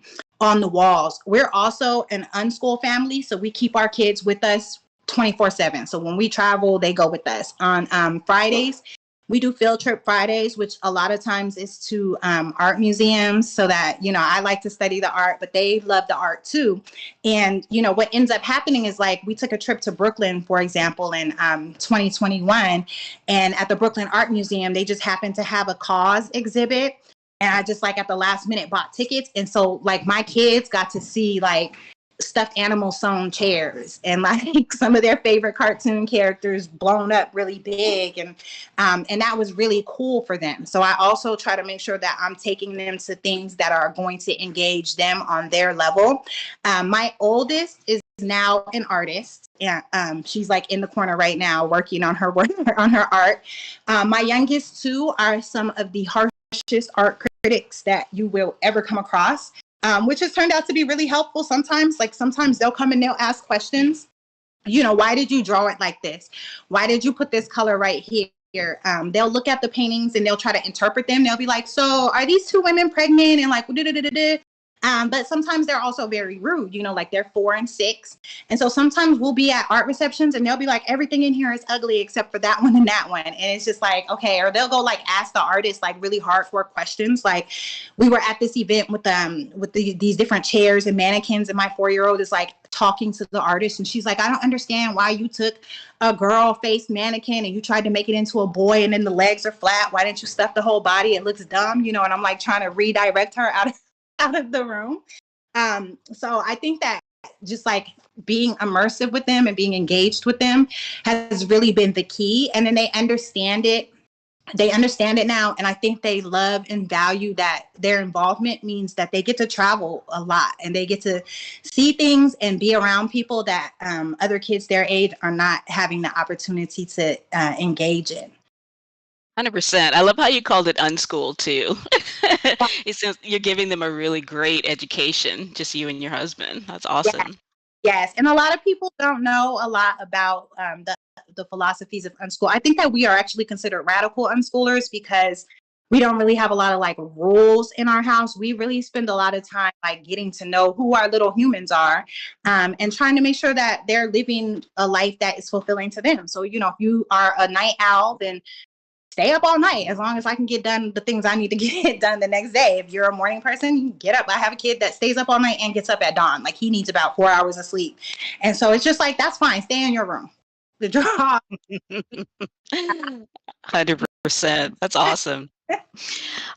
R: the walls. We're also an unschool family, so we keep our kids with us 24/7. So when we travel, they go with us. On Fridays, we do field trip Fridays, which a lot of times is to art museums, so that, you know, I like to study the art, but they love the art too. And, you know, what ends up happening is like, we took a trip to Brooklyn, for example, in 2021. And at the Brooklyn Art Museum, they just happened to have a KAWS exhibit. And I just like at the last minute bought tickets. And so like my kids got to see like stuffed animal sewn chairs and like some of their favorite cartoon characters blown up really big, and that was really cool for them. So I also try to make sure that I'm taking them to things that are going to engage them on their level. My oldest is now an artist, and she's like in the corner right now working on her work on her art. My youngest two are some of the harshest art critics that you will ever come across. Which has turned out to be really helpful sometimes. Like sometimes they'll come and they'll ask questions. You know, why did you draw it like this? Why did you put this color right here? they'll look at the paintings and they'll try to interpret them. They'll be like, so are these two women pregnant? And like, but sometimes they're also very rude, like they're 4 and 6. And so sometimes we'll be at art receptions and they'll be like, everything in here is ugly except for that one and that one. And it's just like, okay. Or they'll go like ask the artist like really hardcore questions. Like we were at this event with these different chairs and mannequins, and my 4-year-old is like talking to the artist, and she's like, I don't understand why you took a girl face mannequin and you tried to make it into a boy and then the legs are flat. Why didn't you stuff the whole body? It looks dumb, and I'm like trying to redirect her out of the room. So I think that just like being immersive with them and being engaged with them has really been the key. And then they understand it. They understand it now. And I think they love and value that their involvement means that they get to travel a lot and they get to see things and be around people that other kids their age are not having the opportunity to engage in.
Q: 100%. I love how you called it unschool too. It says you're giving them a really great education, just you and your husband. That's awesome.
R: Yes. And a lot of people don't know a lot about the philosophies of unschool. I think that we are actually considered radical unschoolers because we don't really have a lot of like rules in our house. We really spend a lot of time like getting to know who our little humans are, and trying to make sure that they're living a life that is fulfilling to them. So, if you are a night owl, then stay up all night as long as I can get done the things I need to get done the next day. If you're a morning person, get up. I have a kid that stays up all night and gets up at dawn. Like he needs about 4 hours of sleep. And so it's just like, that's fine. Stay in your room. The job.
Q: 100%. That's awesome.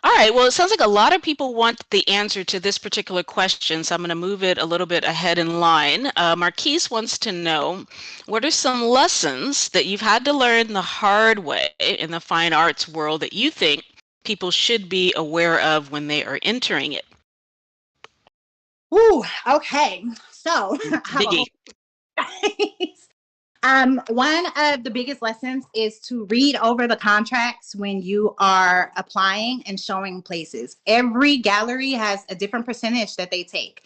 Q: All right. Well, it sounds like a lot of people want the answer to this particular question, so I'm going to move it a little bit ahead in line. Marquise wants to know, what are some lessons that you've had to learn the hard way in the fine arts world that you think people should be aware of when they are entering it?
R: Ooh, okay. So,
Q: Biggie.
R: One of the biggest lessons is to read over the contracts when you are applying and showing places. Every gallery has a different percentage that they take.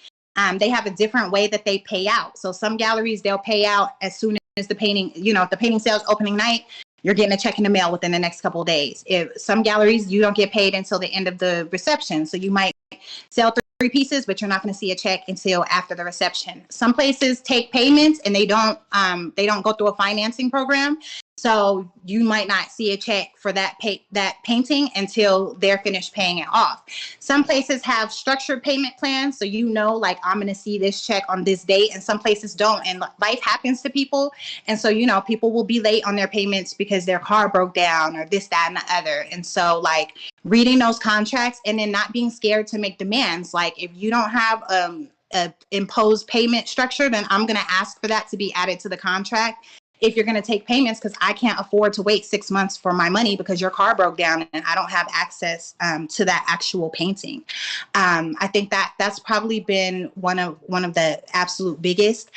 R: They have a different way that they pay out. So some galleries, they'll pay out as soon as the painting, if the painting sales opening night, you're getting a check in the mail within the next couple of days. If some galleries, you don't get paid until the end of the reception. So you might sell 3 pieces, but you're not going to see a check until after the reception. Some places take payments and they don't go through a financing program. So you might not see a check for that painting until they're finished paying it off. Some places have structured payment plans. So like I'm going to see this check on this date, and some places don't. And life happens to people. And so, people will be late on their payments because their car broke down or this, that, and the other. And so like reading those contracts and then not being scared to make demands. Like if you don't have a imposed payment structure, then I'm going to ask for that to be added to the contract. If you're going to take payments, because I can't afford to wait 6 months for my money because your car broke down and I don't have access to that actual painting. I think that's probably been one of the absolute biggest.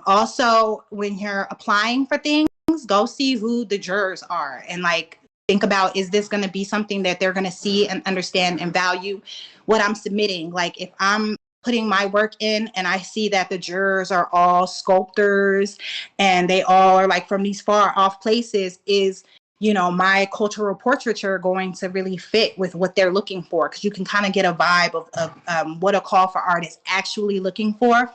R: Also, when you're applying for things, go see who the jurors are and like think about, is this going to be something that they're going to see and understand and value what I'm submitting? Like if I'm putting my work in and I see that the jurors are all sculptors and they all are like from these far off places, is my cultural portraiture going to really fit with what they're looking for? Because you can kind of get a vibe of what a call for art is actually looking for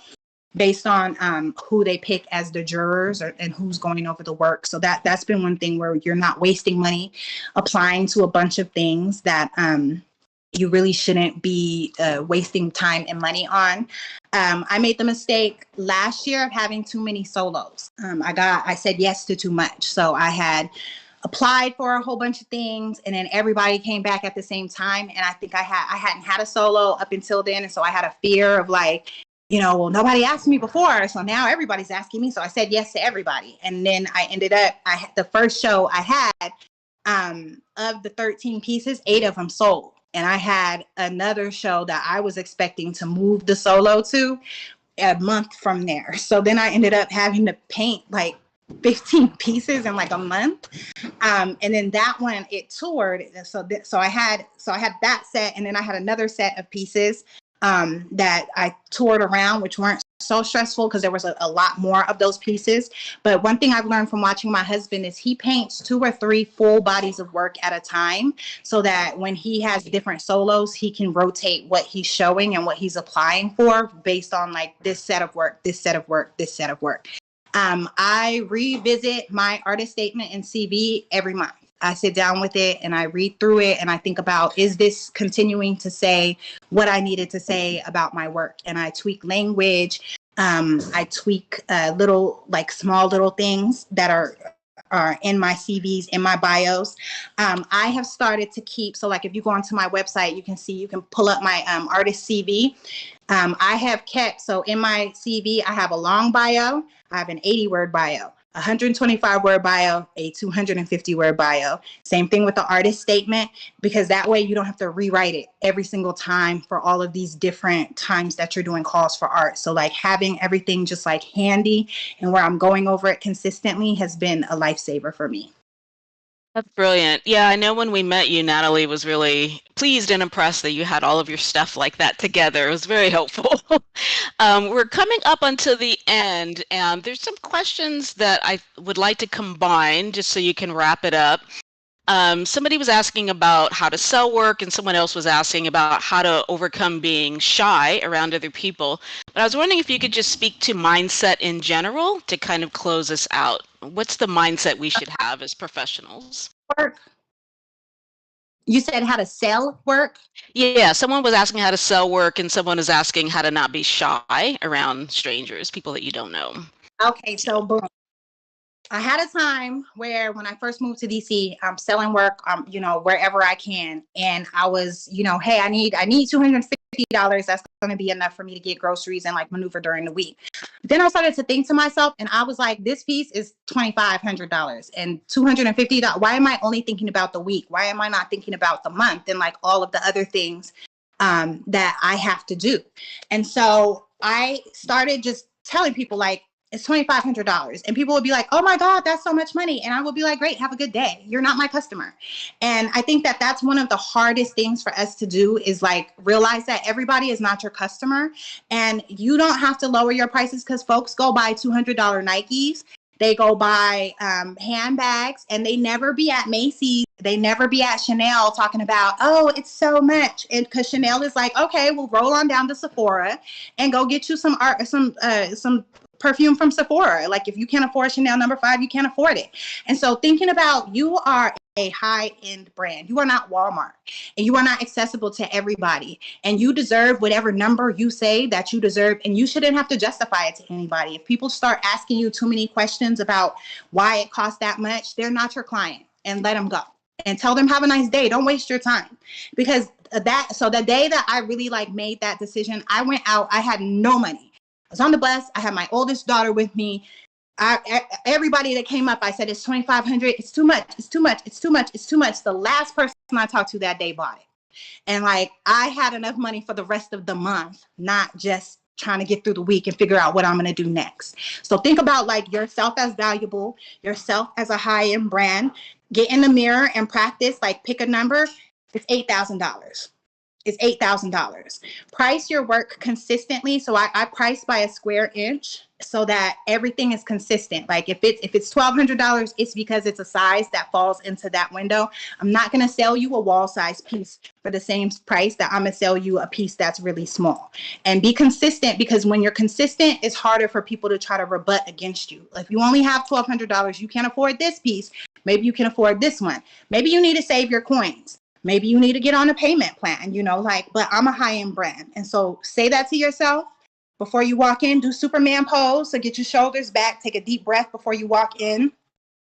R: based on who they pick as the jurors and who's going over the work. So that's been one thing where you're not wasting money applying to a bunch of things that you really shouldn't be wasting time and money on. I made the mistake last year of having too many solos. I said yes to too much. So I had applied for a whole bunch of things and then everybody came back at the same time. And I think I hadn't had a solo up until then. And so I had a fear of like, well, nobody asked me before. So now everybody's asking me. So I said yes to everybody. And then I ended up, the first show I had, of the 13 pieces, 8 of them sold. And I had another show that I was expecting to move the solo to a month from there. So then I ended up having to paint like 15 pieces in like a month. And then that one, it toured. So I had that set, and then I had another set of pieces that I toured around, which weren't so stressful because there was a lot more of those pieces. But one thing I've learned from watching my husband is he paints 2 or 3 full bodies of work at a time, so that when he has different solos, he can rotate what he's showing and what he's applying for based on like this set of work, this set of work, this set of work. I revisit my artist statement and CV every month. I sit down with it and I read through it and I think about, is this continuing to say what I needed to say about my work? And I tweak language. I tweak small little things that are in my CVs, in my bios. I have started to keep, so like if you go onto my website, you can pull up my artist CV. I have kept, so in my CV, I have a long bio, I have an 80-word bio, 125-word bio, a 250-word bio. Same thing with the artist statement, because that way you don't have to rewrite it every single time for all of these different times that you're doing calls for art. So like having everything just like handy and where I'm going over it consistently has been a lifesaver for me.
Q: That's brilliant. Yeah, I know when we met you, Natalie was really pleased and impressed that you had all of your stuff like that together. It was very helpful. We're coming up until the end, and there's some questions that I would like to combine just so you can wrap it up. Somebody was asking about how to sell work, and someone else was asking about how to overcome being shy around other people. But I was wondering if you could just speak to mindset in general to kind of close us out. What's the mindset we should have as professionals?
R: Work. You said how to sell work?
Q: Yeah, someone was asking how to sell work, and someone is asking how to not be shy around strangers, people that you don't know.
R: Okay, so boom. I had a time where when I first moved to DC, I'm selling work, wherever I can. And I was, hey, I need $250. That's going to be enough for me to get groceries and like maneuver during the week. Then I started to think to myself, and I was like, this piece is $2,500 and $250. Why am I only thinking about the week? Why am I not thinking about the month and like all of the other things that I have to do? And so I started just telling people like, it's $2,500. And people would be like, oh my God, that's so much money. And I would be like, great, have a good day. You're not my customer. And I think that that's one of the hardest things for us to do is like realize that everybody is not your customer. And you don't have to lower your prices because folks go buy $200 Nikes. They go buy handbags, and they never be at Macy's. They never be at Chanel talking about, oh, it's so much. And because Chanel is like, okay, we'll roll on down to Sephora and go get you some perfume from Sephora. Like if you can't afford Chanel No. 5, you can't afford it. And so thinking about, you are a high-end brand. You are not Walmart, and you are not accessible to everybody. And you deserve whatever number you say that you deserve, and you shouldn't have to justify it to anybody. If people start asking you too many questions about why it costs that much, they're not your client, and let them go. And tell them, have a nice day. Don't waste your time. Because so the day that I really like made that decision, I went out, I had no money. I was on the bus. I had my oldest daughter with me. Everybody that came up, I said, it's $2,500. It's too much. It's too much. It's too much. It's too much. The last person I talked to that day bought it. And like, I had enough money for the rest of the month, not just trying to get through the week and figure out what I'm going to do next. So think about like yourself as valuable, yourself as a high-end brand. Get in the mirror and practice, like pick a number. It's $8,000. It's $8,000. Price your work consistently. So I price by a square inch so that everything is consistent. Like if it's $1,200, it's because it's a size that falls into that window. I'm not going to sell you a wall size piece for the same price that I'm going to sell you a piece that's really small. And be consistent, because when you're consistent, it's harder for people to try to rebut against you. If you only have $1,200, you can't afford this piece. Maybe you can afford this one. Maybe you need to save your coins. Maybe you need to get on a payment plan, but I'm a high-end brand. And so say that to yourself before you walk in. Do Superman pose, so get your shoulders back, take a deep breath before you walk in.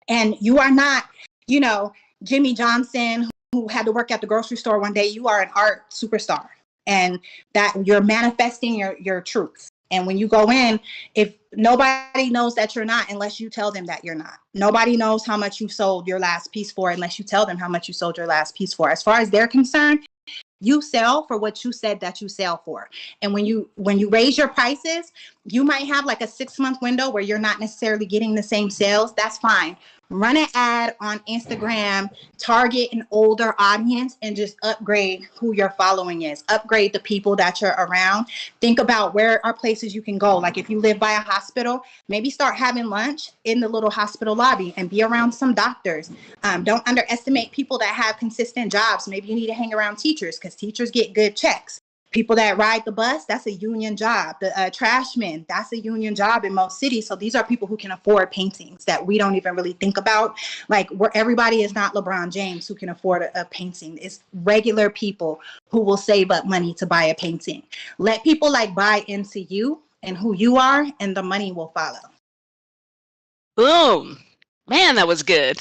R: And you are not, Jimmy Johnson, who had to work at the grocery store one day. You are an art superstar, and that you're manifesting your truth. And when you go in, if nobody knows that you're not unless you tell them that you're not. Nobody knows how much you sold your last piece for unless you tell them how much you sold your last piece for. As far as they're concerned, you sell for what you said that you sell for. And when you raise your prices, you might have like a 6-month window where you're not necessarily getting the same sales. That's fine. run an ad on Instagram, target an older audience, and just upgrade who your following is. Upgrade the people that you're around. Think about where are places you can go. Like if you live by a hospital, maybe start having lunch in the little hospital lobby and be around some doctors. Don't underestimate people that have consistent jobs. Maybe you need to hang around teachers because teachers get good checks. People that ride the bus, that's a union job. The trash men, that's a union job in most cities. So these are people who can afford paintings that we don't even really think about. Like where everybody is not LeBron James who can afford a painting. It's regular people who will save up money to buy a painting. Let people like buy into you and who you are, and the money will follow.
Q: Boom. Man, that was good.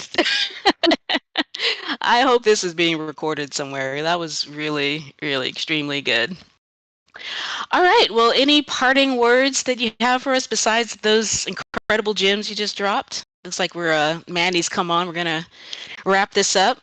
Q: I hope this is being recorded somewhere. That was really, really extremely good. All right. Well, any parting words that you have for us besides those incredible gems you just dropped? Looks like we're Mandy's come on. We're gonna wrap this up.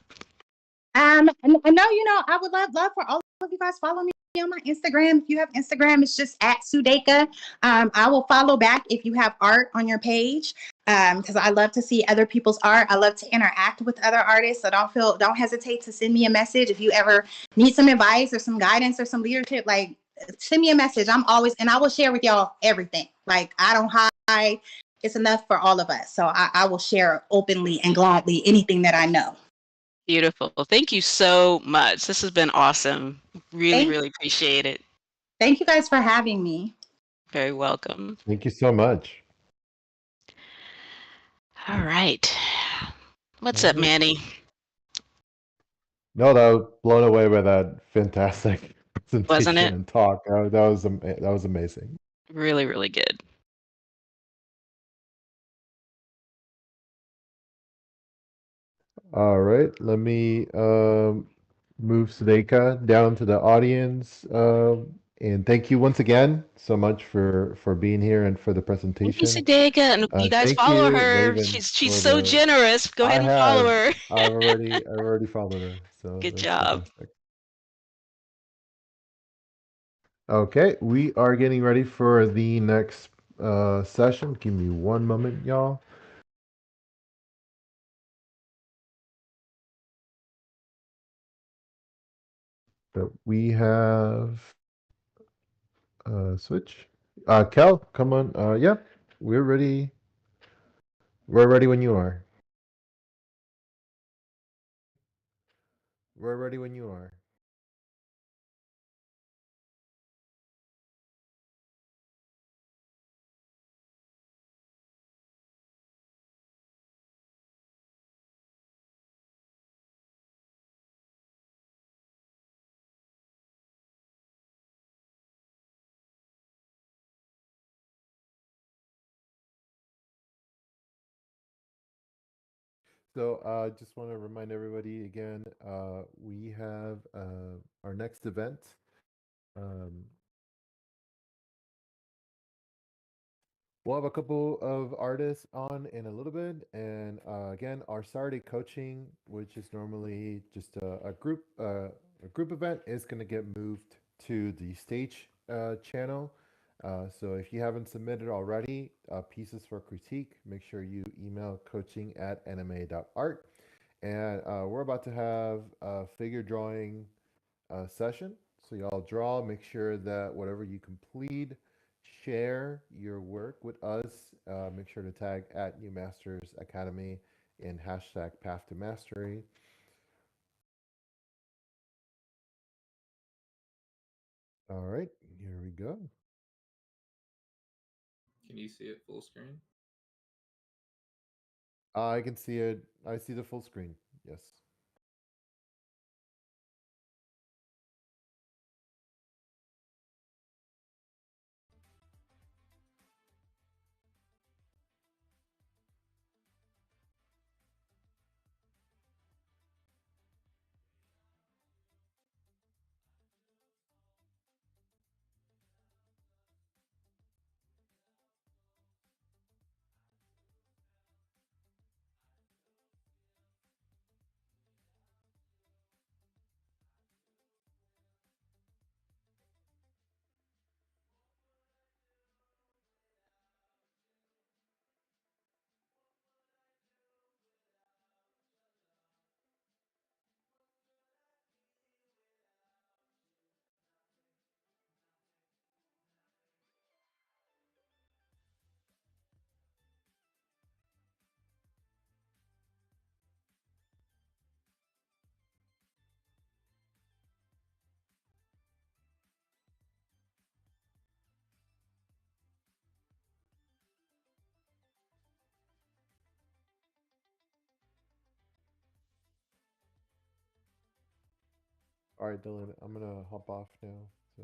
R: And I know, I would love for all of you guys follow me on my Instagram. If you have Instagram, it's just at Sudeka. I will follow back if you have art on your page. Because I love to see other people's art. I love to interact with other artists. So don't hesitate to send me a message if you ever need some advice or some guidance or some leadership. Like send me a message. And I will share with y'all everything. Like I don't hide. It's enough for all of us. So I will share openly and gladly anything that I know.
Q: Beautiful. Thank you so much. This has been awesome. Really appreciate it.
R: Thank you guys for having me.
Q: Very welcome.
B: Thank you so much.
Q: All right. What's up, Manny?
B: No, that was blown away by that fantastic
Q: Wasn't
B: presentation
Q: it?
B: and talk. That was amazing.
Q: Really, really good.
B: All right, let me move Sudeka down to the audience. And thank you once again so much for being here and for the
Q: Thank you,
B: presentation.
Q: Sudeka. And you guys
B: Thank
Q: follow
B: you,
Q: her.
B: Raven,
Q: She's
B: for
Q: so
B: the.
Q: generous. Go ahead and follow her.
B: I've already followed her, so
Q: Good
B: that's
Q: job.
B: fantastic. Okay, we are getting ready for the next session. Give me one moment, y'all. So we have switch. Kel, come on. Yeah, we're ready. We're ready when you are. We're ready when you are. So I just want to remind everybody again, we have our next event. We'll have a couple of artists on in a little bit, and again, our Saturday coaching, which is normally just a group event, is going to get moved to the stage channel. So if you haven't submitted already pieces for critique, make sure you email coaching@nma.art. And we're about to have a figure drawing session. So y'all draw, make sure that whatever you complete, share your work with us. Make sure to tag at New Masters Academy in hashtag Path to Mastery. All right, here we go.
C: Can you see it full screen?
B: I can see it. I see the full screen. Yes. All right, Dylan, I'm gonna hop off now. So.